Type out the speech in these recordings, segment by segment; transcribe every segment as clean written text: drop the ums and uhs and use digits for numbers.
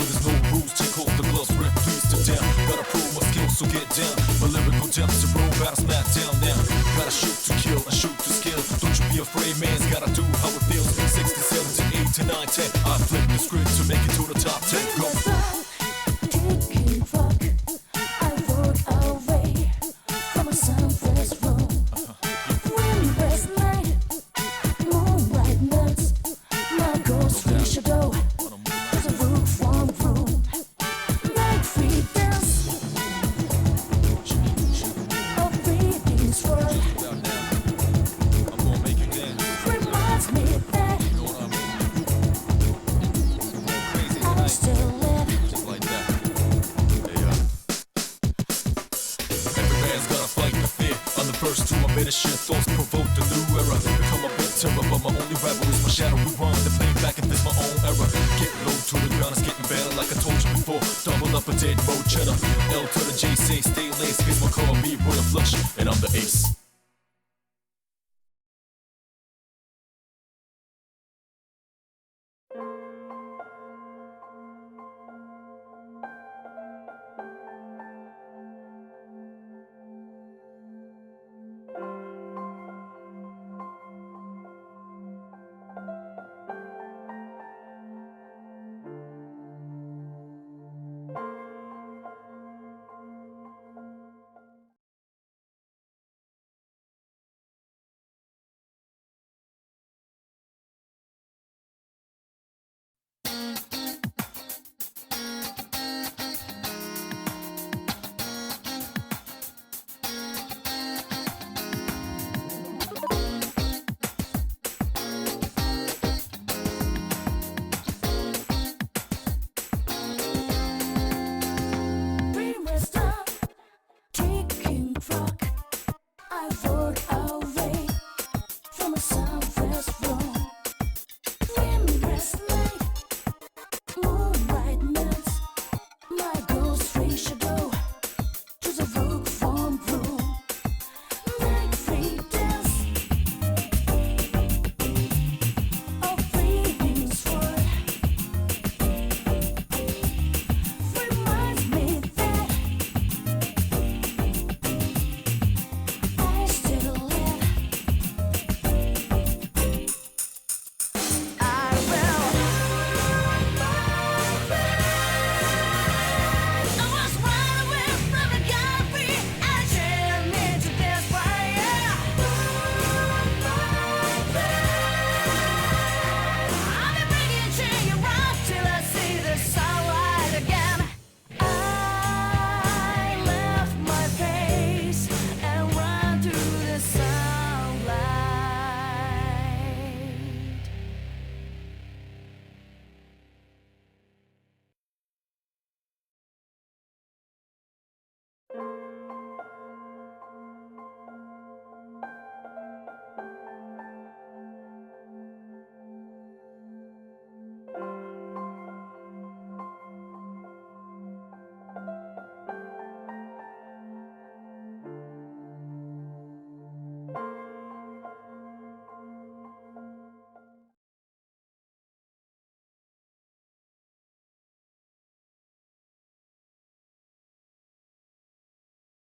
where there's no rules. Take off the gloves, ref, please to down. Gotta prove my skills, so get down. My lyrical depths are roll, battle smack down now. Gotta shoot to kill and shoot to skill. Don't you be afraid, man's gotta do how it feels. 60, 70, 80, 9, 10. I flip the script to make it to the top 10. Go. Shit, thoughts provoke the new era. Become a bit terror, but my only rival is my shadow. We run the plane back and this my own era. Get low to the ground, it's getting better like I told you before. Double up a dead road cheddar. L to the J, say stay laced. Here's my car, me, boy, the flush, and I'm the ace.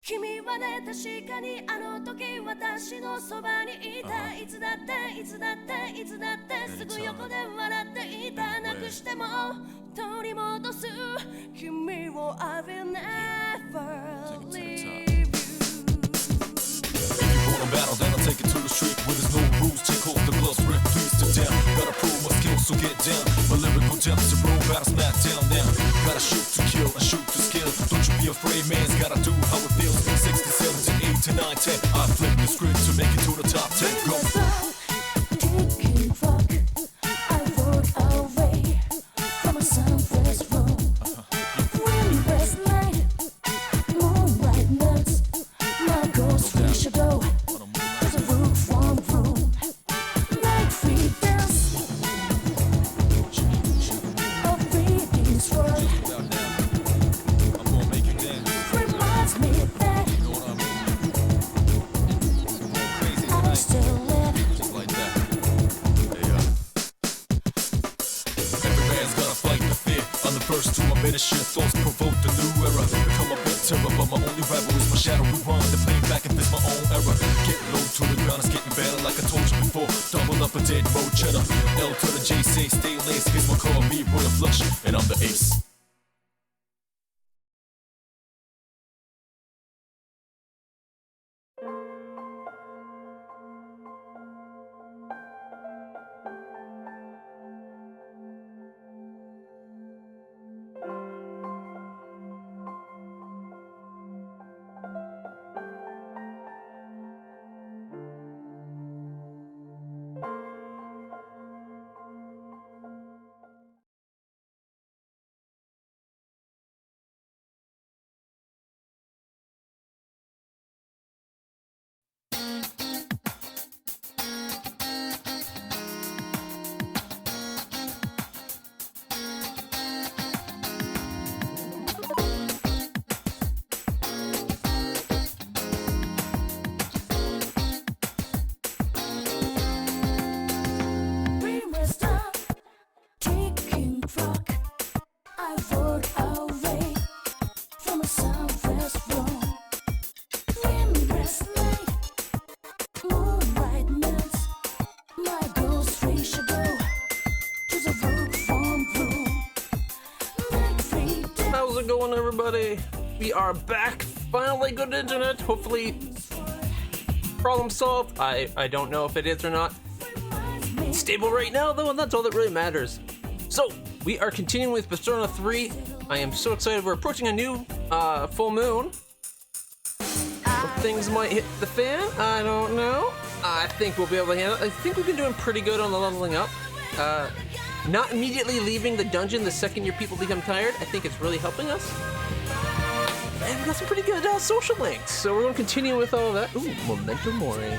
君はね、確かにあの時私のそばにいた。いつだっていつだっていつだってすぐ横で笑っていた。なくしても取り戻す君を I will never leave you. If you wanna battle, then I'll take it to the street where there's no rules. Take off the gloves, ref, please to down. Gotta prove my skills, so get down. My lyrical depths are roll, battle smack down now. Gotta shoot to kill and shoot to skill. Don't you be afraid, man's gotta do how it feels. 60, 70, 80, 9, 10. I flip the script to make it to the top 10. Go. Still live Listen to my better shit, thoughts provoke the new era. Become a bit terror, but my only rival is my shadow. Rewind the play back if it's my own error. Get low to the ground, it's getting better like I told you before. Double up a dead road cheddar. L to the J, say stay laced. Here's my call, me, royal flush, and I'm the ace. How's it going, everybody? We are back. Finally, good internet. Hopefully, problem solved. I don't know if it is or not. It's stable right now, though, and that's all that really matters. So, we are continuing with Persona 3. I am so excited. We're approaching a new full moon. So things might hit the fan. I don't know. I think we'll be able to handle it. I think we've been doing pretty good on the leveling up. Not immediately leaving the dungeon the second your people become tired, I think it's really helping us. And we got some pretty good social links, so we're going to continue with all of that. Ooh, Memento Mori.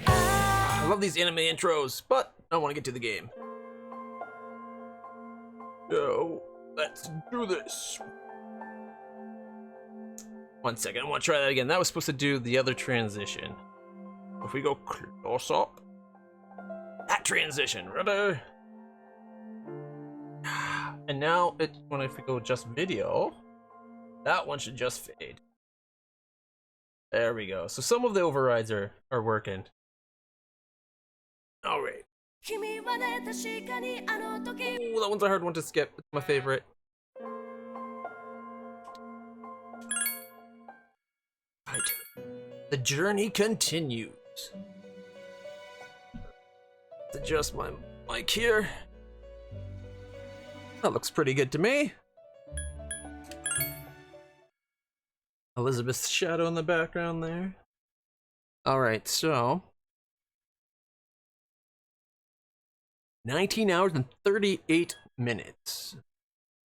I love these anime intros, but I want to get to the game. So, let's do this. 1 second, I want to try that again. That was supposed to do the other transition. If we go close up. That transition, rudder. And now if we go just video, that one should just fade. There we go. So some of the overrides are working. All right. Ooh, that one's a hard one to skip. It's my favorite. Right. The journey continues. Adjust my mic here. That looks pretty good to me. Elizabeth's shadow in the background there. Alright, so 19 hours and 38 minutes.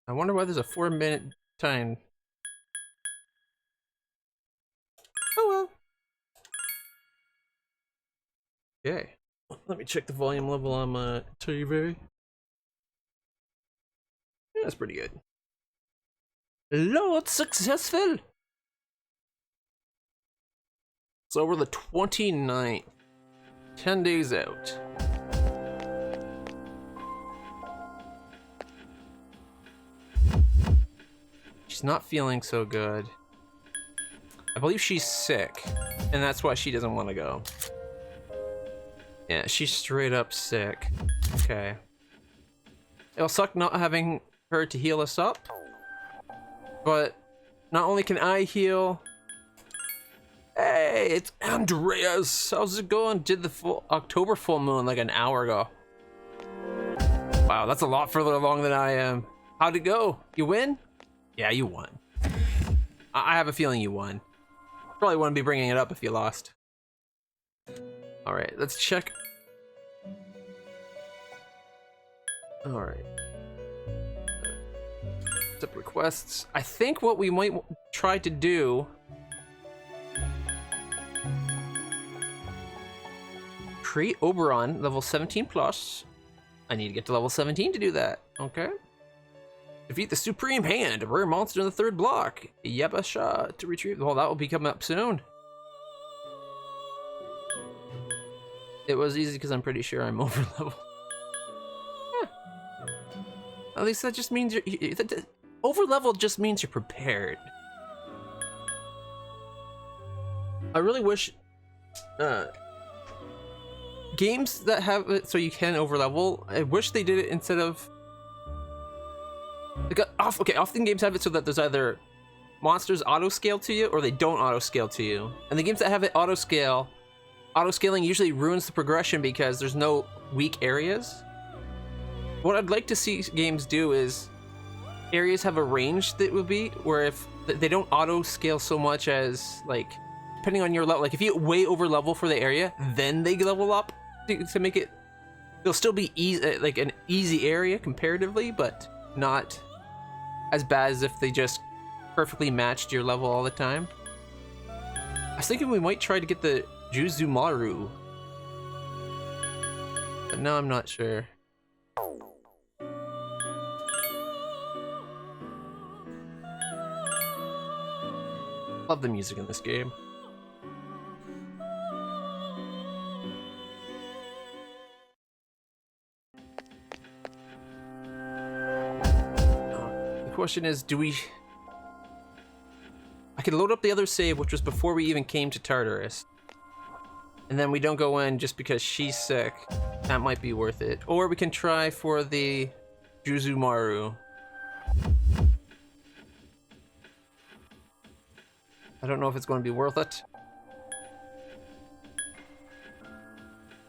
I wonder why there's a 4-minute time. Oh well. Okay. Let me check the volume level on my TV. Yeah, that's pretty good. Load successful! It's over the 29th. 10 days out. She's not feeling so good. I believe she's sick, and that's why she doesn't want to go. Yeah, she's straight up sick. Okay. It'll suck not having her to heal us up. But not only can I heal. Hey, it's Andreas. How's it going? Did the full October full moon like an hour ago. Wow, that's a lot further along than I am. How'd it go? You win? Yeah, you won. I have a feeling you won. Probably wouldn't be bringing it up if you lost. Alright, let's check. Alright. Accept requests. I think what we might try to do. Create Oberon, level 17 plus. I need to get to level 17 to do that. Okay. Defeat the Supreme Hand, a rare monster in the 3rd block. Yabasha to retrieve. Well, that will be coming up soon. It was easy because I'm pretty sure I'm over level. At least that just means over level just means you're prepared. I really wish games that have it so you can overlevel, I wish they did it instead of like often games have it so that there's either monsters auto scale to you or they don't auto scale to you. And the games that have it auto scaling usually ruins the progression because there's no weak areas. What I'd like to see games do is areas have a range that would be where if they don't auto scale so much as like depending on your level, like if you get way over level for the area, then they level up to make it. They'll still be easy, like an easy area comparatively, but not as bad as if they just perfectly matched your level all the time. I was thinking we might try to get the Juzumaru, but now I'm not sure. Love the music in this game. The question is, I can load up the other save, which was before we even came to Tartarus. And then we don't go in just because she's sick. That might be worth it. Or we can try for the Juzumaru. I don't know if it's going to be worth it.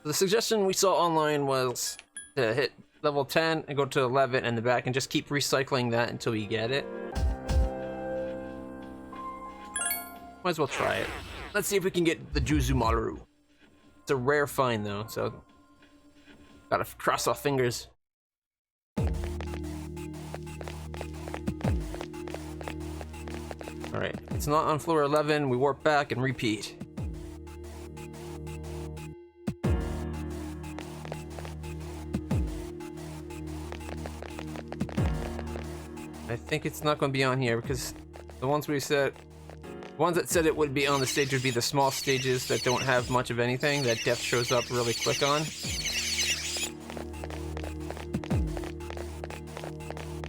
The suggestion we saw online was to hit level 10 and go to 11 and the back and just keep recycling that until we get it. Might as well try it. Let's see if we can get the Juzumaru. It's a rare find though, so gotta cross our fingers. Alright, it's not on floor 11, we warp back and repeat. I think it's not going to be on here because the ones that said it would be on the stage would be the small stages that don't have much of anything that death shows up really quick on.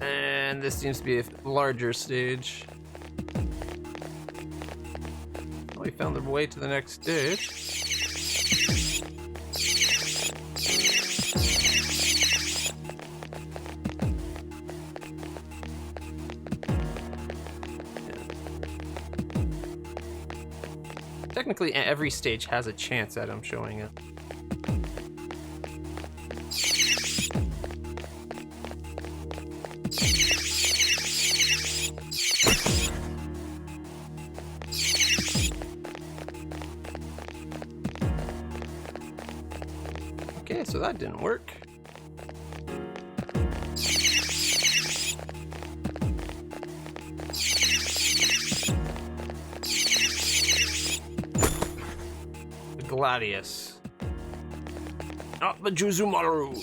And this seems to be a larger stage. We found the way to the next stage. Technically, every stage has a chance at him showing it. Okay, so that didn't work. Gladius. Not the Juzumaru.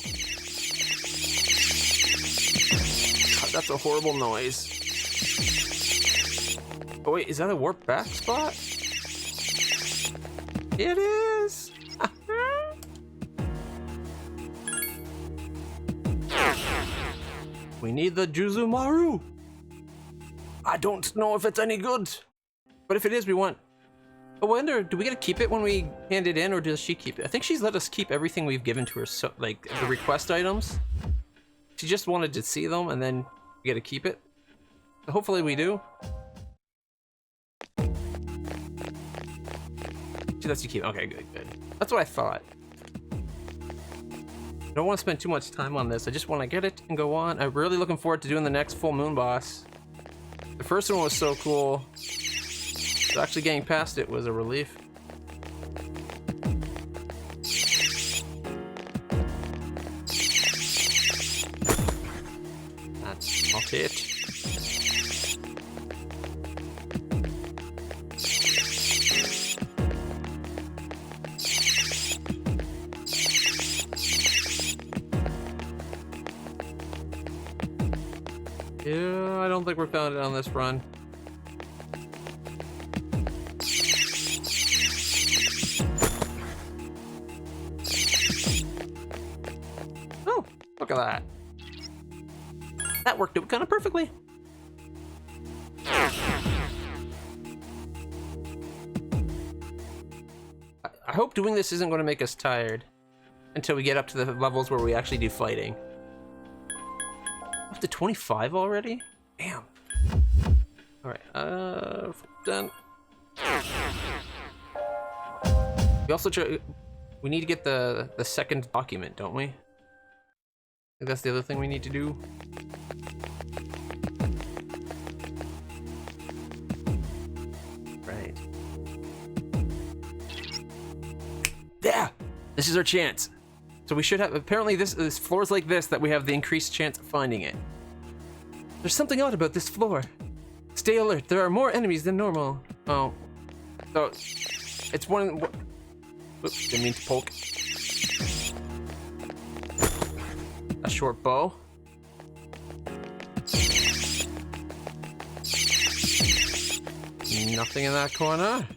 God, that's a horrible noise. Oh wait, is that a warp back spot? It is! We need the Juzumaru. I don't know if it's any good. But if it is, we want... I wonder, do we get to keep it when we hand it in, or does she keep it? I think she's let us keep everything we've given to her, so, like, the request items. She just wanted to see them, and then we get to keep it. So hopefully we do. She lets you keep it. Okay, good. That's what I thought. I don't want to spend too much time on this. I just want to get it and go on. I'm really looking forward to doing the next full moon boss. The first one was so cool. So actually getting past it was a relief. That's not it. Yeah, I don't think we're found it on this run. Look at that. That worked out kind of perfectly. I hope doing this isn't going to make us tired until we get up to the levels where we actually do fighting. Up to 25 already? Damn. Alright, done. We also we need to get the second document, don't we? I think that's the other thing we need to do. Right. Yeah! This is our chance. So we should have, apparently this floors like this that we have the increased chance of finding it. There's something odd about this floor. Stay alert, there are more enemies than normal. Oh. So, it's one, oops, didn't mean to poke. A short bow. Nothing in that corner.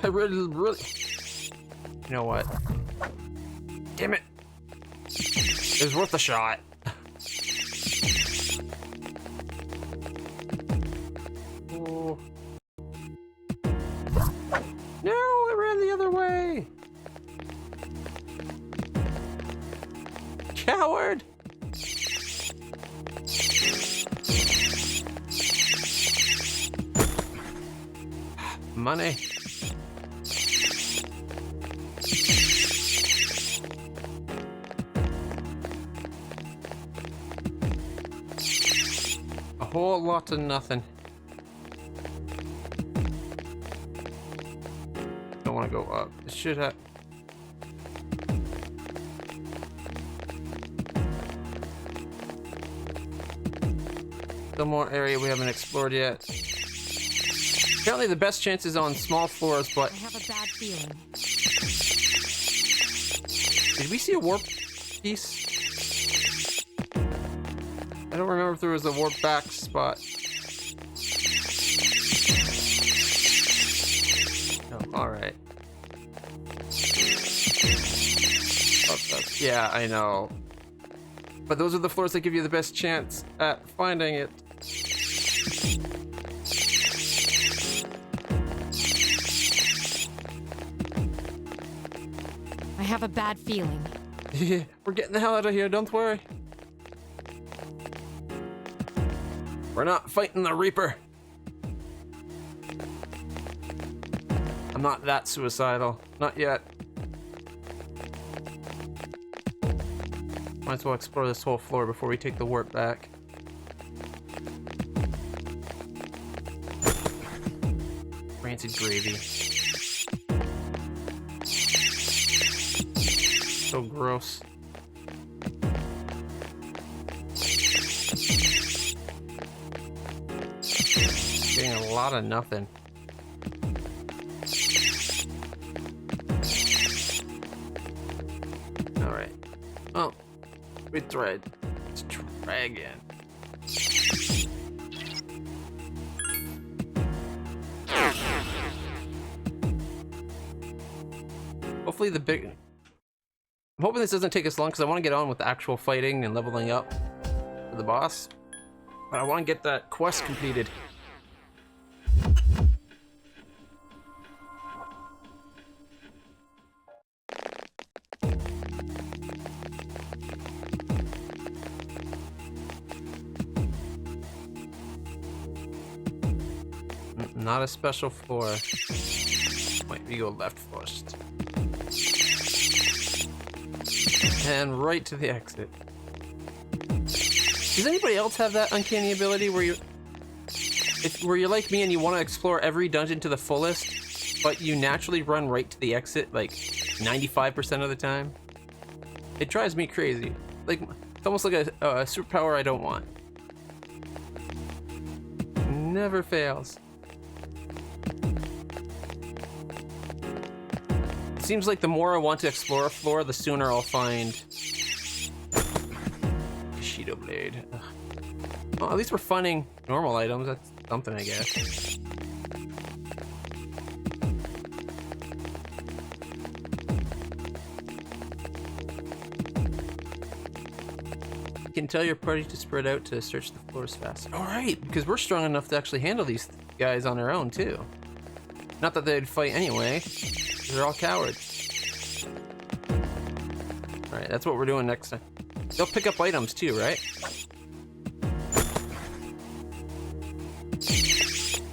I really, you know what? Damn it! It was worth a shot. Oh. No, it ran the other way. Coward! Money. A whole lot of nothing. Don't want to go up. It should have. Still more area we haven't explored yet. Apparently the best chance is on small floors, but... I have a bad feeling. Did we see a warp piece? I don't remember if there was a warp back spot. Oh, alright. Oh, yeah, I know. But those are the floors that give you the best chance at finding it. I have a bad feeling. Yeah, we're getting the hell out of here, don't worry. We're not fighting the Reaper. I'm not that suicidal. Not yet. Might as well explore this whole floor before we take the warp back. Rancid gravy. So gross. Getting a lot of nothing. Alright. Oh. We tried. Let's try again. Hopefully the big... I'm hoping this doesn't take us long because I want to get on with the actual fighting and leveling up for the boss. But I want to get that quest completed. Not a special floor. Wait, we go left first. And right to the exit. Does anybody else have that uncanny ability where you're like me and you want to explore every dungeon to the fullest, but you naturally run right to the exit like 95% of the time? It drives me crazy. Like, it's almost like a superpower I don't want. Never fails. It seems like the more I want to explore a floor, the sooner I'll find Shido Blade. Ugh. Well, at least we're finding normal items. That's something, I guess. You can tell your party to spread out to search the floors faster. Alright, because we're strong enough to actually handle these guys on our own, too. Not that they'd fight anyway. They're all cowards. Alright, that's what we're doing next time. They'll pick up items, too, right?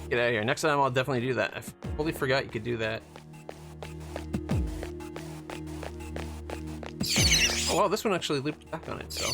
Get out of here. Next time I'll definitely do that. I fully forgot you could do that. Oh wow, this one actually looped back on it, so.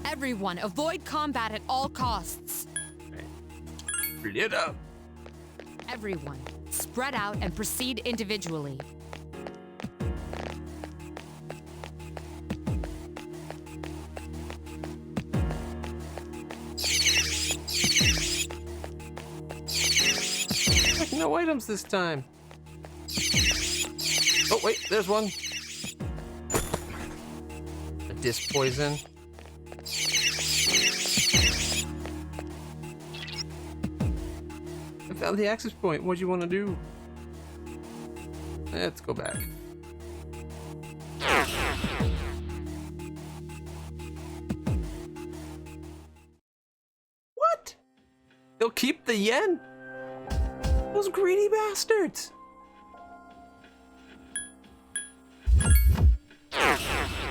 Everyone, avoid combat at all costs. Read it up. Everyone, spread out and proceed individually. No items this time. Oh wait, there's one. A disc poison. I found the access point. What do you want to do? Let's go back. What? They'll keep the yen? Those greedy bastards!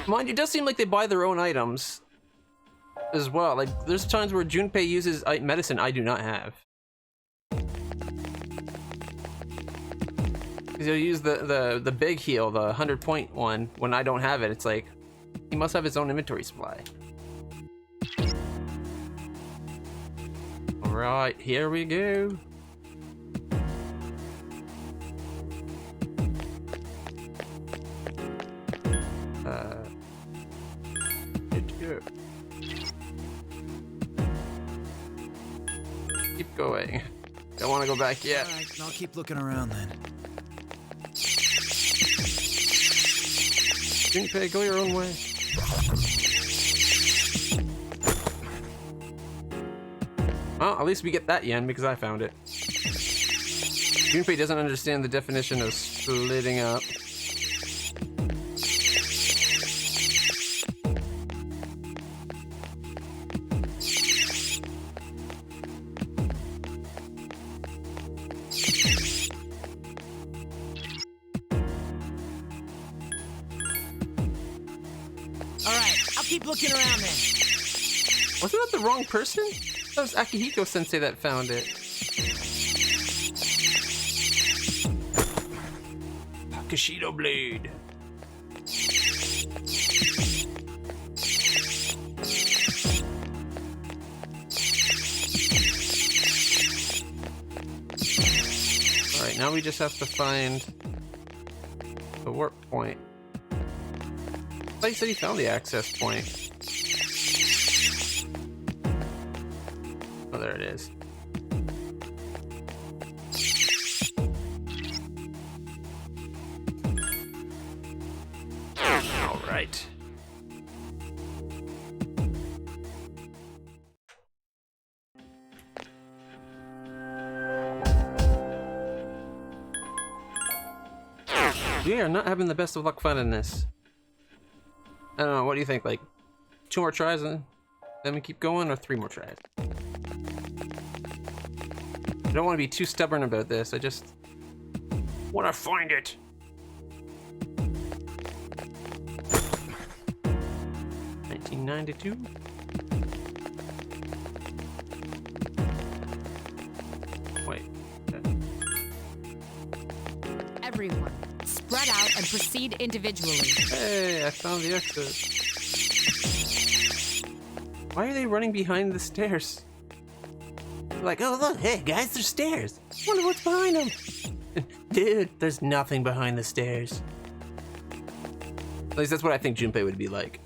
Mind you, it does seem like they buy their own items as well. Like, there's times where Junpei uses medicine I do not have. Because he'll use the big heal, the 100-point one, when I don't have it. It's like, he must have his own inventory supply. Alright, here we go. Good to go. Keep going. Don't want to go back yet. Alright, I'll keep looking around then. Junpei, go your own way. Well, at least we get that yen because I found it. Junpei doesn't understand the definition of splitting up. Keep looking around then. Wasn't that the wrong person? That was Akihiko Sensei that found it. Kishido blade. Alright, now we just have to find the warp point. I thought he said he found the access point. Oh, there it is. All right. We are not having the best of luck finding this. I don't know, what do you think? Like, 2 more tries and then we keep going, or 3 more tries? I don't want to be too stubborn about this, I just want to find it. $19.92. Wait. Okay. Everyone, spread out and proceed individually. Hey, I found the exit. Why are they running behind the stairs? Like, oh look, hey guys, there's stairs. Wonder what's behind them. Dude, there's nothing behind the stairs. At least that's what I think Junpei would be like.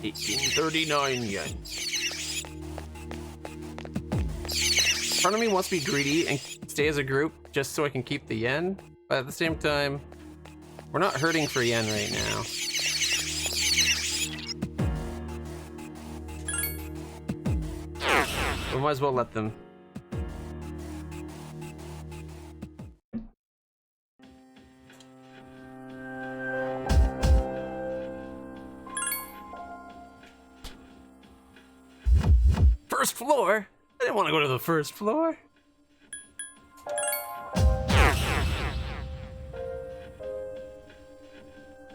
$18.39 yen. Part of me wants to be greedy and stay as a group just so I can keep the yen, but at the same time, we're not hurting for yen right now. We might as well let them. First floor? I didn't want to go to the first floor.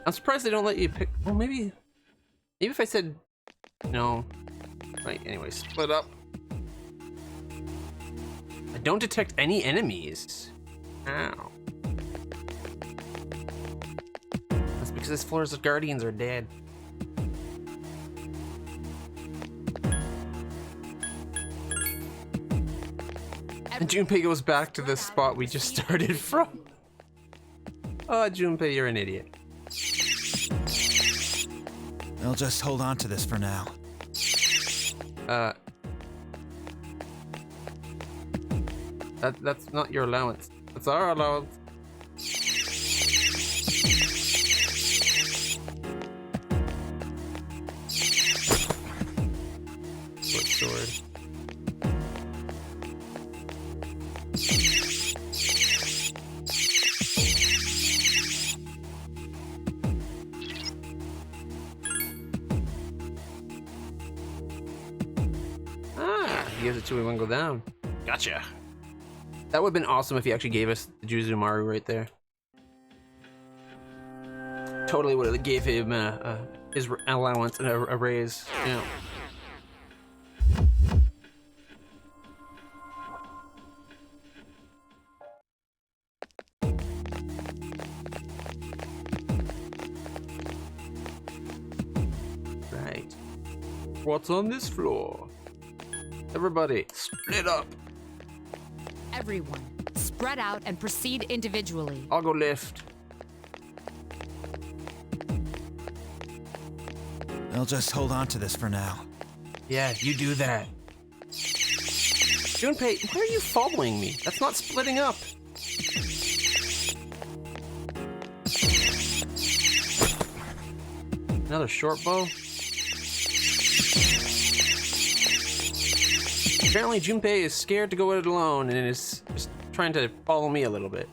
I'm surprised they don't let you pick. Well, maybe if I said no. Right, anyway, split up. I don't detect any enemies. Ow. That's because this floor's guardians are dead. And Junpei goes back to the spot we just started from. Oh, Junpei, you're an idiot. I'll just hold on to this for now. That's not your allowance. That's our allowance. Sword sword. He gives it to me when we go down. Gotcha. That would have been awesome if he actually gave us the Juzumaru right there. Totally would have gave him his allowance and a raise. Yeah. Right. What's on this floor? Everybody, split up. Everyone, spread out and proceed individually. I'll go left. I'll just hold on to this for now. Yeah, you do that. Junpei, why are you following me? That's not splitting up. Another short bow? Apparently Junpei is scared to go it alone and is just trying to follow me a little bit.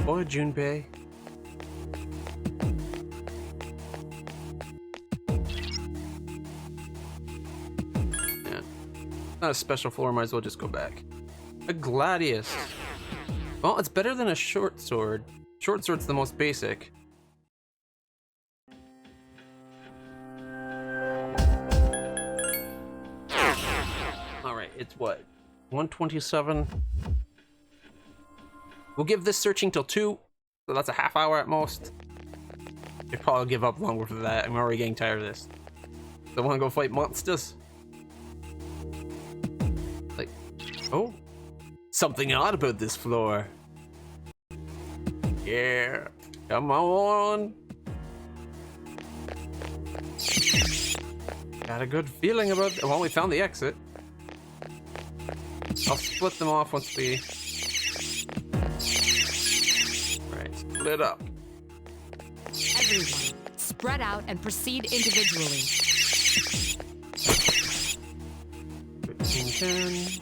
Boy, Junpei. Yeah. Not a special floor, might as well just go back. A Gladius. Well, it's better than a short sword. Short sword's the most basic. It's what? 127? We'll give this searching till 2, so that's a half hour at most. I'll probably give up longer for that. I'm already getting tired of this. I want to go fight monsters. Like, oh, something odd about this floor. Yeah, come on. Got a good feeling about it. Well, we found the exit. I'll split them off once we... Right, split up. Everyone, spread out and proceed individually. 15, 10.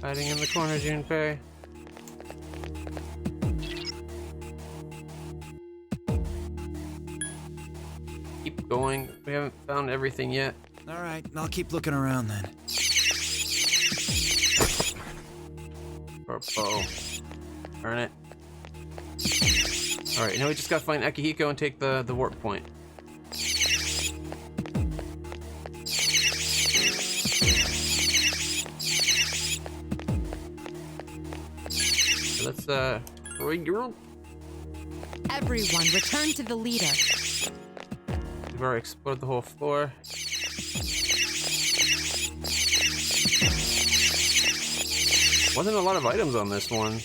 Hiding in the corner, Junpei. Keep going. We haven't found everything yet. All right, I'll keep looking around then. Or a bow. Burn it. Alright, now we just gotta find Akihiko and take the warp point. let's regroup. Everyone return to the leader. We've already explored the whole floor. Wasn't a lot of items on this one.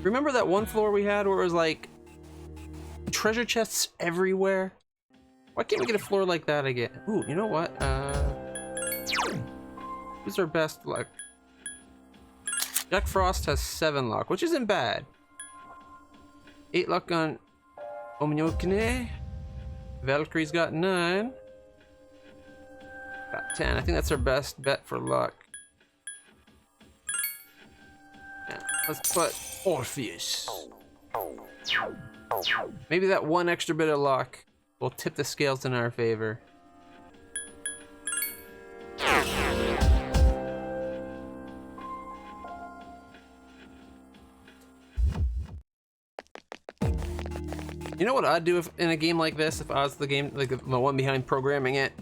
Remember that one floor we had where it was like treasure chests everywhere? Why can't we get a floor like that again? Ooh, you know what? Who's our best luck? Jack Frost has 7 luck, which isn't bad. 8 luck on Omnyokine. Valkyrie's got 9. Got 10. I think that's our best bet for luck. Yeah, let's put Orpheus. Maybe that one extra bit of luck will tip the scales in our favor. You know what I'd do if in a game like this, if I was the game, like the one behind programming it,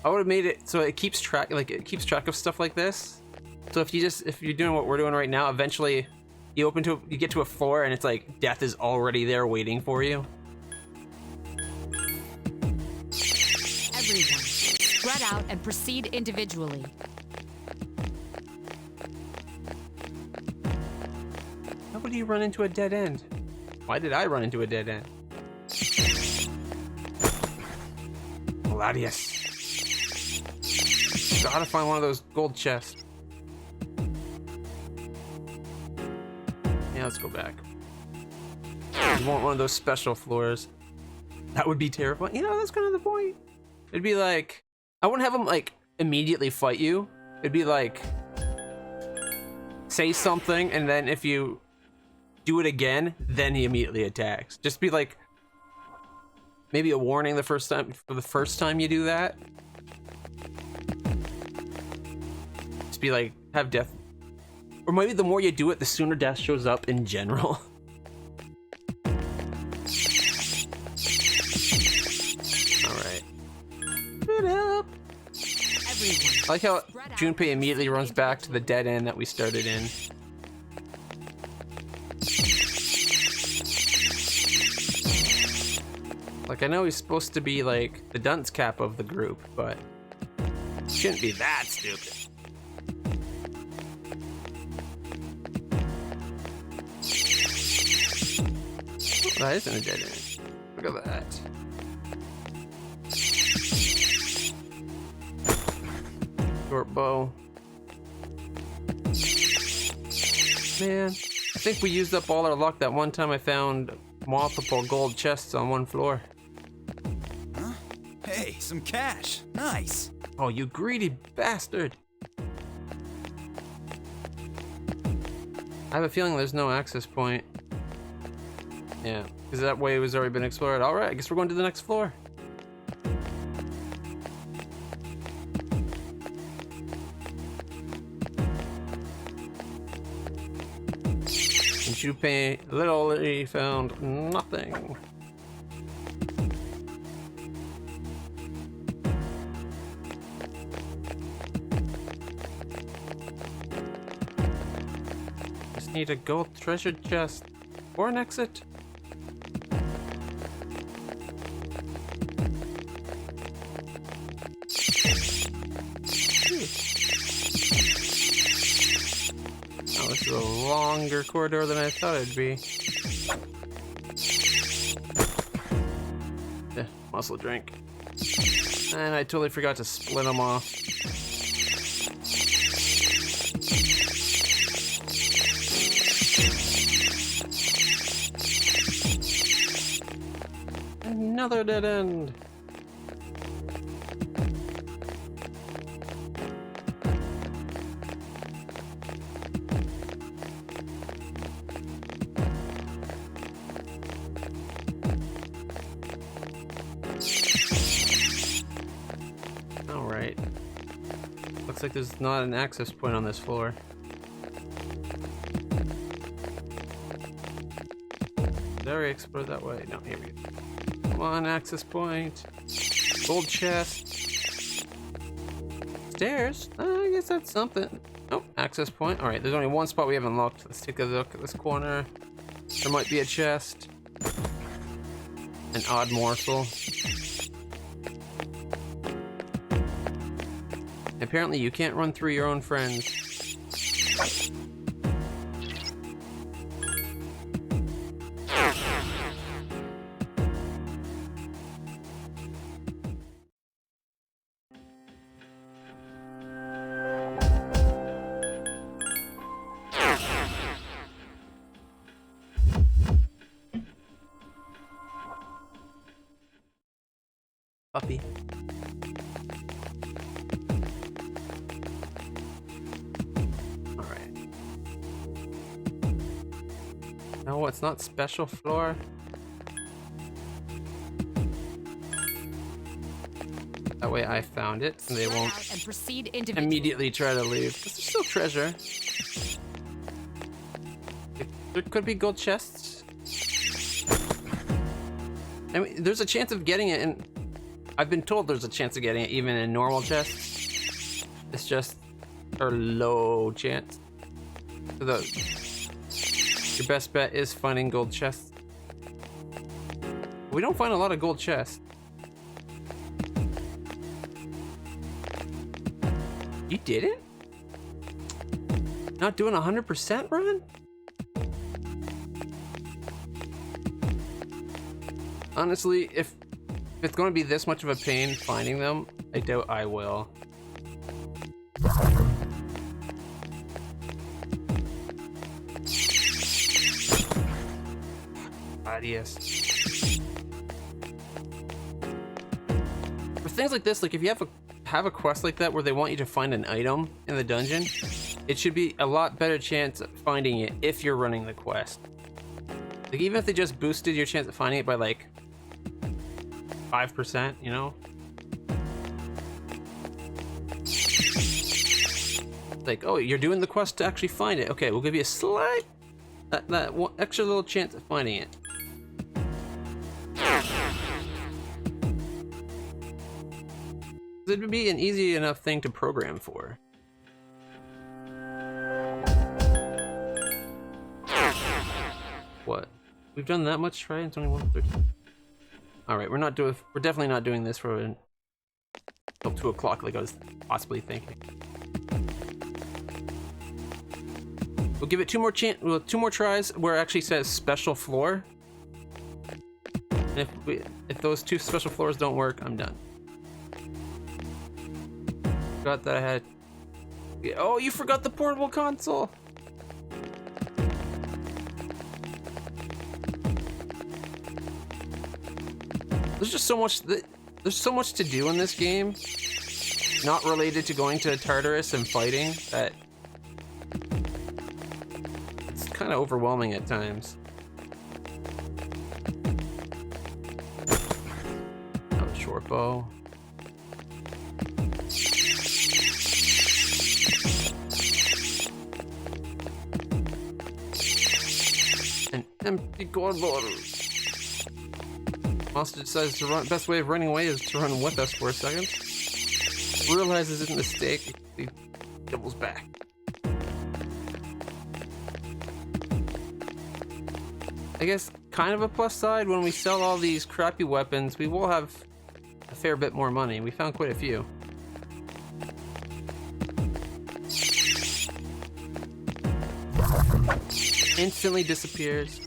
I would have made it so it keeps track, like it keeps track of stuff like this. So if you're doing what we're doing right now, eventually you get to a floor and it's like death is already there waiting for you. Everyone, spread out and proceed individually. How would you run into a dead end? Why did I run into a dead end? Gladius. Gotta find one of those gold chests. Yeah, let's go back. You want one of those special floors. That would be terrifying. You know, that's kind of the point. It'd be like, I wouldn't have them like immediately fight you. It'd be like, say something, and then if you do it again, then he immediately attacks. Just be like, maybe a warning the first time you do that. Just be like, have death. Or maybe the more you do it, the sooner death shows up in general. Alright. Get up. Everyone. I like how Junpei immediately runs back to the dead end that we started in. Like, I know he's supposed to be like the dunce cap of the group, but he shouldn't be that stupid. Oh, that isn't a dead end. Look at that. Short bow. Man, I think we used up all our luck that one time I found multiple gold chests on one floor. Huh? Hey, some cash. Nice. Oh, you greedy bastard. I have a feeling there's no access point. Yeah, because that way was already been explored. Alright, I guess we're going to the next floor. And Junpei literally found nothing. Just need a gold treasure chest or an exit. Oh, this is a longer corridor than I thought it'd be. Yeah, muscle drink. And I totally forgot to split them off. Another dead end. Alright. Looks like there's not an access point on this floor. Did I already explore that way? No, here we go. Come on, access point. Gold chest. Stairs? I guess that's something. Oh, access point. Alright, there's only one spot we haven't looked. Let's take a look at this corner. There might be a chest. An odd morsel. Apparently you can't run through your own friends. Puppy. Alright. No, it's not special floor. That way I found it, and they Spread won't out and proceed individually. immediately try to leave. There's still treasure. There could be gold chests. I mean, there's a chance of getting it, and I've been told there's a chance of getting it even in normal chests. It's just a low chance. So your best bet is finding gold chests. We don't find a lot of gold chests. You didn't? Not doing 100% run? Honestly, if it's going to be this much of a pain finding them, I doubt I will. Yes. For things like this, like if you have a quest like that where they want you to find an item in the dungeon, it should be a lot better chance of finding it if you're running the quest. Like even if they just boosted your chance of finding it by like 5%, you know? Like, oh, you're doing the quest to actually find it. Okay, we'll give you a slight, that one extra little chance of finding it. It would be an easy enough thing to program for. What? We've done that much, right? It's only 1:30. All right, we're definitely not doing this for until 2 o'clock, like I was possibly thinking. We'll give it two more tries where it actually says special floor. And if those 2 special floors don't work, I'm done. Forgot that I had. Oh, you forgot the portable console. There's just so much. There's so much to do in this game, not related to going to Tartarus and fighting, that it's kind of overwhelming at times. Oh, short bow. An empty gold bottle. Monster decides to run. Best way of running away is to run with us for a second. Realizes his mistake. He doubles back. I guess kind of a plus side, when we sell all these crappy weapons, we will have a fair bit more money. We found quite a few. Instantly disappears.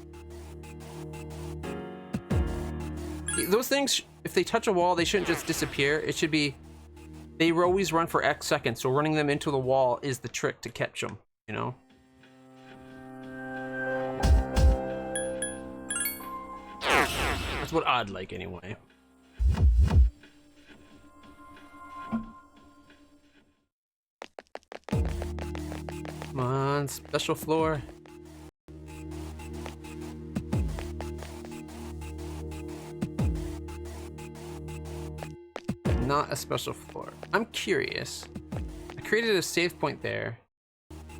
Those things, if they touch a wall, they shouldn't just disappear. It should be, they always run for X seconds, so running them into the wall is the trick to catch them, you know? That's what I'd like anyway. Come on, special floor. Not a special floor. I'm curious. I created a save point there.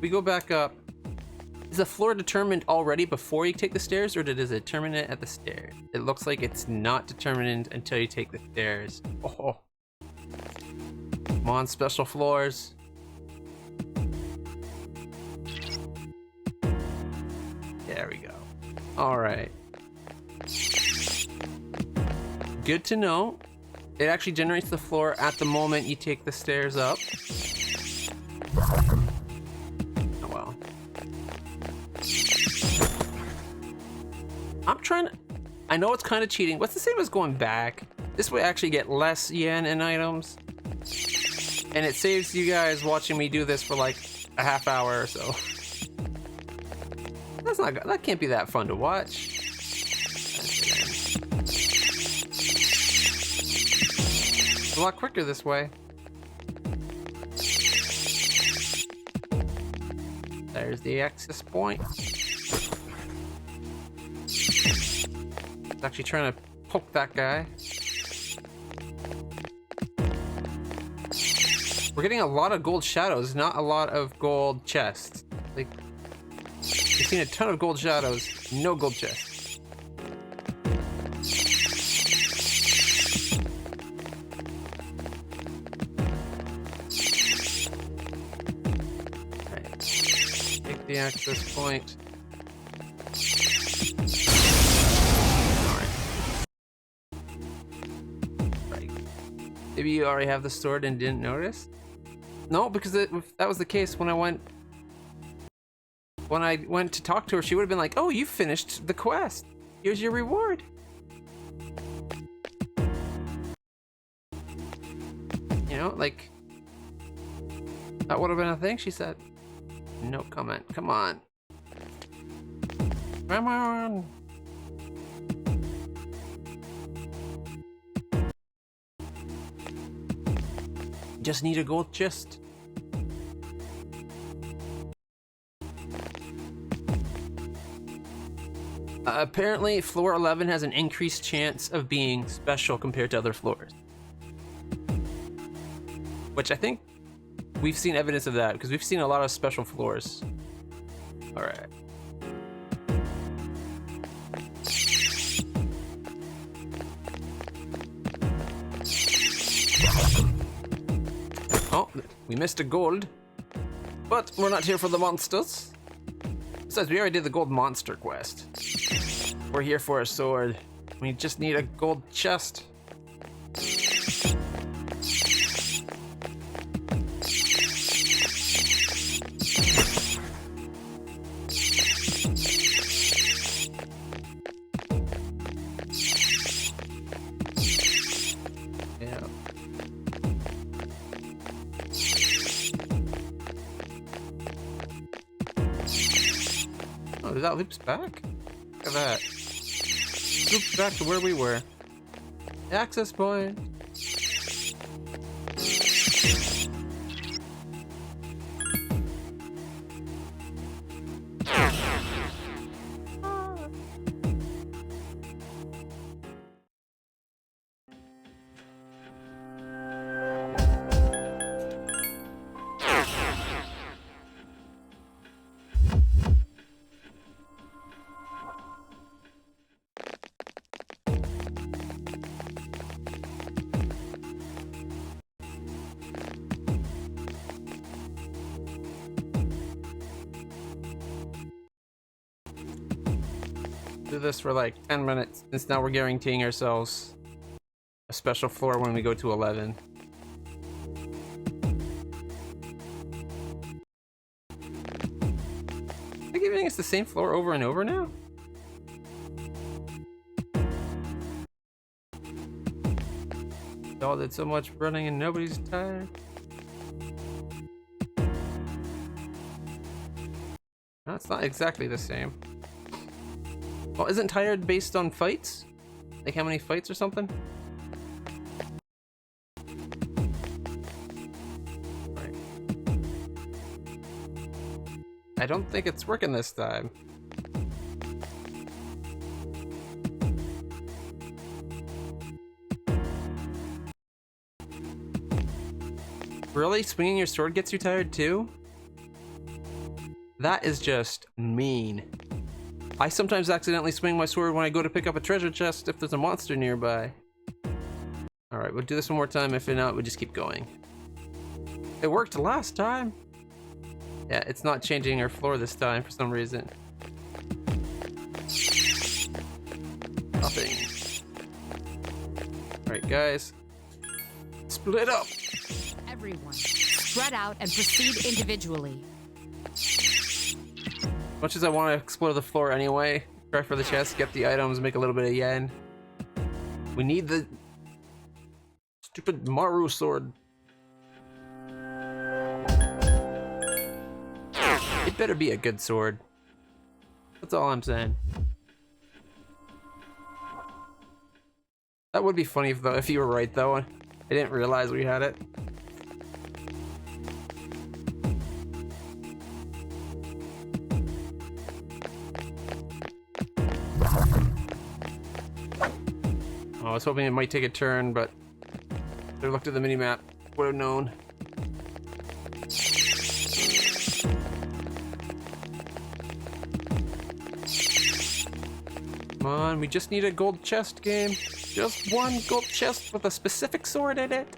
We go back up. Is the floor determined already before you take the stairs, or does it determine it at the stairs? It looks like it's not determined until you take the stairs. Oh. Come on, special floors. There we go. All right. Good to know. It actually generates the floor at the moment you take the stairs up. Oh well. I'm trying to... I know it's kind of cheating, but it's the same as going back. This way I actually get less yen in items. And it saves you guys watching me do this for like a half hour or so. That's not... That can't be that fun to watch. A lot quicker this way. There's the access point. It's actually trying to poke that guy. We're getting a lot of gold shadows, not a lot of gold chests. Like, we've seen a ton of gold shadows, no gold chests. The access point. Alright. Right. Maybe you already have the sword and didn't notice? No, because if that was the case when I went to talk to her, she would have been like, oh, you finished the quest. Here's your reward. You know, like, that would have been a thing, she said. No comment. Come on. Come on. Just need a gold chest. Apparently, floor 11 has an increased chance of being special compared to other floors. Which I think we've seen evidence of that, because we've seen a lot of special floors. Alright. Oh, we missed a gold. But we're not here for the monsters. Besides, we already did the gold monster quest. We're here for a sword. We just need a gold chest. Oh, that loops back? Look at that. Loops back to where we were. Access point. Do this for like 10 minutes, since now we're guaranteeing ourselves a special floor when we go to 11. Are they giving us the same floor over and over now? Y'all did so much running and nobody's tired. No, it's not exactly the same. Well, isn't tired based on fights? Like how many fights or something? Right. I don't think it's working this time. Really? Swinging your sword gets you tired too? That is just mean. I sometimes accidentally swing my sword when I go to pick up a treasure chest if there's a monster nearby. Alright, we'll do this one more time. If not, we'll just keep going. It worked last time. Yeah, it's not changing our floor this time for some reason. Nothing. Alright, guys. Split up! Everyone, spread out and proceed individually. As much as I want to explore the floor anyway, try for the chest, get the items, make a little bit of yen. We need the stupid Maru sword. It better be a good sword. That's all I'm saying. That would be funny if you were right though. I didn't realize we had it. Oh, I was hoping it might take a turn, but if I looked at the minimap, would have known. Come on, we just need a gold chest game. Just one gold chest with a specific sword in it.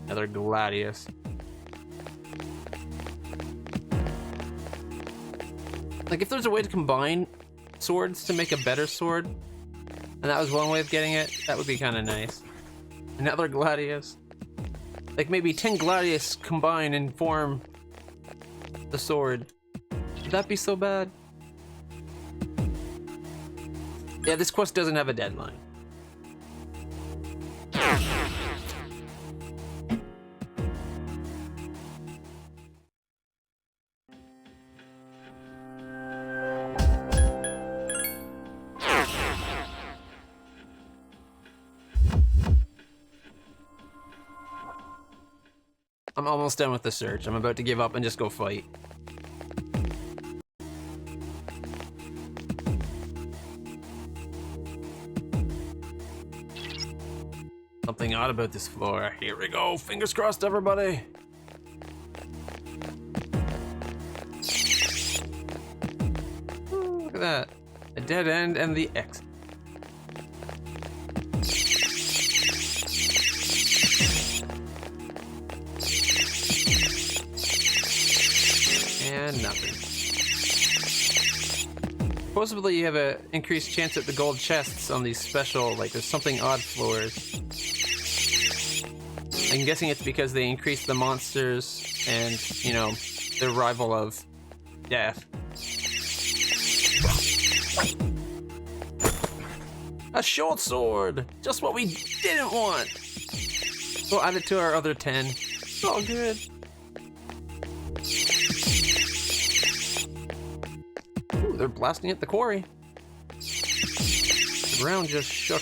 Another Gladius. Like, if there's a way to combine swords to make a better sword, and that was one way of getting it, that would be kind of nice. Another Gladius. Like, maybe 10 Gladius combine and form the sword. Would that be so bad? Yeah, this quest doesn't have a deadline. I'm almost done with the search. I'm about to give up and just go fight. Something odd about this floor. Here we go. Fingers crossed, everybody. Ooh, look at that. A dead end and the exit. And nothing. Supposedly you have an increased chance at the gold chests on these special, like there's something odd floors. I'm guessing it's because they increase the monsters and, you know, their rival of death. A short sword! Just what we didn't want! We'll add it to our other 10. It's all good. Ooh, they're blasting at the quarry. The ground just shook.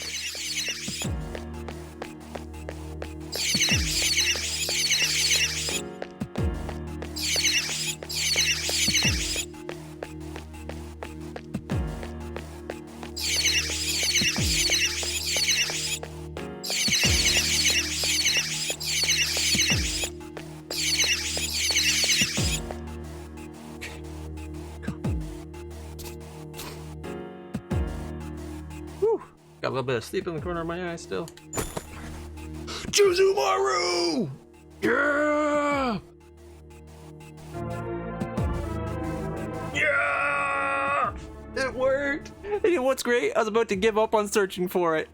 Got a little bit of sleep in the corner of my eye still. Chuzumaru! Yeah! Yeah! It worked! And you know what's great? I was about to give up on searching for it.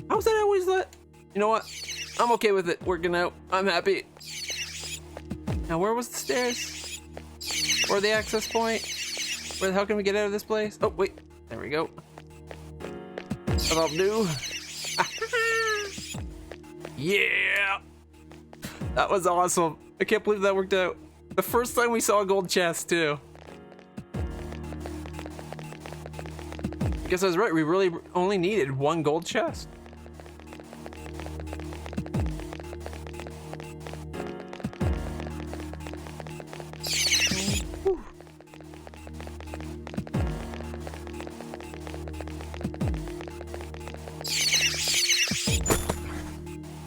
How's that always let? You know what? I'm okay with it working out. I'm happy. Now where was the stairs? Or the access point? Where the hell can we get out of this place? Oh, wait. There we go. That'll do. Yeah! That was awesome. I can't believe that worked out. The first time we saw a gold chest, too. I guess I was right. We really only needed one gold chest.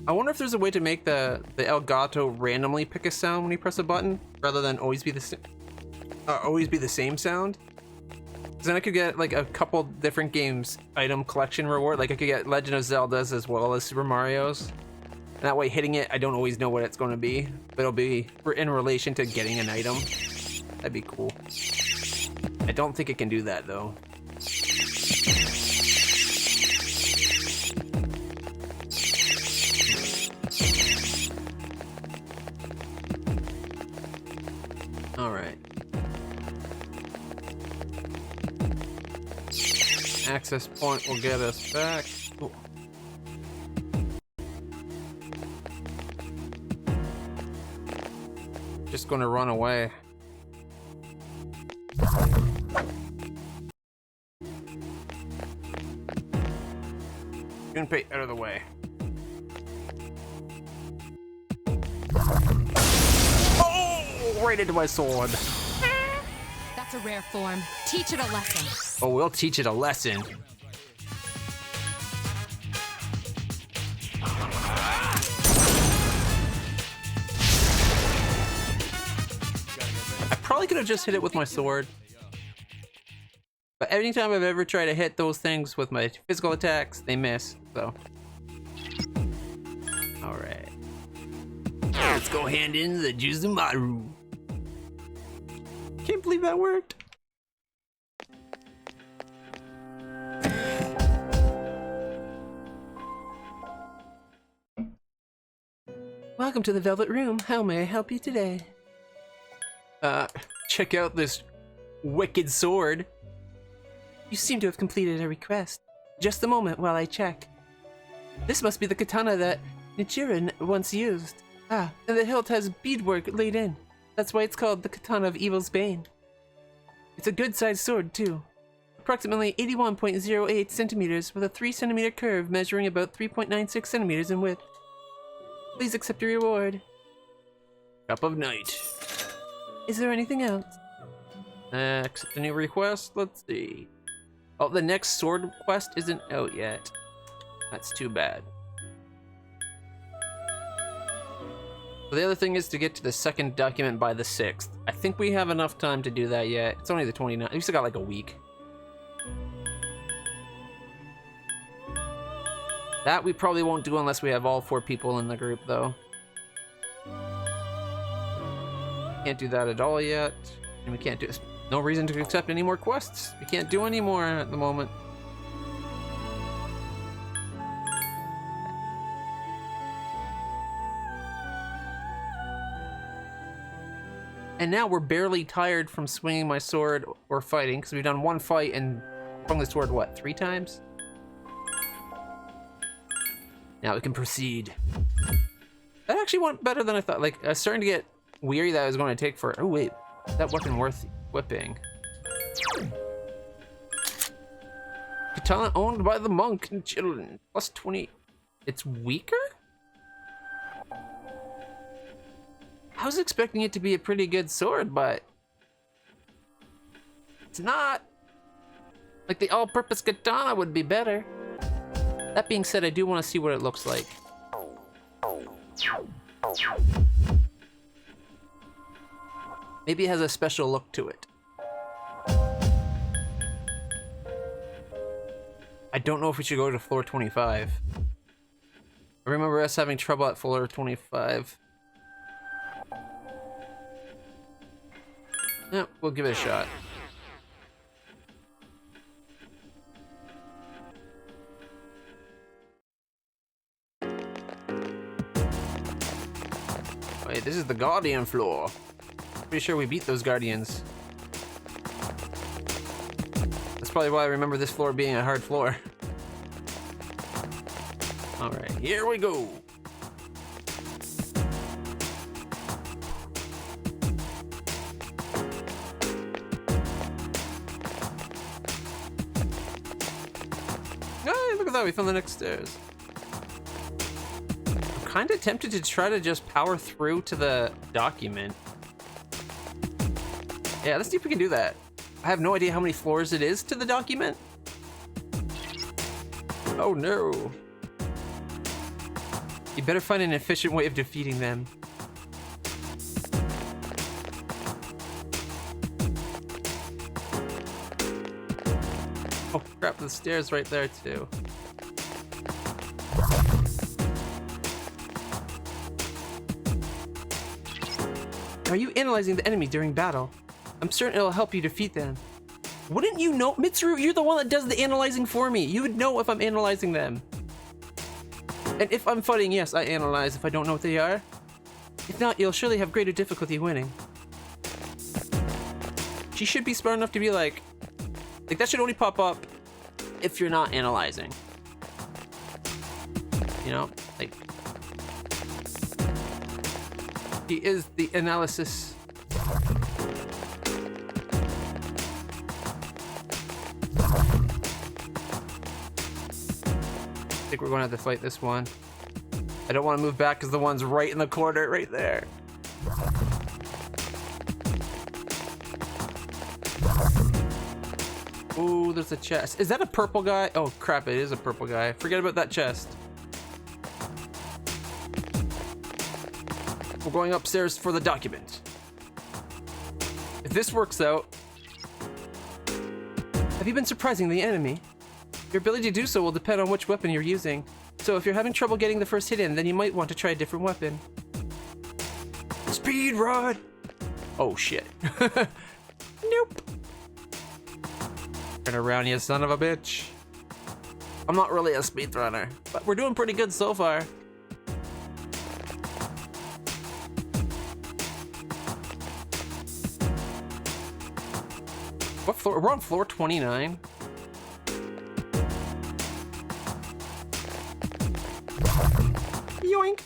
I wonder if there's a way to make the Elgato randomly pick a sound when you press a button, rather than always be the same. always be the same sound. Because then I could get like a couple different games item collection reward. Like I could get Legend of Zelda's as well as Super Mario's. And that way hitting it, I don't always know what it's going to be. But it'll be in relation to getting an item. That'd be cool. I don't think it can do that though. Alright. Access point will get us back. Ooh. Just gonna run away. Gunpei, out of the way. Oh! Right into my sword. That's a rare form. Teach it a lesson. Oh, we'll teach it a lesson. I probably could have just hit it with my sword. But anytime I've ever tried to hit those things with my physical attacks, they miss, so. Alright. Let's go hand in the Juzumaru. Can't believe that worked. Welcome to the Velvet Room. How may I help you today? Check out this wicked sword. You seem to have completed a request. Just a moment while I check. This must be the katana that Nichiren once used. Ah, and the hilt has beadwork laid in. That's why it's called the Katana of Evil's Bane. It's a good-sized sword, too. Approximately 81.08 centimeters with a 3 centimeter curve measuring about 3.96 centimeters in width. Please accept your reward. Cup of Night. Is there anything else? Accept a new request. Let's see. Oh, the next sword quest isn't out yet. That's too bad. So the other thing is to get to the second document by the 6th. I think we have enough time to do that yet. It's only the 29th. We still got like a week. That we probably won't do unless we have all 4 people in the group, though. Can't do that at all yet. And we can't do this. No reason to accept any more quests. We can't do any more at the moment. And now we're barely tired from swinging my sword or fighting, because we've done one fight and swung the sword, what, 3 times? Now we can proceed. That actually went better than I thought. Like, I was starting to get weary that I was going to take for... Oh, wait. Is that weapon worth equipping? Katana owned by the monk and children. Plus 20. It's weaker? I was expecting it to be a pretty good sword, but... it's not. Like, the all-purpose katana would be better. That being said, I do want to see what it looks like. Maybe it has a special look to it. I don't know if we should go to floor 25. I remember us having trouble at floor 25. Yeah, we'll give it a shot. Wait, this is the Guardian floor. Pretty sure we beat those Guardians. That's probably why I remember this floor being a hard floor. Alright, here we go. Hey, look at that, we found the next stairs. I'm kind of tempted to try to just power through to the document. Yeah, let's see if we can do that. I have no idea how many floors it is to the document. Oh no. You better find an efficient way of defeating them. Oh crap, the stairs right there too. Are you analyzing the enemy during battle? I'm certain it'll help you defeat them. Wouldn't you know? Mitsuru, you're the one that does the analyzing for me. You would know if I'm analyzing them. And if I'm fighting, yes, I analyze if I don't know what they are. If not, you'll surely have greater difficulty winning. She should be smart enough to be like that should only pop up if you're not analyzing. You know, like, he is the analysis. I think we're going to have to fight this one. I don't want to move back because the one's right in the corner, right there. Ooh, there's a chest. Is that a purple guy? Oh crap, it is a purple guy. Forget about that chest. We're going upstairs for the document. If this works out... Have you been surprising the enemy? Your ability to do so will depend on which weapon you're using. So if you're having trouble getting the first hit in, then you might want to try a different weapon. Speed run! Oh shit. Nope. Turn around, you son of a bitch. I'm not really a speedrunner, but we're doing pretty good so far. What floor? We're on floor 29. Yoink!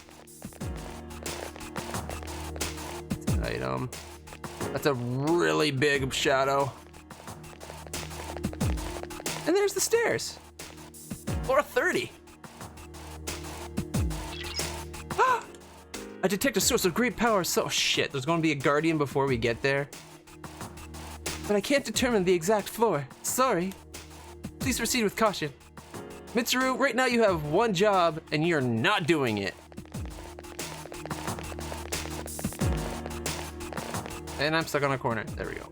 Item. That's a really big shadow. And there's the stairs. Floor 30. Ah! I detect a source of great power. So shit, there's going to be a guardian before we get there. But I can't determine the exact floor. Sorry. Please proceed with caution. Mitsuru, right now you have one job and you're not doing it. And I'm stuck on a corner. There we go.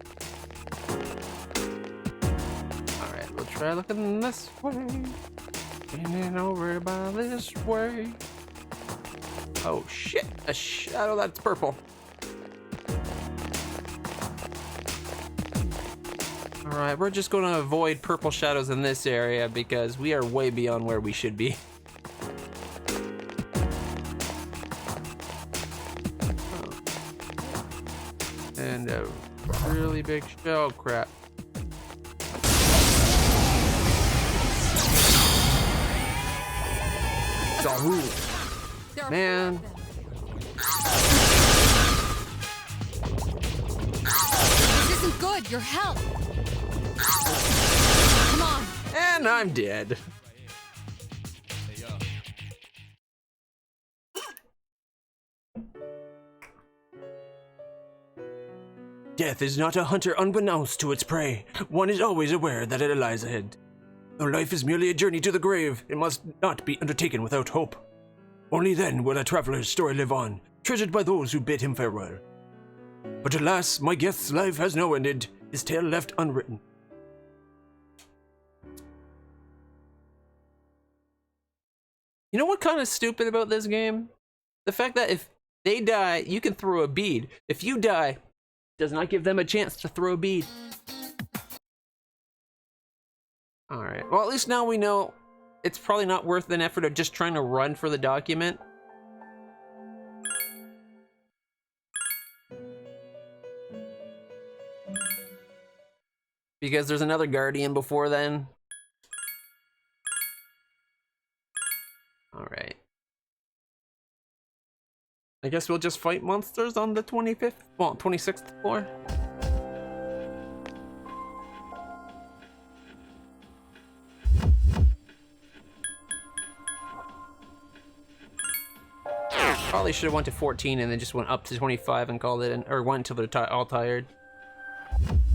Alright, we'll try looking this way. Getting over by this way. Oh shit, a shadow that's purple. Alright, we're just gonna avoid purple shadows in this area because we are way beyond where we should be. And a really big shell crap. Man. This isn't good. Your help. Come on. And I'm dead. Death is not a hunter unbeknownst to its prey. One is always aware that it lies ahead. Though life is merely a journey to the grave, it must not be undertaken without hope. Only then will a traveler's story live on, treasured by those who bid him farewell. But alas, my guest's life has now ended, his tale left unwritten. You know what kind of stupid about this game? The fact that if they die, you can throw a bead. If you die, does not give them a chance to throw a bead. Alright, well at least now we know it's probably not worth an effort of just trying to run for the document. Because there's another guardian before then. Alright. I guess we'll just fight monsters on the 25th, well, 26th floor. Probably should have went to 14 and then just went up to 25 and called it in, or went until they're all tired.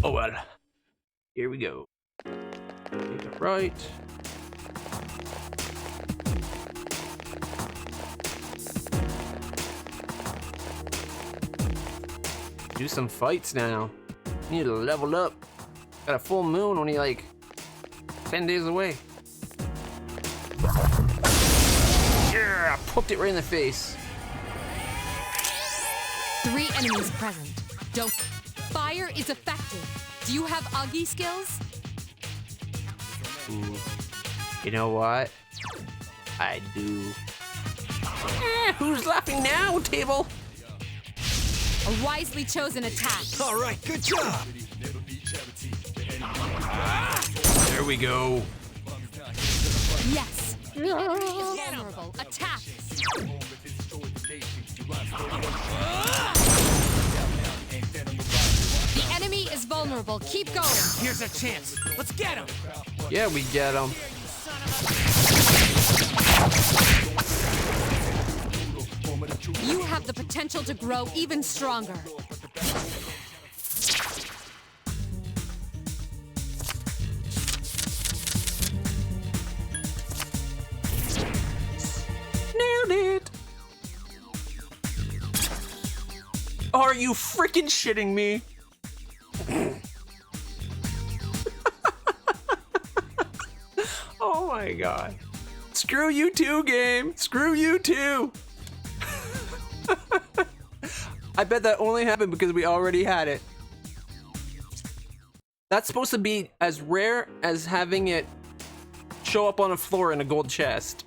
Oh well. Here we go. Take it right. Do some fights now. Need to level up. Got a full moon only like 10 days away. Yeah, poked it right in the face. 3 enemies present. Don't. Fire is effective. Do you have Augie skills? Ooh. You know what? I do. Who's laughing now, table? A wisely chosen attack. All right, good job. There we go. Yes. The enemy is vulnerable. Attack. The enemy is vulnerable. Keep going. Here's our chance. Let's get him. Yeah, we get him. You have the potential to grow even stronger. Nailed it. Are you freaking shitting me? Oh my god. Screw you too, game. Screw you too. I bet that only happened because we already had it. That's supposed to be as rare as having it show up on a floor in a gold chest.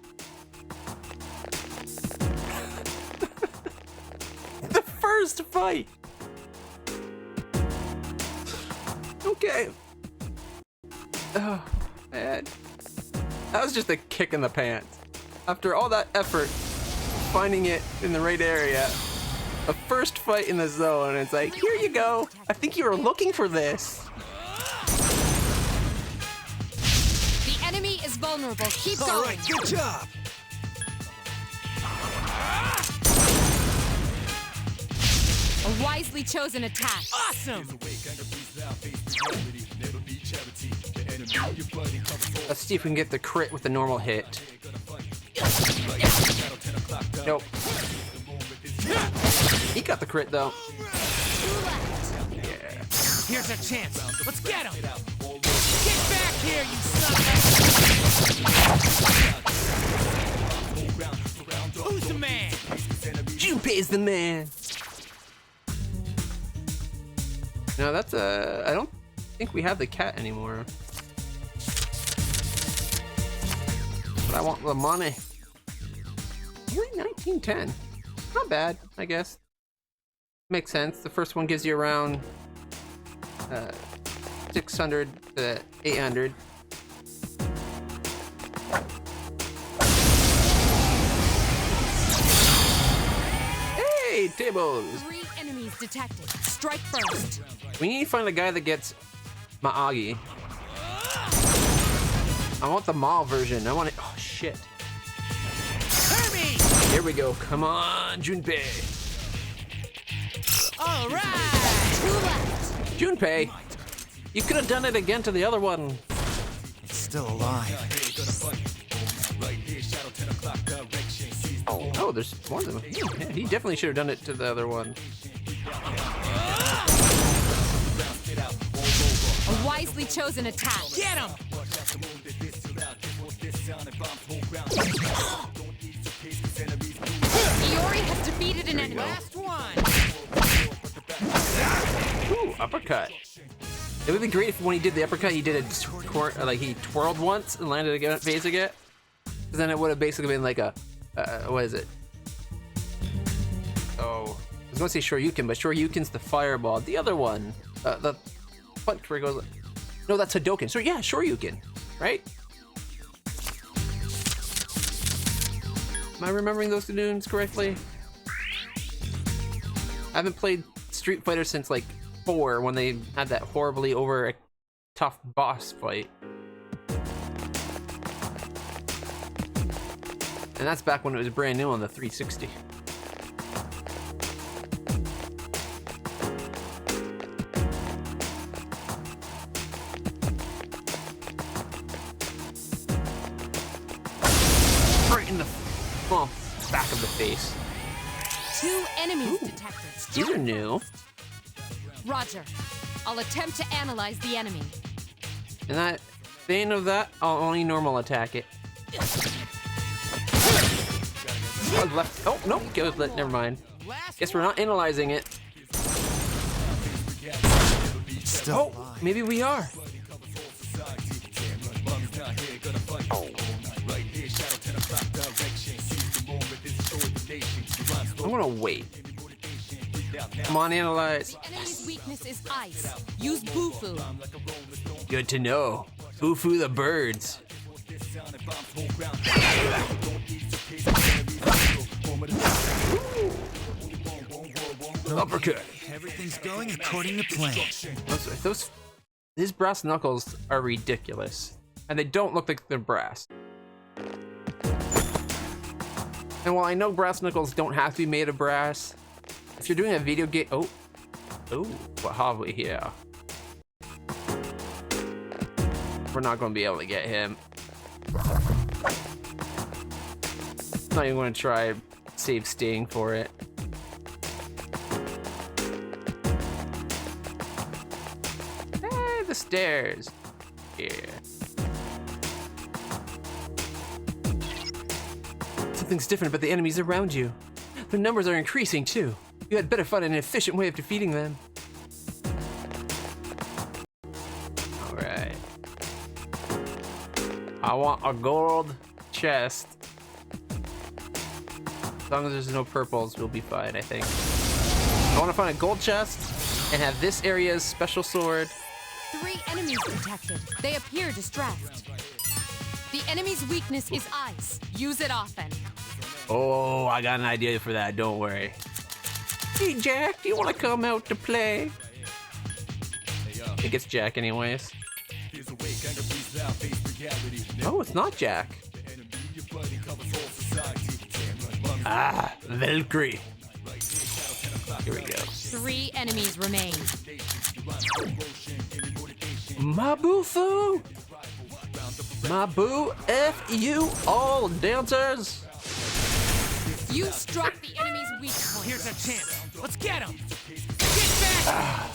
The first fight. Okay. Oh, man. That was just a kick in the pants. After all that effort, finding it in the right area, a first fight in the zone, and it's like, here you go. I think you were looking for this. The enemy is vulnerable. Keep going. All right, good job. A wisely chosen attack. Awesome. Let's see if we can get the crit with the normal hit. Nope. He got the crit though. Here's our chance. Let's get him. Get back here, you son of a... Who's the man? Junpei's the man. No, that's I don't think we have the cat anymore. But I want the money. Only 1910. Not bad, I guess. Makes sense. The first one gives you around 600 to 800. Hey, tables! 3 enemies detected. Strike first. We need to find a guy that gets Maagi. I want the Maul version. I want it. Oh shit. Hermie! Here we go. Come on, Junpei. All right. 2 left. Junpei, you could have done it again to the other one. It's still alive. Oh, there's more than him. Yeah, he definitely should have done it to the other one. A wisely chosen attack. Get him. Iori has defeated an enemy. Last one. Ooh, uppercut. It would be great if when he did the uppercut, he did a like he twirled once and landed again, phase again. Because then it would have basically been like a, what is it? Oh, I was going to say Shoryuken, but Shoryuken's the fireball. The other one, the punch where it goes. No, that's Hadoken. So yeah, Shoryuken, right? Am I remembering those names correctly? I haven't played Street Fighter since like 4 when they had that horribly over tough boss fight. And that's back when it was brand new on the 360. Right in the back of the face. 2 enemies detected. These are new. Roger. I'll attempt to analyze the enemy. And that Saying of that, I'll only normal attack it. Oh, left. Oh, no, goes left. Never mind. Guess we're not analyzing it. Still Oh, alive. maybe we are. I'm gonna wait. Come on, analyze. The enemy's weakness is ice. Use Bufu. Good to know. Foo the birds. Uppercut. Everything's going according to plan. These brass knuckles are ridiculous, and they don't look like they're brass. And while I know brass knuckles don't have to be made of brass, if you're doing a video game, oh, what have we here? We're not going to be able to get him. Not even going to try save Sting for it. Hey, the stairs. Yeah. Something's different about the enemies around you. Their numbers are increasing too. You had better find an efficient way of defeating them. Alright. I want a gold chest. As long as there's no purples, we'll be fine, I think. I want to find a gold chest and have this area's special sword. 3 enemies detected. They appear distressed. The enemy's weakness is ice. Use it often. Oh, I got an idea for that, don't worry. Hey Jack, do you want to come out to play? I think it's Jack anyways. Oh, it's not Jack. Ah, Valkyrie. Here we go. 3 enemies remain. Mabufu! Mabu, F you all, dancers! You struck the enemy's weak point. Here's our chance. Let's get him. Get back!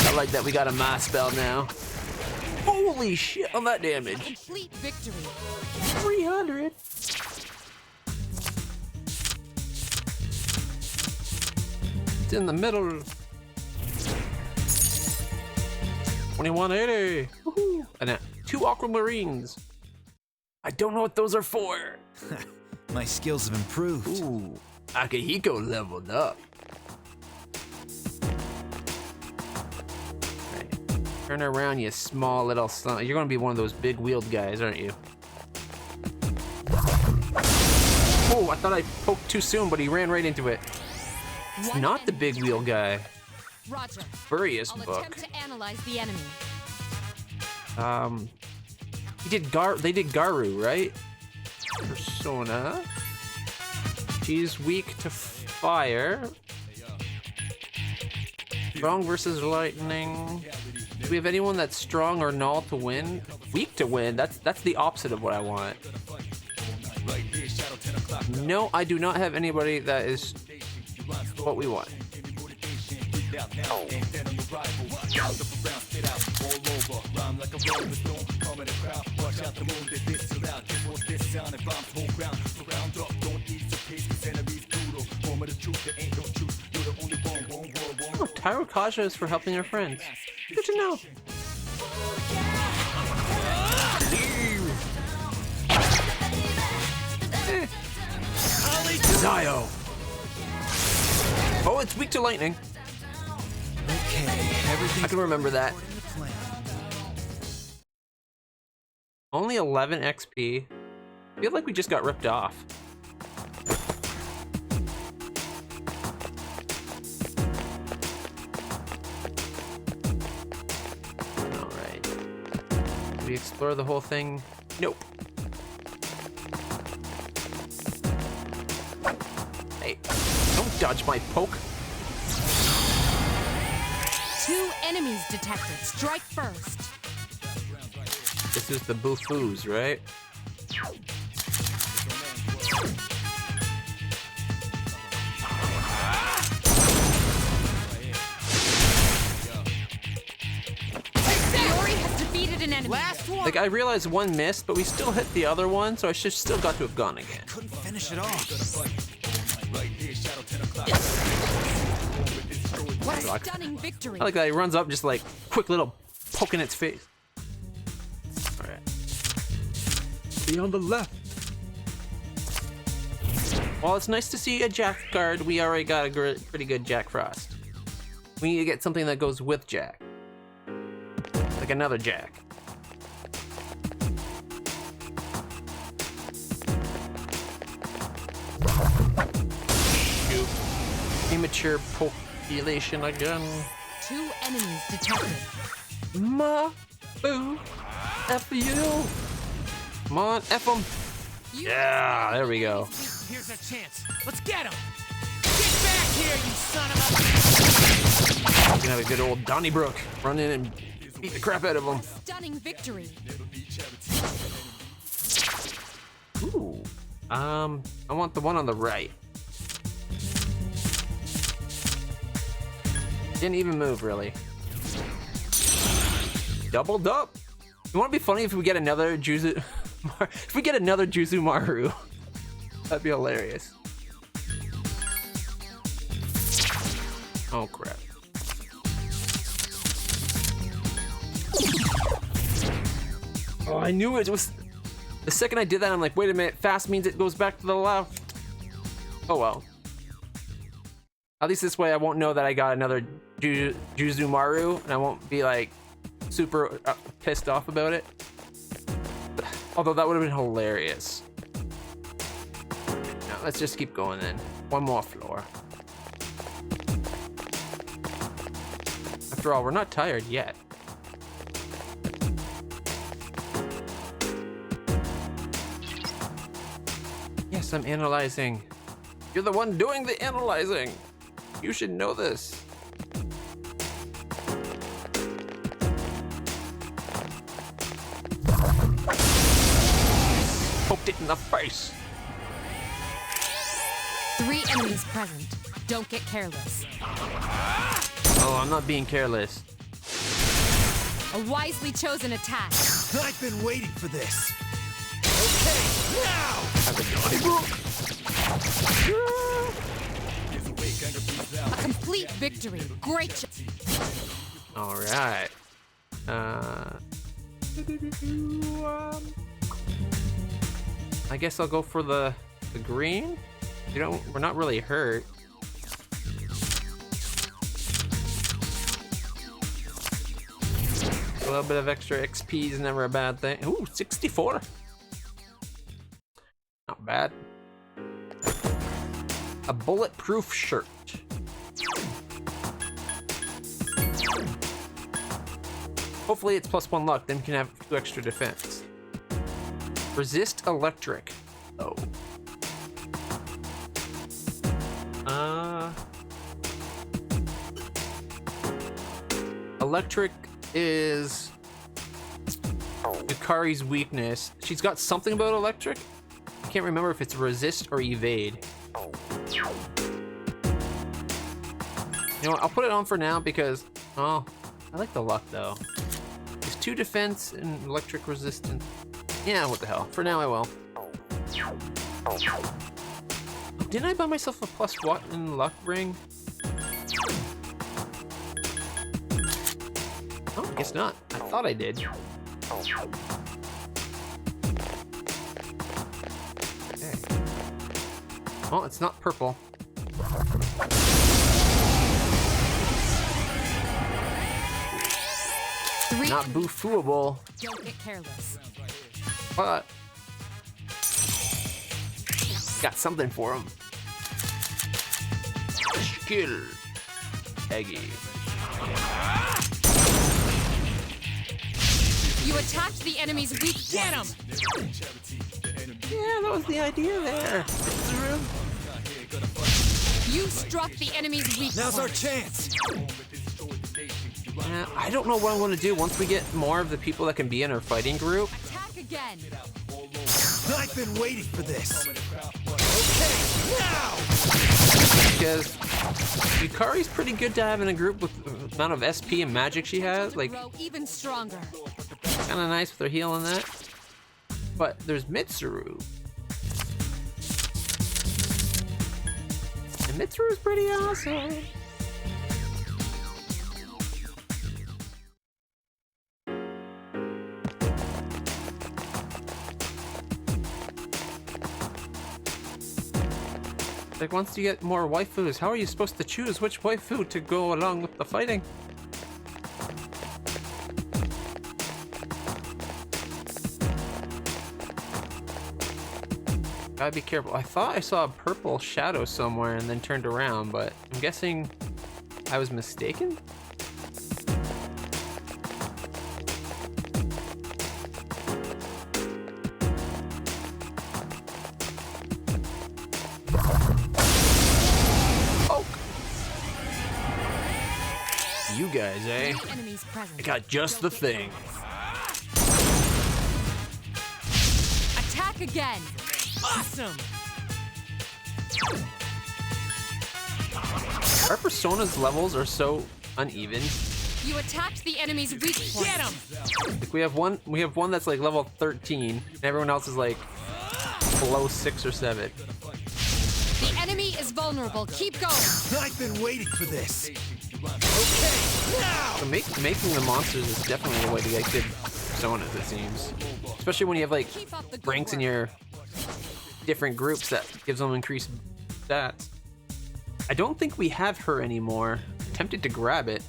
I like that we got a mass spell now. Holy shit on that damage. Complete victory. 300. It's in the middle. 2180. Woohoo. And 2 aquamarines. I don't know what those are for. My skills have improved. Ooh, Akihiko leveled up. Right. Turn around, you small little son. You're gonna be one of those big wheeled guys, aren't you? Oh, I thought I poked too soon, but he ran right into it. It's One not the enemy. big wheel guy. Roger. Furious I'll book. attempt to analyze the enemy. They did Garu, right? Persona. She's weak to fire. Strong versus lightning. Do we have anyone that's strong or null to win? Weak to win. That's the opposite of what I want. No, I do not have anybody that is what we want. Oh. Oh, Tyro Kaja is for helping our friends. Good to know. Zio. Oh, it's weak to lightning. Okay, everything's I can remember that. according to plan. Only 11 XP. I feel like we just got ripped off. Alright. Did we explore the whole thing? Nope. Hey, don't dodge my poke. 2 enemies detected. Strike first. This is the Bufus, right? Fiori has defeated an enemy. Last one. Like, I realized one missed, but we still hit the other one, so I should still got to have gone again. Couldn't finish it off. What a stunning victory. I like that he runs up, just like quick little poke in its face. All right. Be on the left. Well, it's nice to see a Jack card. We already got a pretty good Jack Frost. We need to get something that goes with Jack. Like another Jack. Shoot. Immature population again. 2 enemies detected. Ma, boo, F you. Come on, F them. Yeah, there we go. Here's our chance. Let's get him. Get back here, you son of a... We can have a good old Donnybrook run in and beat the crap out of him. Stunning victory. Ooh. I want the one on the right. Didn't even move, really. Doubled up. It wouldn't be funny if we get another Juzu... if we get another Juzumaru. That'd be hilarious. Oh, crap. Oh, I knew it was... The second I did that, I'm like, wait a minute, fast means it goes back to the left. Oh, well. At least this way I won't know that I got another Juzumaru, and I won't be, like, super pissed off about it. Although that would have been hilarious. Now, let's just keep going then. One more floor. After all, we're not tired yet. Yes, I'm analyzing. You're the one doing the analyzing. You should know this. Poked it in the face. 3 enemies present. Don't get careless. Oh, I'm not being careless. A wisely chosen attack. I've been waiting for this. Okay, now! A complete victory. Great job. All right. I guess I'll go for the green. We're not really hurt. A little bit of extra XP is never a bad thing. Ooh, 64. Not bad. A bulletproof shirt. Hopefully it's +1 luck, then we can have 2 extra defense. Resist electric. Oh. Electric is Yukari's weakness. She's got something about electric. I can't remember if it's resist or evade. You know what? I'll put it on for now because, oh, I like the luck though. There's 2 defense and electric resistance. Yeah, what the hell. For now I will. Didn't I buy myself a +1 luck ring? Oh, I guess not. I thought I did. Okay. Well, it's not purple. Not boofooable. Don't get careless. But got something for him. Skill. Eggy. You attacked the enemy's weak. Get him! Yeah, that was the idea there. You struck the enemy's weak. Now's our point. chance. I don't know what I want to do once we get more of the people that can be in our fighting group. Attack again. I've been waiting for this. Okay, now! Because Yukari's pretty good to have in a group with the amount of SP and magic she has. Like, Grow even stronger. Kind of nice with her healing that. But there's Mitsuru. And Mitsuru's pretty awesome. Like, once you get more waifus, how are you supposed to choose which waifu to go along with the fighting? Gotta be careful. I thought I saw a purple shadow somewhere and then turned around, but I'm guessing I was mistaken? You guys, eh? I got just the thing. Attack again. Awesome. Our persona's levels are so uneven. You attacked the enemy's weak point. Get him. Like we have one that's like level 13, and everyone else is like below 6 or 7. The enemy is vulnerable. Keep going. I've been waiting for this. Okay, now! So making the monsters is definitely the way to get good personas, it seems. Especially when you have like Keep up the good ranks in work. your different groups that gives them increased stats. I don't think we have her anymore. I'm tempted to grab it.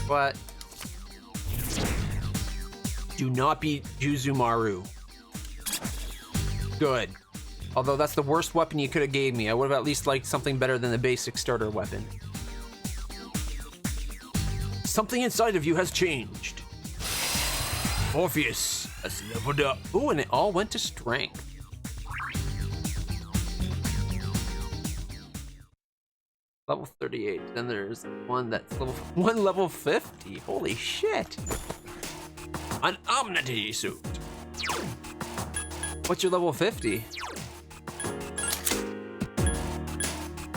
But do not beat Juzumaru. Good. Although that's the worst weapon you could have gave me. I would have at least liked something better than the basic starter weapon. Something inside of you has changed. Morpheus has leveled up. Ooh, and it all went to strength. Level 38. Then there's one that's level 50. Holy shit. An Omnity suit. What's your level 50?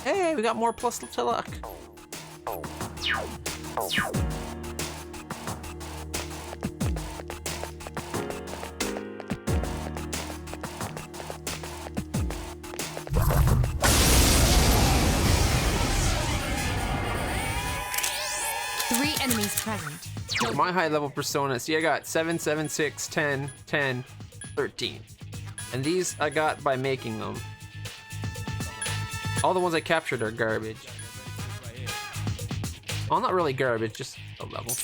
Hey, we got more plus to luck. Three enemies present. My high level persona, see I got 7, 7, 6, 10, 10, 13. And these I got by making them. All the ones I captured are garbage. Well, not really garbage, just a level.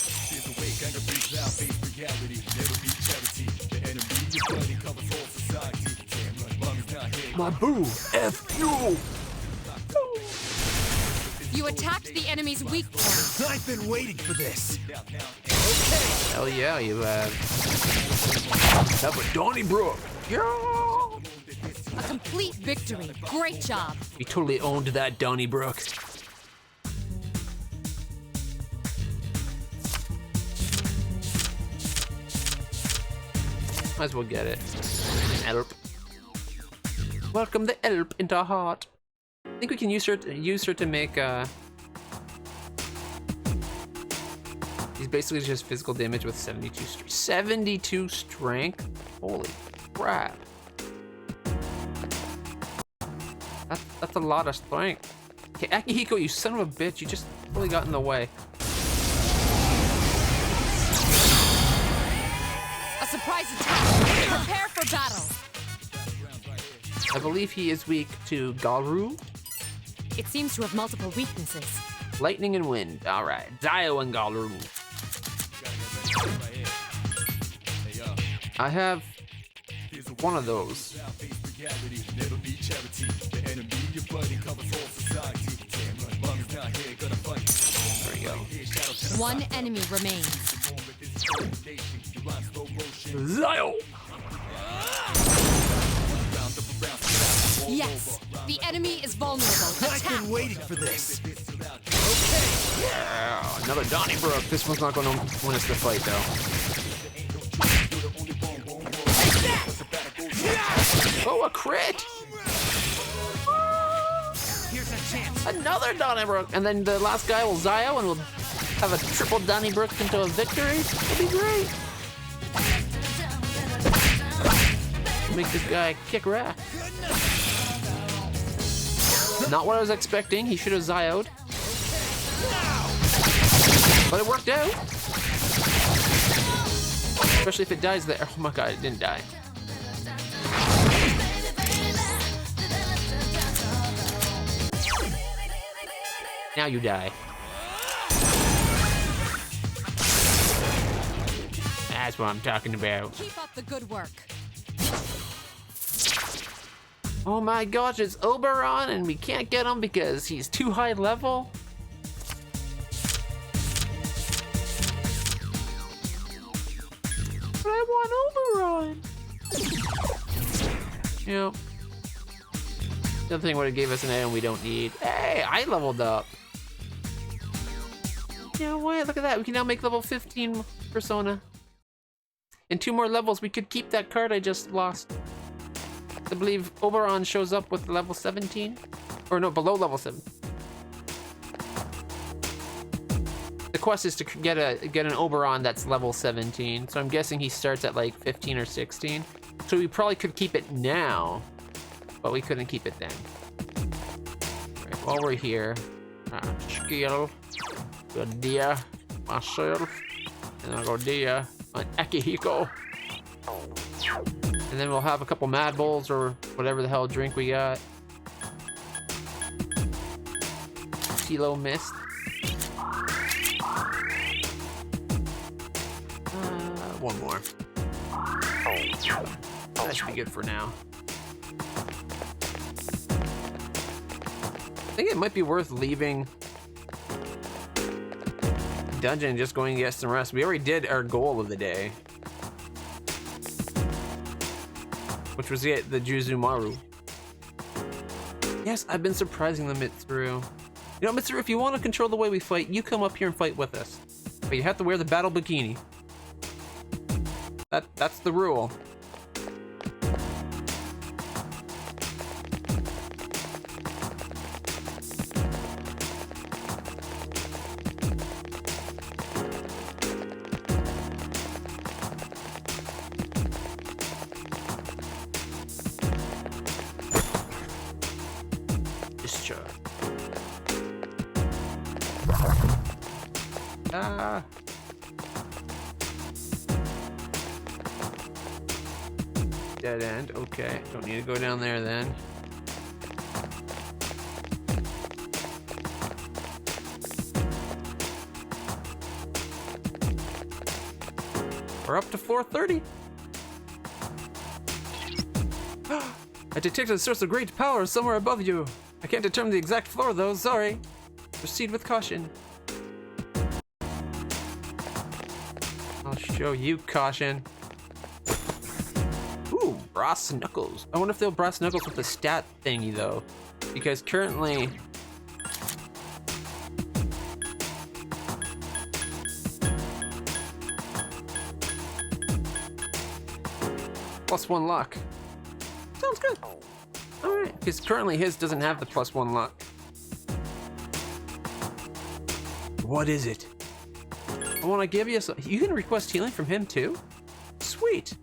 My boo! F you! You attacked the enemy's weak point. I've been waiting for this. Hell yeah, you have. Have a Donnybrook! Yeah! A complete victory. Great job. We totally owned that Donnybrook. Might as well get it. Elp. Welcome the Elp into our heart. I think we can use her to make he's basically just physical damage with 72 strength. Holy crap. That's a lot of strength. Okay, Akihiko, you son of a bitch, you just really got in the way. A surprise attack. Prepare for battle. I believe he is weak to Galru. It seems to have multiple weaknesses. Lightning and wind. Alright, Dio and Galru. I have one of those. There we go. One enemy remains. Zio! Yes, the enemy is vulnerable. I've Attack. been waiting for this. Yeah, another Donnybrook. This one's not going to win us the fight, though. Oh, a crit! Here's a chance. Another Donnybrook! And then the last guy will Zio and we'll have a triple Donnybrook into a victory? That'd be great. Make this guy kick rat. Not what I was expecting. He should have Zio'd. But it worked out. Especially if it dies there. Oh my god, it didn't die. Now you die. That's what I'm talking about. Keep up the good work. Oh my gosh, it's Oberon and we can't get him because he's too high level. But I want Oberon. Yep. The other thing would have gave us an item we don't need. Hey, I leveled up. Yeah, wait, look at that. We can now make level 15 Persona. In 2 more levels, we could keep that card I just lost. I believe Oberon shows up with level 17. Or no, below level 7. The quest is to get an Oberon that's level 17. So I'm guessing he starts at like 15 or 16. So we probably could keep it now. But we couldn't keep it then. Right, while we're here, skill, go Dia, myself, and I'll go Dia, on Akihiko. And then we'll have a couple Mad Bulls or whatever the hell drink we got. Kilo Mist. One more. That should be good for now. I think it might be worth leaving dungeon and just going to get some rest. We already did our goal of the day, which was the Juzumaru. Yes, I've been surprising the Mitsuru. You know, Mitsuru, if you want to control the way we fight, you come up here and fight with us. But you have to wear the battle bikini. That's the rule. Dead end. Okay, don't need to go down there then. We're up to 430. I detected a source of great power somewhere above you. I can't determine the exact floor though, sorry. Proceed with caution. I'll show you caution. Ooh, brass knuckles. I wonder if they'll brass knuckles with the stat thingy though. Because currently +1 luck. Sounds good. Alright, because currently his doesn't have the +1 luck. What is it? I want to give you some. You can request healing from him too? Sweet.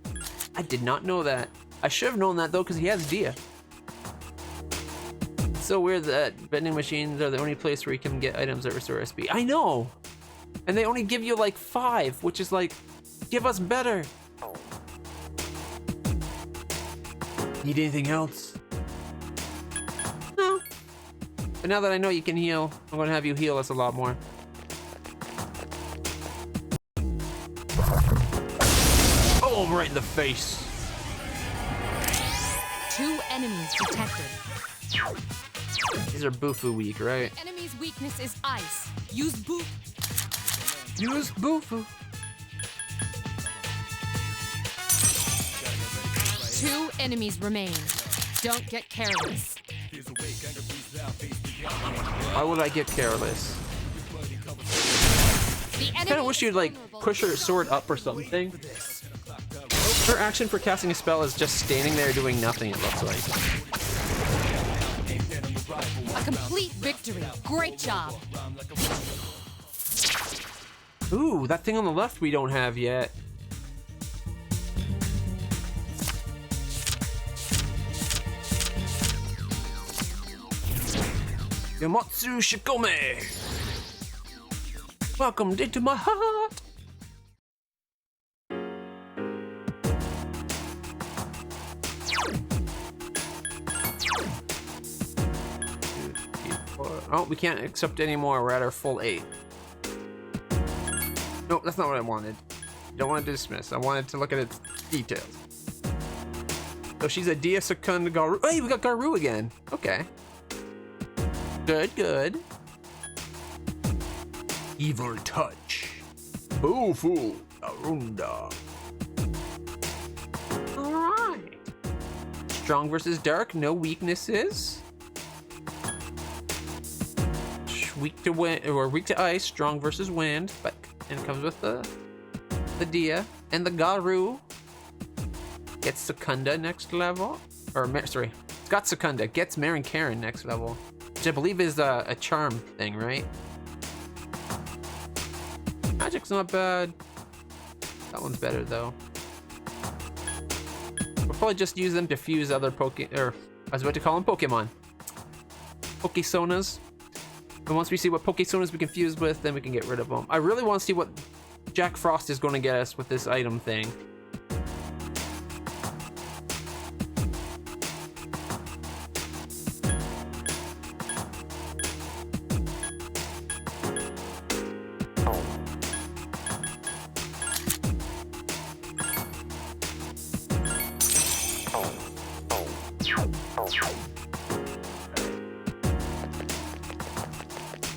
I did not know that. I should have known that though, because he has Dia. It's so weird that vending machines are the only place where you can get items that restore SP. I know! And they only give you like 5, which is like, give us better. Need anything else? No. But now that I know you can heal, I'm going to have you heal us a lot more. Oh, right in the face. 2 enemies detected. These are Bufu weak, right? Enemy's weakness is ice. Use Bufu. Use Bufu. 2 enemies remain. Don't get careless. Why would I get careless? I kind of wish you'd like push her sword up or something. Her action for casting a spell is just standing there doing nothing, it looks like. A complete victory. Great job. Ooh, that thing on the left we don't have yet. Yamatsu Shikome! Welcome into my heart! Oh, we can't accept any more. We're at our full 8. No, that's not what I wanted. Don't want to dismiss. I wanted to look at its details. So she's a Dia Secunda Garu. Hey, we got Garu again. Okay. Good, good. Evil Touch. Bufu Arunda. Alright. Strong versus dark, no weaknesses. Weak to wind or weak to ice, strong versus wind, but and it comes with the Dia and the Garu. Gets Secunda next level, or sorry, it's got Secunda. Gets Marin Karen next level, which I believe is a charm thing, right? Magic's not bad. That one's better though. We'll probably just use them to fuse other or I was about to call them Pokemon. Pokesonas. And once we see what Pokesonas we can fuse with, then we can get rid of them. I really want to see what Jack Frost is going to get us with this item thing.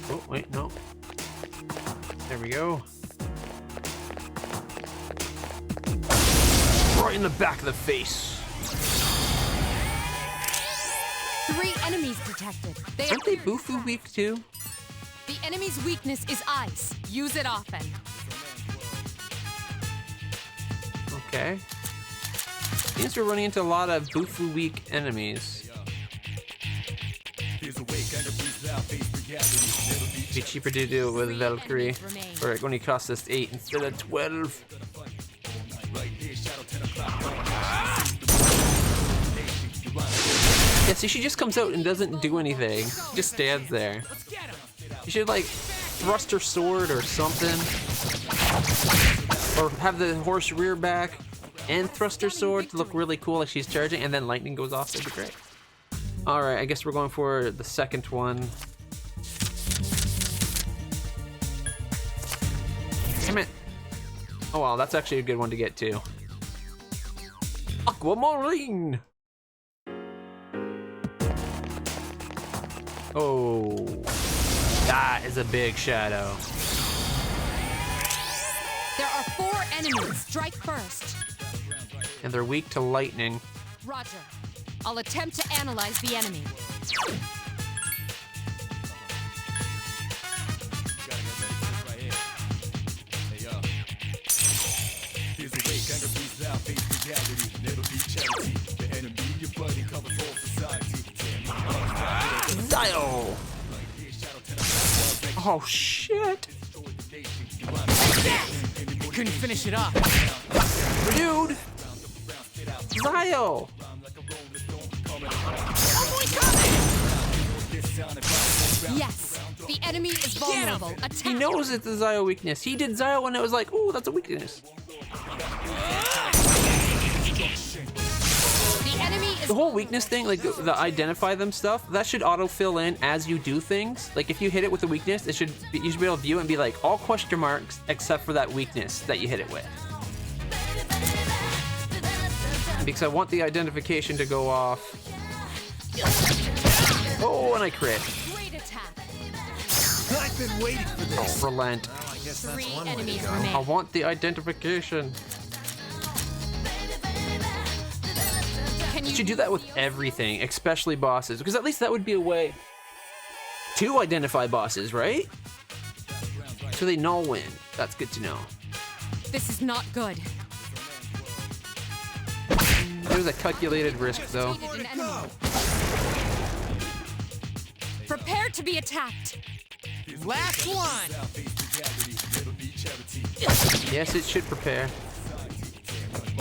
Oh, wait, no. There we go. Right in the back of the face. 3 enemies detected. Aren't they Bufu weak too? The enemy's weakness is ice. Use it often. Okay. Seems we're running into a lot of Bufu weak enemies. It'd be cheaper to do it with Valkyrie, or it only costs us 8 instead of 12. Yeah, see, she just comes out and doesn't do anything. She just stands there. You should like thrust her sword or something, or have the horse rear back and thrust her sword to look really cool like she's charging, and then lightning goes off. That'd be great. All right, I guess we're going for the second one. Damn it. Oh well, that's actually a good one to get to. Aquamarine! Oh, that is a big shadow. There are 4 enemies. Strike first. And they're weak to lightning. Roger. I'll attempt to analyze the enemy. Zio! Oh shit! Couldn't finish it off. Dude! Zio! Yes. The enemy is vulnerable. Attack. He knows it's a Zio weakness. He did Zio and it was like, ooh, that's a weakness. The enemy is The whole weakness thing, like the identify them stuff, that should auto fill in as you do things. Like if you hit it with a weakness, it should you should be able to view it and be like all question marks except for that weakness that you hit it with. Because I want the identification to go off. Oh, and I crit. great attack. I've been waiting for this. Oh, relent. Well, I guess that's 3 one way to enemies go. remain. I want the identification. Can You you should do that with everything, especially bosses, because at least that would be a way to identify bosses, right? So they know when. That's good to know. This is not good. There's a calculated risk, though. Defeated an enemy. Prepare to be attacked. Last one. Yes, it should prepare.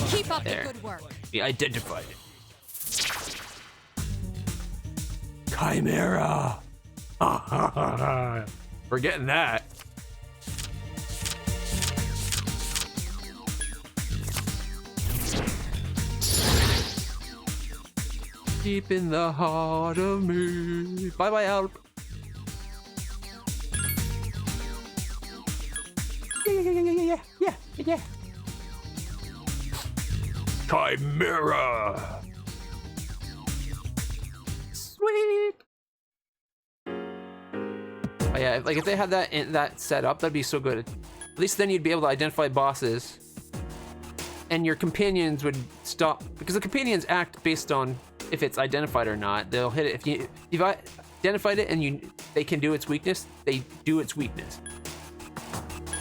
Keep up There. the good work. We identified it. Chimera! We're getting that. Deep in the heart of me. Bye bye, Alp. Yeah. Chimera. Sweet. Oh, yeah, like if they had that set up, that'd be so good. At least then you'd be able to identify bosses, and your companions would stop, because the companions act based on if it's identified or not. They'll hit it if you've identified it and they can do its weakness. They do its weakness,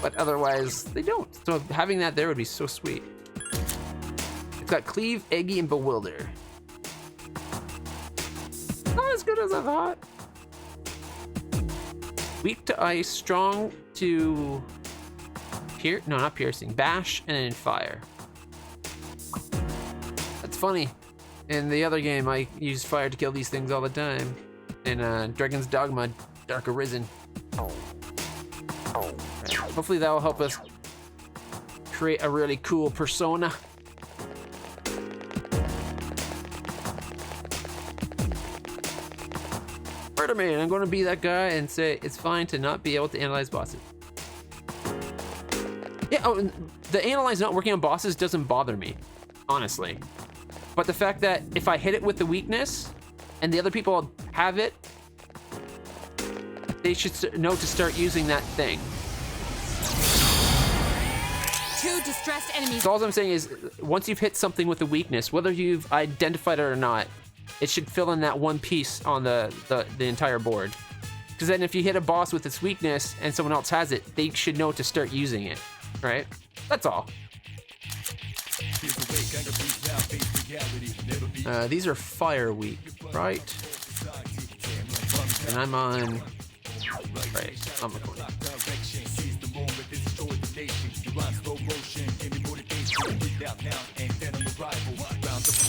but otherwise they don't. So having that there would be so sweet. It's got Cleave, Eggy, and Bewilder. Not as good as I thought. Weak to ice, strong to not piercing, bash, and then fire. That's funny. In the other game, I used fire to kill these things all the time. In Dragon's Dogma, Dark Arisen. Hopefully that will help us create a really cool persona. Murder-Man, I'm going to be that guy and say it's fine to not be able to analyze bosses. Yeah, oh, the analyze not working on bosses doesn't bother me, honestly. But the fact that if I hit it with the weakness and the other people have it, they should know to start using that thing. 2 distressed enemies. So all I'm saying is, once you've hit something with a weakness, whether you've identified it or not, it should fill in that one piece on the entire board. Because then if you hit a boss with its weakness and someone else has it, they should know to start using it, right? That's all. These are fire weak, right? And I'm on... Right, I'm recording.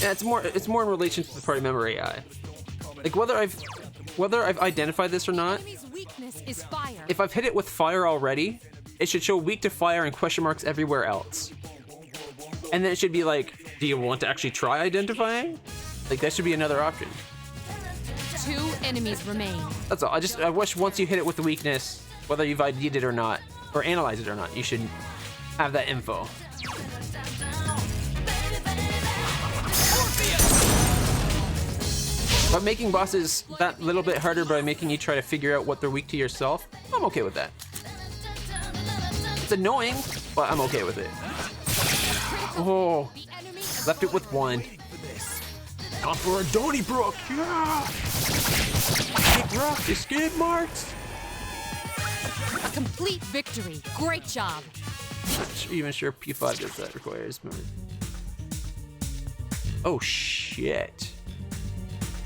Yeah, it's more in relation to the party member AI. Like whether I've identified this or not, Enemy's weakness is fire. if I've hit it with fire already, it should show weak to fire and question marks everywhere else. And then it should be like, do you want to actually try identifying? Like that should be another option. 2 enemies remain. That's all. I wish once you hit it with the weakness, whether you've ID'd it or not, or analyzed it or not, you should have that info. But making bosses that little bit harder by making you try to figure out what they're weak to yourself, I'm okay with that. It's annoying, but I'm okay with it. Oh, left it with 1. Time for a Donnybrook, yeah! Big rock, the skid marks! A complete victory. Great job. Not even sure P5 does that requires. Oh shit.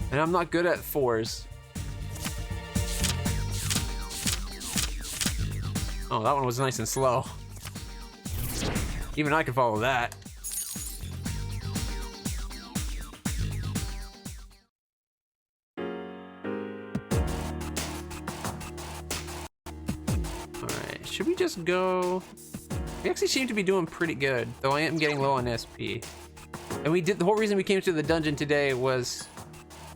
And I'm not good at 4s. Oh, that one was nice and slow. Even I can follow that. Alright, should we just go? We actually seem to be doing pretty good, though I am getting low on SP. And the whole reason we came to the dungeon today was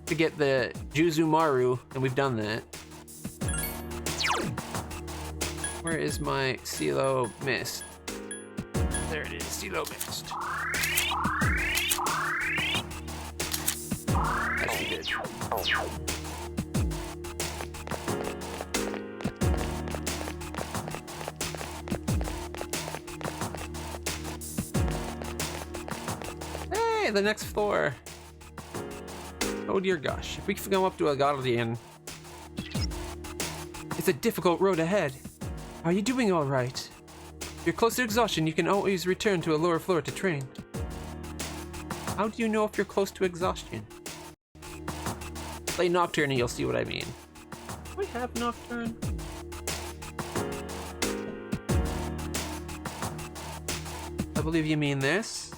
to get the Juzumaru, and we've done that. Where is my Silo Mist? There it is, Silo Mist. That's good. Hey, the next floor. Oh dear gosh, if we can go up to a Guardian. It's a difficult road ahead. Are you doing all right? If you're close to exhaustion, you can always return to a lower floor to train. How do you know if you're close to exhaustion? Play Nocturne and you'll see what I mean. Do I have Nocturne? I believe you mean this.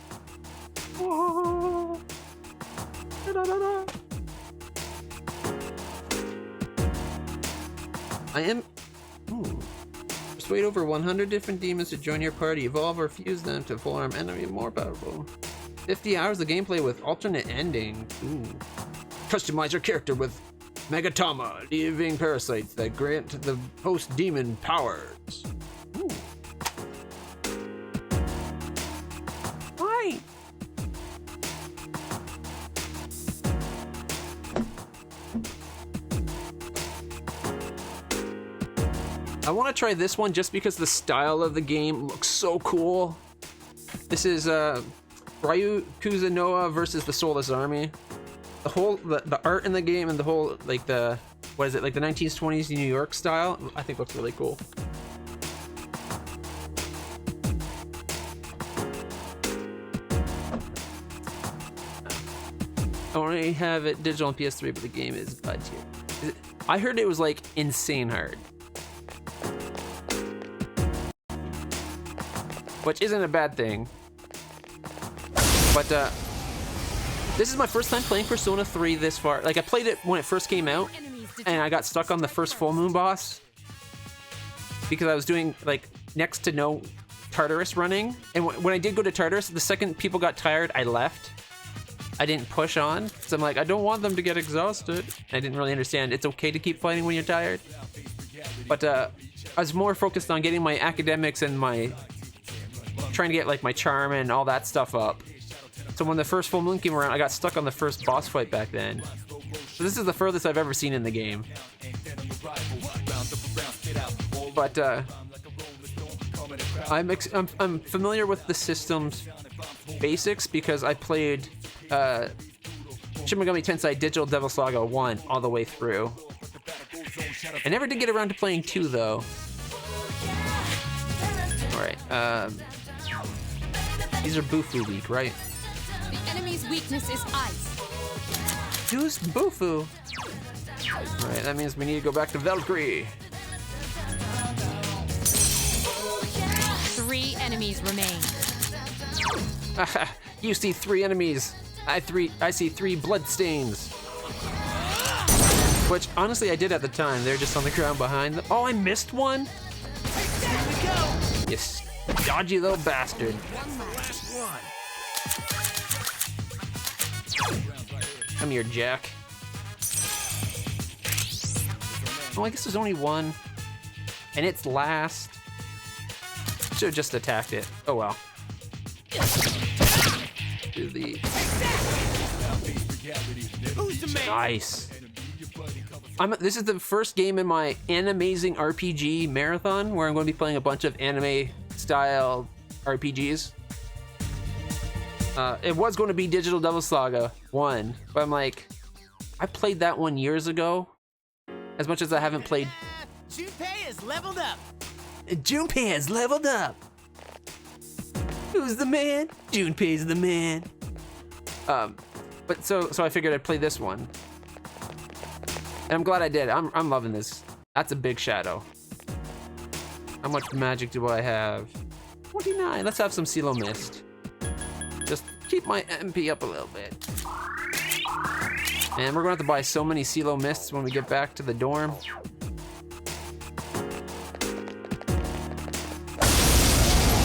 Whoa. Da-da-da-da. I am... Ooh. Persuade over 100 different demons to join your party. Evolve or fuse them to form enemy more powerful. 50 hours of gameplay with alternate ending. Ooh. Customize your character with Megatama, living parasites that grant the host demon powers. Ooh. Hi. I want to try this one just because the style of the game looks so cool. This is Ryu Kuzunoa versus the Soulless Army. The whole the art in the game and the whole like the what is it like the 1920s New York style I think looks really cool. I only have it digital on PS3, but the game is God tier. I heard it was like insane hard. Which isn't a bad thing. But this is my first time playing Persona 3 this far. Like I played it when it first came out and I got stuck on the first full moon boss because I was doing like next to no Tartarus running. And when I did go to Tartarus, the second people got tired, I left. I didn't push on. So I'm like, I don't want them to get exhausted. I didn't really understand. It's okay to keep fighting when you're tired. But I was more focused on getting my academics and my trying to get like my charm and all that stuff up. So when the first full moon came around, I got stuck on the first boss fight back then. So this is the furthest I've ever seen in the game. But I'm familiar with the system's basics because I played Shin Megami Tensei Digital Devil Saga 1 all the way through. I never did get around to playing 2 though. Alright, these are Bufu weak, right? The enemy's weakness is ice. Who's Bufu? Alright, that means we need to go back to Valkyrie. 3 enemies remain. You see 3 enemies. I see 3 bloodstains. Which, honestly, I did at the time. They're just on the ground behind them. Oh, I missed one? You dodgy little bastard. Come here, Jack. Oh, I guess there's only one. And it's last. Should have just attacked it. Oh well. Do the... Nice. This is the first game in my Animazing RPG marathon where I'm going to be playing a bunch of anime-style RPGs. It was going to be Digital Devil Saga 1, but I'm like, I played that one years ago. As much as I haven't played... Junpei has leveled up! Junpei has leveled up! Who's the man? Junpei's the man. But so I figured I'd play this one. And I'm glad I did. I'm loving this. That's a big shadow. How much magic do I have? 29. Let's have some Silo Mist. Just keep my MP up a little bit. And we're gonna have to buy so many Silo Mists when we get back to the dorm.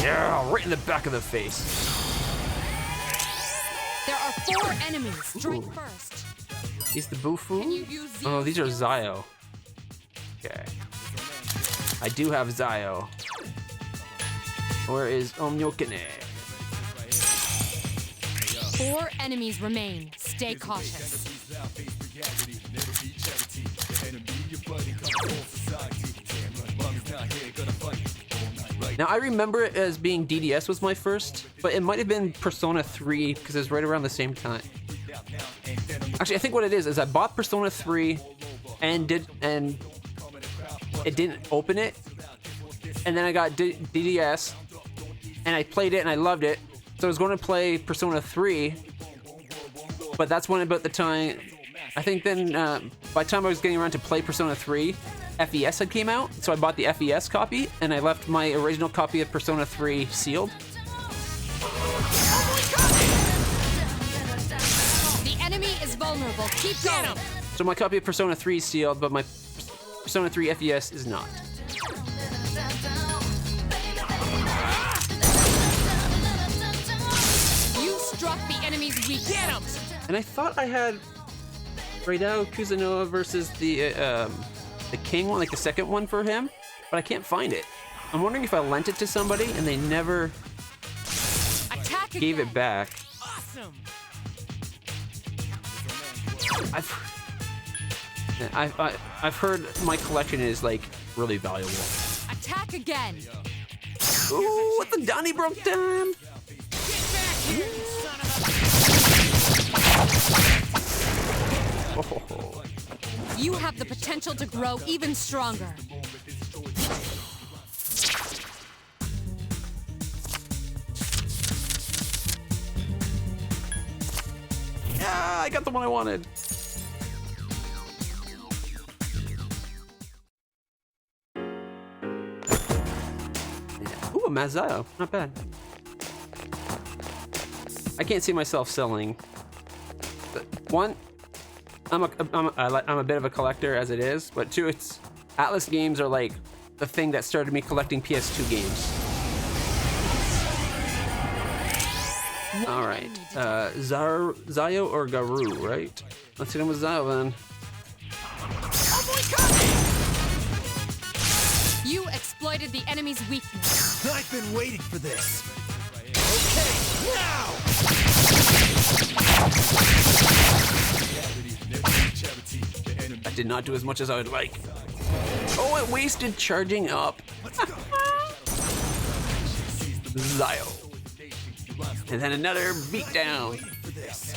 Yeah, right in the back of the face. There are 4 enemies. Strike first. These the Bufu? Can you use Oh, these are skills? Zio. Okay. I do have Zio. Where is Omyokine? 4 enemies remain. Stay cautious. Now I remember it as being DDS was my first, but it might have been Persona 3 because it was right around the same time. Actually, I think what it is I bought Persona 3 and it didn't open it, and then I got DDS and I played it and I loved it, so I was going to play Persona 3, but that's when about the time I think then by the time I was getting around to play Persona 3, FES had came out, so I bought the FES copy and I left my original copy of Persona 3 sealed. invulnerable. Keep going. So my copy of Persona 3 is sealed, but my Persona 3 FES is not. You struck the enemy's weak. Get him! And I thought I had Raidao Kuzunoa versus the king one, like the second one for him, but I can't find it. I'm wondering if I lent it to somebody and they never Attack gave again. it back. Awesome! I've heard my collection is like really valuable. Attack again. Ooh, what the Donnybrook time? Get back here, you son of Oh. You have the potential to grow even stronger. Yeah, I got the one I wanted. Ooh, a Mazao, not bad. I can't see myself selling. But one, I'm a bit of a collector as it is, but two, it's Atlas games are like the thing that started me collecting PS2 games. All right, Zayo or Garu, right? Let's hit him with Zayo then. You exploited the enemy's weakness. I've been waiting for this. Okay, now! That did not do as much as I would like. Oh, it wasted charging up. Let's go. Zayo. And then another beatdown. For this.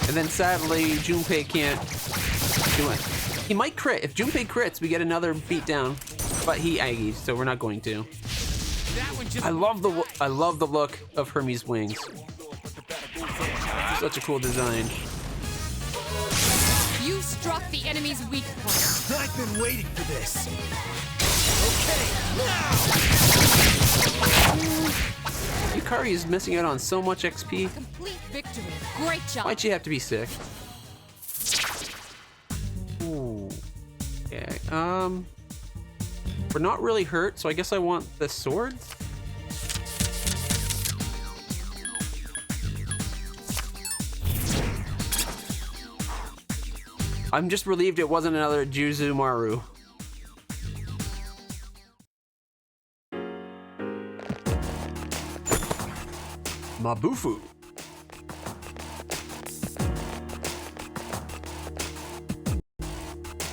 And then sadly, Junpei can't do it. He might crit. If Junpei crits, we get another beatdown. But he aggies, so we're not going to. That one just I love the look of Hermes' wings. Such a cool design. You struck the enemy's weak point. I've been waiting for this. Okay, now! Yukari is missing out on so much XP. Complete victory. Great job. Why'd she have to be sick? Ooh. Okay. We're not really hurt, so I guess I want the sword. I'm just relieved it wasn't another Juzumaru. Mabufu.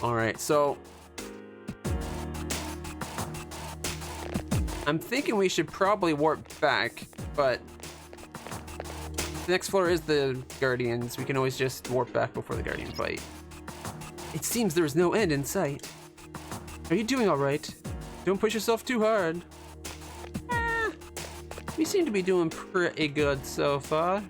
Alright, so I'm thinking we should probably warp back, but the next floor is the Guardians. We can always just warp back before the Guardian fight. It seems there is no end in sight. Are you doing alright? Don't push yourself too hard. We seem to be doing pretty good so far.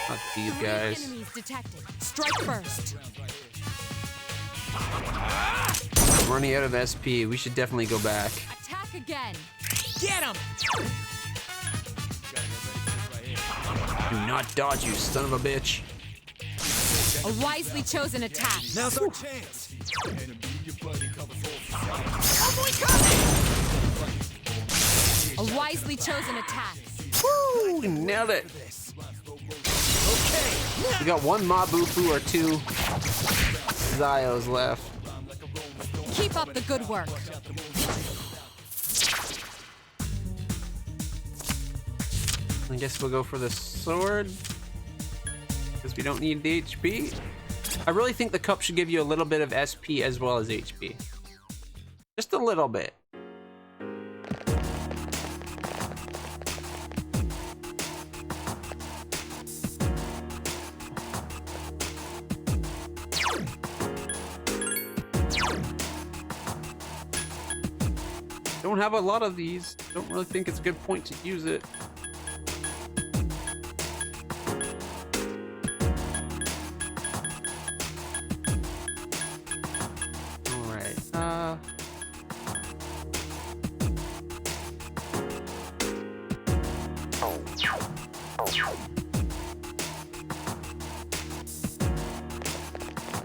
Not these guys. Enemies detected. Strike first. I'm running out of SP. We should definitely go back. Attack again. get him! Do not dodge, you son of a bitch. A wisely chosen attack. Now's our chance. A wisely chosen attack. Woo! Nailed it. Okay, We got one Mabufu or two Zayos left. Keep up the good work. I guess we'll go for the sword, because we don't need the HP. I really think the cup should give you a little bit of SP as well as HP. Just a little bit. Don't have a lot of these. Don't really think it's a good point to use it.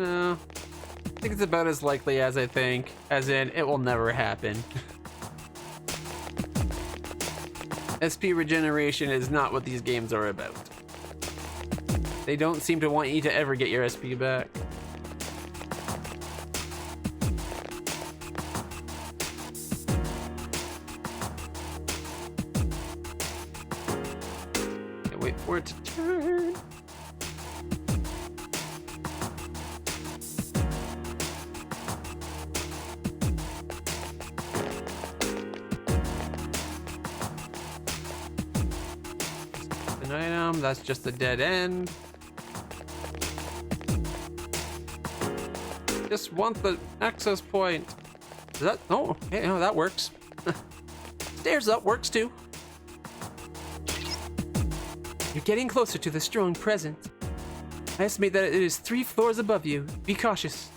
No. I think it's about as likely as I think. As in, it will never happen. SP regeneration is not what these games are about. They don't seem to want you to ever get your SP back. Can't wait for it to turn. An item, that's just a dead end. Just want the access point. Is that? Oh, okay, oh, that works. Stairs up works too. You're getting closer to the strong presence. I estimate that it is 3 floors above you. Be cautious.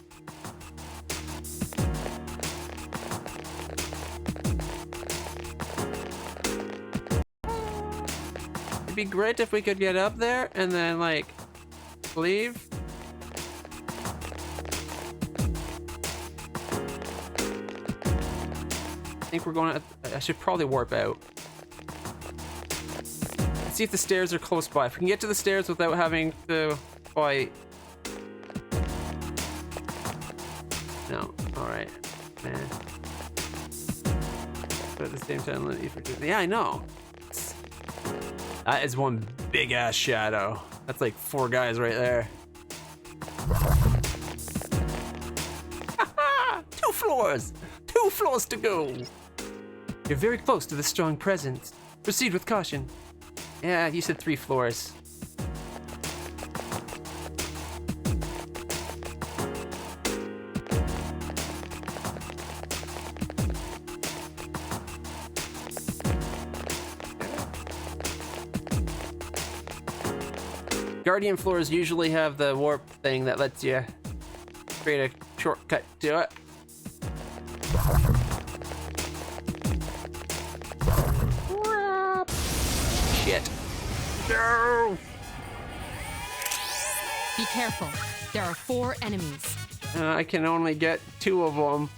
It'd be great if we could get up there and then, like, leave. I think we're going to... I should probably warp out. Let's see if the stairs are close by. If we can get to the stairs without having to fight. No. Alright. Man. But at the same time, let me forget. Yeah, I know. That is one big ass shadow. That's like 4 guys right there. 2 floors! 2 floors to go! You're very close to the strong presence. Proceed with caution. Yeah, you said 3 floors. Guardian floors usually have the warp thing that lets you create a shortcut to it. Shit. No! Be careful. There are 4 enemies. I can only get 2 of them.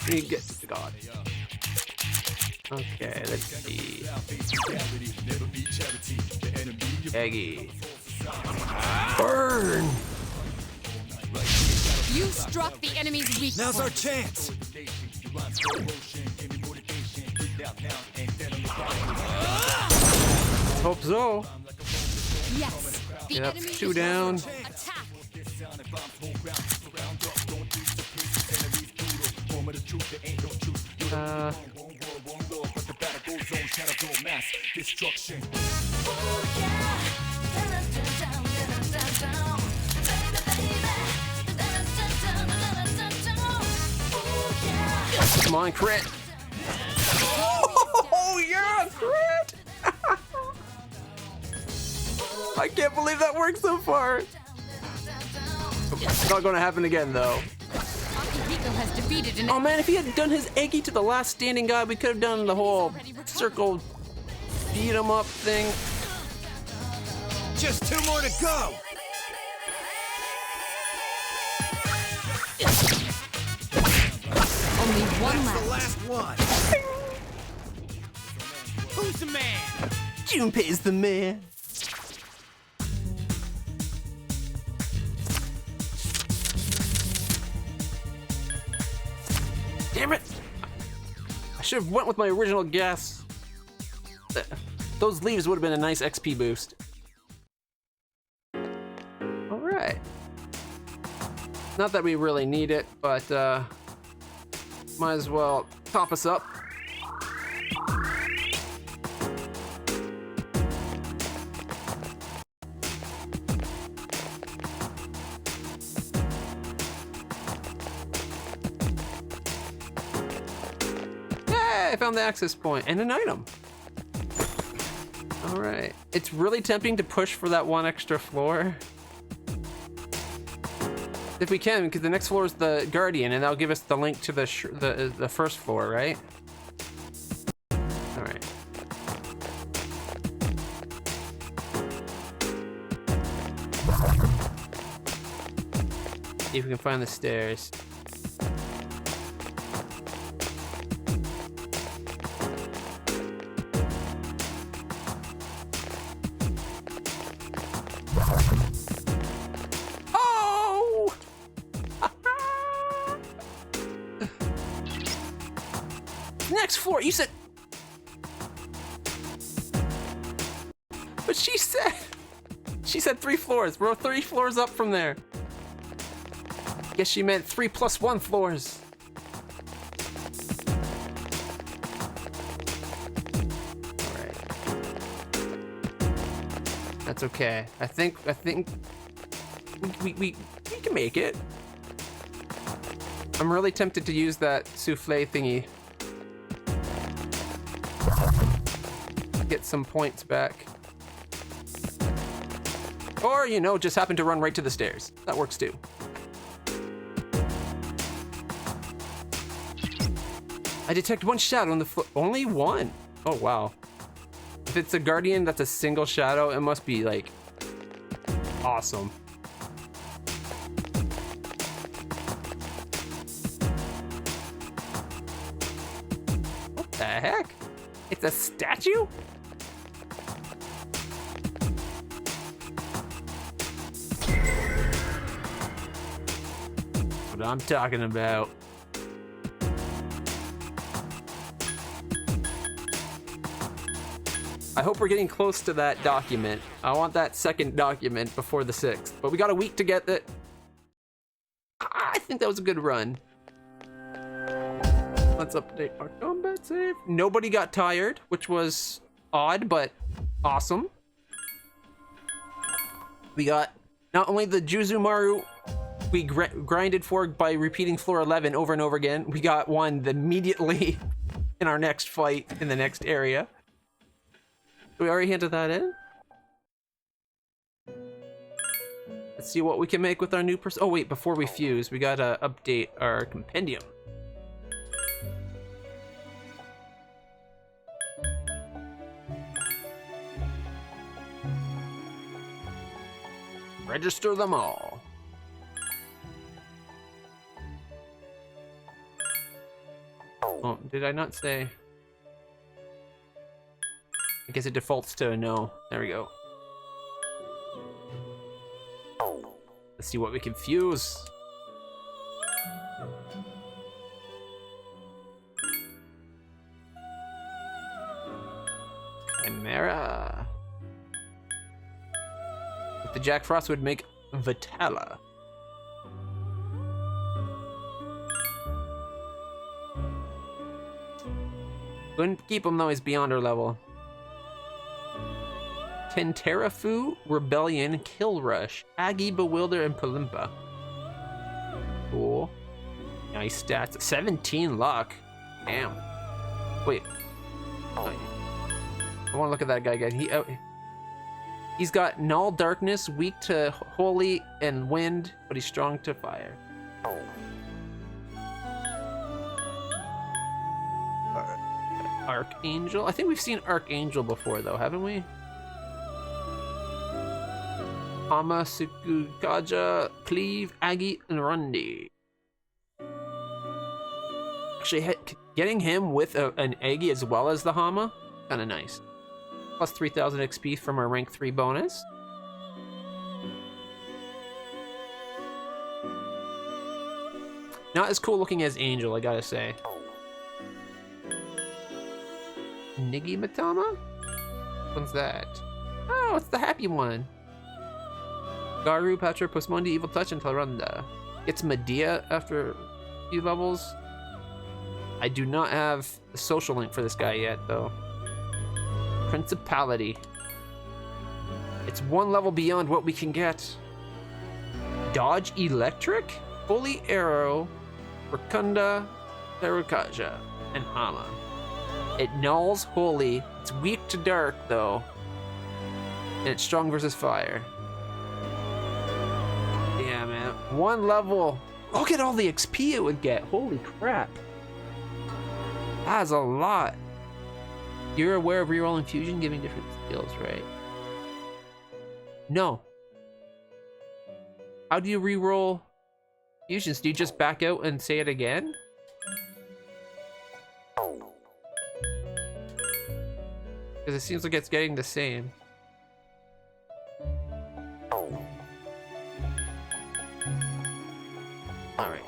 Okay. You get God. Okay, let's see. Eggy. Burn! You struck the enemy's weak Now's our point. chance. Hope so. Yes. The Yep, enemy 2 is down. attack. Come on, crit. Oh, yeah, crit. I can't believe that worked so far. It's not going to happen again, though. Akihiko has defeated an Oh man, if he had done his Eggy to the last standing guy, we could have done the whole circle beat him up thing. Just 2 more to go. only one That's the left. last one. Who's the man? Junpei's the man. Damn it! I should have went with my original guess. Those leaves would have been a nice XP boost. Alright. Not that we really need it, but might as well top us up. I found the access point and an item. All right, it's really tempting to push for that 1 extra floor. If we can, because the next floor is the Guardian, and that'll give us the link to the first floor, right? All right. See if we can find the stairs. Oh! Next floor, you said. But she said 3 floors. We're 3 floors up from there. Guess she meant 3 + 1 floors. All right. That's okay. I think we can make it. I'm really tempted to use that souffle thingy. Get some points back. Or, you know, just happen to run right to the stairs. That works too. I detect 1 shadow on the floor. Only 1? Oh, wow. If it's a guardian that's a single shadow, it must be, like, awesome. What the heck? It's a statue? That's what I'm talking about. I hope we're getting close to that document. I want that second document before the 6th, but we got a week to get it. I think that was a good run. Let's update our combat save. Nobody got tired, which was odd, but awesome. We got not only the Juzumaru we grinded for by repeating floor 11 over and over again, we got one immediately in our next fight in the next area. We already handed that in. Let's see what we can make with our new person. Oh wait, before we fuse, we gotta update our compendium. Register them all. Oh, did I not say? I guess it defaults to a no. There we go. Let's see what we can fuse. Chimera. With the Jack Frost would make Vitala. Couldn't keep him though, he's beyond our level. Tenterafu, Rebellion, Kill Rush, Aggie, Bewilder, and Palimpa. Cool. Nice stats. 17 luck. Damn. Wait. Oh, I want to look at that guy again. He's got Null Darkness, weak to Holy and Wind, but he's strong to Fire. Archangel? I think we've seen Archangel before though, haven't we? Hama, Sukukaja, Cleave, Aggie, and Rundi. Actually, getting him with an Aggie as well as the Hama, kind of nice. Plus 3,000 XP from our rank 3 bonus. Not as cool looking as Angel, I gotta say. Nigi Matama? What's that? Oh, it's the happy one. Garu, Patra, Postmundi, Evil Touch, and Talrunda. Gets Medea after a few levels. I do not have the social link for this guy yet, though. Principality. It's 1 level beyond what we can get. Dodge Electric? Holy Arrow, Rakunda, Terukaja, and Hama. It nulls Holy. It's weak to Dark, though. And it's strong versus Fire. Yeah, man. 1 level. Look at all the XP it would get. Holy crap. That's a lot. You're aware of reroll infusion giving different skills, right? No. How do you re-roll fusions? Do you just back out and say it again? Because it seems like it's getting the same. Alright.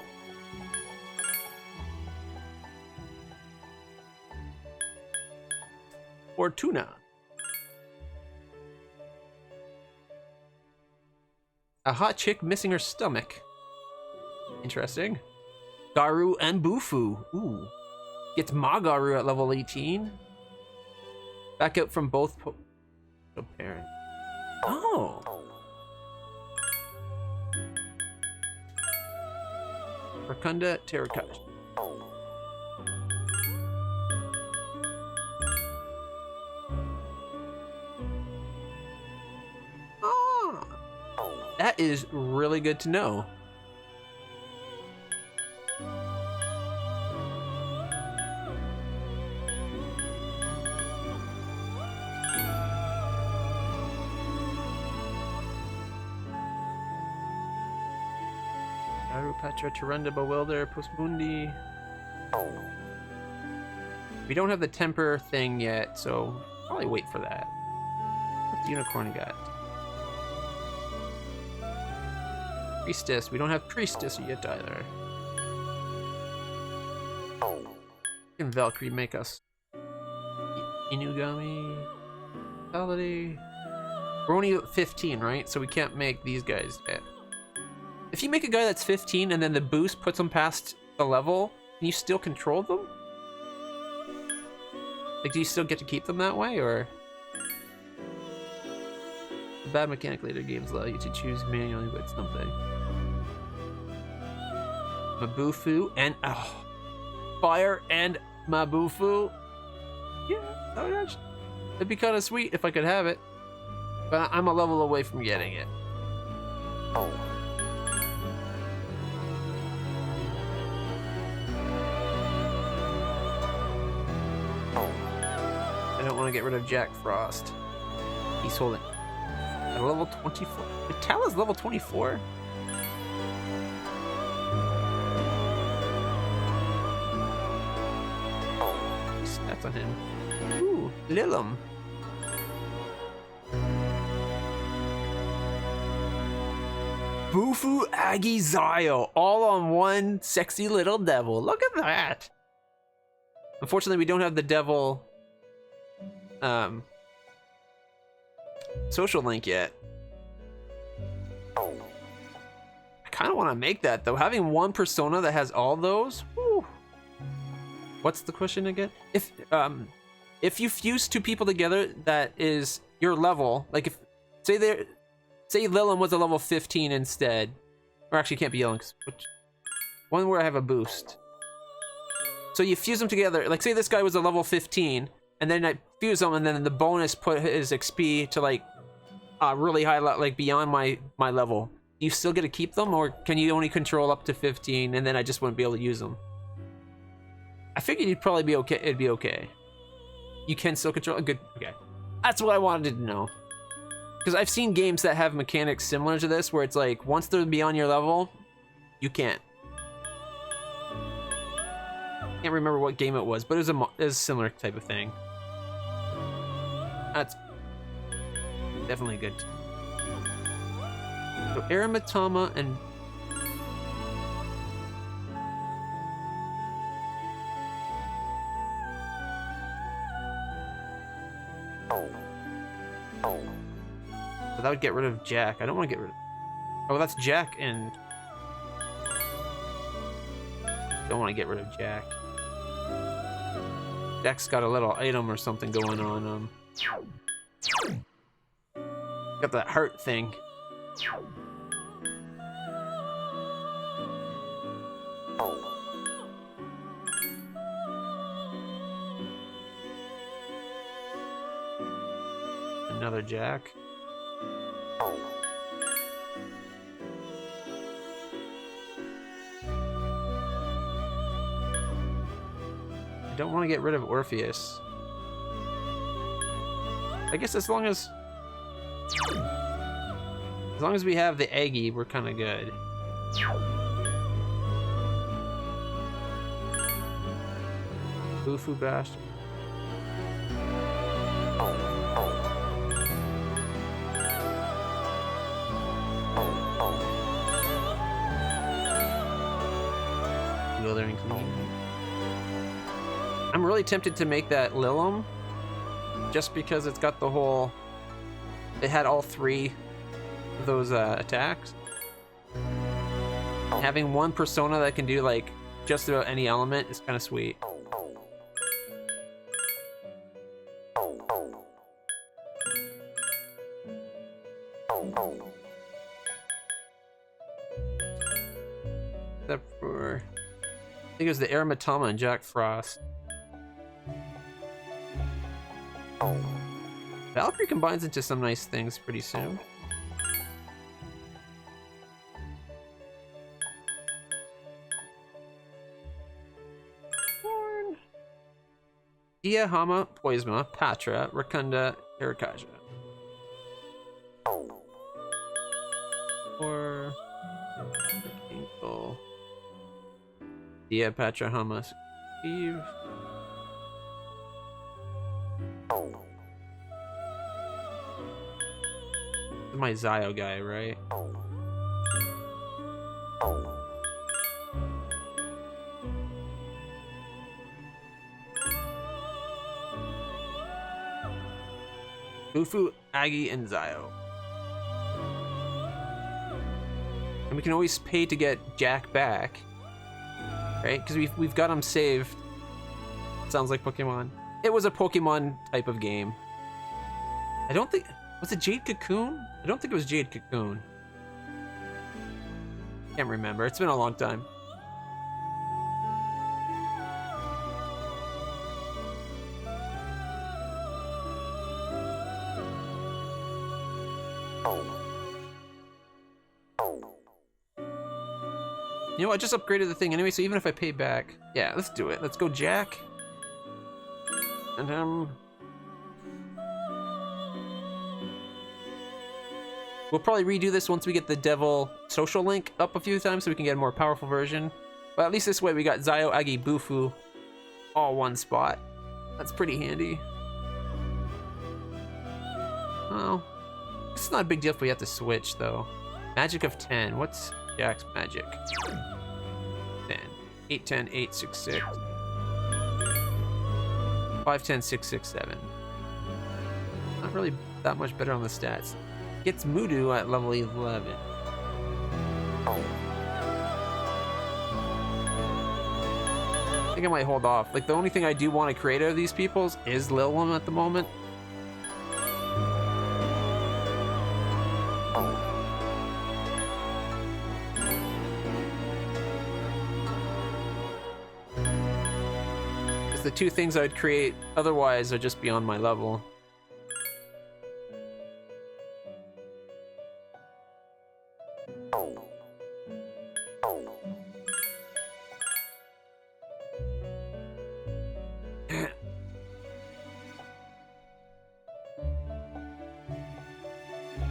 Fortuna. A hot chick missing her stomach. Interesting. Garu and Bufu. Ooh. Gets Magaru at level 18. Back out from both parents. Oh. Rakunda Terracotta. Ah. That is really good to know. Petra, Tarunda, Bewilder, Postmundi. We don't have the temper thing yet, so probably wait for that. What's the unicorn got? Priestess. We don't have Priestess yet either. Can Valkyrie make us? Inugami. Holiday. We're only at 15, right? So we can't make these guys yet. If you make a guy that's 15 and then the boost puts them past the level, can you still control them? Like, do you still get to keep them that way, or? The bad mechanic later games allow you to choose manually with something. Mabufu and Fire and Mabufu. Yeah, oh gosh. It'd be kind of sweet if I could have it, but I'm a level away from getting it. I don't want to get rid of Jack Frost. He's holding at level 24. Vitala's level 24? Stats on him. Ooh, Lilum. Bufu Agizayo, all on one sexy little devil. Look at that. Unfortunately, we don't have the devil social link yet. I kind of want to make that though. Having one persona that has all those. Whew. What's the question again? If you fuse two people together that is your level, like if say Lilum was a level 15 instead, or actually can't be Lilum, one where I have a boost. So you fuse them together. Like say this guy was a level 15. And then I fuse them, and then the bonus put his XP to like really high, like beyond my level. You still get to keep them, or can you only control up to 15, and then I just wouldn't be able to use them? I figured you'd probably be okay. It'd be okay. You can still control. Good. Okay. That's what I wanted to know. Because I've seen games that have mechanics similar to this, where it's like once they're beyond your level, you can't. Can't remember what game it was, but it was a similar type of thing. That's definitely good. So Aramitama and so that would get rid of Jack. I don't want to get rid of. Oh, that's Jack and. Don't want to get rid of Jack. Jack's got a little item or something going on. Got that heart thing. Another Jack. I don't want to get rid of Orpheus. I guess as long as As long as we have the Eggy, we're kind of good. Bufu Bash. Go there and clean. I'm really tempted to make that Lilum, just because it's got the whole. It had all three of those attacks. Having one persona that can do like just about any element is kind of sweet. Except for, I think it was the Aramitama and Jack Frost. Valkyrie combines into some nice things pretty soon. Dia, Hama, Poisma, Patra, Rakunda, Irakaja. Or Ankle. Dia, Patra, Hama, Steve. My Zio guy, right? Bufu, Aggie, and Zio. And we can always pay to get Jack back, right? Because we've got him saved. Sounds like Pokemon. It was a Pokemon type of game. I don't think. Was it Jade Cocoon? I don't think it was Jade Cocoon. Can't remember. It's been a long time. You know what? I just upgraded the thing anyway, so even if I pay back... Yeah, let's do it. Let's go Jack. And, we'll probably redo this once we get the Devil social link up a few times so we can get a more powerful version. But at least this way we got Zio, Aggie, Bufu, all one spot. That's pretty handy. Oh, it's not a big deal if we have to switch though. Magic of 10. What's Jack's magic? 10. 8, 10, 8, 6, 6. 5, 10, 6, 6, 7. Not really that much better on the stats. Gets Mudu at level 11. I think I might hold off. Like, the only thing I do want to create out of these peoples is Lilum at the moment. Because the two things I'd create otherwise are just beyond my level.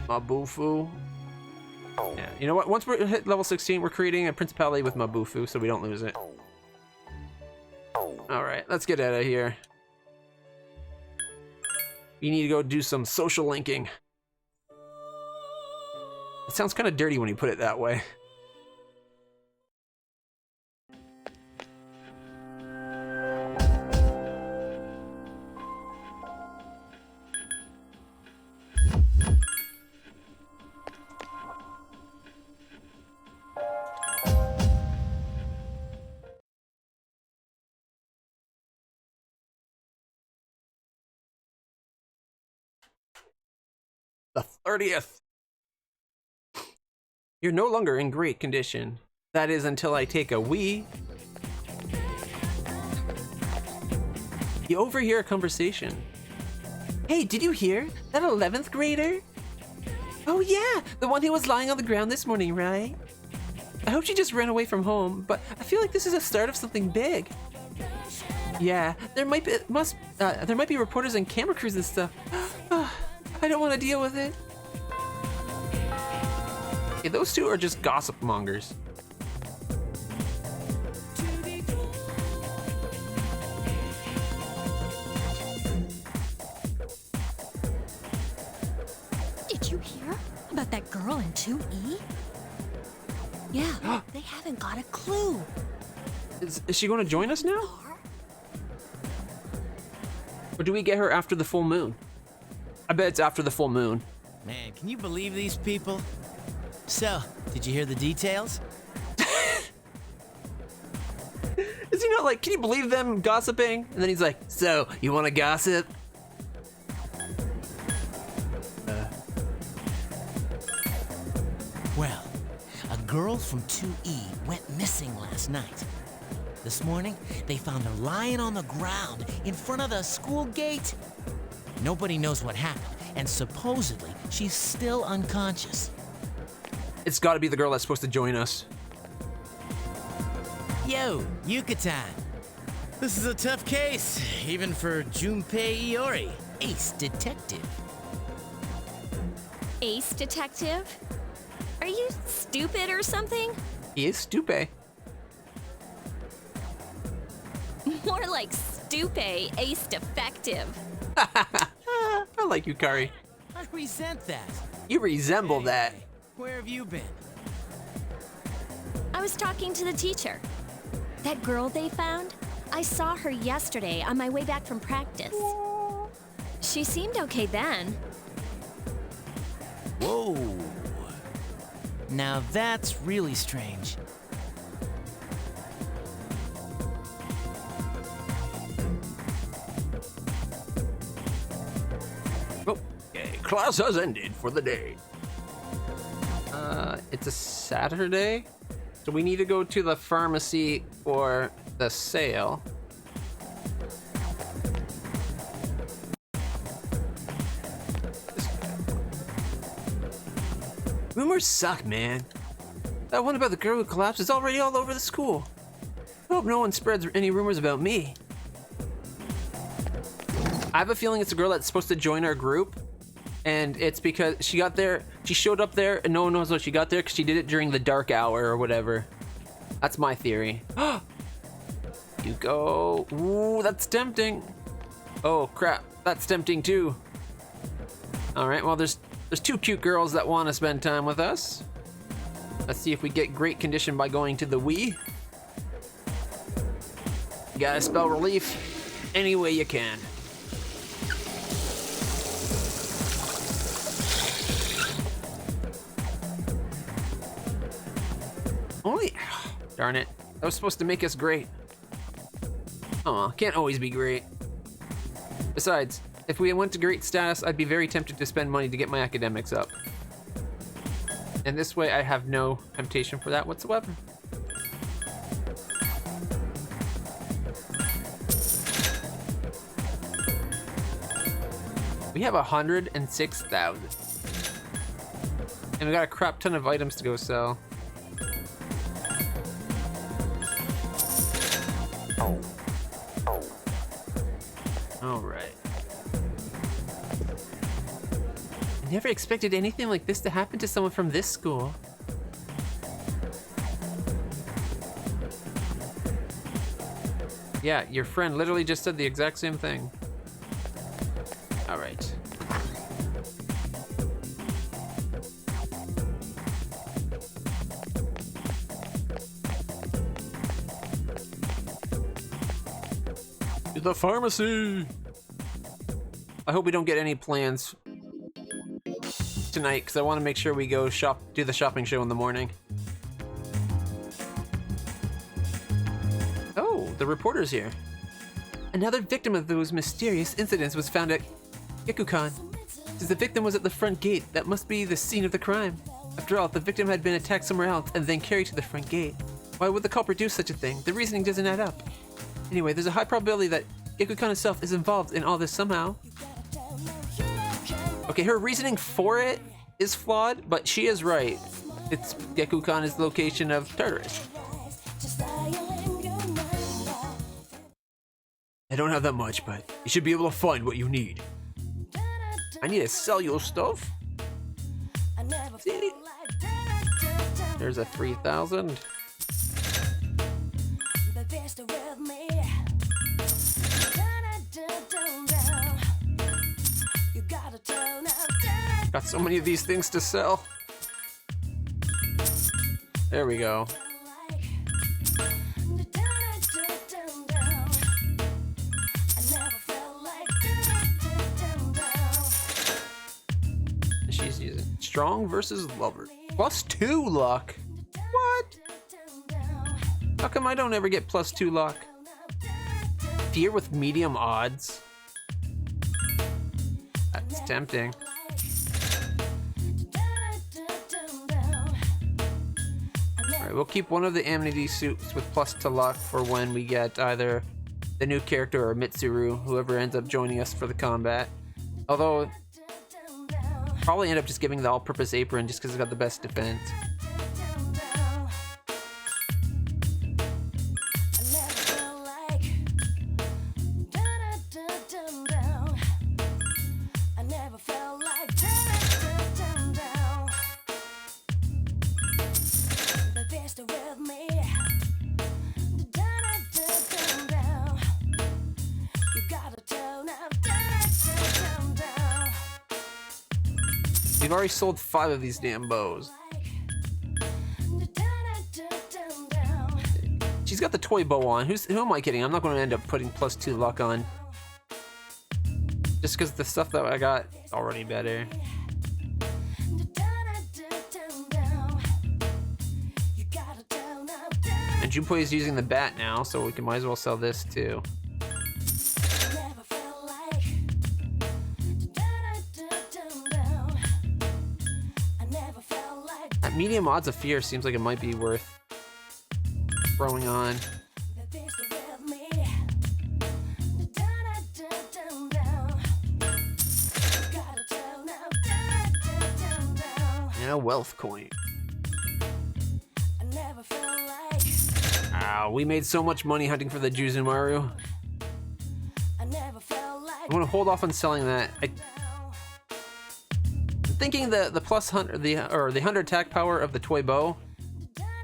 Mabufu. Yeah, you know what? Once we're hit level 16, we're creating a Principality with Mabufu so we don't lose it. Alright, let's get out of here. You need to go do some social linking. It sounds kind of dirty when you put it that way. The 30th. You're no longer in great condition. That is until I take a wee. You overhear a conversation. Hey, did you hear? That 11th grader? Oh yeah, the one who was lying on the ground this morning, right? I hope she just ran away from home, but I feel like this is a start of something big. Yeah, there might be reporters and camera crews and stuff. I don't want to deal with it. Okay, those two are just gossip mongers. Did you hear about that girl in 2E? Yeah, they haven't got a clue. Is she going to join us now? Or do we get her after the full moon? I bet it's after the full moon. Man, can you believe these people? So, did you hear the details? Is he not like, can you believe them gossiping? And then he's like, so, you want to gossip? Well, a girl from 2E went missing last night. This morning, they found her lying on the ground in front of the school gate. Nobody knows what happened, and supposedly, she's still unconscious. It's got to be the girl that's supposed to join us. Yo, Yucatan. This is a tough case, even for Junpei Iori, ace detective. Ace detective? Are you stupid or something? He is stupid. More like stupe, ace defective. I like you, Kari. I resent that. You resemble that. Hey, where have you been? I was talking to the teacher. That girl they found, I saw her yesterday on my way back from practice. She seemed okay then. Whoa. Now that's really strange. Okay, class has ended for the day. It's a Saturday, so we need to go to the pharmacy for the sale. Rumors suck, man. That one about the girl who collapsed is already all over the school. I hope no one spreads any rumors about me. I have a feeling it's a girl that's supposed to join our group, and it's because she showed up there and no one knows how she got there because she did it during the dark hour or whatever. That's my theory. You go. Ooh, that's tempting. Oh crap, that's tempting too. All right, well there's two cute girls that want to spend time with us. Let's see if we get great condition by going to the Wii. You gotta spell relief any way you can. Only, darn it, that was supposed to make us great. Aw, can't always be great. Besides, if we went to great status, I'd be very tempted to spend money to get my academics up. And this way I have no temptation for that whatsoever. We have 106,000. And we got a crap ton of items to go sell. All right. I never expected anything like this to happen to someone from this school. Yeah, your friend literally just said the exact same thing. All right. To the pharmacy. I hope we don't get any plans tonight because I want to make sure we go do the shopping show in the morning. Oh, the reporter's here. Another victim of those mysterious incidents was found at Gekukan. Since the victim was at the front gate, that must be the scene of the crime. After all, the victim had been attacked somewhere else and then carried to the front gate. Why would the culprit do such a thing? The reasoning doesn't add up. Anyway, there's a high probability that Gekukan itself is involved in all this somehow. Okay, her reasoning for it is flawed, but she is right. It's Gekukan is the location of Tartarus. I don't have that much, but you should be able to find what you need. I need to sell your stuff? See? There's a 3,000. Got so many of these things to sell. There we go. She's using strong versus lover. +2 luck. What? How come I don't ever get +2 luck? Fear with medium odds. That's tempting. Alright, we'll keep one of the amenity suits with +2 luck for when we get either the new character or Mitsuru, whoever ends up joining us for the combat. Although, probably end up just giving the all-purpose apron just because it's got the best defense. We've already sold 5 of these damn bows. She's got the toy bow on. Who am I kidding? I'm not going to end up putting +2 luck on. Just because the stuff that I got is already better. And Junpei is using the bat now, so we might as well sell this too. That medium odds of fear seems like it might be worth throwing on. And a wealth coin. Wow, we made so much money hunting for the Juzumaru. I'm gonna hold off on selling that. I'm thinking the +100, the 100 attack power of the toy bow,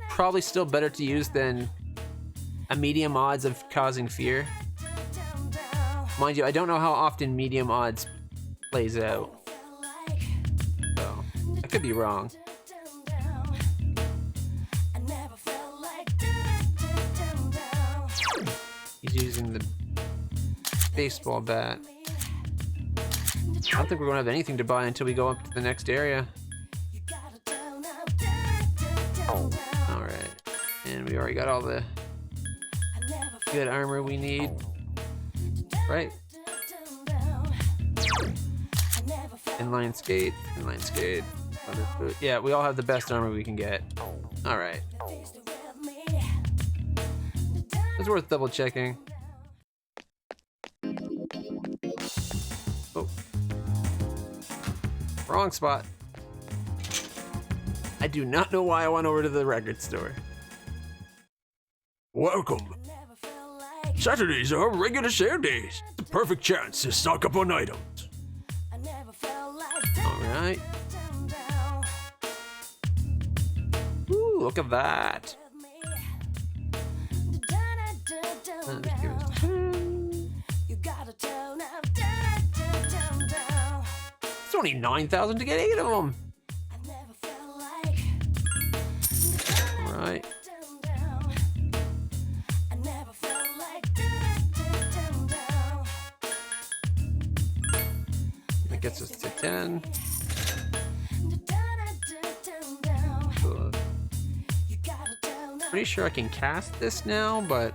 probably still better to use than a medium odds of causing fear. Mind you, I don't know how often medium odds plays out, so I could be wrong. He's using the baseball bat. I don't think we're gonna have anything to buy until we go up to the next area. Alright. And we already got all the good armor we need. Right? Inline skate, inline skate. Yeah, we all have the best armor we can get. Alright. It's worth double checking. Oh. Wrong spot. I do not know why I went over to the record store. Welcome. Saturdays are regular sale days. The perfect chance to stock up on items. Alright. Ooh, look at that. It's only 9,000 to get 8 of them. Alright. That gets us to 10. Pretty sure I can cast this now, but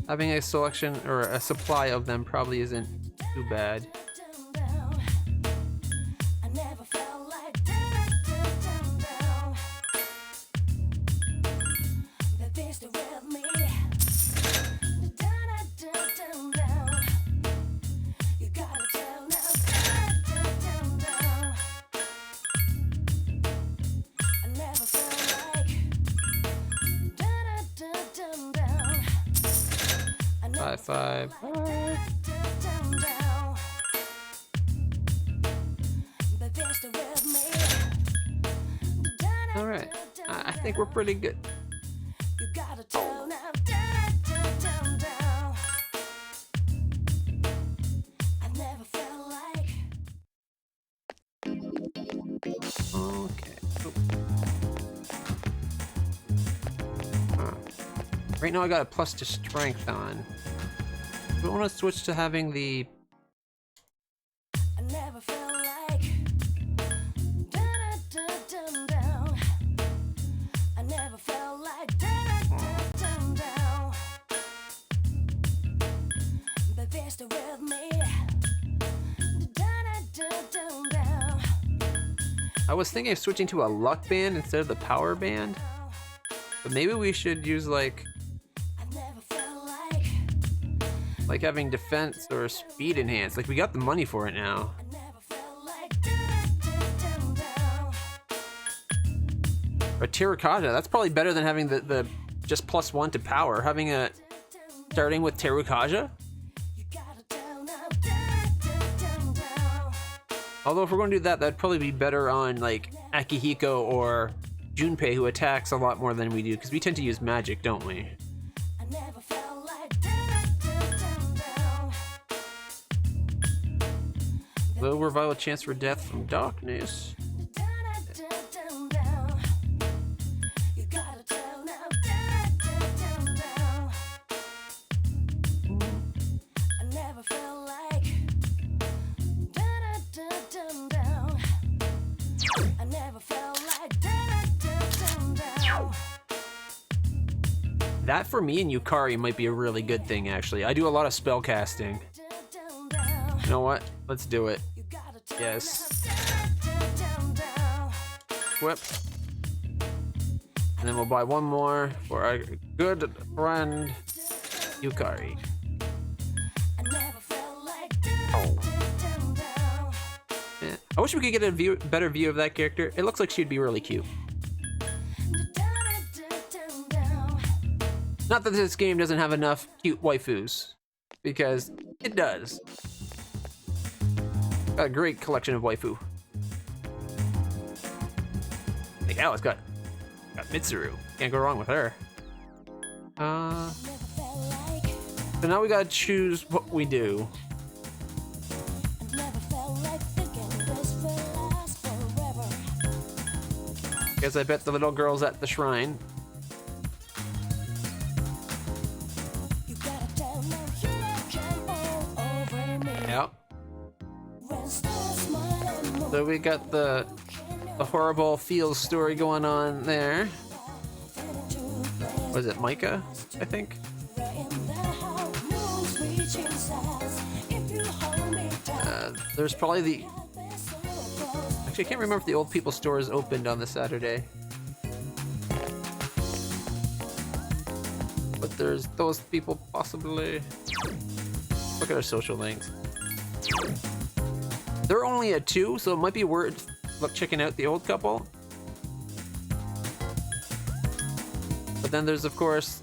having a selection or a supply of them probably isn't too bad. Five. Alright, I think we're pretty good. You gotta tell now, down. I never felt like. Okay. Huh. Right now I got a plus to strength on. Do I want to switch to having the... I never felt like. Down. I never felt like. Down. Baby, stay with me. Down. I was thinking of switching to a luck band instead of the power band. But maybe we should use like having defense or speed enhanced. Like we got the money for it now. Or Terracotta, that's probably better than having the just +1 to power. Having a starting with Terracotta. Although if we're going to do that, that'd probably be better on like Akihiko or Junpei, who attacks a lot more than we do, because we tend to use magic, don't we? Low revival chance for death from darkness. That for me and Yukari might be a really good thing, actually. I do a lot of spell casting. You know what? Let's do it. Yes. Whip. And then we'll buy one more for our good friend Yukari. Yeah. I wish we could get a better view of that character. It looks like she'd be really cute. Not that this game doesn't have enough cute waifus, because it does. Got a great collection of waifu. Like Alice got Mitsuru. Can't go wrong with her. So now we gotta choose what we do. Guess I bet the little girl's at the shrine. Yep. So we got the horrible feels story going on there. Was it Micah, I think? There's probably the... Actually, I can't remember if the Old People store is opened on the Saturday. But there's those people possibly... Look at our social links. They're only at 2, so it might be worth checking out the old couple. But then there's, of course,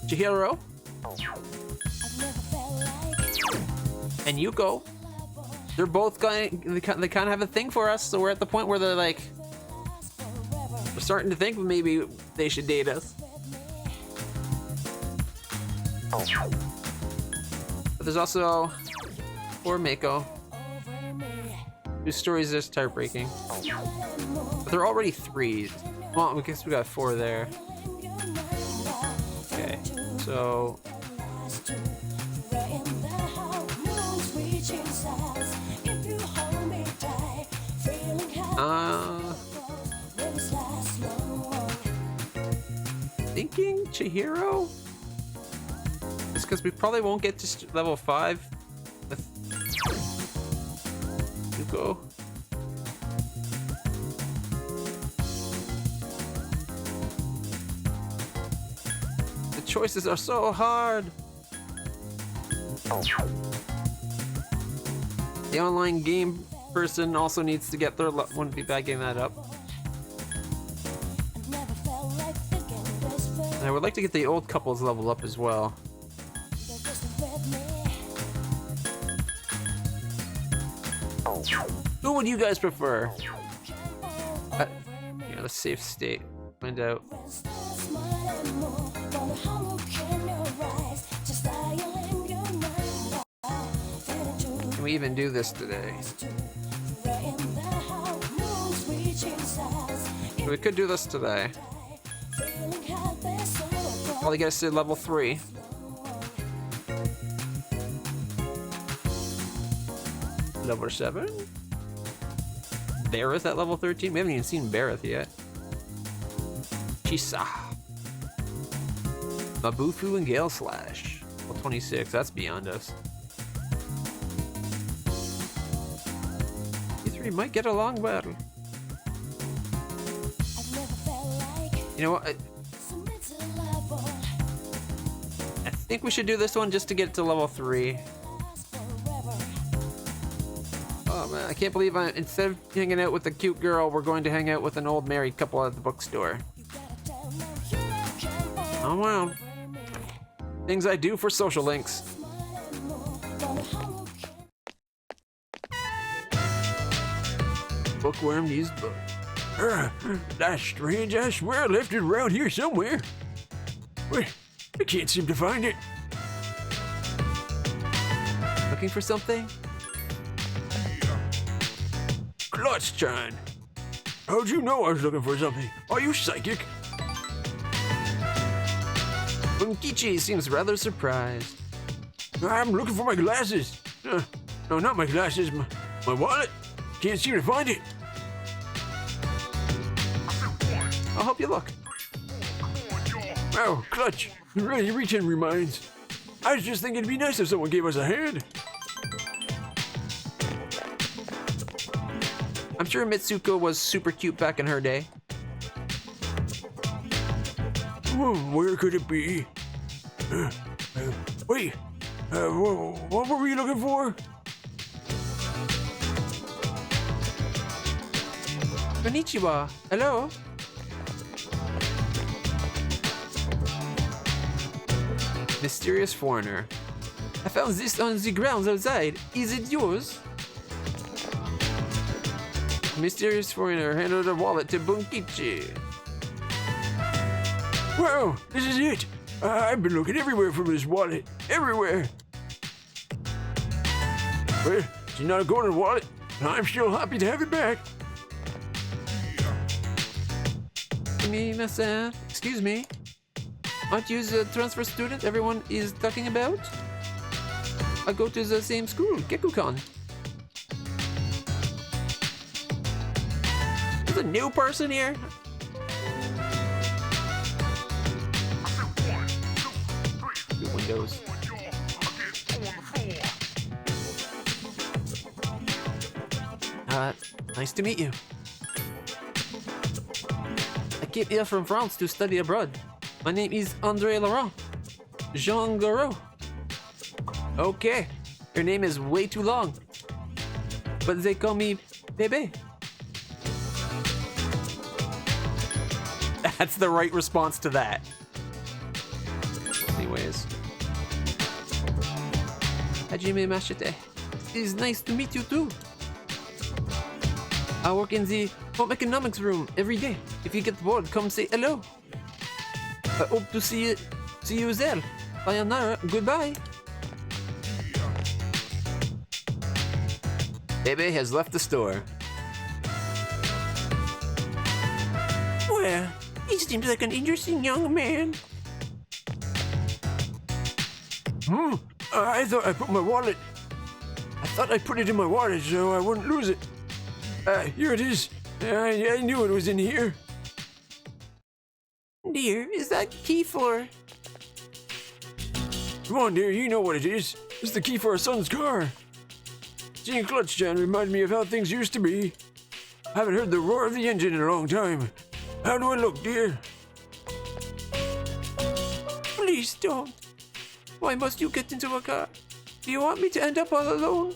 Chihiro and Yuko. They're both they kind of have a thing for us, so we're at the point where they're like, we're starting to think maybe they should date us. But there's also poor Mako, whose story is just heartbreaking. But they're already 3. Well, I guess we got 4 there. Okay, so... Thinking Chihiro? It's because we probably won't get to level 5 with Yuko. The choices are so hard. The online game person also needs to get their wouldn't be backing that up. And I would like to get the old couples level up as well. Who would you guys prefer? a safe state. Find out. Can we even do this today? We could do this today. All you guys did level 3. Level 7? Bareth at level 13? We haven't even seen Bareth yet. Chisa. Mabufu and Gale Slash. Level 26, that's beyond us. You three might get along well. You know what? I think we should do this one just to get to level 3. Oh man, I can't believe instead of hanging out with a cute girl, we're going to hang out with an old married couple at the bookstore. Oh wow. Things I do for social links. Bookworm used book. That's strange. I swear I left it around here somewhere. Wait, I can't seem to find it. Looking for something? LitlClutch. How'd you know I was looking for something? Are you psychic? Bunkichi seems rather surprised. I'm looking for my glasses. No, not my glasses. My wallet. Can't seem to find it. I'll help you look. Oh, Clutch. You really reaching reminds. I was just thinking it'd be nice if someone gave us a hand. I'm sure Mitsuko was super cute back in her day. Where could it be? Wait. What were we looking for? Konnichiwa. Hello. Mysterious foreigner. I found this on the ground outside. Is it yours? Mysterious foreigner handed a wallet to Bunkichi. Wow, this is it. I've been looking everywhere for this wallet. Everywhere. Well, it's not a golden wallet. I'm still happy to have it back. Excuse me. Aren't you the transfer student everyone is talking about? I go to the same school, Gekukan. There's a new person here? New windows. Nice to meet you. I came here from France to study abroad. My name is André Laurent. Jean Garot. Okay, your name is way too long. But they call me Bebe. That's the right response to that. Anyways. Hajime Machete. It is nice to meet you too. I work in the home economics room every day. If you get bored, come say hello. I hope to see you there. Sayonara, goodbye. Bebe has left the store. Well, he seems like an interesting young man. I thought I put my wallet. I thought I put it in my wallet so I wouldn't lose it. Here it is. I knew it was in here. Dear, is that key for? Come on, dear, you know what it is. It's the key for our son's car. Seeing LitlClutch reminded me of how things used to be. I haven't heard the roar of the engine in a long time. How do I look, dear? Please don't. Why must you get into a car? Do you want me to end up all alone?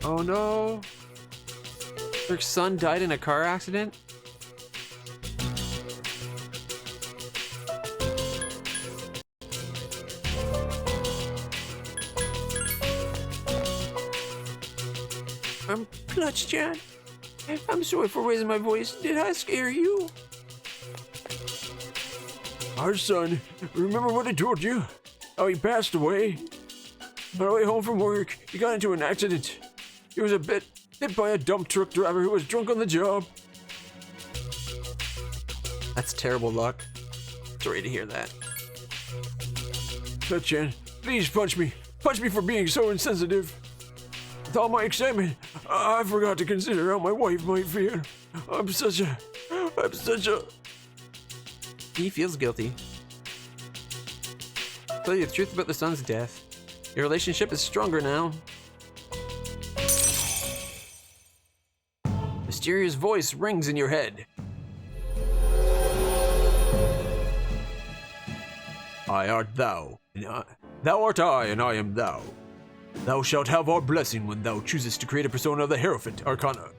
Oh no. Her son died in a car accident? LitlClutch. I'm sorry for raising my voice. Did I scare you? Our son, remember what I told you? How he passed away? On our way home from work, he got into an accident. He was hit by a dump truck driver who was drunk on the job. That's terrible luck. Sorry to hear that. Chan, please punch me. Punch me for being so insensitive. With all my excitement, I forgot to consider how my wife might feel. I'm such a... He feels guilty. Tell you the truth about the son's death. Your relationship is stronger now. Mysterious voice rings in your head. I art thou, and thou art I, and I am thou. Thou shalt have our blessing when thou choosest to create a persona of the Hierophant Arcana.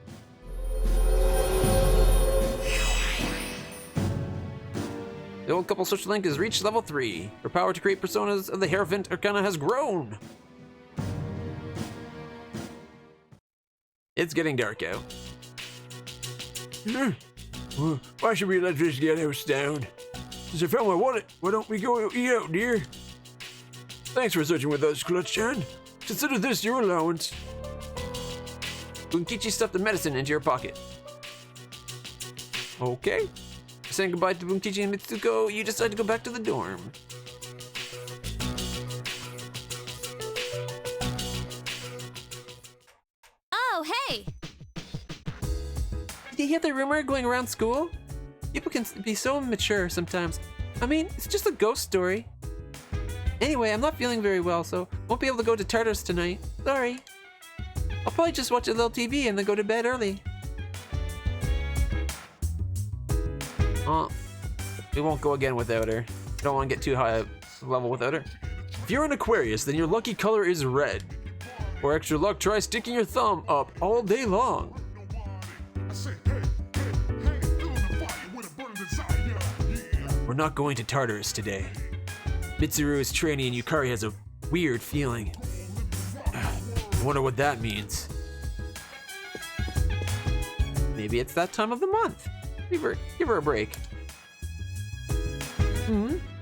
The old couple social link has reached level 3. Her power to create personas of the Hierophant Arcana has grown. It's getting dark out. Why should we let this get house down? Since I found my wallet, why don't we go eat out, dear? Thanks for searching with us, Clutch-chan. Consider this your allowance. Bunkichi stuffed the medicine into your pocket. Okay. Saying goodbye to Bunkichi and Mitsuko, you decide to go back to the dorm. Oh, hey! Did you hear the rumor going around school? People can be so immature sometimes. I mean, it's just a ghost story. Anyway, I'm not feeling very well, so won't be able to go to Tartarus tonight. Sorry. I'll probably just watch a little TV and then go to bed early. Oh, we won't go again without her. Don't want to get too high a level without her. If you're an Aquarius, then your lucky color is red. For extra luck, try sticking your thumb up all day long. We're not going to Tartarus today. Mitsuru is training and Yukari has a weird feeling. I wonder what that means. Maybe it's that time of the month. Give her a break.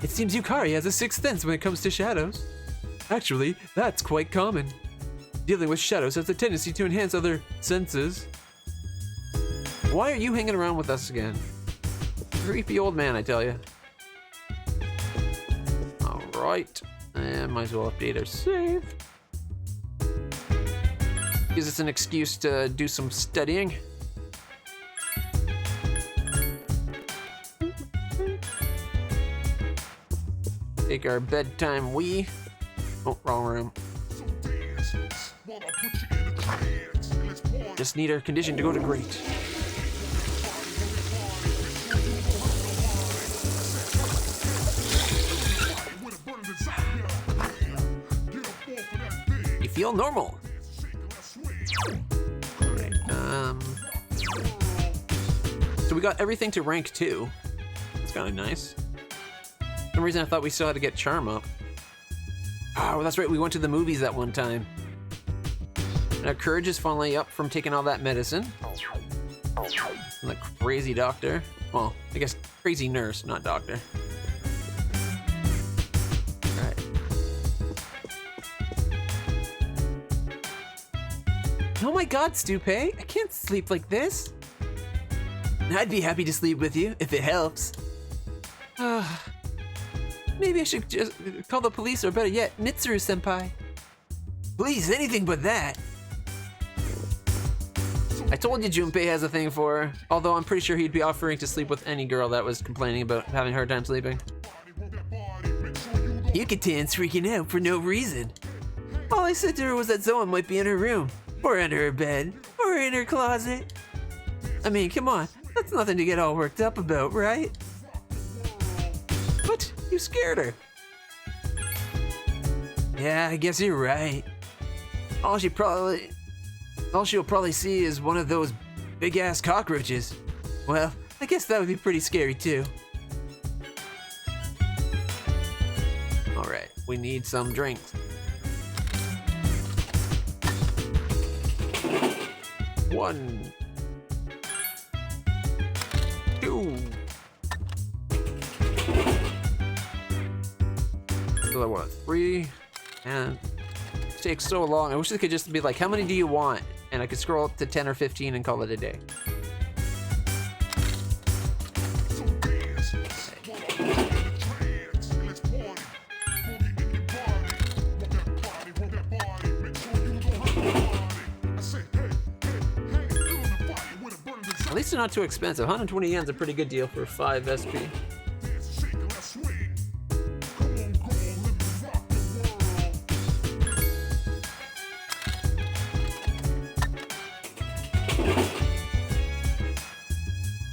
It seems Yukari has a sixth sense when it comes to shadows. Actually, that's quite common. Dealing with shadows has a tendency to enhance other senses. Why are you hanging around with us again? Creepy old man, I tell you. Alright, and might as well update our save. Gives us an excuse to do some studying. Take our bedtime wee. Oh, wrong room. Just need our condition to go to great. You feel normal. Alright, so we got everything to rank 2. That's kind of nice. For some reason I thought we still had to get charm up. Oh, that's right, we went to the movies that one time. And our courage is finally up from taking all that medicine. And the crazy doctor. Well, I guess crazy nurse, not doctor. Alright. Oh my god, Stupe, I can't sleep like this. I'd be happy to sleep with you, if it helps. Maybe I should just call the police, or better yet, Mitsuru-senpai. Please, anything but that. I told you Junpei has a thing for her, although I'm pretty sure he'd be offering to sleep with any girl that was complaining about having a hard time sleeping. Yukatan's freaking out for no reason. All I said to her was that Zoa might be in her room, or under her bed, or in her closet. I mean, come on, that's nothing to get all worked up about, right? What? You scared her. Yeah, I guess you're right. All she'll probably see is one of those big-ass cockroaches. Well, I guess that would be pretty scary too. Alright, we need some drinks. One, another one. 3. And it takes so long. I wish it could just be like, how many do you want? And I could scroll up to 10 or 15 and call it a day. At least they're not too expensive. 120 yen's a pretty good deal for 5 SP.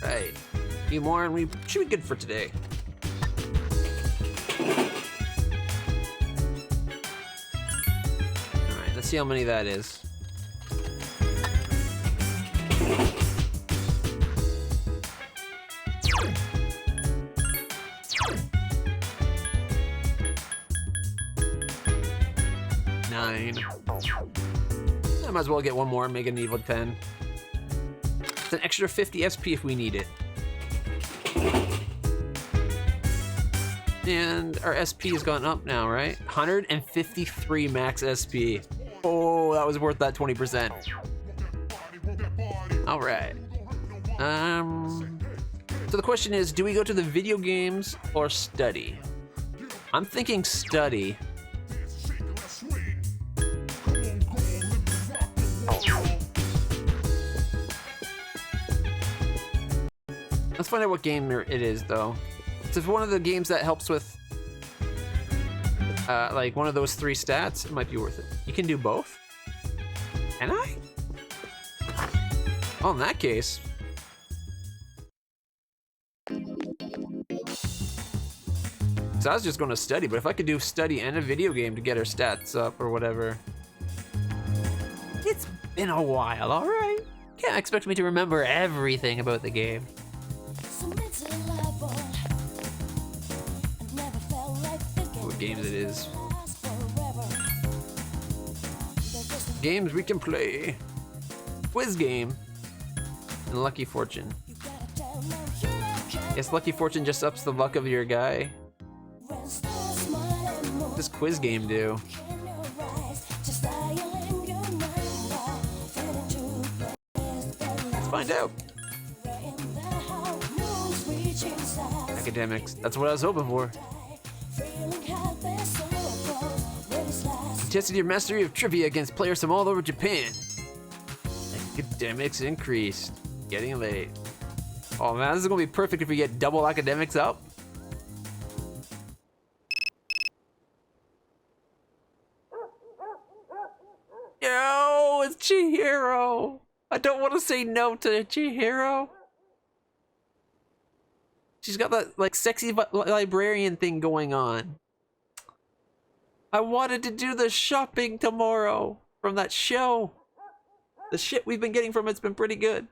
Right. A few more and we should be good for today. Alright, let's see how many that is. I might as well get one more and make an evil 10. It's an extra 50 SP if we need it. And our SP has gone up now, right? 153 max SP. Oh, that was worth that 20%. All right. So the question is, do we go to the video games or study? I'm thinking study. Let's find out what game it is, though. So if one of the games that helps with, like one of those 3 stats, it might be worth it. You can do both? Can I? Well, in that case. So I was just going to study, but if I could do study and a video game to get our stats up or whatever. It's been a while, alright. Can't expect me to remember everything about the game. What games it is. Games we can play. Quiz game. And Lucky Fortune. Guess Lucky Fortune just ups the luck of your guy. What's this quiz game do? Let's find out. Academics. That's what I was hoping for. You tested your mastery of trivia against players from all over Japan. Academics increased. Getting late. Oh man, this is gonna be perfect if we get double academics up. Yo, it's Chihiro. I don't want to say no to Chihiro. She's got that like sexy librarian thing going on. I wanted to do the shopping tomorrow from that show. The shit we've been getting from it's been pretty good.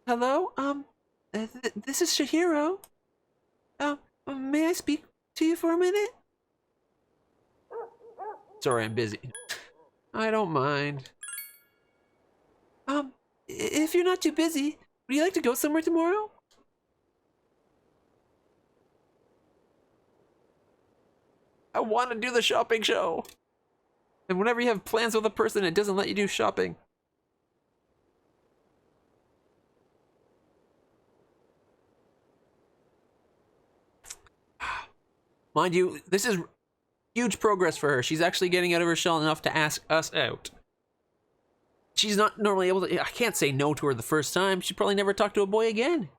Hello? This is Chihiro. May I speak to you for a minute? Sorry, I'm busy. I don't mind. If you're not too busy, would you like to go somewhere tomorrow? I want to do the shopping show. And whenever you have plans with a person, it doesn't let you do shopping. Mind you, this is huge progress for her. She's actually getting out of her shell enough to ask us out. She's not normally able to... I can't say no to her the first time. She'd probably never talk to a boy again.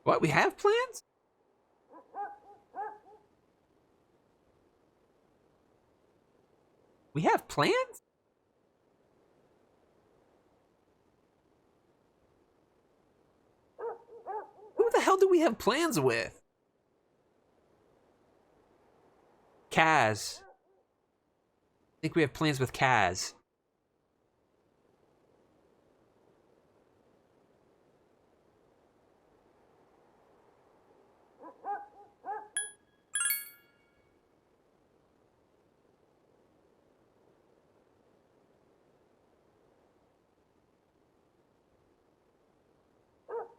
What? We have plans? We have plans? Who the hell do we have plans with? Kaz. I think we have plans with Kaz.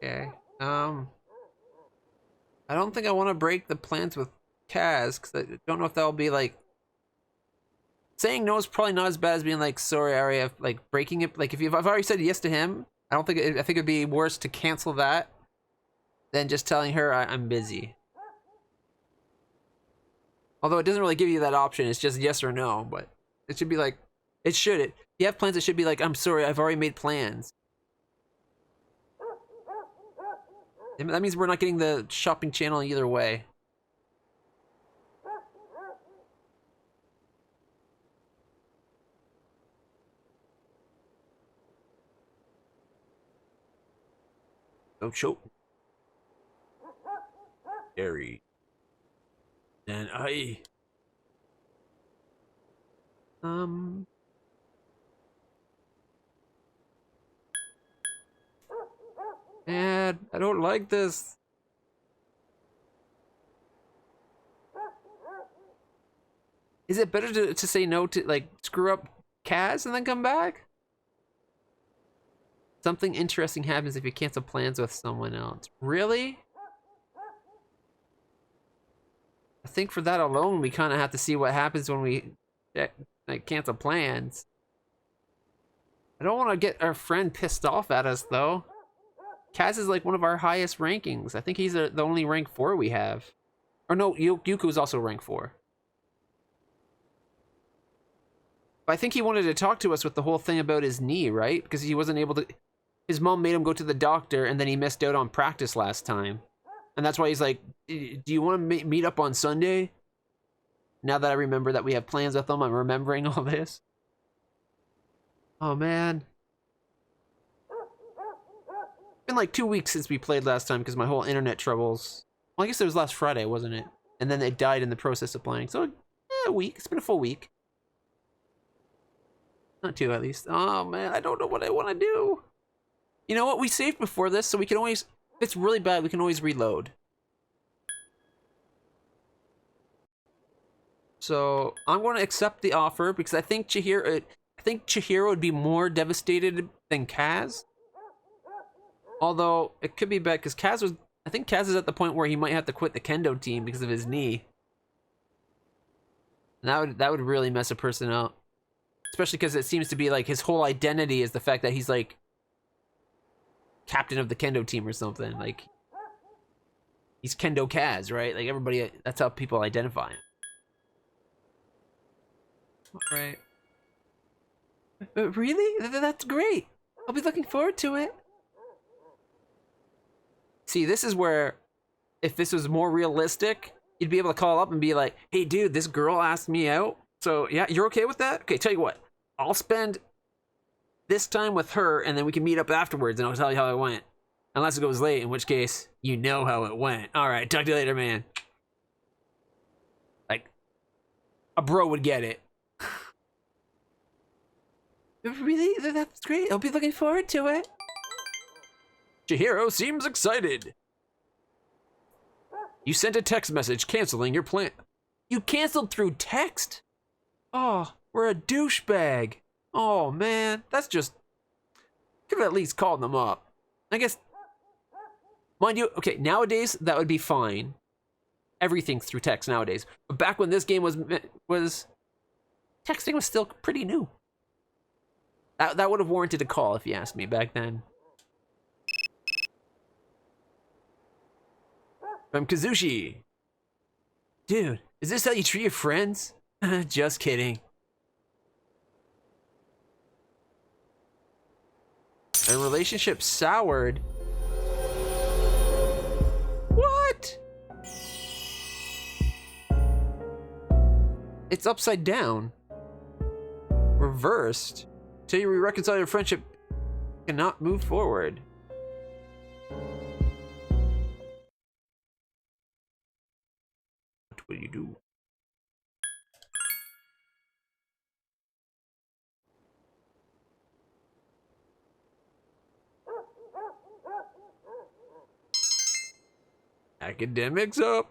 Okay. I don't think I want to break the plans with Kaz, because I don't know if that'll be like... Saying no is probably not as bad as being like, sorry, Ari, like breaking it. Like, if I've already said yes to him, I think it'd be worse to cancel that than just telling her I'm busy. Although it doesn't really give you that option, it's just yes or no, but it should be like, if you have plans, it should be like, I'm sorry, I've already made plans. That means we're not getting the shopping channel either way. Oh, show. Gary. And I... Man, I don't like this. Is it better to say no to, like, screw up Kaz and then come back? Something interesting happens if you cancel plans with someone else. Really? I think for that alone, we kind of have to see what happens when we like cancel plans. I don't want to get our friend pissed off at us, though. Kaz is like one of our highest rankings. I think he's the only rank 4 we have. Or no, Yuku is also rank 4. But I think he wanted to talk to us with the whole thing about his knee, right? Because he wasn't able to... His mom made him go to the doctor, and then he missed out on practice last time. And that's why he's like, do you want to meet up on Sunday? Now that I remember that we have plans with him, I'm remembering all this. Oh, man. It's been like 2 weeks since we played last time because my whole internet troubles. Well, I guess it was last Friday, wasn't it? And then it died in the process of playing. So, a week. It's been a full week. Not 2, at least. Oh, man, I don't know what I want to do. You know what? We saved before this, so we can always... If it's really bad, we can always reload. So, I'm going to accept the offer because I think Chihiro would be more devastated than Kaz. Although, it could be bad because I think Kaz is at the point where he might have to quit the kendo team because of his knee. And that would really mess a person up. Especially because it seems to be like his whole identity is the fact that he's like captain of the kendo team or something. Like, he's Kendo Kaz, right? Like, everybody, that's how people identify him. Right. Really? That's great. I'll be looking forward to it. See, this is where, if this was more realistic, you'd be able to call up and be like, hey, dude, this girl asked me out. So, yeah, you're okay with that? Okay, tell you what. I'll spend this time with her, and then we can meet up afterwards, and I'll tell you how it went. Unless it goes late, in which case, you know how it went. All right, talk to you later, man. Like, a bro would get it. Really? That's great. I'll be looking forward to it. Chihiro seems excited. You sent a text message canceling your plan. You canceled through text? Oh, we're a douchebag. Oh, man. That's just... Could have at least called them up. I guess... Mind you, okay, nowadays, that would be fine. Everything's through text nowadays. But back when this game was... Texting was still pretty new. That would have warranted a call, if you asked me, back then. From Kazushi. Dude, is this how you treat your friends? Just kidding. A relationship soured? What? It's upside down. Reversed. Till you reconcile your friendship, cannot move forward. What do you do? Academics up.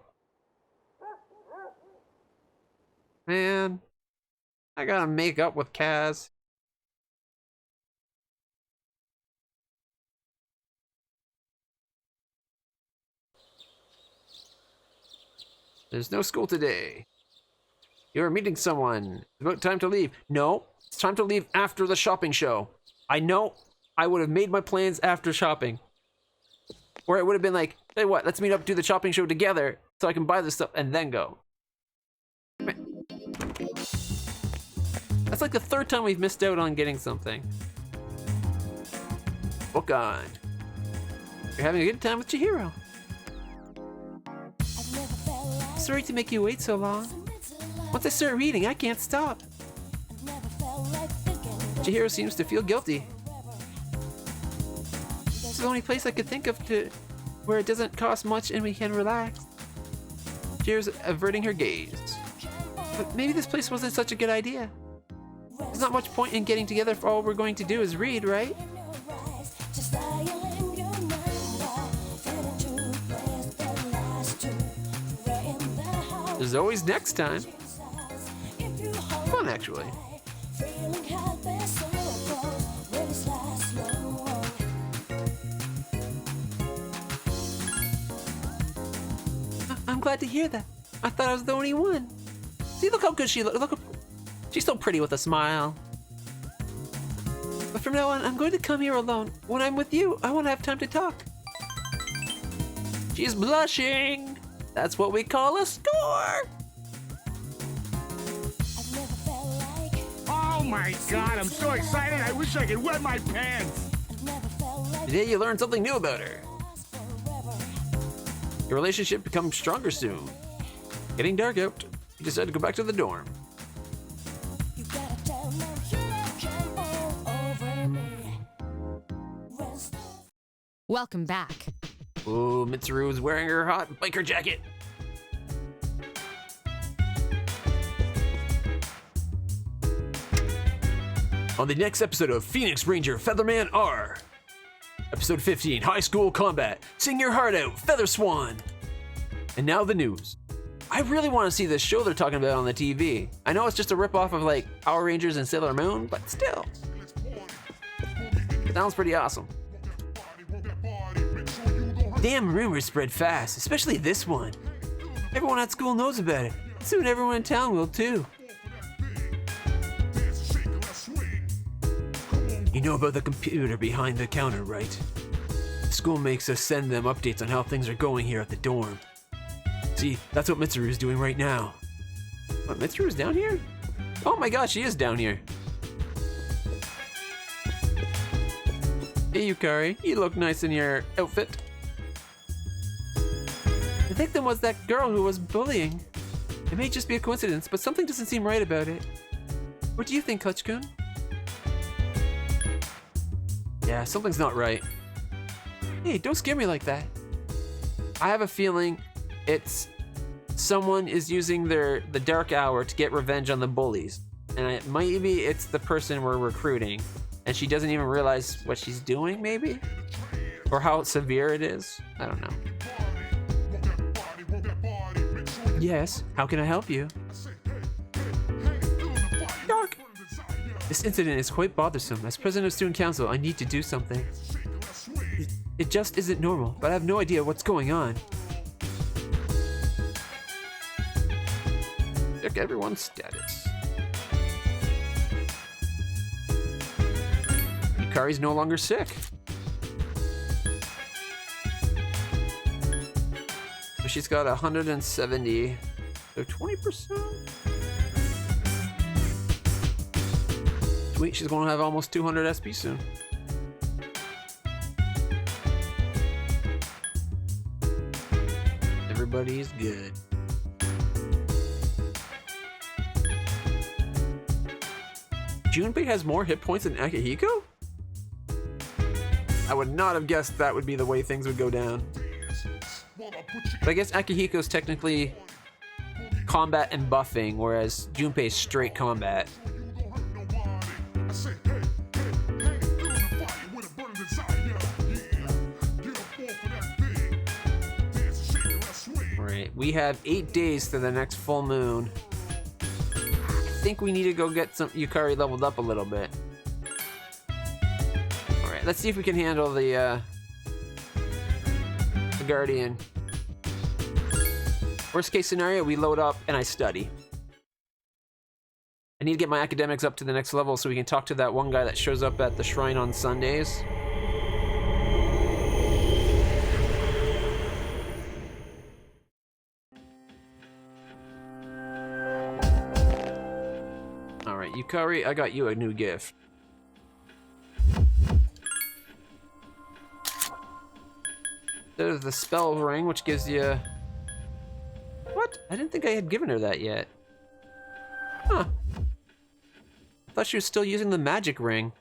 Man, I gotta make up with Kaz. There's no school today. You're meeting someone. It's about time to leave. No, it's time to leave after the shopping show. I know I would have made my plans after shopping. Or it would have been like, hey, what? Let's meet up, do the shopping show together so I can buy this stuff and then go. That's like the third time we've missed out on getting something. Book on. You're having a good time with Chihiro. Sorry to make you wait so long. Once I start reading, I can't stop. Chihiro seems to feel guilty. This is the only place I could think of where it doesn't cost much and we can relax. Chihiro's averting her gaze. But maybe this place wasn't such a good idea. There's not much point in getting together if all we're going to do is read, right? There's always next time. Fun, actually. I'm glad to hear that. I thought I was the only one. See, look how good she looks. She's so pretty with a smile. But from now on, I'm going to come here alone. When I'm with you, I want to have time to talk. She's blushing. That's what we call a score. Oh my god, I'm so excited. I wish I could wet my pants. Today you learned something new about her. Your relationship becomes stronger soon. Getting dark out. You decide to go back to the dorm. Welcome back. Ooh, Mitsuru is wearing her hot biker jacket. On the next episode of Phoenix Ranger Featherman R. Episode 15, High School Combat. Sing your heart out, Feather Swan. And now the news. I really want to see this show they're talking about on the TV. I know it's just a ripoff of like Power Rangers and Sailor Moon, but still. Sounds pretty awesome. Damn rumors spread fast, especially this one. Everyone at school knows about it. Soon everyone in town will too. You know about the computer behind the counter, right? School makes us send them updates on how things are going here at the dorm. See, that's what Mitsuru's doing right now. What, Mitsuru's down here? Oh my gosh, she is down here. Hey Yukari, you look nice in your outfit. The victim was that girl who was bullying. It may just be a coincidence, but something doesn't seem right about it. What do you think, Clutch-kun? Yeah, something's not right. Hey, don't scare me like that. I have a feeling it's someone is using the dark hour to get revenge on the bullies. And maybe it's the person we're recruiting and she doesn't even realize what she's doing, maybe? Or how severe it is. I don't know. Yes, how can I help you? Dark! This incident is quite bothersome. As president of student council, I need to do something. It just isn't normal, but I have no idea what's going on. Check everyone's status. Yukari's no longer sick. So she's got 170, so 20%? Sweet, she's gonna have almost 200 SP soon. Everybody's good. Junpei has more hit points than Akihiko? I would not have guessed that would be the way things would go down. But I guess Akihiko's technically combat and buffing, whereas Junpei's straight combat. Alright, we have 8 days to the next full moon. I think we need to go get some Yukari leveled up a little bit. Alright, let's see if we can handle the Guardian. Worst case scenario, we load up and I study. I need to get my academics up to the next level so we can talk to that one guy that shows up at the shrine on Sundays. Alright, Yukari, I got you a new gift. There's the spell ring, which gives you... What? I didn't think I had given her that yet. Huh. I thought she was still using the magic ring.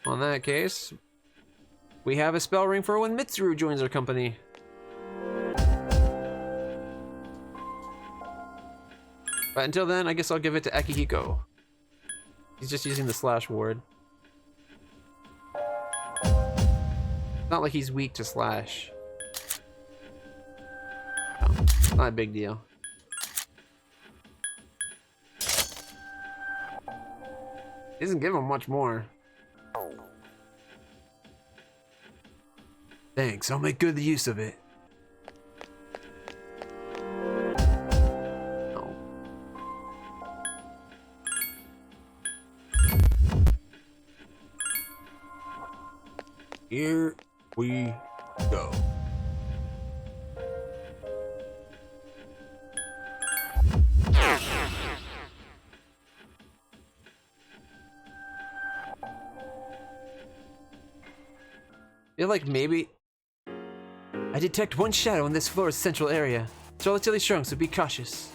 On that case, we have a spell ring for when Mitsuru joins our company. But until then, I guess I'll give it to Akihiko. He's just using the slash ward. Not like he's weak to slash. No, not a big deal. He doesn't give him much more. Thanks, I'll make good use of it. No. Here we go. I feel like maybe I detect one shadow in this floor's central area. It's relatively strong, so be cautious.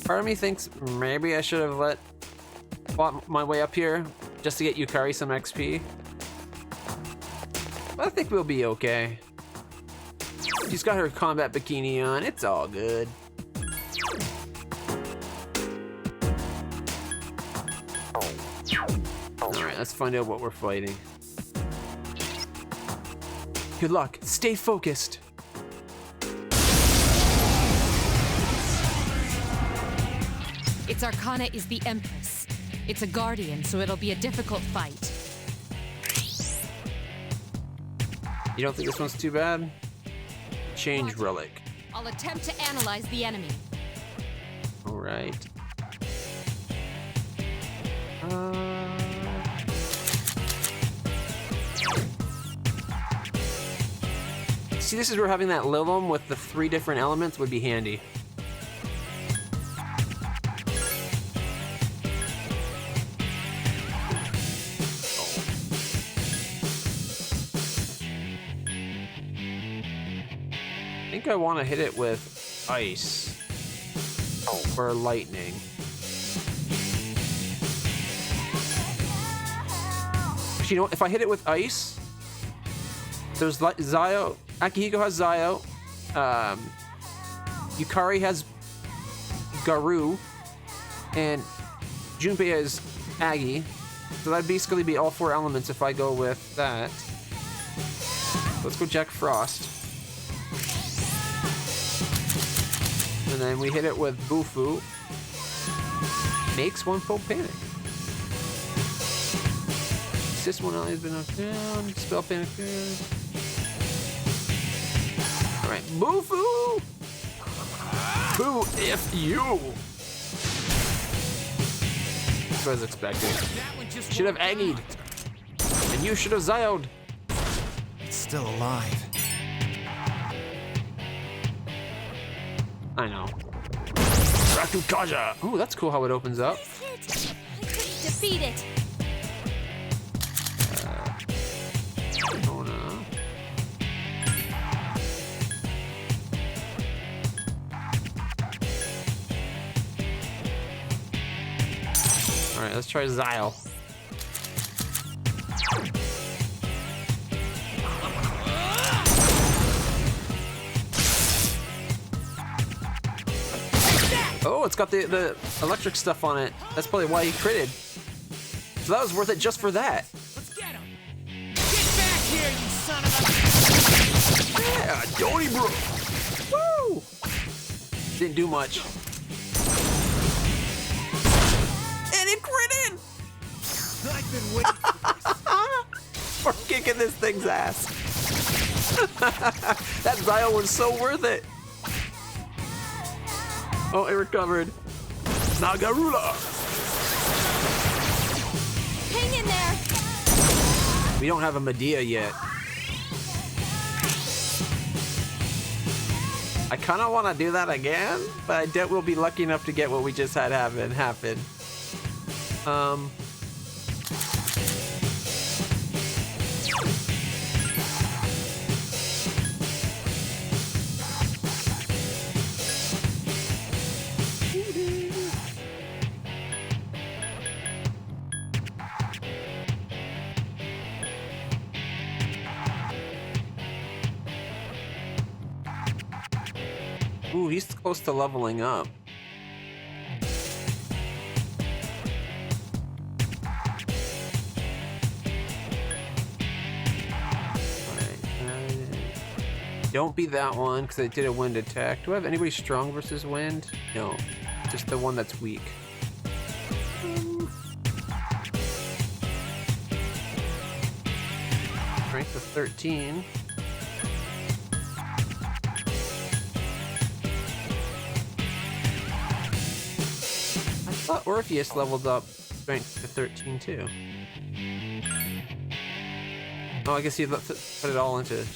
Part of me thinks maybe I should have fought my way up here just to get Yukari some XP. But I think we'll be okay. She's got her combat bikini on, it's all good. Alright, let's find out what we're fighting. Good luck. Stay focused. Its arcana is the Empress. It's a guardian, so it'll be a difficult fight. You don't think this one's too bad? Change relic. I'll attempt to analyze the enemy. Alright. See, this is where having that Lilum with the 3 different elements would be handy. I think I want to hit it with ice or lightning. Actually, you know what? If I hit it with ice, there's Zio. Akihiko has Zio. Yukari has Garu, and Junpei has Agi. So that'd basically be all 4 elements if I go with that. Let's go Jack Frost. And then we hit it with Bufu. Makes one full panic. Assist one ally has been knocked down. Spell panic good. Alright, Bufu! Boo if you! That's what I was expecting. Should have Aggied. And you should have Zio'd. It's still alive. I know. Raku Kaja! Ooh, that's cool how it opens up. I couldn't defeat it. Alright, let's try Zile. Oh, it's got the electric stuff on it. That's probably why he critted. So that was worth it just for that. Let's get him! Get back here, you son of a... Yeah, Donnybrook! Woo! Didn't do much. And it critted! I've been waiting for this. for kicking this thing's ass. That Zio was so worth it. Oh, it recovered. Nagarula. Hang in there. We don't have a Medea yet. I kind of want to do that again, but I doubt we'll be lucky enough to get what we just had happen. Ooh, he's close to leveling up. Don't be that one, because I did a wind attack. Do I have anybody strong versus wind? No, just the one that's weak. Strength of 13. I thought Orpheus leveled up strength to 13 too. Oh, I guess he put it all into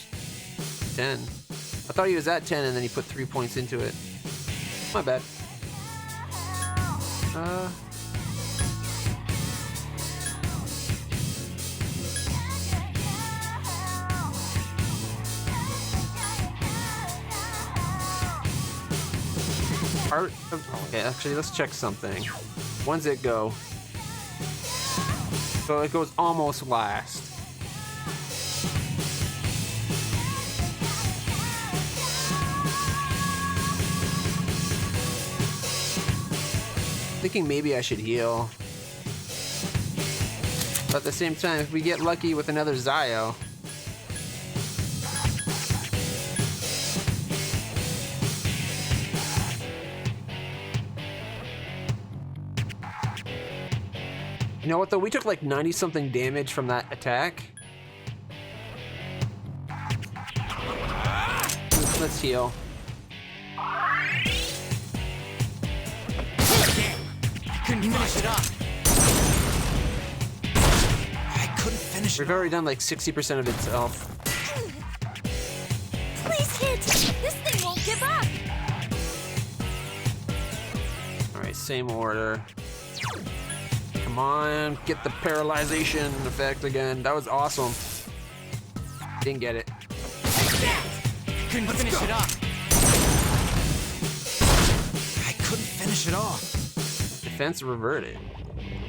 10. I thought he was at 10 and then he put 3 points into it. My bad. Okay, actually, let's check something. When's it go? So it goes almost last. Thinking maybe I should heal. But at the same time, if we get lucky with another Zio. You know what though? We took like 90 something damage from that attack. Let's heal. Couldn't finish it up. I couldn't finish it. We've already done like 60% of its health. Please hit. This thing won't give up. Alright, same order. Come on, get the paralyzation effect again. That was awesome. Didn't get it. Couldn't finish it up. I couldn't finish it off. Defense reverted.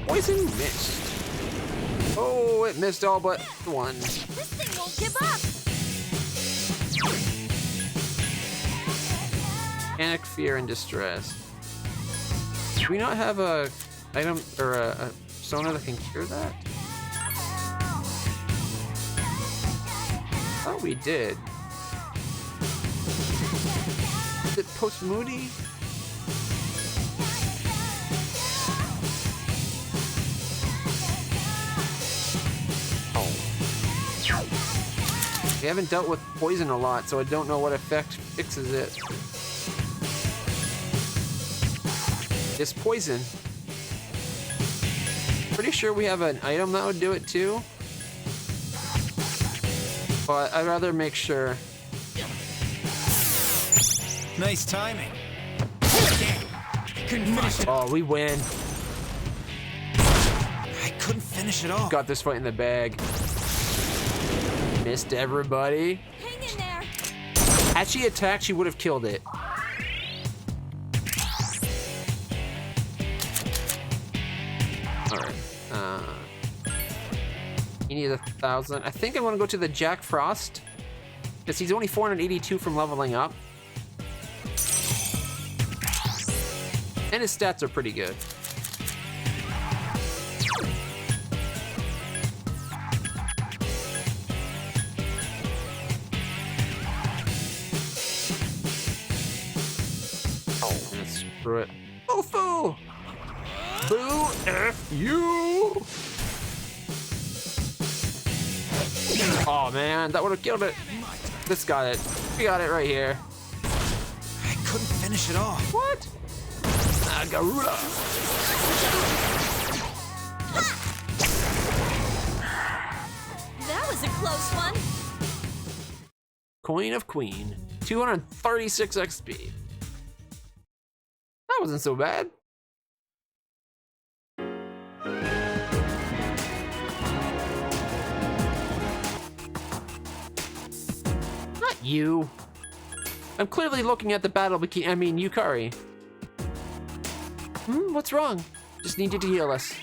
Poison missed. Oh, it missed all but one. This thing won't give up. Panic, fear, and distress. Do we not have a item or a persona that can cure that? I thought we did. Is it post Moody? We haven't dealt with poison a lot, so I don't know what effect fixes it. This poison. Pretty sure we have an item that would do it too. But I'd rather make sure. Nice timing. Couldn't finish it. Oh, we win. I couldn't finish it off. Got this fight in the bag. Missed everybody. Hang in there. Had she attacked, she would have killed it. Alright. He needs 1,000. I think I want to go to the Jack Frost. Because he's only 482 from leveling up. And his stats are pretty good. Screw it. Oh, fool! Boo! F you! Oh man, that would have killed it. This got it. We got it right here. I couldn't finish it off. What? Garuda. That was a close one. Coin of Queen. 236 XP. That wasn't so bad. Not you. I'm clearly looking at the battle bikini. I mean, Yukari. What's wrong? Just need you to heal us.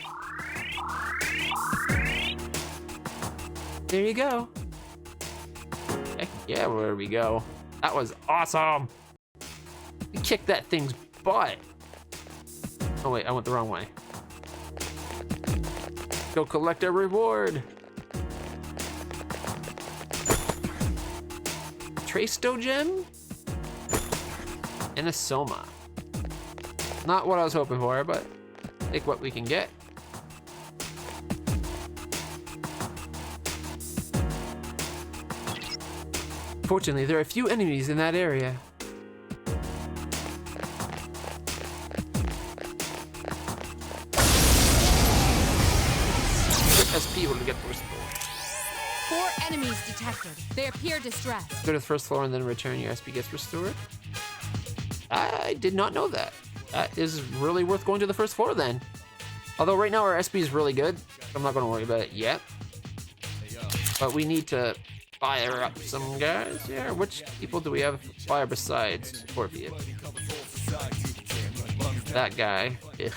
There you go. Heck yeah, where we go. That was awesome. We kicked that thing's butt. Oh wait, I went the wrong way. Go collect our reward. Trasto gem? And a Soma. Not what I was hoping for, but take what we can get. Fortunately, there are a few enemies in that area. SP will get restored. 4 enemies detected. They appear distressed. Go to the first floor and then return. Your SP gets restored. I did not know that. That is really worth going to the first floor then. Although right now our SP is really good, so I'm not going to worry about it yet. But we need to fire up some guys. Yeah, which people do we have fire besides Scorpion? That guy. Ugh.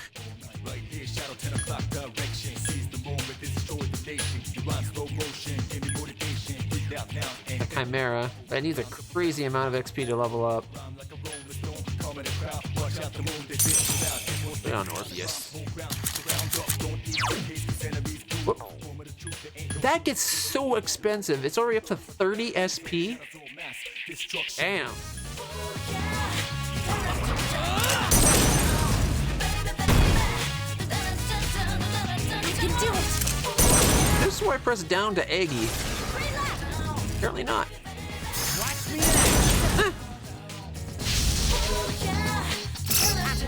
The Chimera. That needs a crazy amount of XP to level up. Leon Orpheus. Whoop. That gets so expensive. It's already up to 30 SP. Damn. You can do it. This is where I press down to Eggy. Apparently not.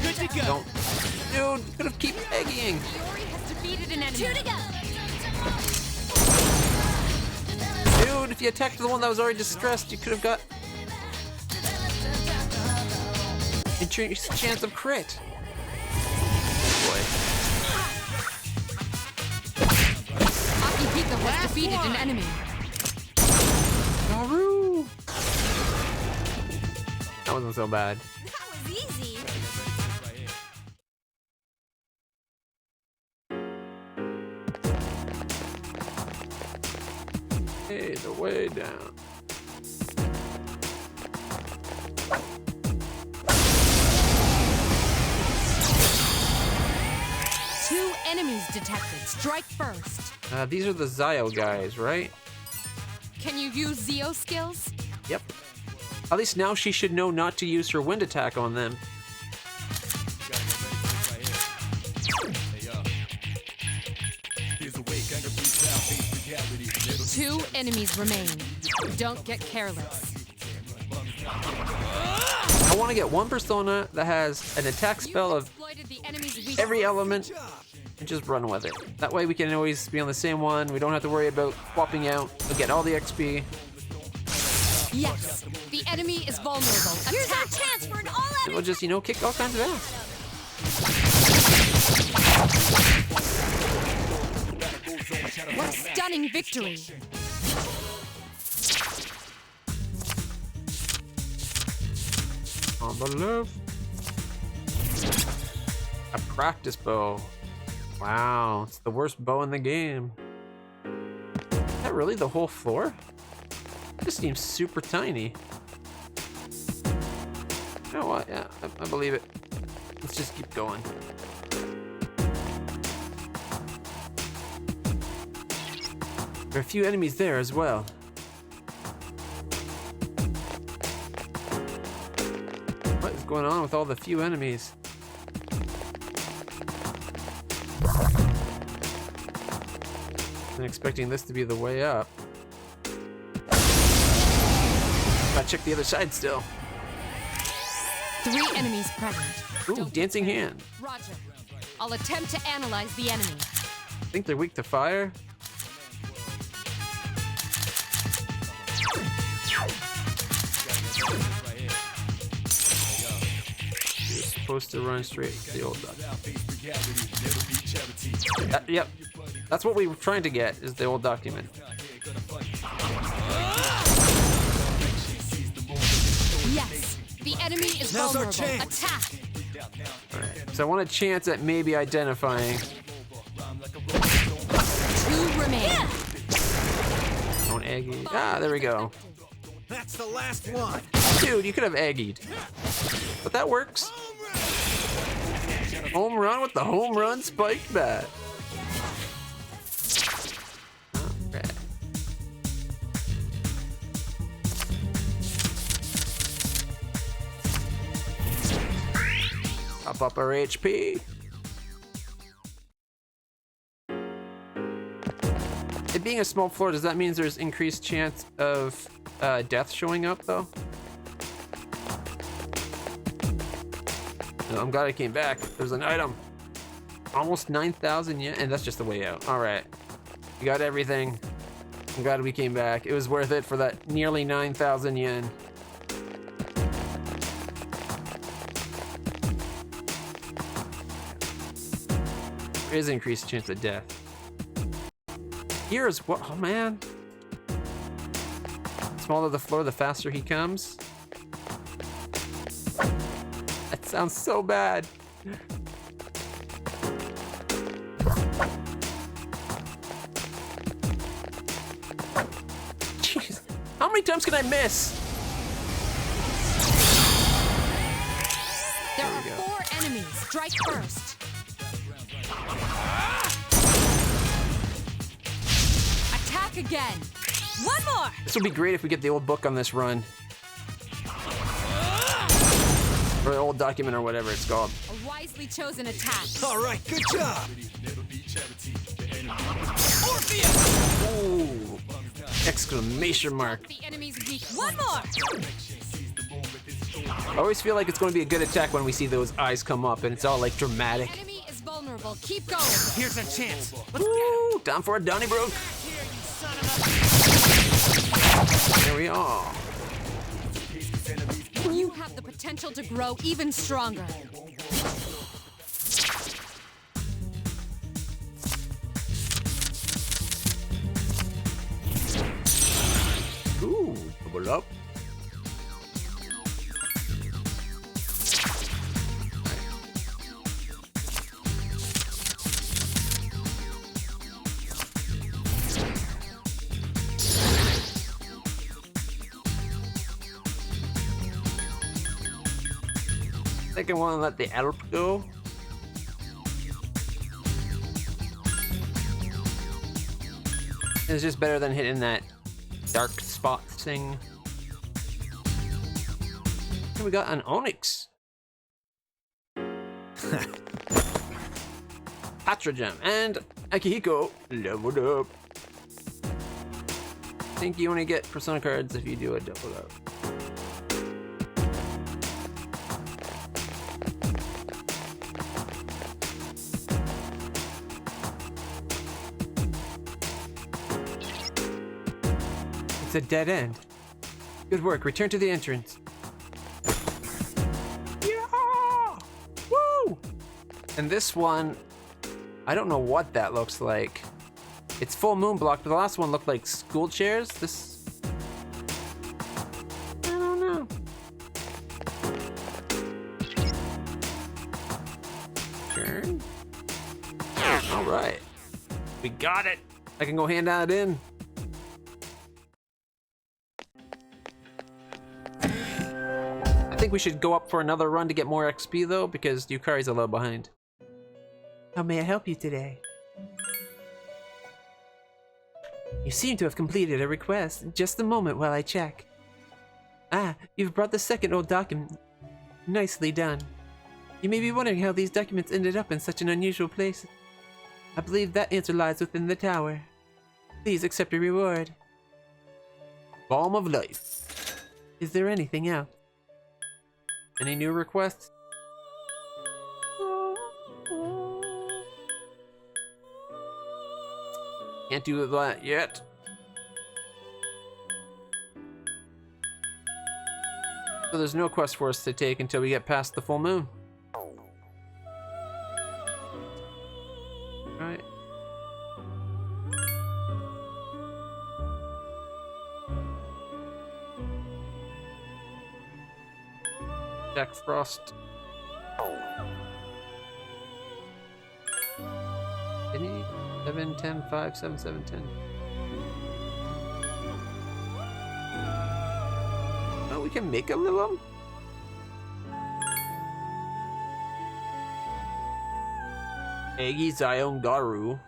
Good to go. Don't. Dude, you could have keep eggying. Yori has defeated an enemy. 2 to go. Dude, if you attacked the one that was already distressed, you could have got increased chance of crit. Boy. Akihiko has defeated an enemy. Naru. That wasn't so bad. That was easy. Hey, the way down. Two enemies detected. Strike first. These are the Zio guys, right? Can you use Zio skills? Yep. At least now she should know not to use her wind attack on them. Two enemies remain. Don't get careless. I want to get one persona that has an attack spell of Exploited the enemy's weakness. every element and just run with it. That way we can always be on the same one. We don't have to worry about swapping out. We'll get all the XP. Yes, the enemy is vulnerable. Here's our Attack. chance for an all-out. We'll just, you know, kick all kinds of ass. What a stunning victory. On the left. A practice bow. Wow, it's the worst bow in the game. Is that really the whole floor? This seems super tiny. You know what? Yeah, I believe it. Let's just keep going. There are a few enemies there as well. What is going on with all the few enemies? I'm expecting this to be the way up. check the other side still. 3 enemies present. Ooh, Don't dancing get hand. Roger. I'll attempt to analyze the enemy. I think they're weak to fire. You're supposed to run straight to the old duck. Yep. That's what we were trying to get, is the old document. Yes. The enemy is Now's our vulnerable. chance. Attack. Alright, so I want a chance at maybe identifying. 2 remain. Don't eggy. Ah, there we go. That's the last one. Dude, you could have eggied. But that works. Home run with the home run spiked bat. Alright. Up our HP. It being a small floor, does that mean there's increased chance of death showing up though? No, I'm glad I came back. There's an item. Almost 9,000 yen, and that's just the way out. All right, we got everything. I'm glad we came back. It was worth it for that nearly 9,000 yen. There is increased chance of death. Here is what? Oh man. The smaller the floor, the faster he comes. That sounds so bad. Jeez. How many times can I miss? There are 4 enemies. Strike first. Attack again. One more. This would be great if we get the old book on this run. Or the old document or whatever it's called. A wisely chosen attack. All right, good job. Ooh. Exclamation mark. The enemy's weak. One more. I always feel like it's going to be a good attack when we see those eyes come up and it's all like dramatic. Enemy is vulnerable. Keep going. Here's our chance. Woo! Time for a Donnybrook. There we are. You have the potential to grow even stronger. Ooh, double up. I think I want to let the elf go. It's just better than hitting that dark spot thing. And we got an Onyx. Patra Gem and Akihiko leveled up. I think you only get Persona cards if you do a double up. It's a dead end. Good work. Return to the entrance. Yeah! Woo! And this one, I don't know what that looks like. It's full moon block, but the last one looked like school chairs. This, I don't know. Turn. All right, we got it. I can go hand that in. I think we should go up for another run to get more XP though, because Yukari's a little behind. How may I help you today? You seem to have completed a request. Just a moment while I check. Ah, you've brought the second old document. Nicely done. You may be wondering how these documents ended up in such an unusual place. I believe that answer lies within the tower. Please accept your reward. Balm of Life. Is there anything else? Any new requests? Can't do that yet. So there's no quest for us to take until we get past the full moon. Right. Jack Frost. Any 7, 10, 5, 7, 7, 10. Oh, we can make a little. Egi Zion Garu.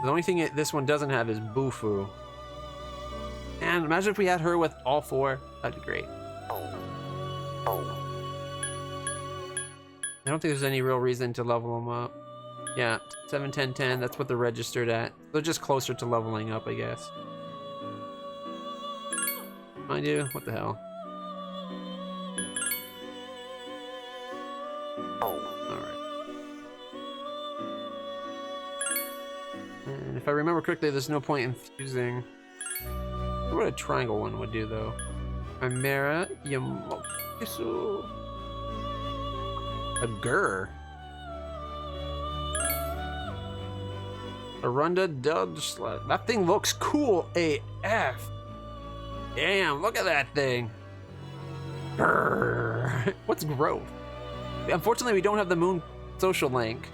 The only thing this one doesn't have is Bufu. And imagine if we had her with all 4. That'd be great. I don't think there's any real reason to level them up. Yeah, 7, 10, 10. That's what they're registered at. They're just closer to leveling up, I guess. Mind you, what the hell? And if I remember correctly, there's no point in fusing. I wonder what a triangle one would do, though. Chimera, Yamokisu. A Gur. Arunda Dodge Sled. That thing looks cool AF. Damn, look at that thing. Grr. What's growth? Unfortunately, we don't have the moon social link.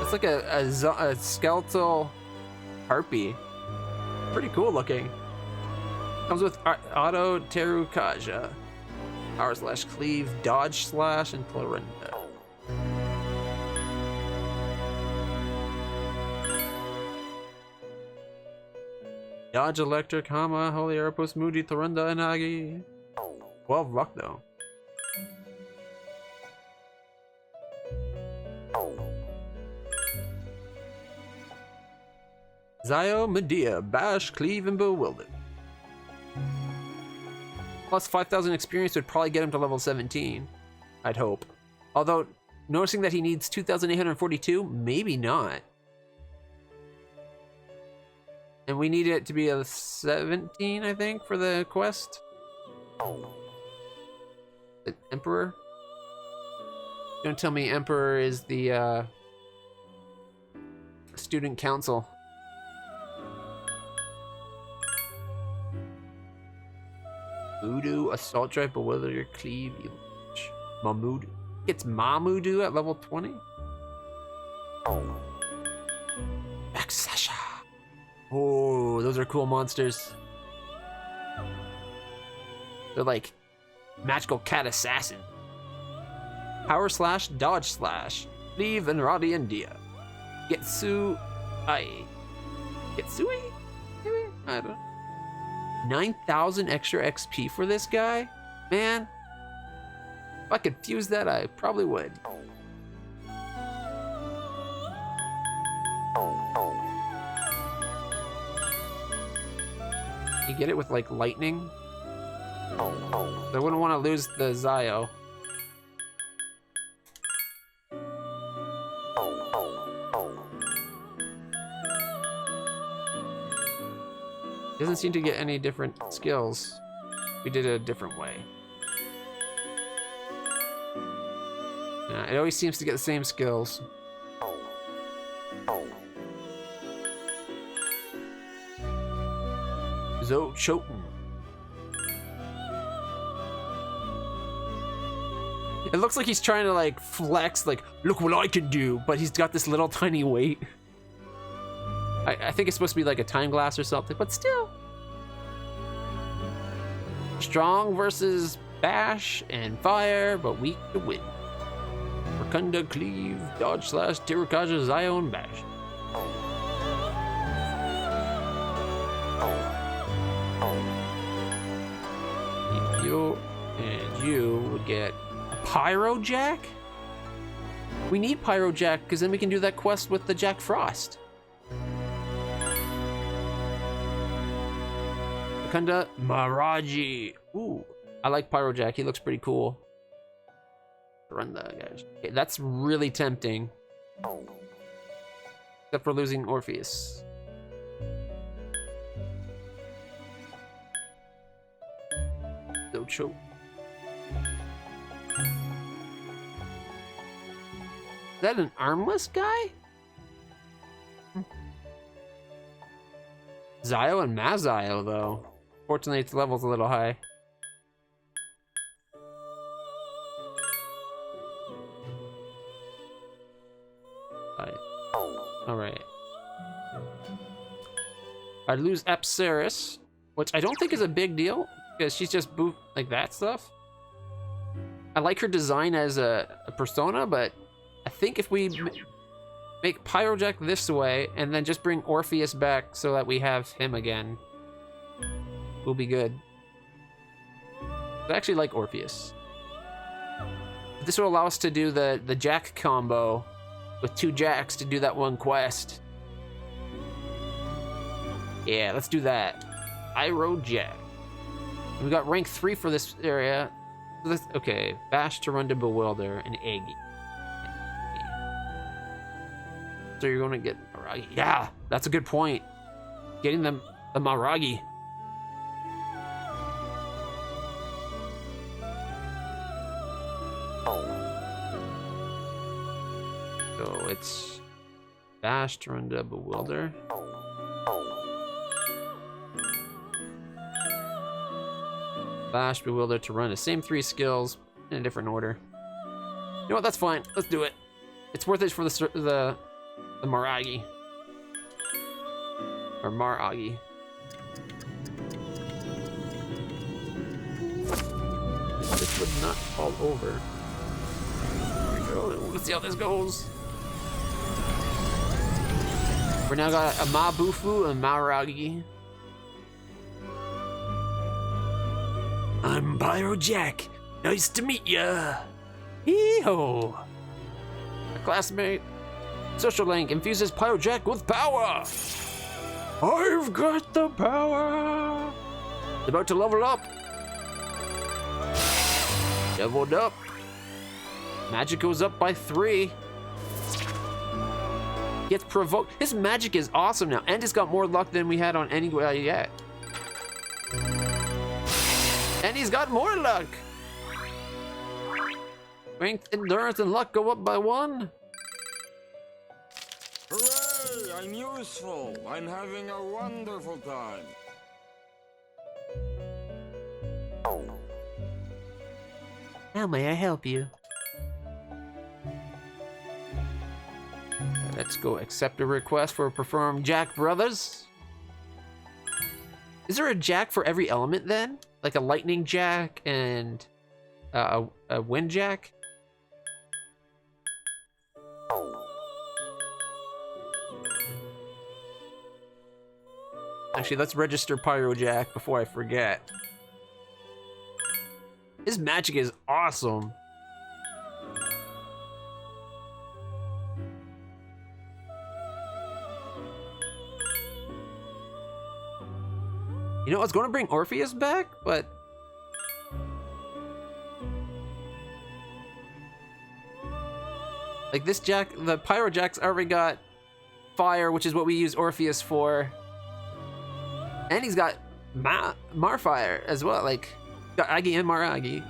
It's like a skeletal harpy. Pretty cool looking. Comes with auto Terukaja, power slash cleave, dodge slash, and Clorinda. Dodge electric, Hama, Holy Erebus, Moody, Clorinda, and Agi. 12 luck though. Zio, Medea, Bash, Cleave, and Bewilder. Plus 5,000 experience would probably get him to level 17. I'd hope. Although, noticing that he needs 2,842, maybe not. And we need it to be a 17, I think, for the quest. The Emperor? Don't tell me Emperor is the student council. Voodoo, Assault Drive, Bewilder, Cleave, Mamudu. It's Mamudu at level 20? Backsasha. Oh, those are cool monsters. They're like magical cat assassin. Power slash, dodge slash. Cleave and Radi India. Getsu. Getsui? Maybe? I don't know. 9,000 extra XP for this guy? Man, if I could fuse that, I probably would. You get it with like lightning? I wouldn't want to lose the Zio. Doesn't seem to get any different skills. We did it a different way. Yeah, it always seems to get the same skills. Zochoten. It looks like he's trying to like flex, like, look what I can do, but he's got this little tiny weight. I think it's supposed to be like a time glass or something, but still. Strong versus bash and fire, but weak to wind. Rotunda, cleave, dodge slash, Tirukaja, Zion, bash. You and you would get a Pyro Jack? We need Pyro Jack, because then we can do that quest with the Jack Frost. Wakanda Maraji. Ooh, I like Pyro Jack. He looks pretty cool. Run the guys. Okay, that's really tempting. Except for losing Orpheus. So choke. Is that an armless guy? Zio and Mazio, though. Fortunately, its level's a little high. Alright. I'd lose Apsaris, which I don't think is a big deal, because she's just like that stuff. I like her design as a persona, but I think if we make Pyrojack this way, and then just bring Orpheus back so that we have him again, we'll be good. I actually like Orpheus. This will allow us to do the Jack combo with 2 Jacks to do that one quest. Yeah, let's do that. Pyro Jack. We got rank 3 for this area. Okay, Bash to run to Bewilder and Eggy. So you're gonna get Maragi. Yeah, that's a good point. Getting the Maragi. So it's Bash to run to Bewilder. Bash, Bewilder to run the same 3 skills in a different order. You know what? That's fine. Let's do it. It's worth it for the Maragi. Or Maragi. This would not fall over. There we go. Let's see how this goes. We now got a Mabufu and Maragi. I'm Pyro Jack. Nice to meet ya. Hee-ho. A classmate. Social link infuses Pyro Jack with power. I've got the power. It's about to level up. Leveled up. Magic goes up by 3. Gets provoked. His magic is awesome now, and it's got more luck than we had on any guy yet. And he's got more luck. Strength, endurance, and luck go up by 1. Hooray! I'm useful. I'm having a wonderful time. How may I help you? Let's go accept a request for Perform Jack Brothers. Is there a Jack for every element then? Like a lightning Jack and a wind Jack? Actually, let's register Pyro Jack before I forget. His magic is awesome. You know, I was going to bring Orpheus back, but... like this Jack, the Pyro Jack's already got fire, which is what we use Orpheus for. And he's got Marfire as well, like, got Agi and Maragi.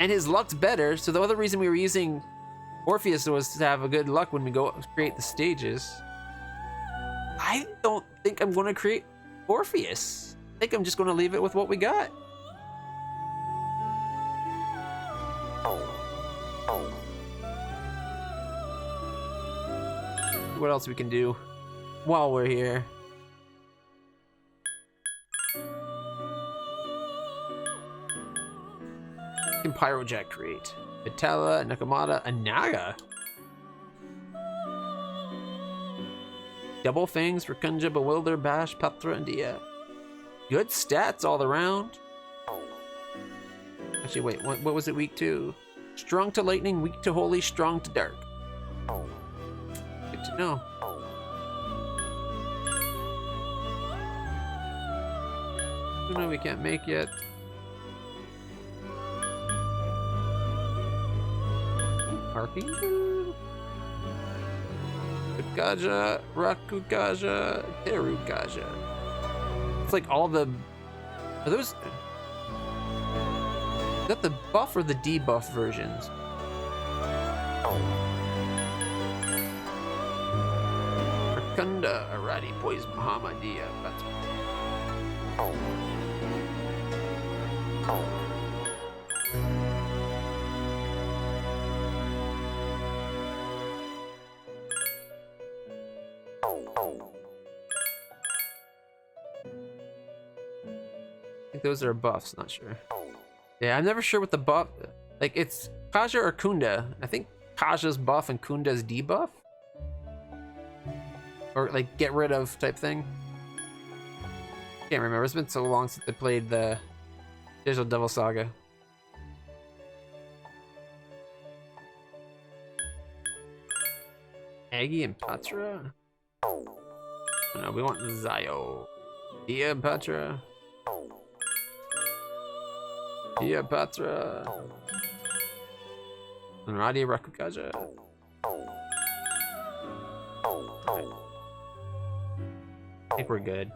And his luck's better, so the other reason we were using Orpheus was to have a good luck when we go create the stages. I don't think I'm going to create Orpheus. I think I'm just going to leave it with what we got. What else we can do while we're here? Can Pyro Jack create? Vitella, Nakamata, Anaga. Double Fangs for Kunja, Bewilder, Bash, Patra, and Dia. Good stats all around. Actually, wait, what was it weak to? Strong to lightning, weak to holy, strong to dark. Good to know. No, we can't make yet. Archangel. Kukaja, Rakukaja, Terukaja. It's like all the. Are those? Is that the buff or the debuff versions? Rakunda, Arati, Poise, Muhammadiyah. That's. I think those are buffs, not sure. Yeah, I'm never sure what the buff, like it's Kaja or Kunda. I think Kaja's buff and Kunda's debuff. Or like get rid of type thing. Can't remember, it's been so long since I played the Digital Devil Saga. Aggie and Patra? Oh no, we want Zio. Dia and Patra. Dia Patra. And Radia Rakukaja. I think we're good.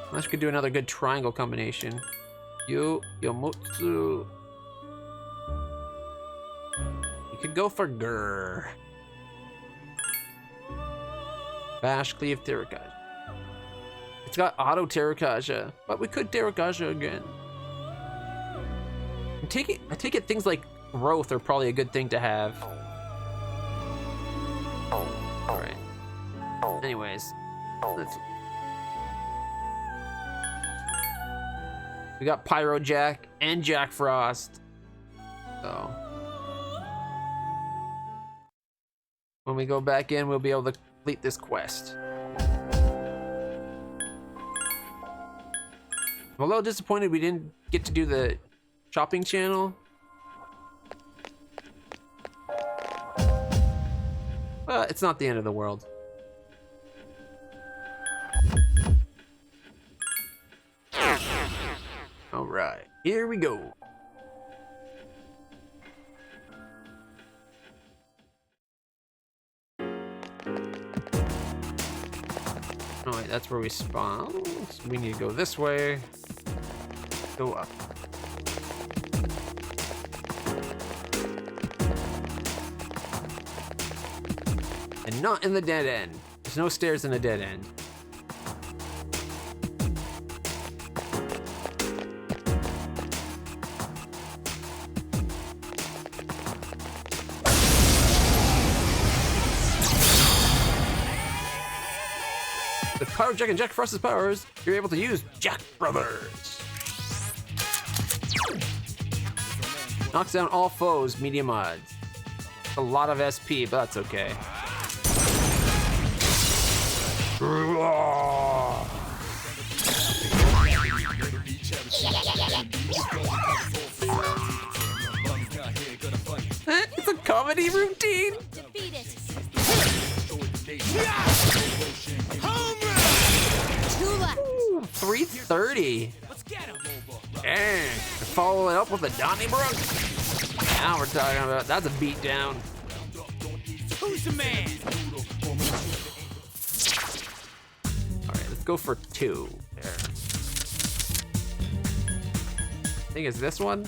Unless we could do another good triangle combination. Yomotsu. You could go for Grr. Bash, Cleave, Terrakaja. It's got auto Terrakaja, but we could Terrakaja again. I take it things like growth are probably a good thing to have. Alright. Anyways, we got Pyro Jack and Jack Frost. So when we go back in, we'll be able to complete this quest. I'm a little disappointed we didn't get to do the shopping channel. But it's not the end of the world. All right, here we go. Oh wait, that's where we spawn. So we need to go this way. Go up. And not in the dead end. There's no stairs in a dead end. With Pyro Jack and Jack Frost's powers, you're able to use Jack Brothers. Knocks down all foes, medium odds. A lot of SP, but that's okay. It's a comedy routine. Defeat it. 330. Dang. Follow it up with a Donnybrook. Now we're talking about, that's a beatdown. Who's the man? Alright, let's go for 2. There. I think it's this one.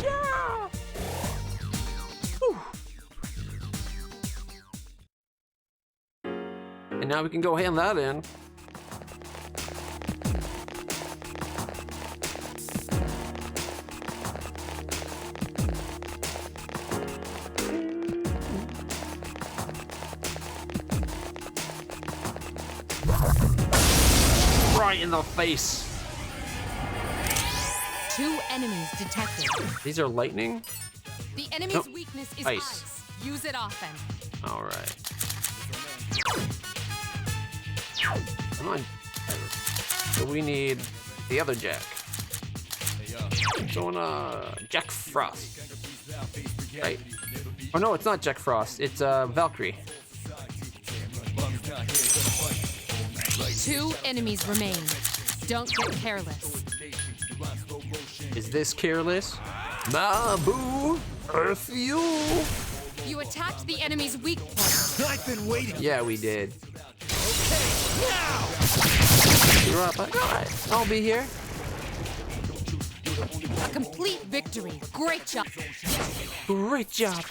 Yeah! Whew. And now we can go hand that in. Right in the face. 2 enemies detected. These are lightning? The enemy's weakness is ice. Use it often. All right. Come on. So we need the other Jack. Jack Frost. right? Oh no, it's not Jack Frost. It's Valkyrie. 2 enemies remain. Don't get careless. Is this careless? Mabu, Earth you. You attacked the enemy's weak point. I've been waiting. Yeah, we did. Now! You're up. Alright, I'll be here. A complete victory. Great job. Great job.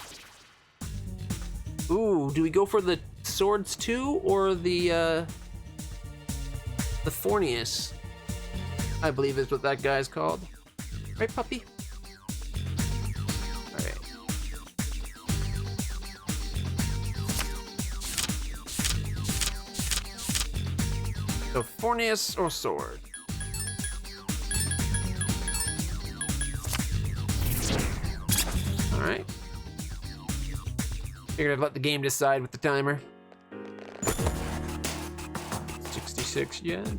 Ooh, do we go for the swords too, or the Fornius? I believe is what that guy's called. Right, puppy? Alright. So, Fornius or sword? Alright. Figured I'd let the game decide with the timer. 66 yen.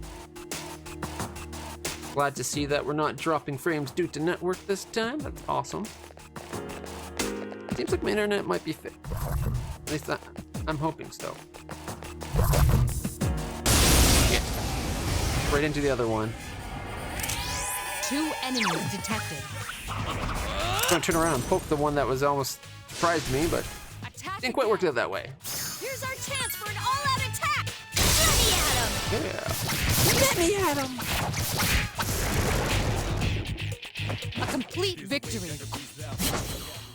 Glad to see that we're not dropping frames due to network this time. That's awesome. Seems like my internet might be fixed. At least I'm hoping so. Yeah. Right into the other one. 2 enemies detected. I'm gonna turn around and poke the one that was almost surprised me, but Attack didn't quite work out that way. Here's our chance for an all-out attack! Let me at him! Yeah. Let me at him! A complete victory.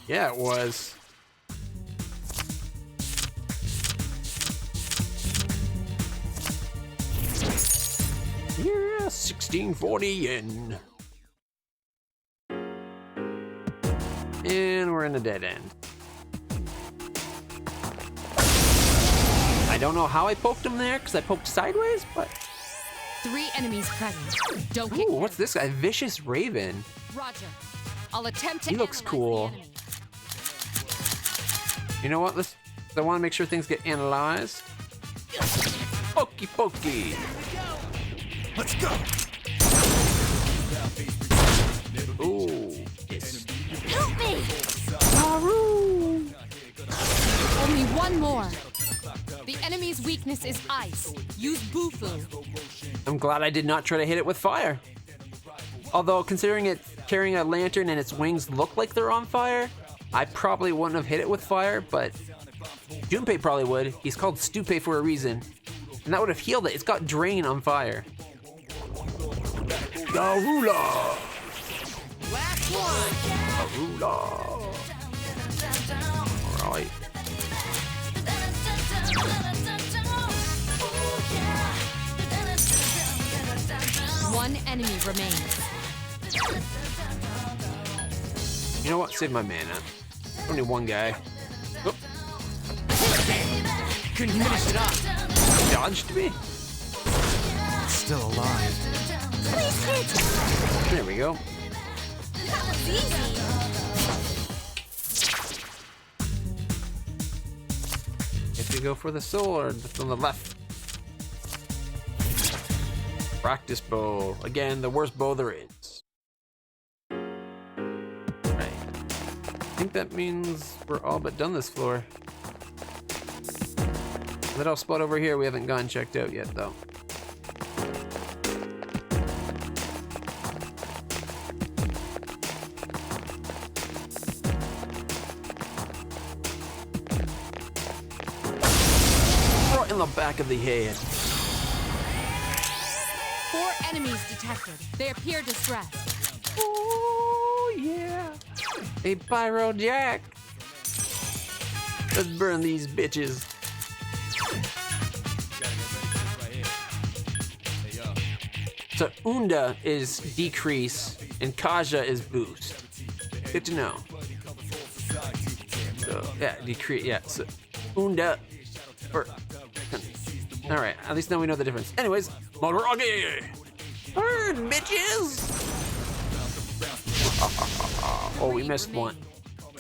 Yeah, it was. Yeah, 1640 yen. And we're in a dead end. I don't know how I poked him there, because I poked sideways, but... 3 enemies present. Don't get Ooh, what's this guy? Vicious Raven. Roger. I'll attempt to He looks analyze cool. the enemy. You know what? I want to make sure things get analyzed. Pokey pokey. Let's go! Ooh. Help me! Haru. Only one more. The enemy's weakness is ice. Use Bufu. I'm glad I did not try to hit it with fire. Although, considering it carrying a lantern and its wings look like they're on fire, I probably wouldn't have hit it with fire, but Junpei probably would. He's called Stupei for a reason. And that would have healed it. It's got Drain on fire. Garula! Last one! Garula! Alright. One enemy remains. You know what? Save my mana. Only one guy. Oh, Couldn't finish it off. dodged me? Still alive. Please hit! There we go. That was easy! If you go for the sword, that's on the left. Practice bow. Again, the worst bow there is. Right. I think that means we're all but done this floor. Little spot over here we haven't gone checked out yet, though. Right in the back of the head. 4 enemies detected. They appear distressed. Oh, yeah. A Pyro Jack. Let's burn these bitches. So Unda is decrease and Kaja is boost. Good to know. So yeah, decrease. Yeah. So Unda. All right. At least now we know the difference. Anyways, Motoragi. Burn, bitches. Oh, we missed one.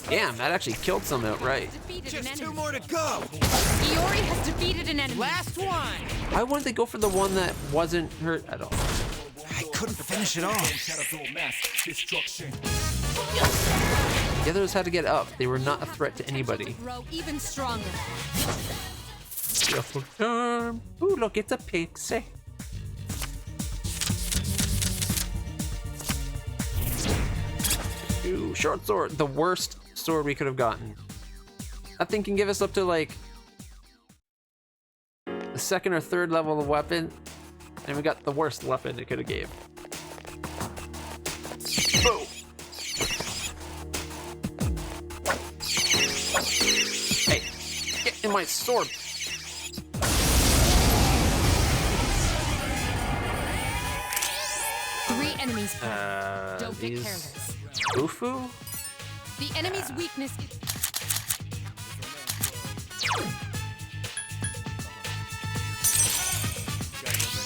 Damn, that actually killed some outright. Defeated an Just 2 enemy. more to go. Iori has defeated an enemy. Last one. Why wouldn't they go for the one that wasn't hurt at all? I couldn't finish it off. The others had to get up. They were not a threat to anybody. Grow even stronger. Shuffle time. Ooh, look, it's a pixie. Ooh, short sword. The worst sword we could have gotten. That thing can give us up to like the second or third level of weapon, and we got the worst weapon it could have gave. Boom. Hey, get in my sword. Three enemies. Don't get These careless. Ufu? The enemy's weakness is.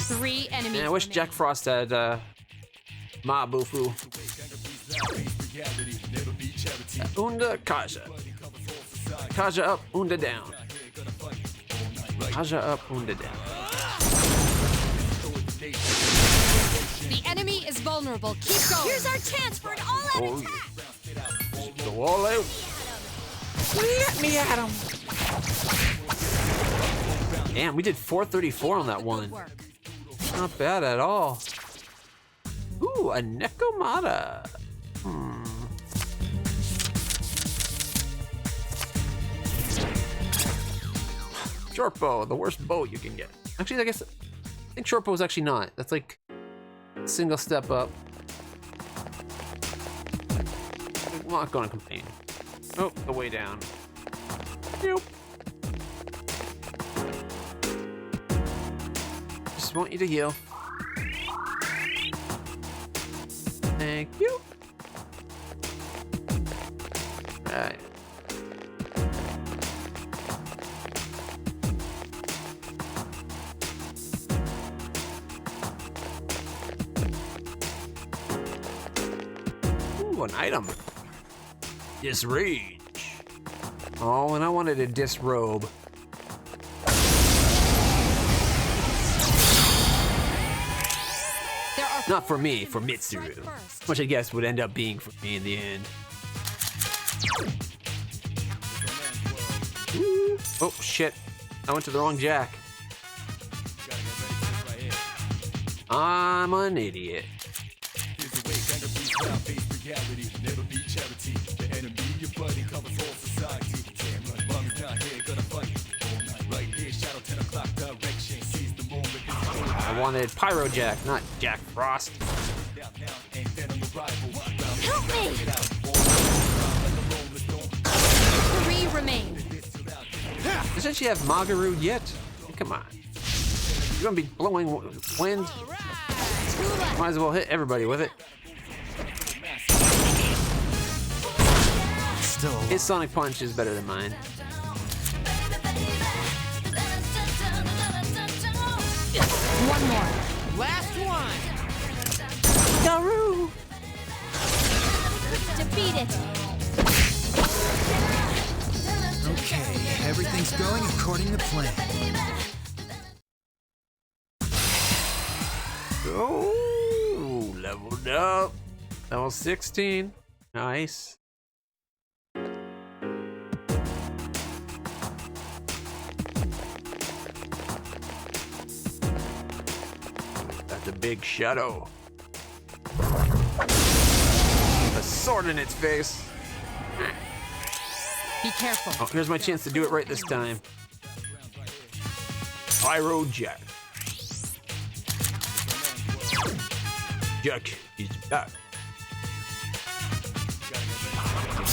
Three enemies. Man, I wish remain. Jack Frost had Ma Bufu. Unda Kaja. Kaja up, Unda down. Kaja up, Unda down. The enemy is vulnerable. Keep going. Here's our chance for an all-out Oh, attack. go all out. Let me at him. Damn, we did 434 on that one. Good work. Not bad at all. Ooh, a Nekomata. Short bow, the worst bow you can get. Actually, I think short bow is actually not. That's like single step up. I'm not gonna complain. Oh, the way down. Nope. Just want you to heal. Thank you. Right. Ooh, an item. Disrage. Oh, and I wanted a disrobe. There are Not for me, for Mitsuru. Strike first. Which I guess would end up being for me in the end. Ooh. Oh, shit. I went to the wrong Jack. I'm an idiot. I wanted Pyro Jack, not Jack Frost. Help me! Three remain. Doesn't she have Magaru yet? Come on. You're gonna be blowing wind. Two left. Might as well hit everybody with it. Still alive. His Sonic Punch is better than mine. One more. Last one. Garu! Defeat it! Okay, everything's going according to plan. Oh, leveled up. Level 16. Nice. That's a big shadow. A sword in its face. Be careful. Oh, here's my chance to do it right this time. Pyro Jack. Jack is back.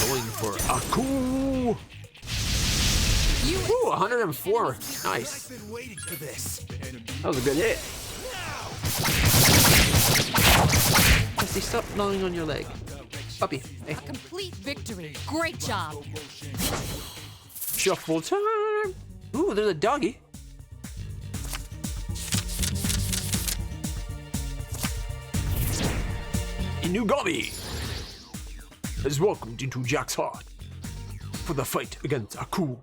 Going for a cool. You Ooh, 104. Nice. I've been waiting for this. That was a good hit. Dusty, stop gnawing on your leg. Puppy, hey. complete victory. Great job. Shuffle time. Ooh, there's a doggy. Inugami is welcomed into Jack's heart for the fight against Aku.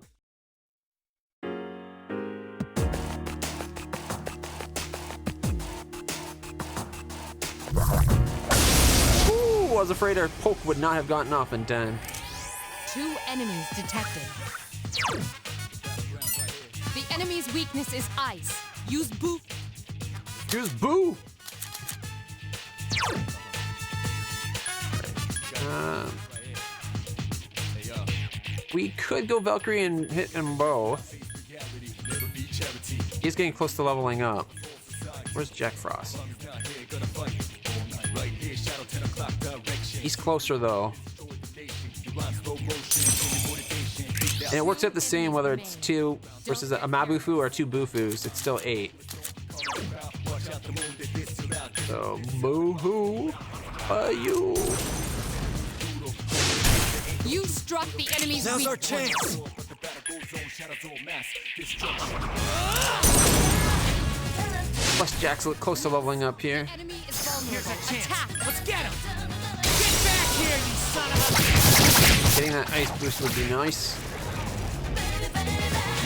Ooh, I was afraid our poke would not have gotten off in time. 2 enemies detected. The enemy's weakness is ice. Use boo. Use boo. We could go Valkyrie and hit them both. He's getting close to leveling up. Where's Jack Frost? He's closer though. And it works out the same whether it's 2 versus a Mabufu or 2 Bufus. It's still 8. So, boo-hoo. You. You struck the enemy's Now's weak our point. chance. Plus Jack's close to leveling up here. The enemy is vulnerable. chance. Attack. Let's get him! Get back here, you son of a... Getting that ice boost would be nice.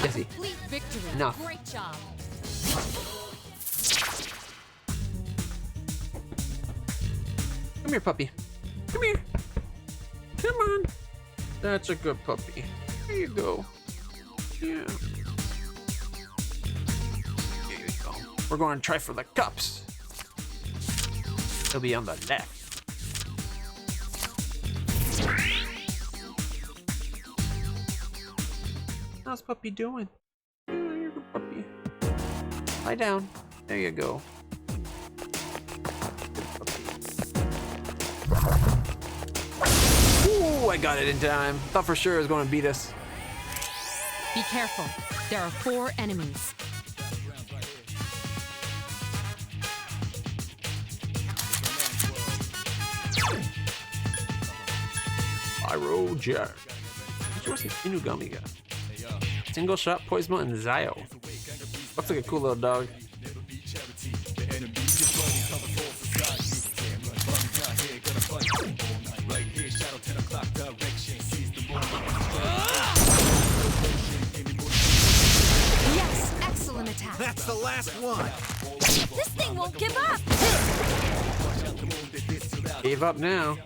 Jesse. Complete victory. Enough. Great job. Come here, puppy. Come here. Come on. That's a good puppy. There you go. Yeah. There you go. We're going to try for the cups. They'll be on the left. How's puppy doing? Yeah, you're a good puppy. Lie down. There you go. Ooh, I got it in time. Thought for sure it was going to beat us. Be careful. There are 4 enemies. Pyro Jack. What's the Inugami guy? Single shot, Poismo, and Zio. Looks like a cool little dog. Yes, excellent attack. That's the last one. This thing won't give up. Gave up now.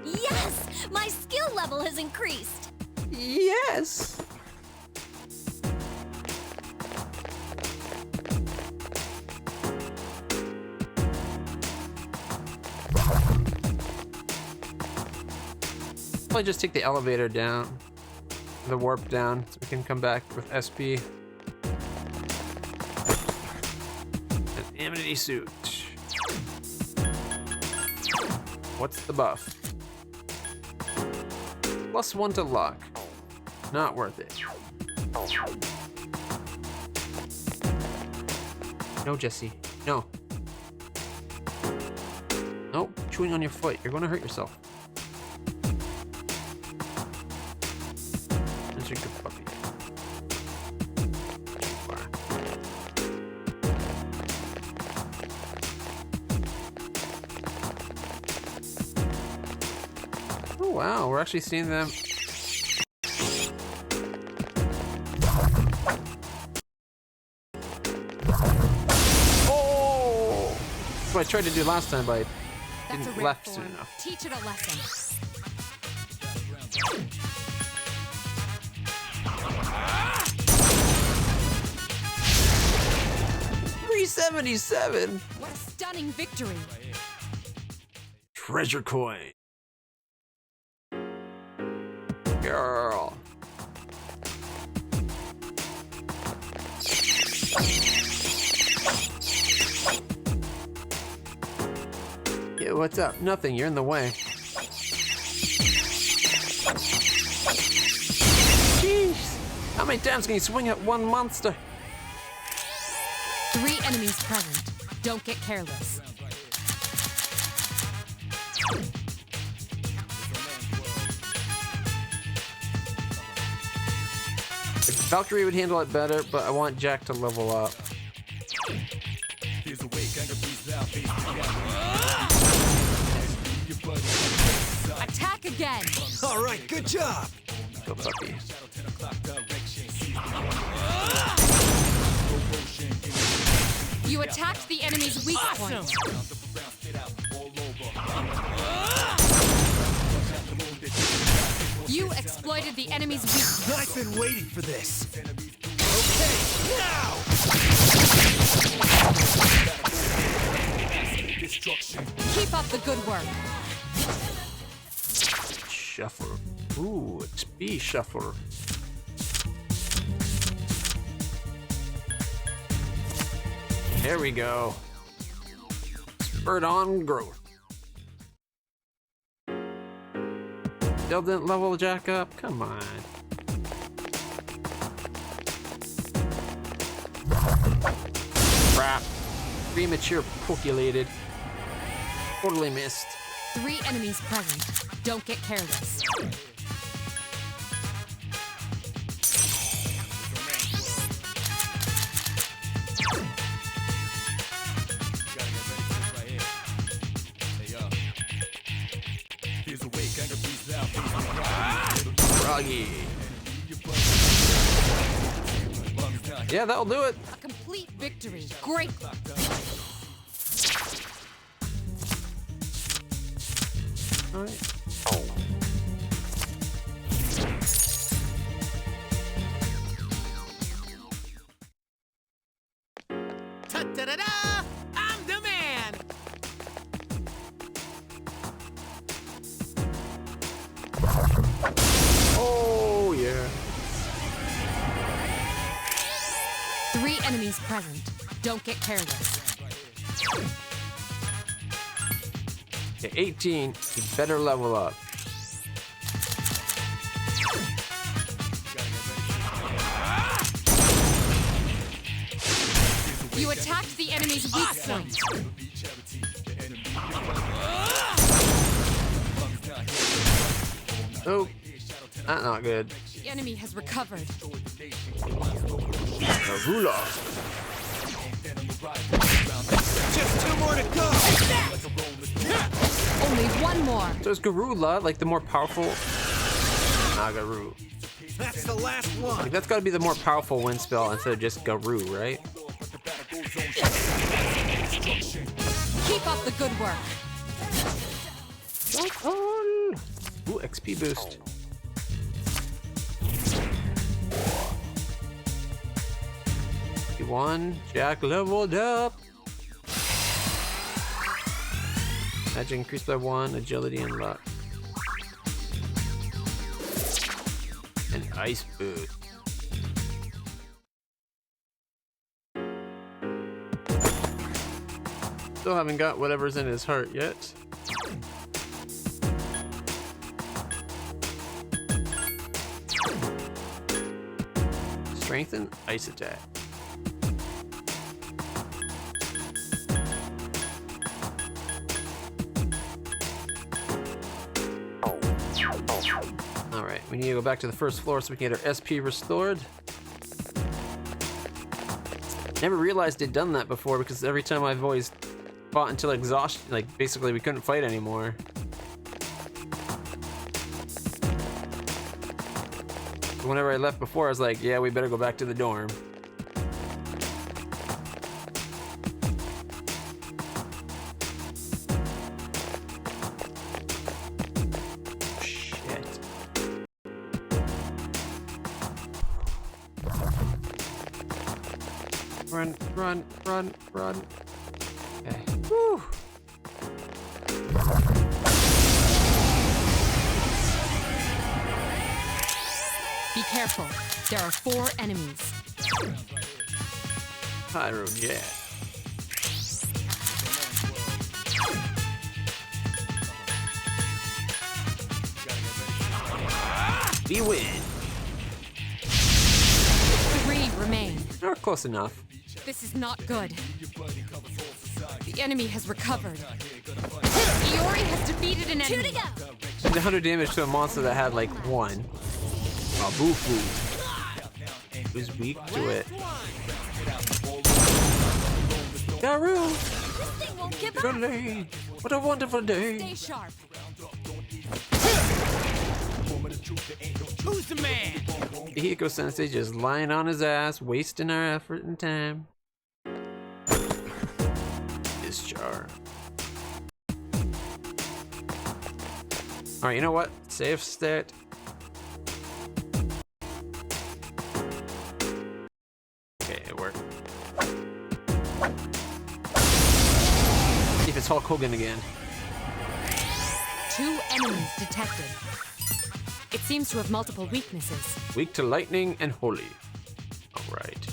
Yes, my skill level has increased. Yes. Probably just take the elevator down, the warp down, so we can come back with SP. An amity suit. What's the buff? +1 to luck. Not worth it. No, Jesse. No. Nope. Chewing on your foot. You're going to hurt yourself. That's your good puppy. Oh wow, we're actually seeing them. Oh! That's what I tried to do last time, but I That's a didn't rare left form. soon enough. Teach it a lesson. $377. What a stunning victory. Treasure coin. Girl. Yeah, what's up? Nothing, you're in the way. Jeez. How many times can you swing at one monster? 3 enemies present. Don't get careless. Valkyrie would handle it better, but I want Jack to level up. Attack again. All right, good job. Go puppy. You attacked the enemy's weak point. You exploited the enemy's weakness. I've been waiting for this. Okay, now! Keep up the good work. Shuffle. Ooh, XP shuffle. There we go. Spurred on growth. Still didn't level Jack up? Come on. Crap. Premature pokulated. Totally missed. 3 enemies present. Don't get careless. Froggy. Yeah, that'll do it. A complete victory. Great. All right. Ta-da-da-da! I'm the man! Oh, yeah. 3 enemies present. Don't get careless. Okay, 18. You better level up. You attacked the enemy's weak point. Oh, that's not good. The enemy has recovered. Rula. Just 2 more to go! Only 1 more. So is Garula like the more powerful? Nagaru. That's the last one! Like that's got to be the more powerful wind spell instead of just Garu, right? Keep up the good work. Jump on. Ooh, XP boost. One Jack leveled up. Magic increased by 1, agility and luck. And ice boot. Still haven't got whatever's in his heart yet. Strengthen ice attack. Alright, we need to go back to the first floor so we can get our SP restored. Never realized they'd done that before because every time I've always fought until exhaustion, like basically we couldn't fight anymore. Whenever I left before, I was like, yeah, we better go back to the dorm. Run, run, run, run. Okay. Woo. Be careful. There are 4 enemies. Pyro Jet. We win. 3 remain. Or close enough. This is not good. The enemy has recovered. Iori has defeated an enemy. 2 to go. Did 100 damage to a monster that had like 1. Mabufu. Who's weak to it? Garu! This thing won't give up. Good day. What a wonderful day. Stay sharp. Who's the man? Hiko Sensei just lying on his ass, wasting our effort and time. Discharge. Alright, you know what? Save state. Okay, it worked. See if it's Hulk Hogan again. 2 enemies detected. It seems to have multiple weaknesses. Weak to lightning and holy. Alright.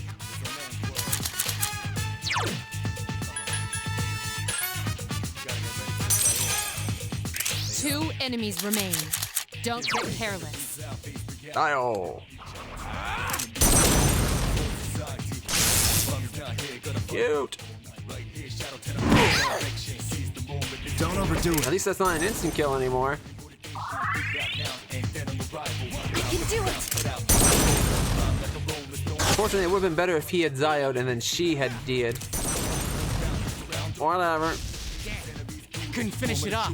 Two enemies remain. Don't get careless. Dial. Cute. Don't overdo it. At least that's not an instant kill anymore. I can do it! Fortunately, it would have been better if he had Zioed and then she had Dia'd. Whatever. Couldn't finish it off.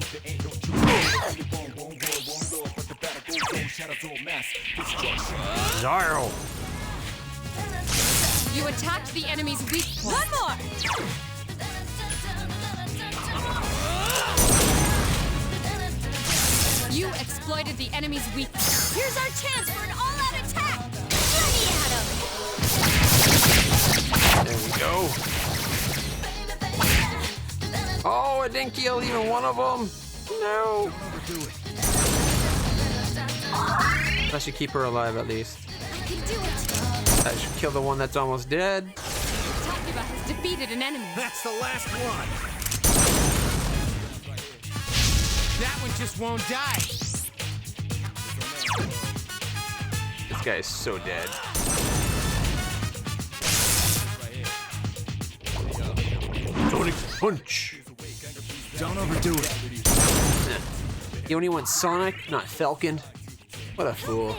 Zio. You attacked the enemy's weak point. One more! You exploited the enemy's weakness. Here's our chance for an all-out attack! Let me at him! There we go. Oh, I didn't kill even one of them. No. I should keep her alive at least. I can do it! I should kill the one that's almost dead. Takuba has defeated an enemy. That's the last one. That one just won't die. This guy is so dead. Sonic Punch. Don't overdo it. You only want Sonic, not Falcon. What a fool.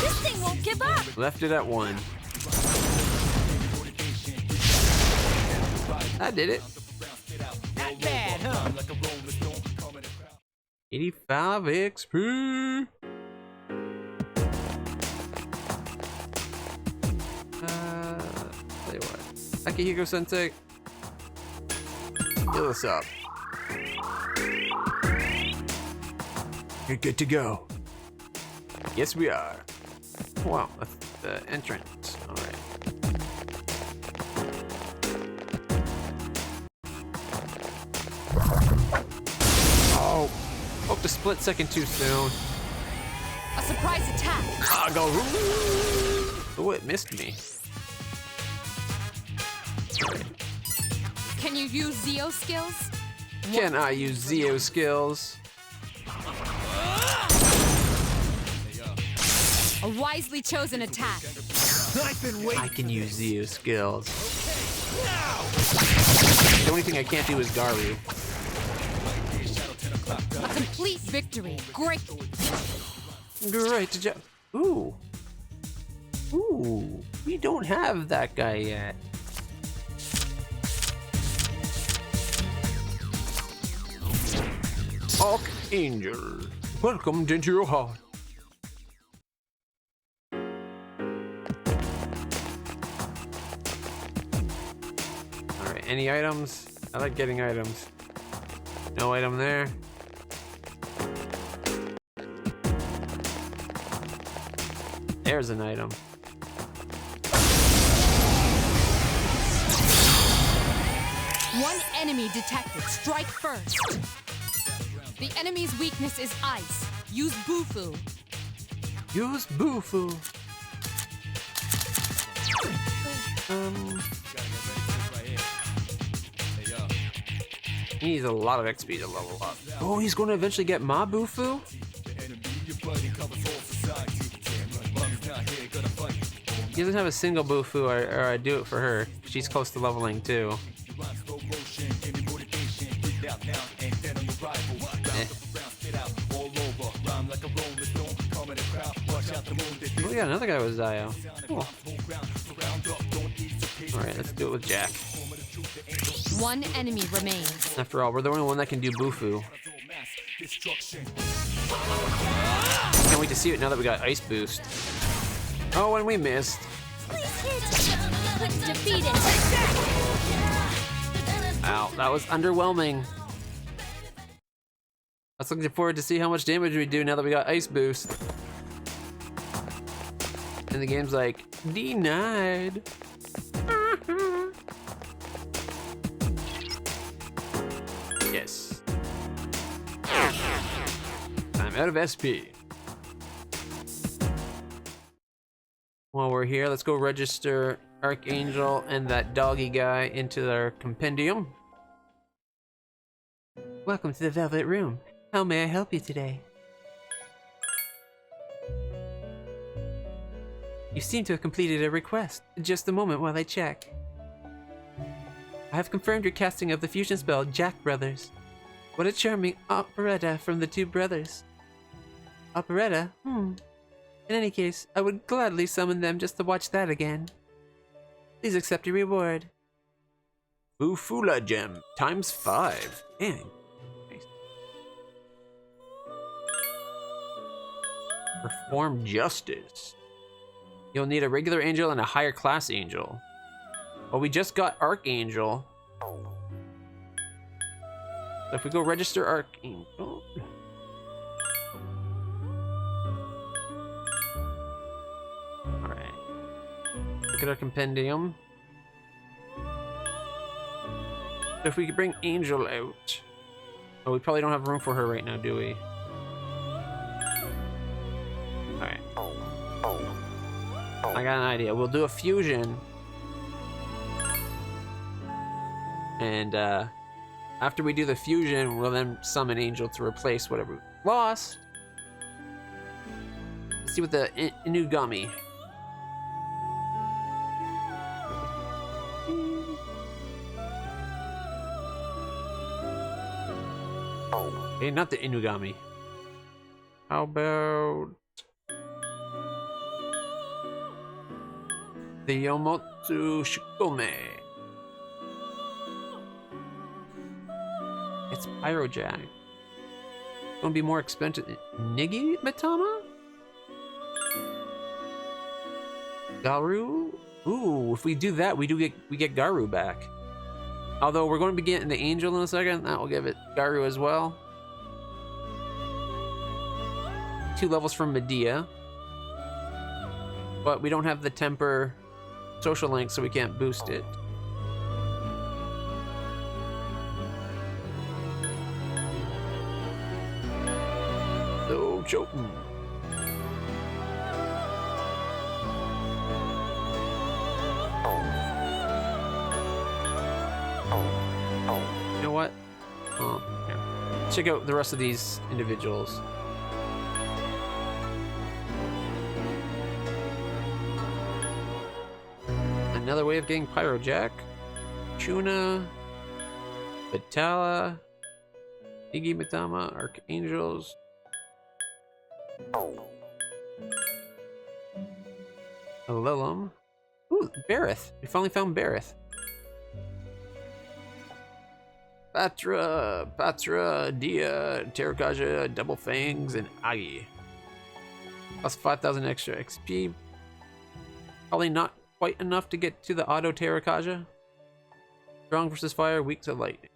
This thing won't give up! Left it at 1. I did it. Not bad, huh? 85 XP. Tell you what. Akihiko Sensei. Heal us up. You're good to go. Yes, we are. Wow, that's the entrance. Alright. Oh, hope the split second too soon. A surprise attack. Agaroo! Oh, it missed me. Can you use Zeo skills? Can I use Zeo skills? A wisely chosen attack. I've been waiting. I can use Zeo skills. The only thing I can't do is Garu. A complete victory. Great. Great job. Ooh. Ooh. We don't have that guy yet. Archangel. Welcome into your heart. Alright, any items? I like getting items. No item there. There's an item. One enemy detected. Strike first. The enemy's weakness is ice. Use Bufu. Use Bufu. He needs a lot of XP to level up. Oh, he's going to eventually get Ma Bufu? He doesn't have a single Bufu, or I do it for her. She's close to leveling too. Oh, we got another guy with Zio. Cool. Alright, let's do it with Jack. One enemy remains. After all, we're the only one that can do Bufu. Can't wait to see it now that we got Ice Boost. Oh, and we missed. Please hit. Couldn't defeat it. Wow, that was underwhelming. I was looking forward to see how much damage we do now that we got Ice Boost. And the game's like, denied. Yes. I'm out of SP. While we're here, let's go register Archangel and that doggy guy into their compendium. Welcome to the Velvet Room. How may I help you today? You seem to have completed a request. Just a moment while I check. I have confirmed your casting of the fusion spell Jack Brothers. What a charming operetta from the two brothers. Operetta? In any case, I would gladly summon them just to watch that again. Please accept your reward. Fufula gem times 5. Dang. Nice. Perform justice. You'll need a regular angel and a higher class angel. Well, we just got Archangel. So if we go register Archangel. Alright. Look at our compendium. So if we could bring Angel out. Oh, we probably don't have room for her right now, do we? Alright. I got an idea. We'll do a fusion. And after we do the fusion, we'll then summon Angel to replace whatever we lost. Let's see what the Inugami. Okay, not the Inugami. How about the Yomotsu Shikome? It's Pyrojack. Gonna be more expensive. Nigi Matama? Garu? Ooh, if we do that, we get Garu back. Although we're going to be getting the Angel in a second, that will give it Garu as well. 2 levels from Medea. But we don't have the Temper social link, so we can't boost it. So choking. You know what? Yeah. Check out the rest of these individuals. Another way of getting Pyrojack. Chuna, Vitala, Nigi Matama, Archangels. Lilum. Ooh, Bareth. We finally found Bareth. Patra, Dia, Terrakaja, Double Fangs, and Agi. Plus 5,000 extra XP. Probably not quite enough to get to the auto Terrakaja. Strong versus fire, weak to lightning.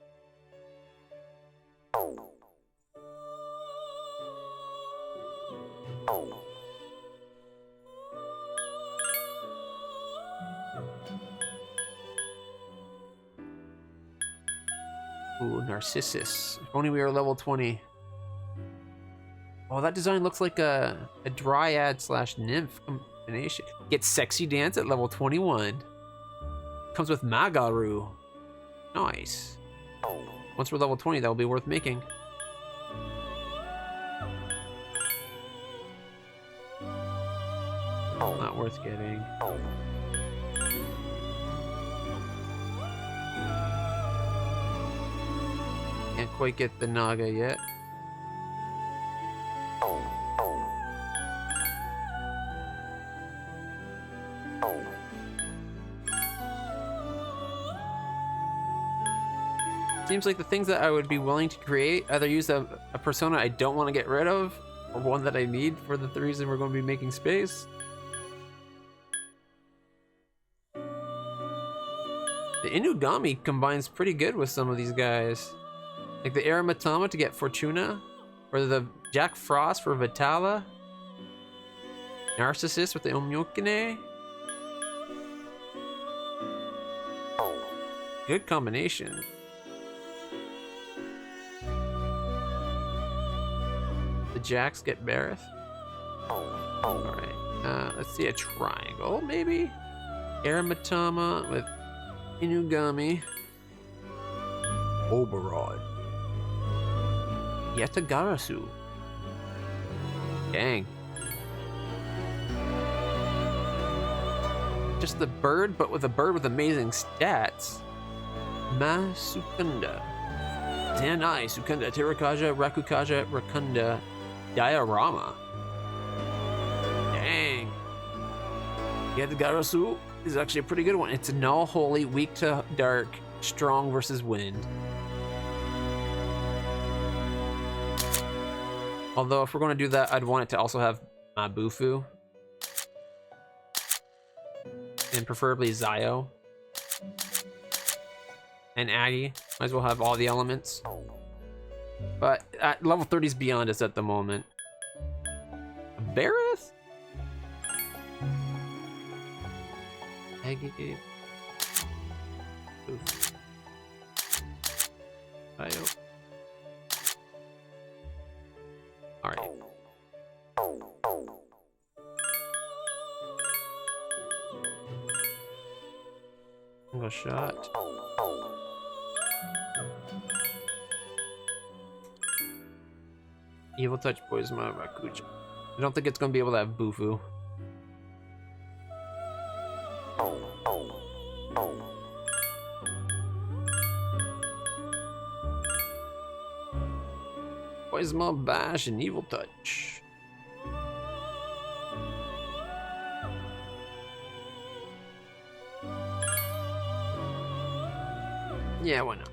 Ooh, Narcissus. If only we were level 20. Oh, that design looks like a Dryad / Nymph combination. Get Sexy Dance at level 21. Comes with Magaru. Nice. Once we're level 20, that'll be worth making. Not worth getting. Can't quite get the Naga yet. Seems like the things that I would be willing to create either use a persona I don't want to get rid of, or one that I need for the reason we're going to be making space. The Inugami combines pretty good with some of these guys. Like the Aramatama to get Fortuna, or the Jack Frost for Vitala. Narcissus with the Omyokine. Good combination. The Jacks get Bareth. Alright, let's see a triangle, maybe? Aramatama with Inugami. Oberon. Yatagarasu. Dang. Just the bird, but with a bird with amazing stats. Masukunda. Danai, Sukunda, Terakaja, Rakukaja, Rakunda, Diorama. Dang. Yatagarasu is actually a pretty good one. It's null, holy, weak to dark, strong versus wind. Although if we're going to do that, I'd want it to also have Bufu. And preferably Zio. And Aggie. Might as well have all the elements. But at level 30's beyond us at the moment. Bareth? Aggie. Oof. Zio. Alright. Single shot. Evil Touch, Poison Rakuja. I don't think it's gonna be able to have Bufu. Poison Bash and Evil Touch. Yeah, why not?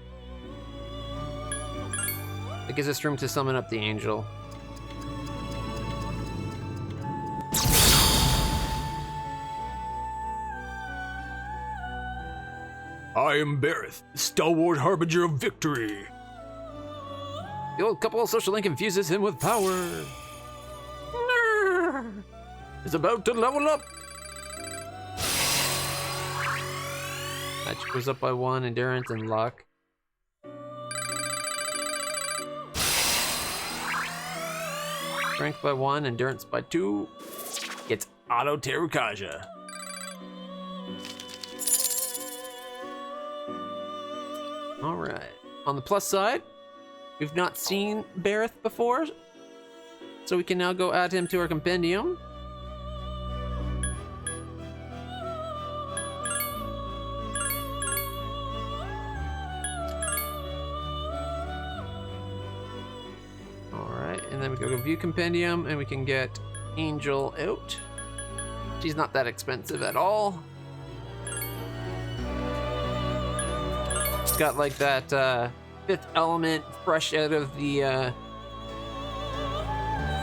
It gives us room to summon up the angel. I am Bareth, stalwart harbinger of victory. The old couple social link infuses him with power. Is about to level up. That goes up by 1, endurance and luck. Strength by 1, endurance by 2. It's Auto Terukaja. Alright. On the plus side, we've not seen Bareth before, so we can now go add him to our compendium. Alright, and then we go to view compendium and we can get Angel out. She's not that expensive at all. It's got like that fifth element fresh out of the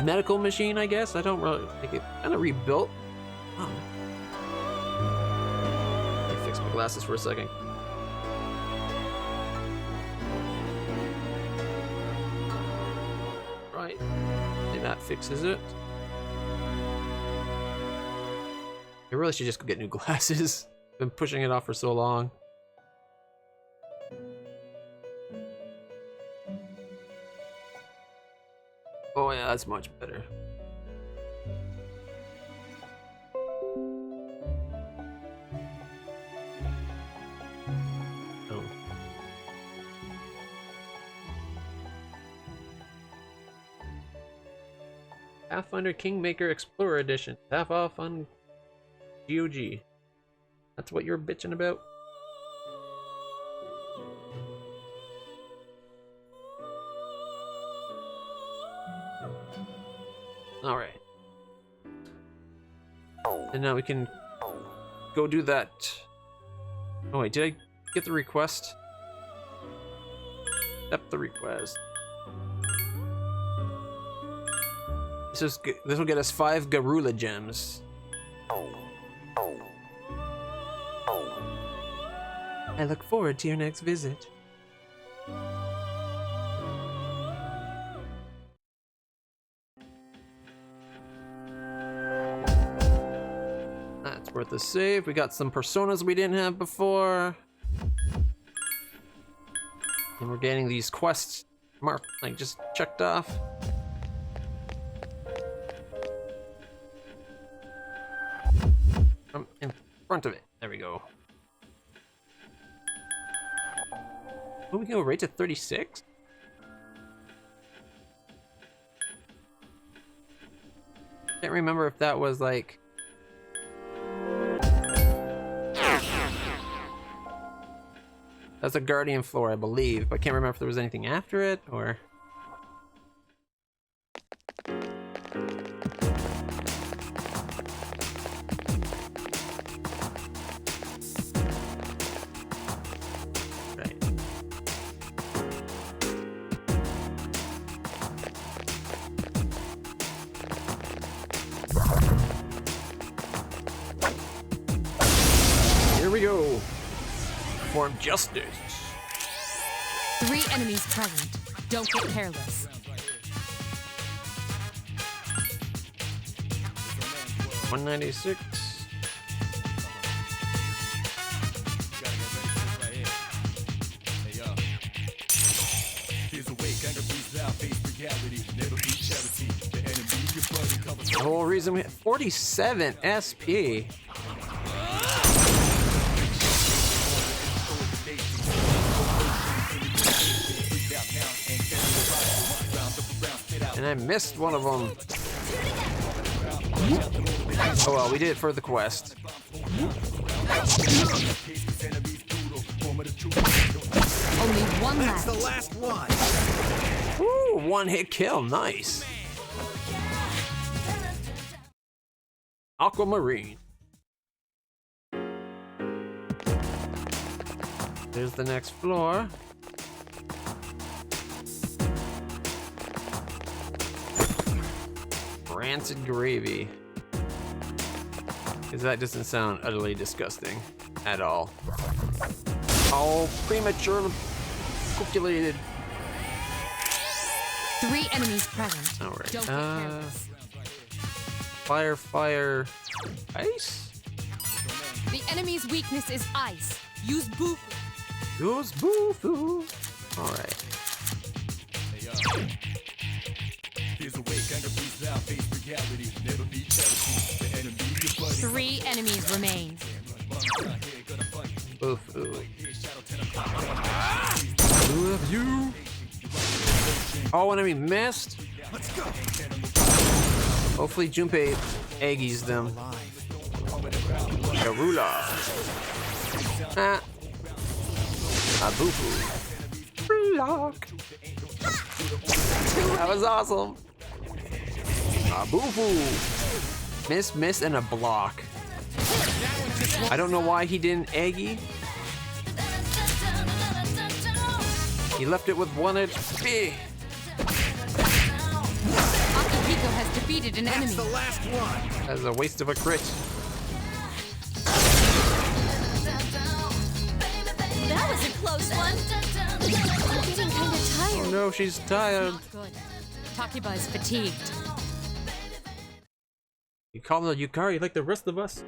medical machine, I guess. I don't really think it kind of rebuilt. Oh. Let me fix my glasses for a second. Right. And that fixes it. I really should just go get new glasses. Been pushing it off for so long. Oh yeah, that's much better. Oh. Pathfinder Kingmaker Explorer Edition. Half off on GOG. That's what you're bitching about? Alright. And now we can go do that. Oh wait, did I get the request? Accept the request. This will get us 5 Garula gems. I look forward to your next visit. That's worth a save. We got some personas we didn't have before. And we're getting these quests marked, like just checked off. From in front of it. There we go. Oh, we can go right to 36? Can't remember if that was like... That's a Guardian floor, I believe, but I can't remember if there was anything after it, or... Here we go. Perform justice. 3 enemies present. Don't get careless. $196. The whole reason we had 47 SP. And I missed one of them. Oh well, we did it for the quest. Only one That's left. the last one. Ooh, one hit kill, nice. Aquamarine. There's the next floor. Rancid gravy. Because that doesn't sound utterly disgusting at all. All premature calculated. 3 enemies present. Alright. Don't get careless. Fire, ice? The enemy's weakness is ice. Use Bufu. Use Boo-Foo. Alright. 3 enemies remain. Boo-Foo. Who have you? Oh, enemy missed? Let's go. Hopefully Junpei eggies them. Garula. Ah. A Boo-Foo. Block. That was awesome. A Boo-Foo. Miss, and a block. I don't know why he didn't eggy. He left it with 1 HP. Akihiko has defeated an That's enemy. the last one. That's a waste of a crit. That was a close one. I'm getting kind of tired. Oh no, she's tired. Not good. Takiba is fatigued. You call her Yukari like the rest of us?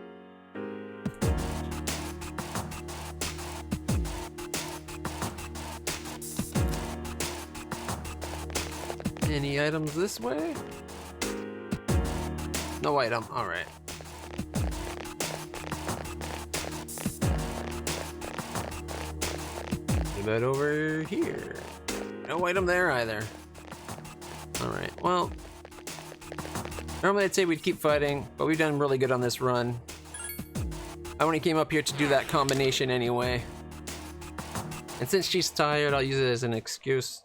Any items this way? No item, alright. What about over here? No item there either. Alright, well. Normally I'd say we'd keep fighting, but we've done really good on this run. I only came up here to do that combination anyway. And since she's tired, I'll use it as an excuse.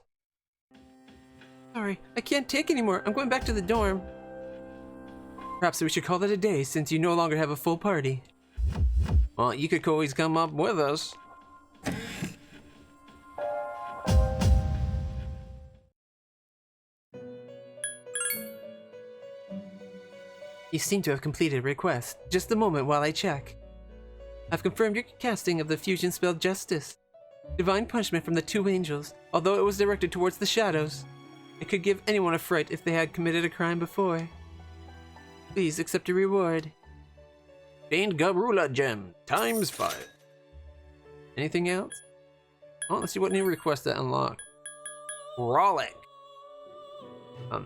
Sorry, I can't take anymore. I'm going back to the dorm. Perhaps we should call it a day since you no longer have a full party. Well, you could always come up with us. You seem to have completed a request. Just a moment while I check. I've confirmed your casting of the fusion spell Justice. Divine punishment from the two angels, although it was directed towards the shadows. It could give anyone a fright if they had committed a crime before. Please accept your reward. Gained Garula Gem, ×5. Anything else? Oh, let's see what new requests that unlock. Frolic.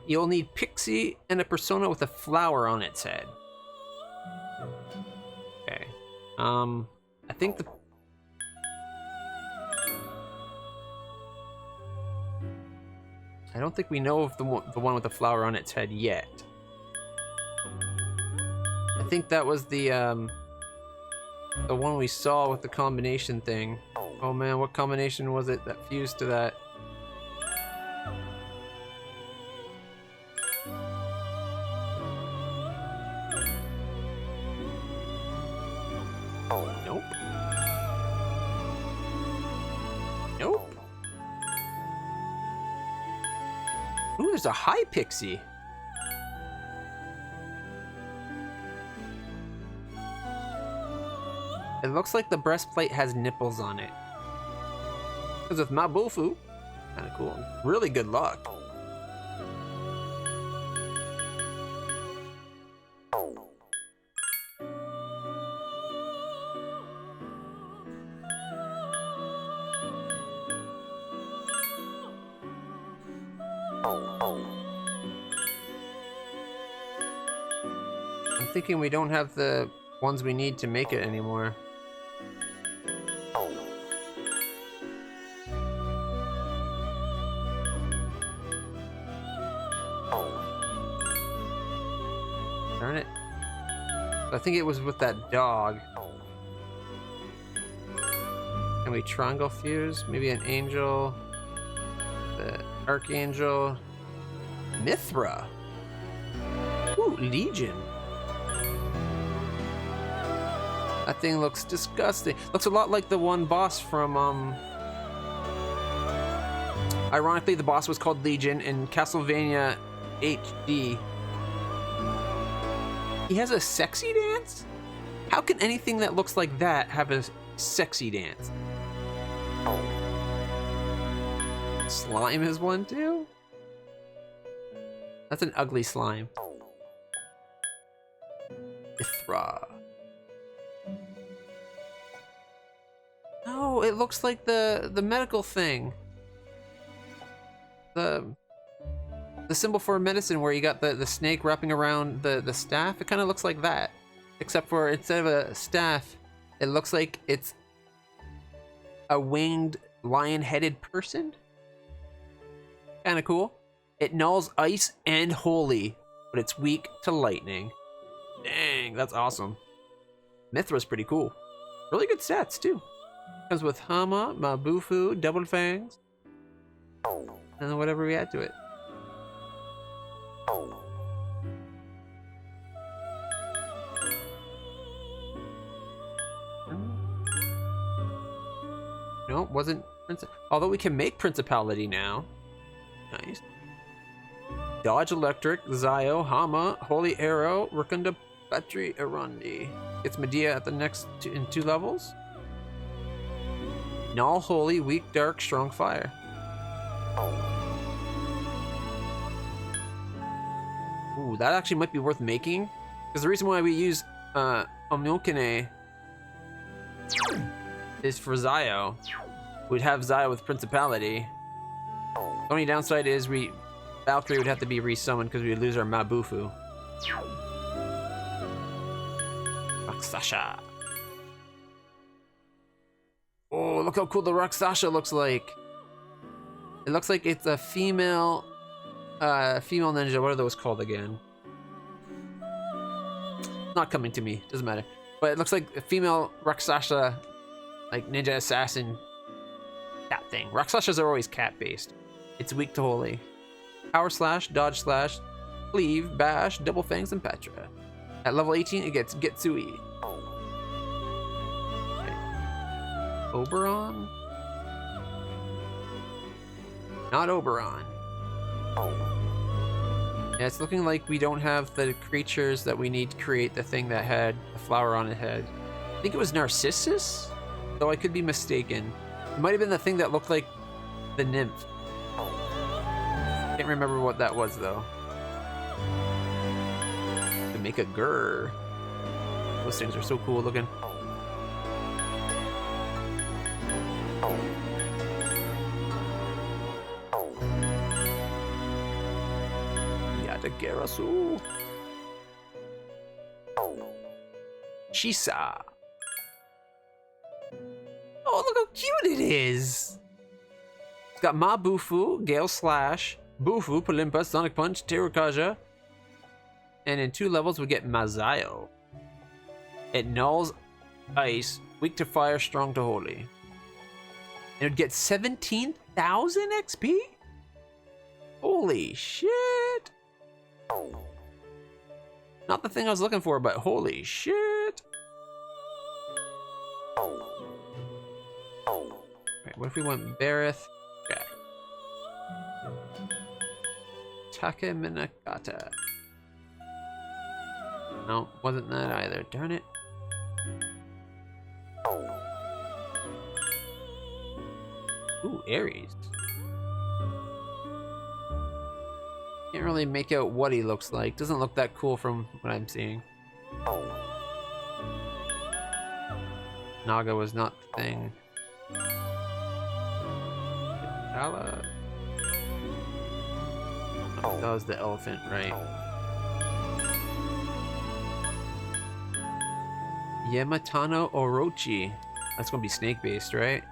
You'll need Pixie and a persona with a flower on its head. Okay. I think the... I don't think we know of the one with the flower on its head yet. I think that was the one we saw with the combination thing. Oh man, what combination was it that fused to that? Nope. Nope. Ooh, there's a high pixie. It looks like the breastplate has nipples on it. Because with Mabufu, kind of cool. Really good luck. I'm thinking we don't have the ones we need to make it anymore. Darn it. I think it was with that dog. Can we triangle fuse? Maybe an angel. The archangel. Mithra. Ooh, Legion. That thing looks disgusting. Looks a lot like the one boss from, ironically, the boss was called Legion in Castlevania HD. He has a sexy dance? How can anything that looks like that have a sexy dance? Slime is one too? That's an ugly slime. Ithra. No, it looks like the medical thing. The symbol for medicine where you got the snake wrapping around the staff. It kind of looks like that. Except for instead of a staff, it looks like it's a winged lion-headed person. Kind of cool. It nulls ice and holy, but it's weak to lightning. Dang, that's awesome. Mithra's pretty cool. Really good stats too. Comes with Hama, Mabufu, Double Fangs, and then whatever we add to it. No, wasn't. Although we can make Principality now. Nice. Dodge Electric, Zio, Hama, Holy Arrow, Rukunda, Battery, Arundi. Gets Medea at the next in 2 levels. Null, Holy, Weak, Dark, Strong Fire. Ooh, that actually might be worth making. Because the reason why we use Omnokine is for Zio. We'd have Zio with Principality. The only downside is Valkyrie would have to be resummoned because we would lose our Mabufu. Raksasha. Oh, look how cool the Raksasha looks like. It looks like it's a female ninja. What are those called again? Not coming to me. Doesn't matter. But it looks like a female Raksasha, like ninja assassin cat thing. Rakshasas are always cat-based. It's weak to holy. Power slash, dodge slash, cleave, bash, double fangs, and Petra. At level 18, it gets Getsui. Okay. Oberon? Not Oberon. Yeah, it's looking like we don't have the creatures that we need to create the thing that had a flower on its head. I think it was Narcissus, though I could be mistaken. It might have been the thing that looked like the nymph. Can't remember what that was though. To make a grr. Those things are so cool looking. Yatagarasu. Shisa. Oh, look how cute it is! It's got Ma Bufu, Gale Slash, Bufu, Palimpa, Sonic Punch, Terukaja. And in 2 levels we get Mazayo. It nulls ice, weak to fire, strong to holy. And it would get 17,000 XP? Holy shit! Not the thing I was looking for, but holy shit! Alright, what if we went Barith? Okay. Take Minakata. No, wasn't that either. Darn it. Ooh, Aries. Can't really make out what he looks like. Doesn't look that cool from what I'm seeing. Naga was not the thing. Ala. Oh, that was the elephant, right? Yamatano Orochi. That's gonna be snake based, right?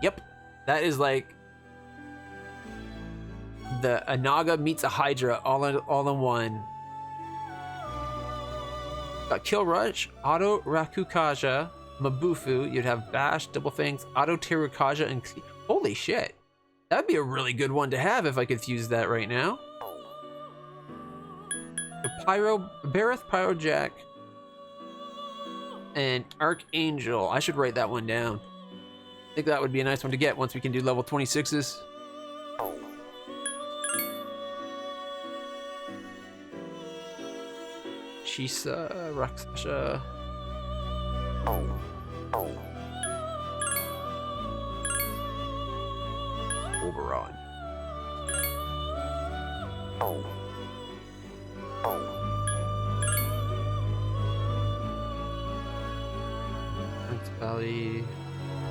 Yep. That is like a Naga meets a Hydra all in one. Got Kill Rush, Auto Rakukaja, Mabufu. You'd have Bash, Double Fangs, Auto Terukaja, and holy shit. That'd be a really good one to have if I could fuse that right now. The Barith, Pyro Jack, and Archangel. I should write that one down. I think that would be a nice one to get once we can do level 26s. Shisa, Rakshasha. Oberon. Prince Valley.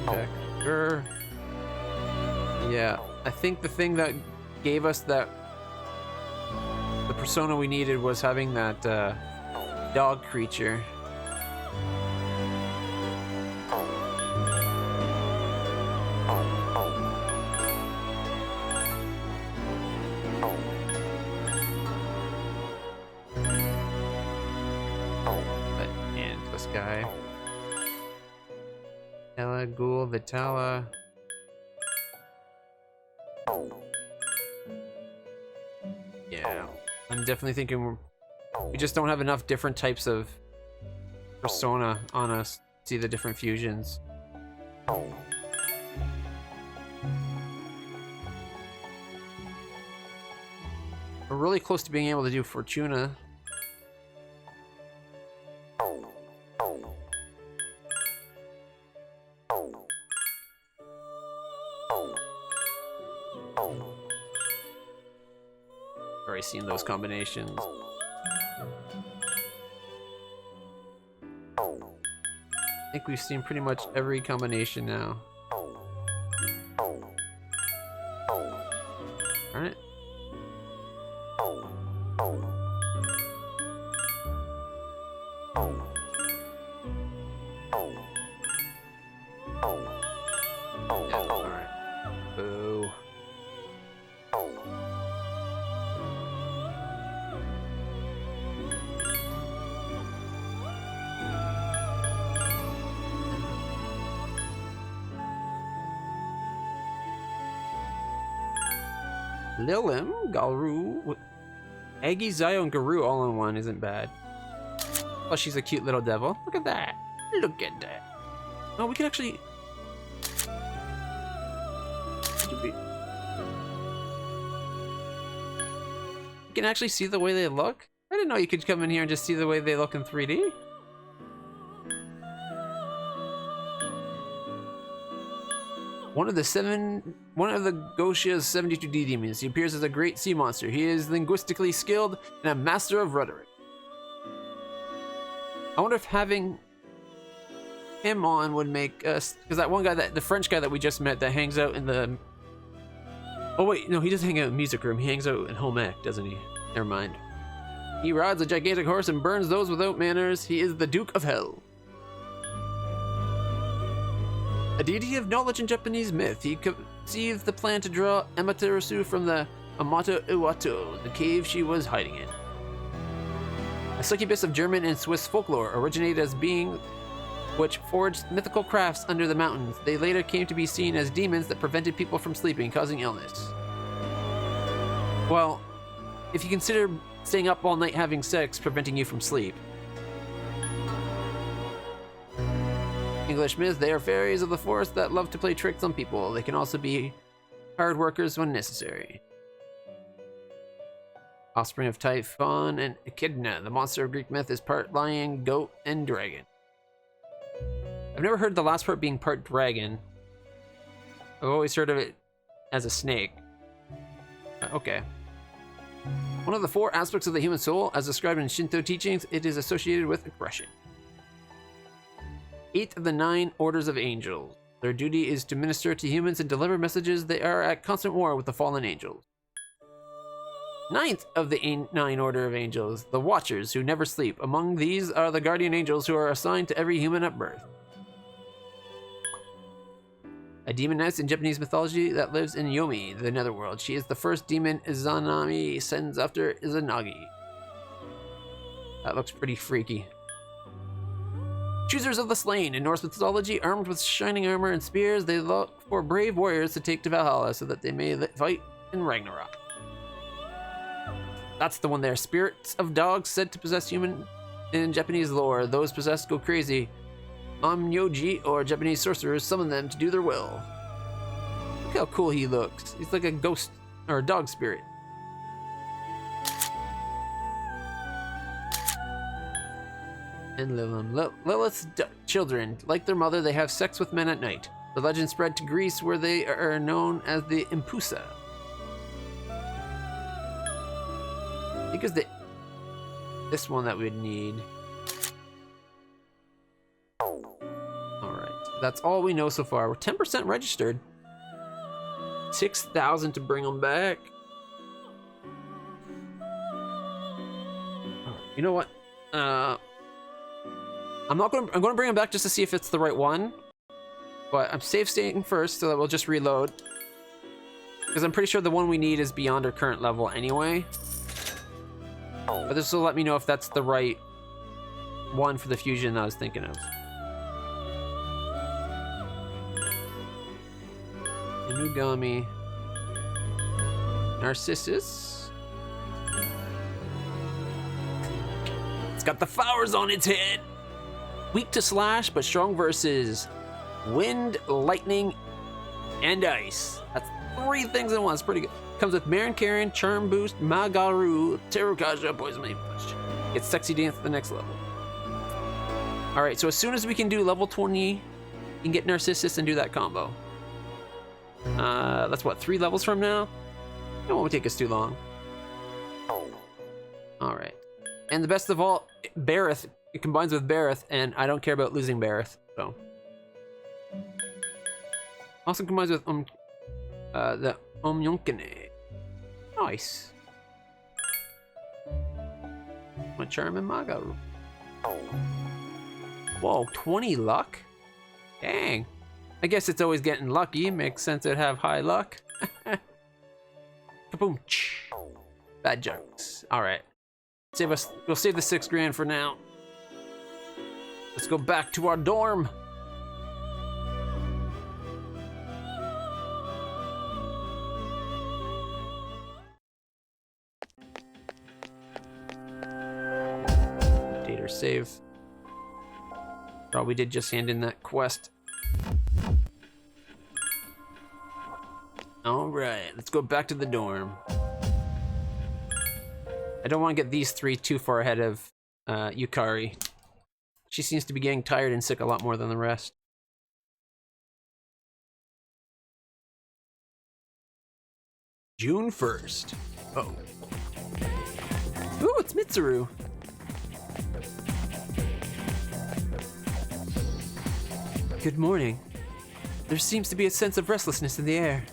Vector. Yeah, I think the thing that gave us the persona we needed was having that dog creature. And this guy. Ella, Ghoul, Vitala. Yeah, I'm definitely thinking we just don't have enough different types of persona on us to see the different fusions. We're really close to being able to do Fortuna. Already seen those combinations. I think we've seen pretty much every combination now. Alright. Yeah, alright. Boo. Lilim, Galru, Aggie, Zio, and Garu all in one isn't bad. Plus, she's a cute little devil. Look at that. Look at that. Oh, we can actually. You can actually see the way they look? I didn't know you could come in here and just see the way they look in 3D. One of the Goshia's 72D demons. He appears as a great sea monster. He is linguistically skilled and a master of rhetoric. I wonder if having him on would make us, because that one guy, the French guy that we just met that hangs out in the, oh wait, no, he doesn't hang out in music room. He hangs out in home ec, doesn't he? Never mind. He rides a gigantic horse and burns those without manners. He is the Duke of Hell. A deity of knowledge in Japanese myth, he conceived the plan to draw Amaterasu from the Amato Iwato, the cave she was hiding in. A succubus of German and Swiss folklore, originated as being which forged mythical crafts under the mountains. They later came to be seen as demons that prevented people from sleeping, causing illness. Well, if you consider staying up all night having sex preventing you from sleep. English myth, they are fairies of the forest that love to play tricks on people. They can also be hard workers when necessary. Offspring of Typhon and Echidna. The monster of Greek myth is part lion, goat, and dragon. I've never heard the last part being part dragon. I've always heard of it as a snake. Okay. One of the 4 aspects of the human soul, as described in Shinto teachings, it is associated with aggression. 8 of the 9 orders of angels. Their duty is to minister to humans and deliver messages. They are at constant war with the fallen angels. 9th of the 9 order of angels, the Watchers, who never sleep. Among these are the guardian angels who are assigned to every human at birth. A demoness in Japanese mythology that lives in Yomi, the netherworld. She is the first demon Izanami sends after Izanagi. That looks pretty freaky. Choosers of the Slain. In Norse mythology, armed with shining armor and spears, they look for brave warriors to take to Valhalla so that they may fight in Ragnarok. That's the one there. Spirits of dogs said to possess human in Japanese lore. Those possessed go crazy. Onmyoji, or Japanese sorcerers, summon them to do their will. Look how cool he looks. He's like a ghost or a dog spirit. And Lilith's children, like their mother, they have sex with men at night. The legend spread to Greece, where they are known as the Impusa. I think it's this one that we'd need. Alright, that's all we know so far. We're 10% registered. 6,000 to bring them back. You know what? I'm gonna bring them back just to see if it's the right one. But I'm safe staying first, so that we'll just reload. Because I'm pretty sure the one we need is beyond our current level anyway. But this will let me know if that's the right one for the fusion I was thinking of. Megami. Narcissus. It's got the flowers on its head. Weak to slash, but strong versus wind, lightning, and ice. That's 3 things in one. It's pretty good. Comes with Marin Karen, Charm Boost, Magaru, Terukaja, Poison Main Push. It's Sexy Dance at the next level. Alright, so as soon as we can do level 20, you can get Narcissus and do that combo. That's what, 3 levels from now? It won't take us too long. Alright. And the best of all, Bareth. It combines with Bareth, and I don't care about losing Bareth, so. Also combines with the Omyonkane. Nice. My Charm and Magaru. Whoa, 20 luck? Dang. I guess it's always getting lucky. Makes sense it'd have high luck. Kaboom. Bad jokes. Alright. We'll save the 6 grand for now. Let's go back to our dorm. Update or save. Oh, we did just hand in that quest. Alright, let's go back to the dorm. I don't want to get these three too far ahead of Yukari. She seems to be getting tired and sick a lot more than the rest. June 1st. Uh-oh. Ooh, it's Mitsuru. Good morning. There seems to be a sense of restlessness in the air.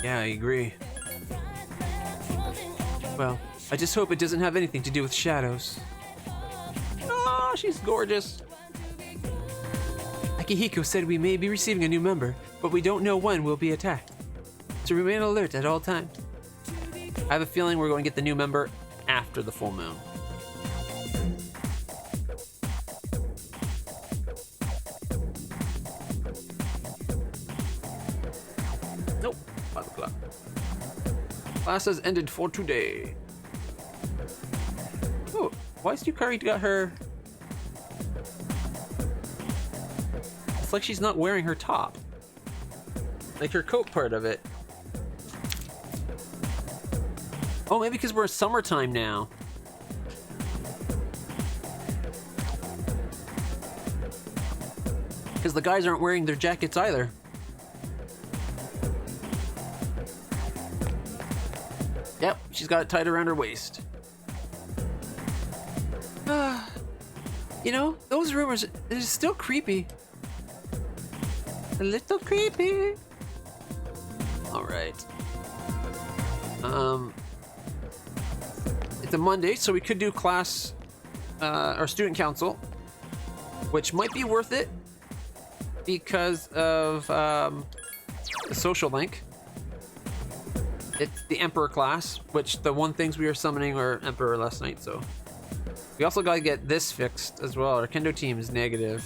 Yeah, I agree. Well, I just hope it doesn't have anything to do with shadows. Oh, she's gorgeous. Akihiko said we may be receiving a new member, but we don't know when we'll be attacked. So remain alert at all times. I have a feeling we're going to get the new member after the full moon. Nope, 5 o'clock. Class has ended for today. Oh, why is Yukari got her? It's like she's not wearing her top. Like her coat part of it. Oh, maybe because we're summertime now. Because the guys aren't wearing their jackets either. Yep, she's got it tied around her waist. You know, those rumors, they're still creepy. A little creepy. Alright. It's a Monday, so we could do class, or student council, which might be worth it because of the social link. It's the Emperor class, which the one things we were summoning are Emperor last night, so. We also gotta get this fixed as well. Our kendo team is negative.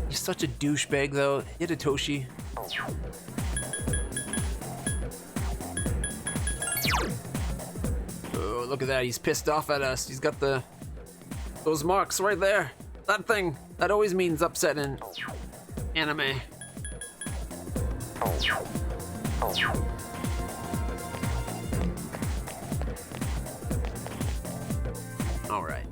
He's such a douchebag though. Hidetoshi. Oh, look at that. He's pissed off at us. He's got those marks right there. That thing. That always means upset in anime. All right.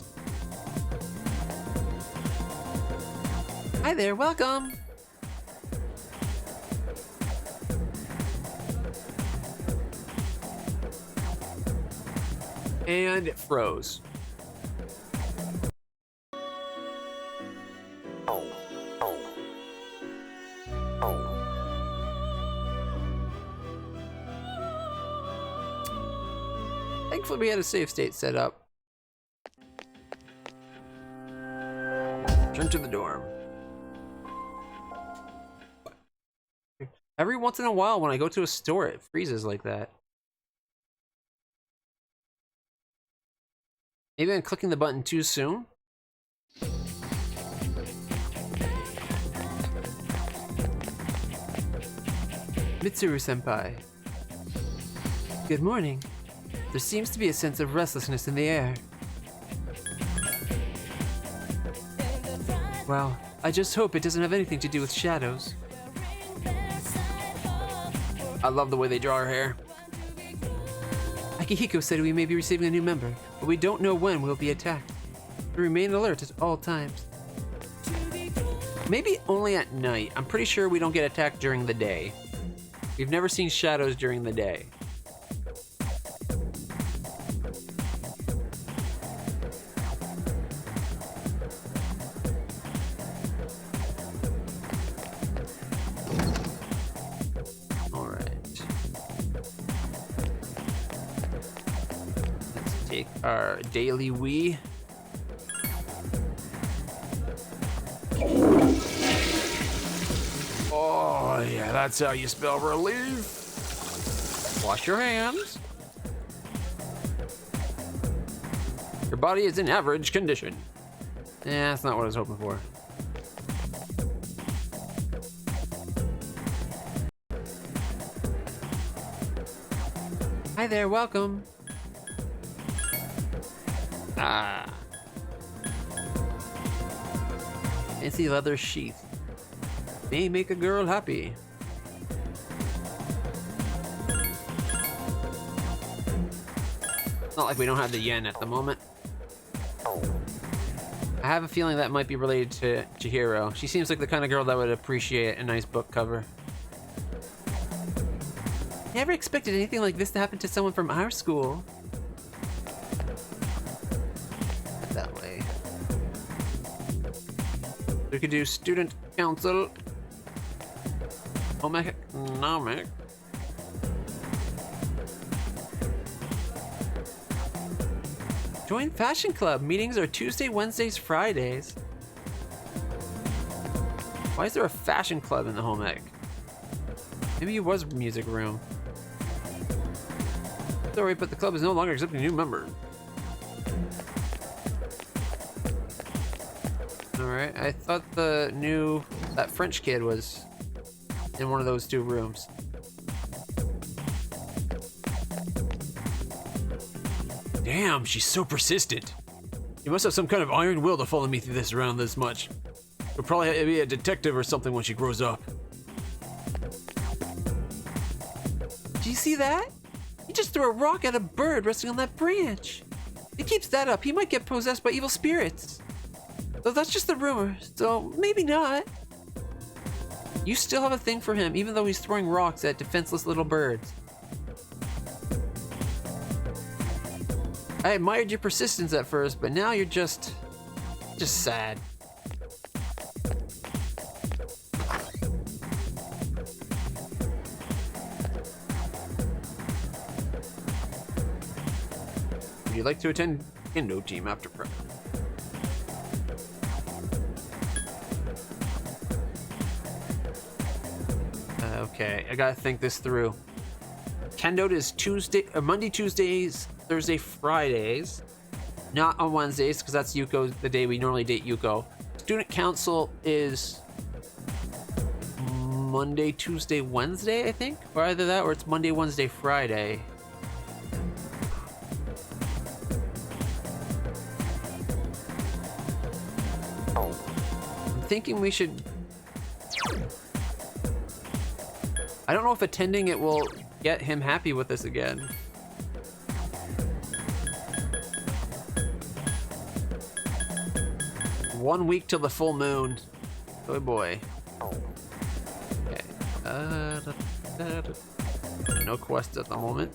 Hi there, welcome. And it froze. Thankfully we had a save state set up. Turn to the dorm. Every once in a while when I go to a store, it freezes like that. Maybe I'm clicking the button too soon? Mitsuru-senpai. Good morning. There seems to be a sense of restlessness in the air. Well, I just hope it doesn't have anything to do with shadows. I love the way they draw her hair. Akihiko said we may be receiving a new member, but we don't know when we'll be attacked. We remain alert at all times. Maybe only at night. I'm pretty sure we don't get attacked during the day. We've never seen shadows during the day. Our daily wee. Oh yeah, that's how you spell relief. Wash your hands. Your body is in average condition. Yeah, that's not what I was hoping for. Hi there, welcome. Ah. Fancy leather sheath. May make a girl happy. It's not like we don't have the yen at the moment. I have a feeling that might be related to Chihiro. She seems like the kind of girl that would appreciate a nice book cover. Never expected anything like this to happen to someone from our school. That way. We could do student council. Home economic. Join fashion club. Meetings are Tuesday, Wednesdays, Fridays. Why is there a fashion club in the home ec? Maybe it was music room. Sorry, but the club is no longer accepting new members. Alright, I thought that French kid was in one of those two rooms. Damn, she's so persistent. You must have some kind of iron will to follow me through this around this much. She'll probably be a detective or something when she grows up. Do you see that? He just threw a rock at a bird resting on that branch. If he keeps that up, he might get possessed by evil spirits. Though that's just the rumor, so maybe not. You still have a thing for him, even though he's throwing rocks at defenseless little birds. I admired your persistence at first, but now you're just sad. Would you like to attend Indo team after prep? Okay, I gotta think this through. Kendo is Monday, Tuesdays, Thursday, Fridays. Not on Wednesdays, because that's Yuko, the day we normally date Yuko. Student council is Monday, Tuesday, Wednesday, I think? Or either that or it's Monday, Wednesday, Friday. I'm thinking we should... I don't know if attending it will get him happy with us again. One week till the full moon. Oh boy. Okay. No quests at the moment.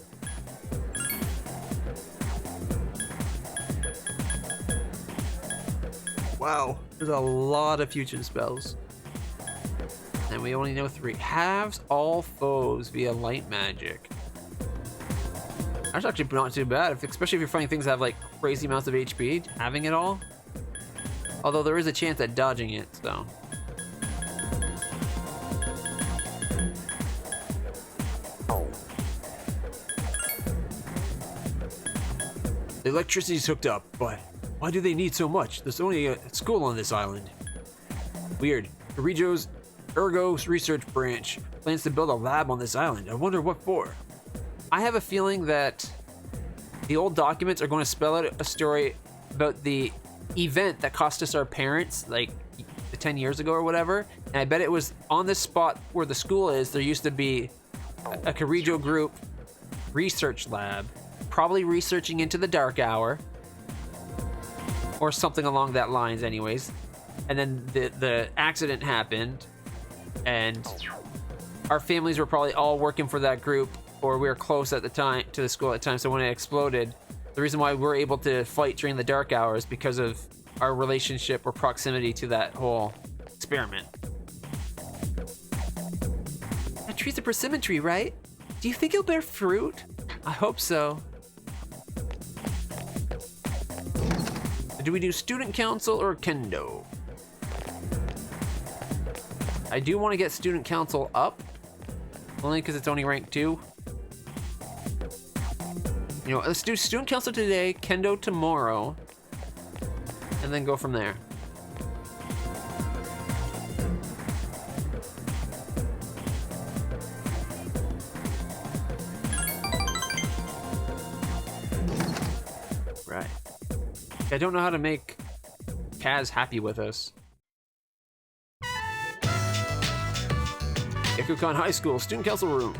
Wow, there's a lot of fusion spells. And we only know 3. Halves all foes via light magic. That's actually not too bad, especially if you're fighting things that have like crazy amounts of HP, having it all. Although there is a chance at dodging it, so. The electricity's hooked up, but why do they need so much? There's only a school on this island. Weird. Kirijo's Ergo's research branch plans to build a lab on this island. I wonder what for. I have a feeling that the old documents are going to spell out a story about the event that cost us our parents like 10 years ago or whatever. And I bet it was on this spot where the school is. There used to be a Kirijo group research lab, probably researching into the dark hour or something along that lines anyways. And then the accident happened. And our families were probably all working for that group, or we were close at the time to the school at the time. So when it exploded, the reason why we were able to fight during the dark hours because of our relationship or proximity to that whole experiment. That tree's a persimmon tree, right? Do you think it'll bear fruit? I hope so. Do we do student council or kendo? I do want to get student council up, only because it's only rank 2. You know, let's do student council today, kendo tomorrow, and then go from there. Right. I don't know how to make Kaz happy with us. Yakukan High School, student council room.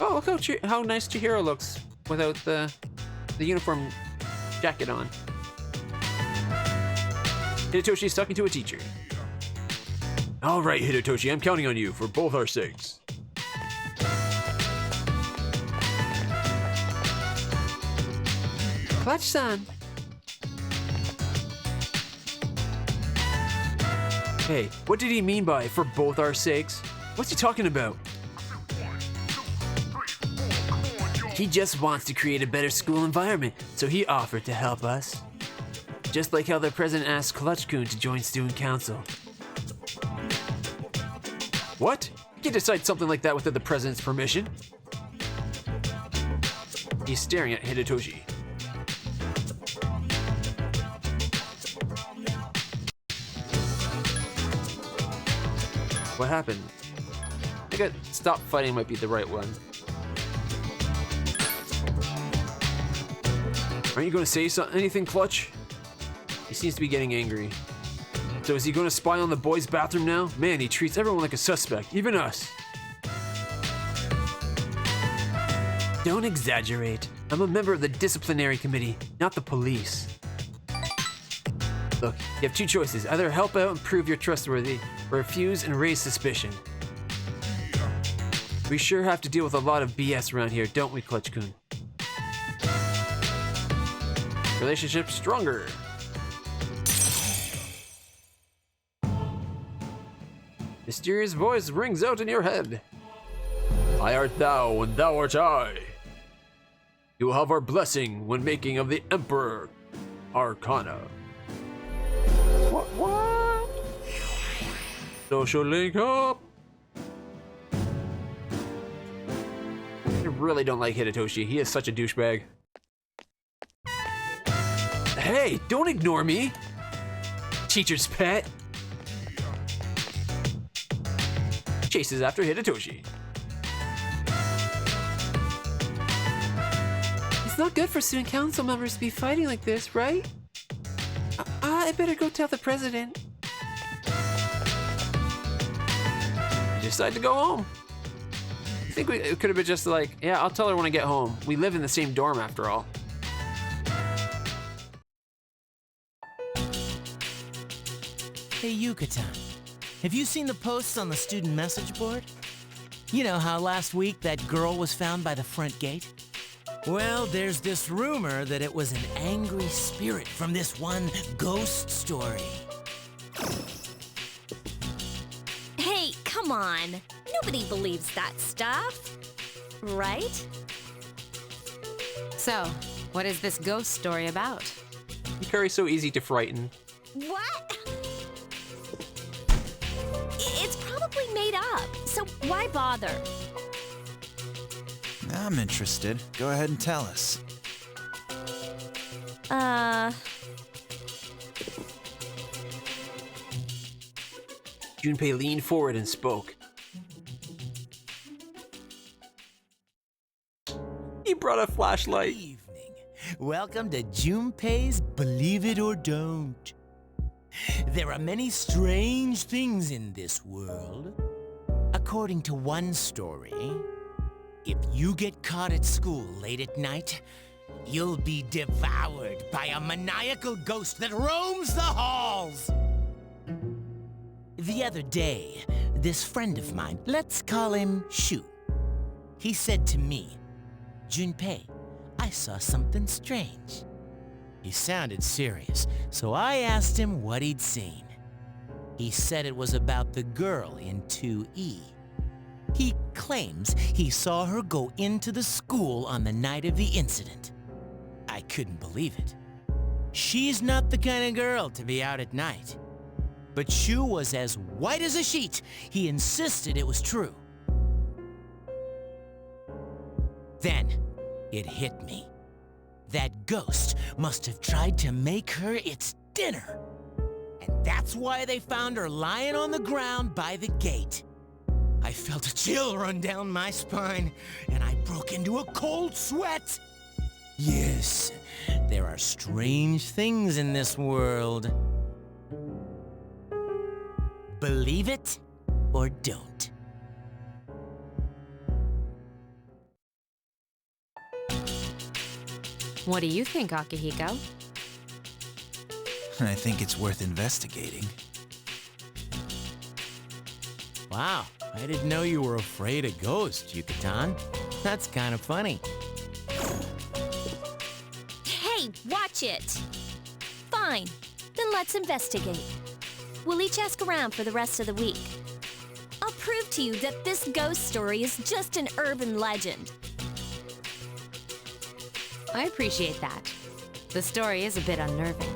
Oh, look how nice Chihiro looks. without the uniform jacket on. Hitotoshi's talking to a teacher. All right, Hitotoshi, I'm counting on you for both our sakes. Clutch-san. Hey, what did he mean by for both our sakes? What's he talking about? He just wants to create a better school environment, so he offered to help us. Just like how the president asked Clutch-kun to join student council. What? You can decide something like that without the president's permission. He's staring at Hitotoshi. What happened? I think stop fighting might be the right one. Aren't you going to say anything, Clutch? He seems to be getting angry. So is he going to spy on the boys' bathroom now? Man, he treats everyone like a suspect, even us. Don't exaggerate. I'm a member of the disciplinary committee, not the police. Look, you have two choices. Either help out and prove you're trustworthy, or refuse and raise suspicion. We sure have to deal with a lot of BS around here, don't we, Clutch-kun? Relationship stronger. Mysterious voice rings out in your head. I art thou, and thou art I. You will have our blessing when making of the Emperor Arcana. What? Social link up. I really don't like Hitotoshi. He is such a douchebag. Hey, don't ignore me. Teacher's pet. Chases after Hitotoshi. It's not good for student council members to be fighting like this, right? I better go tell the president. You decide to go home. I think it could have been just like, yeah, I'll tell her when I get home. We live in the same dorm after all. Hey, Yucatan, have you seen the posts on the student message board? You know how last week that girl was found by the front gate? Well, there's this rumor that it was an angry spirit from this one ghost story. Hey, come on. Nobody believes that stuff. Right? So, what is this ghost story about? Yukari's so easy to frighten. What? It's probably made up, so why bother? I'm interested. Go ahead and tell us. Junpei leaned forward and spoke. He brought a flashlight. Evening. Welcome to Junpei's Believe It or Don't. There are many strange things in this world. According to one story, if you get caught at school late at night, you'll be devoured by a maniacal ghost that roams the halls. The other day, this friend of mine, let's call him Shu, he said to me, Junpei, I saw something strange. He sounded serious, so I asked him what he'd seen. He said it was about the girl in 2E. He claims he saw her go into the school on the night of the incident. I couldn't believe it. She's not the kind of girl to be out at night. But Shu was as white as a sheet. He insisted it was true. Then, it hit me. That ghost must have tried to make her its dinner. And that's why they found her lying on the ground by the gate. I felt a chill run down my spine, and I broke into a cold sweat. Yes, there are strange things in this world. Believe it or don't. What do you think, Akihiko? I think it's worth investigating. Wow, I didn't know you were afraid of ghosts, Yucatan. That's kind of funny. Hey, watch it! Fine, then let's investigate. We'll each ask around for the rest of the week. I'll prove to you that this ghost story is just an urban legend. I appreciate that. The story is a bit unnerving.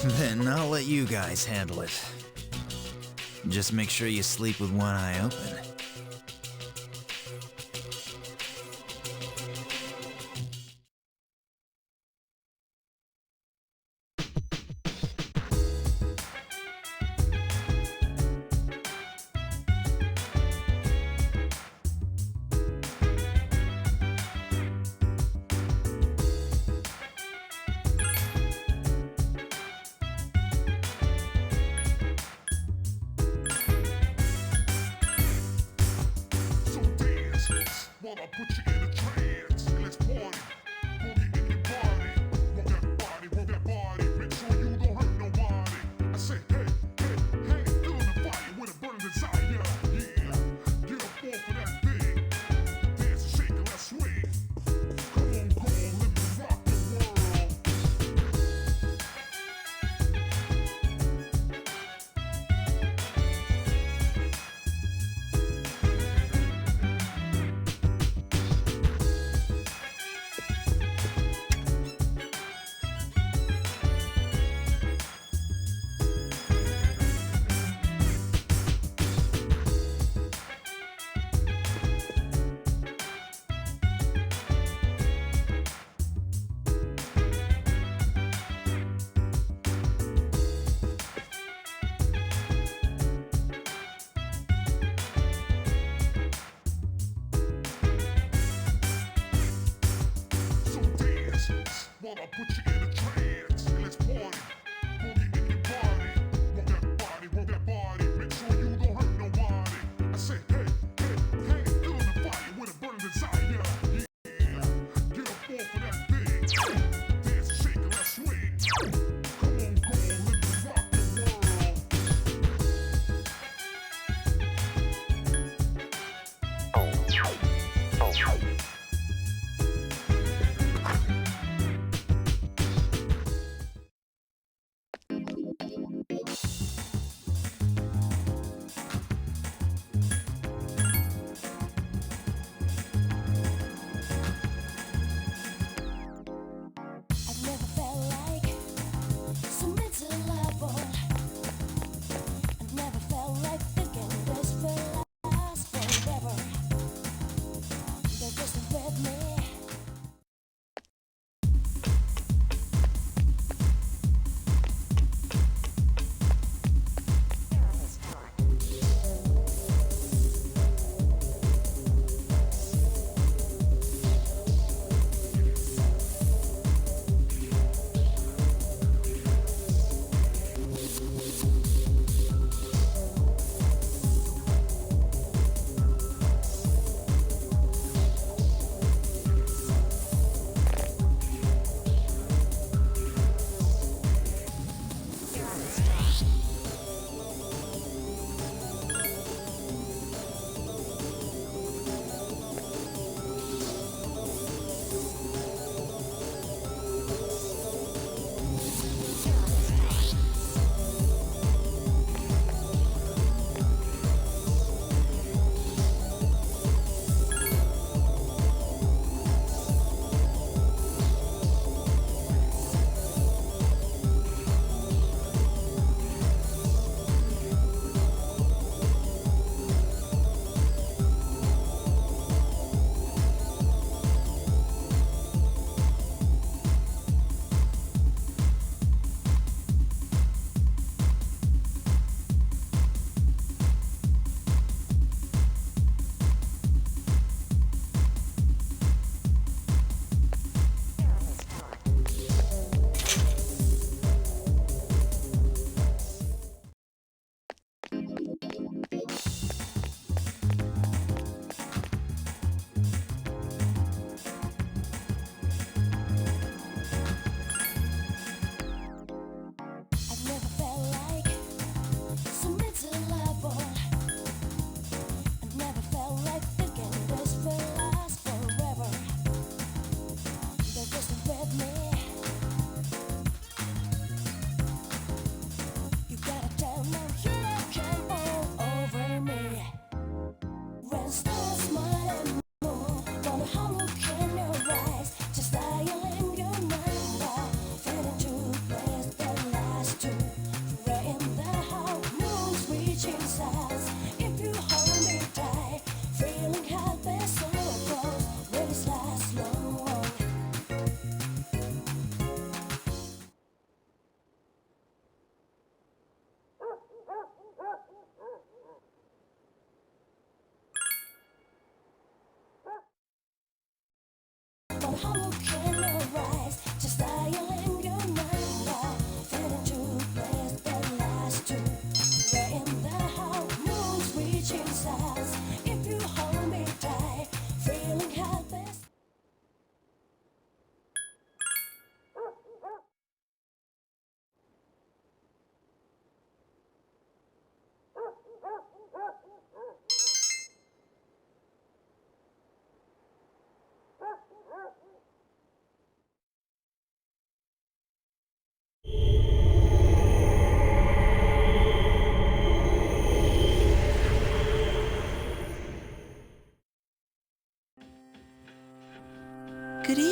Then I'll let you guys handle it. Just make sure you sleep with one eye open.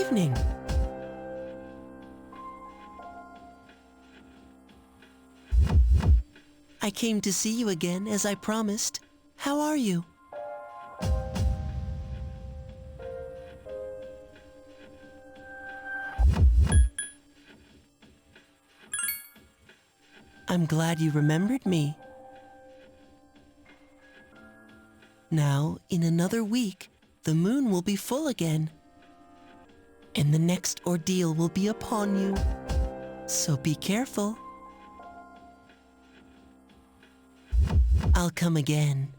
evening. I came to see you again, as I promised. How are you? I'm glad you remembered me. Now, in another week, the moon will be full again. And the next ordeal will be upon you. So be careful. I'll come again.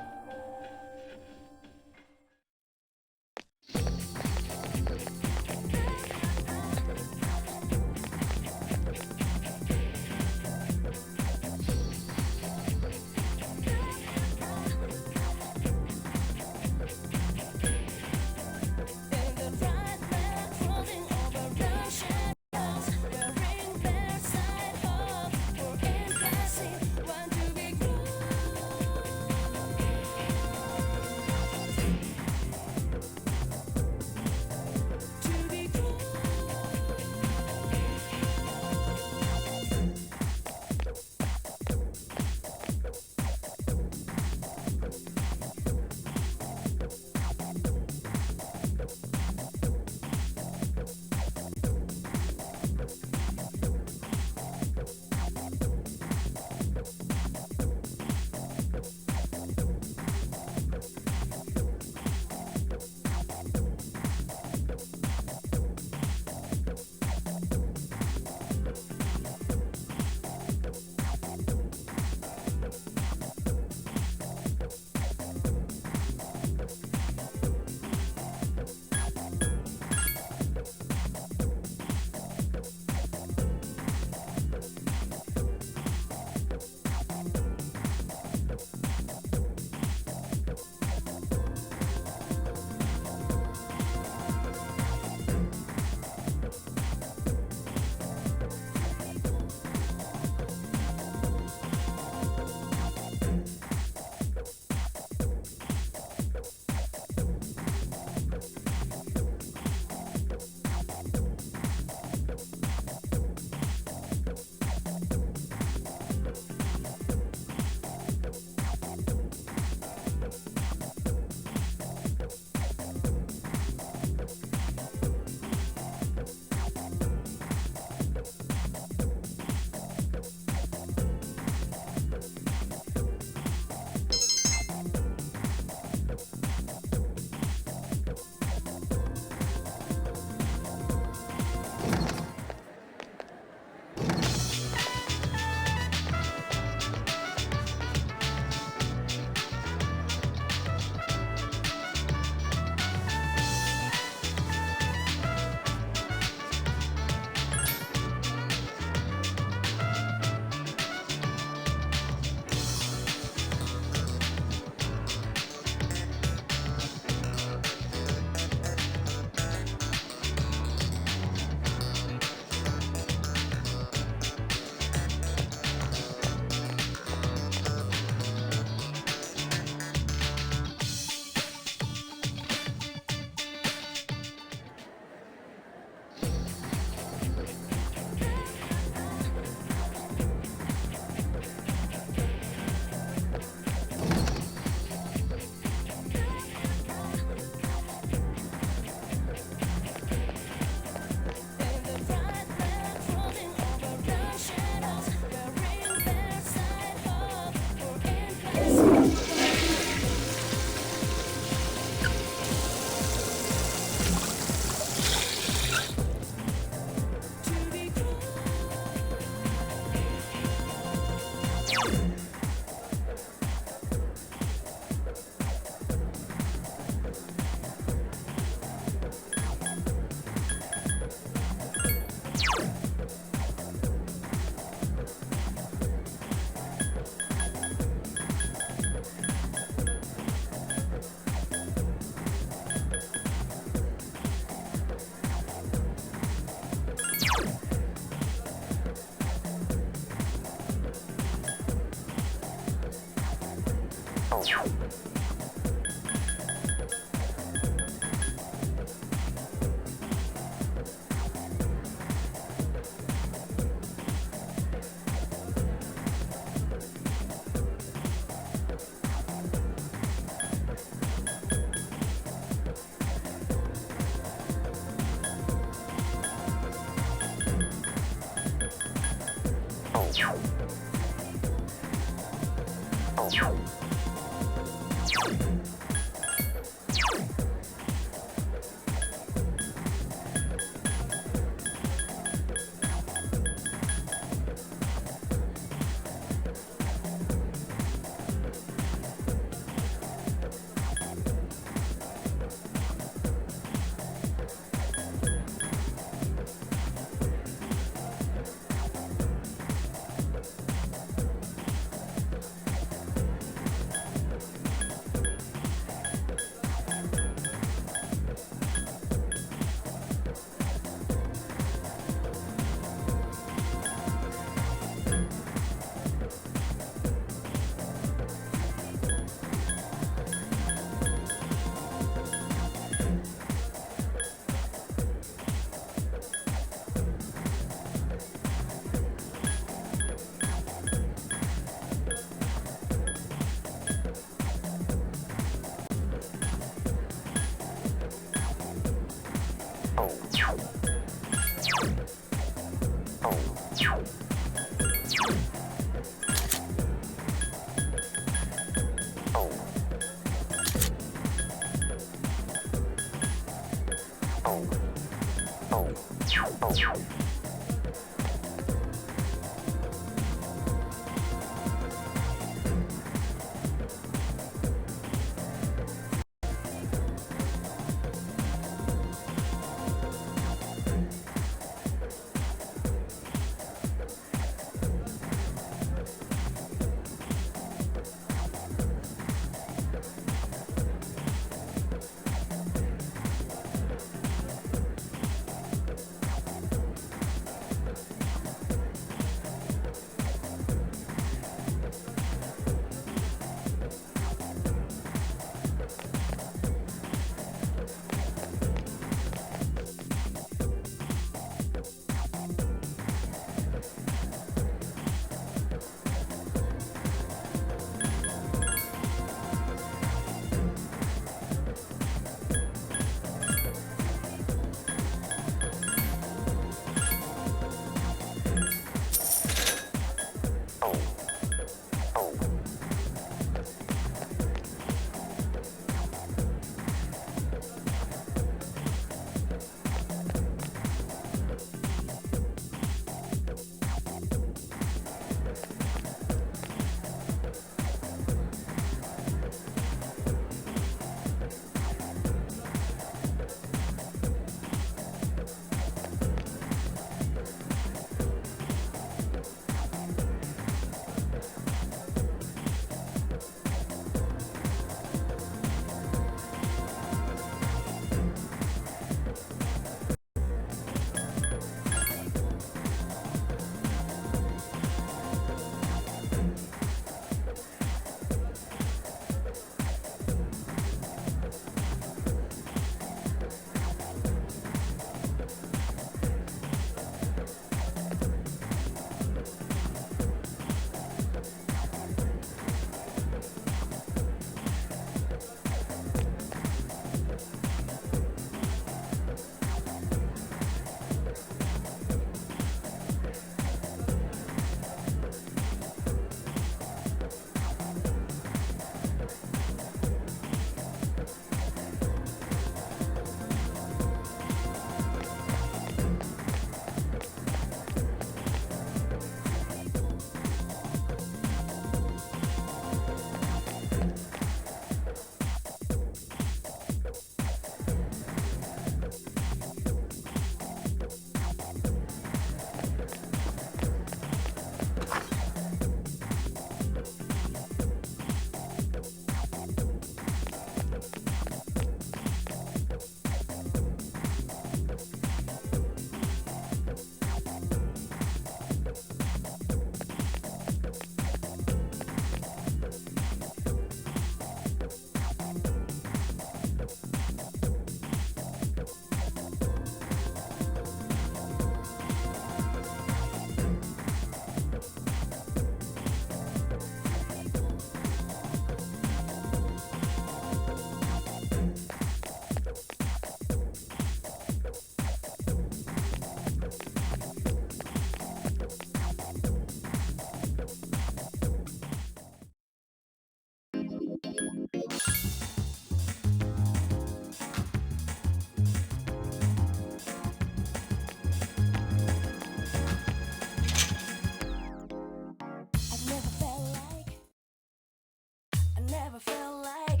never felt like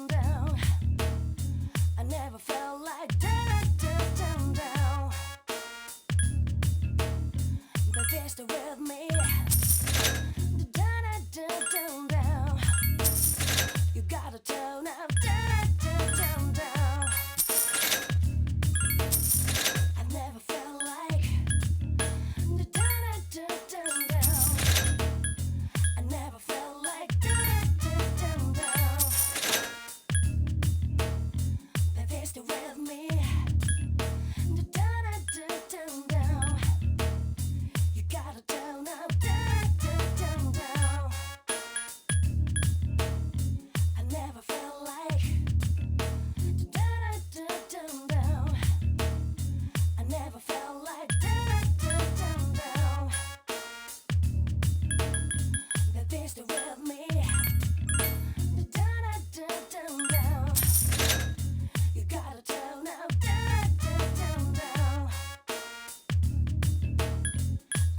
down. I never felt like down. But they're still with me. Down. You gotta turn up down. I never felt like down. I never felt like down. But they're still with me. Down. You gotta turn up down. I never felt like down. I never felt like down. But they're still with me. Down. You gotta turn up down.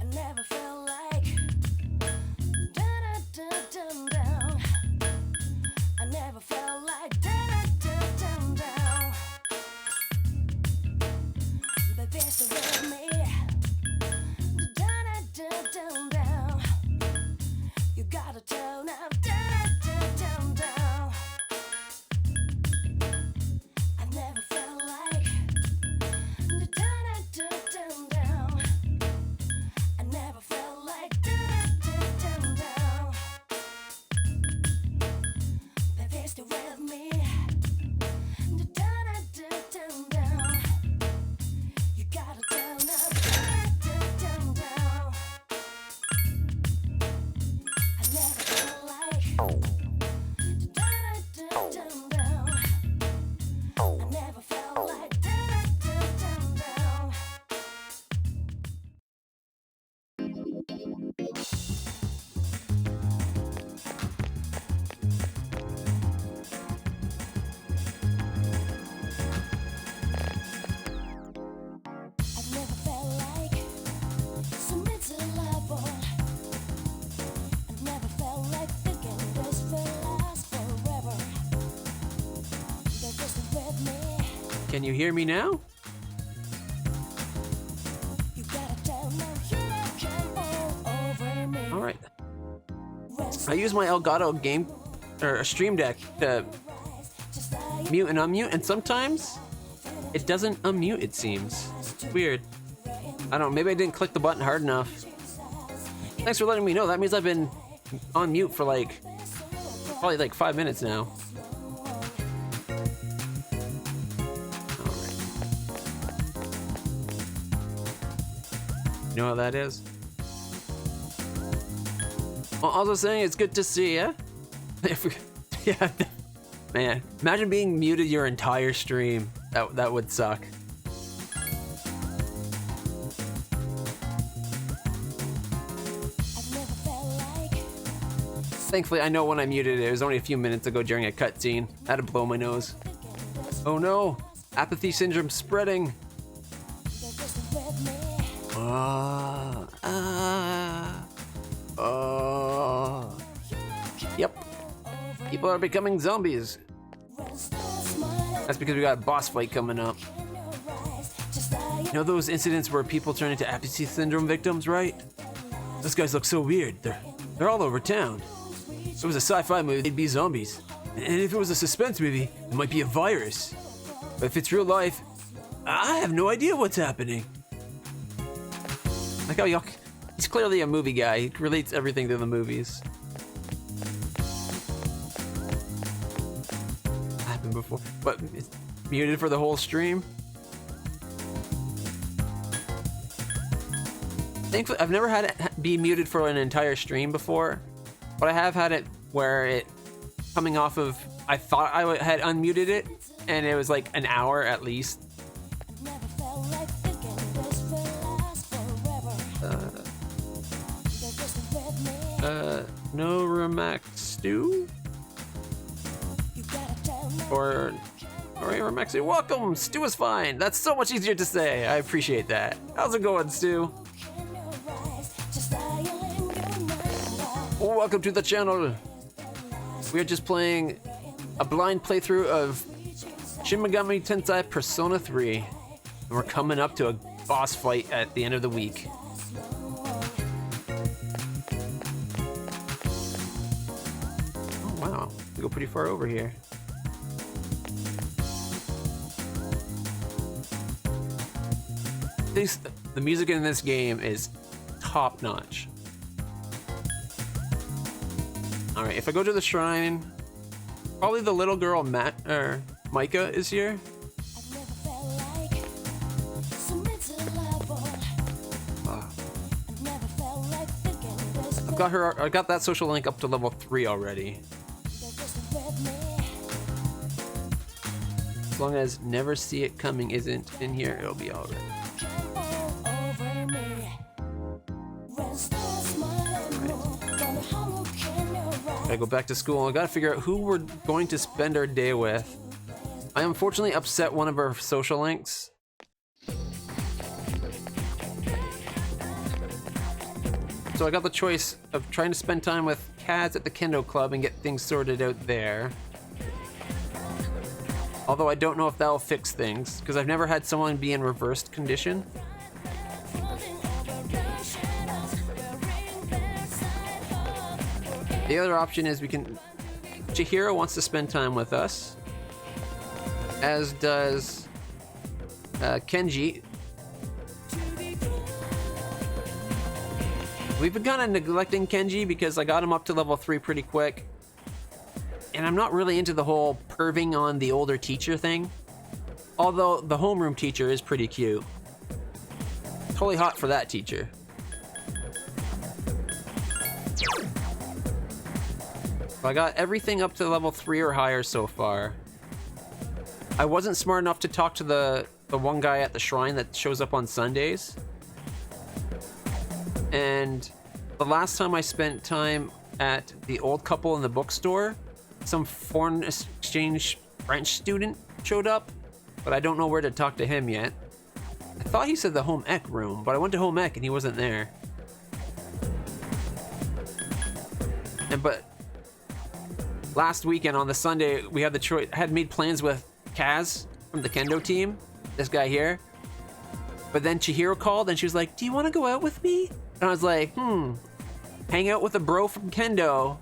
I never felt like down. I never felt like down. But they're still with me. Down. You gotta turn up down. I never felt like down. I never felt like down. But they're still with me. Down. You gotta turn up down. I never felt like down. I never felt like down. I've never felt like so miserable. I've never felt like thinking this will last forever. They're just with me. Can you hear me now? You gotta tell me you come all over me. All right. I use my Elgato game or stream deck to mute and unmute, and sometimes it doesn't unmute. It seems it's weird. I don't know. Maybe I didn't click the button hard enough. Thanks for letting me know. That means I've been on mute for probably like 5 minutes now. All right. You know how that is? Well, also saying it's good to see ya. Yeah, man. Imagine being muted your entire stream. That would suck. I've never felt like Thankfully, I know when I muted it. It was only a few minutes ago during a cutscene. I had to blow my nose. Oh no! Apathy syndrome spreading. they're just with me. Yep. People are becoming zombies. That's because we got a boss fight coming up. You know those incidents where people turn into apathy syndrome victims, right? Those guys look so weird. They're all over town. If it was a sci-fi movie, they'd be zombies. And if it was a suspense movie, it might be a virus. But if it's real life, I have no idea what's happening. Like how he's clearly a movie guy. He relates everything to the movies. Happened before, but it's muted for the whole stream. Thankfully, I've never had it be muted for an entire stream before, but I have had it where it coming off of. I thought I had unmuted it, and it was like an hour at least. No Remax Stew? Or Remaxy, welcome! Stew is fine! That's so much easier to say. I appreciate that. How's it going, Stew? Welcome to the channel. We are just playing a blind playthrough of Shin Megami Tensei Persona 3. And we're coming up to a boss fight at the end of the week. Oh wow, we go pretty far over here. The music in this game is top notch. All right, if I go to the shrine, probably the little girl Micah is here. I got that social link up to level 3 already. As long as never see it coming isn't in here, it'll be alright. Gotta go back to school. I gotta figure out who we're going to spend our day with. I unfortunately upset one of our social links. So I got the choice of trying to spend time with Kaz at the Kendo Club and get things sorted out there. Although I don't know if that'll fix things, because I've never had someone be in reversed condition. The other option is Chihiro wants to spend time with us, as does Kenji. We've been kind of neglecting Kenji because I got him up to level 3 pretty quick. And I'm not really into the whole perving on the older teacher thing. Although the homeroom teacher is pretty cute. Totally hot for that teacher. I got everything up to level 3 or higher so far. I wasn't smart enough to talk to the one guy at the shrine that shows up on Sundays. And the last time I spent time at the old couple in the bookstore, some foreign exchange French student showed up, but I don't know where to talk to him yet. I thought he said the home ec room, but I went to home ec and he wasn't there. But last weekend on the Sunday, we had the choice. I had made plans with Kaz from the Kendo team, this guy here. But then Chihiro called and she was like, "Do you want to go out with me?" And I was like, hang out with a bro from Kendo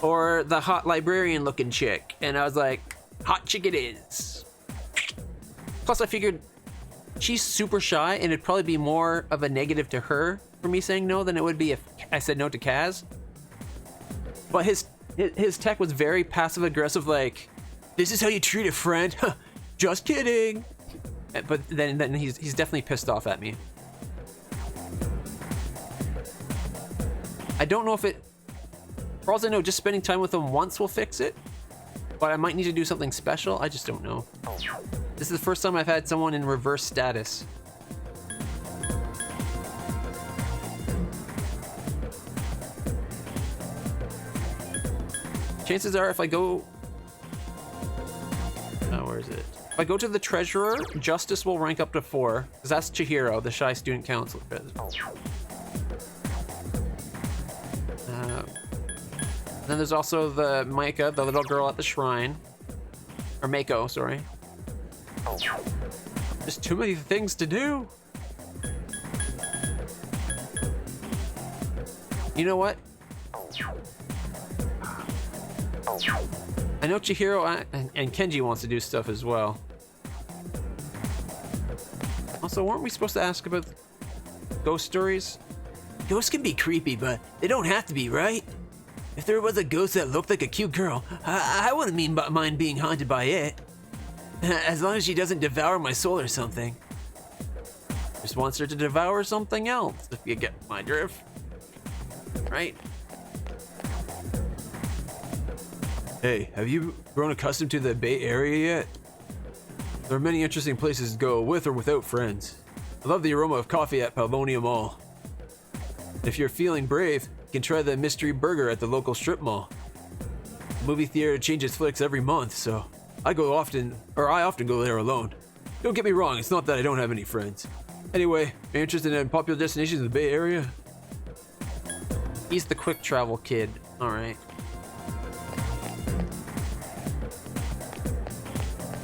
or the hot librarian looking chick. And I was like, hot chick it is. Plus I figured she's super shy and it'd probably be more of a negative to her for me saying no than it would be if I said no to Kaz. But his tech was very passive aggressive, like, "This is how you treat a friend." Just kidding. But then he's definitely pissed off at me. I don't know if for all I know, just spending time with him once will fix it. But I might need to do something special. I just don't know. This is the first time I've had someone in reverse status. Chances are if I go... where is it? If I go to the treasurer, justice will rank up to 4, because that's Chihiro, the shy student council. Then there's also the Micah, the little girl at the shrine. Or Mako, sorry. There's too many things to do. You know what? I know Chihiro and Kenji wants to do stuff as well. Also, weren't we supposed to ask about ghost stories? Ghosts can be creepy, but they don't have to be, right? If there was a ghost that looked like a cute girl, I wouldn't mind being haunted by it. As long as she doesn't devour my soul or something. Just wants her to devour something else, if you get my drift. Right? Hey, have you grown accustomed to the Bay Area yet? There are many interesting places to go with or without friends. I love the aroma of coffee at Pavonia Mall. If you're feeling brave, you can try the mystery burger at the local strip mall. The movie theater changes flicks every month, so I often go there alone. Don't get me wrong, it's not that I don't have any friends. Anyway, are you interested in popular destinations in the Bay Area? He's the quick travel kid. Alright.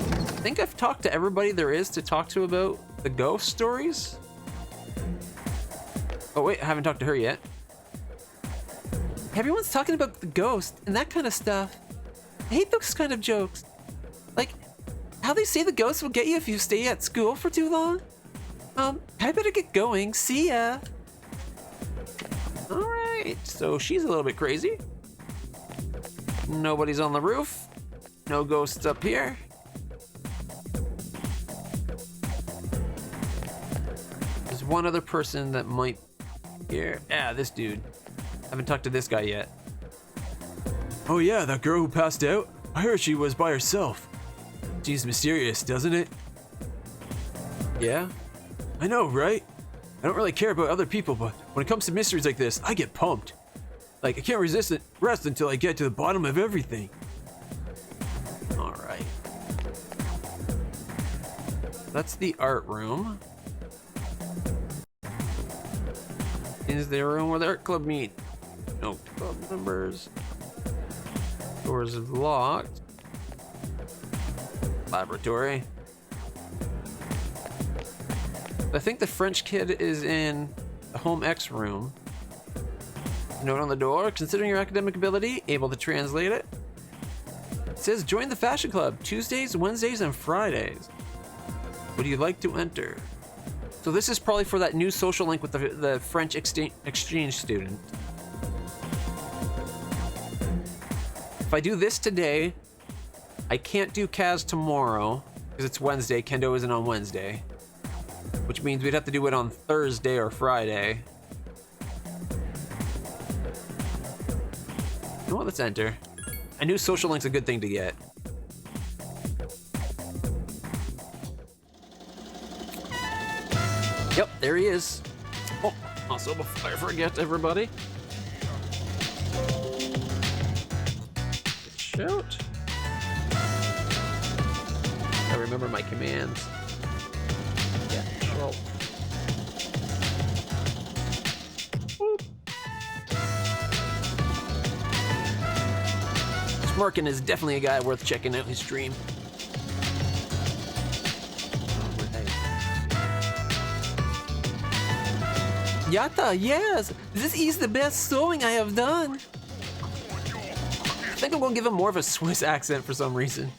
I think I've talked to everybody there is to talk to about the ghost stories. Oh wait, I haven't talked to her yet. Everyone's talking about the ghost and that kind of stuff. I hate those kind of jokes. Like, how they say the ghost will get you if you stay at school for too long? I better get going. See ya. Alright, so she's a little bit crazy. Nobody's on the roof. No ghosts up here. There's one other person that might be here. Yeah, this dude. Haven't talked to this guy yet. Oh yeah, that girl who passed out? I heard she was by herself. Seems mysterious, doesn't it? Yeah? I know, right? I don't really care about other people, but when it comes to mysteries like this, I get pumped. Like, I can't rest until I get to the bottom of everything. Alright. That's the art room. Is there a room where the art club meet? No club members. Doors are locked. Laboratory. I think the French kid is in the home X room. Note on the door, considering your academic ability, able to translate it. It says join the fashion club Tuesdays, Wednesdays, and Fridays. Would you like to enter? So this is probably for that new social link with the French exchange student. If I do this today, I can't do Kaz tomorrow because it's Wednesday. Kendo isn't on Wednesday, which means we'd have to do it on Thursday or Friday. You know what? Let's enter. A new social link's a good thing to get. Yep, there he is. Oh, also before I forget, everybody. Shoot. I remember my commands. Yeah, control. Smirkin is definitely a guy worth checking out his stream. Yata, yes! This is the best sewing I have done! I think I'm gonna give him more of a Swiss accent for some reason.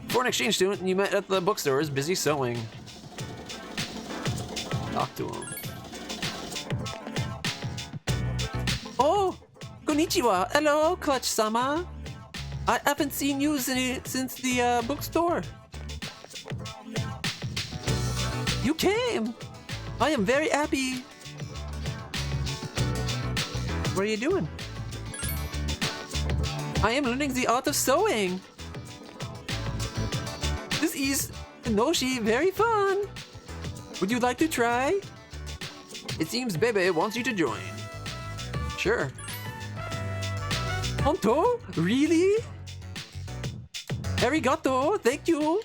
Foreign exchange student you met at the bookstore is busy sewing. Talk to him. Oh! Konnichiwa! Hello, Clutch-sama! I haven't seen you since the bookstore. You came! I am very happy. What are you doing? I am learning the art of sewing. This is Noshi, very fun. Would you like to try? It seems Bebe wants you to join. Sure. Honto? Really? Arigato, thank you.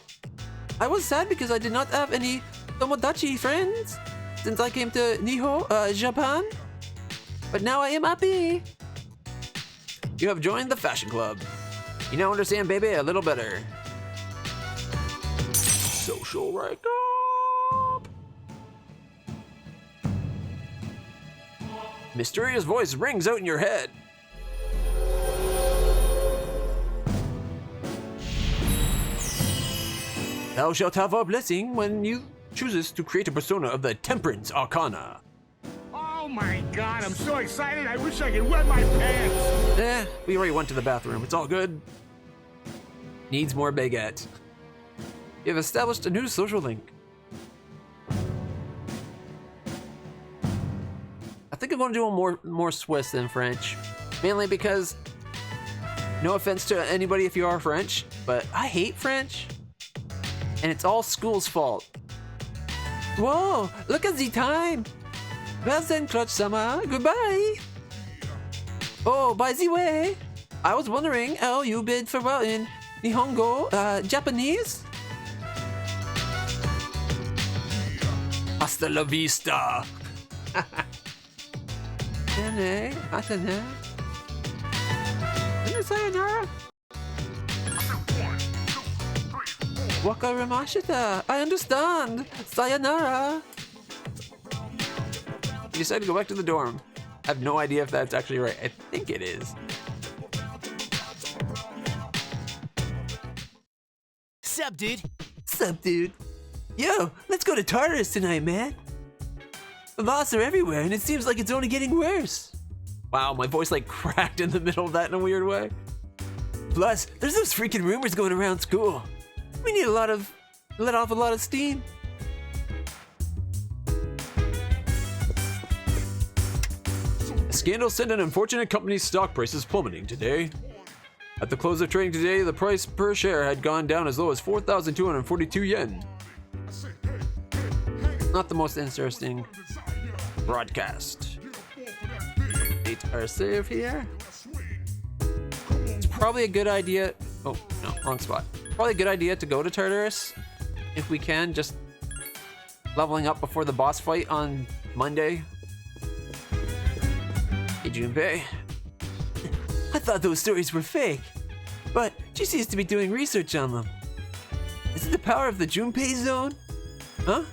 I was sad because I did not have any Tomodachi friends since I came to Nihon, Japan. But now I am happy. You have joined the fashion club. You now understand Bebe a little better. Social rank up. Mysterious voice rings out in your head. Thou shalt have our blessing when you chooses to create a persona of the Temperance Arcana. Oh my god, I'm so excited, I wish I could wet my pants! We already went to the bathroom, it's all good. Needs more baguette. You have established a new social link. I think I'm gonna do a more Swiss than French. Mainly because, no offense to anybody if you are French, but I hate French. And it's all school's fault. Whoa, look at the time! Well then, Clutch-sama, goodbye! Oh, by the way, I was wondering how you bid farewell in Nihongo, Japanese? Hasta la vista! Atene, Atene. Isn't it sayonara? Wakarimashita. I understand. Sayonara. You decided to go back to the dorm. I have no idea if that's actually right. I think it is. Sup, dude? Sup, dude? Yo, let's go to Tartarus tonight, man. The moths are everywhere, and it seems like it's only getting worse. Wow, my voice like cracked in the middle of that in a weird way. Plus, there's those freaking rumors going around school. We need let off a lot of steam. A scandal sent an unfortunate company's stock prices plummeting today. At the close of trading today, the price per share had gone down as low as 4,242 yen. Not the most interesting broadcast. Update our save here. It's probably a good idea. Oh, no, wrong spot. Probably a good idea to go to Tartarus if we can, just leveling up before the boss fight on Monday. Hey, Junpei. I thought those stories were fake, but she seems to be doing research on them. Is it the power of the Junpei zone? Huh?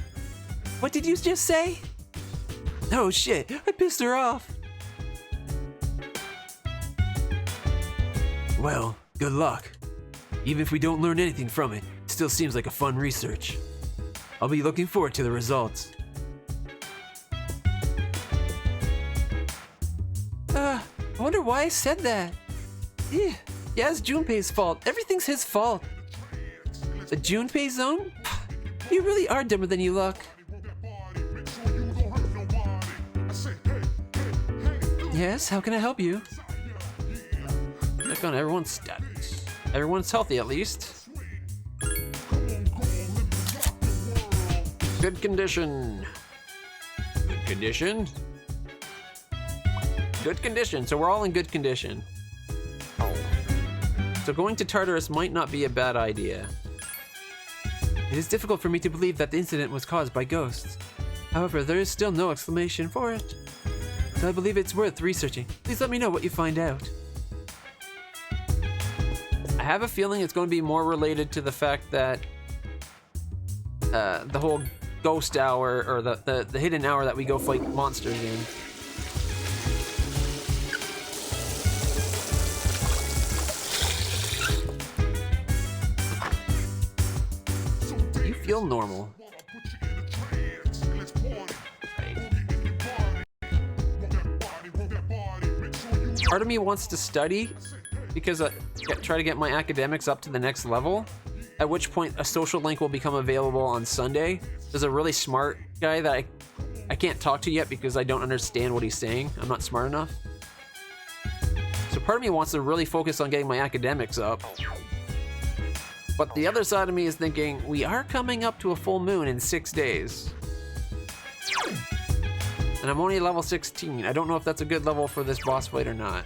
What did you just say? Oh shit, I pissed her off. Well, good luck. Even if we don't learn anything from it, it still seems like a fun research. I'll be looking forward to the results. I wonder why I said that. Yeah, it's Junpei's fault. Everything's his fault. The Junpei zone? You really are dumber than you look. Yes, how can I help you? Check on everyone's stats. Everyone's healthy at least. Good condition. Good condition. Good condition. So we're all in good condition. So going to Tartarus might not be a bad idea. It is difficult for me to believe that the incident was caused by ghosts. However, there is still no explanation for it. So I believe it's worth researching. Please let me know what you find out. I have a feeling it's going to be more related to the fact that the whole ghost hour, or the hidden hour that we go fight monsters in. You feel normal. Part of me wants to study because try to get my academics up to the next level, at which point a social link will become available on Sunday. There's a really smart guy that I can't talk to yet because I don't understand what he's saying. I'm not smart enough. So part of me wants to really focus on getting my academics up. But the other side of me is thinking, we are coming up to a full moon in 6 days. And I'm only level 16. I don't know if that's a good level for this boss fight or not.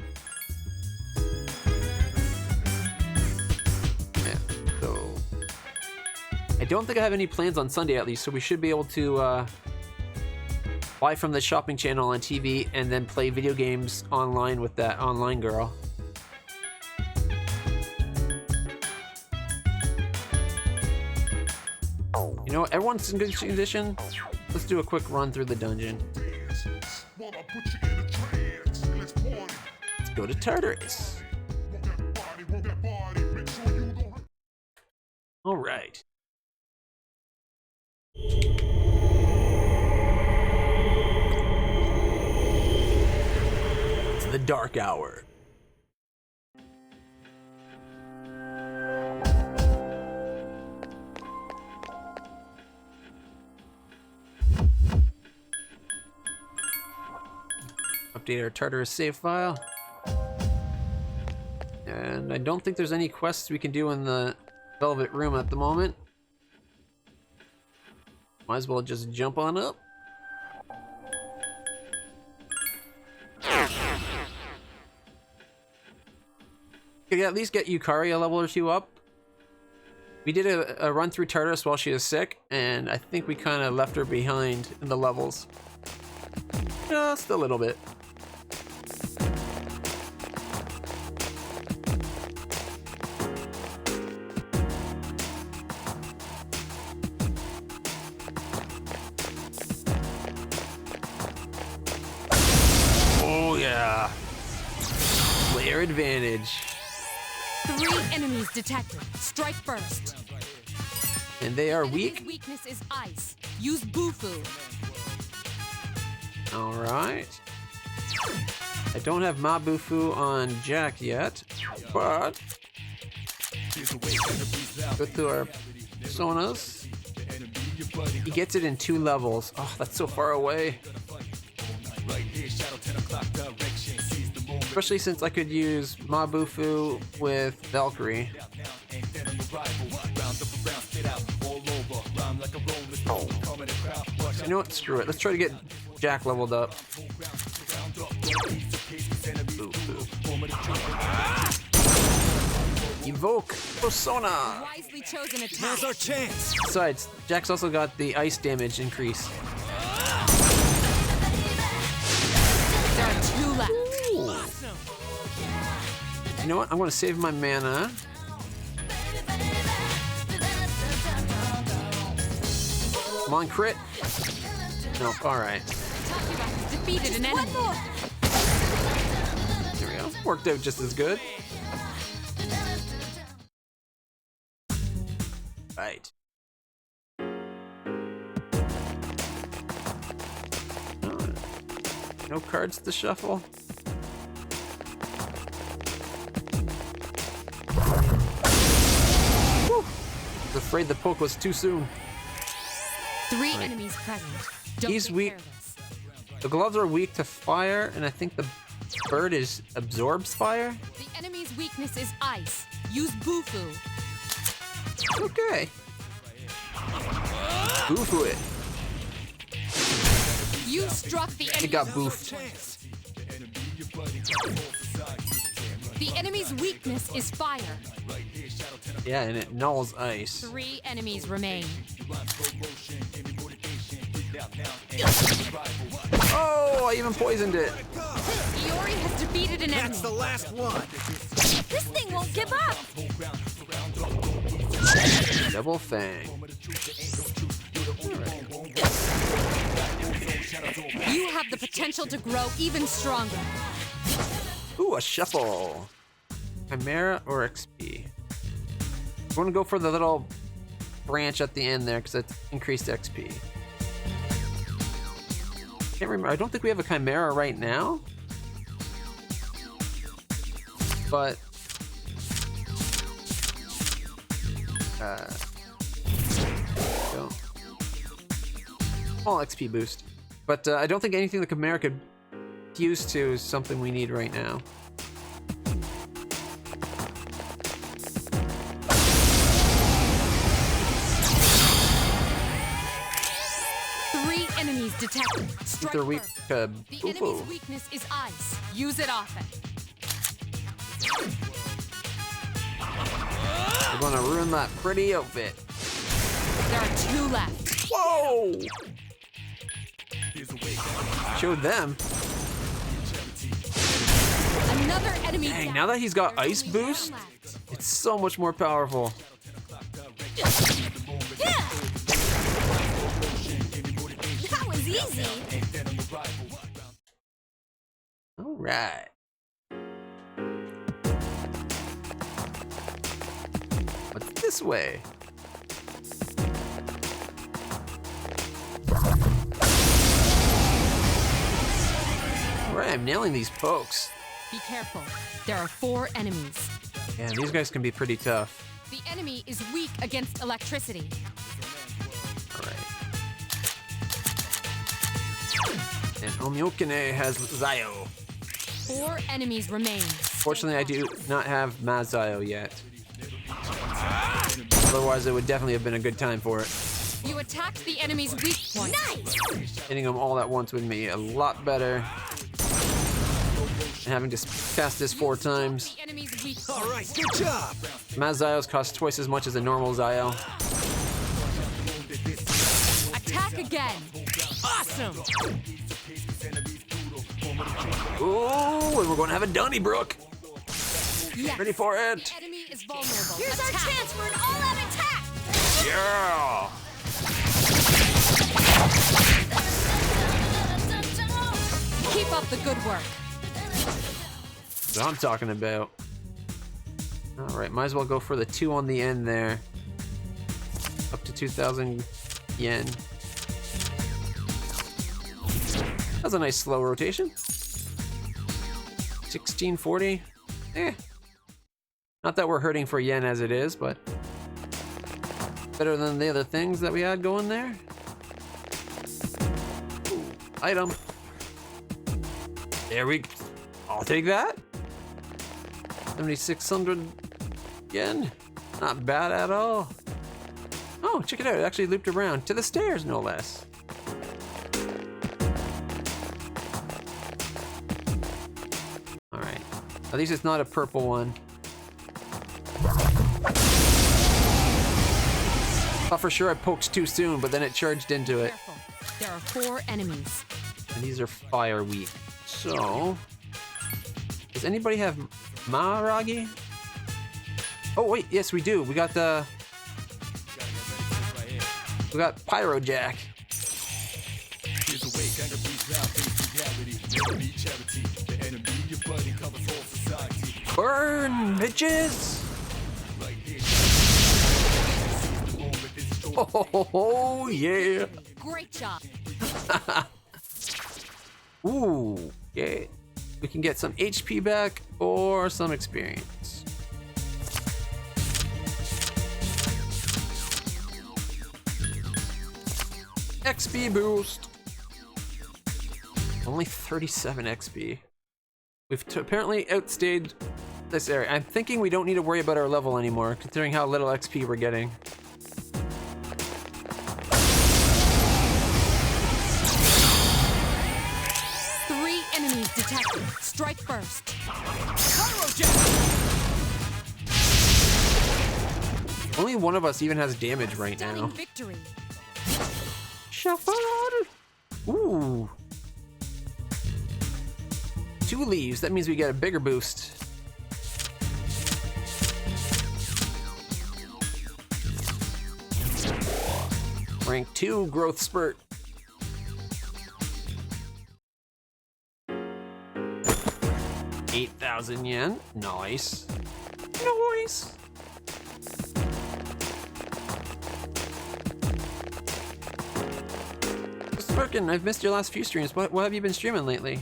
I don't think I have any plans on Sunday at least, so we should be able to buy from the shopping channel on TV and then play video games online with that online girl. You know what, everyone's in good condition. Let's do a quick run through the dungeon. Let's go to Tartarus. All right. It's the dark hour. Update our Tartarus save file. And I don't think there's any quests we can do in the Velvet Room at the moment. Might as well just jump on up. Could at least get Yukari a level or two up. We did a run through Tartarus while she was sick, and I think we kind of left her behind in the levels. Just a little bit. advantage. 3 enemies detected. Strike first. And they are Enemy's weak? weakness is ice. Use Bufu. Alright. I don't have Mabufu on Jack yet, but go through our personas. He gets it in 2 levels. Oh, that's so far away. Especially since I could use Mabufu with Valkyrie. You know what? Screw it. Let's try to get Jack leveled up. Evoke Persona! Wisely chosen attack. Now's our chance. Besides, Jack's also got the ice damage increase. There are 2 left. You know what? I'm gonna save my mana. Come on, crit. Nope, alright. Takuba has defeated an enemy. There we go. Worked out just as good. Right. No cards to shuffle. Woo. Was afraid the poke was too soon. 3 enemies present. Don't He's get weak. careless. The gloves are weak to fire, and I think the bird is absorbs fire. The enemy's weakness is ice. Use Bufu. Okay. Boofu it. You struck the enemy. It got boofed. The enemy's weakness is fire. Yeah, and it nulls ice. 3 enemies remain. Oh, I even poisoned it. Iori has defeated an enemy. That's the last one. This thing won't give up. Double Fang. You have the potential to grow even stronger. Ooh, a shuffle. Chimera or XP? I want to go for the little branch at the end there because it's increased XP. Can't remember. I don't think we have a Chimera right now. But go. Small XP boost. But I don't think anything the Chimera could fuse to is something we need right now. Enemies detected. Strike They're weak. first. The The enemy's weakness is ice. Use it often. We're gonna ruin that pretty outfit. There are 2 left. Whoa! Showed them. Another enemy. Dang, down. now that he's got There's ice only 1 boost, left. it's so much more powerful. That was easy. All right. What's this way? All right, I'm nailing these pokes. Be careful. There are 4 enemies. Yeah, these guys can be pretty tough. The enemy is weak against electricity. All right. And Omyokine has Zayo. 4 enemies remain. Fortunately, I do not have Mazayo yet. Otherwise, it would definitely have been a good time for it. You attacked the enemy's weak point. Nice. Hitting them all at once would be a lot better. And having to cast this 4 times. The enemy's weak All point. right, good job. Mazayos cost twice as much as a normal Zayo. Attack again. Awesome. Ooh, and we're going to have a Donnybrook. Yes. Ready for The it? enemy is vulnerable. Here's our Attack. chance for an all-out attack. Yeah. Keep up the good work. That's what I'm talking about. Alright, might as well go for the 2 on the end there. Up to 2,000 yen. That's a nice slow rotation. 1640. Not that we're hurting for yen as it is, but better than the other things that we had going there. Ooh, item. There we go. I'll take that. 7,600 yen. Not bad at all. Oh, check it out. It actually looped around to the stairs, no less. Alright. At least it's not a purple one. Thought for sure I poked too soon, but then it charged into it. Careful. There are 4 enemies. And these are fire weak. So, does anybody have Maharagi? Oh wait, yes we do. We got Pyro Jack. Burn, bitches! Oh yeah! Great job. Ooh, yeah. We can get some HP back or some experience. XP boost. Only 37 XP. We've apparently outstayed this area. I'm thinking we don't need to worry about our level anymore, considering how little XP we're getting. Detected. Strike first. Only one of us even has damage right now. Victory. Shuffle. Ooh. 2 leaves. That means we get a bigger boost. Rank 2 growth spurt. 8,000 yen. Nice. Nice. Smirkin, I've missed your last few streams. What have you been streaming lately?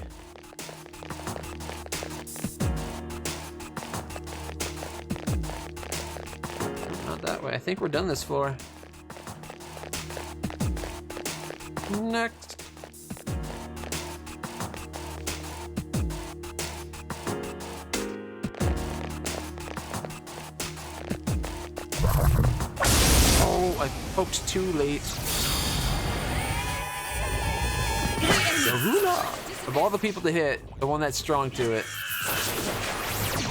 Not that way. I think we're done this floor. Next. I poked too late. Of all the people to hit, the one that's strong to it.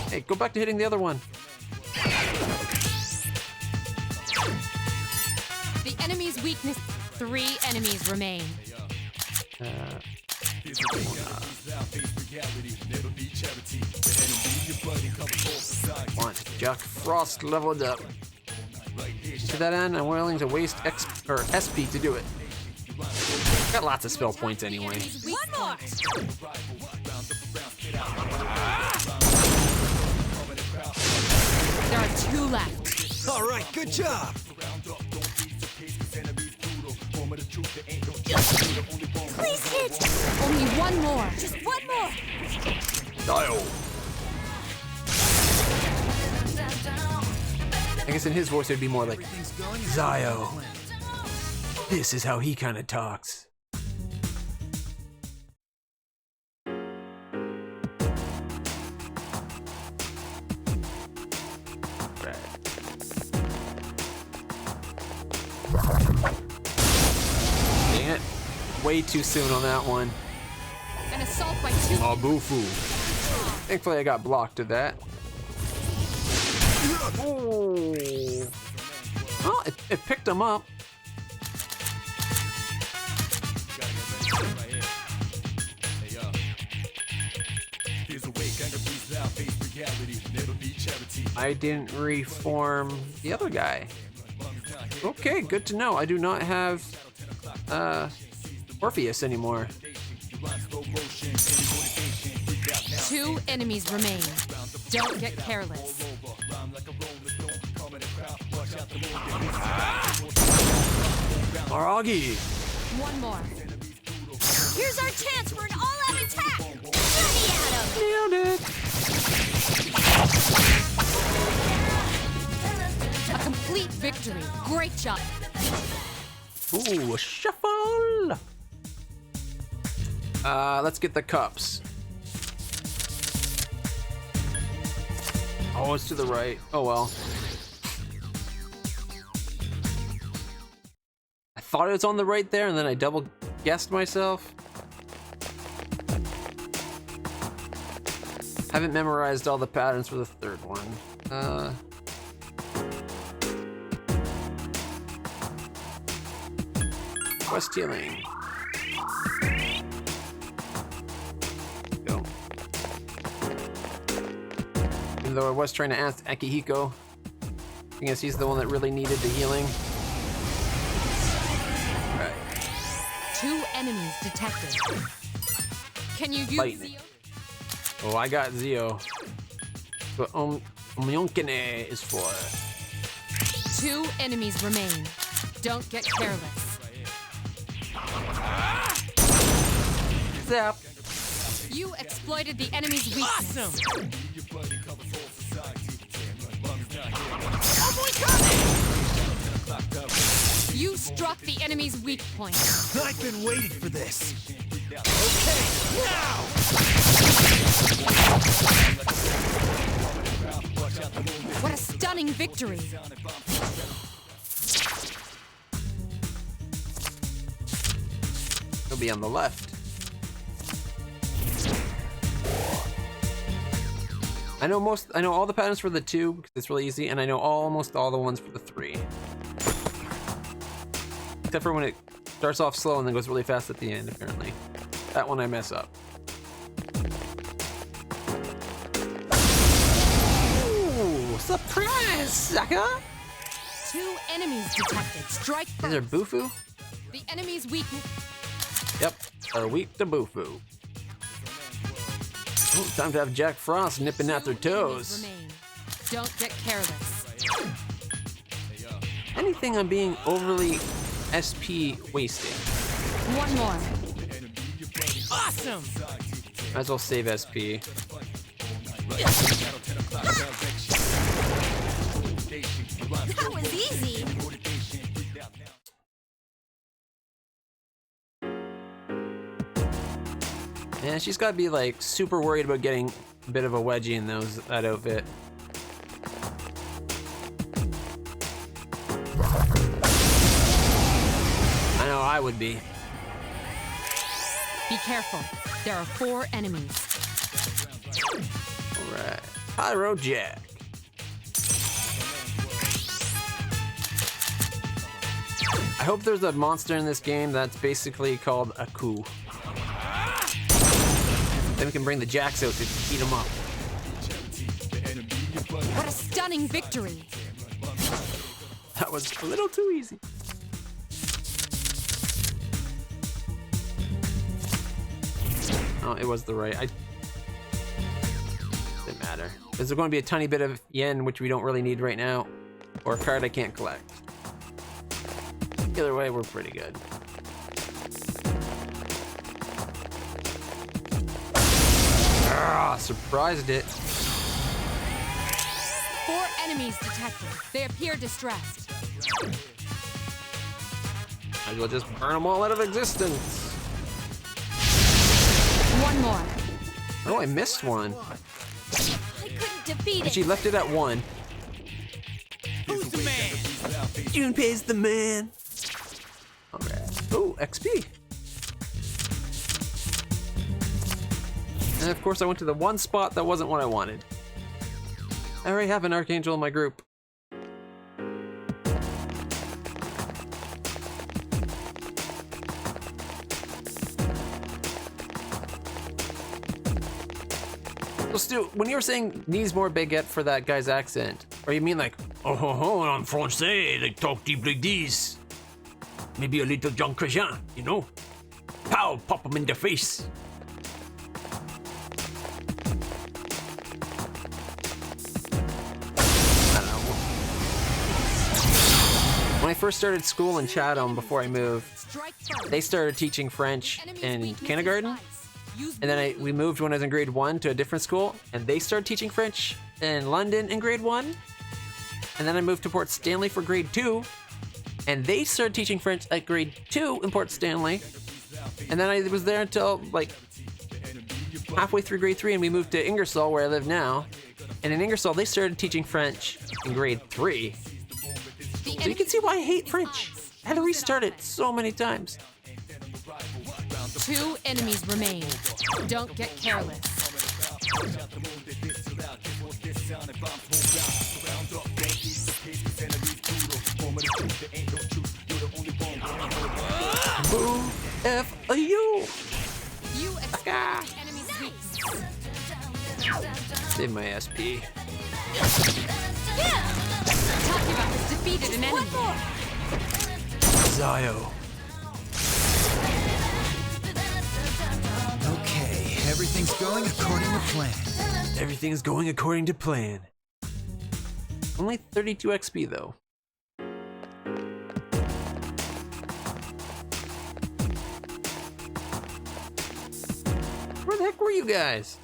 Hey, go back to hitting the other one. The enemy's weakness. 3 enemies remain. Jack Frost leveled up. To that end, I'm willing to waste SP to do it. Got lots of spell points anyway. One more. There are 2 left. All right, good job. Please hit! Only 1 more. Just 1 more! Dial. I guess in his voice it'd be more like Zio. This is how he kind of talks. Dang it. Way too soon on that one. An assault by 2. Mabufu. Thankfully I got blocked to that. Oh, oh it picked him up. I didn't reform the other guy. Okay, good to know. I do not have Orpheus anymore. 2 enemies remain. Don't get careless. Aragi! One more. Here's our chance for an all-out attack! Ready at him! Nailed it! A complete victory. Great job. Ooh, shuffle! Let's get the cups. Oh, it's to the right. Oh well. I thought it was on the right there, and then I double guessed myself. Haven't memorized all the patterns for the third one. Quest healing. Go. Even though I was trying to ask Akihiko, I guess he's the one that really needed the healing. Right. 2 enemies detected. Can you use Lightning. Oh, I got Zio. But Omyonkine is for. 2 enemies remain. Don't get careless. Zap. You exploited the enemy's weakness. Awesome! You struck the enemy's weak point. I've been waiting for this. Okay, now! What a stunning victory. He'll be on the left. I know all the patterns for the 2 because it's really easy, and I know almost all the ones for the 3. Except for when it starts off slow and then goes really fast at the end, apparently. That one I mess up. Ooh, surprise, sucker! 2 enemies detected. Strike Is first. there Bufu? The enemy's weakness. Yep, are weak to Bufu. Oh, time to have Jack Frost nipping at their 2 enemies toes. remain. Don't get careless. Anything on being overly SP wasted. One more. Awesome! Might as well save SP. That was easy! Man, she's gotta be like super worried about getting a bit of a wedgie in that outfit. I know I would be. Be careful. There are 4 enemies. Alright. Pyro Jack. I hope there's a monster in this game that's basically called a coup. Then we can bring the Jacks out to eat them up. What a stunning victory. That was a little too easy. Oh, it was the right. Didn't matter. There's going to be a tiny bit of yen, which we don't really need right now, or a card I can't collect. Either way, we're pretty good. Ah, surprised it. 4 enemies detected. They appear distressed. Might as well just burn them all out of existence. One more. Oh, I missed one. I couldn't defeat And it! she left it at 1. Who's the man? Junpei's the man. Alright. Oh, XP. And of course I went to the one spot that wasn't what I wanted. I already have an Archangel in my group. So Stu, when you were saying needs more baguette for that guy's accent, or you mean like, oh ho ho, en français, they talk deep like this. Maybe a little Jean Chrétien, you know? Pow, pop him in the face. first started school in Chatham before I moved, they started teaching French in kindergarten. And then we moved when I was in grade 1 to a different school, and they started teaching French in London in grade 1. And then I moved to Port Stanley for grade 2, and they started teaching French at grade 2 in Port Stanley. And then I was there until like halfway through grade 3, and we moved to Ingersoll, where I live now. And in Ingersoll, they started teaching French in grade 3. So you can see why I hate French. I had to restart it so many times. 2 enemies remain. Don't get careless. Boo! F-A-U! You exploited the enemy's weakness. Save my SP. Takira has defeated an enemy. Zio. Okay, everything's going according to plan. Everything's going according to plan. Only 32 XP though. Where the heck were you guys?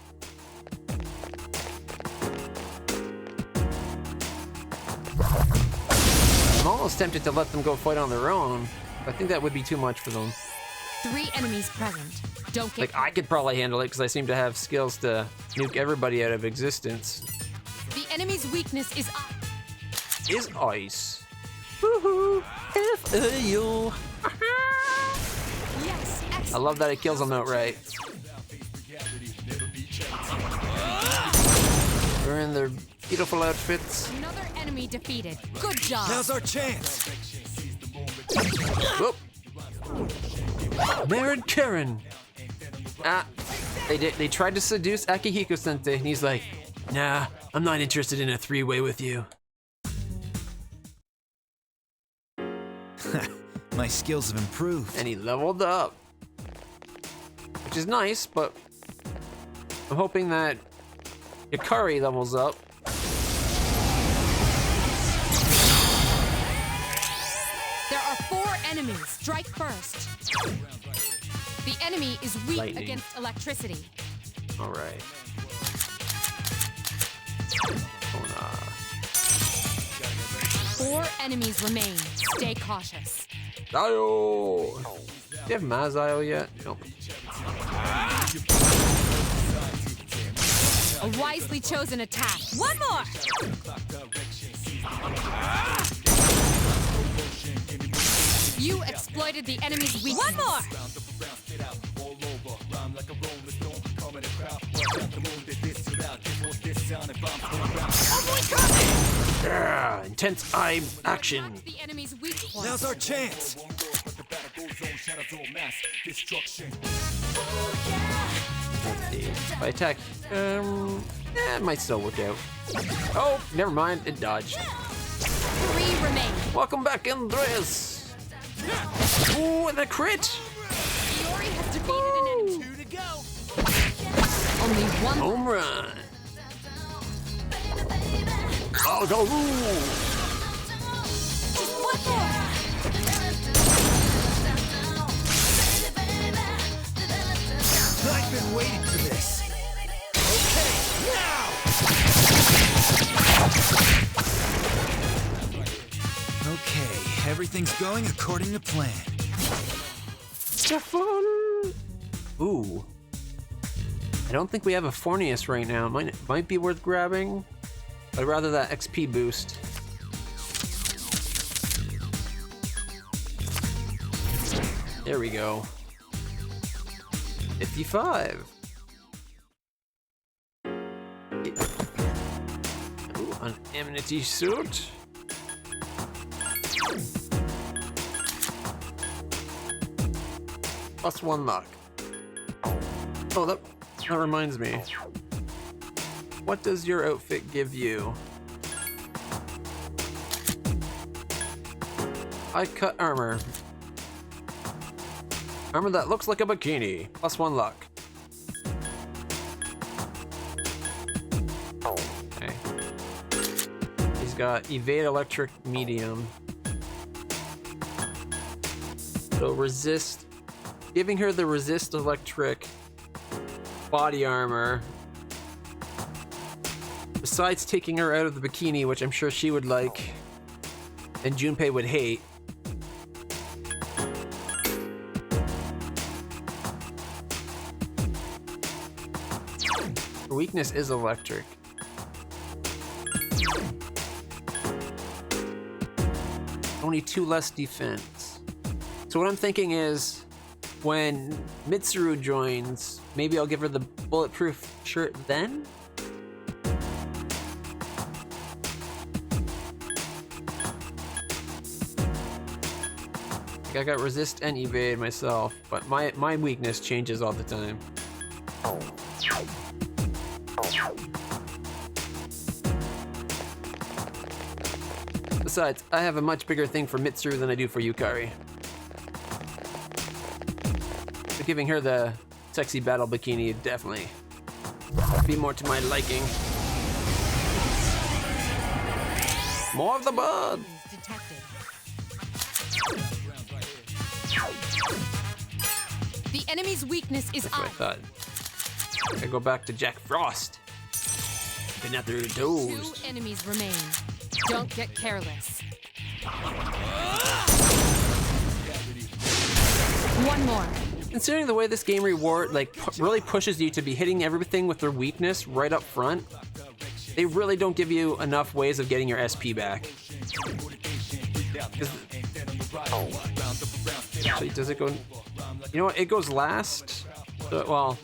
I'm almost tempted to let them go fight on their own. I think that would be too much for them. 3 enemies present. Don't get Like, I could probably handle it because I seem to have skills to nuke everybody out of existence. The enemy's weakness is Ice. Woohoo! F-A-U. Yes, excellent. I love that it kills them outright. They're in their beautiful outfits. Another enemy defeated. Good job. Now's our chance. Whoop. Marin Karen. They tried to seduce Akihiko Sensei, and he's like, nah, I'm not interested in a 3-way with you. My skills have improved. And he leveled up. Which is nice, but I'm hoping that Hikari levels up. There are 4 enemies. Strike first. The enemy is weak Lightning. against electricity. All right. Oh, nah. 4 enemies remain. Stay cautious. Zio! Do you have Mazio yet? Nope. A wisely chosen attack. One more! You exploited the enemy's weakness. One more! Yeah, intense eye action. The enemy's weak point. Now's our chance. Let's see. If I attack, it might still work out. Oh, never mind, it dodged. 3 remain. Welcome back, Andreas. Ooh, and a crit. Iori has defeated an enemy. 2 to go. Only 1 Home run. I'll go. I've been waiting for this. Okay, now! Okay, everything's going according to plan. Stefan. Ooh. I don't think we have a Fornius right now. Might be worth grabbing. I'd rather that XP boost. There we go. 55. Ooh, an amity suit. +1 luck. Oh, that reminds me. What does your outfit give you? High cut armor. Armor that looks like a bikini. +1 luck. Okay. He's got evade electric medium. So resist, giving her the resist electric body armor. Besides taking her out of the bikini, which I'm sure she would like, and Junpei would hate. Her weakness is electric. Only 2 less defense. So what I'm thinking is, when Mitsuru joins, maybe I'll give her the bulletproof shirt then? I got resist and evade myself, but my weakness changes all the time. Besides, I have a much bigger thing for Mitsuru than I do for Yukari. So giving her the sexy battle bikini would definitely be more to my liking. More of the bud! Detected. The enemy's weakness is That's what I ice. thought. I go back to Jack Frost. Been out there 2 dozed. enemies remain. Don't get careless. One more. Considering the way this game really pushes you to be hitting everything with their weakness right up front, they really don't give you enough ways of getting your SP back. Actually, does it go? You know what? It goes last. Well,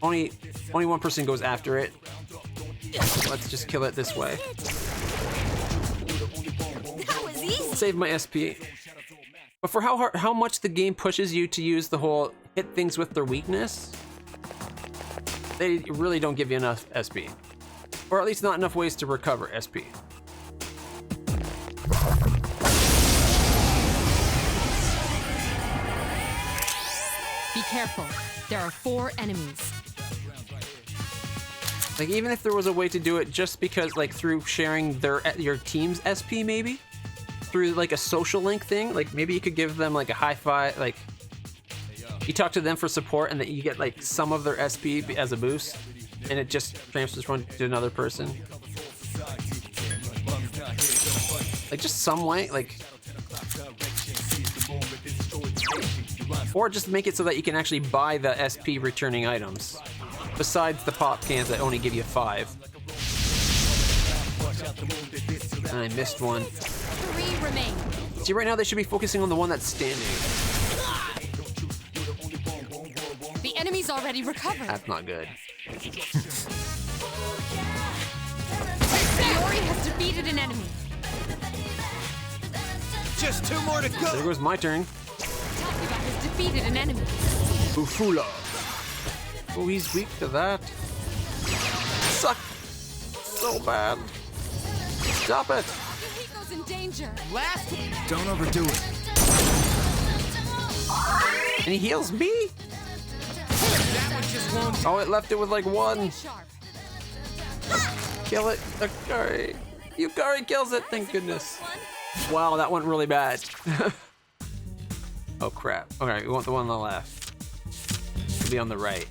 only one person goes after it. Let's just kill it this way. That was easy. Save my SP. But for how much the game pushes you to use the whole hit things with their weakness, they really don't give you enough SP. Or at least not enough ways to recover SP. Be careful. There are 4 enemies. Like, even if there was a way to do it just because, like, through sharing your team's SP, maybe? Through, like, a social link thing? Like, maybe you could give them, like, a high five, like, you talk to them for support and then you get, like, some of their SP as a boost, and it just transfers one to another person. Like, just some way, like... Or just make it so that you can actually buy the SP returning items. Besides the pop cans that only give you 5. And I missed one. 3 remain. See, right now they should be focusing on the one that's standing. The enemy's already recovered. That's not good. Iori has defeated an enemy. Just 2 more to go. There goes my turn. Takuba has defeated an enemy. Ufula. Oh, he's weak to that. Suck. So bad. Stop it. Yukiko's in danger. Last Don't overdo it. And he heals me? that one just won't. Oh, it left it with like 1. Sharp. Kill it. Yukari. Yukari kills it, thank goodness. Wow, that went really bad. Oh crap. Okay, we want the one on the left. It'll be on the right.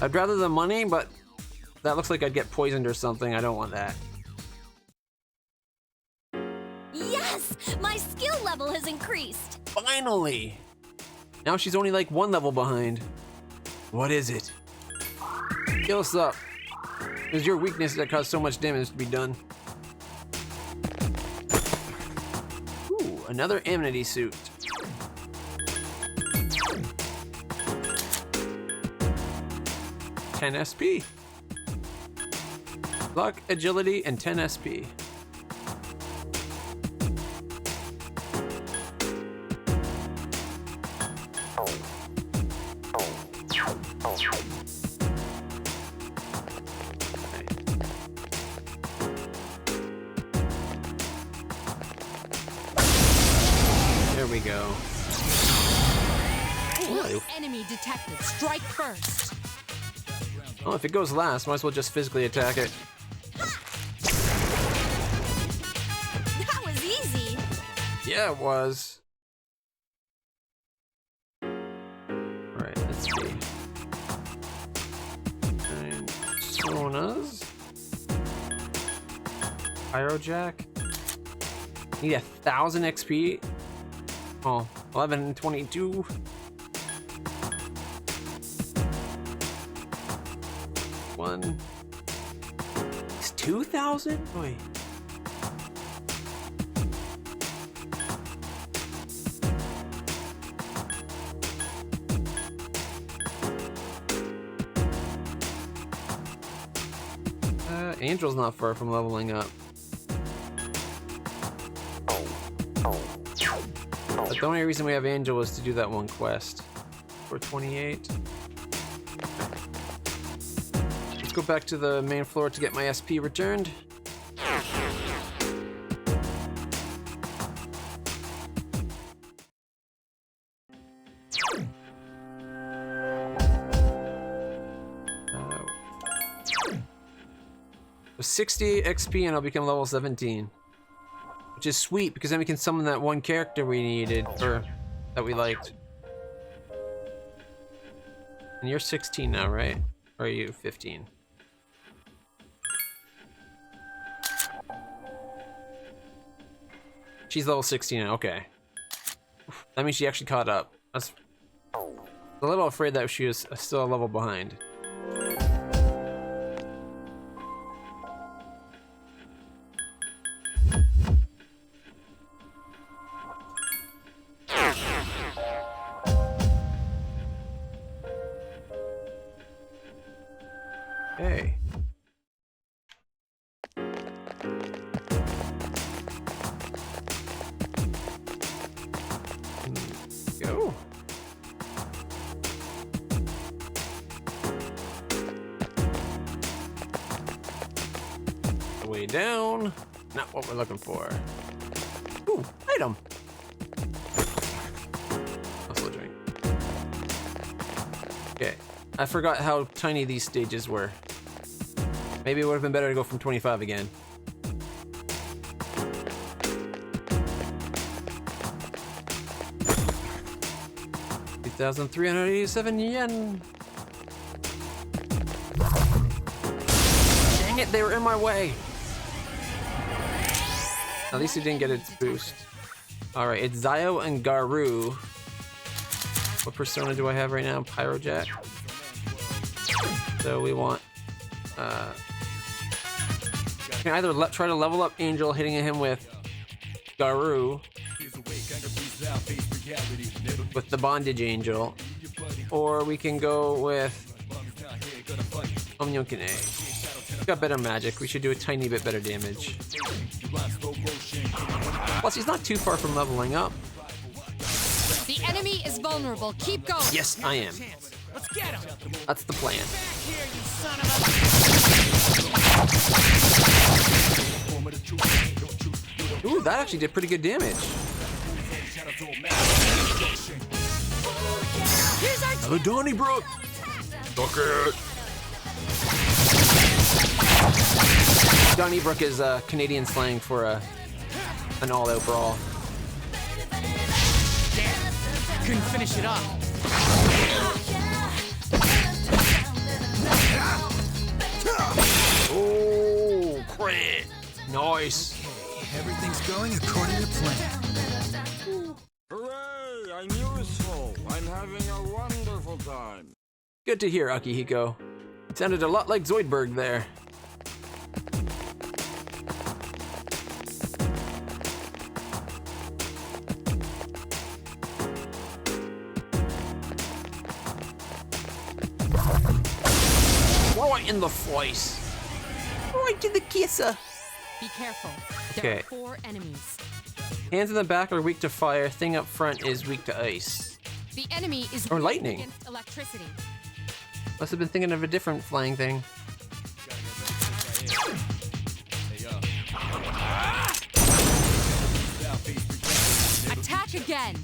I'd rather the money, but that looks like I'd get poisoned or something. I don't want that. Yes! My skill level has increased. Finally! Now she's only like 1 level behind. What is it? Kill us up. It's your weakness that caused so much damage to be done. Ooh, another Amity suit. $10 SP. Luck, agility, and 10 SP. There we go. One enemy detected. Strike first. Oh, if it goes last, might as well just physically attack it. That was easy. Yeah, it was. Alright, let's see. And Sona's. Pyrojack. Need 1,000 XP. Oh, 1122. One. It's 2,000? Wait. Angel's not far from leveling up. But the only reason we have Angel was to do that one quest. 428. Let's go back to the main floor to get my SP returned. So 60 XP and I'll become level 17. Which is sweet because then we can summon that one character we needed, or that we liked. And you're 16 now, right? Or are you 15? She's level 16 now, okay. That means she actually caught up. I was a little afraid that she was still a level behind. Hey. Go. Way down. Not what we're looking for. Ooh, item. Also drink. Okay. I forgot how tiny these stages were. Maybe it would have been better to go from 25 again. $2,387 yen. Dang it, they were in my way. At least he didn't get its boost. Alright, it's Zio and Garu. What persona do I have right now? Pyrojack. So we want can either try to level up Angel, hitting him with Garu with the Bondage Angel, or we can go with Omnyokine. He's got better magic. We should do a tiny bit better damage. Plus, he's not too far from leveling up. The enemy is vulnerable. Keep going. Yes, I am. Let's get him. That's the plan. Ooh, that actually did pretty good damage. Here's our Donnybrook. Look it. Donnybrook is Canadian slang for an all-out brawl. Damn. Couldn't finish it up. Oh, crit. Nice. Okay, everything's going according to plan. Hooray! I'm useful. I'm having a wonderful time. Good to hear, Akihiko. It sounded a lot like Zoidberg there. Right in the face. Right to the kisser. Be careful. There Okay. are 4 enemies. Hands in the back are weak to fire. Thing up front is weak to ice. The enemy is Or weak lightning. against electricity. Must have been thinking of a different flying thing. Attack again.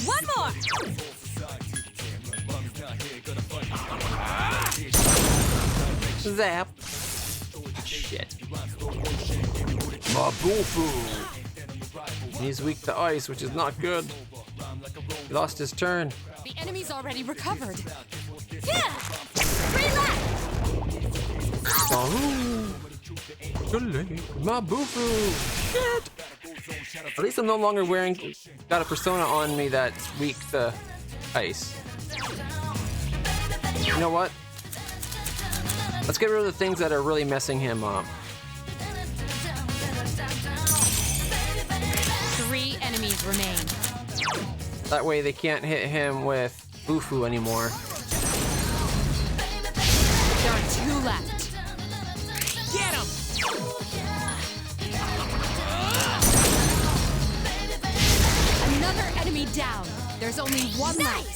One more. Zap. Shit. Mabufu. He's weak to ice, which is not good. He lost his turn. The enemy's already recovered. Yeah! Relax! Oh. My bufu. Shit. At least I'm no longer got a persona on me that's weak to ice. You know what? Let's get rid of the things that are really messing him up. 3 enemies remain. That way they can't hit him with bufu anymore. There are 2 left. Get him! Another enemy down. There's only 1 left.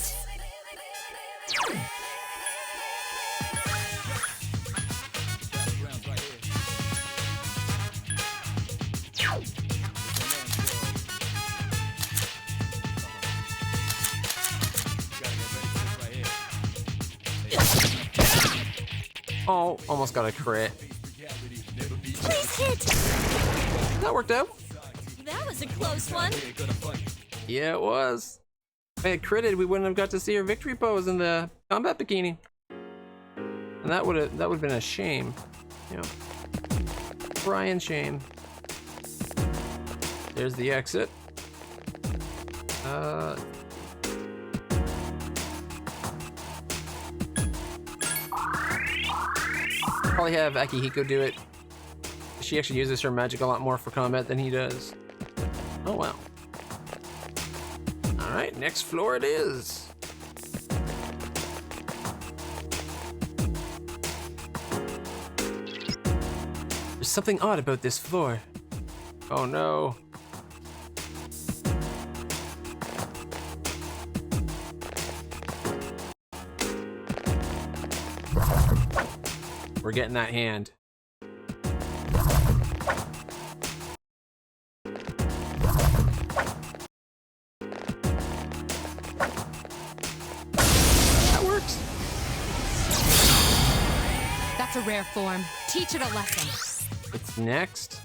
Oh, almost got a crit. Please hit! That worked out. That was a close one. Yeah, it was. If I had critted, we wouldn't have got to see her victory pose in the combat bikini. And that would have been a shame. Yeah. Brian shame. There's the exit. Probably have Akihiko do it. She actually uses her magic a lot more for combat than he does. Oh wow. Alright, next floor it is. There's something odd about this floor. Oh no. We're getting that hand. That works. That's a rare form. Teach it a lesson. It's next.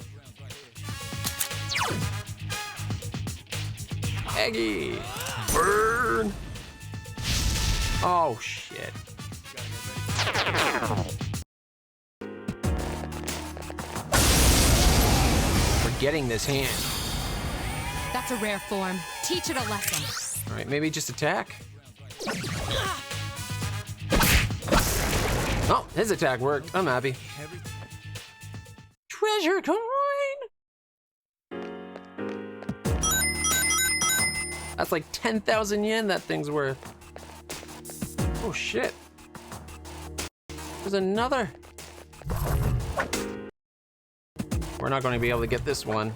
Aggie! Burn! Oh shit. We're getting this hand. That's a rare form. Teach it a lesson. Alright, maybe just attack. Oh, his attack worked. I'm happy. Treasure coin! That's like 10,000 yen that thing's worth. Oh shit. There's another. We're not going to be able to get this one.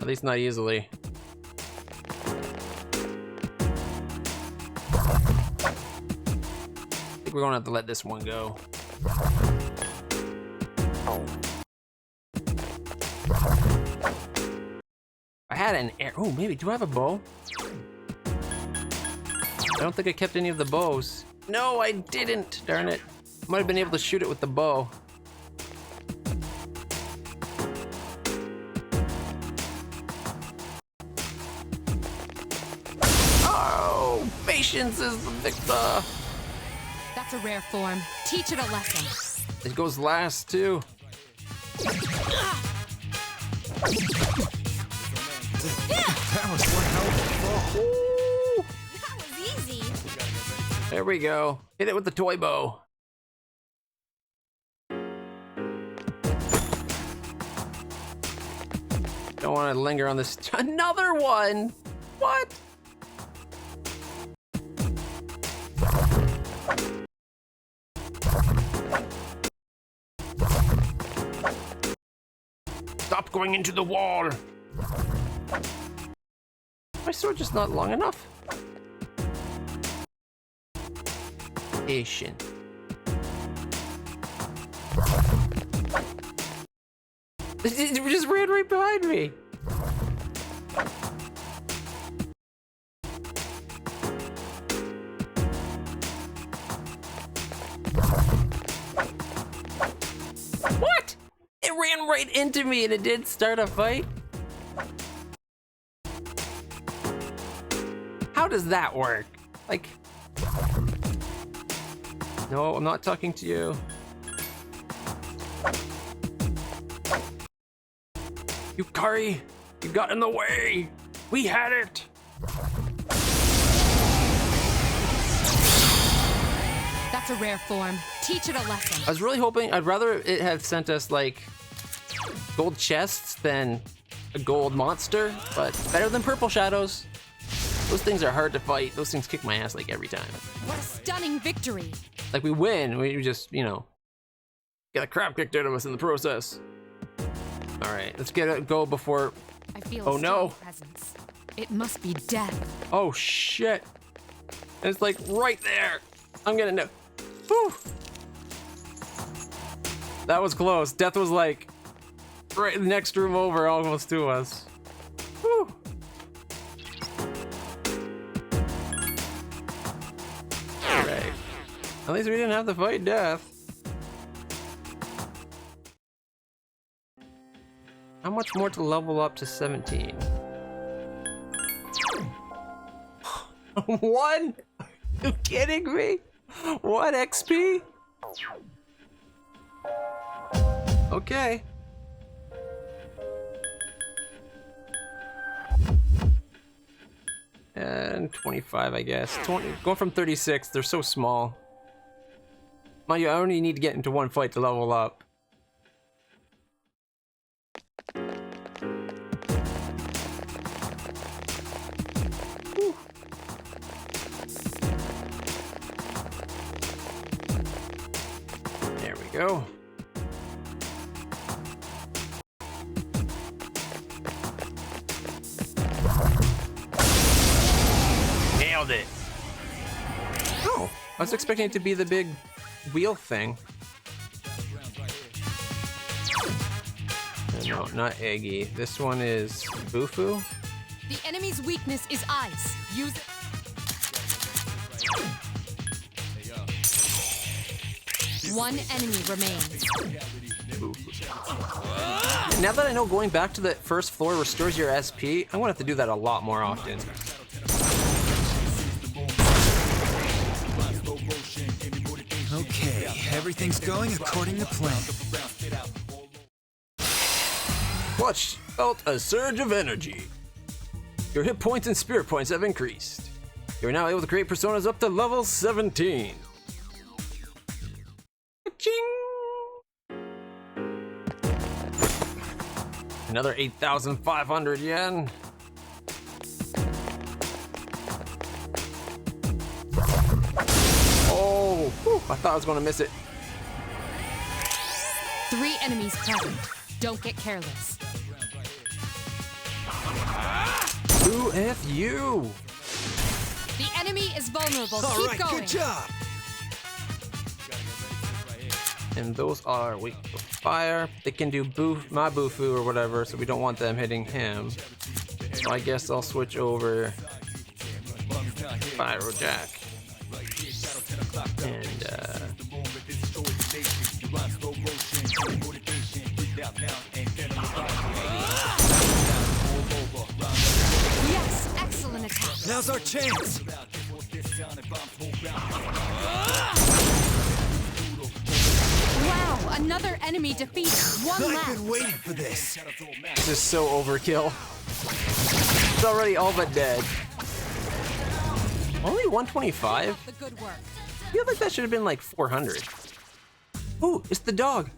At least not easily. I think we're going to have to let this one go. I had an air. Oh, maybe. Do I have a bow? I don't think I kept any of the bows. No, I didn't. Darn it. Might have been able to shoot it with the bow. Oh, patience is the victor. That's a rare form. Teach it a lesson. It goes last too. That was one hell of a fall. Ooh. That was easy. There we go. Hit it with the toy bow. Don't want to linger on this. Another one! What? Stop going into the wall! My sword just not long enough. Hey, Shin. It just ran right behind me. What? It ran right into me and it did start a fight? does that work? Like... No, I'm not talking to you. Yukari, you got in the way. We had it. That's a rare form. Teach it a lesson. I was really hoping, I'd rather it have sent us like gold chests than a gold monster, but better than purple shadows. Those things are hard to fight. Those things kick my ass like every time. What a stunning victory. Like we win, we just, you know, get the crap kicked out of us in the process. All right, let's get it go before. I feel Oh a no! strong presence. It must be death. Oh shit! And it's like right there. I'm gonna know. Whew. That was close. Death was like right in the next room over, almost to us. Whew. All right. At least we didn't have to fight death. How much more to level up to 17? 1? Are you kidding me? 1 XP? Okay. And 25, I guess. 20, going from 36, they're so small. Mind you, I only need to get into 1 fight to level up. There we go. Nailed it. Oh, I was expecting it to be the big wheel thing. No, not Eggy. This one is Bufu. The enemy's weakness is ice. Use it. One enemy remains. Now that I know going back to the first floor restores your SP, I'm gonna have to do that a lot more often. Okay, everything's going according to plan. Clutch felt a surge of energy. Your hit points and spirit points have increased. You are now able to create personas up to level 17. Ching! Another 8,500 yen. Oh, whew, I thought I was gonna miss it. 3 enemies present. Don't get careless. Who F you? The enemy is vulnerable. All Keep right, going. good job. And those are weak to fire. They can do my Bufu or whatever, so we don't want them hitting him. So I guess I'll switch over Pyro Jack. And Yes, excellent attack. Now's our chance. Wow, another enemy defeated. One I've left. been waiting for this. this is so overkill. It's already all but dead. Only 125? The good work. I feel like that should have been like 400. Ooh, it's the dog.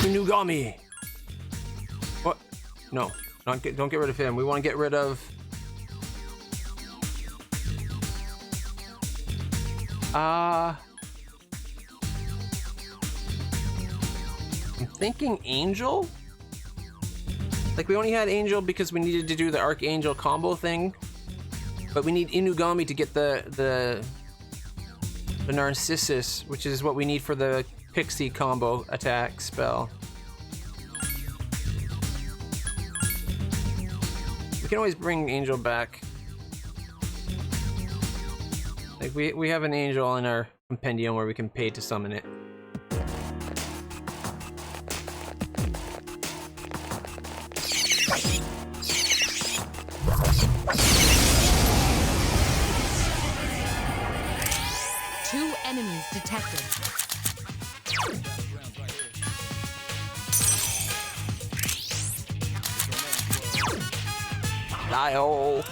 Inugami. What? No, don't get rid of him. We want to get rid of. I'm thinking Angel. Like we only had Angel because we needed to do the Archangel combo thing, but we need Inugami to get the Narcissus, which is what we need for the Pixie combo attack spell. We can always bring Angel back. Like we have an Angel in our compendium where we can pay to summon it. detected. Die-oh.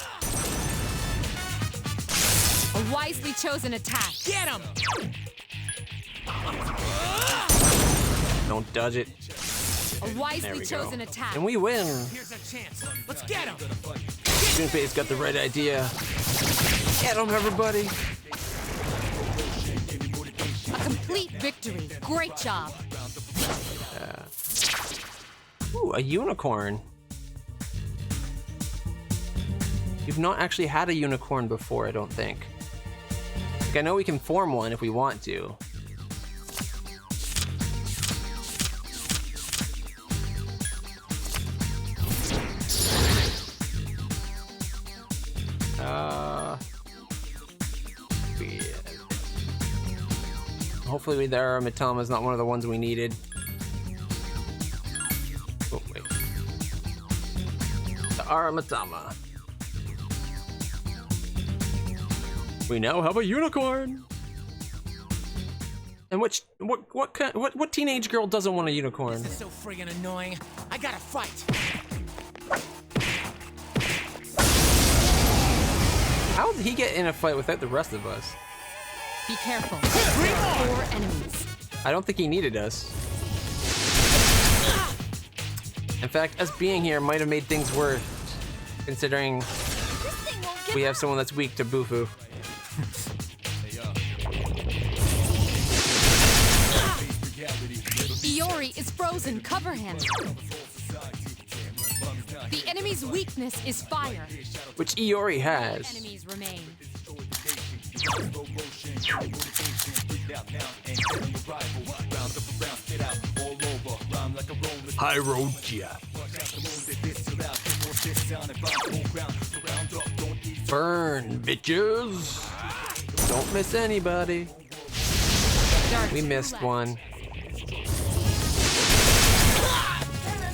A wisely chosen attack. Get him! Don't dodge it. A wisely we chosen go. attack. And we win. Here's our chance. Let's get him! Junpei's got the right idea. Get him, everybody. A complete victory. Great job. Ooh, a unicorn. You've not actually had a unicorn before, I don't think. Like, I know we can form one if we want to. Yeah. Hopefully the Aramitama is not one of the ones we needed. Oh, wait. The Aramitama. We now have a unicorn. And what teenage girl doesn't want a unicorn? This is so friggin' annoying. I gotta fight. How did he get in a fight without the rest of us? Be careful. There are 4 enemies. I don't think he needed us. In fact, us being here might have made things worse, considering we have someone that's weak to Bufu. Iori is frozen. Cover him. The enemy's weakness is fire. Which Iori has. Enemies remain. Hyrogia. Burn, bitches. Don't miss anybody. We missed one.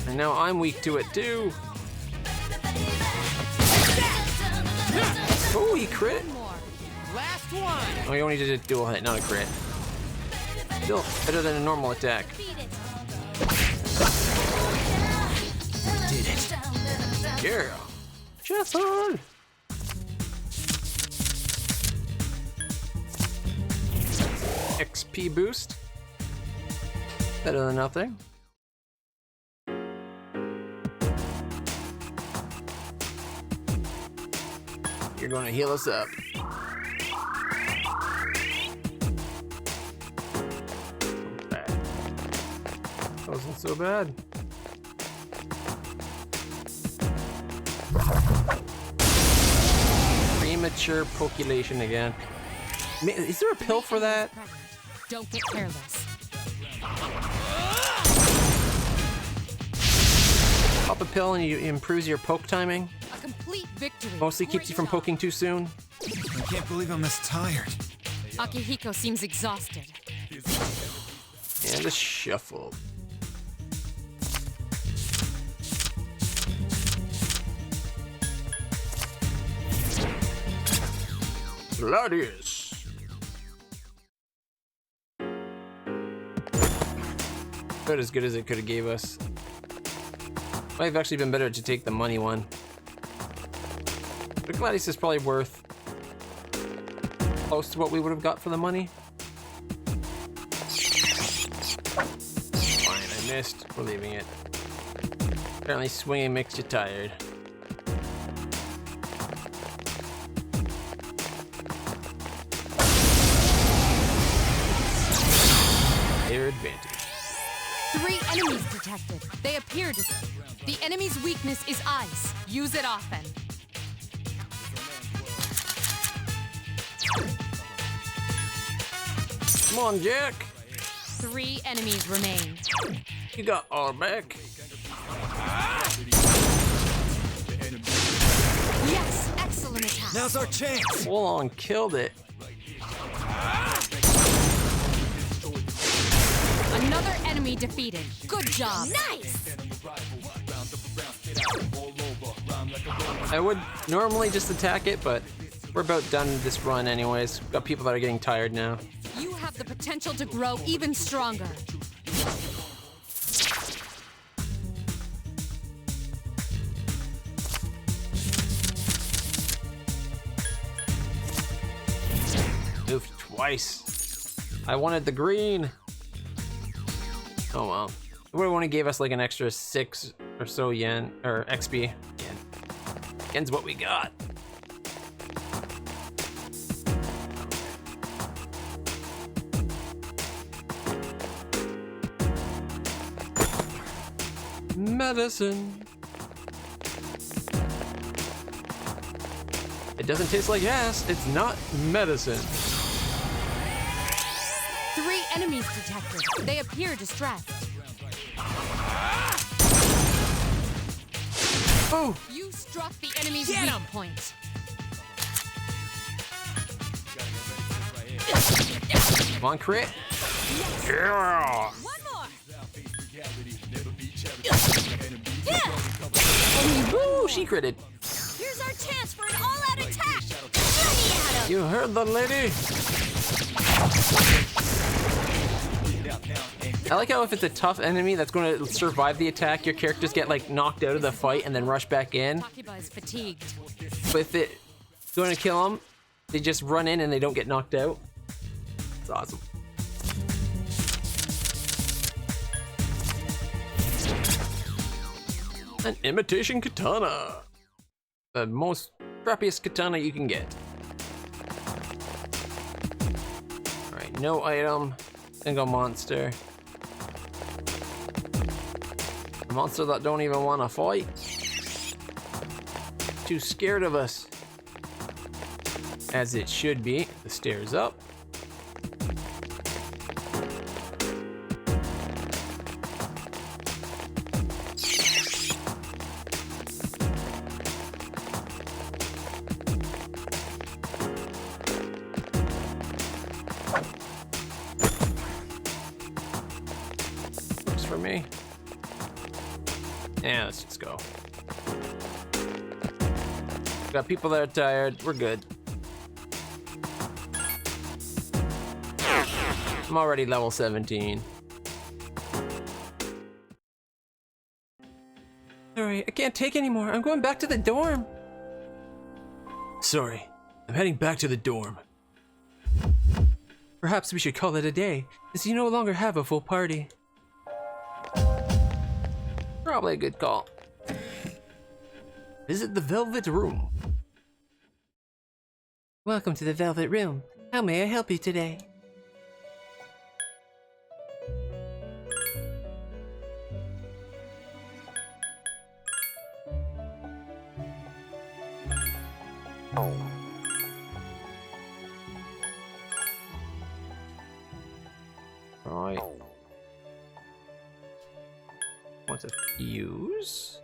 And now I'm weak to it too. Oh, he crit. Last one! Oh, you only did a dual hit, not a crit. Still better than a normal attack. Did it. Yeah. Just on. XP boost. Better than nothing. You're going to heal us up. Wasn't so bad. Premature population again. Is there a pill for that? Don't get careless. Pop a pill and it improves your poke timing. A complete victory. Mostly keeps you from poking too soon. I can't believe I'm this tired. Akihiko seems exhausted. And a shuffle. Gladius. About as good as it could have gave us. Might have actually been better to take the money one. But Gladius is probably worth close to what we would have got for the money. Fine, I missed. We're leaving it. Apparently swinging makes you tired. Their advantage. 3 enemies detected. They appear to... The enemy's weakness is ice. Use it often. Come on, Jack. 3 enemies remain. You got our back. Yes, excellent attack. Now's our chance. Full on killed it. Another enemy defeated. Good job. Nice. I would normally just attack it, but we're about done this run anyways. We've got people that are getting tired now. You have have the potential to grow even stronger. Moved twice. I wanted the green. Oh well. It would have only gave us like an extra 6 or so yen, or XP. Yen. Yen's what we got. Medicine. It doesn't taste like ass. It's not medicine. 3 enemies detected. They appear distressed. Oh! You struck the enemy's weak point. Come on, crit. Yeah! One more. Woo! She critted. Here's our chance for an all-out attack. Let me at him. You heard the lady. I like how if it's a tough enemy that's going to survive the attack, your characters get like knocked out of the fight and then rush back in. Takiba is fatigued. But if it's going to kill them, they just run in and they don't get knocked out. It's awesome. An imitation katana. The most crappiest katana you can get. Alright, no item. Single monster. A monster that don't even want to fight. Too scared of us. As it should be. The stairs up. For me. Yeah, let's just go. Got people that are tired. We're good. I'm already level 17. Sorry, I can't take anymore. I'm going back to the dorm. Sorry, I'm heading back to the dorm. Perhaps we should call it a day, since you no longer have a full party. Probably a good call. Visit the Velvet Room. Welcome to the Velvet Room. How may I help you today? Right. Want to fuse?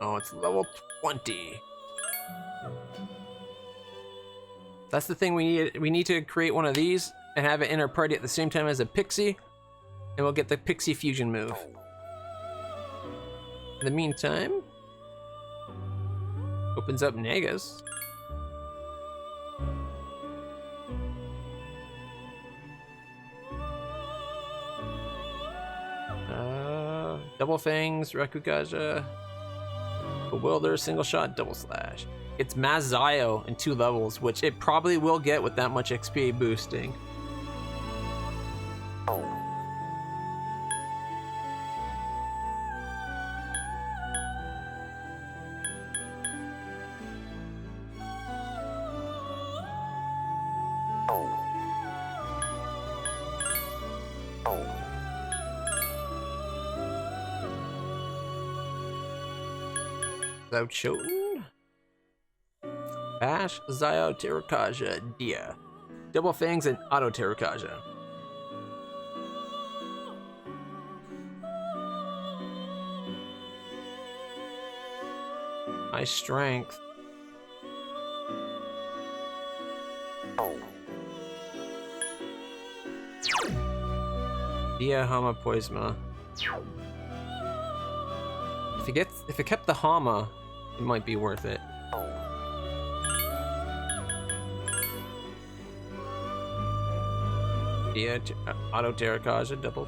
Oh, it's level 20. That's the thing we need. We need to create one of these and have it in our party at the same time as a pixie, and we'll get the pixie fusion move. In the meantime, opens up Negas. Double Fangs, Rakugaja, Bewilder, Single Shot, Double Slash. It's Mazayo in 2 levels, which it probably will get with that much XP boosting. Choten, Bash, Zayo, Terakaja, Dia, Double Fangs, and Auto Terakaja. High strength. Dia, Hama, Poisma. If it kept the Hama, it might be worth it. Yeah, auto Terracotta double.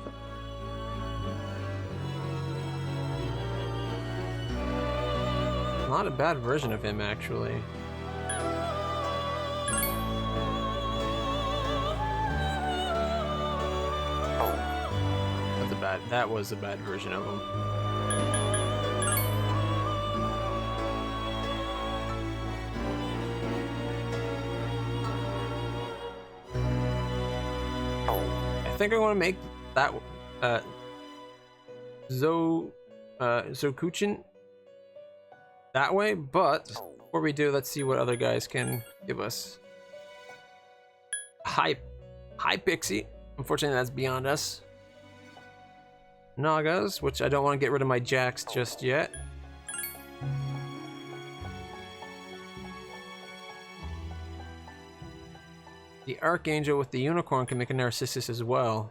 Not a bad version of him, actually. That was a bad version of him. I think I want to make that Zokuchin that way, but before we do, let's see what other guys can give us. Hi Pixie. Unfortunately, that's beyond us. Nagas, which I don't want to get rid of my Jacks just yet. The Archangel with the Unicorn can make a Narcissus as well.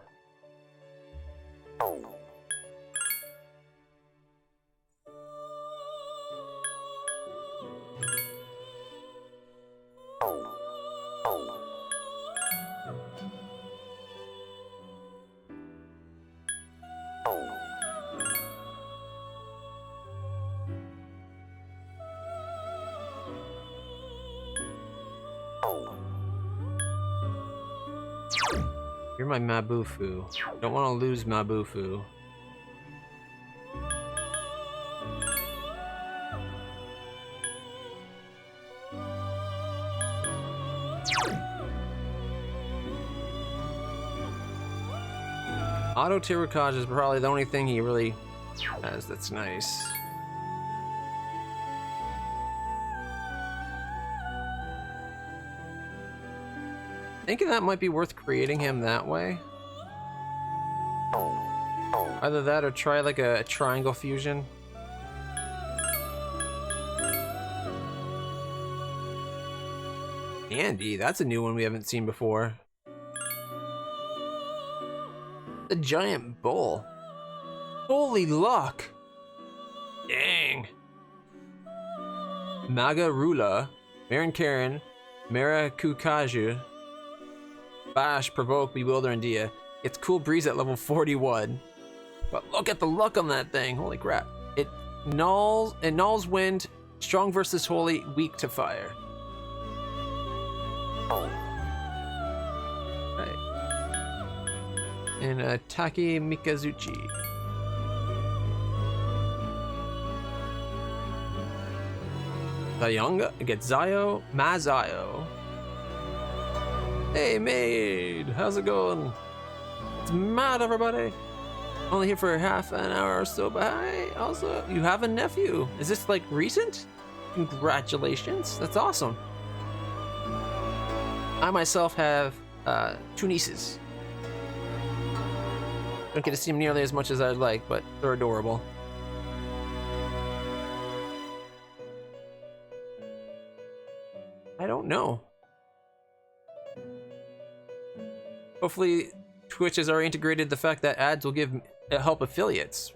You're my Mabufu. Don't want to lose Mabufu. Auto Terracotta is probably the only thing he really has that's nice. Thinking that might be worth creating him that way. Either that or try like a triangle fusion. Andy, that's a new one we haven't seen before. The giant bull. Holy luck! Dang. Magarula, Marin Karen, Mara Kukaju, Bash, Provoke, Bewilder, and Dia. It's Cool Breeze at level 41. But look at the luck on that thing. Holy crap. It nulls wind, strong versus holy, weak to fire. Right. And Taki Mikazuchi. Zayonga gets Zayo, Mazayo. Hey maid, how's it going? It's mad, everybody. Only here for half an hour or so, but hey, also, you have a nephew. Is this like recent? Congratulations, that's awesome. I myself have 2 nieces. Don't get to see them nearly as much as I'd like, but they're adorable. I don't know. Hopefully, Twitch has already integrated the fact that ads will help affiliates.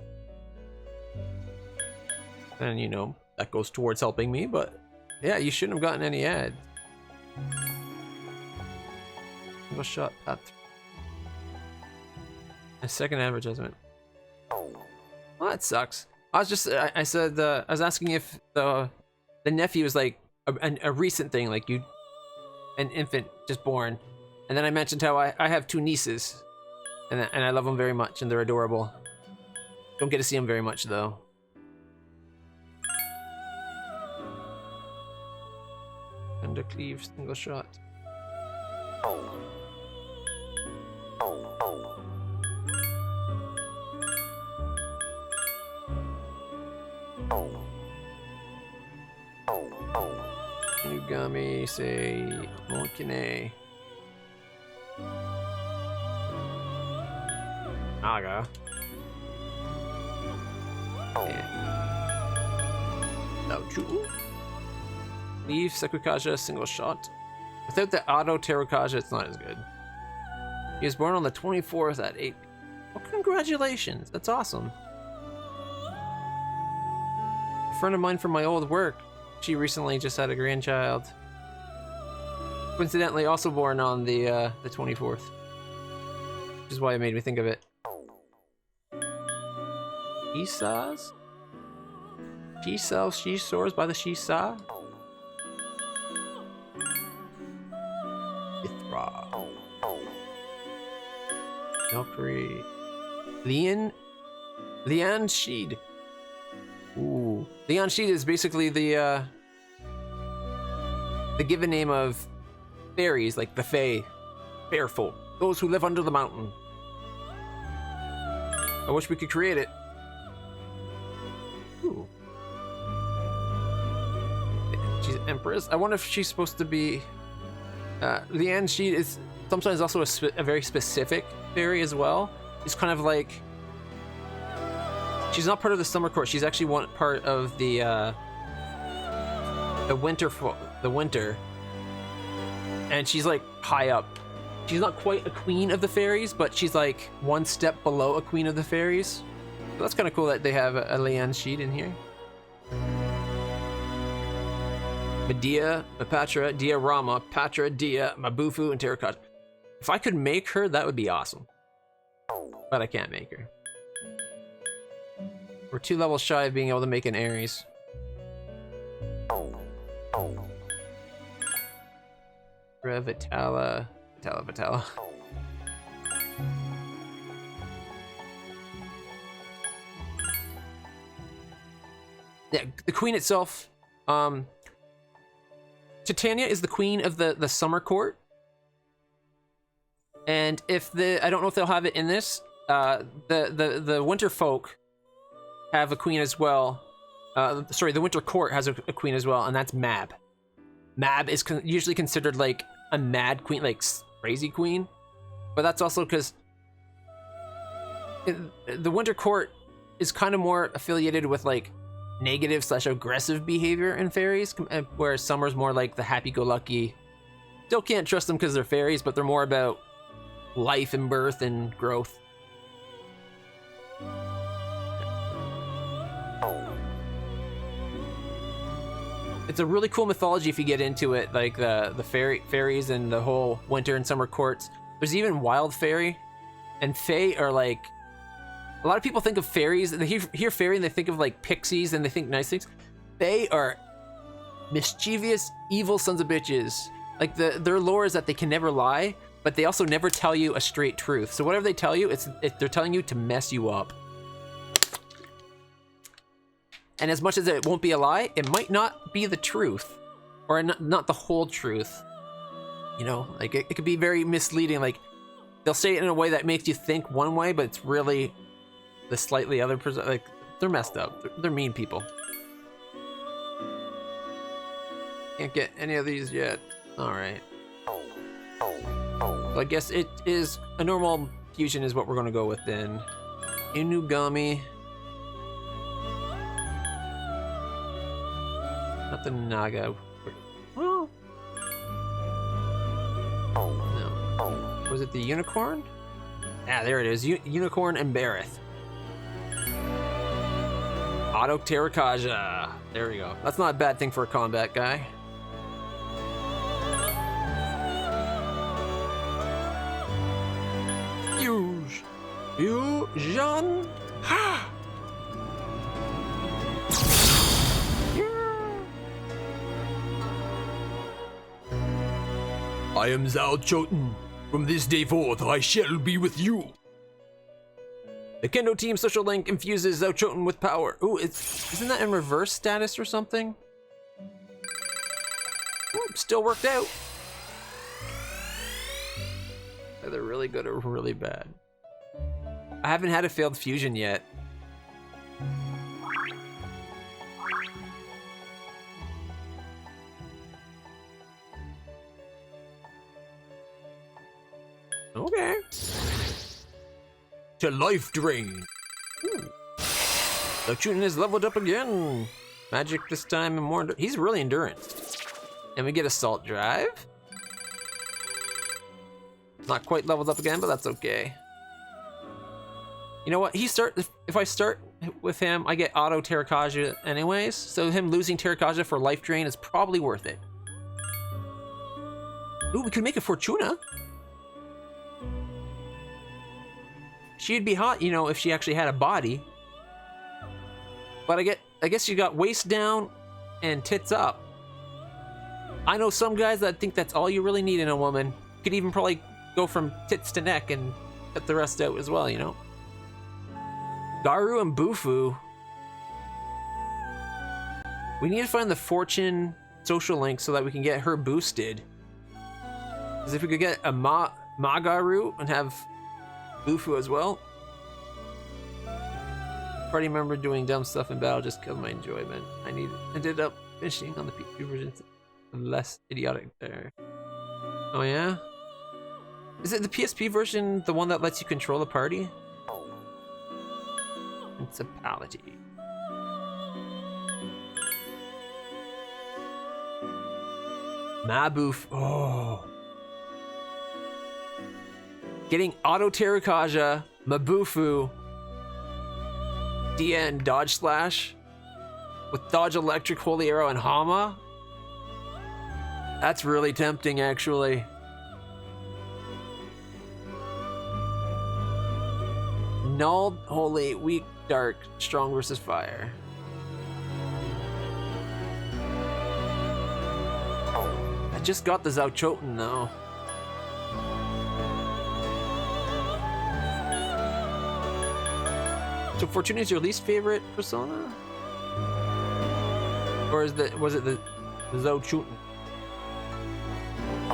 And you know, that goes towards helping me, but yeah, you shouldn't have gotten any ads. Single shot path. A second advertisement. Well, that sucks. I was asking if the nephew is like a recent thing, like an infant just born. And then I mentioned how I have 2 nieces, and I love them very much, and they're adorable. Don't get to see them very much, though. And a cleave, single shot. Megami, say, Monkine. Naga. Naochu. Leave Sekukaja single shot. Without the auto Terracotta, it's not as good. He was born on the 24th at 8. Well, congratulations, that's awesome. friend of mine from my old work. She recently just had a grandchild. Coincidentally, also born on the 24th. Which is why it made me think of it. She-saws? She sells she-sores by the she-saw? Ithra. Valkyrie. Lian Sheed. Ooh. Lian Sheed is basically the given name of fairies, like the Fae. Fair folk. Those who live under the mountain. I wish we could create it. Ooh. She's Empress. I wonder if she's supposed to be... Lian Sheed is sometimes also a very specific fairy as well. It's kind of like... She's not part of the summer court. She's actually one part of the winter. And she's like high up. She's not quite a queen of the fairies, but she's like one step below a queen of the fairies. So that's kind of cool that they have a Lian Sheed in here. Medea, Mapatra, Dia Rama, Patra, Dia, Mabufu, and Terracotta. If I could make her, that would be awesome. But I can't make her. We're 2 levels shy of being able to make an Ares. Vitala. Yeah, the queen itself, Titania is the queen of the summer court. And if I don't know if they'll have it in this, the winter folk have a queen as well. Sorry, the winter court has a queen as well, and that's Mab. Mab is usually considered like a mad queen, like crazy queen. But that's also because the winter court is kind of more affiliated with like negative/aggressive behavior in fairies, whereas summer's more like the happy-go-lucky. Still can't trust them because they're fairies, but they're more about life and birth and growth. It's a really cool mythology if you get into it, like the fairies and the whole winter and summer courts. There's even wild fairy, and fae are like, a lot of people think of fairies, they hear fairy and they think of like pixies and they think nice things. Fae are mischievous, evil sons of bitches. Like their lore is that they can never lie, but they also never tell you a straight truth. So whatever they tell you, they're telling you to mess you up. And as much as it won't be a lie, it might not be the truth, or not the whole truth. You know, like it could be very misleading. Like they'll say it in a way that makes you think one way, but it's really the slightly other person. Like they're messed up. They're mean people. Can't get any of these yet. All right. So I guess it is a normal fusion is what we're gonna go with then. Inugami. Not the Naga. Well, no. Was it the unicorn? Ah, there it is. Unicorn and Bareth. Auto Terrakaja. There we go. That's not a bad thing for a combat guy. Fusion. Ha! I am Zhao Choten. From this day forth, I shall be with you. The Kendo Team social link infuses Zhao Choten with power. Ooh, isn't that in reverse status or something? Ooh, still worked out. Either really good or really bad. I haven't had a failed fusion yet. Okay. To life drain. So Choten is leveled up again. Magic this time and more. He's really endurance. And we get Assault Drive. Not quite leveled up again, but that's okay. You know what? If I start with him. I get auto Terrakaja anyways, so him losing Terrakaja for life drain is probably worth it. Ooh, we could make a Fortuna. She'd be hot, you know, if she actually had a body. But I guess you got waist down and tits up. I know some guys that think that's all you really need in a woman. You could even probably go from tits to neck and cut the rest out as well, you know? Garu and Bufu. We need to find the Fortune social link so that we can get her boosted. Because if we could get a Magaru and have Bufu as well. Party member doing dumb stuff in battle just killed my enjoyment. I ended up finishing on the PSP version. Less idiotic there. Oh yeah? Is it the PSP version the one that lets you control the party? Principality. Maboof. Oh. Getting auto Terrakaja, Mabufu, DN Dodge Slash with Dodge Electric, Holy Arrow, and Hama. That's really tempting, actually. Null, Holy, Weak, Dark, Strong versus Fire. I just got the Zauchoten though. So Fortuna is your least favorite persona? Or was it the Zauchoten? I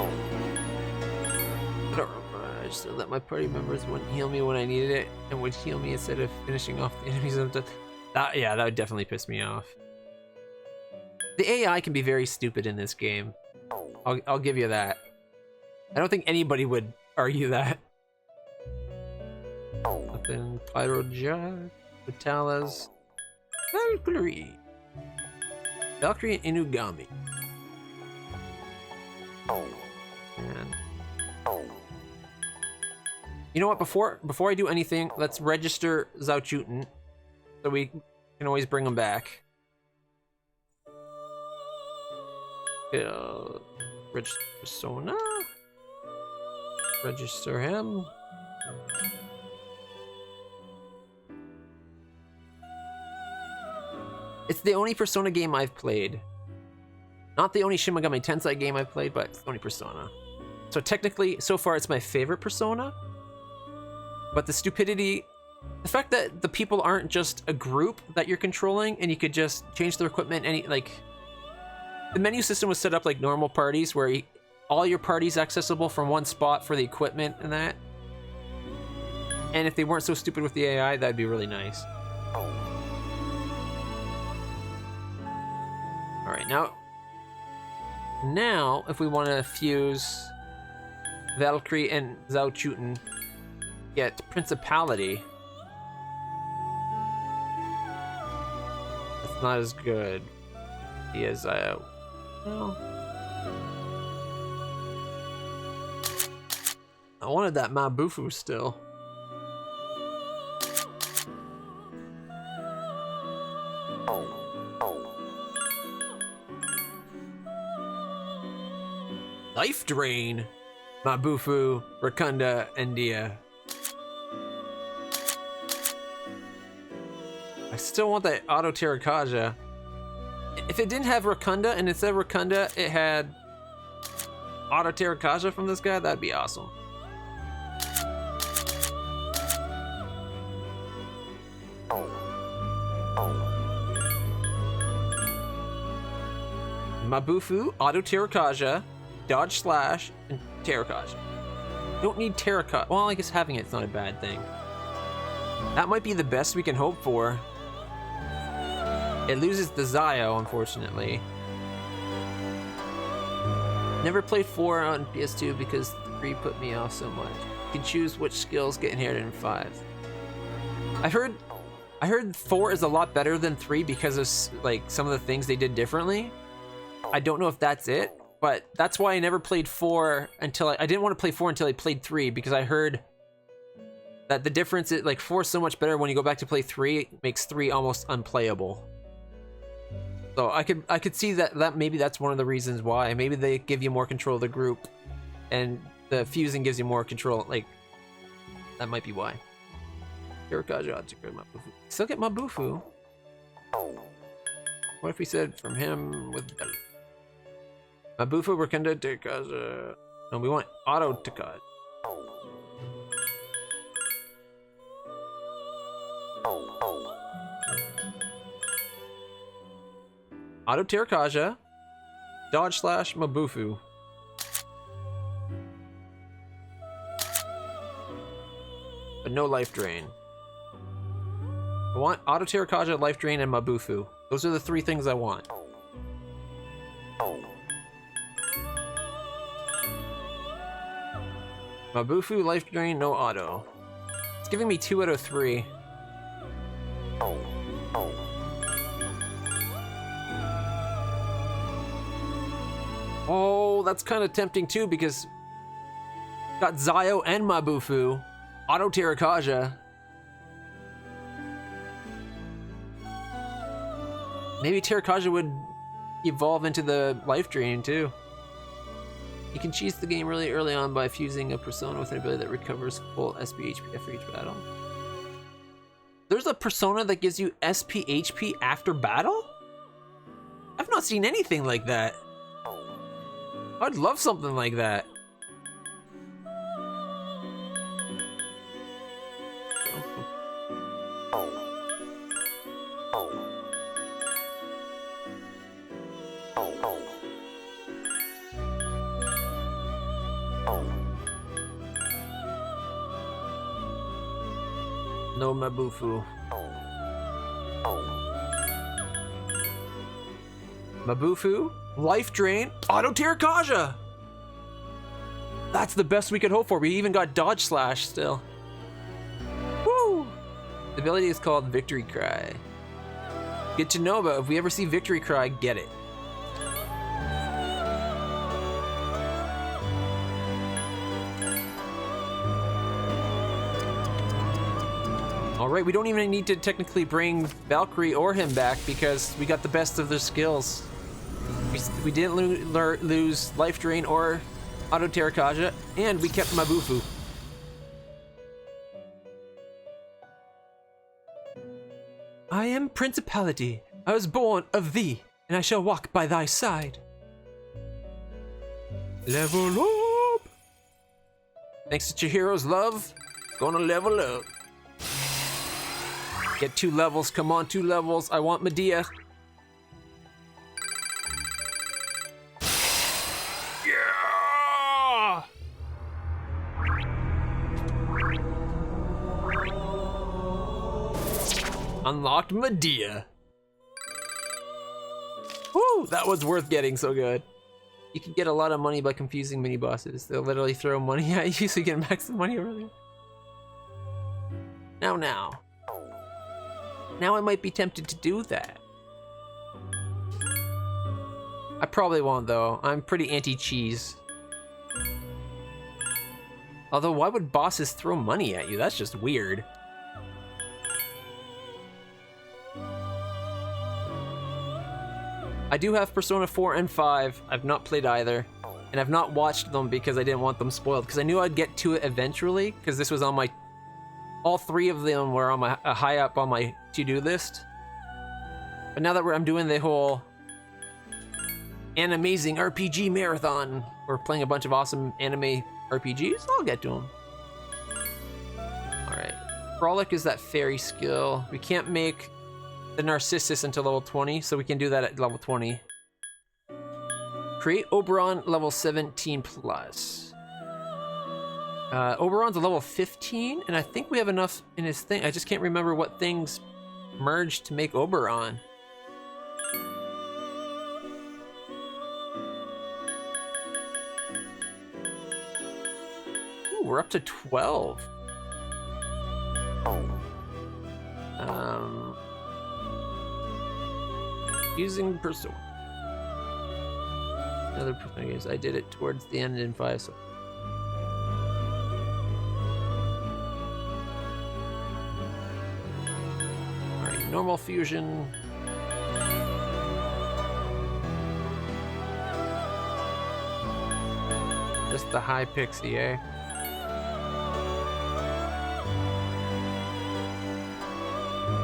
don't remember. I just know that my party members wouldn't heal me when I needed it and would heal me instead of finishing off the enemies. Yeah, that would definitely piss me off. The AI can be very stupid in this game. I'll give you that. I don't think anybody would argue that. Nothing. Pyroja, Vitalas, Valkyrie. Valkyrie and Inugami. And you know what? Before I do anything, let's register Zauchoten so we can always bring him back. Register persona. Register him. It's the only Persona game I've played. Not the only Shin Megami Tensei game I've played, but it's the only Persona. So technically, so far, it's my favorite Persona. But the stupidity, the fact that the people aren't just a group that you're controlling, and you could just change their equipment, the menu system was set up like normal parties, where all your parties accessible from one spot for the equipment and that. And if they weren't so stupid with the AI, that'd be really nice. All right, now if we want to fuse Valkyrie and Zauchoten, get Principality. That's not as good. He is, well, I wanted that Mabufu still. Life Drain, Mabufu, Rakunda, and Dia. I still want that auto Terrakaja. If it didn't have Rakunda and instead of Rakunda it had auto Terrakaja from this guy, that'd be awesome. Mabufu, auto Terrakaja, Dodge Slash, and Terrakaja. Don't need Terrakaja. Well, I guess having it's not a bad thing. That might be the best we can hope for. It loses the Zio, unfortunately. Never played 4 on PS2 because 3 put me off so much. You can choose which skills get inherited in 5. I heard 4 is a lot better than 3 because of like some of the things they did differently. I don't know if that's it, but that's why I never played 4 until I didn't want to play 4 until I played 3 because I heard That the difference is like 4 is so much better when you go back to play 3, it makes 3 almost unplayable. So I could see that maybe that's one of the reasons why. Maybe they give you more control of the group, and the fusing gives you more control. Like that might be why. Hirakaja to get Mabufu. Still get Mabufu. What if we said from him with Bell? Mabufu Rakenda Hirakaja. No, we want Auto Takad. Auto Terakaja, Dodge Slash, Mabufu. But no Life Drain. I want Auto Terakaja, Life Drain, and Mabufu. Those are the 3 things I want. Mabufu, Life Drain, no Auto. It's giving me 2 out of 3. Oh, that's kind of tempting too because got Zayo and Mabufu, Auto Terakaja. Maybe Terakaja would evolve into the Life Drain too. You can cheese the game really early on by fusing a persona with an ability that recovers full SP HP after each battle. There's a persona that gives you SP HP after battle? I've not seen anything like that. I'd love something like that. No Mabufu. Mabufu, Life Drain, Auto Terakaja! That's the best we could hope for. We even got Dodge Slash still. Woo! The ability is called Victory Cry. Good to know about. If we ever see Victory Cry, get it. Alright, we don't even need to technically bring Valkyrie or him back because we got the best of their skills. We didn't lose Life Drain or Auto Terakaja, and we kept Mabufu. I am Principality. I was born of thee, and I shall walk by thy side. Level up! Thanks to Chihiro's love, gonna level up. Get 2 levels, come on, 2 levels. I want Medea. Yeah! Unlocked Medea. Woo, that was worth getting so good. You can get a lot of money by confusing mini bosses. They'll literally throw money at you so you get max the money over there. Now. Now I might be tempted to do that. I probably won't though. I'm pretty anti-cheese. Although why would bosses throw money at you? That's just weird. I do have Persona 4 and 5. I've not played either. And I've not watched them because I didn't want them spoiled. Because I knew I'd get to it eventually. Because this was on my... All 3 of them were on my high up on my to-do list. But now that I'm doing the whole Animazing RPG marathon, we're playing a bunch of awesome anime RPGs, I'll get to them. Alright. Frolic is that fairy skill. We can't make the Narcissus until level 20, so we can do that at level 20. Create Oberon level 17 plus. Oberon's a level 15, and I think we have enough in his thing. I just can't remember what things merged to make Oberon. Ooh, we're up to 12. Using Persona. Another Persona games. I did it towards the end in 5, so. normal fusion. Just the high pixie, eh?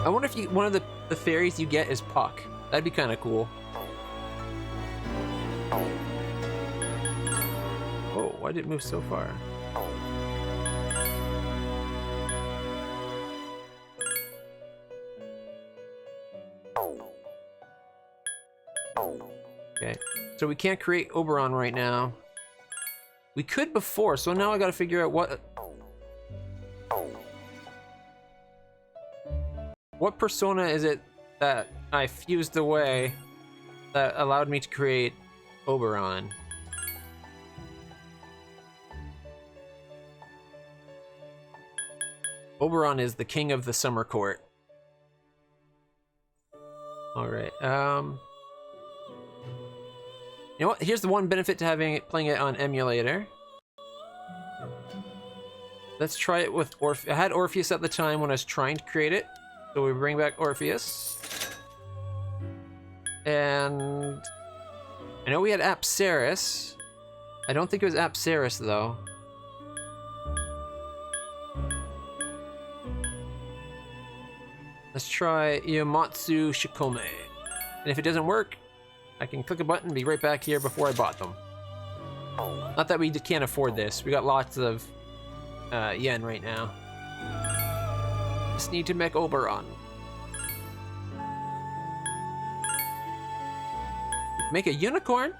I wonder if one of the fairies you get is Puck. That'd be kind of cool. Oh, why did it move so far? Okay, so we can't create Oberon right now. We could before, so now I gotta figure out what persona is it that I fused away that allowed me to create Oberon. Oberon is the king of the summer court. Alright, you know what? Here's the one benefit to playing it on emulator. Let's try it with Orpheus. I had Orpheus at the time when I was trying to create it, so we bring back Orpheus. And I know we had Apsaris. I don't think it was Apsaris though. Let's try Yamatsu Shikome. And if it doesn't work, I can click a button and be right back here before I bought them. Not that we can't afford this. We got lots of yen right now. Just need to make Oberon. Make a unicorn?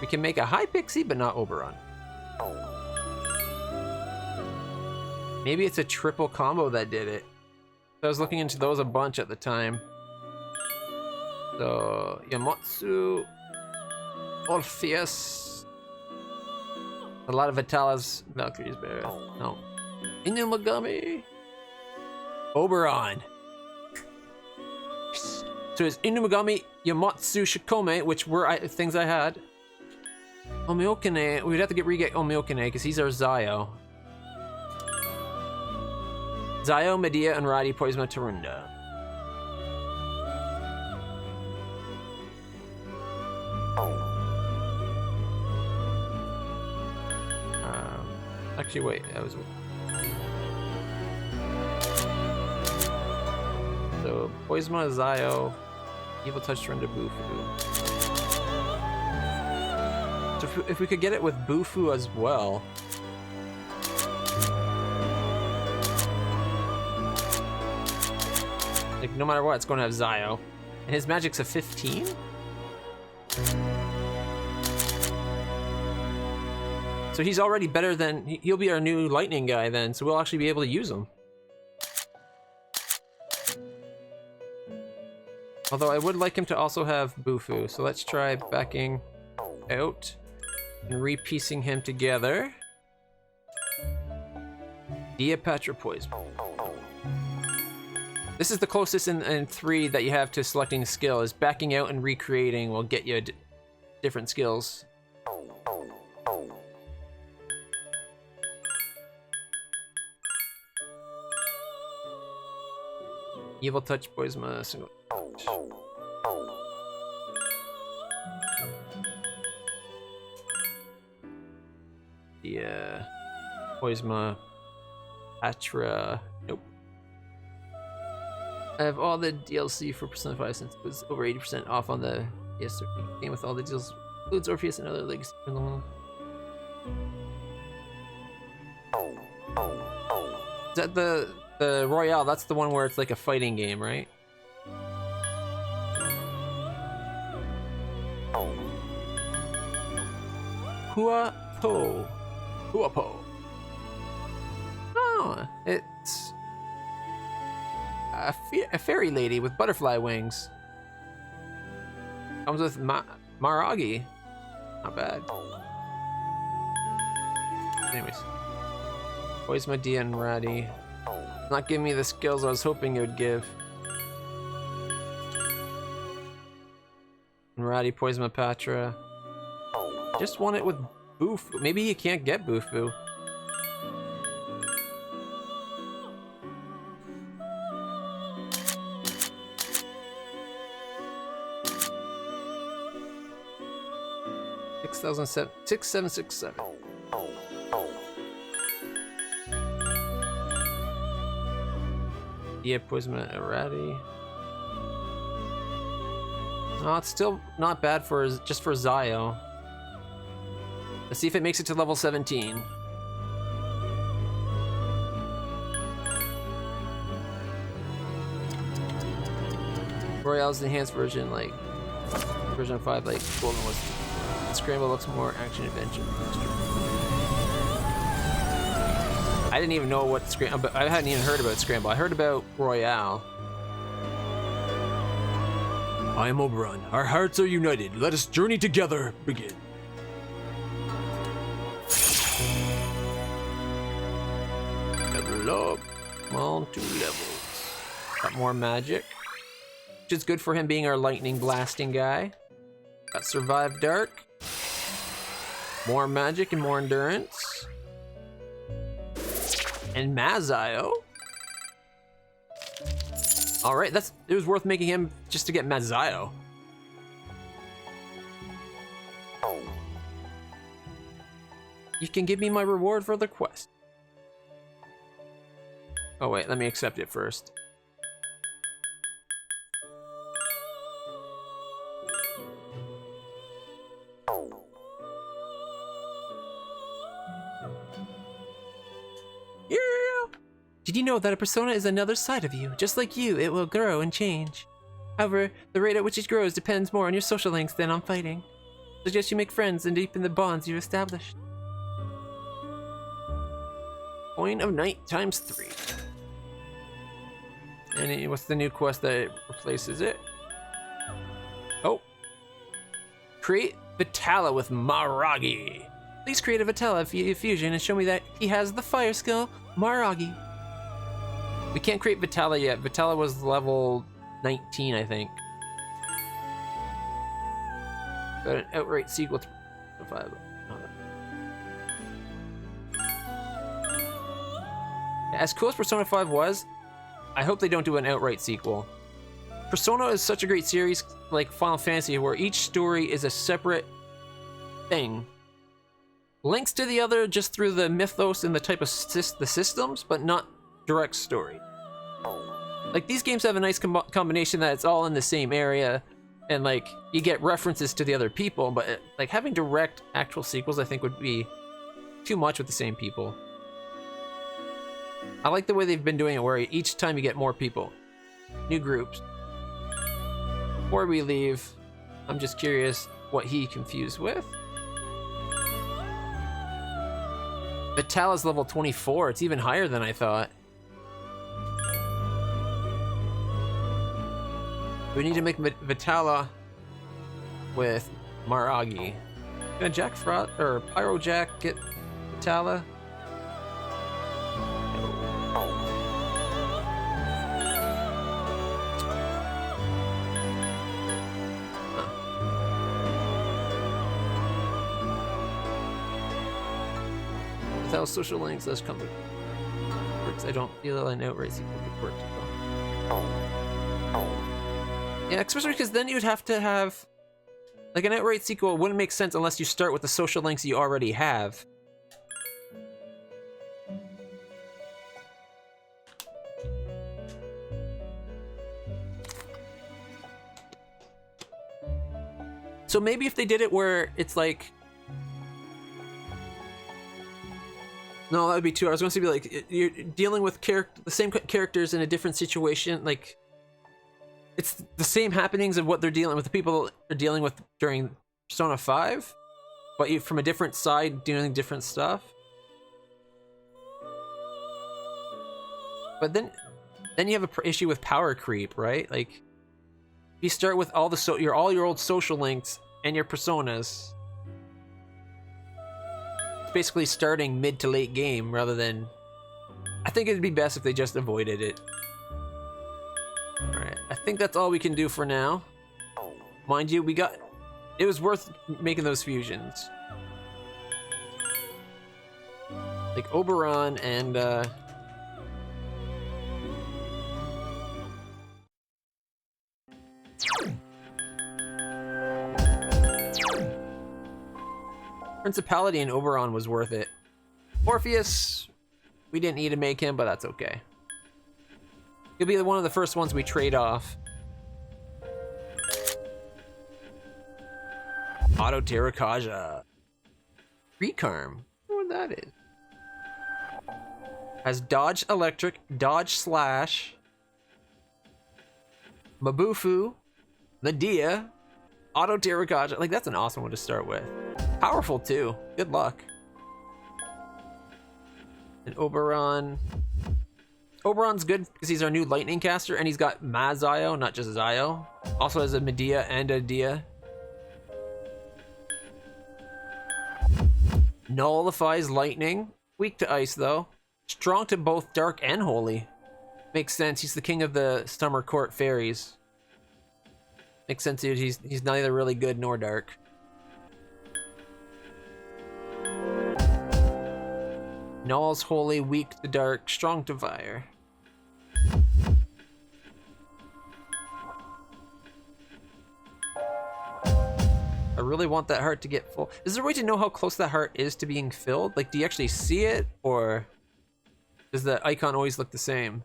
We can make a high pixie, but not Oberon. Maybe it's a triple combo that did it. I was looking into those a bunch at the time. So, Yamatsu, Orpheus, a lot of Vitalas, Valkyrie's bear. No. Megami, Oberon. So it's Megami, Yamatsu, Shikome, which were things I had. Omiokane, we'd have to re-get Omiokane because he's our Zayo. Zayo, Medea, and Radi, Poisma, Tarunda. Actually, wait, that was... So, Poisma, Zayo, Evil Touch, Tarunda, Bufu. So if we could get it with Bufu as well... Like, no matter what, it's going to have Zayo. And his magic's a 15? So he's already better than... He'll be our new lightning guy then, so we'll actually be able to use him. Although I would like him to also have Bufu, so let's try backing out and re-piecing him together. Diapatra Poison. This is the closest in 3 that you have to selecting a skill, is backing out and recreating will get you different skills. Evil Touch, Poisma, single touch. The Poisma, Atra, nope. I have all the DLC for Persona 5 since it was over 80% off on the PS3 game with all the deals. Includes Orpheus and other legacy. Is that the Royale? That's the one where it's like a fighting game, right? Huapo. Huapo. Oh, it's a fairy lady with butterfly wings. Comes with Maragi. Not bad. Anyways. Poisma, Dia, and Radi. Not giving me the skills I was hoping it would give. And Radi, Poisma, Patra. Just want it with Bufu. Maybe you can't get Bufu. Six seven six seven. Yeah, poison Errati. Oh, it's still not bad for just for Zio. Let's see if it makes it to level 17. Royale's the enhanced version, like version 5, like Golden was. Scramble looks more action adventure. I didn't even know what Scramble. I hadn't even heard about Scramble. I heard about Royale. I am Oberon. Our hearts are united. Let us journey together. Begin. Level up. Come on, 2 levels. Got more magic, which is good for him being our lightning blasting guy. Got Survive Dark. More magic and more endurance. And Mazio. Alright, it was worth making him just to get Mazio. You can give me my reward for the quest. Oh wait, let me accept it first. Did you know that a persona is another side of you? Just like you, it will grow and change. However, the rate at which it grows depends more on your social links than on fighting. I suggest you make friends and deepen the bonds you've established. Coin of Night times 3. And what's the new quest that replaces it? Oh. Create Vitala with Maragi. Please create a Vitala fusion and show me that he has the fire skill, Maragi. We can't create Vitala yet. Vitala was level 19, I think. But an outright sequel to 5. As cool as Persona 5 was, I hope they don't do an outright sequel. Persona is such a great series, like Final Fantasy, where each story is a separate thing. Links to the other just through the mythos and the type of the systems, but not direct story. Like, these games have a nice combination that it's all in the same area, and like you get references to the other people, but like having direct actual sequels I think would be too much with the same people. I like the way they've been doing it, where each time you get more people, new groups. Before we leave, I'm just curious what he confused with. Vitala's level 24. It's even higher than I thought. We need to make Vitala with Maragi. Can Jack Frost or Pyro Jack get Vitala? Without social links, less comfort. I don't feel an outright sequel could work too well. Yeah, especially because then you'd have to have like an outright sequel. Wouldn't make sense unless you start with the social links you already have. So maybe if they did it where it's like, no, that would be too. I was going to be like, you're dealing with the same characters in a different situation. Like, it's the same happenings of what they're dealing with, the people they're dealing with during Persona 5, but you from a different side doing different stuff. But then you have an issue with power creep, right? Like, if you start with all your old social links and your personas, it's basically starting mid to late game rather than. I think it'd be best if they just avoided it. Alright, I think that's all we can do for now. Mind you, we got it was worth making those fusions. Like Oberon and Principality and Oberon was worth it. Morpheus, we didn't need to make him, but that's okay. He'll be one of the first ones we trade off. Auto Terrakaja. Recarm. I wonder what that is. Has Dodge Electric, Dodge Slash, Mabufu, Nadia, Auto Terrakaja. Like, that's an awesome one to start with. Powerful too. Good luck. And Oberon. Oberon's good because he's our new lightning caster and he's got Mazio, not just Zio. Also has a Medea and a Dia. Nullifies lightning. Weak to ice though. Strong to both dark and holy. Makes sense. He's the king of the summer court fairies. Makes sense, dude. He's neither really good nor dark. Null's holy, weak to dark, strong to fire. I really want that heart to get full. Is there a way to know how close that heart is to being filled? Like, do you actually see it, or does the icon always look the same?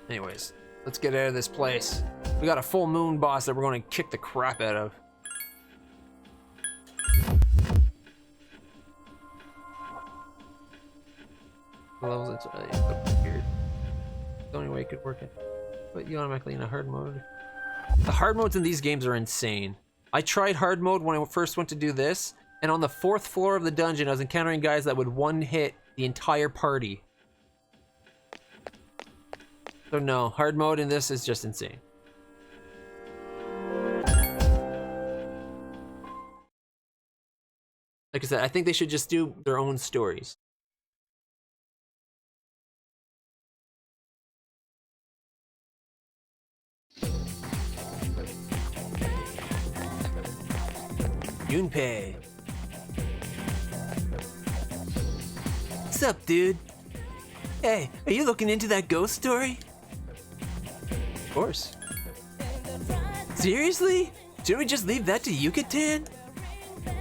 Anyways, let's get out of this place. We got a full moon boss that we're going to kick the crap out of. Levels, it's weird. The only way it could work it. But you automatically in a hard mode. The hard modes in these games are insane. I tried hard mode when I first went to do this, and on the 4th floor of the dungeon, I was encountering guys that would one-hit the entire party. So no, hard mode in this is just insane. Like I said, I think they should just do their own stories. Junpei. What's up, dude? Hey, are you looking into that ghost story? Of course. Seriously? Should we just leave that to Yucatan?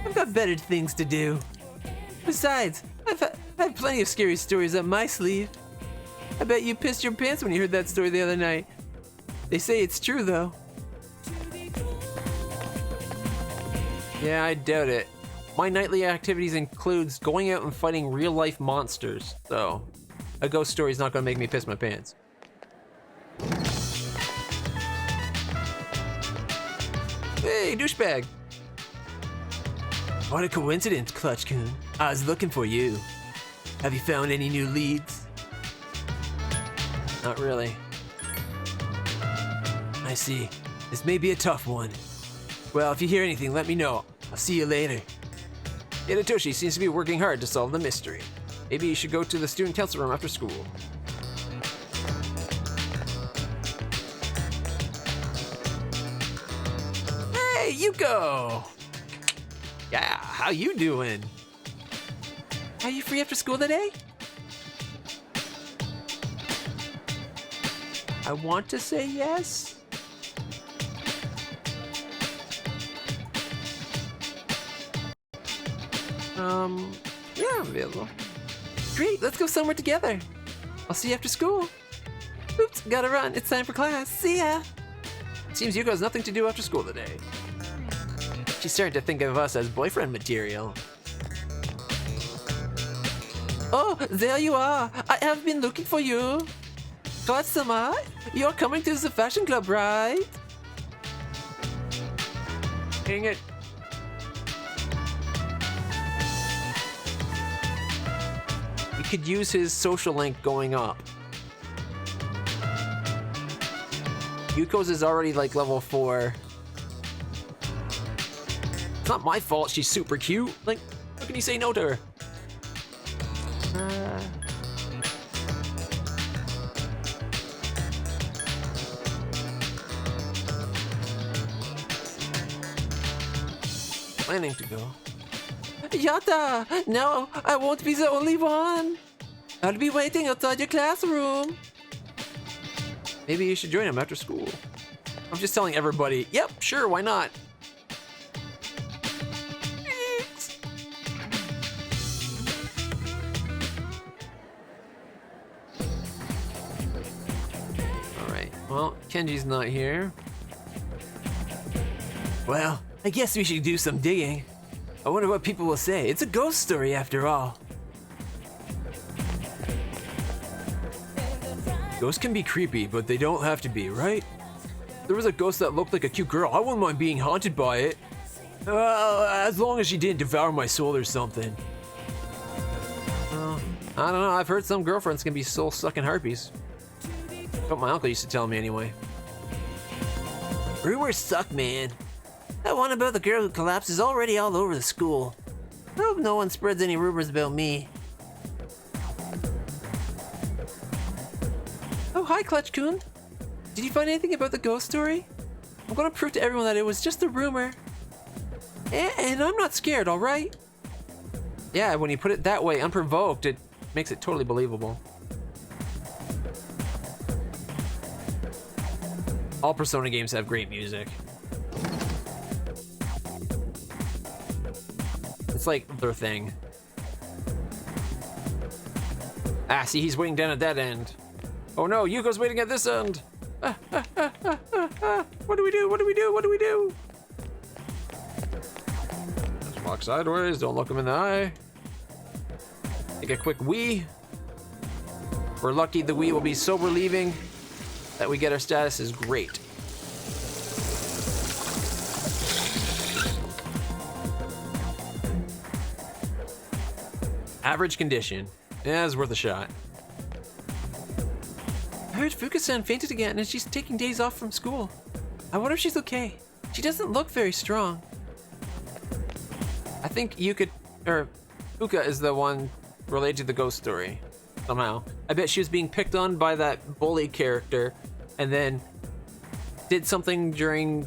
I've got better things to do. Besides, I've had plenty of scary stories up my sleeve. I bet you pissed your pants when you heard that story the other night. They say it's true, though. Yeah, I doubt it. My nightly activities includes going out and fighting real-life monsters, so a ghost story's not gonna make me piss my pants. Hey, douchebag! What a coincidence, Clutch-kun. I was looking for you. Have you found any new leads? Not really. I see. This may be a tough one. Well, if you hear anything, let me know. I'll see you later. Hidetoshi seems to be working hard to solve the mystery. Maybe you should go to the student council room after school. Hey, Yuko! Yeah, how you doing? Are you free after school today? I want to say yes. Yeah, I'm available. Great, let's go somewhere together. I'll see you after school. Oops, gotta run. It's time for class. See ya. Seems Yuko has nothing to do after school today. She's starting to think of us as boyfriend material. Oh, there you are. I have been looking for you. Clutch-sama, you're coming to the fashion club, right? Dang it. We could use his social link going up. Yuko's is already like level 4. It's not my fault she's super cute. Like, how can you say no to her? planning to go. Yata! No, I won't be the only one! I'll be waiting outside your classroom! Maybe you should join him after school. I'm just telling everybody, yep, sure, why not? Alright, well, Kenji's not here. Well, I guess we should do some digging. I wonder what people will say. It's a ghost story after all. Ghosts can be creepy, but they don't have to be, right? There was a ghost that looked like a cute girl. I wouldn't mind being haunted by it. As long as she didn't devour my soul or something. I don't know. I've heard some girlfriends can be soul-sucking harpies. What my uncle used to tell me anyway. Rumors suck, man. That one about the girl who collapsed is already all over the school. I hope no one spreads any rumors about me. Oh, hi, Clutch-kun. Did you find anything about the ghost story? I'm gonna prove to everyone that it was just a rumor. And I'm not scared, alright? Yeah, when you put it that way, unprovoked, it makes it totally believable. All Persona games have great music. It's like their thing. Ah, see, he's waiting down at that end. Oh no, Yuko's waiting at this end. What do we do? What do we do? What do we do? Just walk sideways, don't look him in the eye. Take a quick wee. We're lucky the wee will be so relieving that we get our status is great. Average condition. Yeah, it's worth a shot. I heard Fuka-san fainted again and she's taking days off from school. I wonder if she's okay. She doesn't look very strong. I think Fuka is the one related to the ghost story. Somehow. I bet she was being picked on by that bully character and then did something during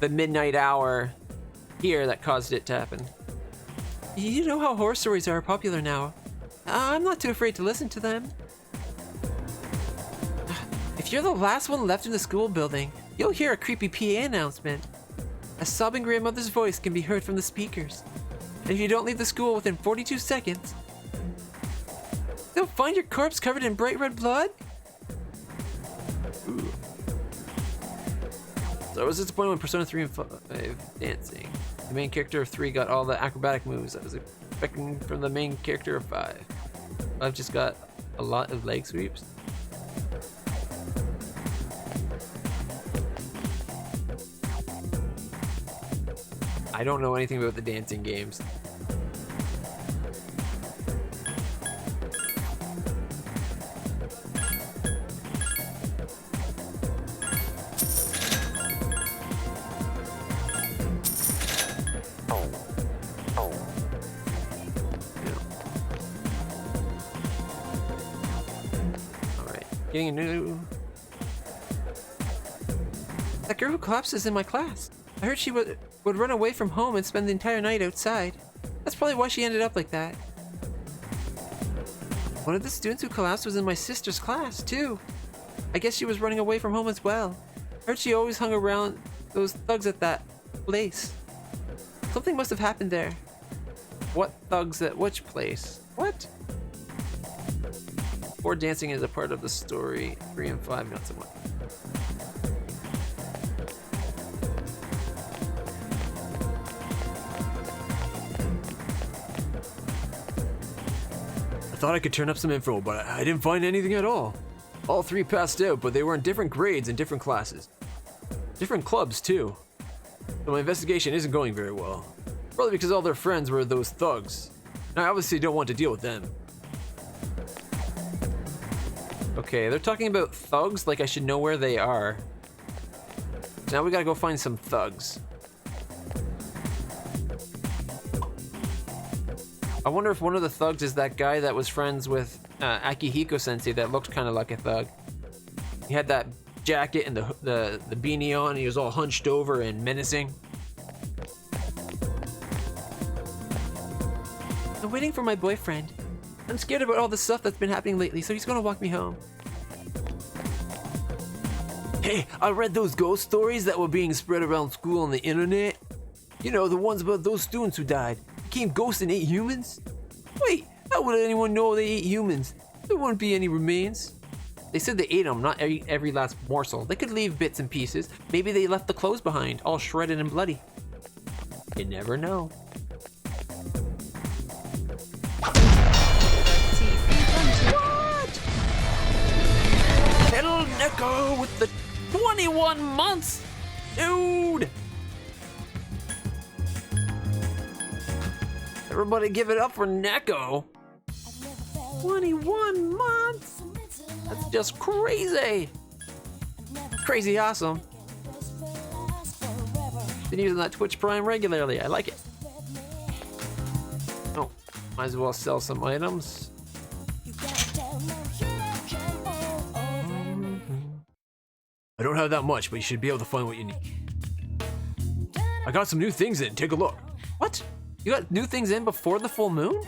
the midnight hour here that caused it to happen. You know how horror stories are popular now. I'm not too afraid to listen to them. If you're the last one left in the school building, you'll hear a creepy PA announcement. A sobbing grandmother's voice can be heard from the speakers. And if you don't leave the school within 42 seconds, they'll find your corpse covered in bright red blood? Ooh. So I was disappointed when Persona 3 and 5 dancing. The main character of 3 got all the acrobatic moves I was expecting from the main character of 5. I've just got a lot of leg sweeps. I don't know anything about the dancing games. Getting a new... That girl who collapses in my class. I heard she would run away from home and spend the entire night outside. That's probably why she ended up like that. One of the students who collapsed was in my sister's class, too. I guess she was running away from home as well. I heard she always hung around those thugs at that place. Something must have happened there. What thugs at which place? What? 4 dancing is a part of the story. 3 and 5, not so much. I thought I could turn up some info, but I didn't find anything at all. All 3 passed out, but they were in different grades and different classes. Different clubs, too. So my investigation isn't going very well. Probably because all their friends were those thugs. And I obviously don't want to deal with them. Okay, they're talking about thugs like I should know where they are. Now we gotta go find some thugs. I wonder if one of the thugs is that guy that was friends with Akihiko Sensei that looked kind of like a thug. He had that jacket and the beanie on, and he was all hunched over and menacing. I'm waiting for my boyfriend. I'm scared about all the stuff that's been happening lately, so he's gonna walk me home. Hey, I read those ghost stories that were being spread around school on the internet. You know, the ones about those students who died, became ghosts and ate humans? Wait, how would anyone know they ate humans? There wouldn't be any remains. They said they ate them, not every last morsel. They could leave bits and pieces. Maybe they left the clothes behind, all shredded and bloody. You never know. What? Little Neko with the 21 months? Dude! Everybody give it up for Neko. 21 months? That's just crazy. Crazy awesome. Been using that Twitch Prime regularly. I like it. Oh, might as well sell some items. I don't have that much, but you should be able to find what you need. I got some new things in. Take a look. What? You got new things in before the full moon?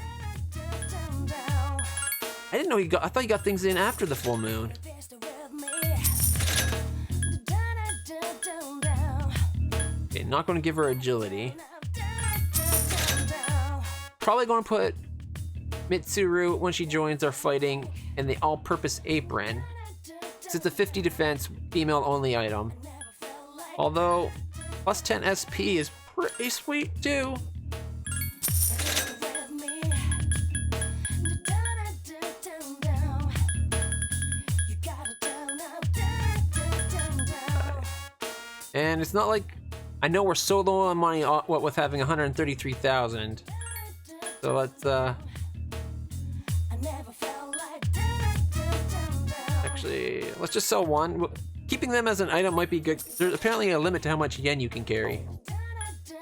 I didn't know you got. I thought you got things in after the full moon. Okay, not going to give her agility. Probably going to put Mitsuru when she joins our fighting in the all-purpose apron. Since it's a 50 defense, female-only item. Although plus 10 SP is pretty sweet too. And it's not like, I know we're so low on money what with having 133,000. So let's actually, let's just sell one. Keeping them as an item might be good. There's apparently a limit to how much yen you can carry.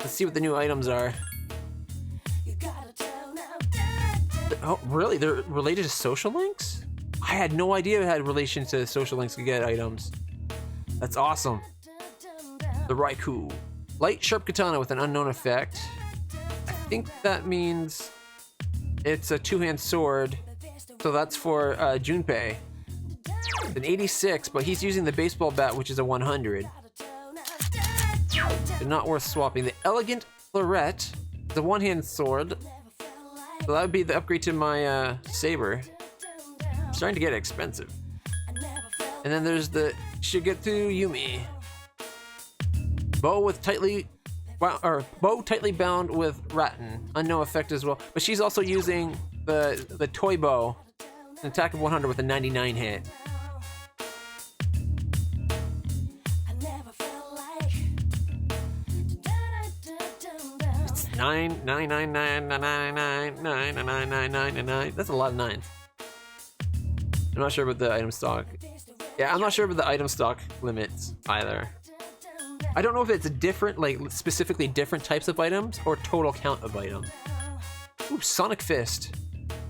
Let's see what the new items are. Oh, really? They're related to social links? I had no idea it had relation to social links to get items. That's awesome. The Raikou. Light sharp katana with an unknown effect. I think that means it's a two-hand sword. So that's for Junpei. It's an 86, but he's using the baseball bat, which is a 100. They're not worth swapping. The elegant Florette, the one-hand sword. So that would be the upgrade to my saber. I'm starting to get expensive. And then there's the Shigetsu Yumi. Bow tightly bound with Ratten. Unknown effect as well. But she's also using the toy bow. An attack of 100 with a 99 hit. It's 99999999999. That's a lot of nines. I'm not sure about the item stock. Yeah, I'm not sure about the item stock limits either. I don't know if it's a different, like specifically different types of items or total count of items. Ooh, Sonic Fist.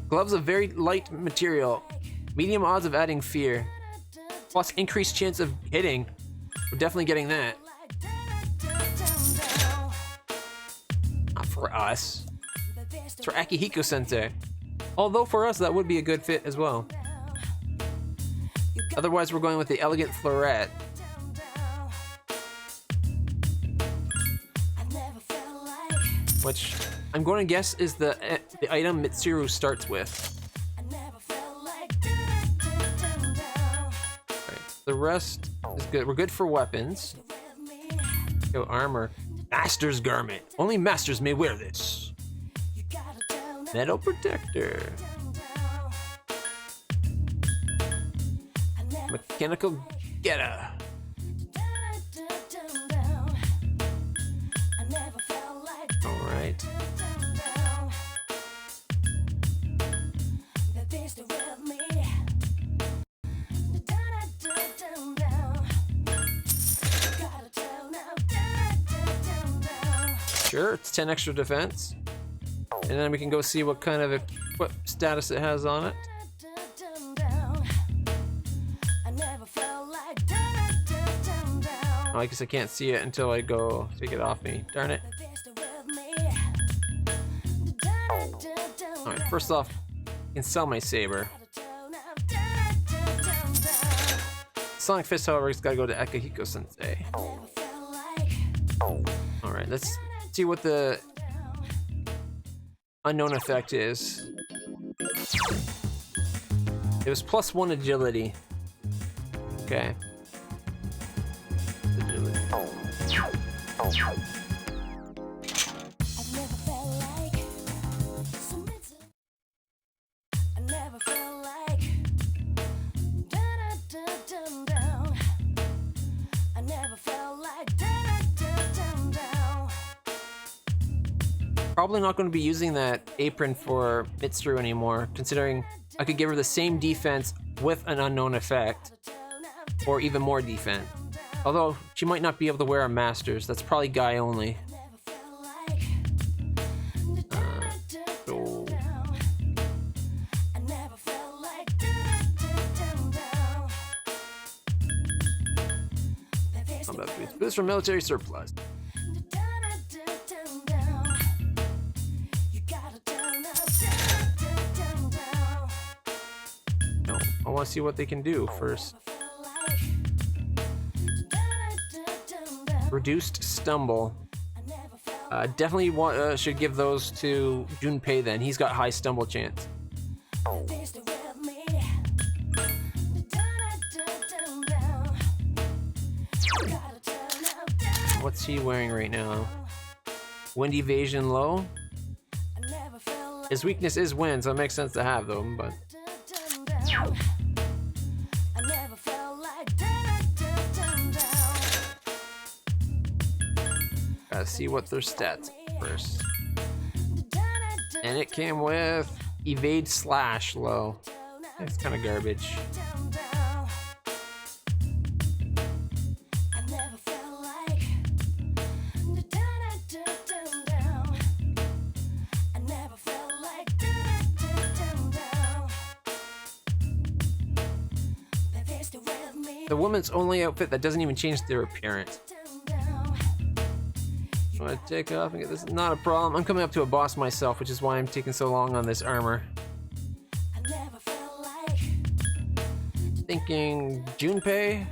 Gloves of very light material. Medium odds of adding fear. Plus increased chance of hitting. We're definitely getting that. Not for us. It's for Akihiko Sensei. Although for us that would be a good fit as well. Otherwise we're going with the elegant Florette. Which I'm going to guess is the item Mitsuru starts with. Right, the rest is good. We're good for weapons. Go armor. Master's garment. Only masters may wear this. Metal protector. Mechanical getter. Alright. Sure, it's 10 extra defense. And then we can go see what kind of what status it has on it. Oh, I guess I can't see it until I go take it off me. Darn it. first off, I can sell my saber. Sonic Fist, however, has got to go to Akihiko Sensei. Alright, let's see what the unknown effect is. It was +1 agility. Okay. Agility. Probably not going to be using that apron for Mitsuru anymore, considering I could give her the same defense with an unknown effect, or even more defense. Although, she might not be able to wear a Masters, that's probably guy only. Combat boots. Boots from military surplus. I want to see what they can do first. Reduced stumble. Definitely should give those to Junpei then. He's got high stumble chance. What's he wearing right now? Wind evasion low. His weakness is wind, so it makes sense to have them, but. Gotta see what their stats are first. And it came with evade slash low. It's kind of garbage. The woman's only outfit that doesn't even change their appearance. I'm gonna take off and get this. Not a problem. I'm coming up to a boss myself, which is why I'm taking so long on this armor. Thinking Junpei.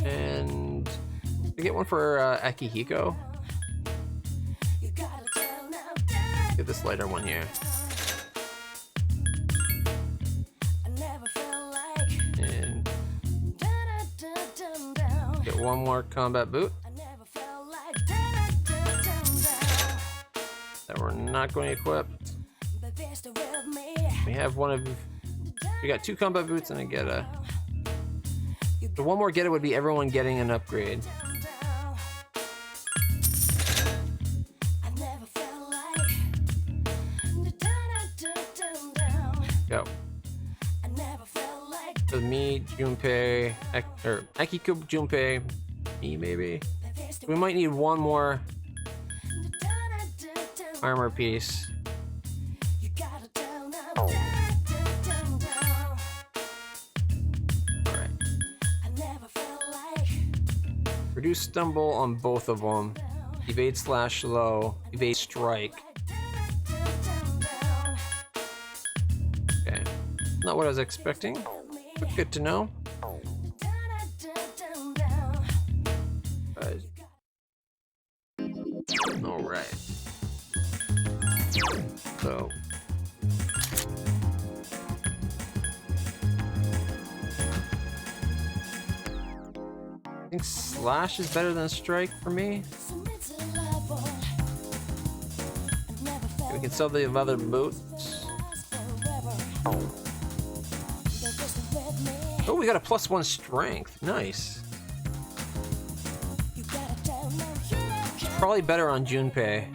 And I get one for Akihiko. Get this lighter one here. And get one more combat boot that we're not going to equip. We have one of. We got 2 combat boots and I get a. The one more get it would be everyone getting an upgrade. Go. With me, Junpei, or Akiko, Junpei, me maybe. We might need one more armor piece. Alright. Reduce stumble on both of them. Evade slash low. Evade strike. Okay. Not what I was expecting. But good to know. Alright. So. I think slash is better than strike for me. We can sell the leather boots. Oh, we got a +1 strength. Nice. Probably better on Junpei.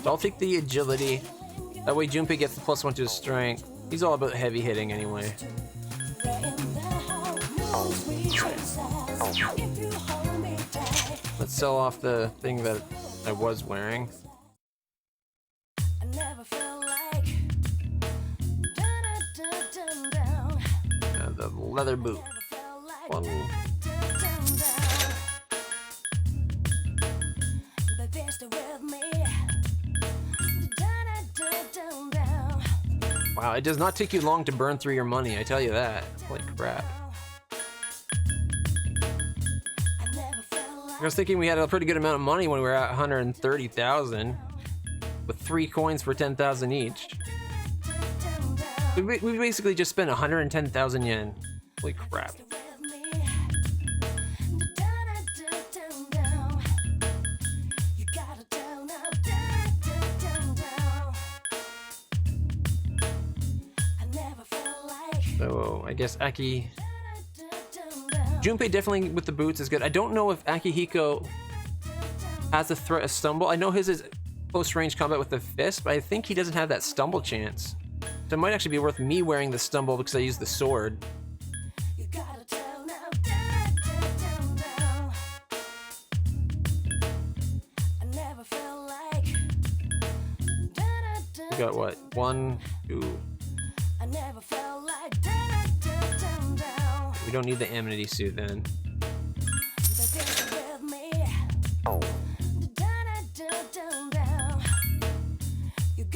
So I'll take the agility. That way Junpei gets the +1 to his strength. He's all about heavy hitting anyway. Let's sell off the thing that I was wearing. leather boot. One. Wow, it does not take you long to burn through your money, I tell you that. Holy crap. I was thinking we had a pretty good amount of money when we were at 130,000 with 3 coins for 10,000 each. We basically just spent 110,000 yen. Holy crap. So I guess Aki... Junpei definitely with the boots is good. I don't know if Akihiko has a threat of stumble. I know his is close range combat with the fist, but I think he doesn't have that stumble chance. So it might actually be worth me wearing the stumble because I use the sword. We got what? 1, 2. We don't need the amenity suit then.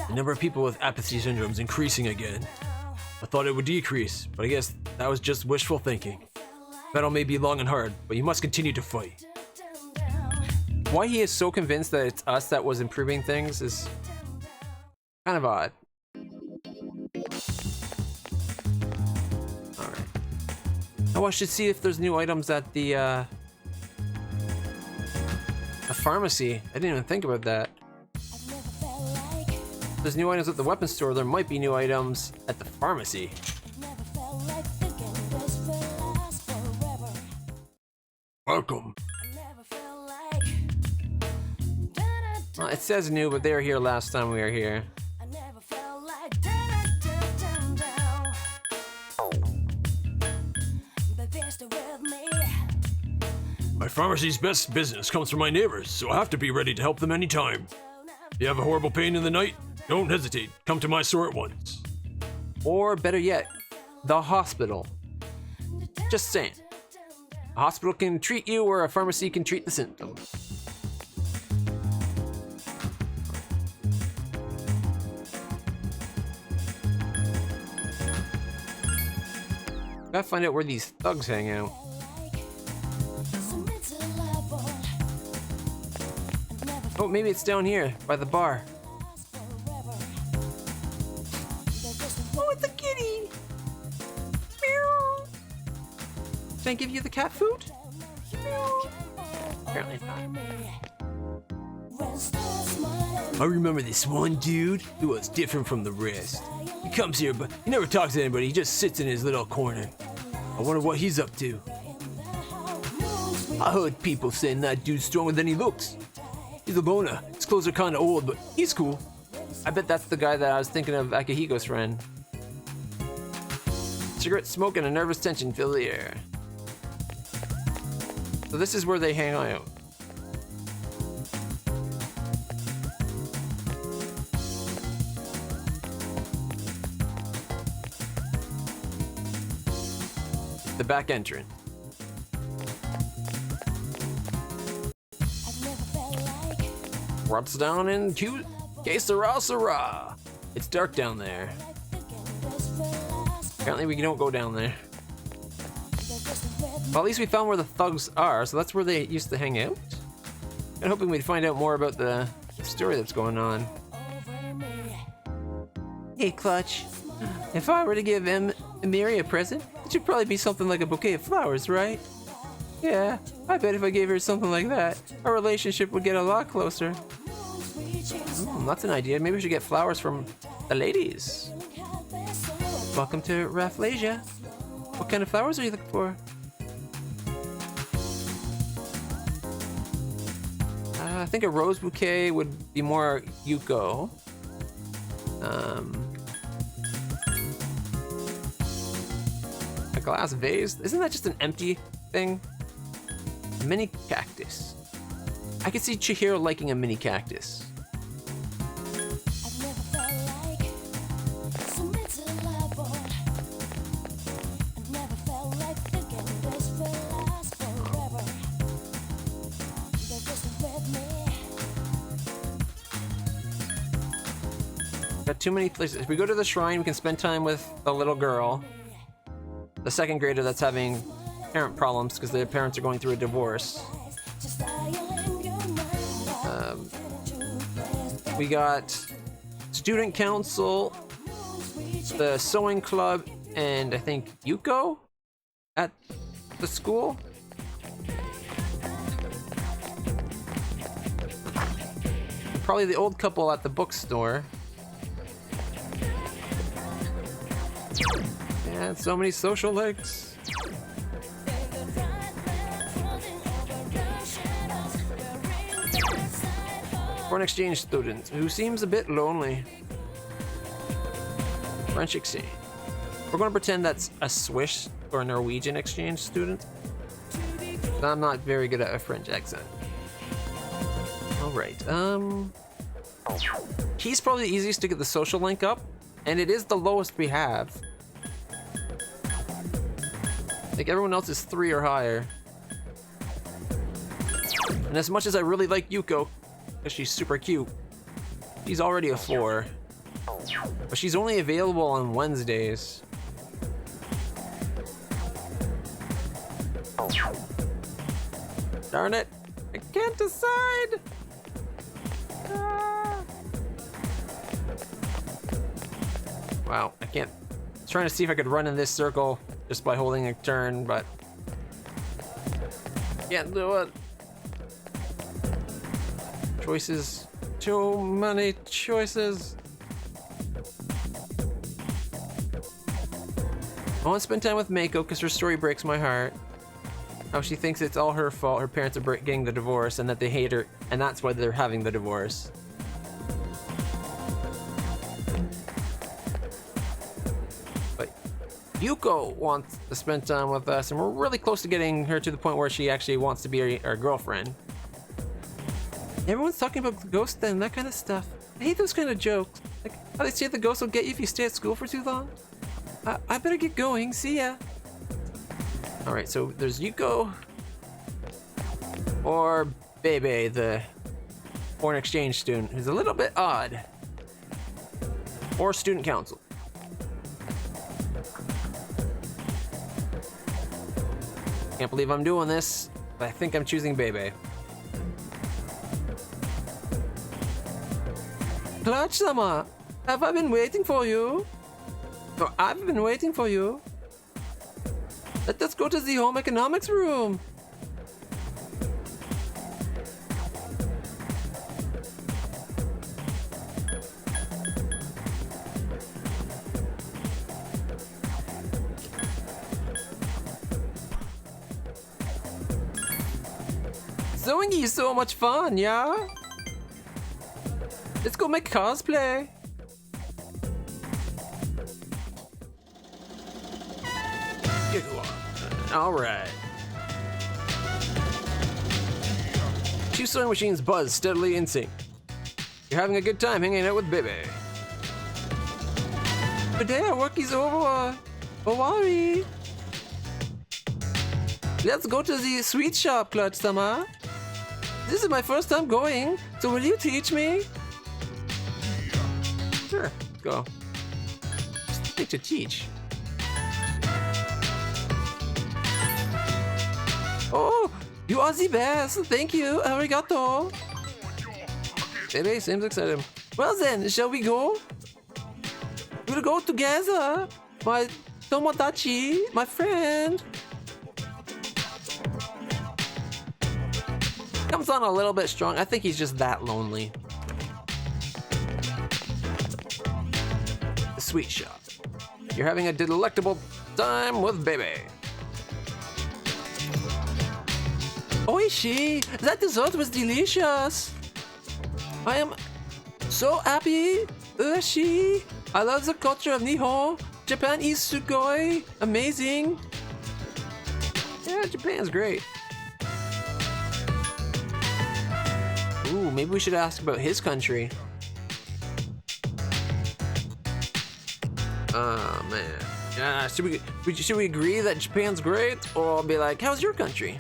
The number of people with apathy syndrome is increasing again. I thought it would decrease, but I guess that was just wishful thinking. Battle may be long and hard, but you must continue to fight. Why he is so convinced that it's us that was improving things is kind of odd. Alright. Oh, I should see if there's new items at the pharmacy. I didn't even think about that. There's new items at the weapons store. There might be new items at the pharmacy. Welcome. Well, it says new, but they were here last time we were here. My pharmacy's best business comes from my neighbors, so I have to be ready to help them anytime. If you have a horrible pain in the night, don't hesitate. Come to my store at once. Or better yet, the hospital. Just saying. A hospital can treat you, or a pharmacy can treat the symptoms. Gotta find out where these thugs hang out. Oh, maybe it's down here, by the bar. Oh, it's a kitty! Meow! Can I give you the cat food? Meow! Apparently not. I remember this one dude who was different from the rest. He comes here, but he never talks to anybody. He just sits in his little corner. I wonder what he's up to. I heard people saying that dude's stronger than he looks. He's a loner. His clothes are kinda old, but he's cool. I bet that's the guy that I was thinking of, Akihiko's friend. Cigarette smoke and a nervous tension fill the air. So this is where they hang out. The back entrance. What's down in Que Sera Sera? It's dark down there. Apparently we don't go down there. Well, at least we found where the thugs are, so that's where they used to hang out. I'm hoping we'd find out more about the story that's going on. Hey, Clutch. If I were to give Emiri a present, it should probably be something like a bouquet of flowers, right? Yeah, I bet if I gave her something like that, our relationship would get a lot closer. That's an idea. Maybe we should get flowers from the ladies. Welcome to Rafflesia. What kind of flowers are you looking for? I think a rose bouquet would be more Yuko. A glass vase? Isn't that just an empty thing? A mini cactus. I could see Chihiro liking a mini cactus. Got too many places. If we go to the shrine, we can spend time with a little girl, the second grader that's having parent problems because their parents are going through a divorce. We got student council, the sewing club, and I think Yuko at the school. Probably the old couple at the bookstore. And so many social links. Foreign exchange student who seems a bit lonely. French exchange. We're going to pretend that's a Swiss or Norwegian exchange student. I'm not very good at a French accent. Alright, he's probably the easiest to get the social link up, and it is the lowest we have. Like everyone else is 3 or higher. And as much as I really like Yuko, because she's super cute, she's already a 4. But she's only available on Wednesdays. Darn it! I can't decide! Ah. Wow, I can't. I was trying to see if I could run in this circle just by holding a turn, but can't do it. Choices. Too many choices. I want to spend time with Mako because her story breaks my heart. How she thinks it's all her fault, her parents are getting the divorce, and that they hate her, and that's why they're having the divorce. But Yuko wants to spend time with us, and we're really close to getting her to the point where she actually wants to be our girlfriend. Everyone's talking about the ghost and that kind of stuff. I hate those kind of jokes. Like how they say the ghost will get you if you stay at school for too long. I better get going. See ya. Alright, so there's Yuko. Or Bebe, the foreign exchange student, who's a little bit odd. Or student council. Can't believe I'm doing this, but I think I'm choosing Bebe. Clutch-sama, have I been waiting for you? No, I've been waiting for you. Let us go to the home economics room. Sewing is so much fun, yeah? Let's go make cosplay. All right. 2 sewing machines buzz steadily in sync. You're having a good time hanging out with Bebe. Today our work is over. Don't worry. Let's go to the sweet shop, Clutch-sama. This is my first time going, so will you teach me? Sure, go. Just need to teach. Oh, you are the best. Thank you. Arigato. Bebe seems excited. Well then, shall we go? We'll go together. My tomodachi, my friend. Comes on a little bit strong. I think he's just that lonely. The sweet shop. You're having a delectable time with Bebe. Oishi! That dessert was delicious! I am so happy! Oishi! I love the culture of Nihon! Japan is sugoi! Amazing! Yeah, Japan's great. Ooh, maybe we should ask about his country. Oh man. Yeah, should we agree that Japan's great? Or be like, how's your country?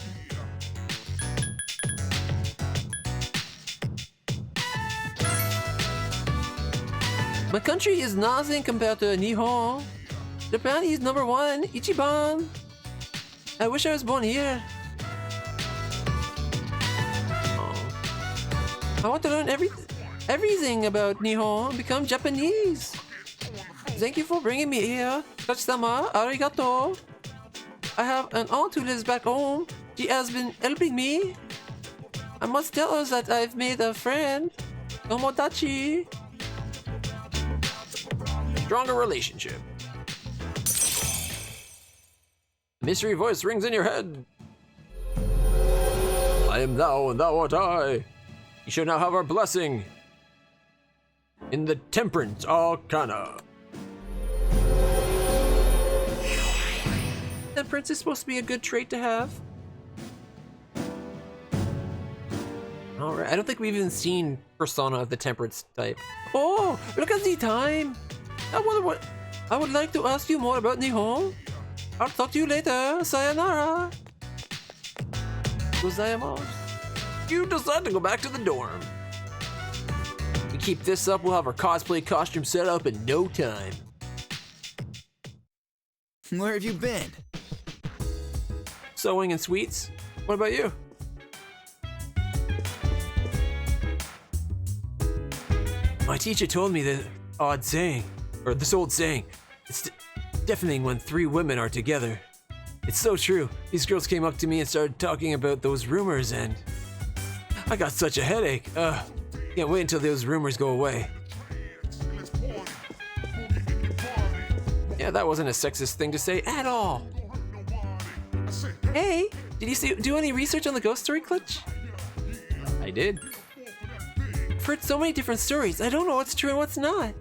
My country is nothing compared to Nihon. Japan is number one, Ichiban. I wish I was born here. I want to learn everything about Nihon, become Japanese. Thank you for bringing me here. Clutch-sama, arigato. I have an aunt who lives back home. She has been helping me. I must tell her that I've made a friend. Tomodachi. Stronger relationship. Mystery voice rings in your head. I am thou and thou art I. You shall now have our blessing. In the Temperance Arcana. Temperance is supposed to be a good trait to have. Alright, I don't think we've even seen Persona of the Temperance type. Oh, look at the time! I wonder what... I would like to ask you more about Nihon. I'll talk to you later. Sayonara. Gozaimasu. You decide to go back to the dorm. We keep this up, we'll have our cosplay costume set up in no time. Where have you been? Sewing and sweets. What about you? My teacher told me this old saying. It's deafening when three women are together. It's so true. These girls came up to me and started talking about those rumors and I got such a headache. Can't wait until those rumors go away. Yeah, that wasn't a sexist thing to say at all. Hey, did you do any research on the ghost story, Clutch? I did. I've heard so many different stories. I don't know what's true and what's not.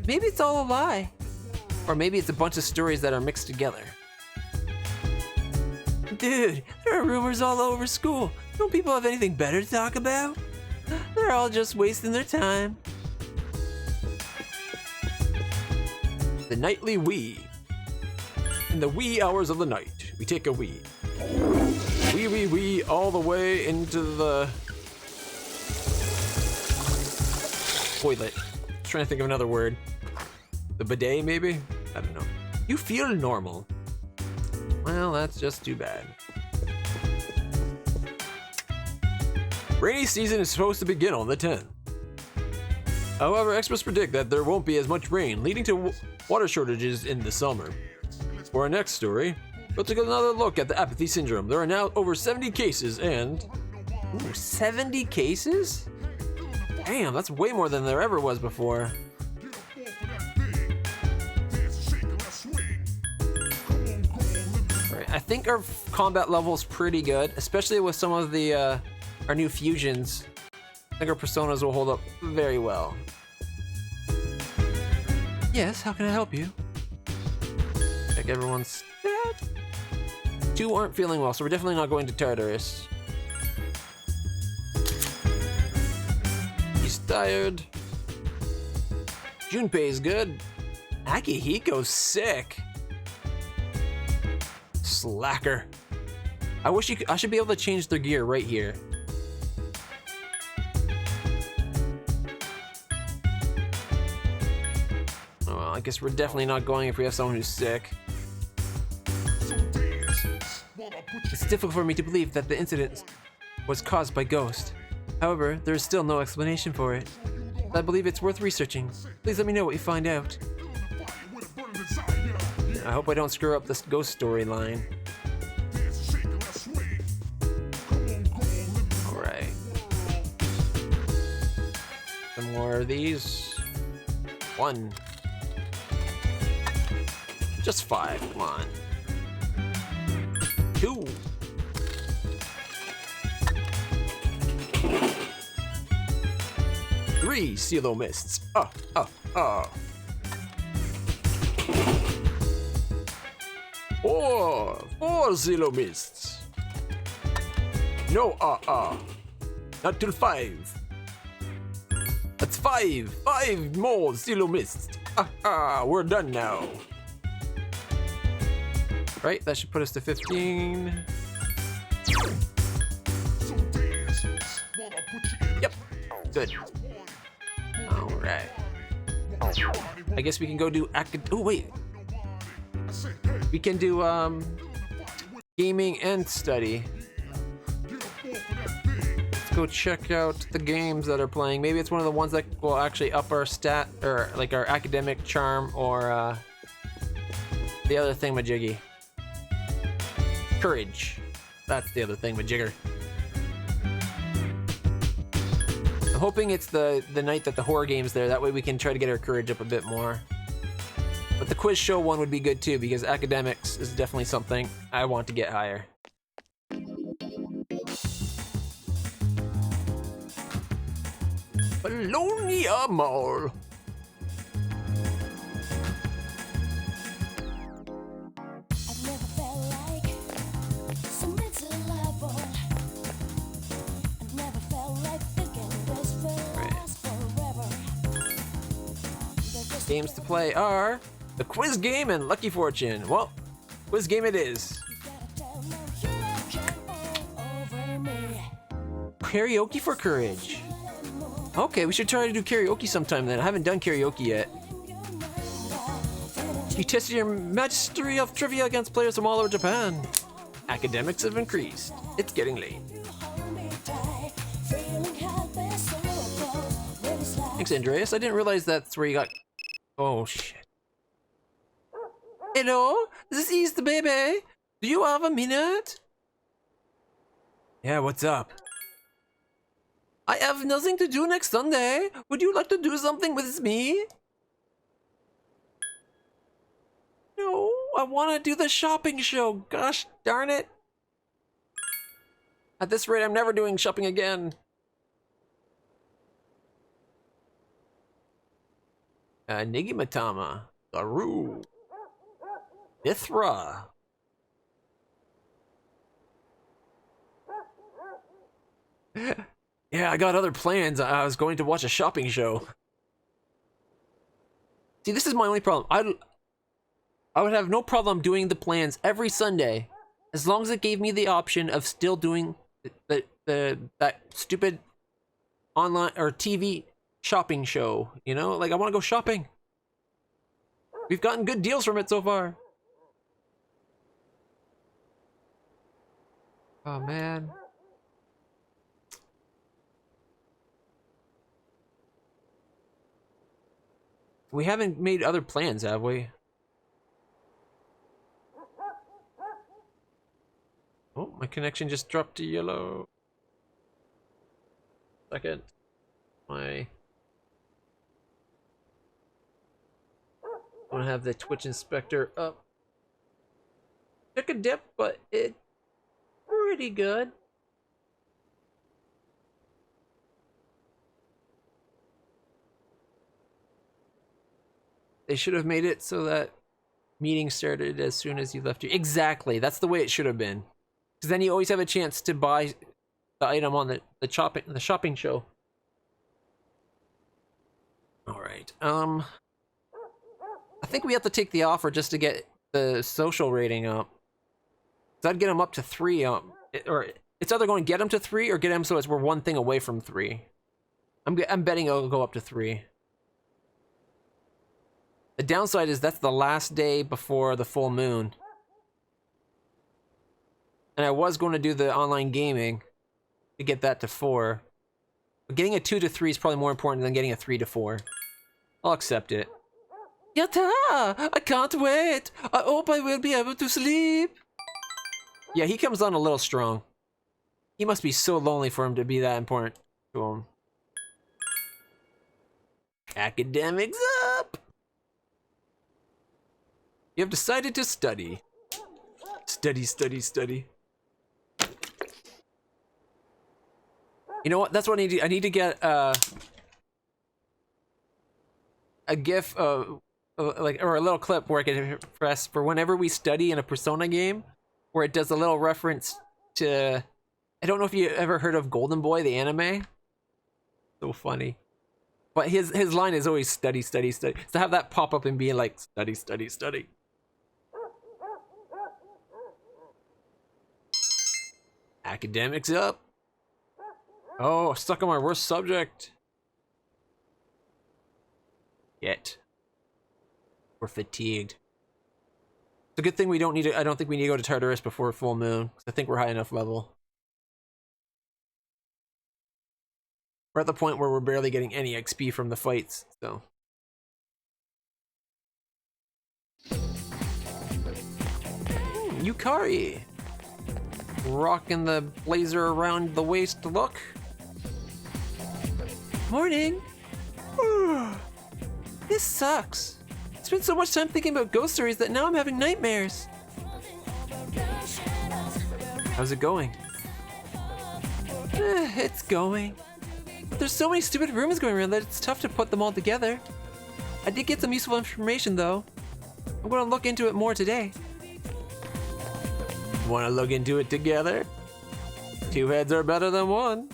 Maybe it's all a lie. Or maybe it's a bunch of stories that are mixed together. Dude, there are rumors all over school. Don't people have anything better to talk about? They're all just wasting their time. The nightly wee. In the wee hours of the night, we take a wee. Wee all the way into the toilet. Trying to think of another word. The bidet, maybe? I don't know. You feel normal. Well, that's just too bad. Rainy season is supposed to begin on the 10th. However, experts predict that there won't be as much rain, leading to water shortages in the summer. For our next story, we'll take another look at the apathy syndrome. There are now over 70 cases and... Ooh, 70 cases? Damn, that's way more than there ever was before. Right, I think our combat level is pretty good, especially with some of the our new fusions. I think our personas will hold up very well. Yes, how can I help you? Check everyone's stat. 2 aren't feeling well, so we're definitely not going to Tartarus. He's tired. Junpei's good. Akihiko's sick. Slacker. I should be able to change their gear right here. Oh, well, I guess we're definitely not going if we have someone who's sick. It's difficult for me to believe that the incident was caused by Ghost. However, there is still no explanation for it. I believe it's worth researching. Please let me know what you find out. I hope I don't screw up this Ghost storyline. Alright. Some more of these. 1. Just 5, come on. 2. 3 Silo Mists. 4 Silo Mists. No, not till 5. That's 5 more Silo Mists. We're done now. Right, that should put us to 15. Yep, good. Alright. I guess we can go do oh wait. We can do gaming and study. Let's go check out the games that are playing. Maybe it's one of the ones that will actually up our stat or like our academic charm or the other thingamajiggy. Courage. That's the other thingamajigger. I'm hoping it's the night that the horror game's there. That way we can try to get our courage up a bit more. But the quiz show one would be good too, because academics is definitely something I want to get higher. Bologna Mall. I've never felt like so miserable. I've never felt like thinking this will last forever. Games to play are the quiz game and Lucky Fortune. Well, quiz game it is. Karaoke for courage. Okay, we should try to do karaoke sometime then. I haven't done karaoke yet. You tested your mastery of trivia against players from all over Japan. Academics have increased. It's getting late. Thanks, Andreas. I didn't realize that's where you got... Oh, shit. Hello? This is the baby. Do you have a minute? Yeah, what's up? I have nothing to do next Sunday. Would you like to do something with me? No, I want to do the shopping show. Gosh darn it. At this rate, I'm never doing shopping again. Nigimatama. Garu. Mithra. Yeah, I got other plans. I was going to watch a shopping show. See, this is my only problem. I would have no problem doing the plans every Sunday, as long as it gave me the option of still doing that stupid online or TV shopping show. You know, like I want to go shopping. We've gotten good deals from it so far. Oh man. We haven't made other plans, have we? Oh, my connection just dropped to yellow. Second. I want to have the Twitch inspector up. Took a dip, but it's pretty good. They should have made it so that meeting started as soon as you left your... Exactly, that's the way it should have been. Because then you always have a chance to buy the item on the shopping show. Alright, I think we have to take the offer just to get the social rating up. So I'd get them up to 3, or it's either going to get them to 3 or get them so we're one thing away from 3. I'm betting it'll go up to 3. The downside is that's the last day before the full moon. And I was going to do the online gaming to get that to 4. But getting a 2 to 3 is probably more important than getting a 3 to 4. I'll accept it. Yatta! I can't wait! I hope I will be able to sleep! Yeah, he comes on a little strong. He must be so lonely for him to be that important to him. Academics up! You have decided to study. Study, study, study. You know what? That's what I need to, I need to get a GIF of like, or a little clip where I can press for whenever we study in a Persona game, where it does a little reference to... I don't know if you ever heard of Golden Boy, the anime. So funny. But his line is always study, study, study. So have that pop up and be like, study, study, study. Academics up. Oh, stuck on my worst subject. Yet. We're fatigued. It's a good thing we don't need to, I don't think we need to go to Tartarus before full moon, 'cause I think we're high enough level. We're at the point where we're barely getting any XP from the fights, so. Yukari! Rocking the blazer around the waist look. Morning! This sucks. I spent so much time thinking about ghost stories that now I'm having nightmares. How's it going? It's going. There's so many stupid rumors going around that it's tough to put them all together. I did get some useful information though. I'm gonna look into it more today. Want to look into it together? Two heads are better than one.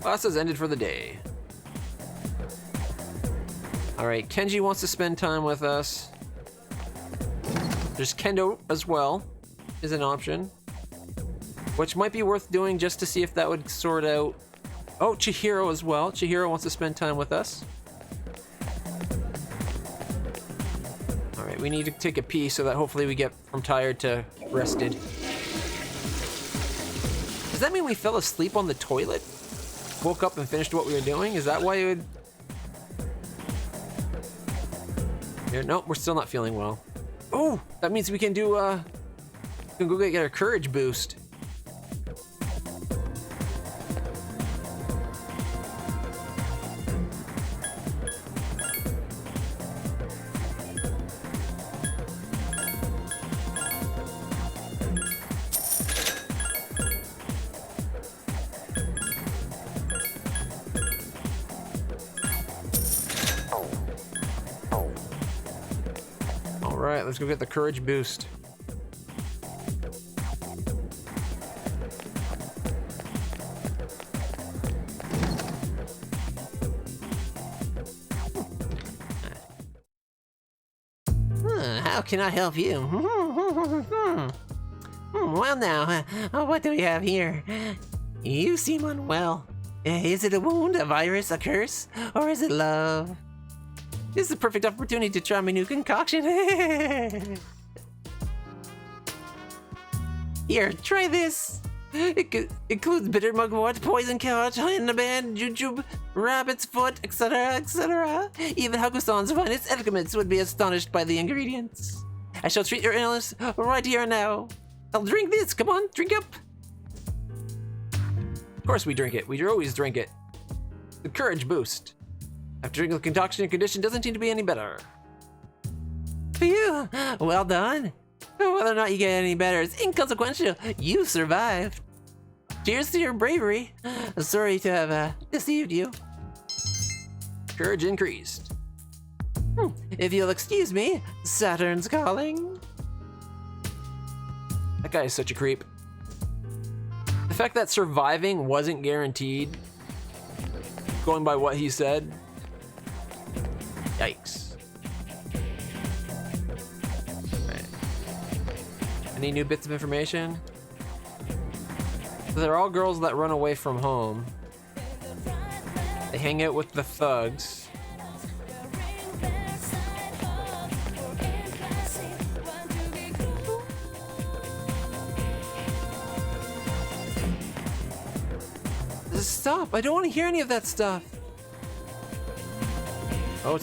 Class has ended for the day. Alright, Kenji wants to spend time with us. There's Kendo as well, is an option. Which might be worth doing just to see if that would sort out... Oh, Chihiro as well. Chihiro wants to spend time with us. Alright, we need to take a pee so that hopefully we get from tired to rested. Does that mean we fell asleep on the toilet? Woke up and finished what we were doing? Is that why you would... Here, nope, we're still not feeling well. Oh, that means we can do, we can go get our courage boost. Alright, let's go get the courage boost. How can I help you? Well now, what do we have here? You seem unwell. Is it a wound, a virus, a curse, or is it love? This is a perfect opportunity to try my new concoction. Here, try this. It includes bitter mugwort, poison carrot, band, jujube, rabbit's foot, etc., etc. Even Hakusan's finest elements would be astonished by the ingredients. I shall treat your illness right here and now. I'll drink this. Come on, drink up. Of course we drink it. We always drink it. The courage boost. After drinking the concoction, your condition doesn't seem to be any better. Phew, well done. Whether or not you get any better is inconsequential. You survived. Cheers to your bravery. Sorry to have deceived you. Courage increased. If you'll excuse me, Saturn's calling. That guy is such a creep. The fact that surviving wasn't guaranteed, going by what he said, yikes. Right. Any new bits of information? They're all girls that run away from home. They hang out with the thugs. Stop! I don't want to hear any of that stuff. Oh,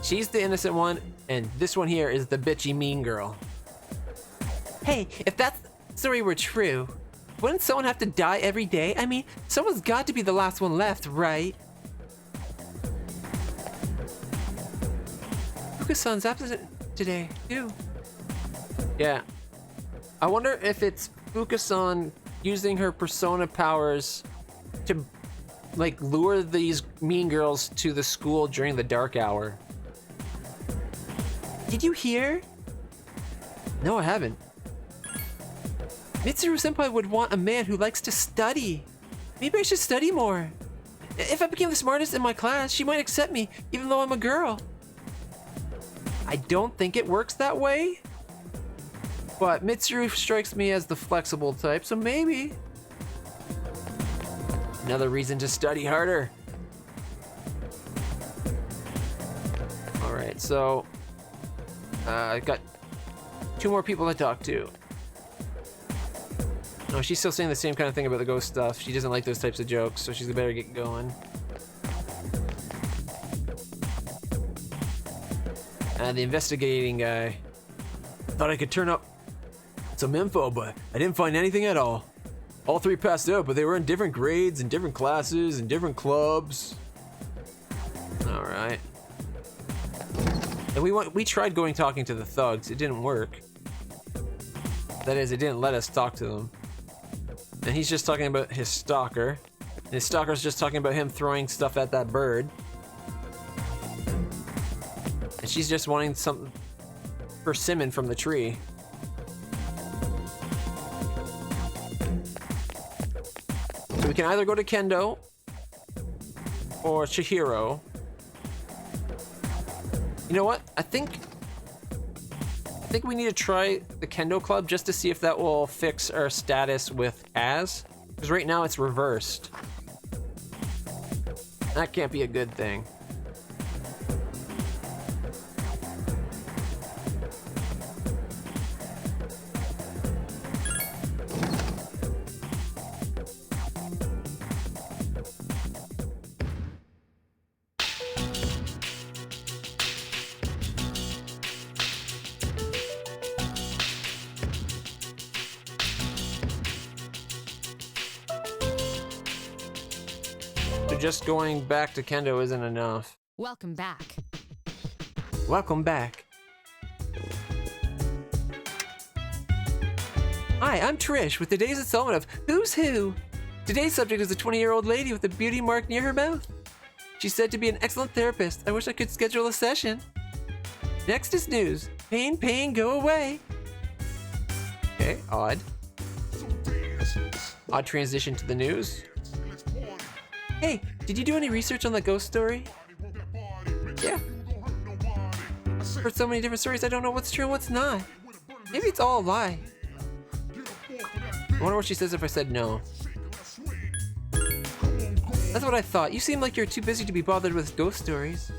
she's the innocent one, and this one here is the bitchy mean girl. Hey, if that story were true, wouldn't someone have to die every day? I mean, someone's got to be the last one left, right? Fukusan's absent today, too. Yeah. I wonder if it's Fukusan using her persona powers to, like, lure these mean girls to the school during the dark hour. Did you hear? No, I haven't. Mitsuru Senpai would want a man who likes to study. Maybe I should study more. If I became the smartest in my class, she might accept me, even though I'm a girl. I don't think it works that way. But Mitsuru strikes me as the flexible type, so maybe. Another reason to study harder. Alright, so I got 2 more people to talk to. No, she's still saying the same kind of thing about the ghost stuff. She doesn't like those types of jokes, so she's better get going. The investigating guy. Thought I could turn up some info, but I didn't find anything at all. All 3 passed out, but they were in different grades and different classes and different clubs. Alright. And we tried talking to the thugs. It didn't work. That is, it didn't let us talk to them. And he's just talking about his stalker. And his stalker's just talking about him throwing stuff at that bird. And she's just wanting some persimmon from the tree. So we can either go to Kendo or Chihiro. You know what? I think we need to try the Kendo Club just to see if that will fix our status with Az. Because right now it's reversed. That can't be a good thing. Just going back to Kendo isn't enough. Welcome back. Welcome back. Hi, I'm Trish with today's installment of Who's Who. Today's subject is a 20-year-old lady with a beauty mark near her mouth. She's said to be an excellent therapist. I wish I could schedule a session. Next is news. Pain, pain, go away. Okay, odd. Odd transition to the news. Hey, did you do any research on the ghost story? Yeah. I've heard so many different stories, I don't know what's true and what's not. Maybe it's all a lie. I wonder what she says if I said no. That's what I thought. You seem like you're too busy to be bothered with ghost stories.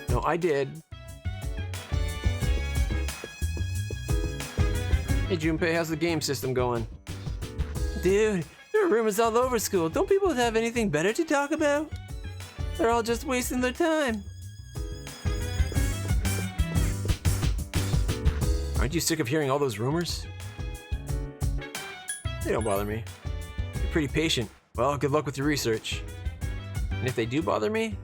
No, I did. Hey Junpei, how's the game system going? Dude, there are rumors all over school. Don't people have anything better to talk about? They're all just wasting their time. Aren't you sick of hearing all those rumors? They don't bother me. You're pretty patient. Well, good luck with your research. And if they do bother me?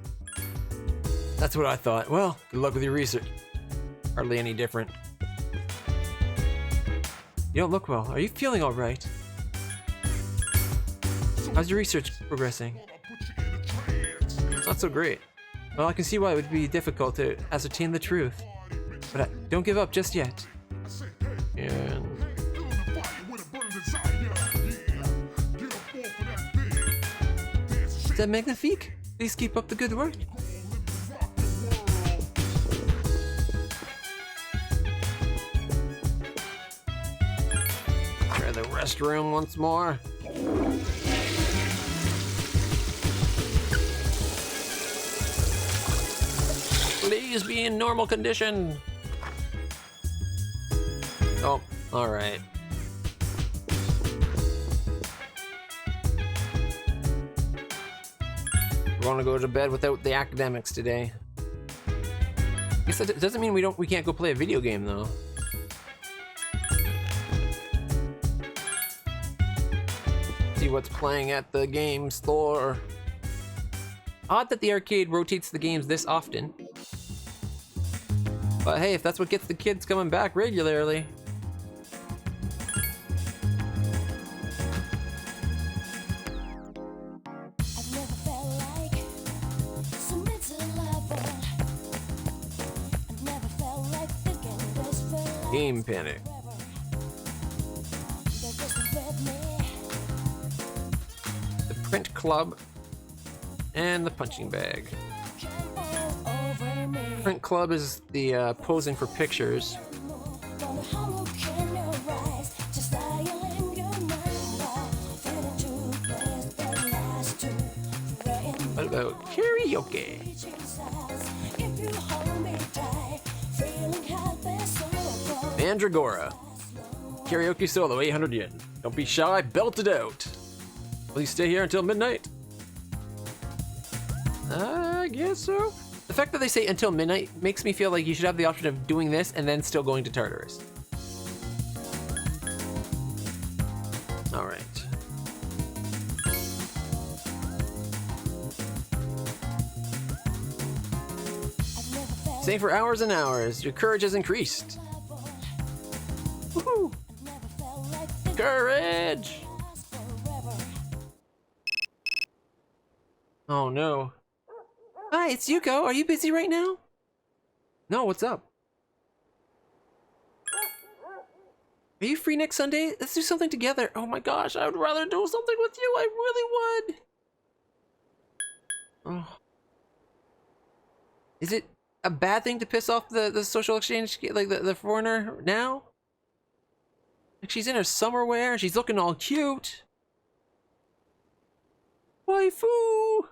That's what I thought. Well, good luck with your research. Hardly any different. You don't look well. Are you feeling all right? How's your research progressing? Not so great. Well, I can see why it would be difficult to ascertain the truth. But don't give up just yet. And... Is that magnifique? Please keep up the good work. Try the restroom once more. Please be in normal condition. Oh, alright. We're gonna go to bed without the academics today. I guess that doesn't mean we can't go play a video game though. See what's playing at the game store. Odd that the arcade rotates the games this often. But hey, if that's what gets the kids coming back regularly. Game Panic. The Print Club and the Punching Bag. Print Club is the posing for pictures. karaoke. Mandragora. Karaoke solo, 800 yen. Don't be shy, belt it out. Will you stay here until midnight? I guess so. The fact that they say until midnight makes me feel like you should have the option of doing this and then still going to Tartarus. All right. Staying for hours and hours. Your courage has increased. Woohoo! Courage! Oh no. Hi, it's Yuko. Are you busy right now? No, what's up? Are you free next Sunday? Let's do something together. Oh my gosh, I would rather do something with you. I really would. Oh. Is it a bad thing to piss off the social exchange, like the foreigner now? Like she's in her summer wear, she's looking all cute. Waifu!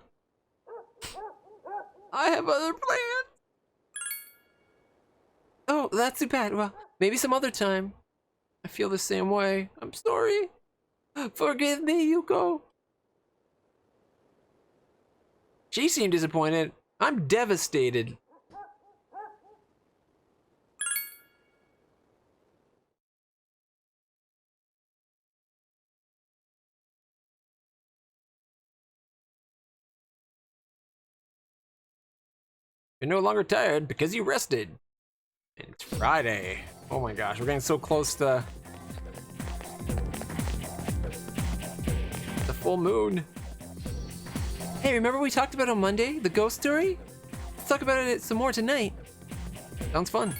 I have other plans. Oh, that's too bad. Well, maybe some other time. I feel the same way. I'm sorry. Forgive me, Yuko. She seemed disappointed. I'm devastated. You're no longer tired because you rested. And it's Friday. Oh my gosh, we're getting so close to the full moon. Hey, remember we talked about on Monday, the ghost story? Let's talk about it some more tonight. Sounds fun.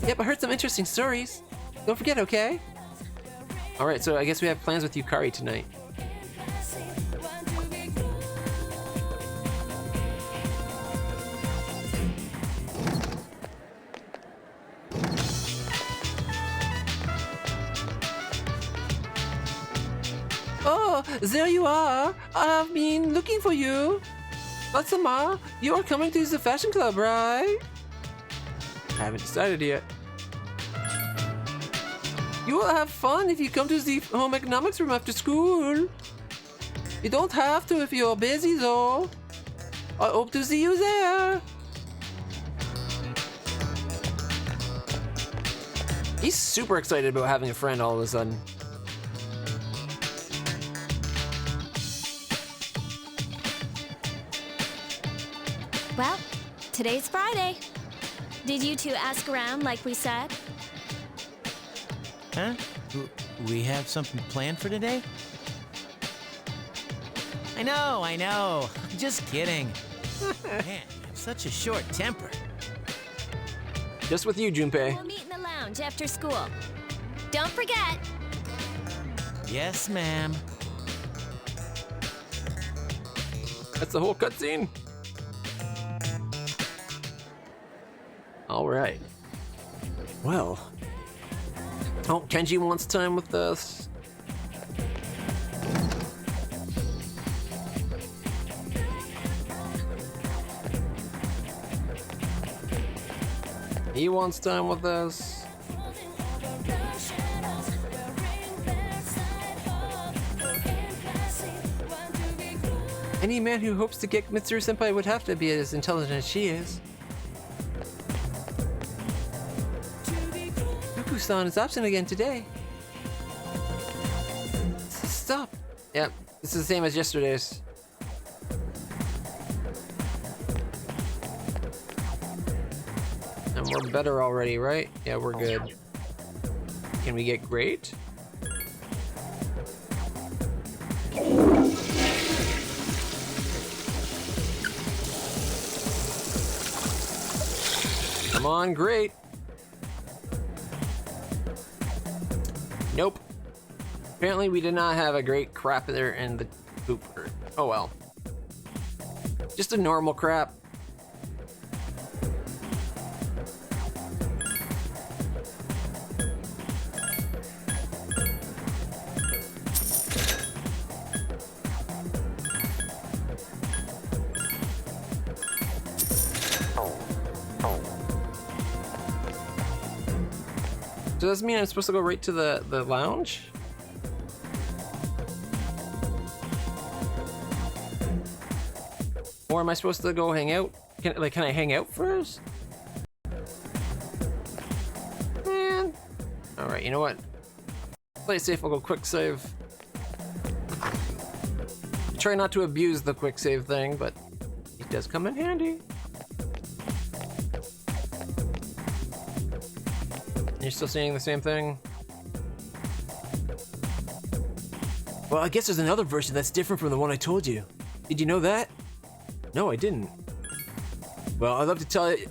Yep, I heard some interesting stories. Don't forget, okay? Alright, so I guess we have plans with Yukari tonight. Oh, there you are. I've been looking for you. Matsuma, you are coming to the fashion club, right? I haven't decided yet. You will have fun if you come to the home economics room after school. You don't have to if you're busy, though. I hope to see you there. He's super excited about having a friend all of a sudden. Well, today's Friday. Did you two ask around like we said? Huh? We have something planned for today? I know. Just kidding. Man, you have such a short temper. Just with you, Junpei. We'll meet in the lounge after school. Don't forget. Yes, ma'am. That's the whole cutscene. All right. Well. Oh, Kenji wants time with us. He wants time with us. Any man who hopes to get Mitsuru Senpai would have to be as intelligent as she is. Yuku-san is absent again today. Stop. Yep, this is the same as yesterday's. And we're better already, right? Yeah, we're good. Can we get great? Come on, great. Nope. Apparently we did not have a great crap there in the pooper. Oh well. Just a normal crap. does this mean I'm supposed to go right to the lounge? Or am I supposed to go hang out? Can I hang out first? Man. Alright, you know what? Play it safe, I'll go quick save. Try not to abuse the quick save thing, but it does come in handy. You're still seeing the same thing? Well, I guess there's another version that's different from the one I told you. Did you know that? No, I didn't. Well, I'd love to tell it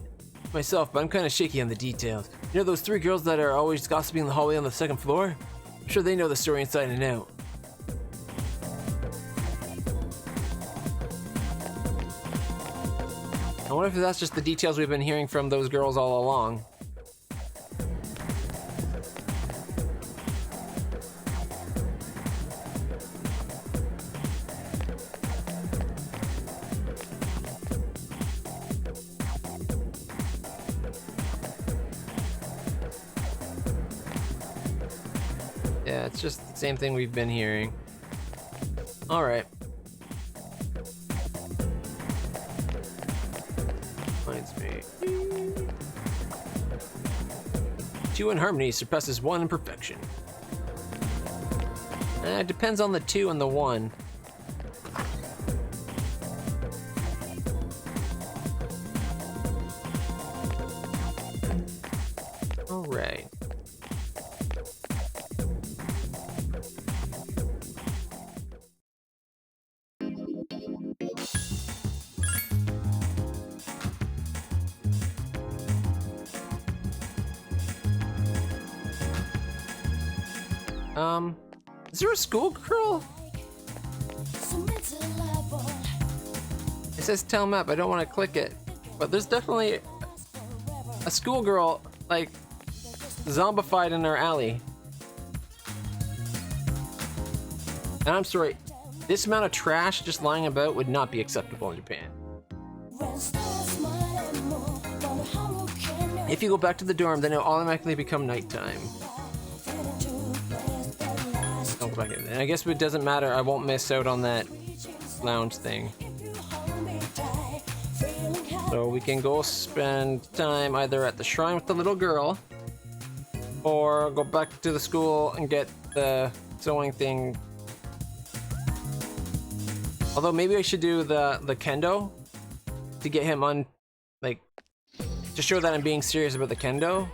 myself, but I'm kind of shaky on the details. You know those 3 girls that are always gossiping in the hallway on the 2nd floor? I'm sure they know the story inside and out. I wonder if that's just the details we've been hearing from those girls all along. Yeah, it's just the same thing we've been hearing. Alright. Reminds me. 2 in harmony surpasses 1 in perfection. It depends on the 2 and the 1. Alright. Is there a schoolgirl? It says tell map, I don't want to click it. But there's definitely a schoolgirl, like, zombified in our alley. And I'm sorry, this amount of trash just lying about would not be acceptable in Japan. If you go back to the dorm, then it'll automatically become nighttime. Don't go back in. And I guess if it doesn't matter, I won't miss out on that lounge thing. So we can go spend time either at the shrine with the little girl, or go back to the school and get the sewing thing. Although maybe I should do the kendo to get him on, like, to show that I'm being serious about the kendo.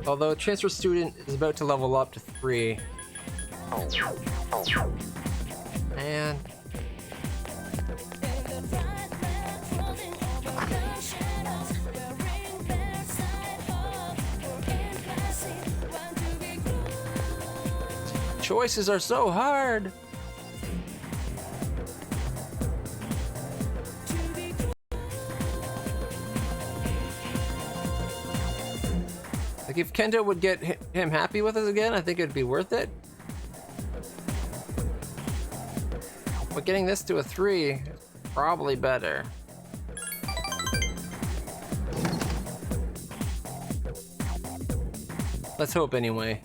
Although transfer student is about to level up to 3. And choices are so hard. Like, if Kendo would get him happy with us again, I think it'd be worth it. But getting this to a 3 is probably better. Let's hope anyway.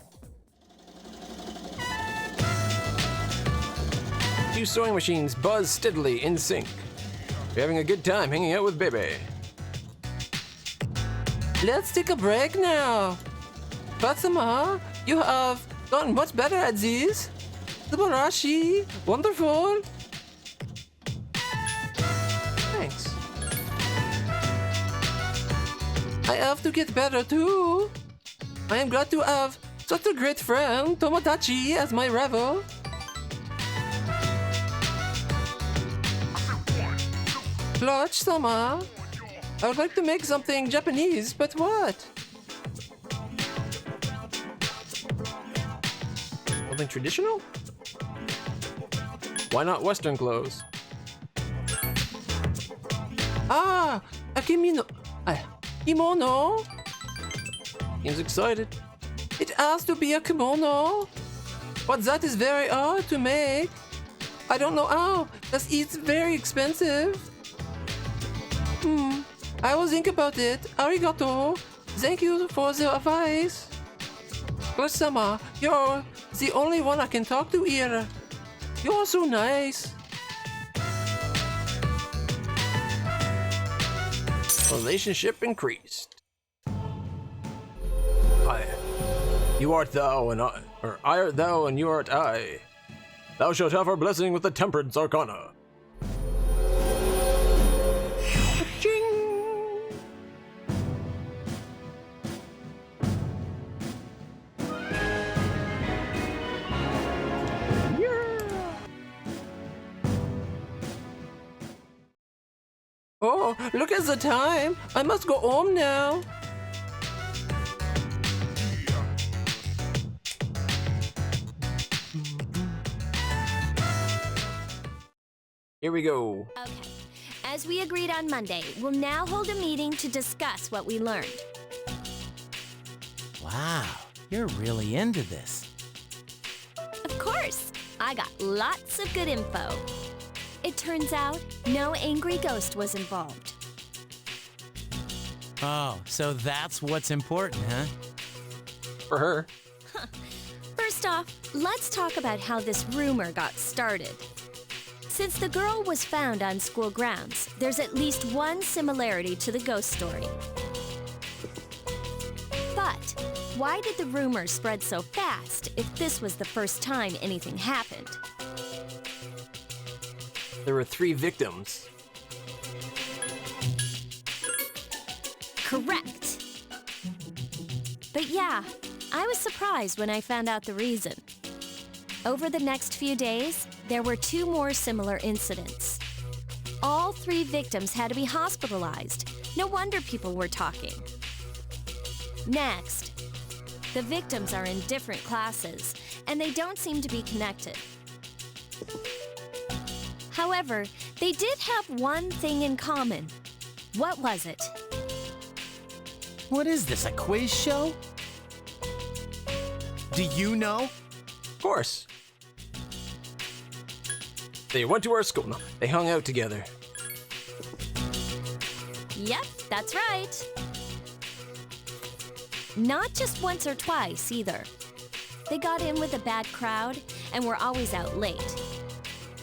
2 sewing machines buzz steadily in sync. We're having a good time hanging out with Baby. Let's take a break now. Fatsuma, you have gotten much better at these. Subarashi, wonderful. Thanks. I have to get better too. I am glad to have such a great friend, Tomodachi, as my rival. Clutch-sama, I would like to make something Japanese, but what? Something traditional? Why not Western clothes? Ah, a kimono. Kimono? Seems excited. It has to be a kimono. But that is very hard to make. I don't know how. It's very expensive. I will think about it. Arigato. Thank you for the advice. Clutch-sama, you're the only one I can talk to here. You're so nice. Relationship increased. You art thou and I, or I art thou and you art I. Thou shalt have our blessing with the Temperance Arcana. Oh, look at the time. I must go home now. Here we go. Okay. As we agreed on Monday, we'll now hold a meeting to discuss what we learned. Wow, you're really into this. Of course, I got lots of good info. It turns out no angry ghost was involved. Oh, so that's what's important, huh? For her. First off, let's talk about how this rumor got started. Since the girl was found on school grounds, there's at least one similarity to the ghost story. But why did the rumor spread so fast if this was the first time anything happened? There were 3 victims. Correct. But yeah, I was surprised when I found out the reason. Over the next few days, there were 2 more similar incidents. All 3 victims had to be hospitalized. No wonder people were talking. Next, the victims are in different classes, and they don't seem to be connected. However, they did have one thing in common. What was it? What is this, a quiz show? Do you know? Of course. They went to our school. No, they hung out together. Yep, that's right. Not just once or twice, either. They got in with a bad crowd and were always out late.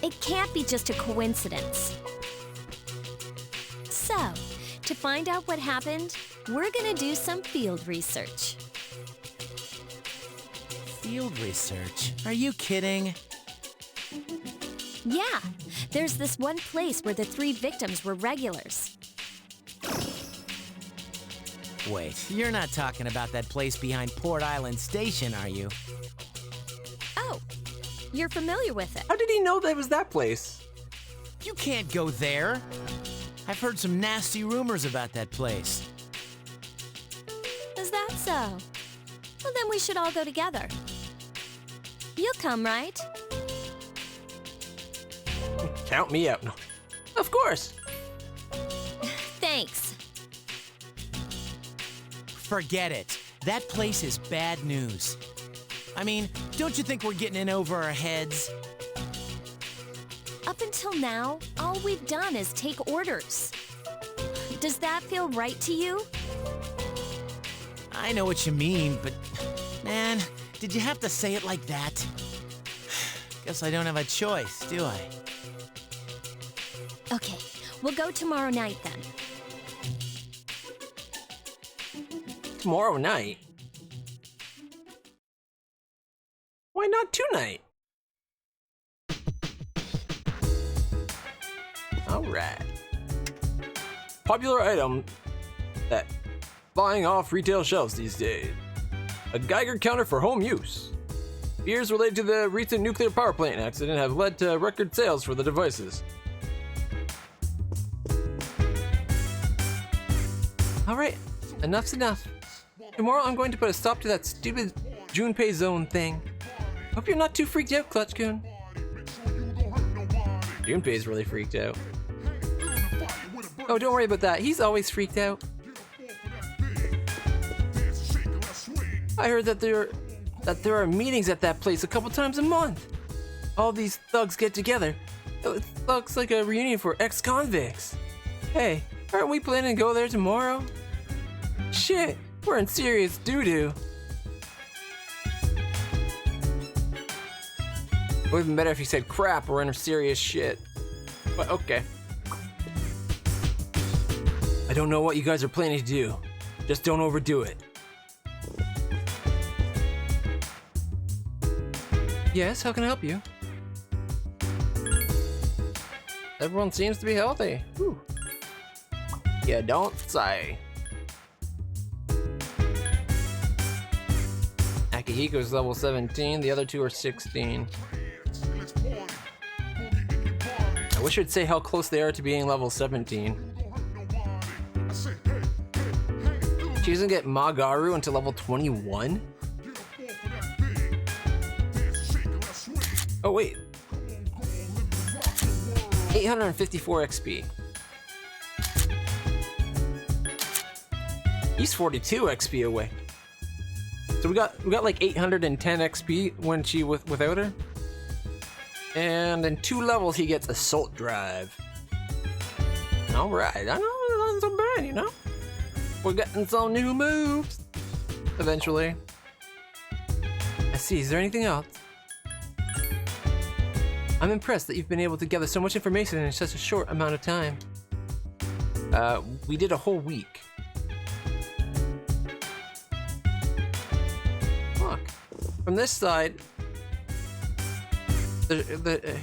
It can't be just a coincidence. So, to find out what happened, we're gonna do some field research. Field research? Are you kidding? Yeah, there's this one place where the 3 victims were regulars. Wait, you're not talking about that place behind Port Island Station, are you? Oh, you're familiar with it. How did he know that was that place? You can't go there. I've heard some nasty rumors about that place. Is that so? Well, then we should all go together. You'll come, right? Count me out. No. Of course. Thanks. Forget it. That place is bad news. I mean, don't you think we're getting in over our heads? Up until now, all we've done is take orders. Does that feel right to you? I know what you mean, but man, did you have to say it like that? Guess I don't have a choice, do I? Okay, we'll go tomorrow night then. Tomorrow night? Why not tonight? Alright. Popular item that flying off retail shelves these days. A Geiger counter for home use. Fears related to the recent nuclear power plant accident have led to record sales for the devices. Alright, enough's enough. Tomorrow I'm going to put a stop to that stupid Junpei Zone thing. Hope you're not too freaked out, Clutch-kun. Junpei's really freaked out. Oh, don't worry about that. He's always freaked out. I heard that there are meetings at that place a couple times a month. All these thugs get together. It looks like a reunion for ex-convicts. Hey, Aren't we planning to go there tomorrow? Shit, we're in serious doo-doo. It would have been better if you said crap, we're in serious shit. But okay. I don't know what you guys are planning to do. Just don't overdo it. Yes, how can I help you? Everyone seems to be healthy. Whew. You don't say. Akihiko's level 17, the other two are 16. I wish it would say how close they are to being level 17. She doesn't get Magaru until level 21? Oh wait. 854 XP. He's 42 XP away. So we got like 810 XP when she without her. And in 2 levels he gets Assault Drive. Alright, I know it wasn't so bad, you know? We're getting some new moves. Eventually. I see, is there anything else? I'm impressed that you've been able to gather so much information in such a short amount of time. We did a whole week. Look, from this side, the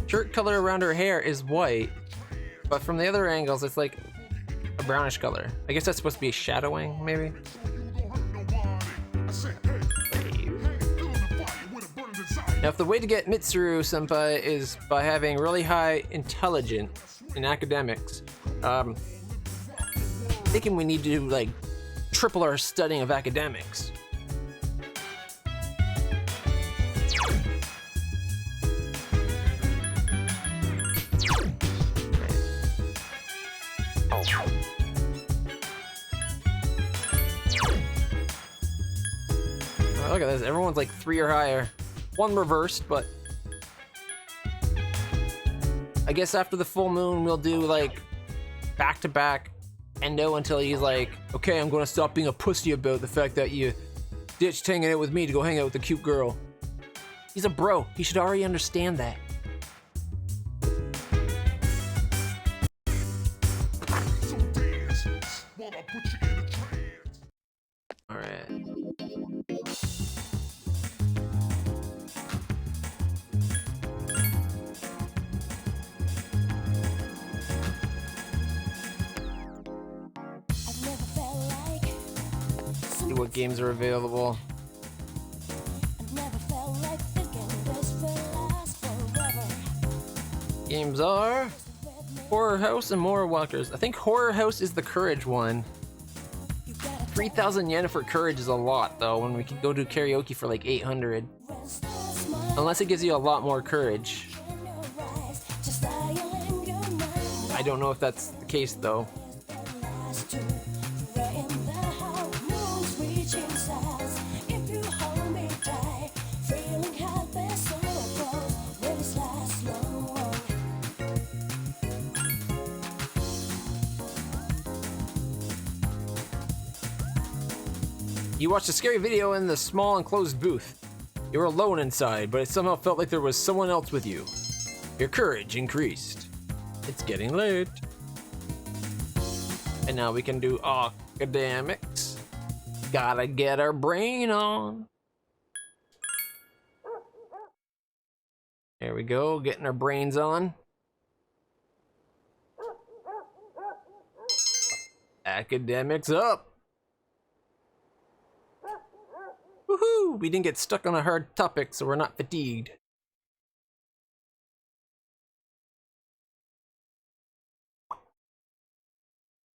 shirt color around her hair is white, but from the other angles, it's like a brownish color. I guess that's supposed to be shadowing, maybe? Now, if the way to get Mitsuru-senpai is by having really high intelligence in academics, I'm thinking we need to, like, triple our studying of academics. Oh, look at this, everyone's like 3 or higher. One reversed, but I guess after the full moon we'll do like back-to-back endo until he's like, okay, I'm gonna stop being a pussy about the fact that you ditched hanging out with me to go hang out with a cute girl. He's a bro, he should already understand that. Alright. See what games are available. Games are Horror House and More Walkers. I think Horror House is the Courage one. 3,000 yen for Courage is a lot though, when we can go do karaoke for like 800. Unless it gives you a lot more Courage. I don't know if that's the case though. You watched a scary video in the small enclosed booth. You were alone inside, but it somehow felt like there was someone else with you. Your courage increased. It's getting late. And now we can do academics. Gotta get our brain on. There we go, getting our brains on. Academics up. Woohoo! We didn't get stuck on a hard topic, so we're not fatigued.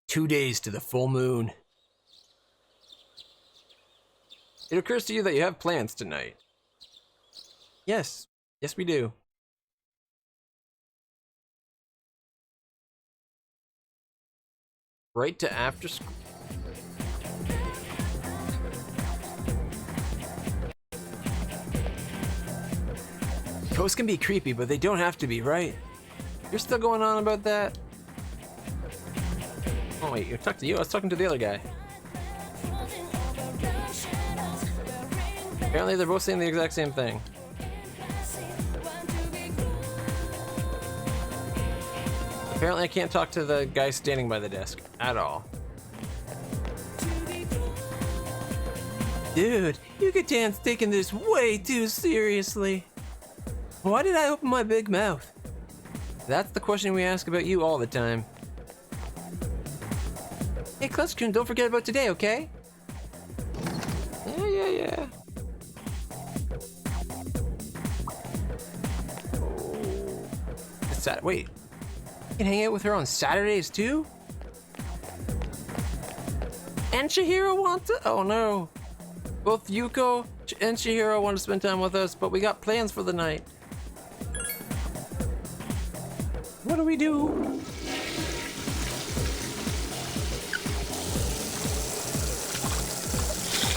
Two days to the full moon. It occurs to you that you have plans tonight. Yes. Yes, we do. Right to after school. Ghosts can be creepy, but they don't have to be, right? You're still going on about that? Oh wait, you talked to you? I was talking to the other guy. Apparently they're both saying the exact same thing. Apparently I can't talk to the guy standing by the desk at all. Dude, Yucatan's taking this way too seriously. Why did I open my big mouth? That's the question we ask about you all the time. Hey, Clutch-kun, don't forget about today, okay? Yeah. Wait, you can hang out with her on Saturdays too? And Chihiro wants to? Oh no. Both Yuko and Chihiro want to spend time with us, but we got plans for the night. What do we do?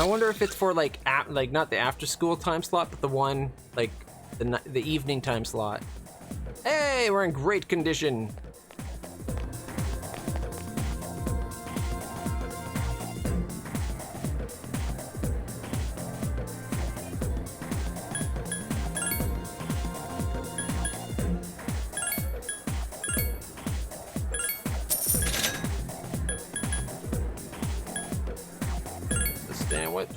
I wonder if it's for like not the after school time slot, but the one like the evening time slot. Hey, we're in great condition. The sandwich.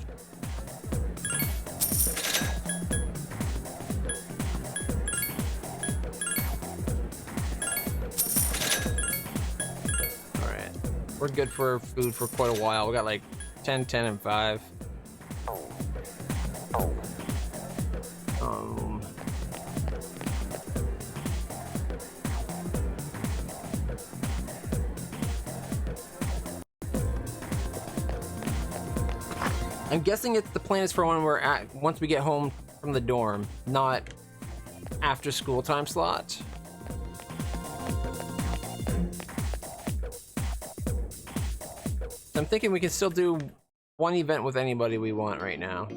We're good for food for quite a while. We got like 10, 10, and 5. I'm guessing the plan is for when we're at once we get home from the dorm, not after school time slot. I'm thinking we can still do one event with anybody we want right now.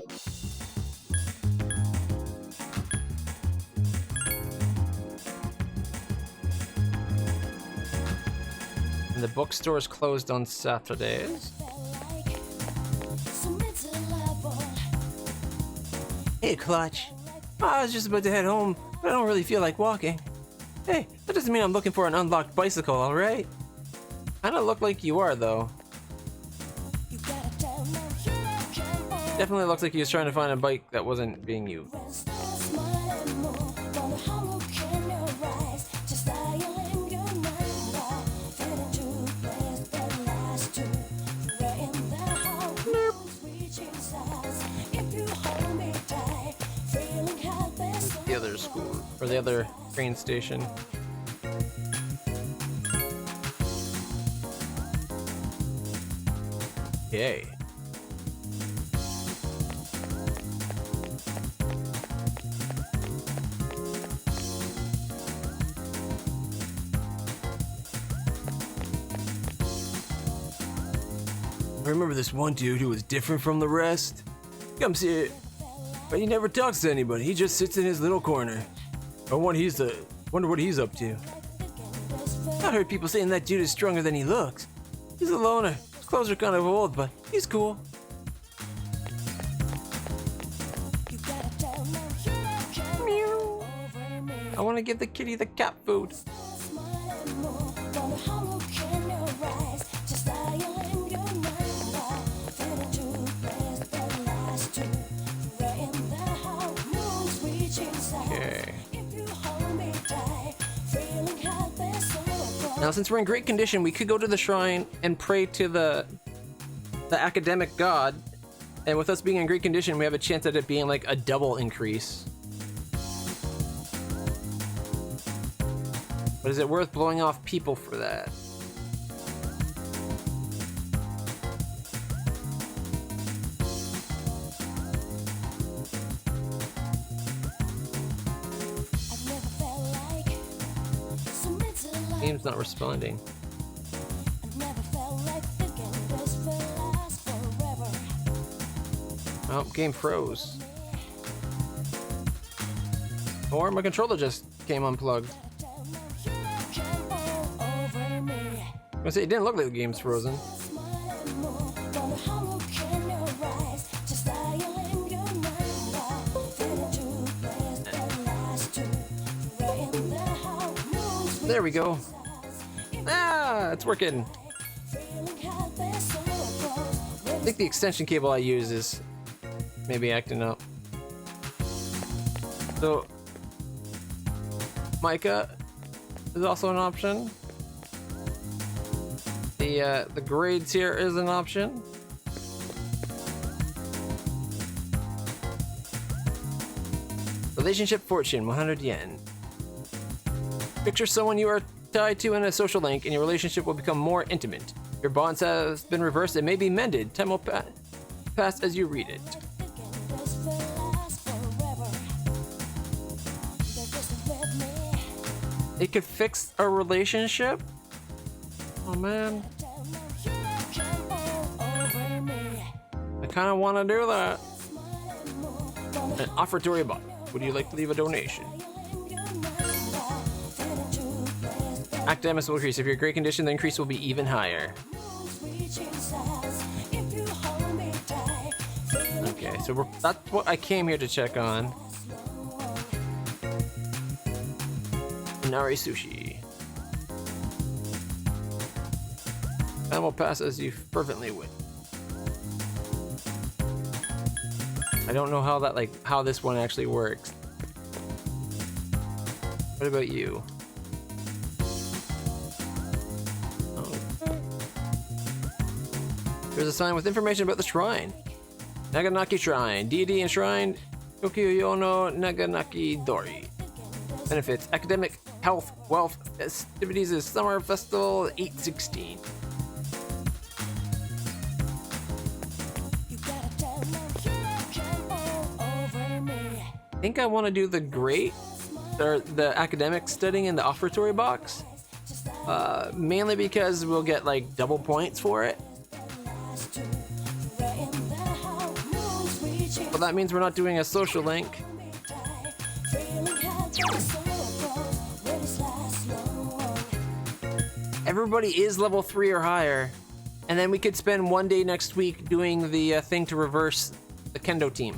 And the bookstore is closed on Saturdays. Hey, Clutch. I was just about to head home, but I don't really feel like walking. Hey, that doesn't mean I'm looking for an unlocked bicycle, alright? Kinda look like you are, though. Definitely looks like he was trying to find a bike that wasn't being used. The other school, or the other train station. Yay. Remember this one dude who was different from the rest? Come see it. But he never talks to anybody. He just sits in his little corner. I wonder what he's up to. I heard people saying that dude is stronger than he looks. He's a loner. His clothes are kind of old, but he's cool. Meow. I want to give the kitty the cat food. Now, since we're in great condition, we could go to the shrine and pray to the academic god. And with us being in great condition, we have a chance at it being like a double increase. But is it worth blowing off people for that? Game's not responding. Oh, game froze. Or my controller just came unplugged. I say it didn't look like the game's frozen. There we go. Ah, it's working. I think the extension cable I use is maybe acting up. So, mica is also an option. The grades here is an option. Relationship fortune, 100 yen. Picture someone you are tied to in a social link, and your relationship will become more intimate. Your bonds have been reversed and may be mended. Time will pass as you read it. It could fix a relationship? Oh man. I kind of want to do that. An offertory bot. Would you like to leave a donation? Academics will increase. If you're in great condition, the increase will be even higher. Okay, so that's what I came here to check on. Nari sushi. Time will pass as you fervently wait. I don't know how that, like, how this one actually works. What about you? Oh. There's a sign with information about the shrine. Naganaki Shrine. Deity enshrined Tokyo-Yono Naganaki Dori. Benefits: academic, health, wealth, festivities is summer festival 816. I think I want to do the great, or the academic studying in the offertory box. Mainly because we'll get like double points for it. But that means we're not doing a social link. Everybody is level 3 or higher. And then we could spend one day next week doing the thing to reverse the kendo team.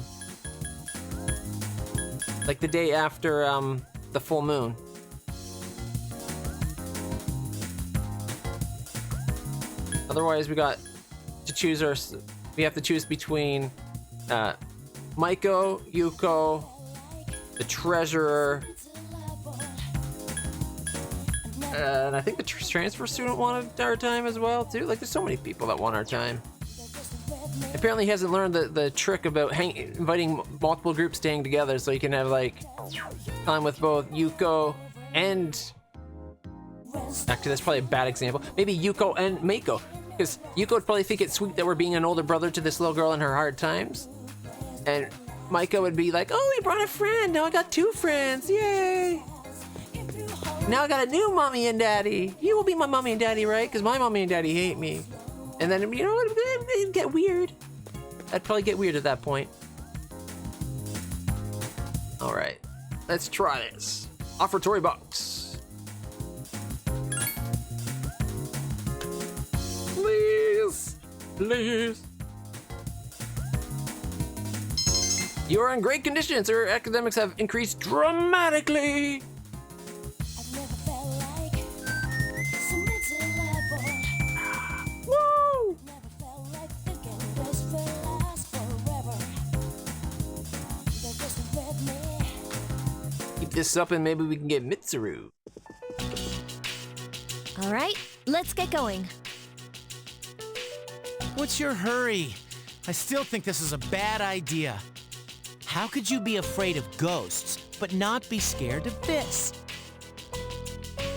Like the day after the full moon. Otherwise, we got to choose we have to choose between Maiko, Yuko, the treasurer, and I think the transfer student wanted our time as well too. Like, there's so many people that want our time. Apparently, he hasn't learned the trick about inviting multiple groups staying together, so you can have like time with both Yuko and. Actually, that's probably a bad example. Maybe Yuko and Meiko, because Yuko would probably think it's sweet that we're being an older brother to this little girl in her hard times, and Maiko would be like, "Oh, we brought a friend. Now I got 2 friends. Yay! Now I got a new mommy and daddy. You will be my mommy and daddy, right? Because my mommy and daddy hate me." And then, you know, it'd get weird. I'd probably get weird at that point. All right, let's try this. Offertory box. Please, please. You are in great condition, sir. Academics have increased dramatically. Woo! Keep this up and maybe we can get Mitsuru. All right, let's get going. What's your hurry? I still think this is a bad idea. How could you be afraid of ghosts, but not be scared of this?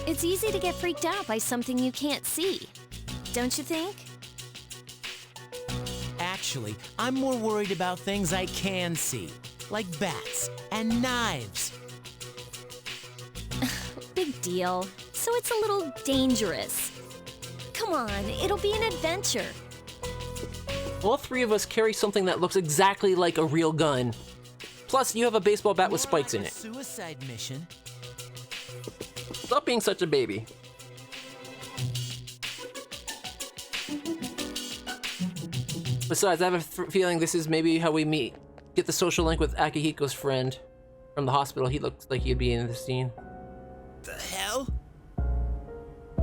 It's easy to get freaked out by something you can't see, don't you think? Actually, I'm more worried about things I can see, like bats and knives. Big deal. So it's a little dangerous. Come on, it'll be an adventure. All 3 of us carry something that looks exactly like a real gun. Plus, you have a baseball bat with spikes in it. Suicide mission. Stop being such a baby. Besides, I have a feeling this is maybe how we get the social link with Akihiko's friend from the hospital. He looks like he'd be in the scene. The hell?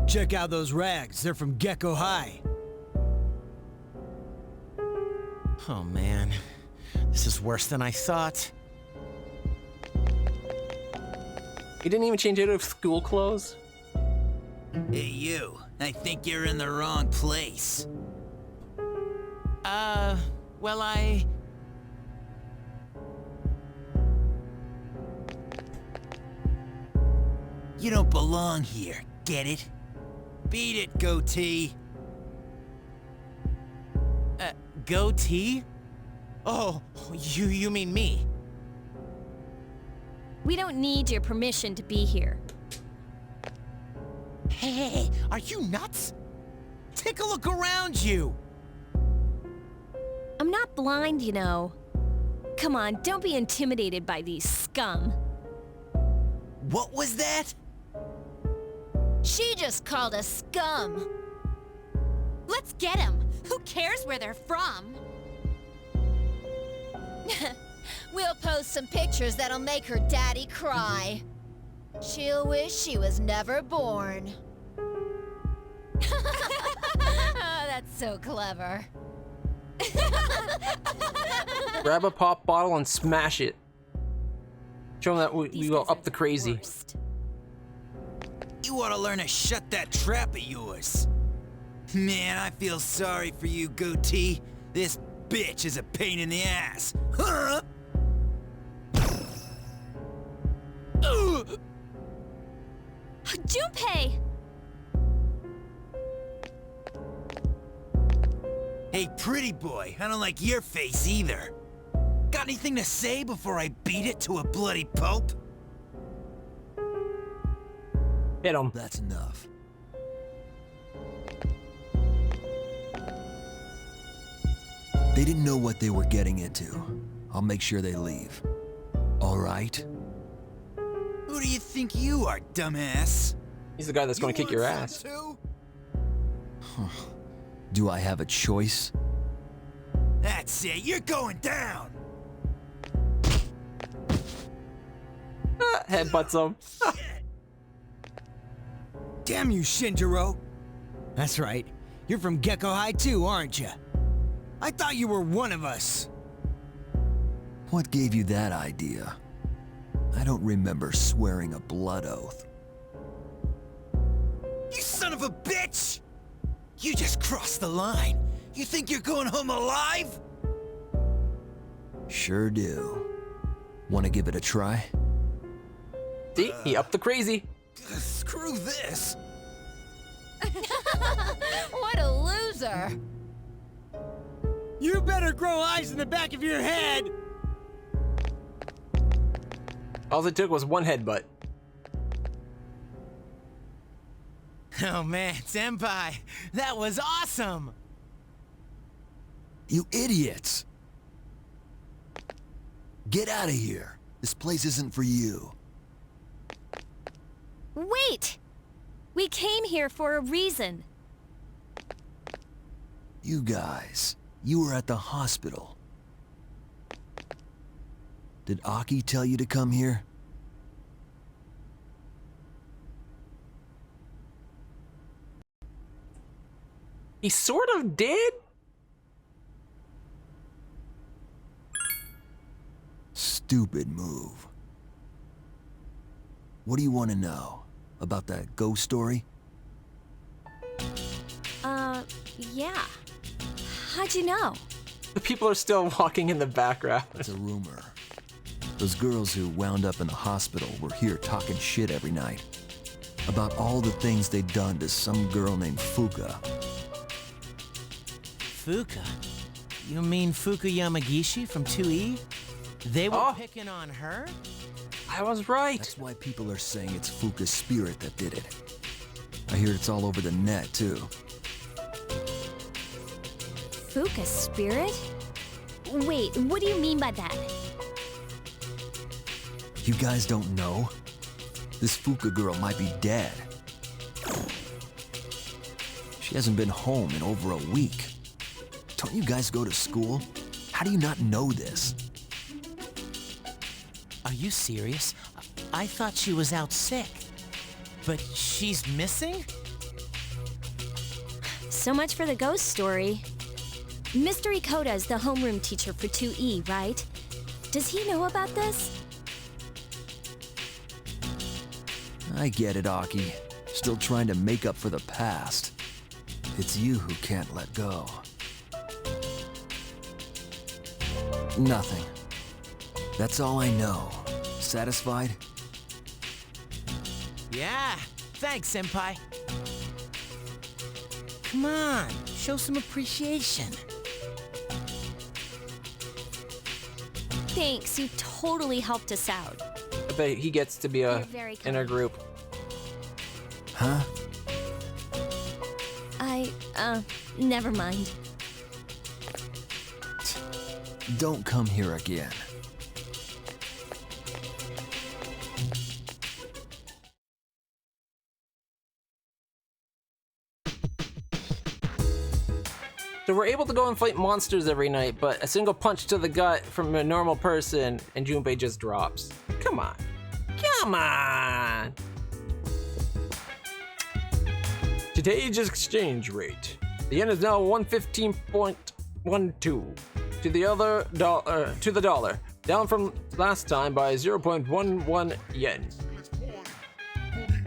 Check out those rags. They're from Gecko High. Oh man, this is worse than I thought. He didn't even change out of school clothes. Hey you, I think you're in the wrong place. Well, You don't belong here, get it? Beat it, goatee. Goatee? Oh, you mean me? We don't need your permission to be here. Hey, are you nuts? Take a look around you! I'm not blind, you know. Come on, don't be intimidated by these scum. What was that? She just called us scum. Let's get him. Who cares where they're from? We'll post some pictures that'll make her daddy cry. She'll wish she was never born. Oh, that's so clever. Grab a pop bottle and smash it. Show them that we go up the crazy. You ought to learn to shut that trap of yours. Man, I feel sorry for you, goatee. This bitch is a pain in the ass. Huh? Junpei! Hey, pretty boy, I don't like your face either. Got anything to say before I beat it to a bloody pulp? Hit him. That's enough. They didn't know what they were getting into. I'll make sure they leave. All right? Who do you think you are, dumbass? He's the guy that's going to kick your ass. Do I have a choice? That's it, you're going down! Headbutts him. Damn you, Shinjiro. That's right. You're from Gecko High too, aren't you? I thought you were one of us. What gave you that idea? I don't remember swearing a blood oath. You son of a bitch! You just crossed the line. You think you're going home alive? Sure do. Want to give it a try? See, he upped the crazy. Screw this! What a loser! You better grow eyes in the back of your head! All it took was one headbutt. Oh man, Senpai, that was awesome! You idiots! Get out of here. This place isn't for you. Wait! We came here for a reason. You guys, you were at the hospital. Did Aki tell you to come here? He sort of did? Stupid move. What do you want to know? About that ghost story? Yeah. How'd you know? The people are still walking in the background. It's a rumor. Those girls who wound up in the hospital were here talking shit every night. About all the things they'd done to some girl named Fuka. Fuka? You mean Fuka Yamagishi from 2E? They were picking on her? I was right. That's why people are saying it's Fuka's spirit that did it. I hear it's all over the net, too. Fuka's spirit? Wait, what do you mean by that? You guys don't know? This Fuka girl might be dead. She hasn't been home in over a week. Don't you guys go to school? How do you not know this? Are you serious? I thought she was out sick. But she's missing? So much for the ghost story. Mr. Ikoda is the homeroom teacher for 2E, right? Does he know about this? I get it, Aki. Still trying to make up for the past. It's you who can't let go. Nothing. That's all I know. Satisfied? Yeah, thanks, Senpai. Come on, show some appreciation. Thanks, you totally helped us out. I bet he gets to be You're very in our kind. group. Huh? Never mind. Don't come here again. So we're able to go and fight monsters every night, but a single punch to the gut from a normal person and Junpei just drops. Come on. Come on! Today's exchange rate. The yen is now 115.12 to the dollar, down from last time by 0.11 yen.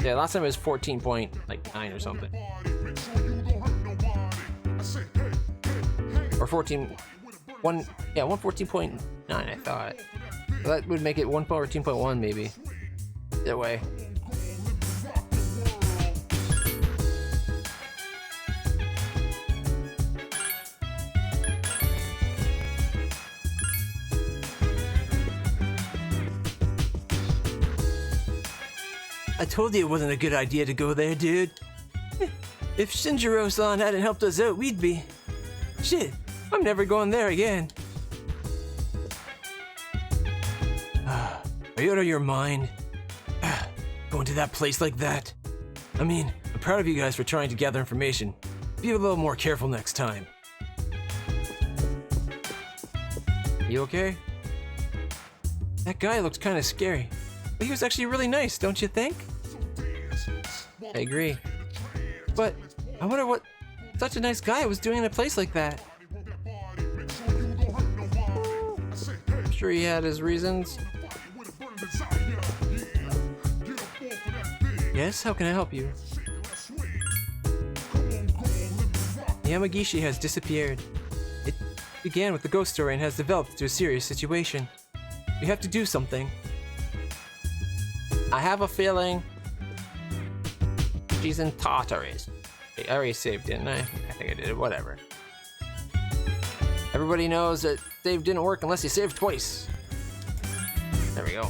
Yeah, last time it was 14.9 or something. Or 114.9 I thought. So that would make it 114.1 maybe. Either way. I told you it wasn't a good idea to go there, dude. If Shinjiro-san hadn't helped us out, we'd be... Shit, I'm never going there again. Are you out of your mind? Going to that place like that? I mean, I'm proud of you guys for trying to gather information. Be a little more careful next time. You okay? That guy looked kind of scary. But he was actually really nice, don't you think? I agree. But I wonder what such a nice guy was doing in a place like that. I'm sure he had his reasons. Yes, how can I help you? Yamagishi has disappeared. It began with the ghost story and has developed into a serious situation. We have to do something. I have a feeling she's in Tartarus. I already saved, didn't I? I think I did. Whatever. Everybody knows that save didn't work unless you save twice. There we go.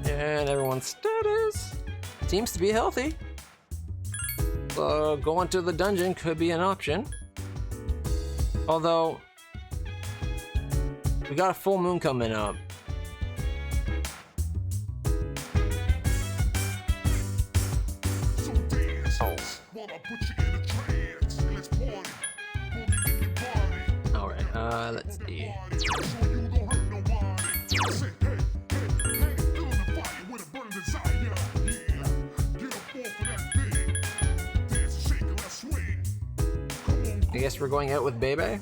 And everyone's status seems to be healthy. So going to the dungeon could be an option. Although we got a full moon coming up. Alright, let's see. I guess we're going out with Bebe.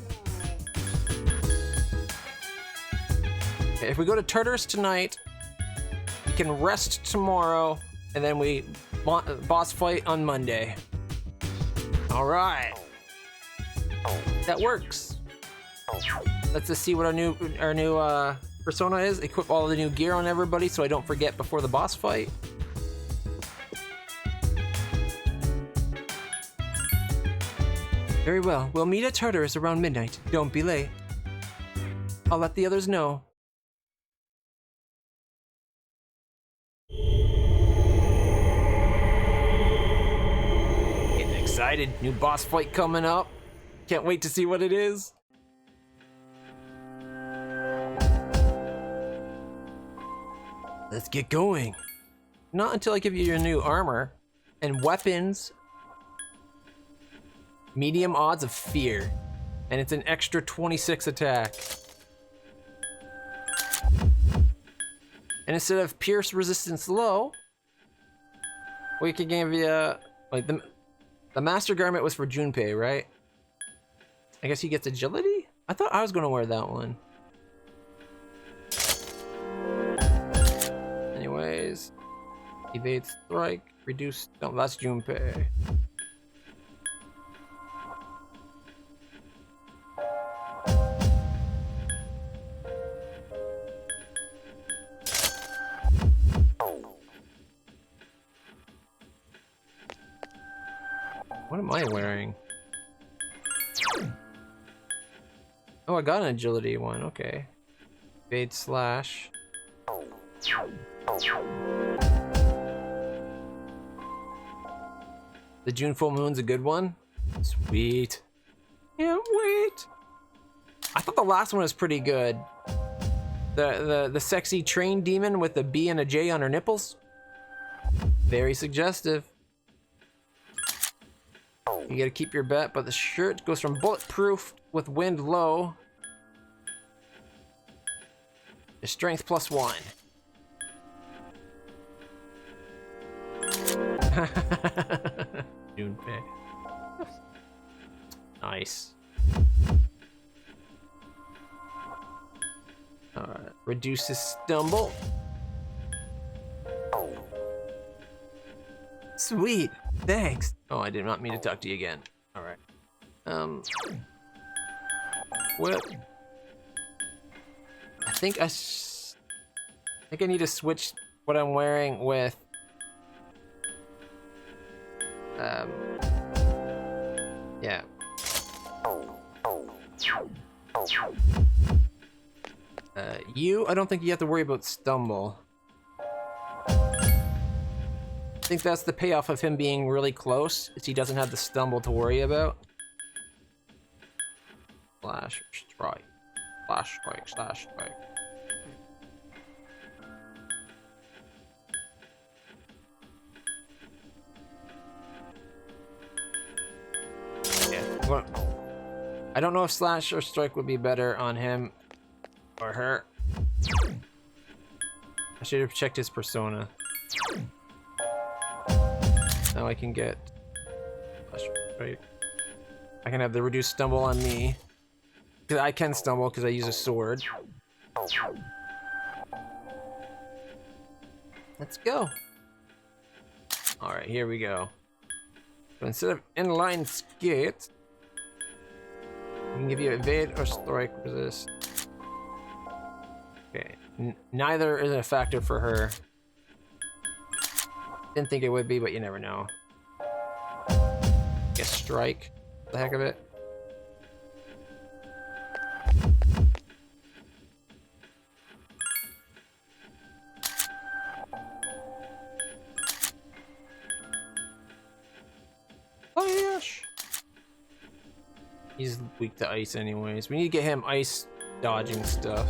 Okay, if we go to Tartarus tonight, we can rest tomorrow, and then we boss fight on Monday. All right, that works. Let's just see what our new persona is. Equip all the new gear on everybody, so I don't forget before the boss fight. Very well. We'll meet at Tartarus around midnight. Don't be late. I'll let the others know. Getting excited. New boss fight coming up. Can't wait to see what it is. Let's get going. Not until I give you your new armor and weapons. medium odds of fear, and it's an extra 26 attack. And instead of pierce resistance low, we could give you like the master garment was for Junpei, right? I guess he gets agility? I thought I was gonna wear that one. Anyways, evade strike, reduce. No, that's Junpei. What am I wearing? Oh, I got an agility one, okay. Evade slash. The June full moon's a good one? Sweet. Can't wait. I thought the last one was pretty good. The sexy train demon with a B and a J on her nipples. Very suggestive. You gotta keep your bet, but the shirt goes from bulletproof with wind low to strength +1. Junpei. Nice. Alright, reduces stumble. Sweet, thanks. Oh, I did not mean to talk to you again. All right. What? I think I need to switch what I'm wearing with. Yeah. I don't think you have to worry about stumble. I think that's the payoff of him being really close, is he doesn't have the stumble to worry about. Slash strike. Slash strike, slash strike. Yeah. Well, I don't know if slash or strike would be better on him or her. I should have checked his persona. Now I can get. Right. I can have the reduced stumble on me. Because I can stumble because I use a sword. Let's go. Alright, here we go. So instead of inline skate, we can give you evade or strike resist. Okay, neither is a factor for her. Didn't think it would be, but you never know. Guess strike, for the heck of it. Flash! He's weak to ice anyways. We need to get him ice dodging stuff.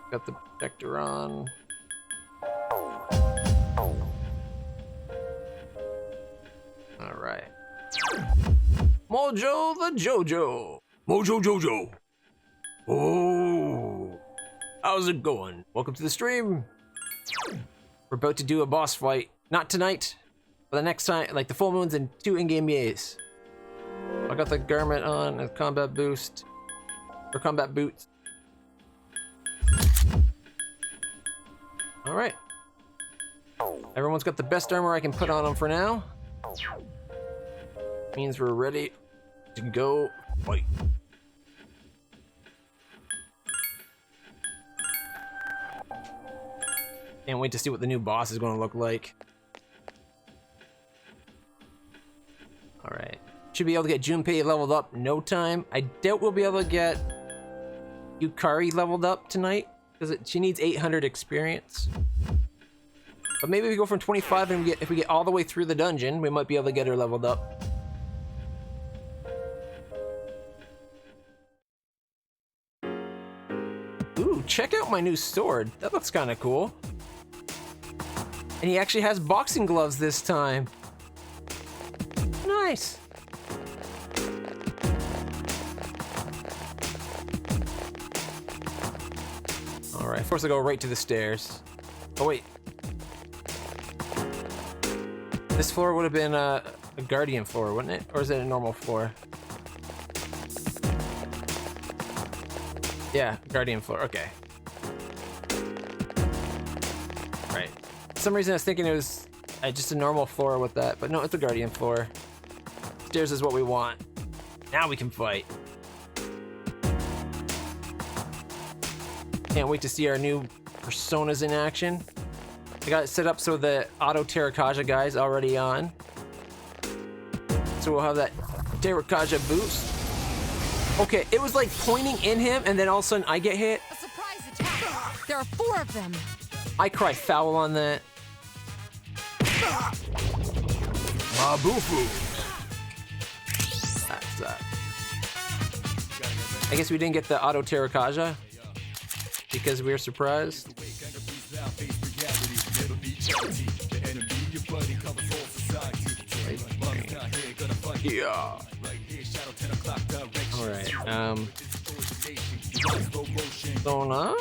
Got the protector on. Alright. Mojo the Jojo. Mojo Jojo. Oh. How's it going? Welcome to the stream. We're about to do a boss fight. Not tonight, but the next time, like the full moon's in 2 in-game yays. I got the garment on and combat boost. Or combat boots. Alright. Everyone's got the best armor I can put on them for now. Means we're ready to go fight. Can't wait to see what the new boss is going to look like. Alright. Should be able to get Junpei leveled up no time. I doubt we'll be able to get Yukari leveled up tonight, because she needs 800 experience. But maybe if we go from 25 and if we get all the way through the dungeon, we might be able to get her leveled up. Ooh, check out my new sword. That looks kind of cool. And he actually has boxing gloves this time. Nice. Alright, forced to go right to the stairs. Oh, wait. This floor would have been a guardian floor, wouldn't it? Or is it a normal floor? Yeah, guardian floor. Okay. Right. For some reason I was thinking it was just a normal floor with that, but no, it's a guardian floor. Stairs is what we want. Now we can fight. Can't wait to see our new personas in action. I got it set up so the auto Terrakaja guy's already on. So we'll have that Terrakaja boost. Okay, it was like pointing in him and then all of a sudden I get hit. A surprise attack. There are 4 of them. I cry foul on that. Mabufu. That's that. I guess we didn't get the auto Terrakaja because we were surprised. Yeah. Alright, Sona.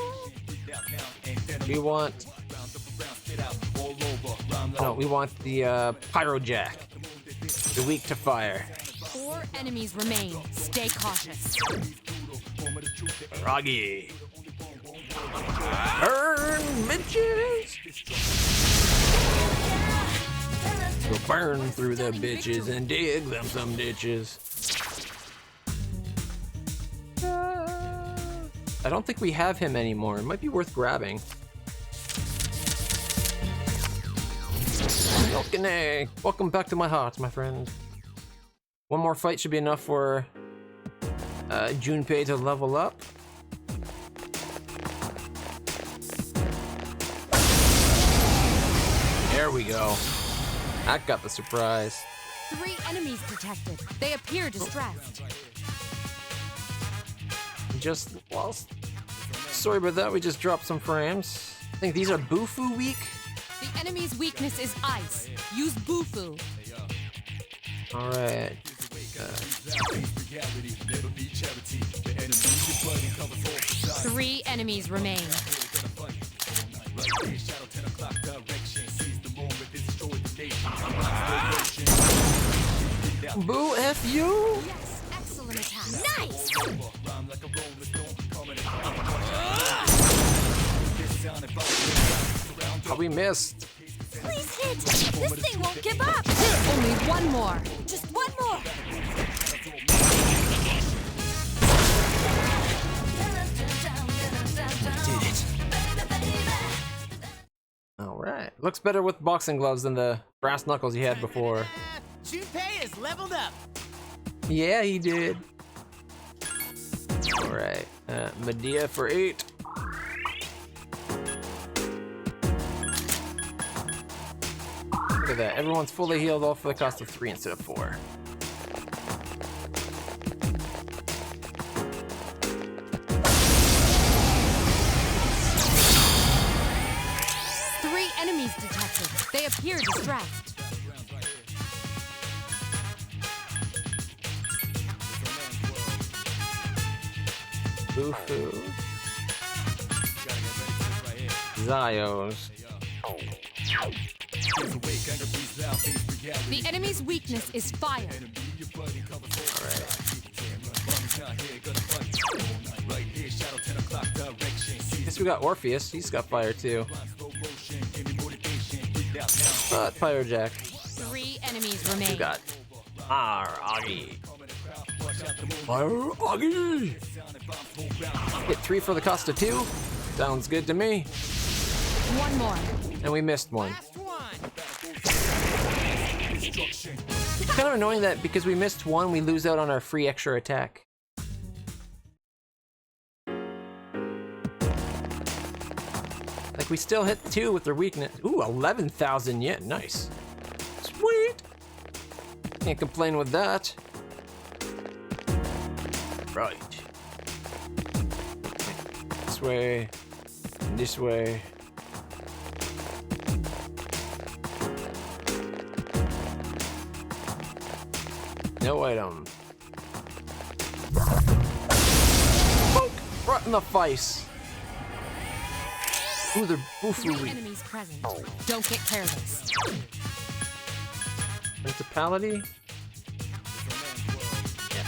We want... No, we want the Pyro Jack. The weak to fire. 4 enemies remain. Stay cautious. Roggy. Burn, bitches! We'll burn through the bitches and dig them some ditches. I don't think we have him anymore. It might be worth grabbing. Okay, welcome back to my heart, my friend. One more fight should be enough for Junpei to level up. There we go. That got the surprise. 3 enemies detected. They appear distressed. Just lost. Sorry about that, we just dropped some frames. I think these are Bufu weak. The enemy's weakness is ice. Use Bufu. Alright. 3 enemies remain. Boo F you! Yes, excellent attack. Nice! Oh, we missed. Please hit! This thing won't give up! Only 1 more. Just 1 more! Did it. Alright. Looks better with boxing gloves than the brass knuckles he had before. Junpei is leveled up. Yeah, he did. Alright. Medea for 8. Look at that. Everyone's fully healed, all for the cost of 3 instead of 4. Enemies detected. They appear distressed. Bufu. Zios. The enemy's weakness is fire. Guess we got Orpheus. He's got fire too. But Pyro Jack. 3 enemies remain. We got Augie. Augie. Hit 3 for the cost of 2. Sounds good to me. 1 more. And we missed one. It's kind of annoying that because we missed 1, we lose out on our free extra attack. Like, we still hit 2 with their weakness. Ooh, 11,000 yen. Nice. Sweet. Can't complain with that. Right. This way. And this way. No item. Poke! Right in the face. Ooh, they're Three boofy. enemies present. Don't get careless. Principality? Yeah.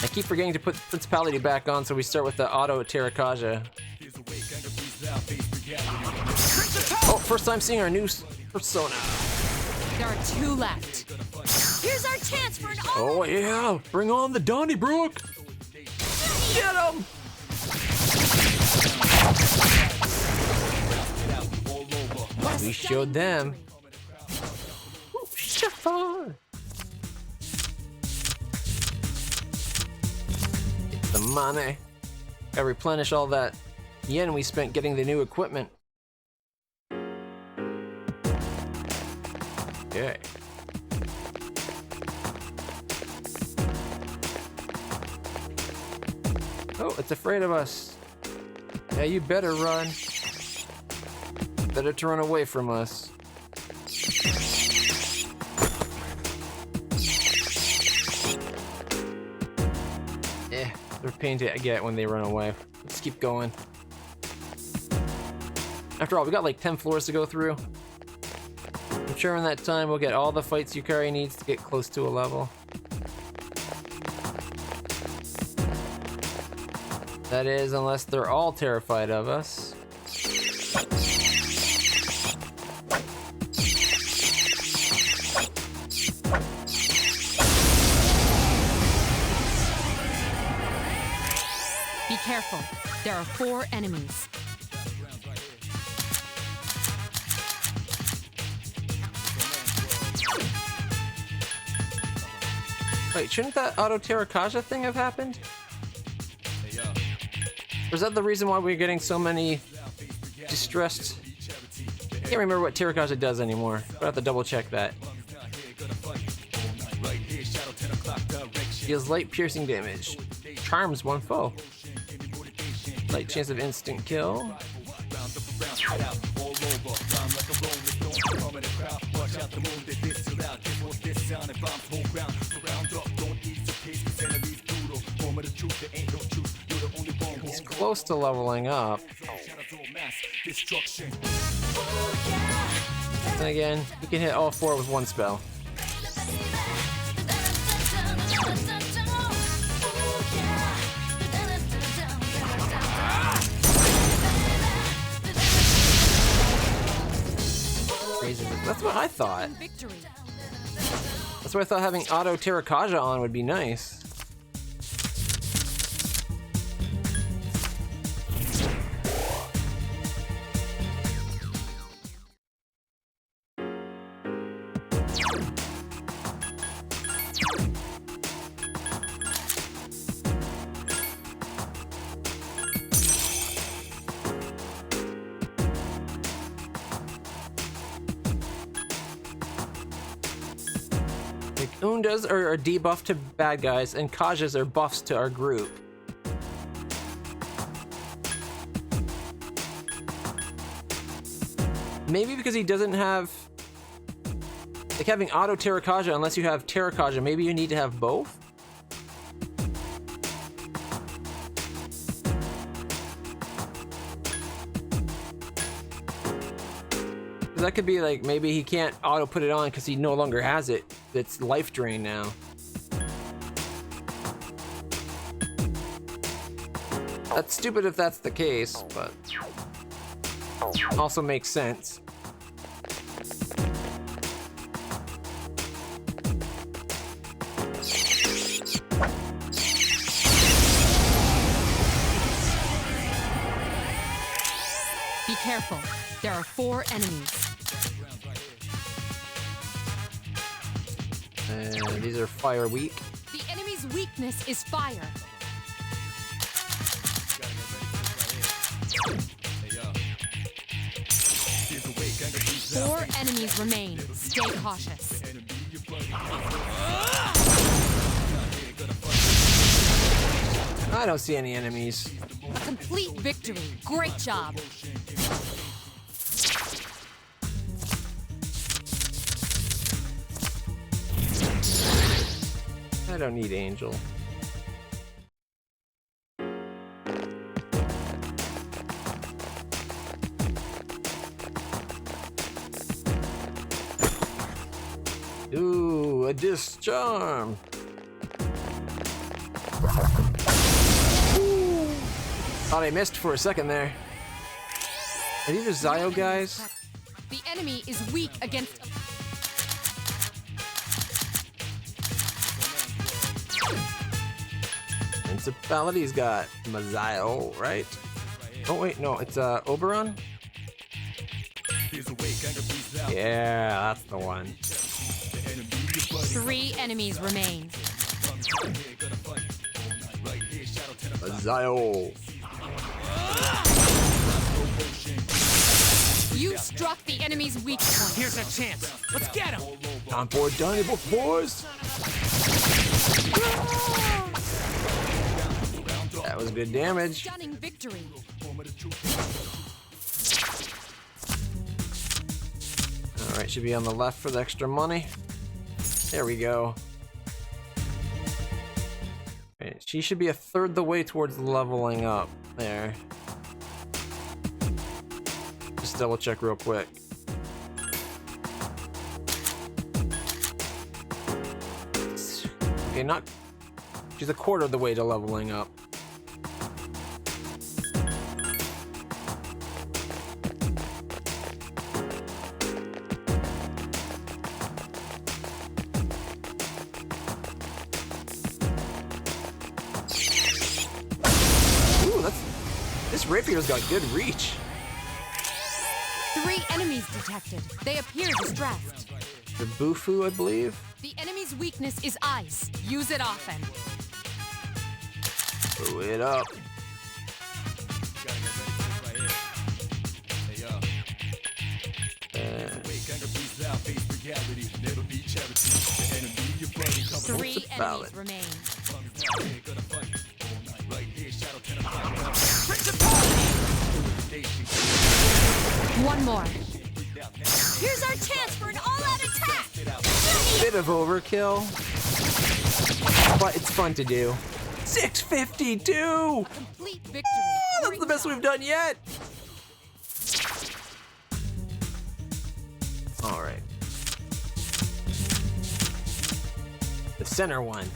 I keep forgetting to put Principality back on, so we start with the auto Terrakaja. Oh, first time seeing our new persona. There are 2 left. Here's our chance for an Oh yeah, bring on the Donnybrook. Get him! We showed them. Ooh, shuffle. Get the money. Gotta replenish all that yen we spent getting the new equipment. Okay. Oh, it's afraid of us. Yeah, you better run. Better to run away from us. They're a pain to get when they run away. Let's keep going. After all, we got like 10 floors to go through. I'm sure in that time we'll get all the fights Yukari needs to get close to a level. That is, unless they're all terrified of us. Be careful. There are 4 enemies. Wait, shouldn't that auto Terrakaja thing have happened? Or is that the reason why we're getting so many distressed? I can't remember what Terrakaja does anymore. I'll have to double check that. Deals light piercing damage. Charms one foe. Light chance of instant kill. He's close to leveling up. And again, you can hit all 4 with 1 spell. Crazy. That's what I thought. That's why I thought having auto Terrakaja on would be nice. Undas are debuff to bad guys, and Kajas are buffs to our group. Maybe because he doesn't have... Like having auto Terrakaja, unless you have Terrakaja, maybe you need to have both? That could be like, maybe he can't auto put it on because he no longer has it. It's life drain now. That's stupid if that's the case, but also makes sense. Be careful. There are 4 enemies. And these are fire weak. The enemy's weakness is fire. Four enemies remain. Stay cautious. I don't see any enemies. Complete victory. Great job. I don't need Angel. Ooh, a Discharm. Thought I missed for a second there. Are these the Zio guys? The enemy is weak against. Principality's got Mazio, right? Oh wait, no, it's Oberon? Yeah, that's the one. 3 enemies remain. Mazio. You struck the enemy's weak point. Here's a chance. Let's get him. Time for a Dynamo, boys. That was good damage. Stunning victory. Alright, should be on the left for the extra money. There we go. Right, she should be a third the way towards leveling up. There. Just double check real quick. Okay, not... She's a quarter of the way to leveling up. This rapier's got good reach. 3 enemies detected. They appear distressed. The Bufu, I believe. The enemy's weakness is ice. Use it often. Blow it up. Three enemies remain. One more. Here's our chance for an all-out attack. Bit of overkill, but it's fun to do. 652. Complete victory. That's the best we've done yet. All right. The center one.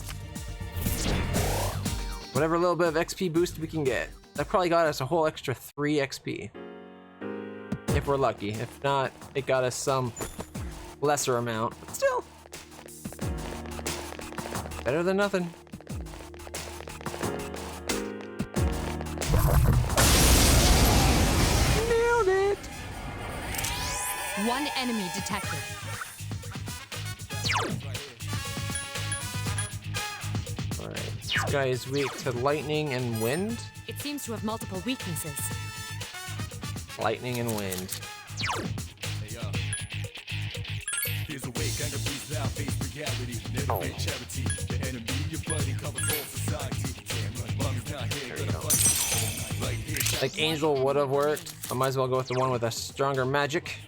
Whatever little bit of XP boost we can get. That probably got us a whole extra 3 XP. If we're lucky. If not, it got us some lesser amount. But still. Better than nothing. Nailed it! 1 enemy detected. Alright. This guy is weak to lightning and wind. It seems to have multiple weaknesses. Lightning and wind. There we go. Like Angel would have worked. I might as well go with the one with a stronger magic.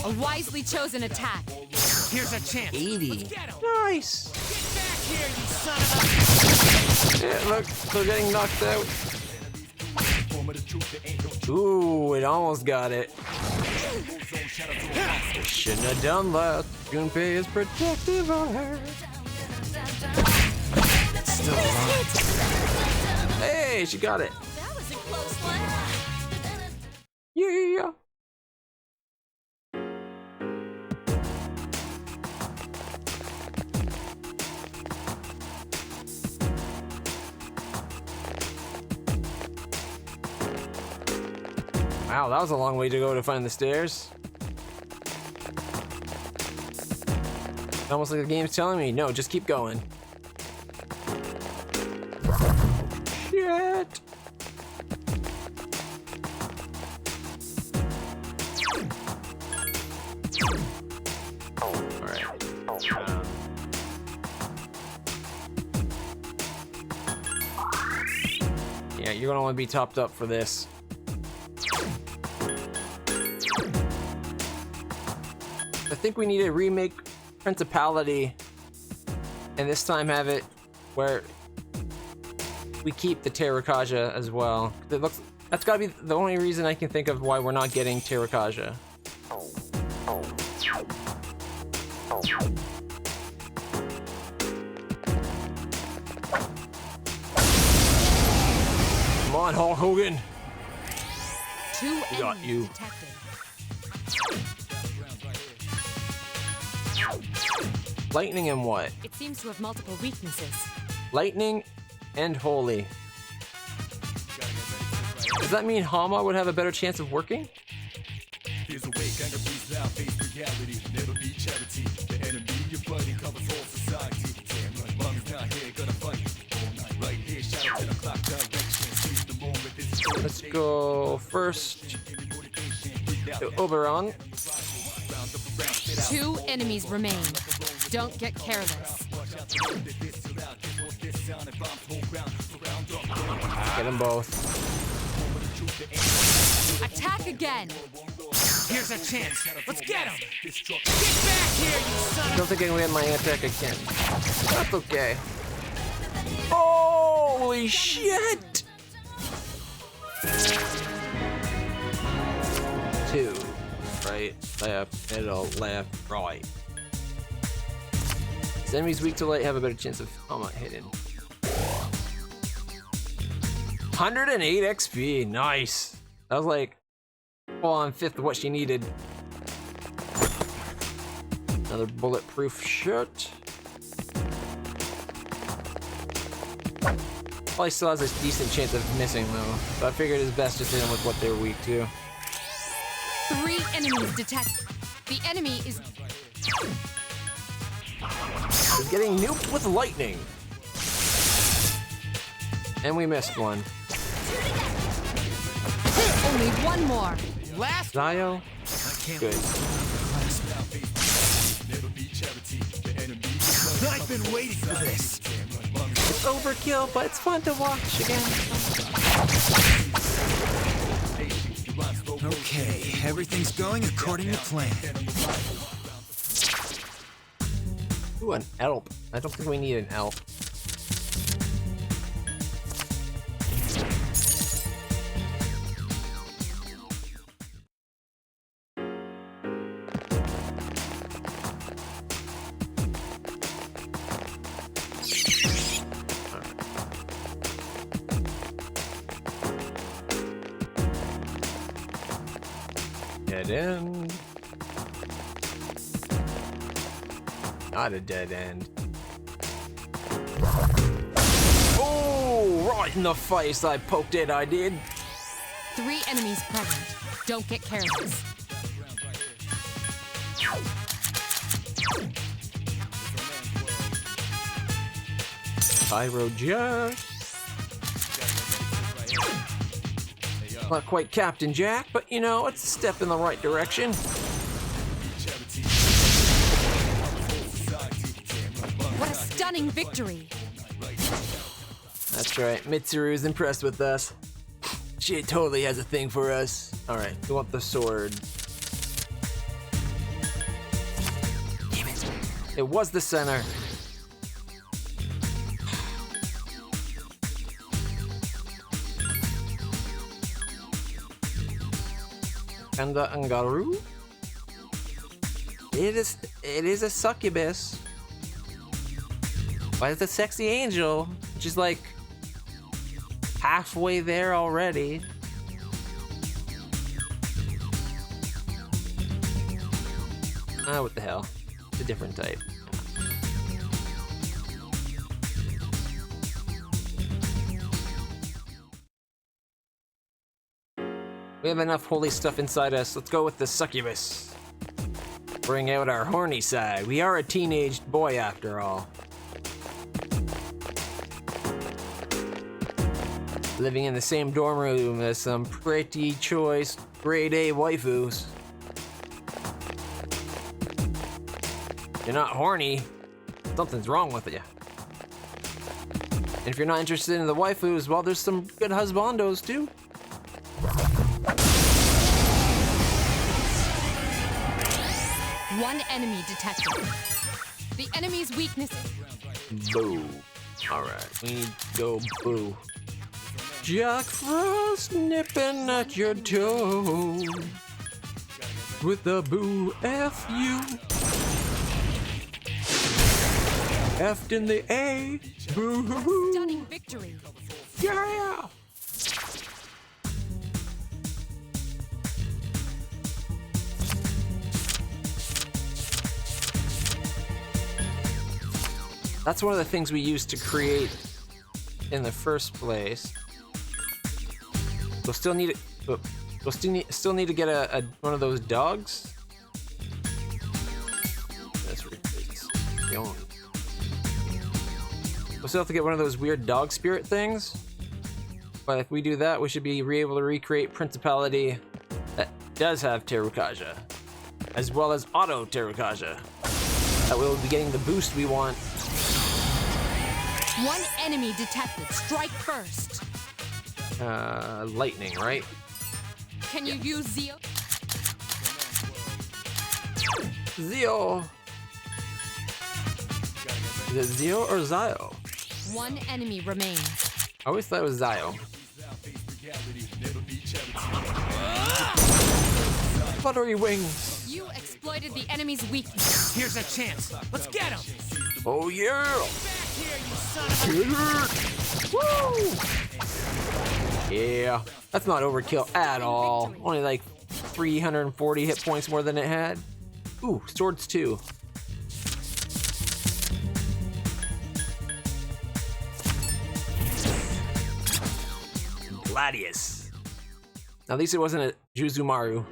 A wisely chosen attack. Here's a chance. 80. Nice. Get back here, you son of a... Yeah, look, they're getting knocked out. Ooh, it almost got it. Shouldn't have done that. Junpei is protective of her. Still alive. Hey, she got it. That was a close one. Yeah. Wow, that was a long way to go to find the stairs. It's almost like the game's telling me, no, just keep going. Shit! Alright. Yeah, you're gonna want to be topped up for this. I think we need to remake principality, and this time have it where we keep the Terrakaja as well. It looks, that's gotta be the only reason I can think of why we're not getting Terrakaja. Come on, Hulk Hogan. Two We got enemies you. detected. Lightning and what? It seems to have multiple weaknesses. Lightning and Holy. Does that mean Hama would have a better chance of working? Here's a wake, anger breathes out, face reality. Never be charity. The enemy you're fighting covers all society. Damn right, mom's not here, gonna fight all night. Right here, shadow 10 o'clock direction. Seize the moment, this is Let's go first. Oberon. Two enemies remain. Don't get careless. Get them both. Attack again. Here's a chance. Let's get him. Get back here, you son I don't think I can land my attack again. That's okay. Holy shit! Two. Right, left, middle, left, right. These enemies weak to light have a better chance of hitting. 108 XP, nice. That was like full on fifth of what she needed. Another bulletproof shirt. Probably still has a decent chance of missing though, but I figured it's best just to hit them with what they're weak to. 3 enemies detected. The enemy is Getting nuked with lightning. And we missed one. only one more. Last Zio? Good. I've been waiting for this. It's overkill, but it's fun to watch again. Okay, everything's going according to plan. Ooh, an elp. I don't think we need an elp. Dead end. Not a dead end. Oh, right in the face I poked it, I did. 3 enemies present. Don't get careless. Pyro Jack. Not quite Captain Jack, but you know, it's a step in the right direction. What a stunning victory. That's right, Mitsuru's impressed with us. She totally has a thing for us. Alright, we want the sword. Damn it. It was the center. Kanda Angaru? It is a succubus. But it's a sexy angel, which is like halfway there already. Ah, what the hell? It's a different type. We have enough holy stuff inside us. Let's go with the succubus. Bring out our horny side. We are a teenaged boy after all. Living in the same dorm room as some pretty choice grade A waifus. You're not horny, something's wrong with you. And if you're not interested in the waifus, well, there's some good husbandos too. One enemy detected. The enemy's weakness is... Boo. Alright, we need to go boo. Jack Frost nipping at your toe with the boo F-U. F'd in the A. Boo. Stunning victory. Yeah. That's one of the things we used to create in the first place. We'll still need it. We'll still need to get a one of those dogs. That's ridiculous. We'll still have to get one of those weird dog spirit things. But if we do that, we should be able to recreate Principality that does have Terukaja, as well as Auto Terukaja. That we'll be getting the boost we want. One enemy detected. Strike first. Lightning, right? Can you use Zeo? Zeo. Is it Zeo or Zio? One enemy remains. I always thought it was Zio. Fluttery wings. You exploited the enemy's weakness. Here's a chance. Let's get him. Oh yeah. Back here, you son of a... Woo! Yeah, that's not overkill at all. Only like 340 hit points more than it had. Ooh, swords too. Gladius. At least it wasn't a Juzumaru.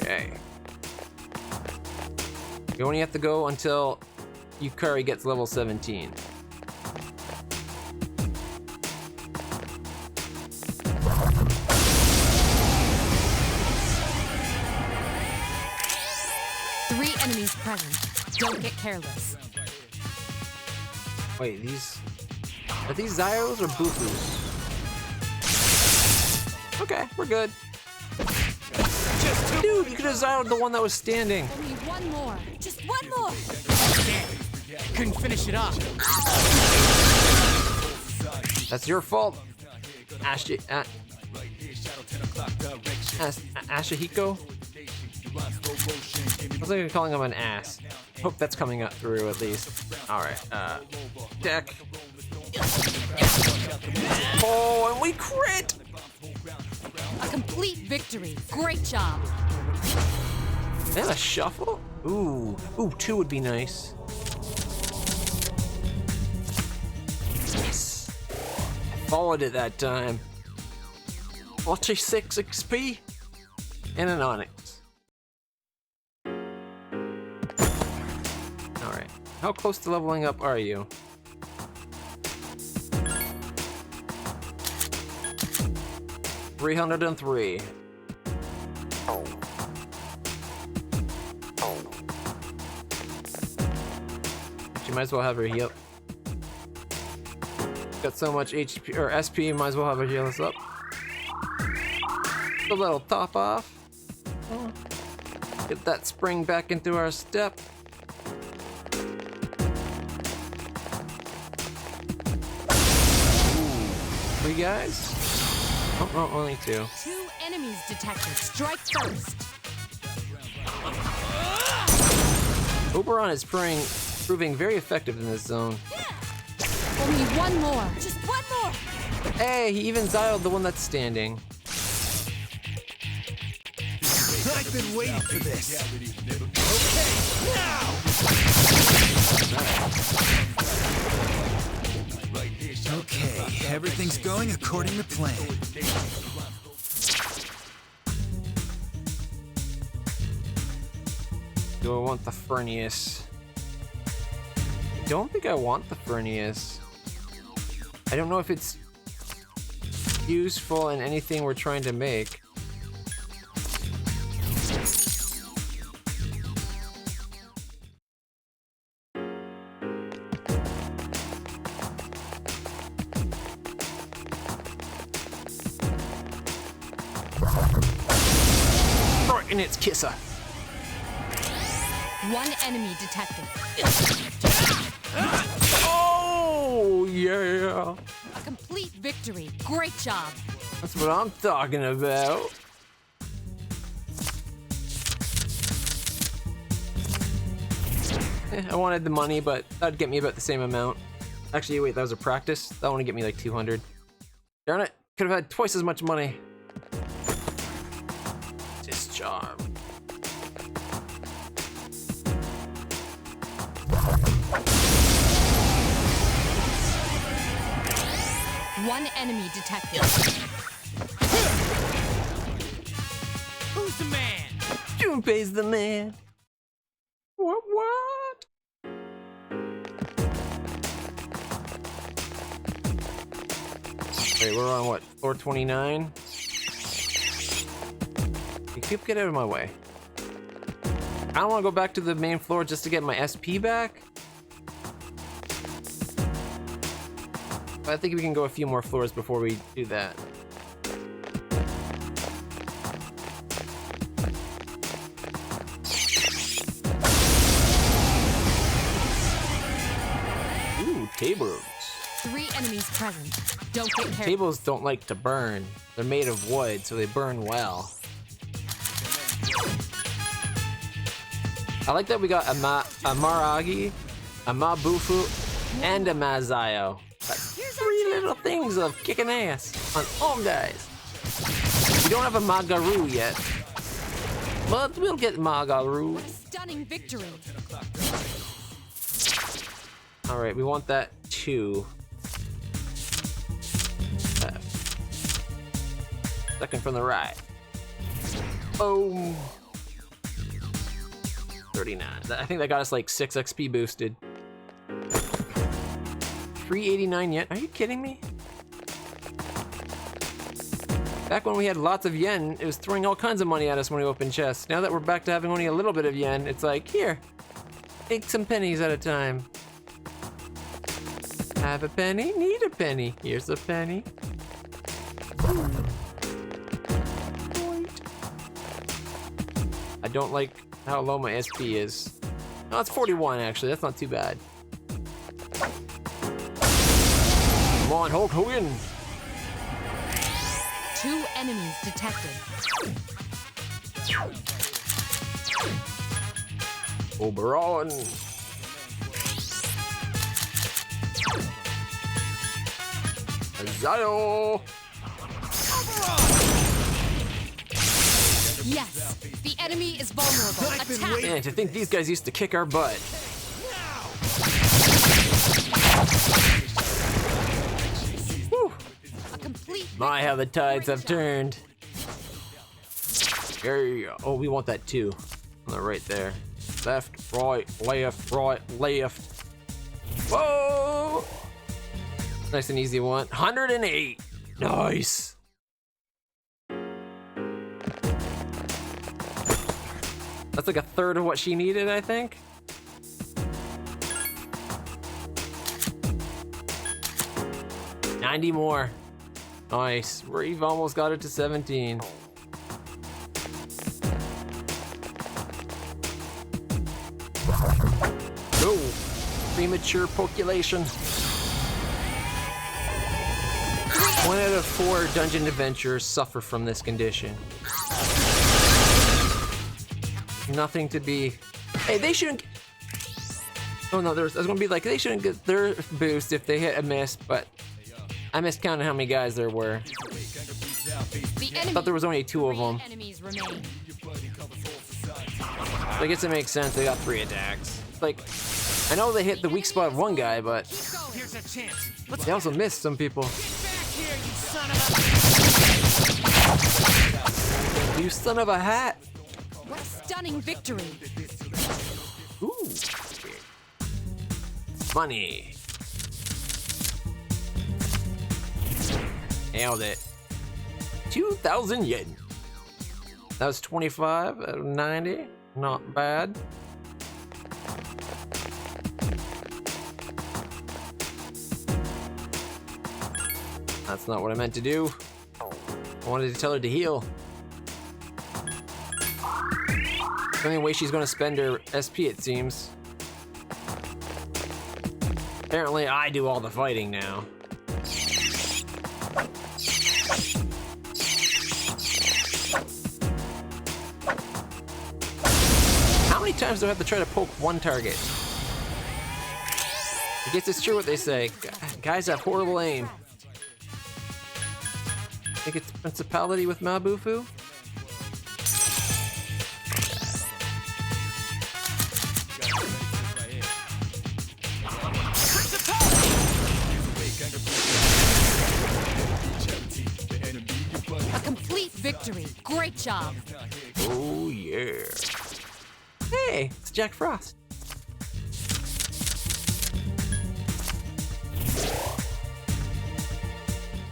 Okay. You only have to go until Yukari gets level 17. Three enemies present. Don't get careless. Wait, are these Zyos or Bufus? Okay, we're good. Dude, you could have Zyo'd the one that was standing. Only one more. Just one more. Couldn't finish it off. That's your fault. Ashihiko? I was like calling him an ass. Hope that's coming up through at least. Alright, deck. Oh, and we crit! A complete victory. Great job. And a shuffle? Ooh, 2 would be nice. Yes. Followed it that time. 46 XP and an Onyx. Alright, how close to leveling up are you? $303. She might as well have her heal. Got so much HP or SP, might as well have her heal us up. A little top off. Get that spring back into our step. Ooh. 3 guys? Oh, only 2. 2 enemies detected. Strike first. Oberon is proving very effective in this zone. Only one more. Just one more. Hey, he even Zyo'd the one that's standing. I've been waiting for this. Okay, everything's going according to plan. Do I want the Furnius? I don't think I want the Furnius. I don't know if it's useful in anything we're trying to make. and it's Kissa. One enemy detected. Oh, yeah. A complete victory. Great job. That's what I'm talking about. I wanted the money, but that'd get me about the same amount. Actually, wait, that was a practice? That would get me like 200. Darn it, could have had twice as much money. Discharge. One enemy detected. Who's the man? Junpei's the man. What? Wait, we're on what? Floor 29? You keep getting out of my way. I don't want to go back to the main floor just to get my SP back. But I think we can go a few more floors before we do that. Ooh, tables. 3 enemies present. Don't get careful. Tables don't like to burn. They're made of wood, so they burn well. I like that we got a Maragi, a Mabufu, and a Mazayo. That's 3 little things of kicking ass on home days. We don't have a Magaru yet, but we'll get Magaru. Stunning victory. All right, we want that too. Second from the right. Boom. 39. I think that got us like 6 XP boosted. 389 yet? Are you kidding me? Back when we had lots of yen, it was throwing all kinds of money at us when we opened chests. Now that we're back to having only a little bit of yen, it's like, here, take some pennies at a time. Have a penny, need a penny. Here's a penny. I don't like how low my SP is. No, it's 41 actually, that's not too bad. Come on, Hulk Hogan! 2 enemies detected. Oberon! Zayo! Yes, the enemy is vulnerable. Attack! Man, to think these guys used to kick our butt. Whew. A complete My, how the tides have turned. Yeah. Oh, we want that too. On the right there. Left, right, left. Whoa! Nice and easy one. 108. Nice. That's like a third of what she needed, I think. $90 more. Nice. We've almost got it to 17. Go. Premature population. 1 out of 4 dungeon adventurers suffer from this condition. Nothing to be. Hey, they shouldn't. Oh no, I was gonna be like, they shouldn't get their boost if they hit a miss, but I missed counting how many guys there were. I thought there was only 2 of them. Enemies remain. I guess it makes sense. They got 3 attacks. Like, I know they hit the weak spot of one guy, but Here's a chance. they also missed some people. Get back here, you son of a... You son of a hat! What a stunning victory. Ooh. Money. Nailed it. 2,000 yen. That was 25 out of 90. Not bad. That's not what I meant to do. I wanted to tell her to heal. The only way she's gonna spend her SP, it seems. Apparently, I do all the fighting now. How many times do I have to try to poke one target? I guess it's true what they say. Guys have horrible aim. Think it's Principality with Mabufu? A complete victory. Great job. Oh yeah. Hey, it's Jack Frost.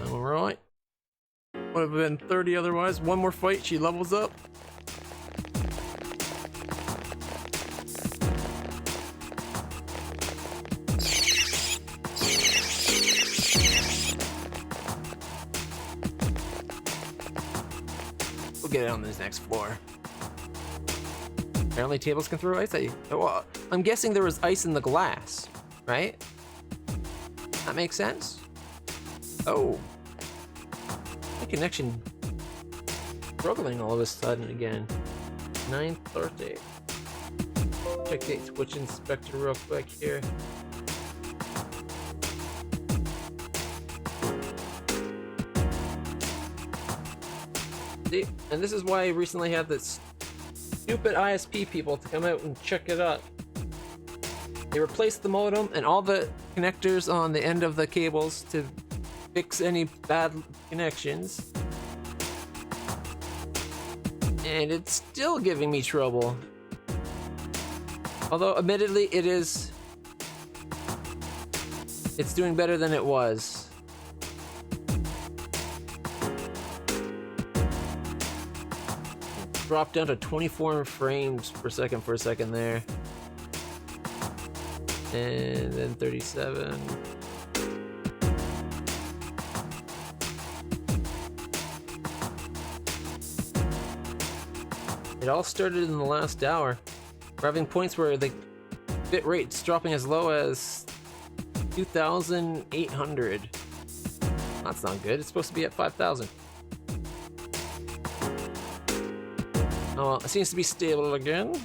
Alright. Would have been 30 otherwise. One more fight, she levels up. We'll get it on this next floor. Apparently tables can throw ice at you. Well, I'm guessing there was ice in the glass, right? That makes sense? Oh. My connection struggling all of a sudden again. 9:30. Check the Twitch Inspector real quick here. See, and this is why I recently had this stupid ISP people to come out and check it out. They replaced the modem and all the connectors on the end of the cables to fix any bad connections. And it's still giving me trouble. Although admittedly it's doing better than it was. Dropped down to 24 frames per second for a second there. And then 37. It all started in the last hour. We're having points where the bit rate's dropping as low as 2,800. That's not good. It's supposed to be at 5,000. Oh well, it seems to be stable again.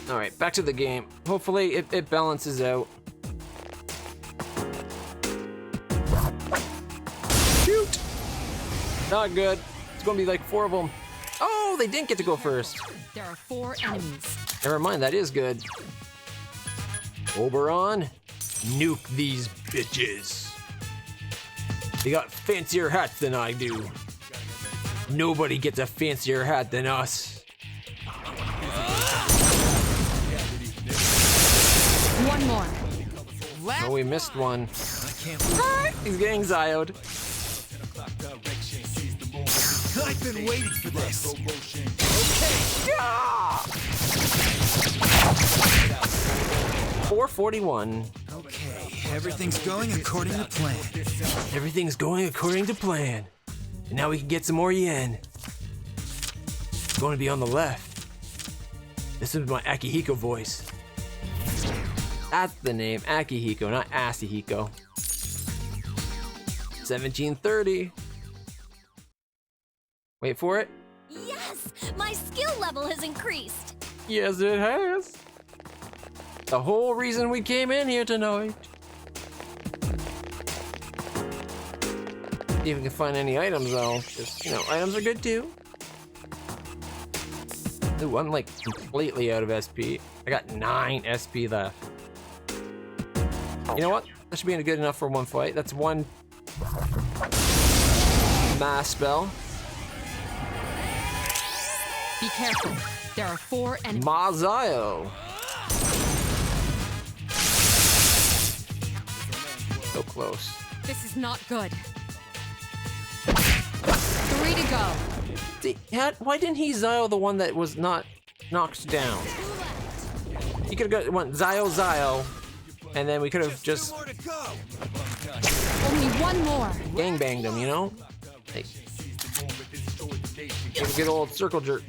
Alright, back to the game. Hopefully it balances out. Shoot! Not good. It's gonna be like 4 of them. Oh, they didn't get to go first. There are 4 enemies. Never mind, that is good. Oberon, nuke these bitches. They got fancier hats than I do. Nobody gets a fancier hat than us. One more. Oh, we missed one. He's getting Zio'd. I've been waiting for this. Okay. Yeah! 441. Okay, everything's going according to plan. Everything's going according to plan. And now we can get some more yen. It's going to be on the left. This is my Akihiko voice. That's the name, Akihiko, not Asahiko. 1730. Wait for it. Yes! My skill level has increased! Yes, it has. The whole reason we came in here tonight. See if we can find any items though. Just, you know, items are good too. Ooh, I'm like completely out of SP. I got 9 SP left. You know what? That should be good enough for one fight. That's one mass spell. Be careful. There are 4 enemies. Mazayo. So close. This is not good. 3 to go. See, why didn't he Zio the one that was not knocked down? He could have got one Zio, and then we could have just Only one more. gangbanged him, you know? Hey. Give a good old circle jerk.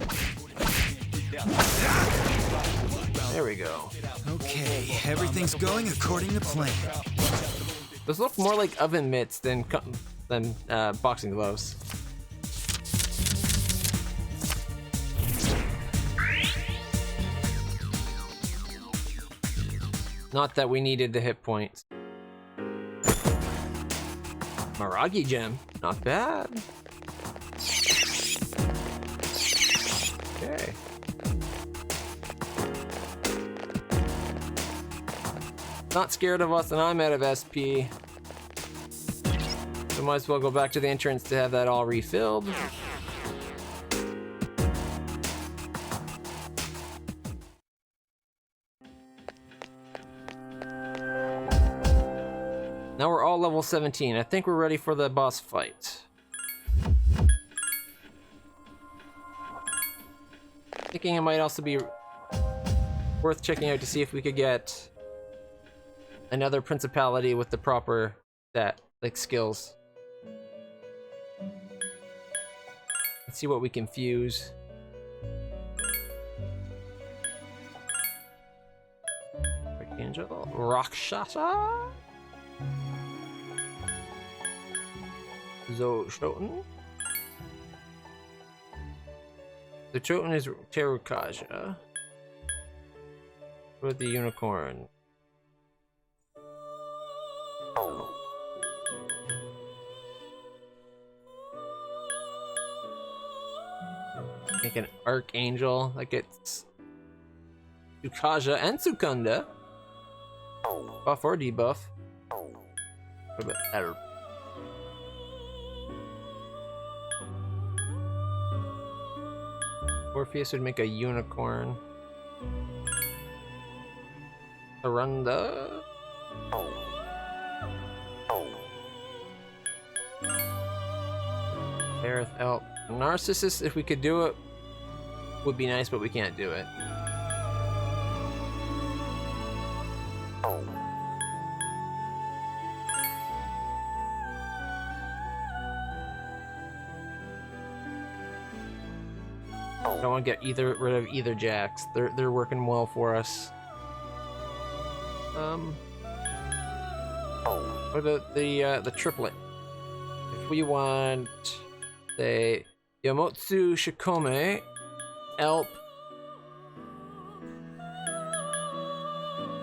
There we go. Okay, everything's going according to plan. Those look more like oven mitts than boxing gloves. Not that we needed the hit points. Maragi gem, not bad. Okay. Not scared of us, and I'm out of SP. So might as well go back to the entrance to have that all refilled. Now we're all level 17. I think we're ready for the boss fight. Thinking it might also be worth checking out to see if we could get another principality with the proper skills. Let's see what we can fuse. Archangel, Rakshasa, Shoten. The Shoten is Terukaja with the unicorn. Make an Archangel that gets Tsukaja and Sukunda. Buff or debuff. What about that? Orpheus would make a unicorn. Arunda. Aerith, Elk. Narcissus, if we could do it, would be nice, but we can't do it. Don't want to get rid of either jacks. They're working well for us. What about the triplet? If we want, say, Yomotsu Shikome, Elp.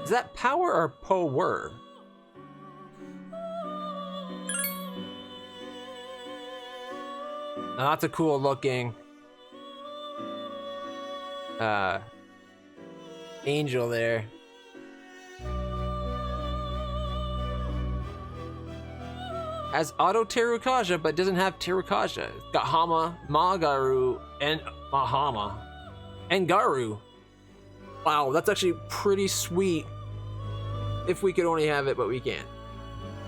Is that power or power? Now that's a cool looking angel there. Has auto Terukaja, but doesn't have Terukaja. It's got Hama, Magaru, and Mahama. And Garu. Wow, that's actually pretty sweet. If we could only have it, but we can't.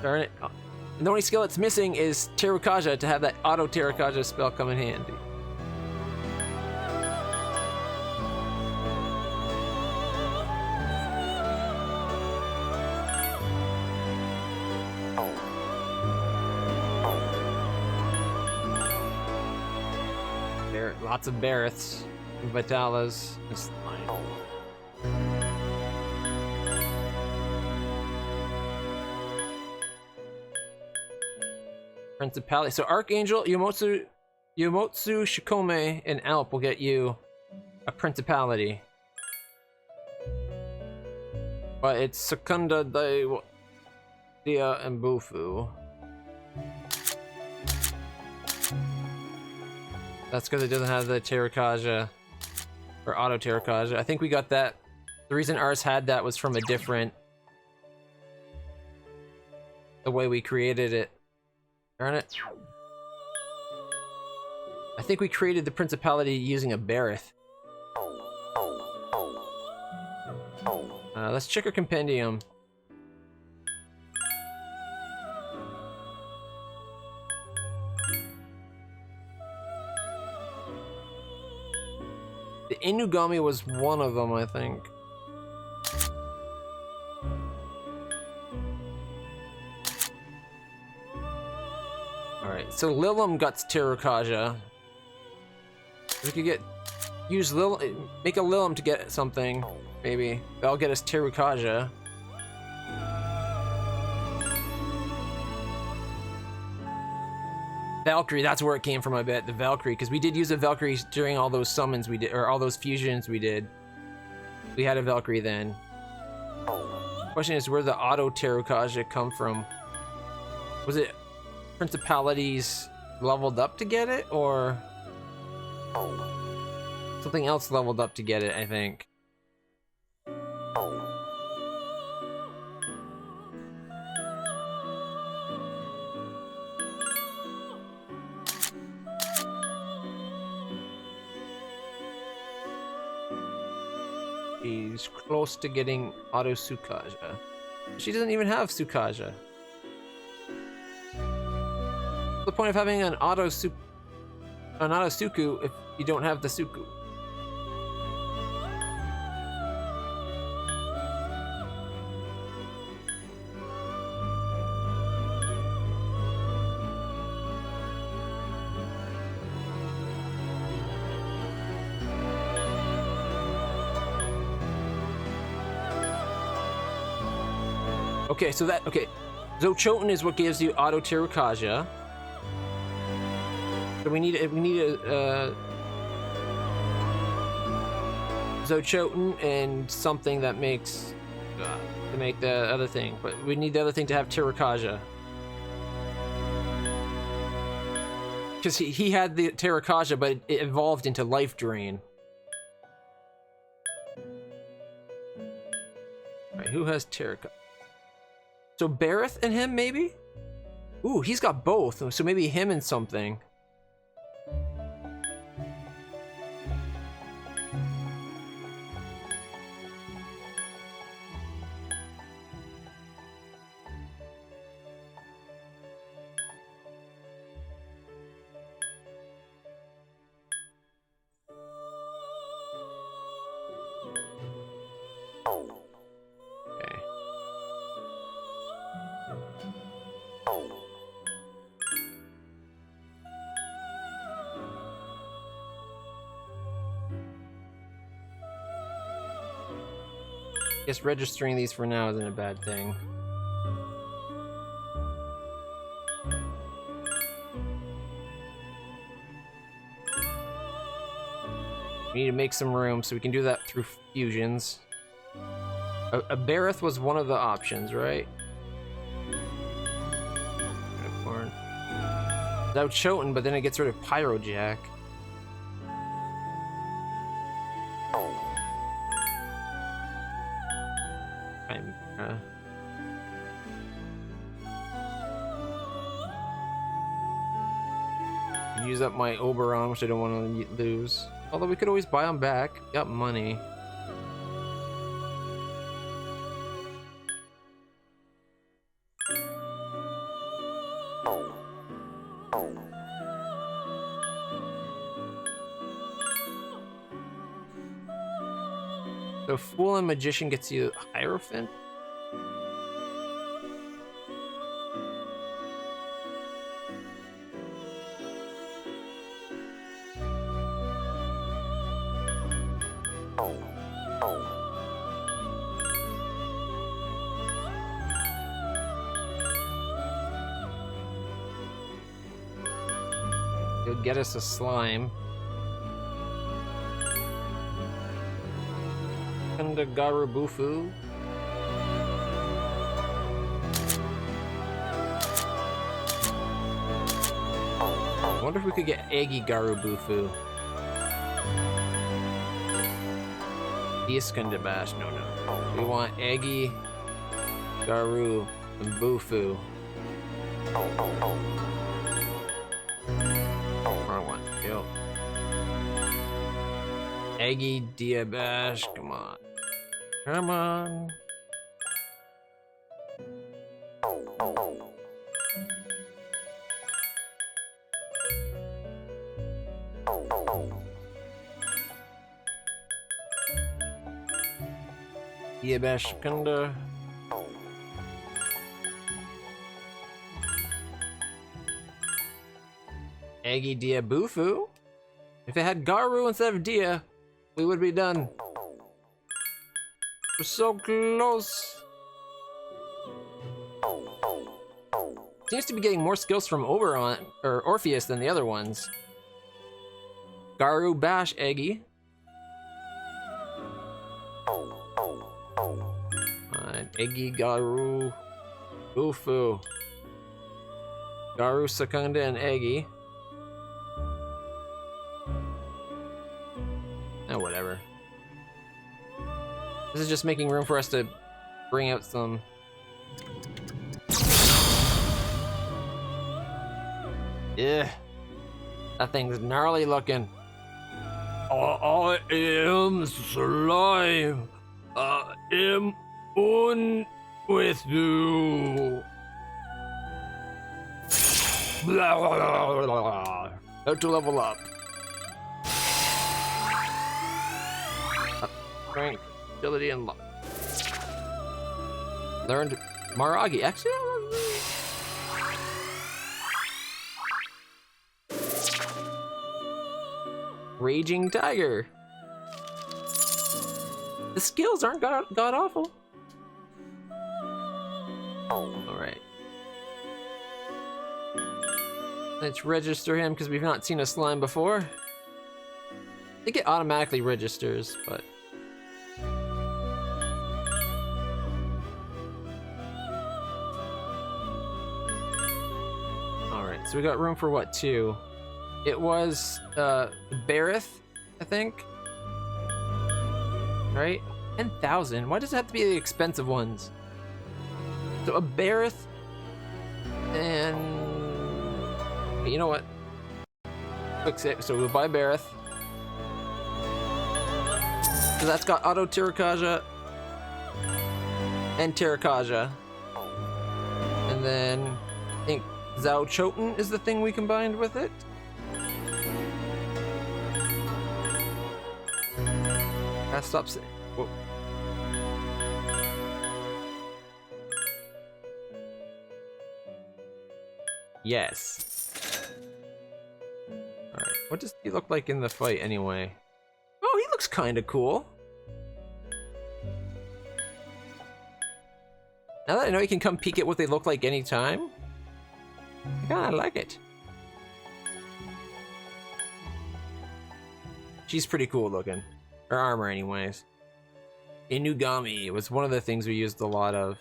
Darn it. And the only skill it's missing is Terukaja to have that auto Terukaja spell come in handy. Lots of Bariths, Vitalas, Principality. So Archangel, Yomotsu Shikome, and Alp will get you a Principality. But it's Secunda, Dia, and Bufu. That's because it doesn't have the Terukaja or auto Terukaja. I think we got that. The reason ours had that was from a different, the way we created it. Darn it. I think we created the Principality using a Barith. Let's check our compendium. The Inugami was one of them, I think. Alright, so Lilim got Terukaja. We could use make a Lilim to get something, maybe. That'll get us Terukaja. Valkyrie, that's where it came from, I bet. The Valkyrie, because we did use a Valkyrie during all those summons we did, or all those fusions we did. We had a Valkyrie then. Question is, where the auto Terukaja come from? Was it principalities leveled up to get it, or something else leveled up to get it, I think. She's close to getting auto Sukaja. She doesn't even have Sukaja. What's the point of having an auto Suku if you don't have the Suku? Okay, so Zochoten is what gives you auto Terukaja. So we need a Zochoten and something that makes to make the other thing, but we need the other thing to have Terukaja. Because he had the Terukaja, but it evolved into Life Drain. Alright, who has Terukaja? So Bareth and him, maybe? Ooh, he's got both, so maybe him and something. Guess registering these for now isn't a bad thing. We need to make some room, so we can do that through fusions. A Bareth was one of the options, right? Unicorn. Without Choten, but then it gets rid of Pyrojack. Use up my Oberon, which I don't want to lose. Although we could always buy them back. Got money. So Fool and Magician gets you Hierophant? You'll get us a slime. And a Garubufu. I wonder if we could get Eggy Garubufu. Iskandabash, no. We want Eggy, Garu, and Bufu. Wrong one. Yo. Eggy Diabash, come on. Come on. Diabash Kunda. Eggy Diabufu. If it had Garu instead of Dia, we would be done. We're so close. Seems to be getting more skills from Oberon or Orpheus than the other ones. Garu, Bash, Eggy. Eggy, Garu, Ufu. Garu, Secunda, and Eggy. Oh, whatever. This is just making room for us to bring out some... Yeah, that thing's gnarly looking. I am slime. I am one with you. Blah, blah, blah, blah. How to level up. Strength, agility, and luck. Learned Maragi. Actually, Raging Tiger. The skills aren't god awful. Alright. Let's register him because we've not seen a slime before. I think it automatically registers, but... Alright, so we got room for what, 2? It was Bareth, I think. Right? 10,000. Why does it have to be the expensive ones? So a Bareth and you know what? Fix it. So we'll buy Bareth. So that's got auto Terrakaja and Terrakaja. And then I think Zhao Choten is the thing we combined with it. That stops it. Whoa. Yes. Alright, what does he look like in the fight anyway? Oh, he looks kinda cool. Now that I know you can come peek at what they look like anytime, I kinda like it. She's pretty cool looking. Her armor anyways. Inugami was one of the things we used a lot of.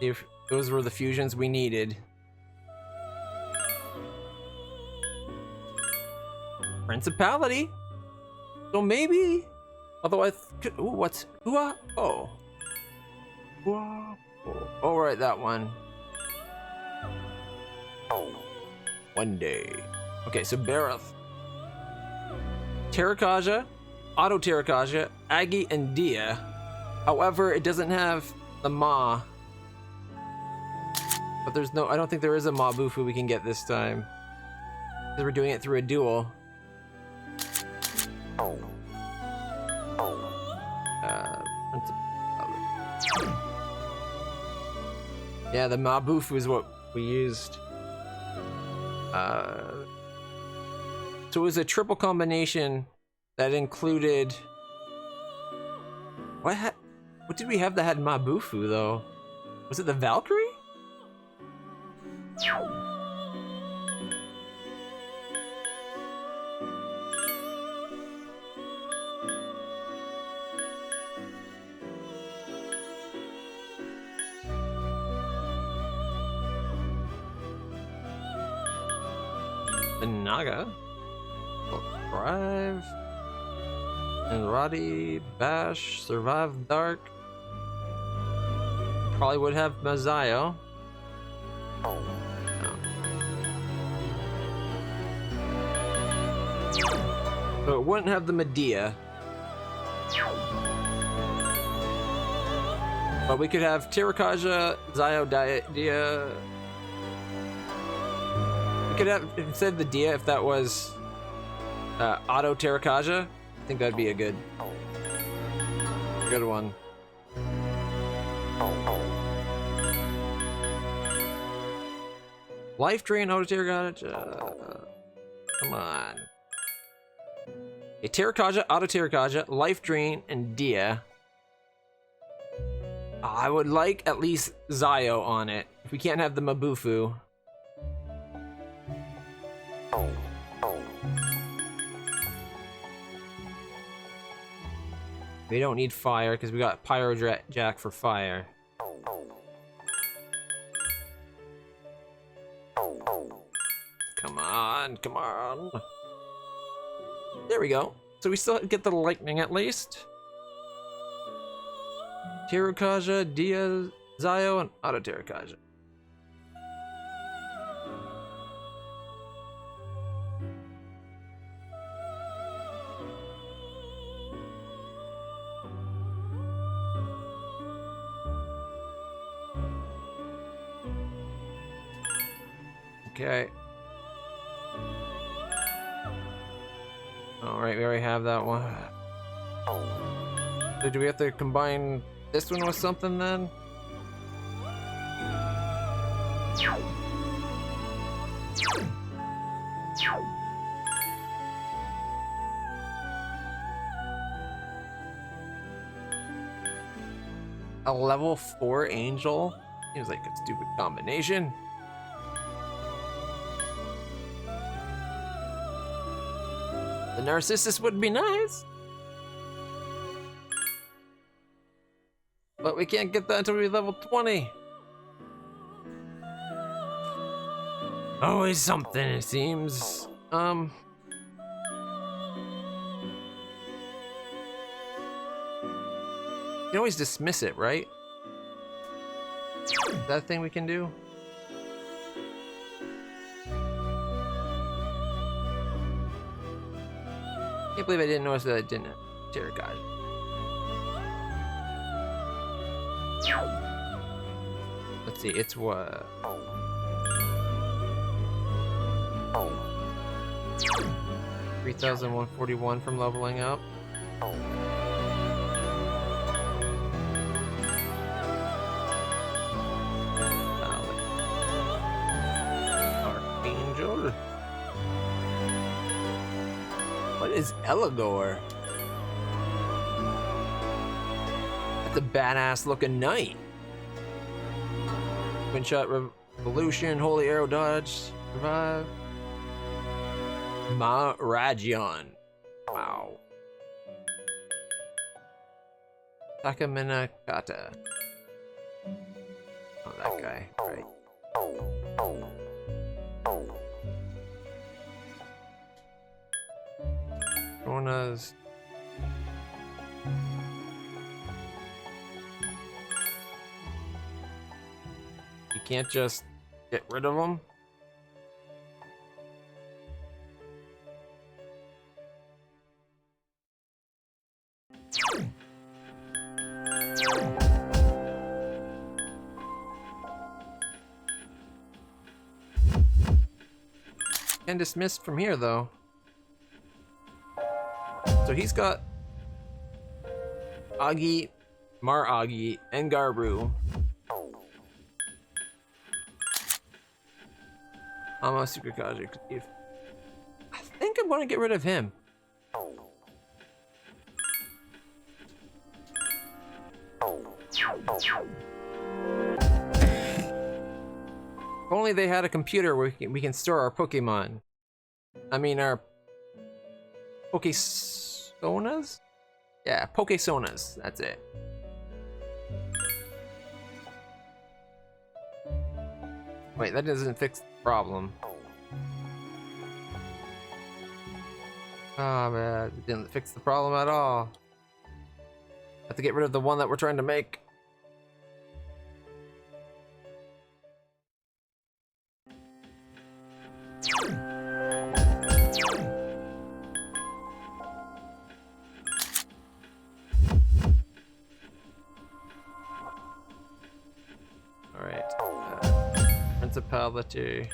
If those were the fusions we needed. Principality. So maybe. Otherwise, ooh, what's Hua? Oh. Hua. Oh, right, that one. One day. Okay, so Bareth, Terrakaja, Auto Terrakaja, Aggie, and Dia. However, it doesn't have the Ma. But there's no, I don't think there is a Ma Bufu we can get this time. Because we're doing it through a duel. Yeah, the Ma Bufu is what we used. So it was a triple combination that included... What did we have that had Ma Bufu though? Was it the Valkyrie? The Naga, Thrive, and Roddy, Bash, Survive Dark. Probably would have Mazayo. No. So it wouldn't have the Medea. But we could have Terrakaja, Zayo, Dia. We could have instead of the Dia if that was Auto Terrakaja. I think that'd be a good one. Life Drain, Auto Terrakaja. Come on. A Terrakaja, Auto Terrakaja, Life Drain, and Dia. I would like at least Zio on it. If we can't have the Mabufu. We don't need fire because we got Pyro Jack for fire. Come on, come on. There we go. So we still get the lightning at least. Terrakaja, Dia, Zio, and Auto Terrakaja. Okay. Alright, we already have that one. So do we have to combine this one with something then? A level 4 angel? Seems like a stupid combination. The Narcissus would be nice. But we can't get that until we level 20. Always something, it seems. You can always dismiss it, right? Is that a thing we can do? Can't believe I didn't notice that I didn't have Terrakaja. Let's see, it's what? 3,141 from leveling up. Archangel. What is Eligor? That's a badass looking knight. Twin shot revolution, holy arrow dodge, survive. Rajion. Wow. Takaminakata. Oh, that guy. Right. Rona's. You can't just get rid of them. And dismissed from here though. So he's got Agi, Mar-Agi, and Garbu. Ama Sukakaji. I think I want to get rid of him. If only they had a computer where we can store our Pokemon. I mean our Pokesonas? Yeah, Pokesonas, that's it. Wait, that doesn't fix the problem. Oh man, it didn't fix the problem at all. Have to get rid of the one that we're trying to make. Alright. Principality.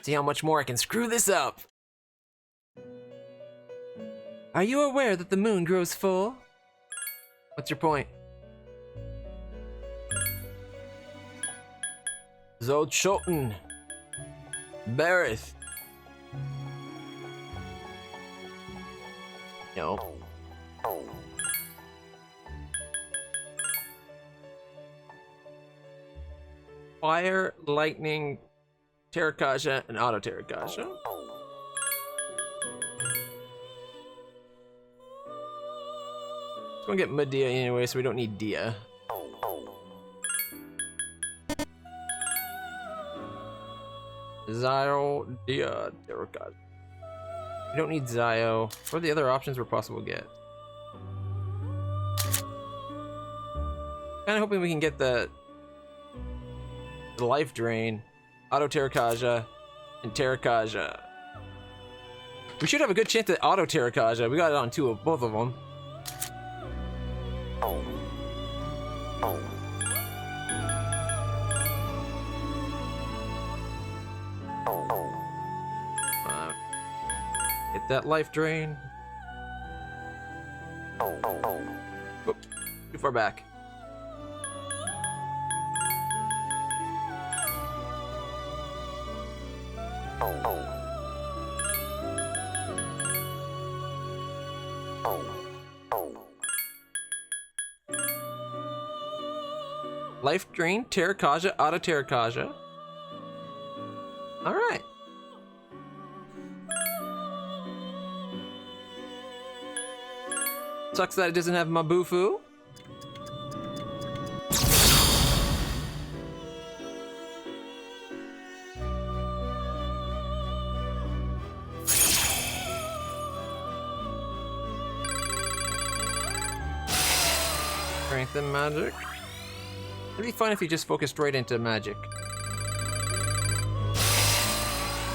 See how much more I can screw this up. Are you aware that the moon grows full? What's your point? Zolchoten. Barith. No. Fire, lightning, Terracotta, and auto Terracotta. We're gonna get Medea anyway, so we don't need Dia. Zio, Dia, Terracotta. We don't need Zio. What are the other options we're possible to get? Kinda hoping we can get the life drain, auto Terracotta, and Terracotta. We should have a good chance at auto Terracotta. We got it on both of them. Get that life drain. Whoop, too far back. Life drain, Terracotta, auto Terracotta. All right. Sucks that it doesn't have Mabufu. Strength and magic. It'd be fun if you just focused right into magic.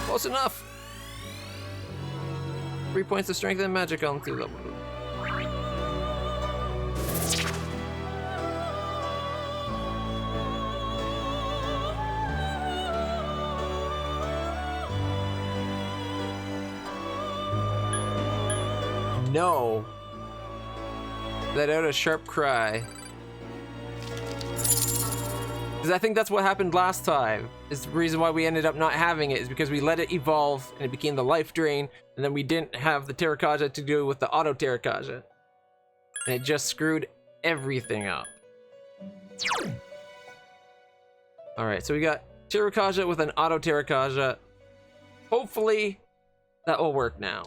Close enough. 3 points of strength and magic on 2 level. No. Let out a sharp cry. Because I think that's what happened last time. Is the reason why we ended up not having it is because we let it evolve and it became the life drain, and then we didn't have the Terracotta to do with the auto Terracotta. And it just screwed everything up. Alright, so we got Terracotta with an auto Terracotta. Hopefully that will work now.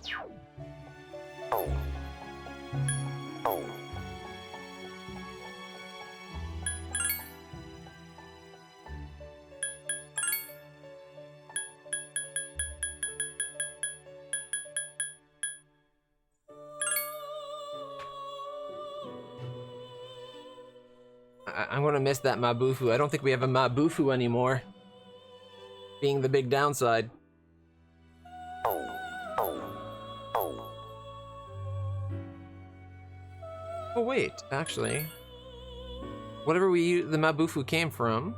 I'm gonna miss that Mabufu. I don't think we have a Mabufu anymore. Being the big downside. Oh wait, actually. Whatever the Mabufu came from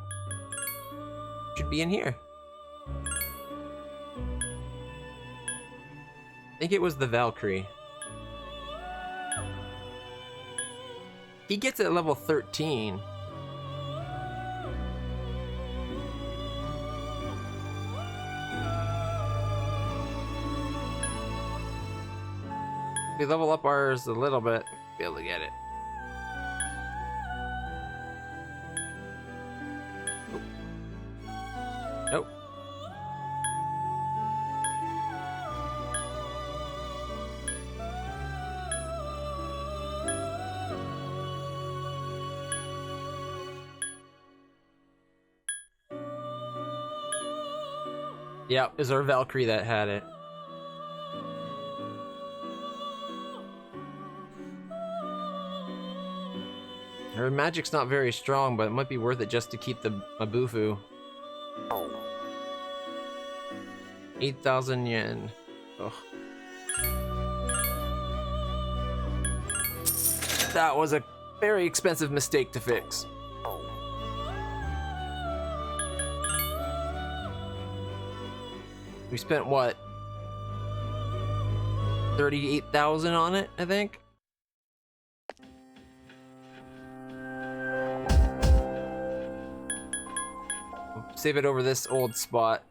should be in here. I think it was the Valkyrie. He gets it at level 13. We level up ours a little bit, be able to get it. Nope. Yeah, it was our Valkyrie that had it. Her magic's not very strong, but it might be worth it just to keep the Mabufu. 8,000 yen. Ugh. That was a very expensive mistake to fix. We spent what? 38,000 on it, I think. Save it over this old spot.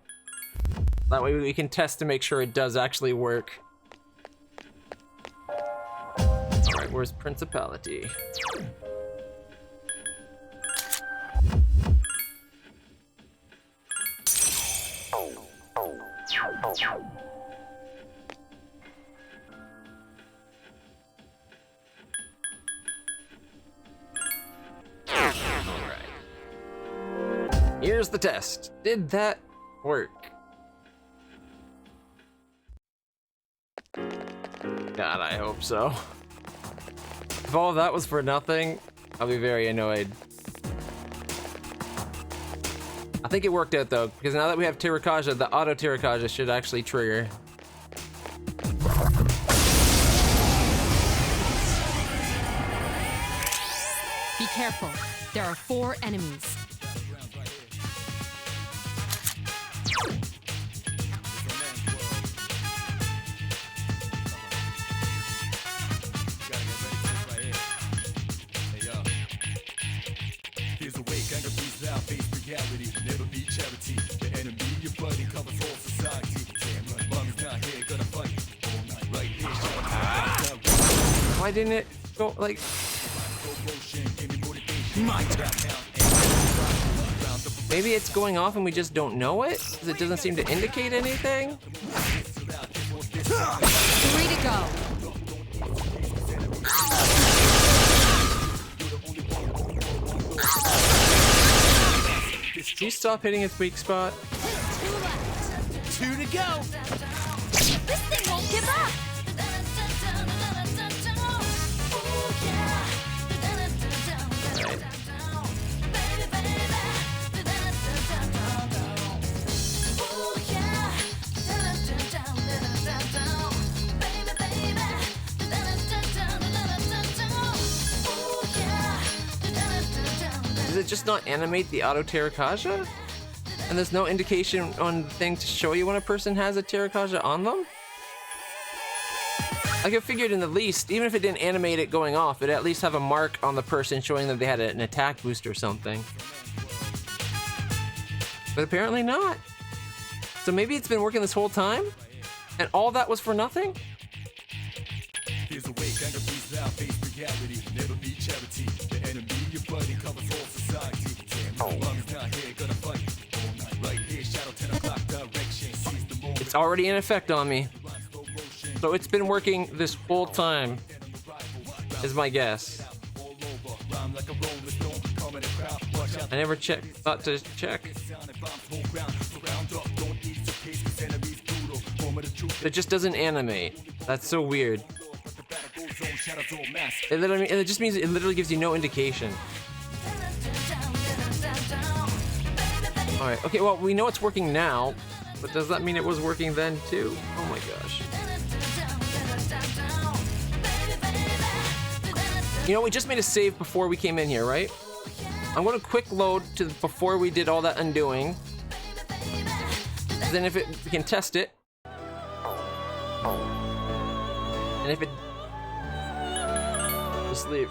That way we can test to make sure it does actually work. Alright, where's Principality? Here's the test. Did that work? God, I hope so. If all of that was for nothing, I'll be very annoyed. I think it worked out though, because now that we have Terrakaja, the auto Terrakaja should actually trigger. Be careful. There are 4 enemies. Why didn't it go like? Maybe it's going off and we just don't know it? Because it doesn't seem to indicate anything? 3 to go. Can you stop hitting its weak spot? 2 to go. This thing won't give up. Does it just not animate the auto Terrakaja? And there's no indication on the thing to show you when a person has a Terrakaja on them? Like I figured in the least, even if it didn't animate it going off, it'd at least have a mark on the person showing that they had an attack boost or something. But apparently not. So maybe it's been working this whole time? And all that was for nothing? It's already in effect on me. So it's been working this whole time, is my guess. I never thought to check. It just doesn't animate. That's so weird. It just means it literally gives you no indication. Alright, okay, well, we know it's working now, but does that mean it was working then too? Oh my gosh. You know, we just made a save before we came in here, right? I'm gonna quick load to before we did all that undoing. Then if we can test it. And if it... Just leave.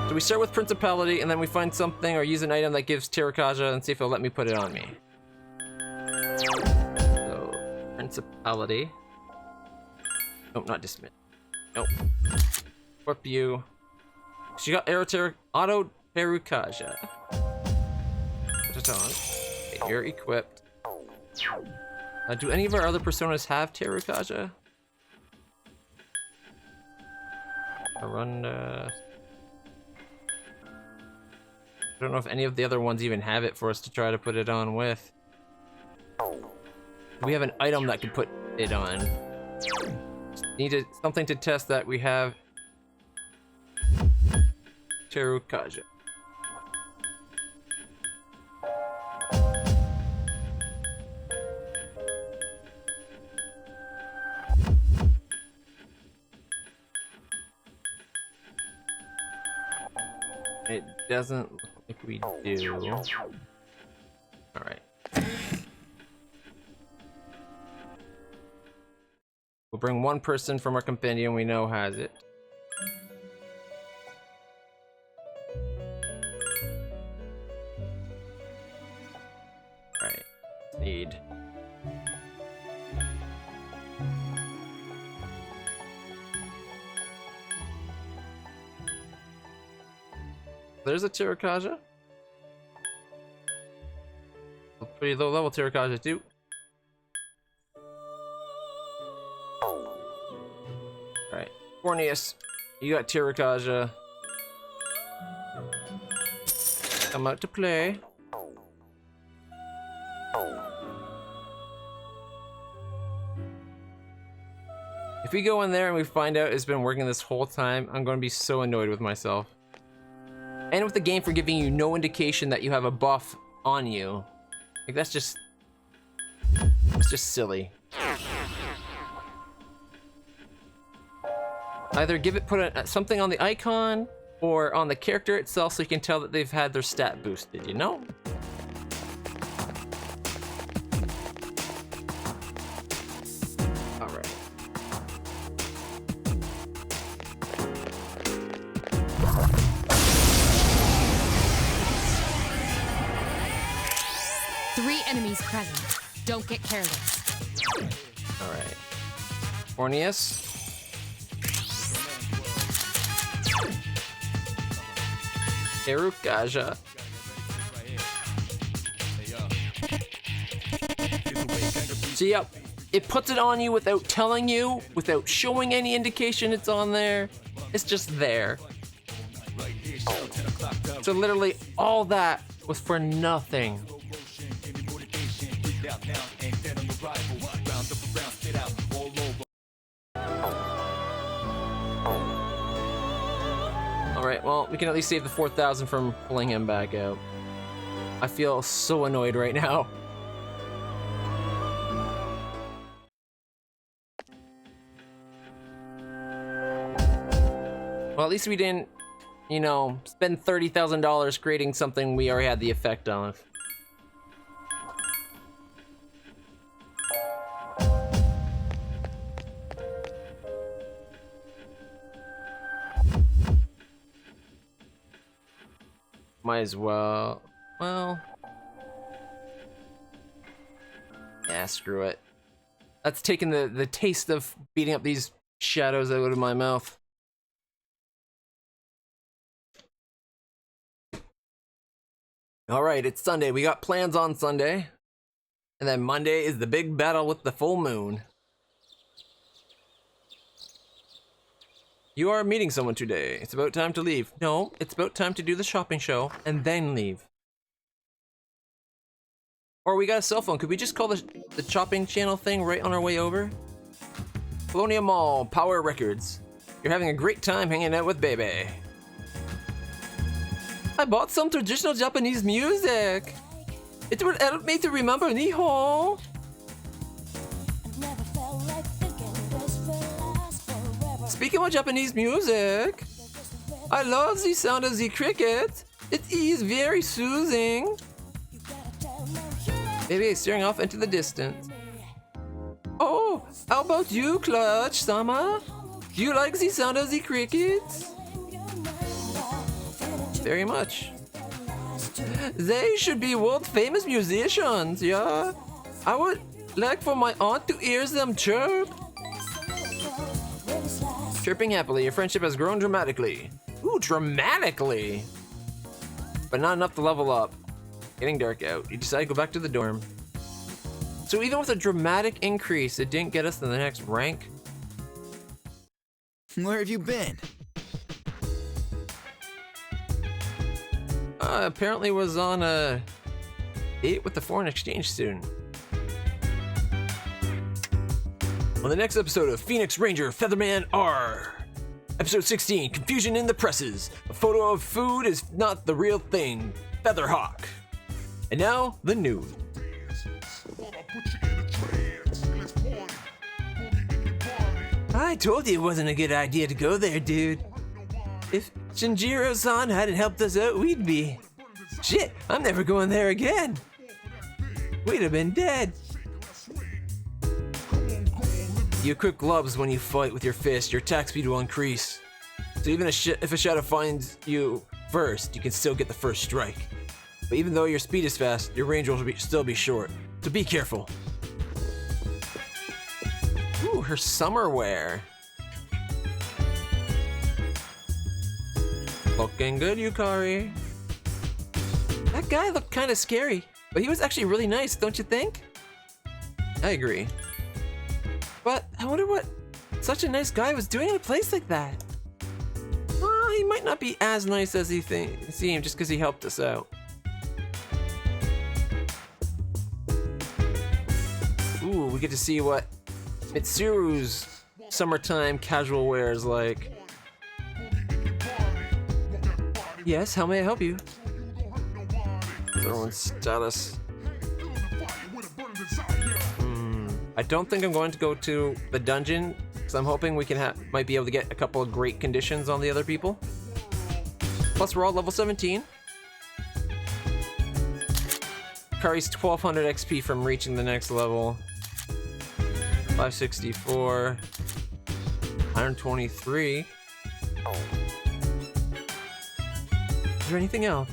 So we start with Principality, and then we find something or use an item that gives Terrakaja and see if it'll let me put it on me. So, Principality. Nope, not dismiss. Nope. Equip you. She got Auto Terrakaja. Put it on. Okay, you're equipped. Do any of our other personas have Terrakaja? Arunda. I don't know if any of the other ones even have it for us to try to put it on with. We have an item that could put it on. Needed something to test that we have Terrakaja. It doesn't look like we do. Alright. We'll bring one person from our compendium we know has it. Alright. Need. There's a Tirakaja. A pretty low level Tirakaja too. Alright. Corneus, you got Tirakaja. Come out to play. If we go in there and we find out it's been working this whole time, I'm going to be so annoyed with myself. And with the game for giving you no indication that you have a buff on you. Like, that's just... It's just silly. Either put something on the icon, or on the character itself so you can tell that they've had their stat boosted, you know? Alright. Enemies present. Don't get careless. Alright. Corneus. Tirakaja. See, yep. It puts it on you without telling you, without showing any indication it's on there. It's just there. So literally all that was for nothing. Alright, well, we can at least save the 4,000 from pulling him back out. I feel so annoyed right now. Well, at least we didn't, you know, spend $30,000 creating something we already had the effect of. Might as well. Well. Yeah, screw it. That's taking the taste of beating up these shadows out of my mouth. Alright, it's Sunday. We got plans on Sunday. And then Monday is the big battle with the full moon. You are meeting someone today. It's about time to leave. No, it's about time to do the shopping show and then leave. Or we got a cell phone. Could we just call the shopping channel thing right on our way over? Colonial Mall, Power Records. You're having a great time hanging out with Bebe. I bought some traditional Japanese music. It will help me to remember Nihon. Speaking of Japanese music, I love the sound of the cricket. It is very soothing. Baby is staring off into the distance. Oh, how about you, Clutch-sama? Do you like the sound of the crickets? Very much. They should be world-famous musicians, yeah? I would like for my aunt to hear them chirp. Chirping happily, your friendship has grown dramatically. Ooh, dramatically! But not enough to level up. Getting dark out. You decide to go back to the dorm. So even with a dramatic increase, it didn't get us to the next rank. Where have you been? Apparently was on a date with the foreign exchange student. On the next episode of Phoenix Ranger Featherman R. Episode 16, Confusion in the Presses. A photo of food is not the real thing. Featherhawk. And now, the news. I told you it wasn't a good idea to go there, dude. If Shinjiro-san hadn't helped us out, we'd be... Shit, I'm never going there again. We'd have been dead. You equip gloves when you fight with your fist. Your attack speed will increase. So even if a shadow finds you first, you can still get the first strike. But even though your speed is fast, your range will still be short. So be careful. Ooh, her summer wear. Looking good, Yukari. That guy looked kind of scary, but he was actually really nice, don't you think? I agree. But I wonder what such a nice guy was doing in a place like that. Well, he might not be as nice as he seemed just because he helped us out. Ooh, we get to see what Mitsuru's summertime casual wear is like. Yes, how may I help you? Everyone's status. I don't think I'm going to go to the dungeon because I'm hoping we can might be able to get a couple of great conditions on the other people. Plus, we're all level 17. Kari's 1200 XP from reaching the next level. 564. 123. Is there anything else?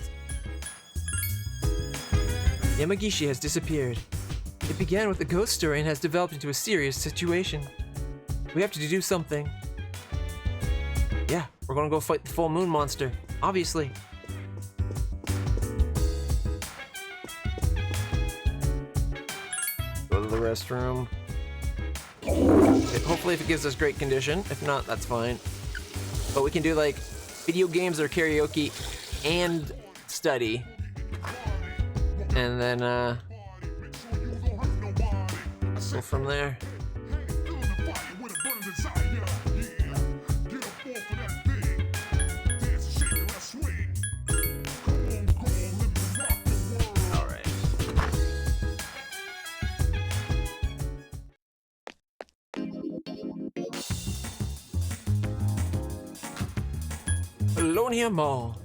Yamagishi has disappeared. It began with a ghost story and has developed into a serious situation. We have to do something. Yeah, we're gonna go fight the full moon monster, obviously. Go to the restroom. Hopefully if it gives us great condition. If not, that's fine. But we can do like video games or karaoke and study. And then go from there. Alright. Bologna Mall.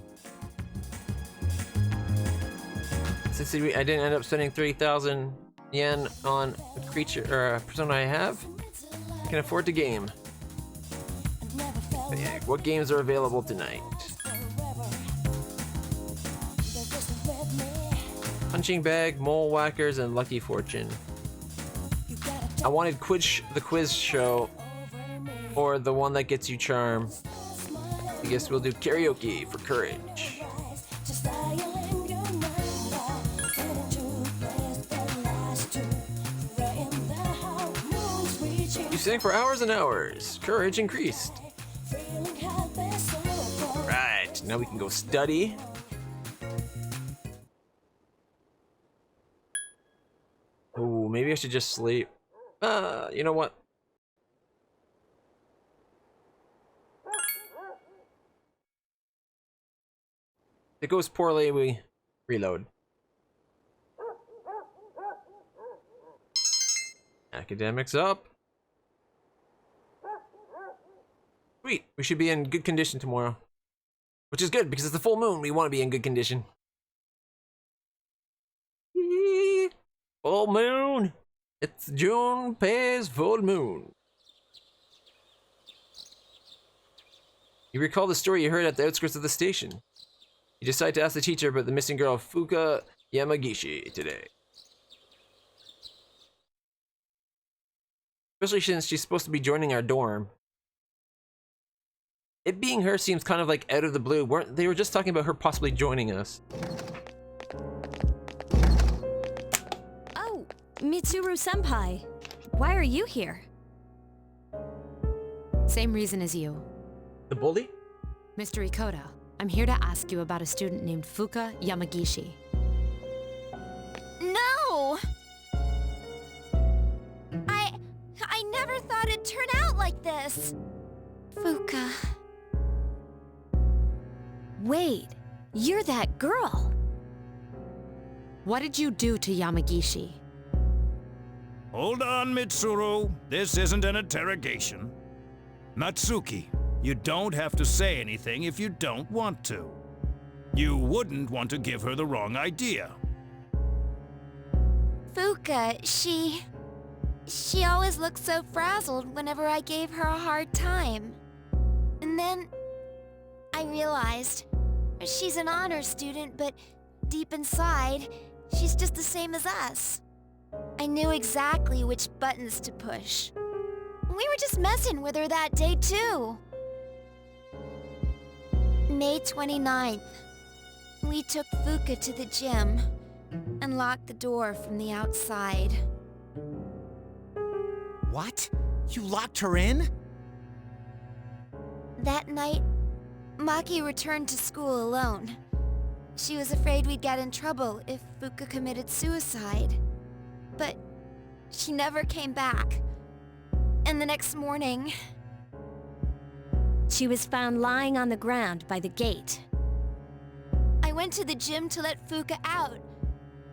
Since I didn't end up spending 30,000 yen on a creature or a persona I have, I can afford to game. But yeah, what games are available tonight? Punching Bag, Mole Whackers, and Lucky Fortune. I wanted the quiz show or the one that gets you charm. I guess we'll do karaoke for courage. You sang for hours and hours. Courage increased. Right, now we can go study. Oh, maybe I should just sleep. You know what? If it goes poorly, we reload. Academics up. Sweet, we should be in good condition tomorrow. Which is good, because it's the full moon, we want to be in good condition. Full moon! It's Junpei's full moon. You recall the story you heard at the outskirts of the station. You decide to ask the teacher about the missing girl Fuka Yamagishi today. Especially since she's supposed to be joining our dorm. It being her seems kind of like out of the blue. They were just talking about her possibly joining us. Oh, Mitsuru-senpai. Why are you here? Same reason as you. The bully? Mr. Ikoda, I'm here to ask you about a student named Fuka Yamagishi. No! I never thought it'd turn out like this. Fuka. Wait, you're that girl. What did you do to Yamagishi? Hold on, Mitsuru. This isn't an interrogation. Natsuki, you don't have to say anything if you don't want to. You wouldn't want to give her the wrong idea. Fuka, She always looked so frazzled whenever I gave her a hard time. And then I realized she's an honor student, but deep inside, she's just the same as us. I knew exactly which buttons to push. We were just messing with her that day, too. May 29th. We took Fuka to the gym and locked the door from the outside. What? You locked her in? That night, Maki returned to school alone. She was afraid we'd get in trouble if Fuka committed suicide. But she never came back. And the next morning, She was found lying on the ground by the gate. I went to the gym to let Fuka out,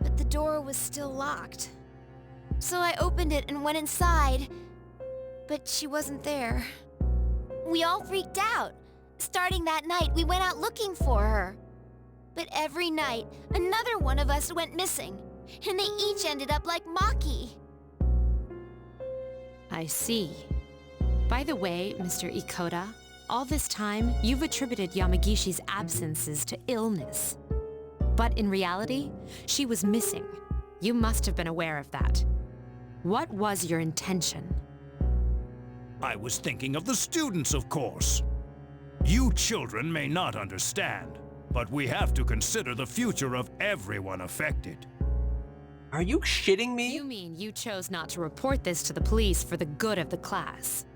but the door was still locked. So I opened it and went inside, but she wasn't there. We all freaked out. Starting that night, we went out looking for her. But every night, another one of us went missing, and they each ended up like Maki. I see. By the way, Mr. Ikoda, all this time, you've attributed Yamagishi's absences to illness. But in reality, she was missing. You must have been aware of that. What was your intention? I was thinking of the students, of course. You children may not understand, but we have to consider the future of everyone affected. Are you shitting me? You mean you chose not to report this to the police for the good of the class?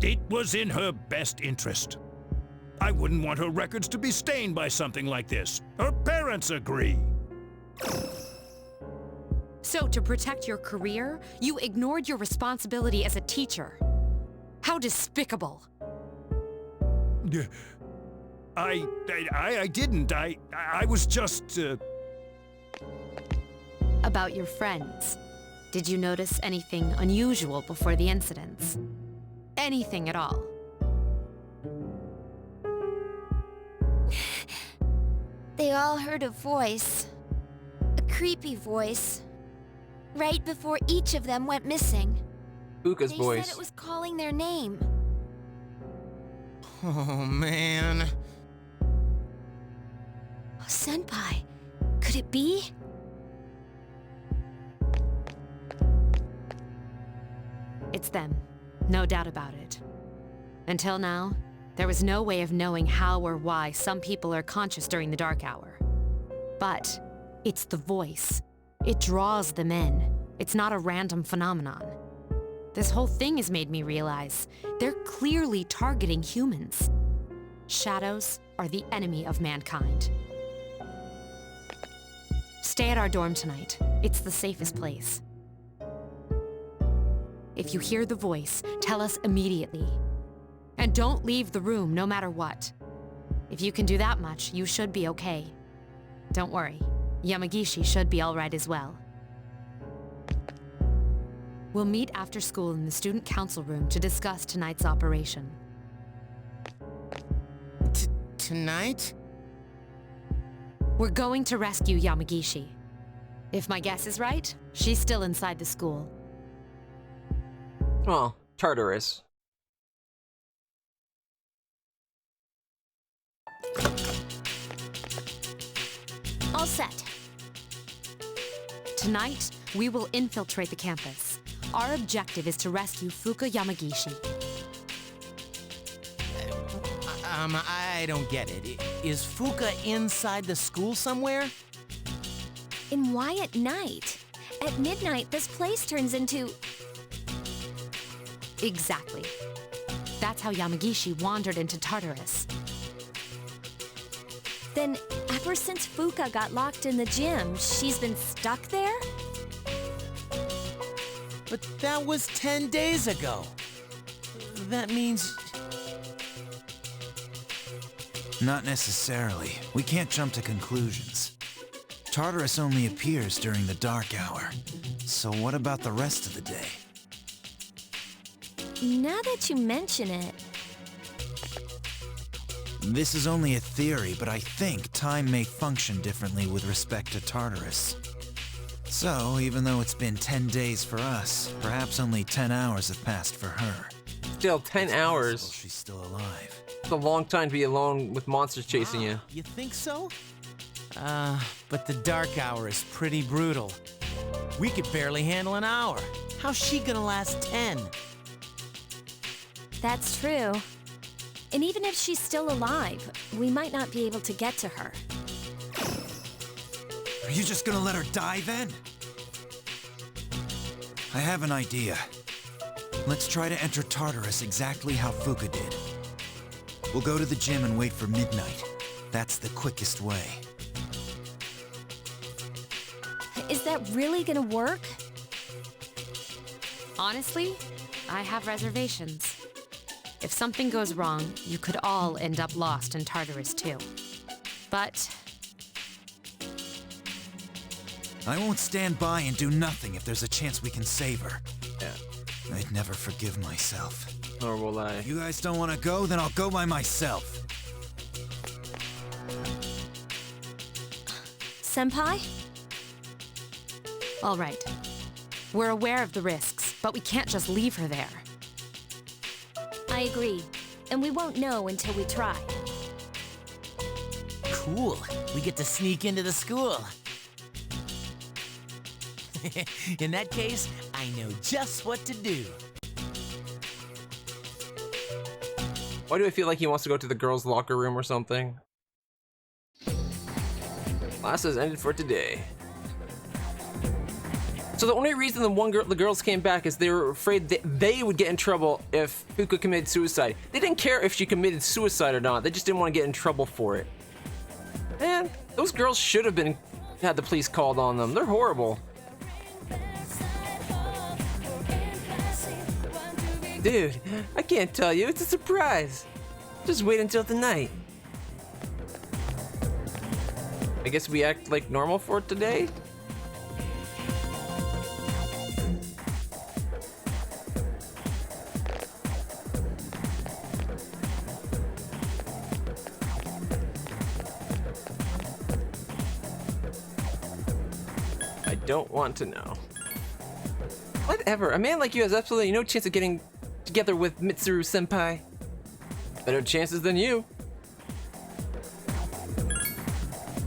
It was in her best interest. I wouldn't want her records to be stained by something like this. Her parents agree. So to protect your career, you ignored your responsibility as a teacher. How despicable. I didn't. I was just, About your friends. Did you notice anything unusual before the incidents? Anything at all? They all heard a voice. A creepy voice. Right before each of them went missing. Fuka's They voice. said it was calling their name. Oh, man. Oh, Senpai, could it be? It's them. No doubt about it. Until now, there was no way of knowing how or why some people are conscious during the dark hour. But it's the voice. It draws them in. It's not a random phenomenon. This whole thing has made me realize they're clearly targeting humans. Shadows are the enemy of mankind. Stay at our dorm tonight. It's the safest place. If you hear the voice, tell us immediately. And don't leave the room no matter what. If you can do that much, you should be okay. Don't worry, Yamagishi should be all right as well. We'll meet after school in the student council room to discuss tonight's operation. Tonight? We're going to rescue Yamagishi. If my guess is right, she's still inside the school. Well, Tartarus. All set. Tonight, we will infiltrate the campus. Our objective is to rescue Fuka Yamagishi. I don't get it. Is Fuka inside the school somewhere? And why at night? At midnight, this place turns into... Exactly. That's how Yamagishi wandered into Tartarus. Then, ever since Fuka got locked in the gym, she's been stuck there? But that was 10 days ago. That means... Not necessarily. We can't jump to conclusions. Tartarus only appears during the dark hour. So what about the rest of the day? Now that you mention it... This is only a theory, but I think time may function differently with respect to Tartarus. So, even though it's been 10 days for us, perhaps only 10 hours have passed for her. Still, 10 hours. She's still alive. It's a long time to be alone with monsters chasing you. You think so? But the dark hour is pretty brutal. We could barely handle an hour. How's she gonna last 10? That's true. And even if she's still alive, we might not be able to get to her. Are you just gonna let her die then? I have an idea. Let's try to enter Tartarus exactly how Fuka did. We'll go to the gym and wait for midnight. That's the quickest way. Is that really gonna work? Honestly, I have reservations. If something goes wrong, you could all end up lost in Tartarus too. But I won't stand by and do nothing if there's a chance we can save her. Yeah. I'd never forgive myself. Nor will I. If you guys don't want to go, then I'll go by myself. Senpai? all right. We're aware of the risks, but we can't just leave her there. I agree. And we won't know until we try. Cool. We get to sneak into the school. In that case, I know just what to do. Why do I feel like he wants to go to the girls' locker room or something? Class has ended for today. So the only reason the girls came back is they were afraid that they would get in trouble if Fuka committed suicide. They didn't care if she committed suicide or not. They just didn't want to get in trouble for it. Man, those girls should have had the police called on them. They're horrible. Dude, I can't tell you. It's a surprise. Just wait until tonight. I guess we act like normal for today? I don't want to know. Whatever. A man like you has absolutely no chance of getting together with Mitsuru Senpai. Better chances than you.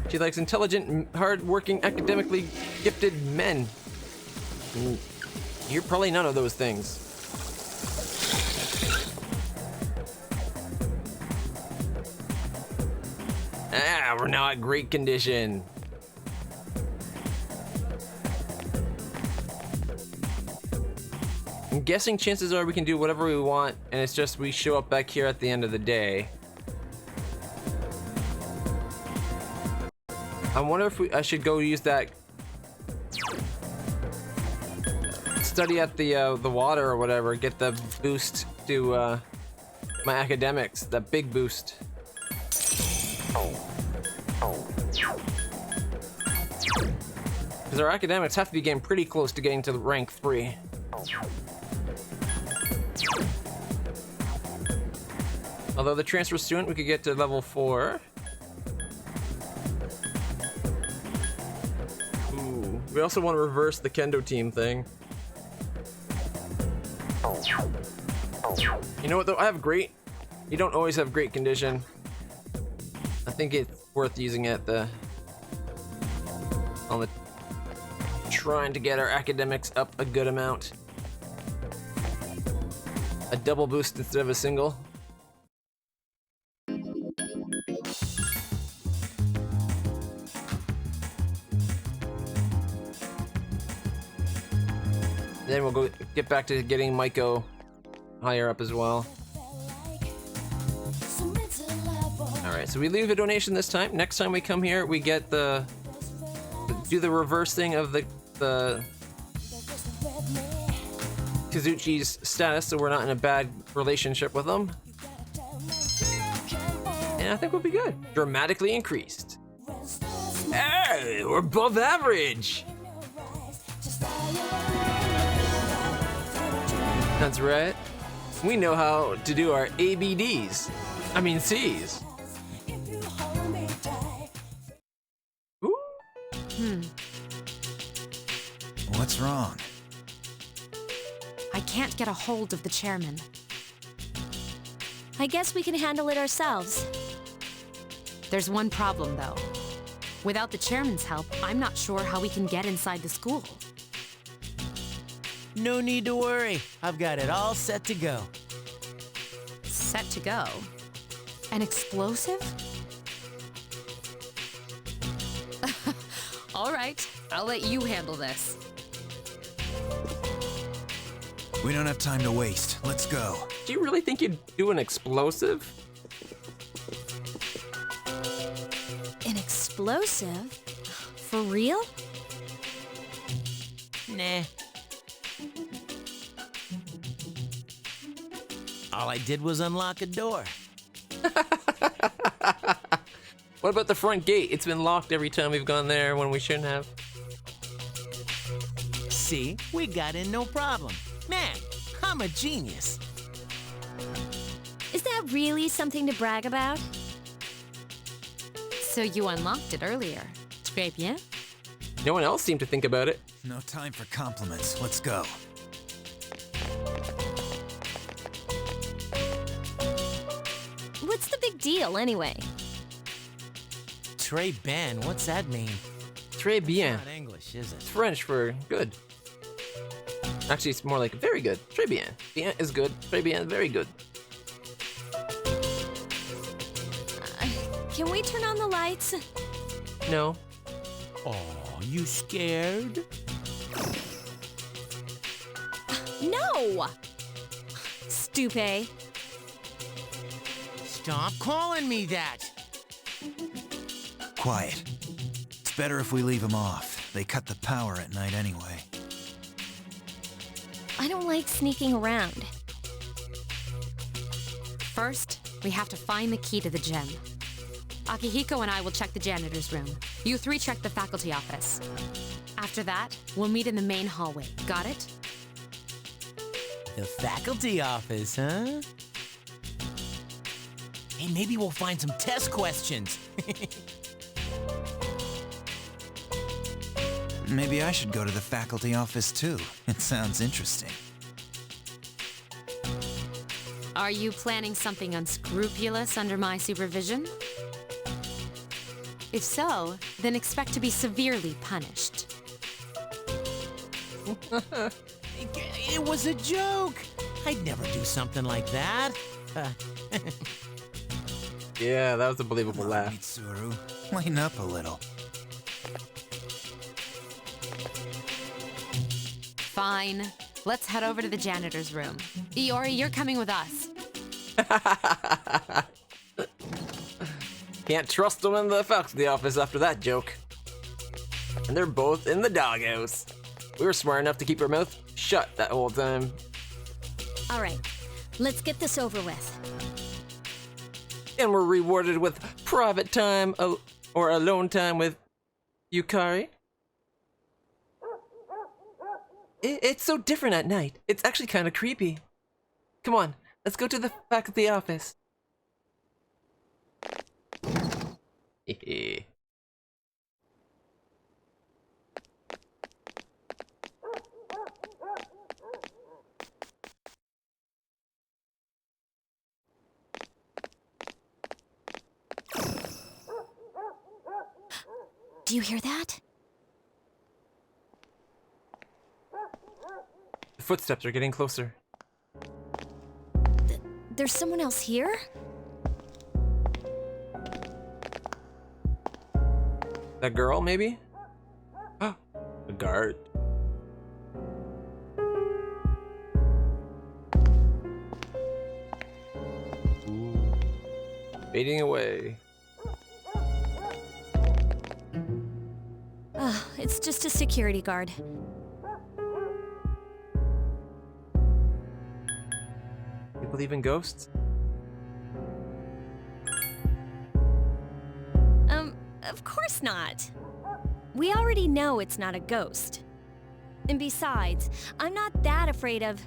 She likes intelligent, hard-working, academically gifted men. You're probably none of those things. Ah, we're now at great condition. I'm guessing chances are we can do whatever we want, and it's just we show up back here at the end of the day. I wonder if I should go use that study at the water or whatever, get the boost to my academics, that big boost. Because our academics have to be getting pretty close to getting to rank 3. Although the transfer student, we could get to level 4. Ooh, we also want to reverse the kendo team thing. You know what though, I have great, you don't always have great condition. I think it's worth using it on the trying to get our academics up a good amount. A double boost instead of a single. Then we'll go get back to getting Maiko higher up as well. Alright, so we leave a donation this time. Next time we come here, we get do the reverse thing of the Kazuchi's status, so we're not in a bad relationship with them. And I think we'll be good. Dramatically increased. Hey, we're above average! That's right. We know how to do our ABDs. I mean C's. Ooh. What's wrong? I can't get a hold of the chairman. I guess we can handle it ourselves. There's one problem, though. Without the chairman's help, I'm not sure how we can get inside the school. No need to worry. I've got it all set to go. Set to go? An explosive? All right, I'll let you handle this. We don't have time to waste. Let's go. Do you really think you'd do an explosive? An explosive? For real? Nah. All I did was unlock a door. What about the front gate? It's been locked every time we've gone there when we shouldn't have. See, we got in no problem. Man, I'm a genius. Is that really something to brag about? So you unlocked it earlier. Très bien. No one else seemed to think about it. No time for compliments. Let's go. What's the big deal, anyway? Très bien, what's that mean? Très bien. Not English, is it? It's French for good. Actually, it's more like very good. Très bien. Bien is good. Très bien, very good. Can we turn on the lights? No. Oh, you scared? No! Stupid. Stop calling me that! Quiet. It's better if we leave them off. They cut the power at night anyway. I don't like sneaking around. First, we have to find the key to the gym. Akihiko and I will check the janitor's room. You three check the faculty office. After that, we'll meet in the main hallway. Got it? The faculty office, huh? Hey, maybe we'll find some test questions. Maybe I should go to the faculty office too. It sounds interesting. Are you planning something unscrupulous under my supervision? If so, then expect to be severely punished. It was a joke. I'd never do something like that. Yeah, that was a believable Come on, laugh. Mitsuru, lighten up a little. Fine. Let's head over to the janitor's room. Iori, you're coming with us. Can't trust them in the faculty office after that joke. And they're both in the doghouse. We were smart enough to keep our mouth shut that whole time. All right, let's get this over with. And we're rewarded with private time or alone time with Yukari. It's so different at night. It's actually kind of creepy. Come on, let's go to the faculty office. Hehe. Do you hear that? The footsteps are getting closer. There's someone else here? That girl, maybe? A guard. Ooh. Fading away. It's just a security guard. You believe in ghosts? Of course not. We already know it's not a ghost. And besides, I'm not that afraid of...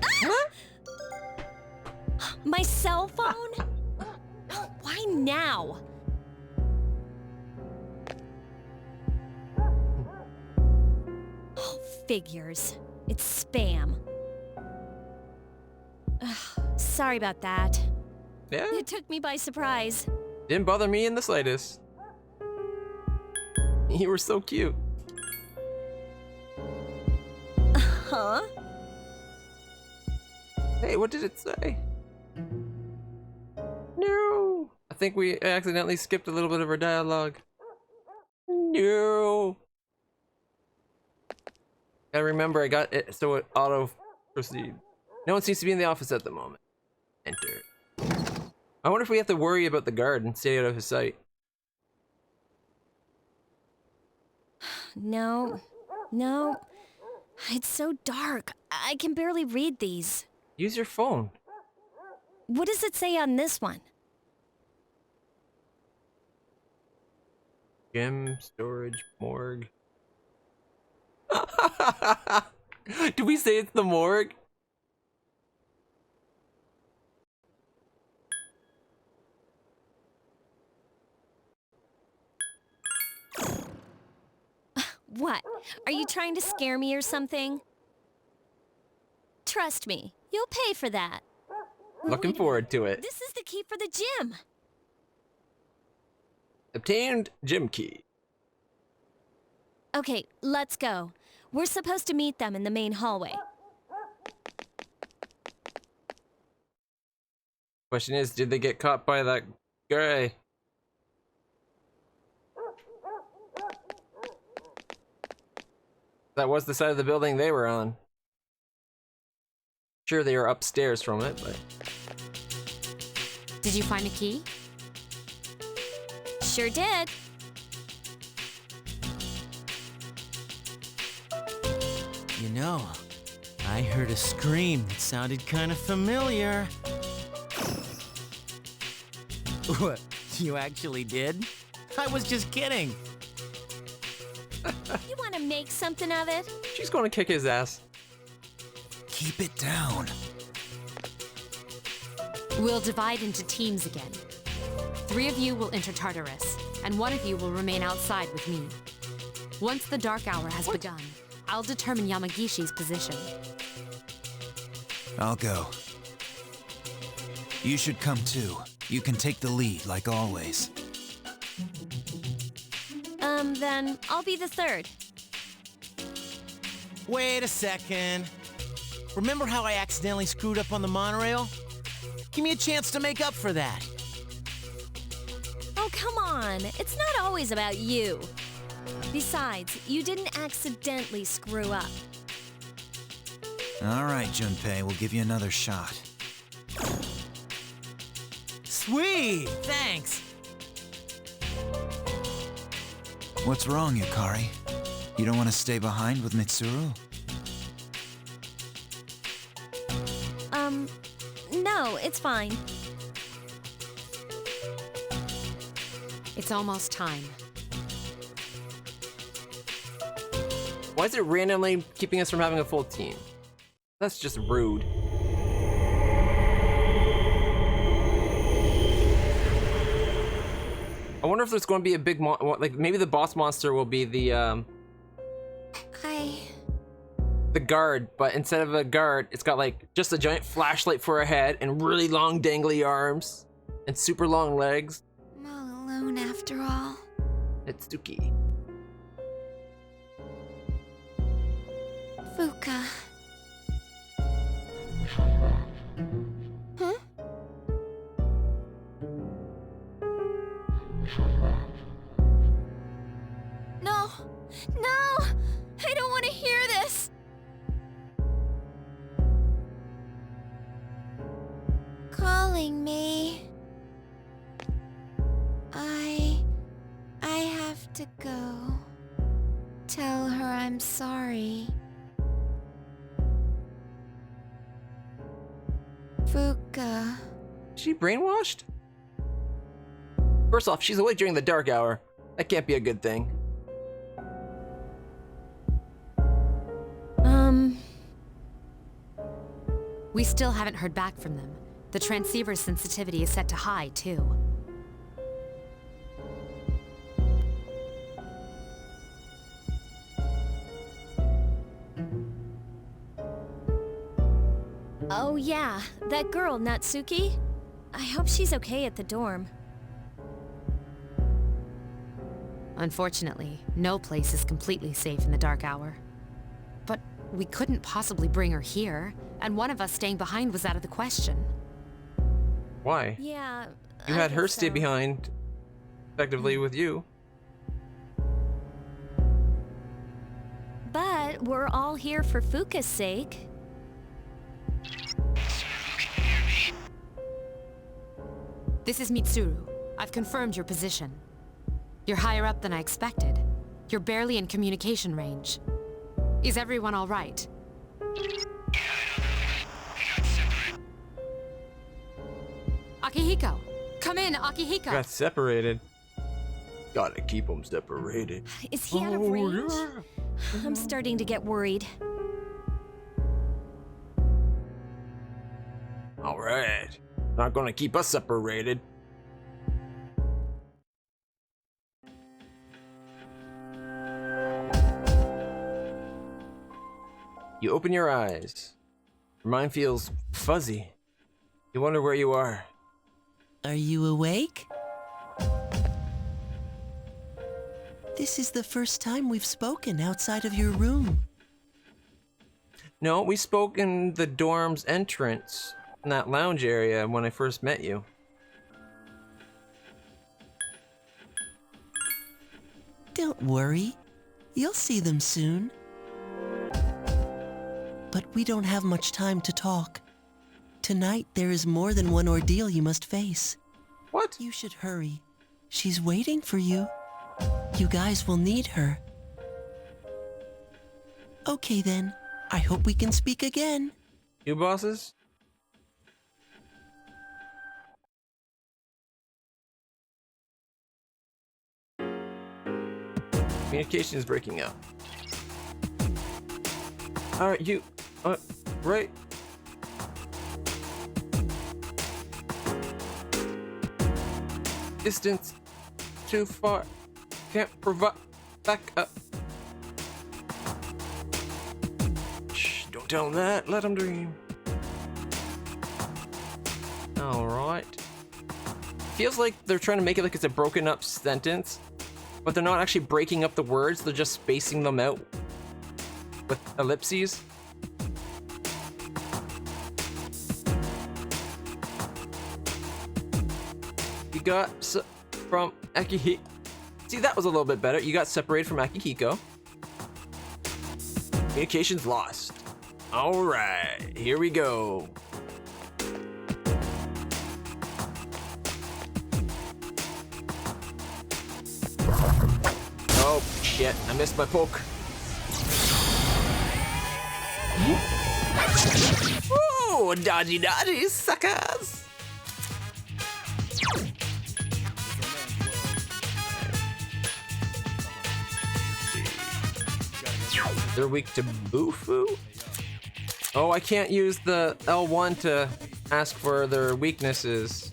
Ah! My cell phone? Why now? Figures. It's spam. Ugh, sorry about that. Yeah, It took me by surprise. didn't bother me in the slightest. You were so cute. Huh? Hey, what did it say? No. I think we accidentally skipped a little bit of our dialogue. No. Gotta remember, I got it so it auto proceed. No one seems to be in the office at the moment. Enter. I wonder if we have to worry about the guard and stay out of his sight. No. No. It's so dark. I can barely read these. Use your phone. What does it say on this one? Gym, storage, morgue. Do we say it's the morgue? What? Are you trying to scare me or something? Trust me, you'll pay for that. Looking forward to it. This is the key for the gym. Obtained gym key. Okay, let's go. We're supposed to meet them in the main hallway. Question is, did they get caught by that guy? That was the side of the building they were on. Sure, they were upstairs from it, but... Did you find a key? Sure did. You know, I heard a scream that sounded kind of familiar. What? You actually did? I was just kidding. You want to make something of it? She's gonna kick his ass. Keep it down. We'll divide into teams again. 3 of you will enter Tartarus, and 1 of you will remain outside with me. Once the dark hour has begun, I'll determine Yamagishi's position. I'll go. You should come too. You can take the lead, like always. Then I'll be the 3rd. Wait a second. Remember how I accidentally screwed up on the monorail? Give me a chance to make up for that. Oh, come on. It's not always about you. Besides, you didn't accidentally screw up. All right, Junpei, we'll give you another shot. Sweet! Thanks! What's wrong, Yukari? You don't want to stay behind with Mitsuru? No, it's fine. It's almost time. Why is it randomly keeping us from having a full team? That's just rude. I wonder if there's going to be a big like maybe the boss monster will be the guard, but instead of a guard, it's got like just a giant flashlight for a head and really long dangly arms and super long legs. I'm all alone after all. It's Dookie. Fuka. Huh? No! No! I don't want to hear this! Calling me. I have to go. Tell her I'm sorry. Fuka. Is she brainwashed? First off, she's awake during the dark hour. That can't be a good thing. We still haven't heard back from them. The transceiver's sensitivity is set to high, too. Oh yeah, that girl, Natsuki. I hope she's okay at the dorm. Unfortunately, no place is completely safe in the dark hour. But we couldn't possibly bring her here, and one of us staying behind was out of the question. Why? Yeah. You had her stay behind, effectively, with you. But we're all here for Fuka's sake. This is Mitsuru. I've confirmed your position. You're higher up than I expected. You're barely in communication range. Is everyone all right? Akihiko! Come in, Akihiko! Got separated. Gotta keep them separated. Is he out of range? I'm starting to get worried. Alright. Not gonna keep us separated. You open your eyes. Your mind feels fuzzy. You wonder where you are. Are you awake? This is the first time we've spoken outside of your room. No, we spoke in the dorm's entrance, in that lounge area when I first met you. Don't worry. You'll see them soon. But we don't have much time to talk. Tonight, there is more than one ordeal you must face. What? You should hurry. She's waiting for you. You guys will need her. Okay then. I hope we can speak again. You bosses? Communication is breaking up. Alright, you... right. Distance too far. Can't provide back up. Shh, don't tell him that. Let him dream. Alright. Feels like they're trying to make it like it's a broken up sentence, but they're not actually breaking up the words, they're just spacing them out with ellipses. You got from Akihiko. See, that was a little bit better. You got separated from Akihiko. Communication's lost. Alright, here we go. Oh, shit. I missed my poke. Ooh, dodgy dodgy, suckers! They're weak to Bufu? Oh, I can't use the L1 to ask for their weaknesses.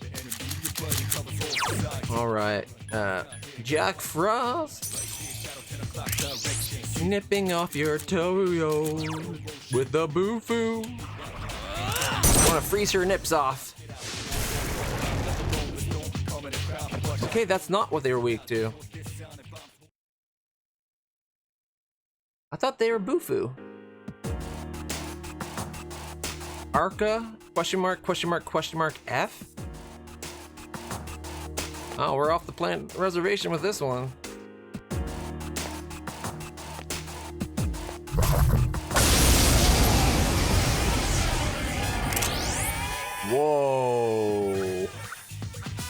Alright, Jack Frost. Nipping off your toe with the Bufu. I wanna freeze her nips off. Okay, that's not what they were weak to. I thought they were Bufu. Arca? Question mark, question mark, question mark, F? Oh, we're off the planet reservation with this one. Whoa.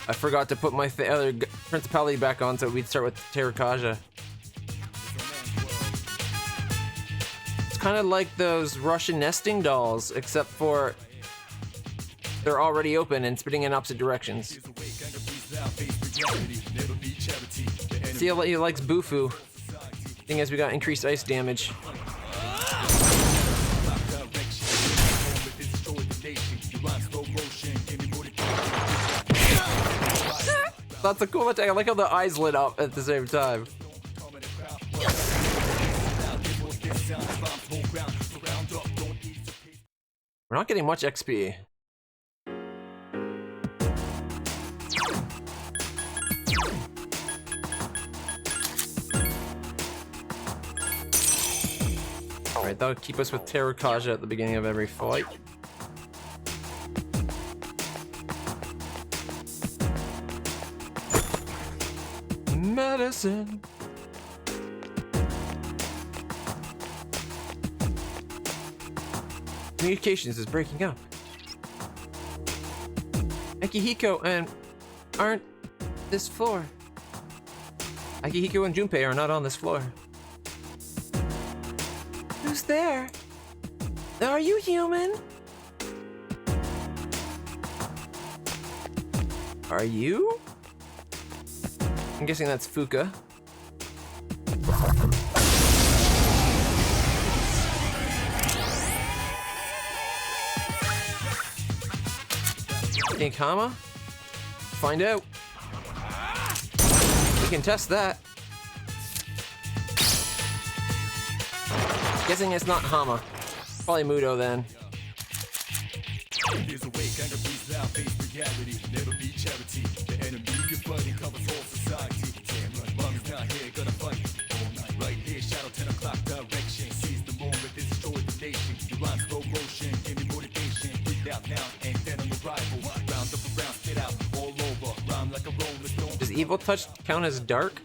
I forgot to put my other principality back on, so we'd start with Terrakaja. It's kind of like those Russian nesting dolls, except for they're already open and spinning in opposite directions. See how he likes Bufu. Thing is, we got increased ice damage. That's a cool attack. I like how the eyes lit up at the same time. We're not getting much XP. Alright, that'll keep us with Terrakaja at the beginning of every fight. Medicine. Communications is breaking up. Akihiko and aren't this floor. Akihiko and Junpei are not on this floor. Who's there? Are you human? Are you? I'm guessing that's Fuka. Think Hama? Find out. We can test that. Guessing it's not Hama. Probably Mudo then. There's a way, kind of breeze loud, face reality, never be charity. The enemy you're fighting covers all society. Damn right, mom's not here, gonna fight all night. Right here, shadow 10 o'clock direction. Seize the moment, destroy the nation. You rhyme slow motion, give me motivation. Breathe out now, and then on arrival. Round up around, spit out, all over. Rhyme like a rolling stone. Does Evil Touch count as dark?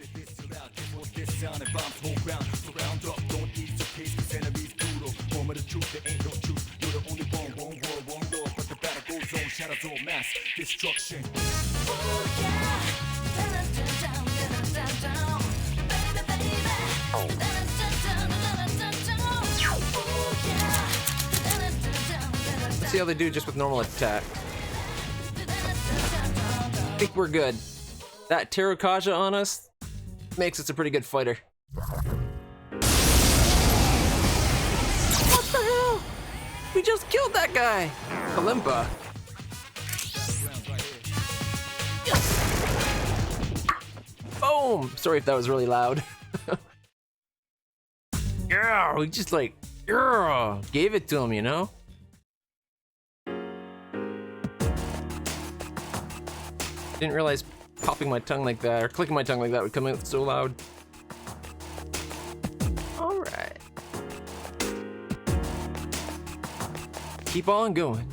This sound and bombs whole ground. Surround up, don't ease the pace, cause enemies brutal. Moment of truth, there ain't no truth. You're the only one world, but the battle goes on. Shadows all mass destruction. Let's see how they do just with normal attack. I think we're good. That Terrakaja on us makes us a pretty good fighter. What the hell? We just killed that guy! Kalimpa. Boom! Sorry if that was really loud. Yeah, we just like, yeah, gave it to him, you know? Didn't realize popping my tongue like that or clicking my tongue like that would come out so loud. Alright. Keep on going.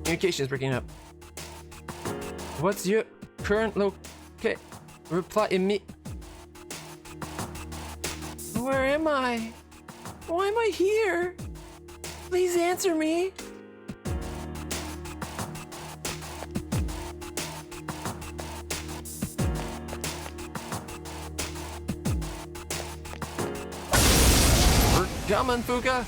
Communication is breaking up. What's your current locate? Reply immediately. Where am I? Why am I here? Please answer me. We're coming, Fuka.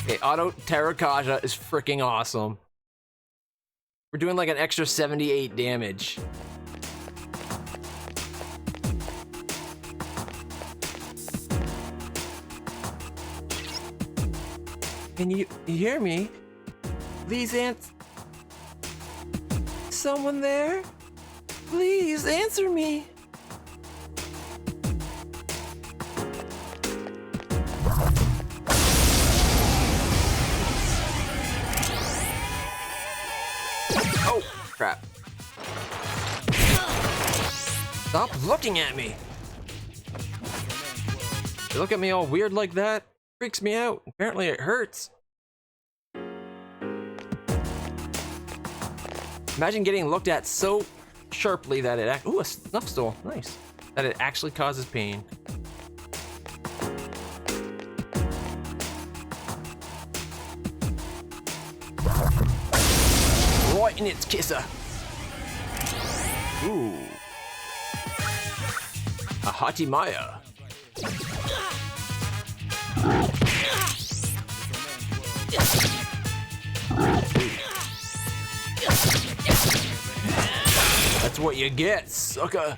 Okay, Auto Terrakaja is freaking awesome. We're doing like an extra 78 damage. Can you hear me? Please answer. Someone there? Please answer me. Oh, crap. Stop looking at me. You look at me all weird like that? Freaks me out. Apparently it hurts. Imagine getting looked at so sharply that it ooh, a snuff stole. Nice. That it actually causes pain. Right in its kisser. Ooh. A Hatimaya. That's what you get, sucker.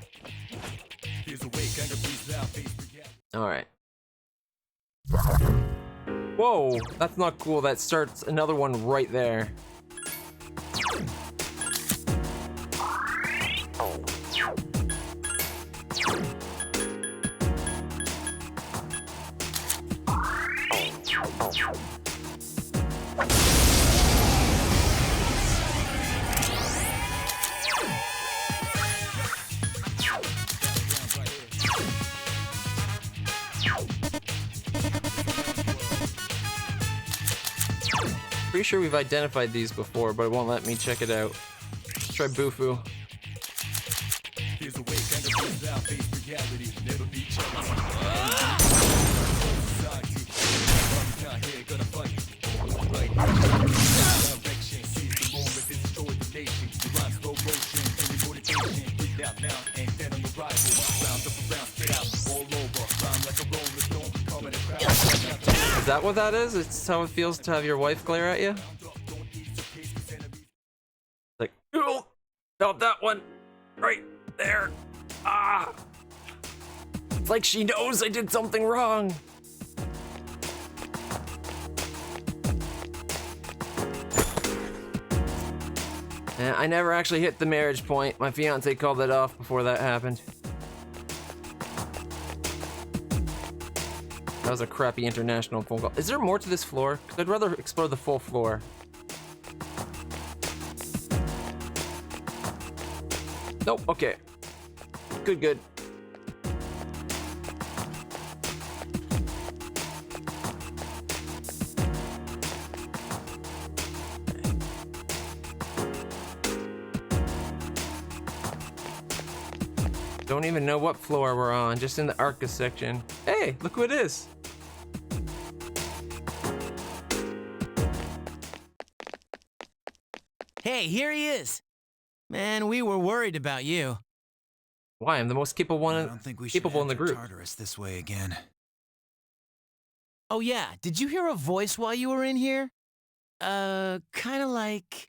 Alright. Whoa, that's not cool. That starts another one right there. Pretty sure we've identified these before, but it won't let me check it out. Let's try Bufu. Here's a way kind of goes out, face reality, never be jealous. Society, not here, gonna fight. Right direction, seize the moment, destroy the nation. You rhyme slow motion, any motivation. Get out now, ain't that on the rival. Round up around, get out, all over. Rhyme like a rolling stone, coming in crowd. Is that what that is? It's how it feels to have your wife glare at you? Like, ooh, felt that one right there. Ah! It's like she knows I did something wrong. I never actually hit the marriage point. My fiance called it off before that happened. That was a crappy international phone call. Is there more to this floor? Because I'd rather explore the full floor. Nope, okay. Good, good. Don't even know what floor we're on, just in the Arcus section. Hey, look who it is. Hey, here he is. Man, we were worried about you. Why? I'm the most capable one. I don't think we should capable in the enter group. Tartarus this way again. Oh yeah, did you hear a voice while you were in here? Kinda like...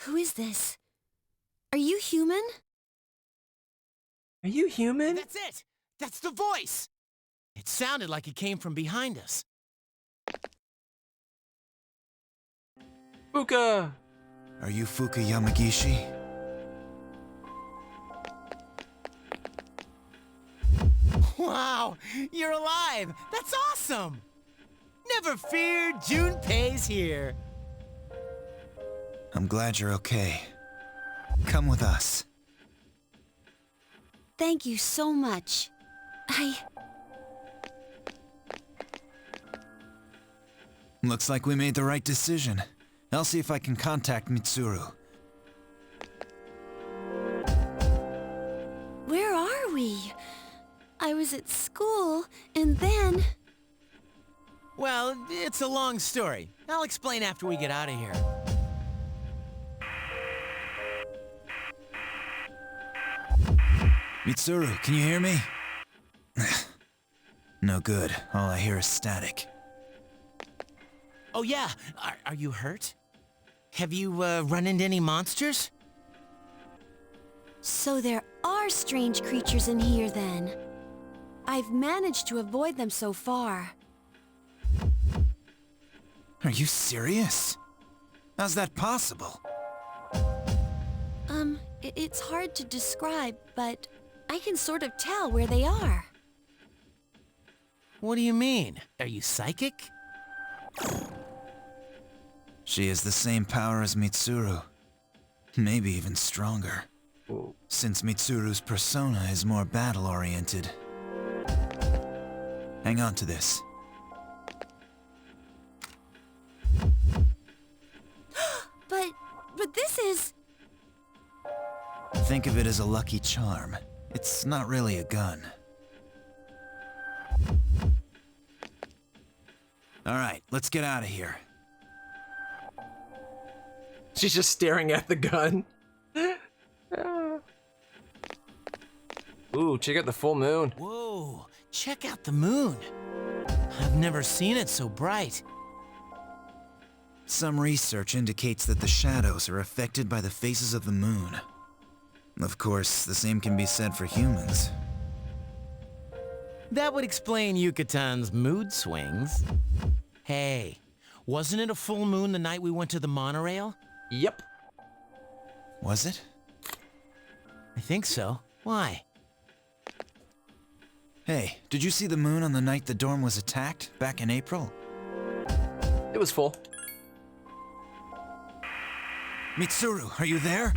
Who is this? Are you human? Are you human? That's it! That's the voice! It sounded like it came from behind us. Fuka! Are you Fuka Yamagishi? Wow, you're alive! That's awesome! Never fear, Junpei's here. I'm glad you're okay. Come with us. Thank you so much. Looks like we made the right decision. I'll see if I can contact Mitsuru. Where are we? I was at school, and then... Well, it's a long story. I'll explain after we get out of here. Mitsuru, can you hear me? No good. All I hear is static. Oh yeah, are you hurt? Have you run into any monsters? So there are strange creatures in here then. I've managed to avoid them so far. Are you serious? How's that possible? It's hard to describe, but I can sort of tell where they are. What do you mean? Are you psychic? She has the same power as Mitsuru. Maybe even stronger. Since Mitsuru's persona is more battle-oriented. Hang on to this. But this is... Think of it as a lucky charm. It's not really a gun. Alright, let's get out of here. She's just staring at the gun. Ooh, check out the full moon. Whoa, check out the moon. I've never seen it so bright. Some research indicates that the shadows are affected by the phases of the moon. Of course, the same can be said for humans. That would explain Yukatan's mood swings. Hey, wasn't it a full moon the night we went to the monorail? Yep. Was it? I think so. Why? Hey, did you see the moon on the night the dorm was attacked, back in April? It was full. Mitsuru, are you there?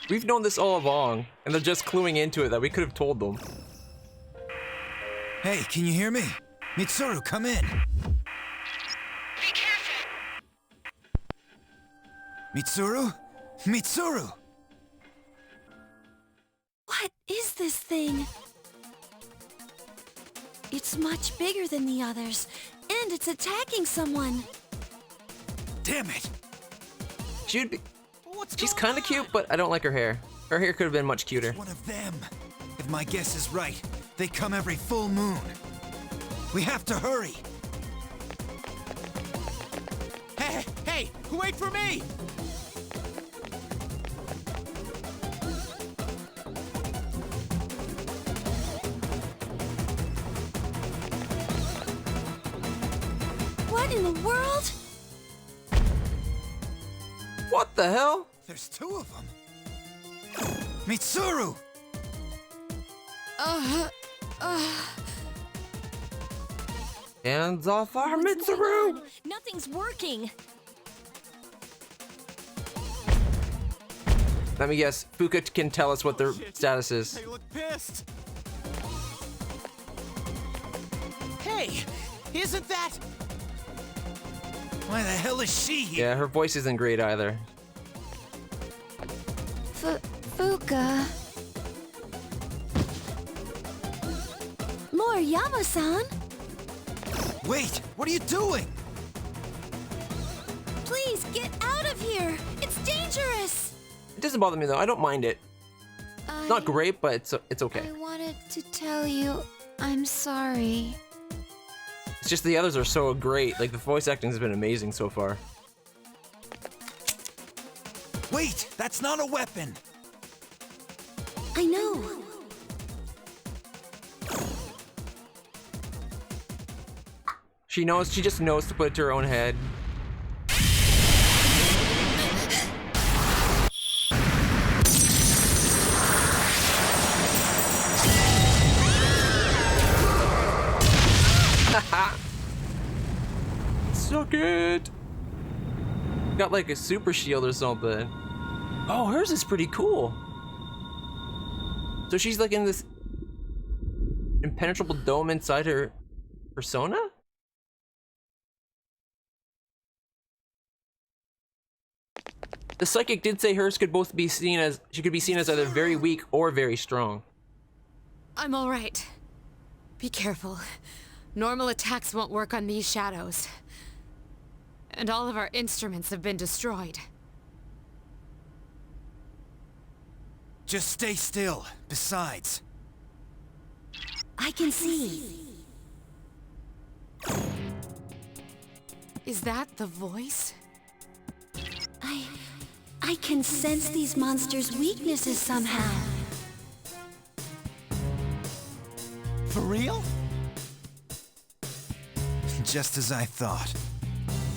We've known this all along, and they're just cluing into it that we could have told them. Hey, can you hear me? Mitsuru, come in. Be careful. Mitsuru? Mitsuru! What is this thing? It's much bigger than the others, and it's attacking someone. Damn it! She'd be. She's kind of cute, but I don't like her hair. Her hair could have been much cuter. One of them. If my guess is right, they come every full moon. We have to hurry. Hey, hey, wait for me! What in the world? What the hell? There's two of them. Mitsuru! Hands off our Mitsuru! Nothing's working. Let me guess, Fuka can tell us what their status is. They look pissed. Hey, isn't that... Why the hell is she here? Yeah, her voice isn't great either. Fuka. Moriyama-san? Wait, what are you doing? Please get out of here! It's dangerous! It doesn't bother me though, I don't mind it. It's not great, but it's okay. I wanted to tell you, I'm sorry. It's just the others are so great, like the voice acting has been amazing so far. Wait, that's not a weapon! I know. She just knows to put it to her own head. Suck it! Got like a super shield or something. Oh, hers is pretty cool. So she's like in this impenetrable dome inside her persona? The psychic did say hers could both be seen as, she could be seen as either very weak or very strong. I'm all right. Be careful. Normal attacks won't work on these shadows. And all of our instruments have been destroyed. Just stay still. Besides... I can see. Is that the voice? I can sense these monsters' weaknesses somehow. For real? Just as I thought.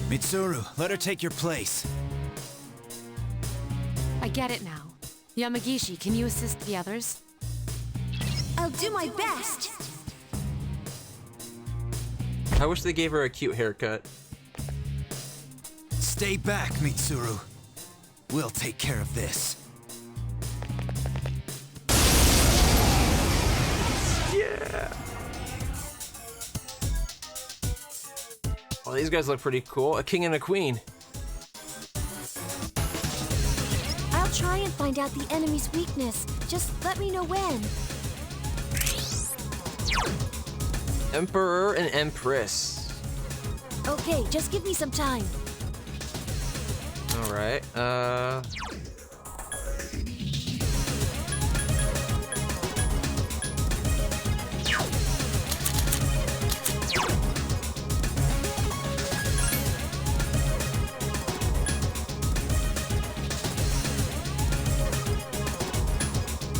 Mitsuru, let her take your place. I get it now. Yamagishi, can you assist the others? I'll do my best. I wish they gave her a cute haircut. Stay back, Mitsuru. We'll take care of this. Yeah! Well, these guys look pretty cool. A king and a queen. I'll try and find out the enemy's weakness. Just let me know when. Emperor and Empress. Okay, just give me some time. Alright,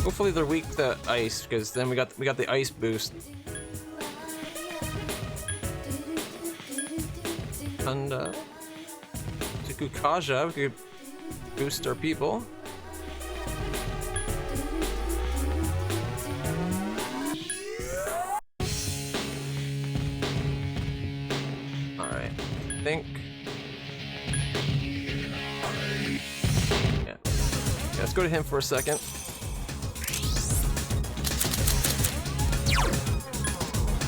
hopefully they're weak to ice, because then we got the ice boost. And to Kukaja, we could boost our people. Alright, I think. Yeah, let's go to him for a second.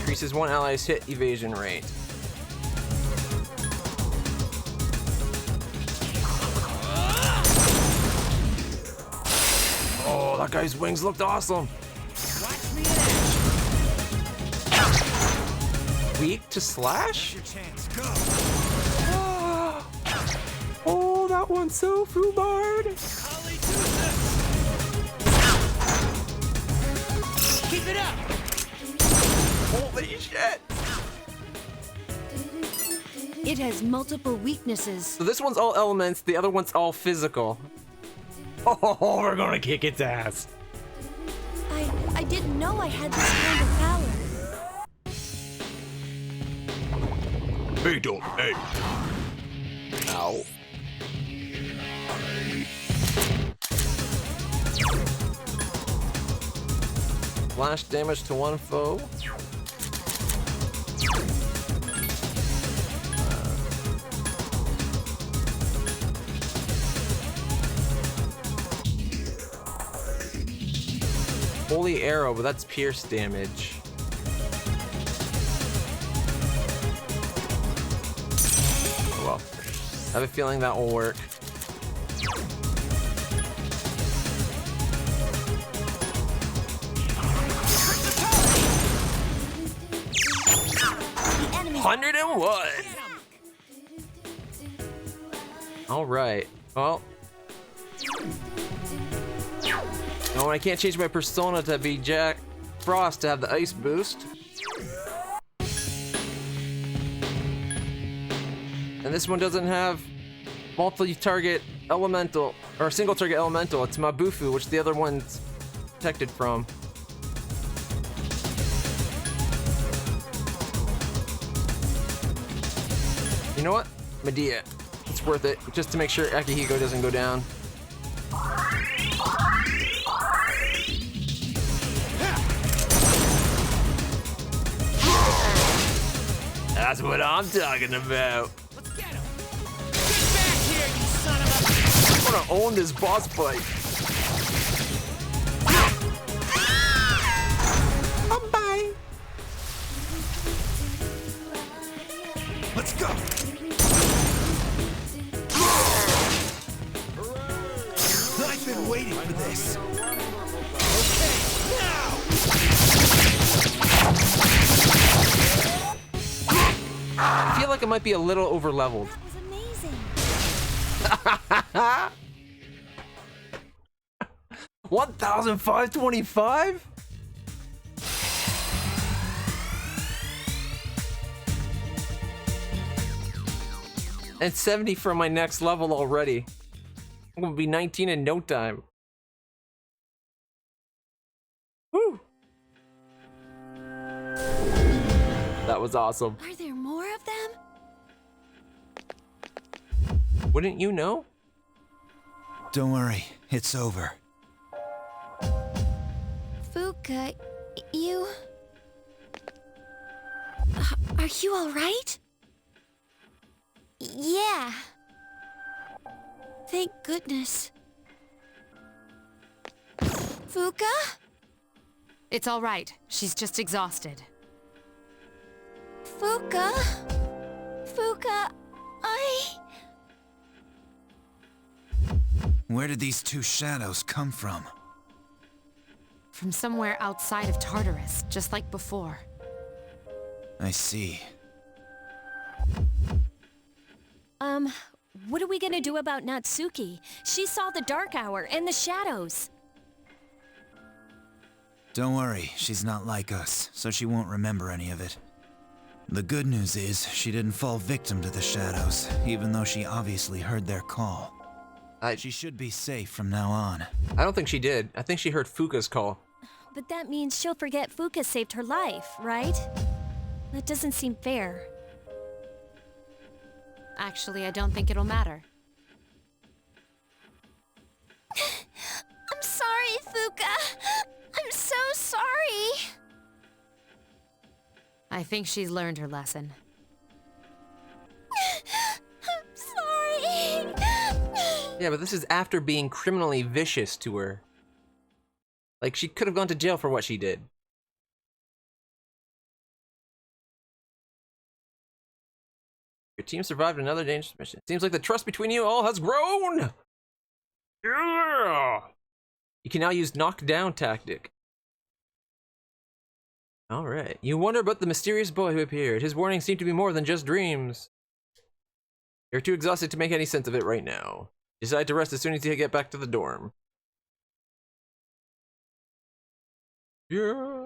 Increases one ally's hit evasion rate. Oh, that guy's wings looked awesome. Weak to slash? Oh, that one's so foobarred. Keep it up! Holy shit. It has multiple weaknesses. So this one's all elements, the other one's all physical. Oh, we're gonna kick its ass. I didn't know I had this kind of power. Hey, don't. Hey. Ow. Flash damage to one foe. Holy arrow, but that's pierce damage. Oh well. I have a feeling that will work. The enemy 101! Alright, well. No, I can't change my persona to be Jack Frost to have the ice boost. And this one doesn't have multi-target elemental, or single-target elemental. It's Mabufu, which the other one's protected from. You know what? Medea. It's worth it, just to make sure Akihiko doesn't go down. That's what I'm talking about. Let's get him! Get back here, you son of a... I'm gonna own this boss fight. Bye. Let's go. I've been waiting for this. Okay, now! I feel like it might be a little over leveled. That was amazing. 1,525? And 70 for my next level already. I'm gonna be 19 in no time. Woo! That was awesome. Are there more of them? Wouldn't you know? Don't worry, it's over. Fuka, you... Are you alright? Yeah. Thank goodness. Fuka? It's all right. She's just exhausted. Fuka? Fuka, Where did these two shadows come from? From somewhere outside of Tartarus, just like before. I see. What are we gonna do about Natsuki? She saw the dark hour and the shadows. Don't worry, she's not like us, so she won't remember any of it. The good news is, she didn't fall victim to the shadows, even though she obviously heard their call. She should be safe from now on. I don't think she did. I think she heard Fuka's call. But that means she'll forget Fuka saved her life, right? That doesn't seem fair. Actually, I don't think it'll matter. I'm sorry, Fuka. I'm so sorry. I think she's learned her lesson. I'm sorry. Yeah, but this is after being criminally vicious to her. Like, she could have gone to jail for what she did. Your team survived another dangerous mission. Seems like the trust between you all has grown! Yeah! You can now use knockdown tactic. Alright. You wonder about the mysterious boy who appeared. His warnings seem to be more than just dreams. You're too exhausted to make any sense of it right now. Decide to rest as soon as you get back to the dorm. Yeah.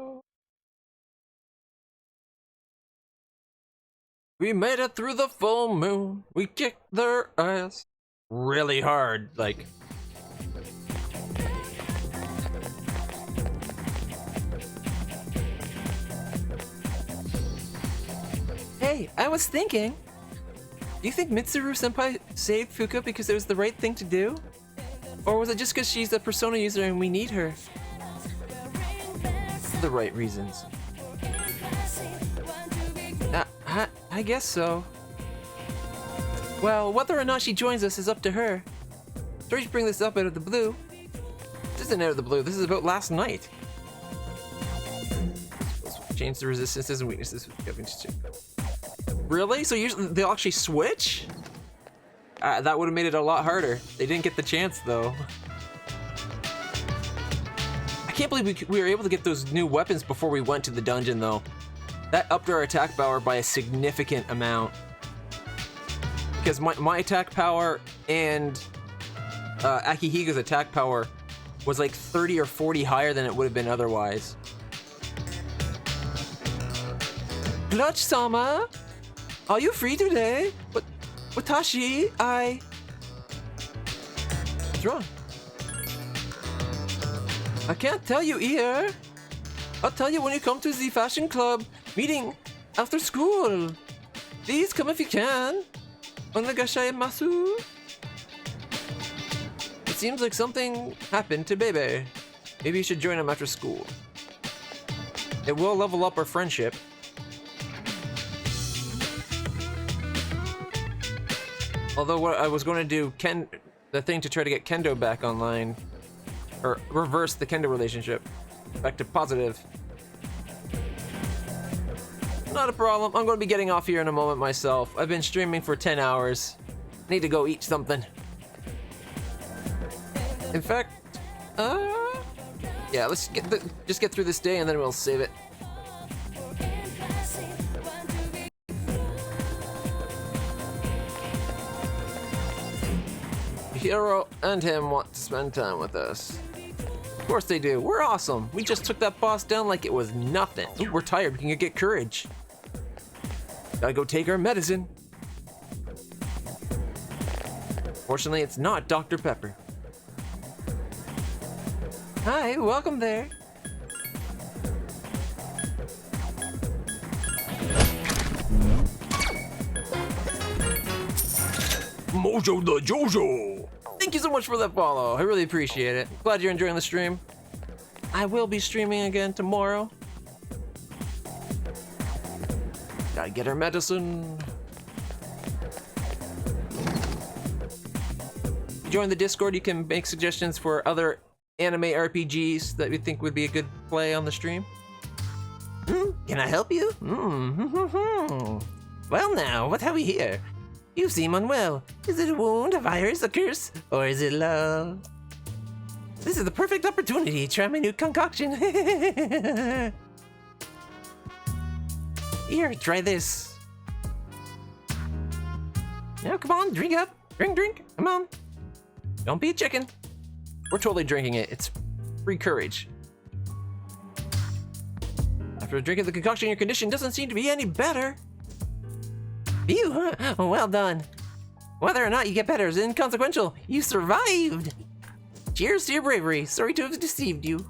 We made it through the full moon. We kicked their ass really hard, like. Hey, I was thinking. Do you think Mitsuru-senpai saved Fuka because it was the right thing to do? Or was it just because she's a Persona user and we need her? The right reasons. I guess so. Well, whether or not she joins us is up to her. Sorry to bring this up out of the blue. This isn't out of the blue, this is about last night. Change the resistances and weaknesses. Really? So usually they'll actually switch? That would have made it a lot harder. They didn't get the chance though. I can't believe we were able to get those new weapons before we went to the dungeon though. That upped our attack power by a significant amount. Because my attack power and Akihiga's attack power was like 30 or 40 higher than it would have been otherwise. Clutch-sama! Are you free today? Watashi, What's wrong? I can't tell you here. I'll tell you when you come to the fashion club meeting after school. Please come if you can. Onegaishimasu. It seems like something happened to Bebe. Maybe you should join him after school. It will level up our friendship. Although what I was going to do, the thing to try to get Kendo back online, or reverse the Kendo relationship, back to positive. Not a problem. I'm going to be getting off here in a moment myself. I've been streaming for 10 hours. Need to go eat something. In fact, yeah, let's just get through this day and then we'll save it. Hiro and him want to spend time with us. Of course they do. We're awesome. We just took that boss down like it was nothing. Ooh, we're tired. We can get courage. Gotta go take our medicine. Fortunately, it's not Dr. Pepper. Hi, welcome there. Mojo the Jojo! Thank you so much for that follow. I really appreciate it. Glad you're enjoying the stream. I will be streaming again tomorrow. Gotta get our medicine. Join the Discord. You can make suggestions for other anime RPGs that you think would be a good play on the stream. Can I help you? Well now, what have we here? You seem unwell. Is it a wound, a virus, a curse, or is it love? This is the perfect opportunity to try my new concoction. Here, try this. Now, come on, drink up. Drink, come on. Don't be a chicken. We're totally drinking it. It's free courage. After drinking the concoction, your condition doesn't seem to be any better. Phew, huh? Well done. Whether or not you get better is inconsequential. You survived. Cheers to your bravery. Sorry to have deceived you.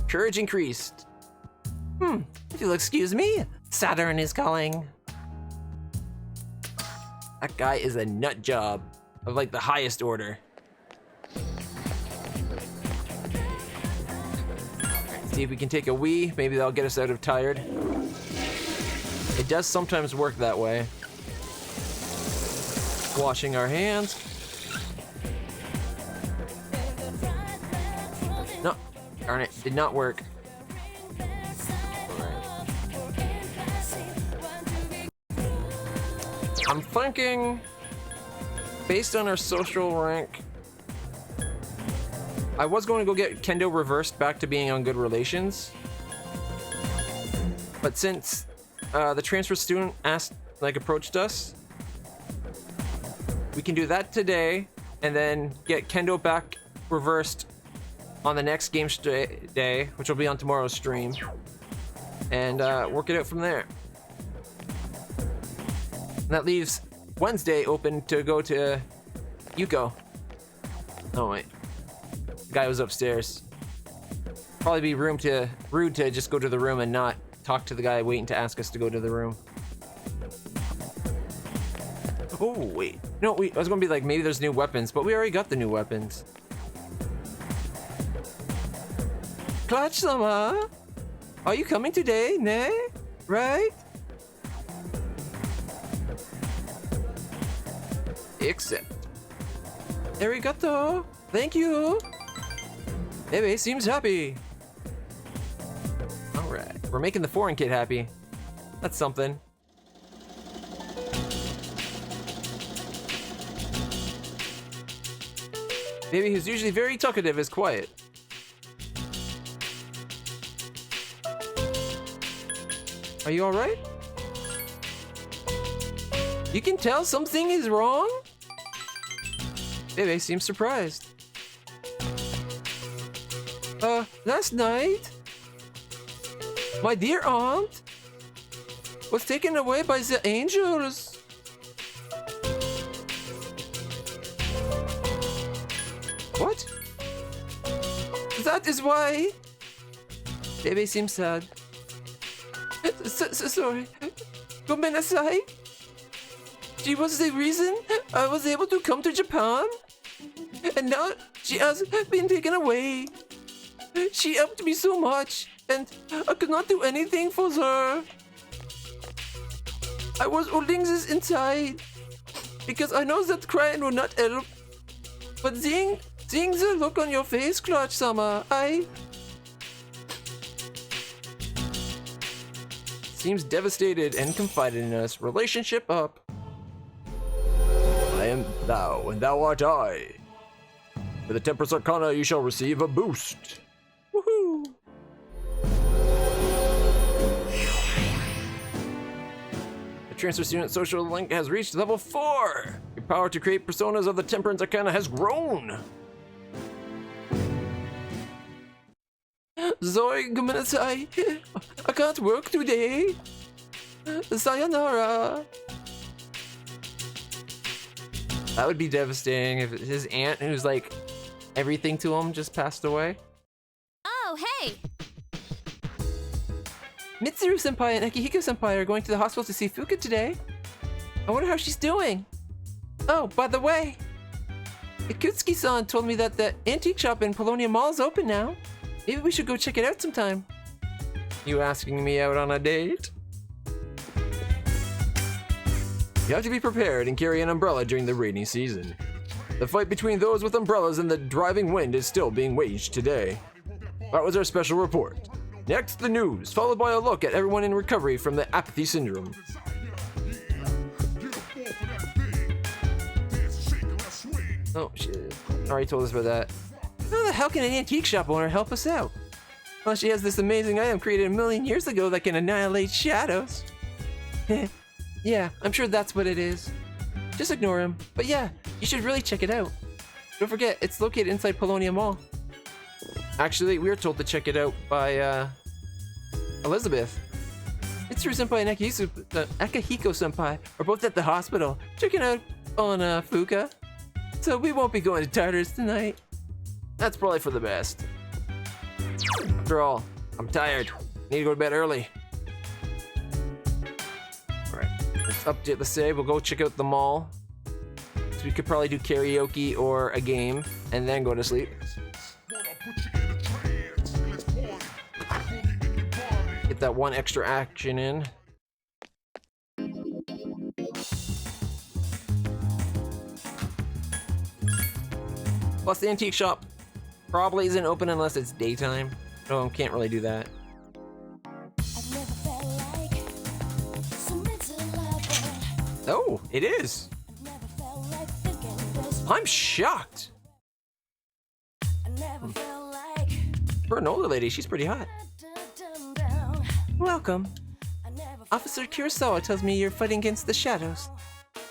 Courage increased. If you'll excuse me, Saturn is calling. That guy is a nut job of like the highest order. See if we can take a wee. Maybe that'll get us out of tired. It does sometimes work that way. Washing our hands. No, darn it, did not work. I'm thinking, based on our social rank, I was going to go get Kendo reversed back to being on good relations. But since the transfer student approached us, we can do that today and then get Kendo back reversed on the next game day, which will be on tomorrow's stream, and work it out from there. And that leaves Wednesday open to go to Yuko. Oh wait, the guy was upstairs. Probably be rude to just go to the room and not talk to the guy waiting to ask us to go to the room. Oh wait, no wait, I was gonna be like, maybe there's new weapons, but we already got the new weapons. Clutch-sama, are you coming today, ne? Right? Accept. Arigato. Thank you. Bebe seems happy. Alright, we're making the foreign kid happy. That's something. Baby, who's usually very talkative, is quiet. Are you alright? You can tell something is wrong? Bebe seems surprised. Last night, my dear aunt was taken away by the angels. What? That is why. Bebe seems sad. Sorry. Gomenasai. She was the reason I was able to come to Japan. And now she has been taken away. She helped me so much, and I could not do anything for her. I was holding this inside because I know that crying will not help. But seeing the look on your face, Clutch-sama, seems devastated and confided in us. Relationship up. I am thou, and thou art I. With the Temperance Arcana, you shall receive a boost. Woohoo! The transfer student social link has reached level 4. Your power to create personas of the Temperance Arcana has grown. Sorry, gomenasai. I can't work today. Sayonara. That would be devastating if his aunt, who's like everything to him, just passed away. Oh, hey! Mitsuru-senpai and Akihiko-senpai are going to the hospital to see Fuka today. I wonder how she's doing. Oh, by the way, Ikutsuki-san told me that the antique shop in Polonia Mall is open now. Maybe we should go check it out sometime. You asking me out on a date? You have to be prepared and carry an umbrella during the rainy season. The fight between those with umbrellas and the driving wind is still being waged today. That was our special report. Next, the news, followed by a look at everyone in recovery from the apathy syndrome. Oh shit, already told us about that. How the hell can an antique shop owner help us out? Unless she has this amazing item created a million years ago that can annihilate shadows. Yeah, I'm sure that's what it is. Just ignore him. But yeah, you should really check it out. Don't forget, it's located inside Polonia Mall. Actually, we were told to check it out by Elizabeth. Mitsuru-senpai and Akihiko-senpai are both at the hospital, checking out on Fuka. So we won't be going to Tartarus tonight. That's probably for the best. After all, I'm tired. Need to go to bed early. Alright, let's update the save. We'll go check out the mall. So we could probably do karaoke or a game and then go to sleep. Get that one extra action in. Plus the antique shop probably isn't open unless it's daytime. No, can't really do that. Oh, it is. I'm shocked. For an older lady, she's pretty hot. Welcome. Officer Kurosawa tells me you're fighting against the shadows. To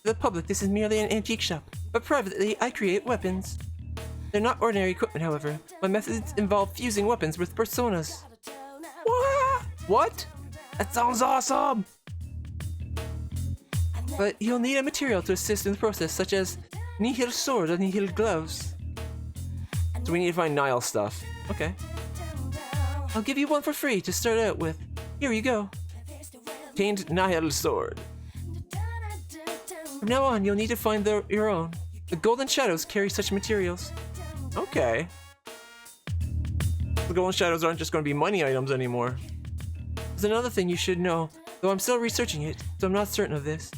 the public, this is merely an antique shop, but privately, I create weapons. They're not ordinary equipment, however. My methods involve fusing weapons with personas. What? That sounds awesome! But you'll need a material to assist in the process, such as Nihil sword or Nihil gloves. So we need to find Nihil stuff. Okay. I'll give you one for free to start out with. Here you go. Obtained Nihil sword. From now on, you'll need to find your own. The Golden Shadows carry such materials. Okay. The Golden Shadows aren't just going to be money items anymore. There's another thing you should know, though I'm still researching it, so I'm not certain of this.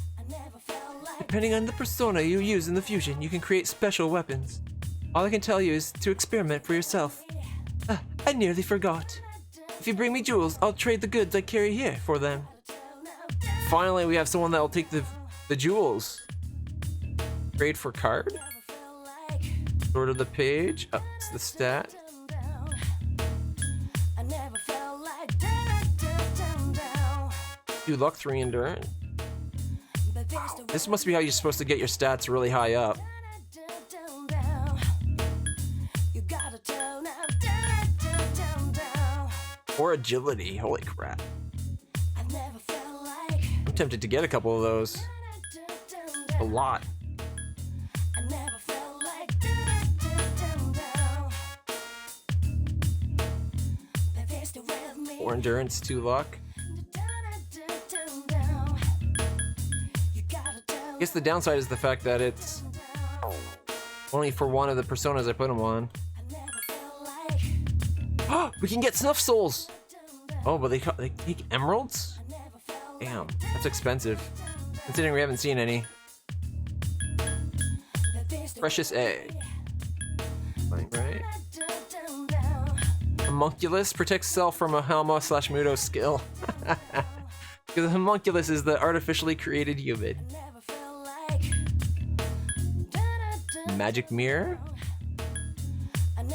Depending on the persona you use in the fusion, you can create special weapons. All I can tell you is to experiment for yourself. I nearly forgot. If you bring me jewels, I'll trade the goods I carry here for them. Finally, we have someone that'll take the jewels. Trade for card? Sort of the page. Oh, it's the stat. 2 luck, 3 endurance. This must be how you're supposed to get your stats really high up. Or agility, holy crap. I'm tempted to get a couple of those. A lot. Four endurance, 2 luck. I guess the downside is the fact that it's only for one of the personas I put them on. We can get snuff souls! Oh, but they take emeralds? Damn, that's expensive. Considering we haven't seen any. Precious egg. Right. Homunculus protects self from a Halma/Mudo skill. Because the homunculus is the artificially created human. Magic mirror?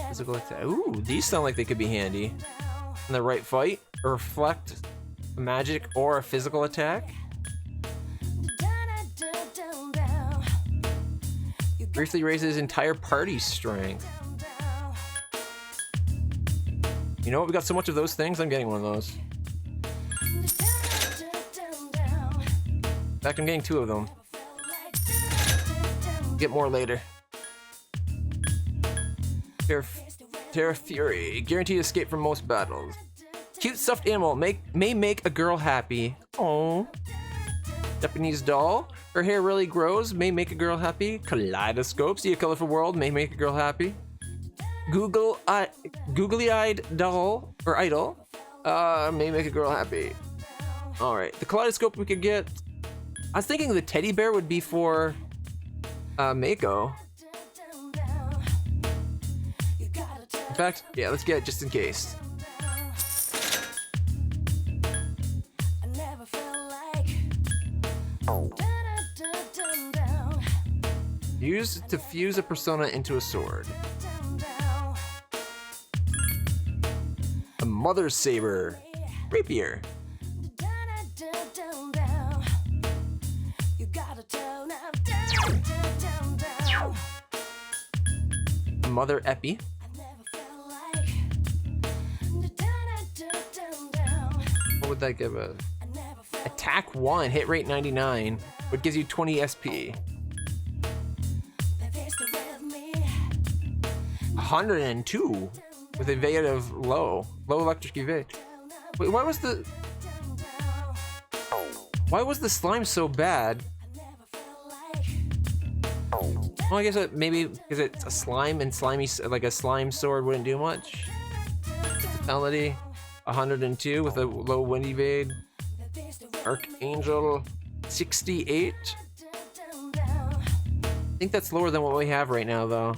Physical attack. Ooh, these sound like they could be handy. In the right fight, or reflect a magic or a physical attack. Briefly raises entire party strength. You know what? We got so much of those things. I'm getting one of those. In fact, I'm getting 2 of them. Get more later. Terra Fury. Guaranteed escape from most battles. Cute stuffed animal may make a girl happy. Oh. Japanese doll. Her hair really grows. May make a girl happy. Kaleidoscope. See a colorful world. May make a girl happy. Googly-eyed doll or idol. May make a girl happy. All right. The kaleidoscope we could get. I was thinking the teddy bear would be for Mako. In fact, yeah, let's get it just in case. Use to fuse a persona into a sword. A mother saber. Rapier. A mother epi. What would that give us? Attack 1, hit rate 99, which gives you 20 SP. 102 with evade of low electric evade. Wait, why was the slime so bad? Well, I guess maybe because it's a slime and slimy, like a slime sword wouldn't do much. Fatality, 102 with a low wind evade. Archangel, 68. I think that's lower than what we have right now, though.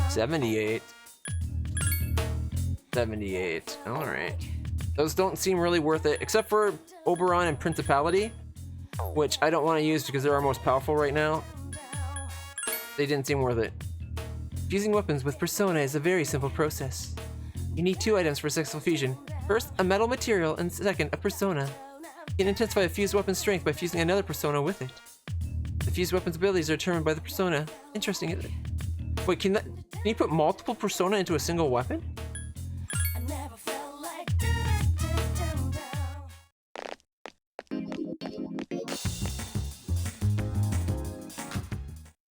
78. 78. Alright. Those don't seem really worth it, except for Oberon and Principality. which I don't want to use because they're our most powerful right now. They didn't seem worth it. Fusing weapons with persona is a very simple process. You need 2 items for successful fusion. First, a metal material, and second, a persona. You can intensify a fused weapon's strength by fusing another persona with it. The fused weapon's abilities are determined by the persona. Interesting, isn't it? Wait, can you put multiple persona into a single weapon?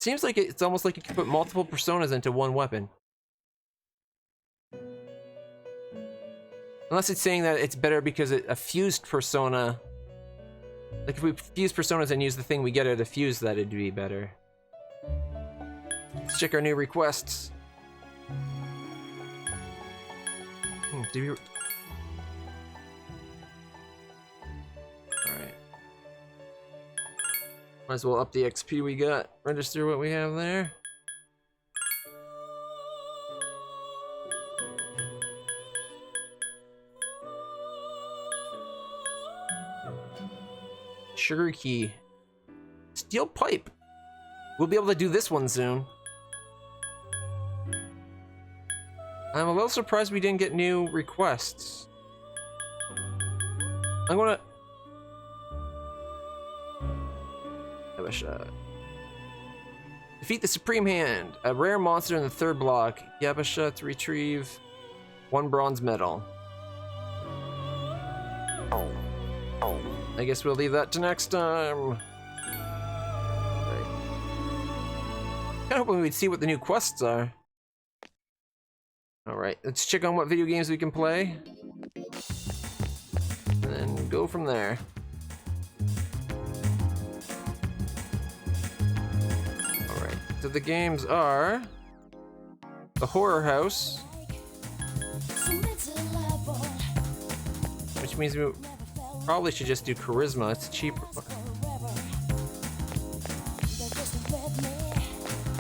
Seems like it's almost like you can put multiple personas into one weapon. Unless it's saying that it's better because a fused persona... Like if we fuse personas and use the thing we get out of fuse, that it'd be better. Let's check our new requests. Do we... Alright. Might as well up the XP we got. Register what we have there. Sugar key. Steel pipe. We'll be able to do this one soon. I'm a little surprised we didn't get new requests. I'm gonna... have a shot. Defeat the Supreme Hand, a rare monster in the 3rd block. Yabasha to retrieve 1 bronze medal. I guess we'll leave that to next time. Right. Kinda hoping we'd see what the new quests are. Alright, let's check on what video games we can play. And then go from there. Alright, so the games are... The Horror House. Which means we probably should just do Charisma, it's cheaper.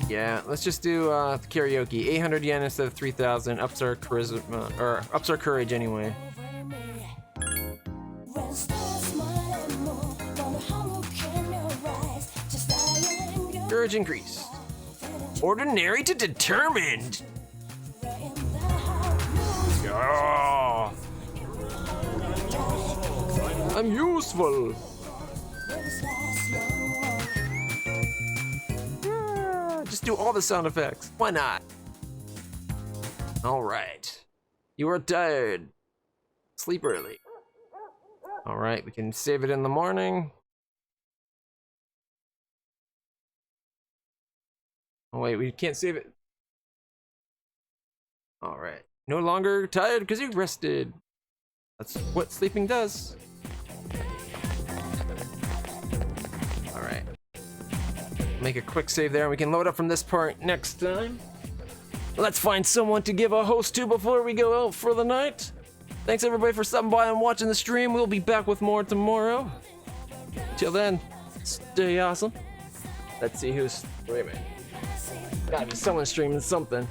Yeah, let's just do the karaoke. 800 yen instead of 3,000. Ups our charisma, or ups our courage anyway. Courage increase. Ordinary to determined. Yeah. I'm useful. Just do all the sound effects. Why not? All right. You are tired. Sleep early. All right, we can save it in the morning. Oh wait, we can't save it. All right. No longer tired because you rested. That's what sleeping does. All right. Make a quick save there and we can load up from this part next time. Let's find someone to give a host to before we go out for the night. Thanks everybody for stopping by and watching the stream. We'll be back with more tomorrow. Till then, stay awesome. Let's see who's... Wait a minute. Gotta be someone streaming something.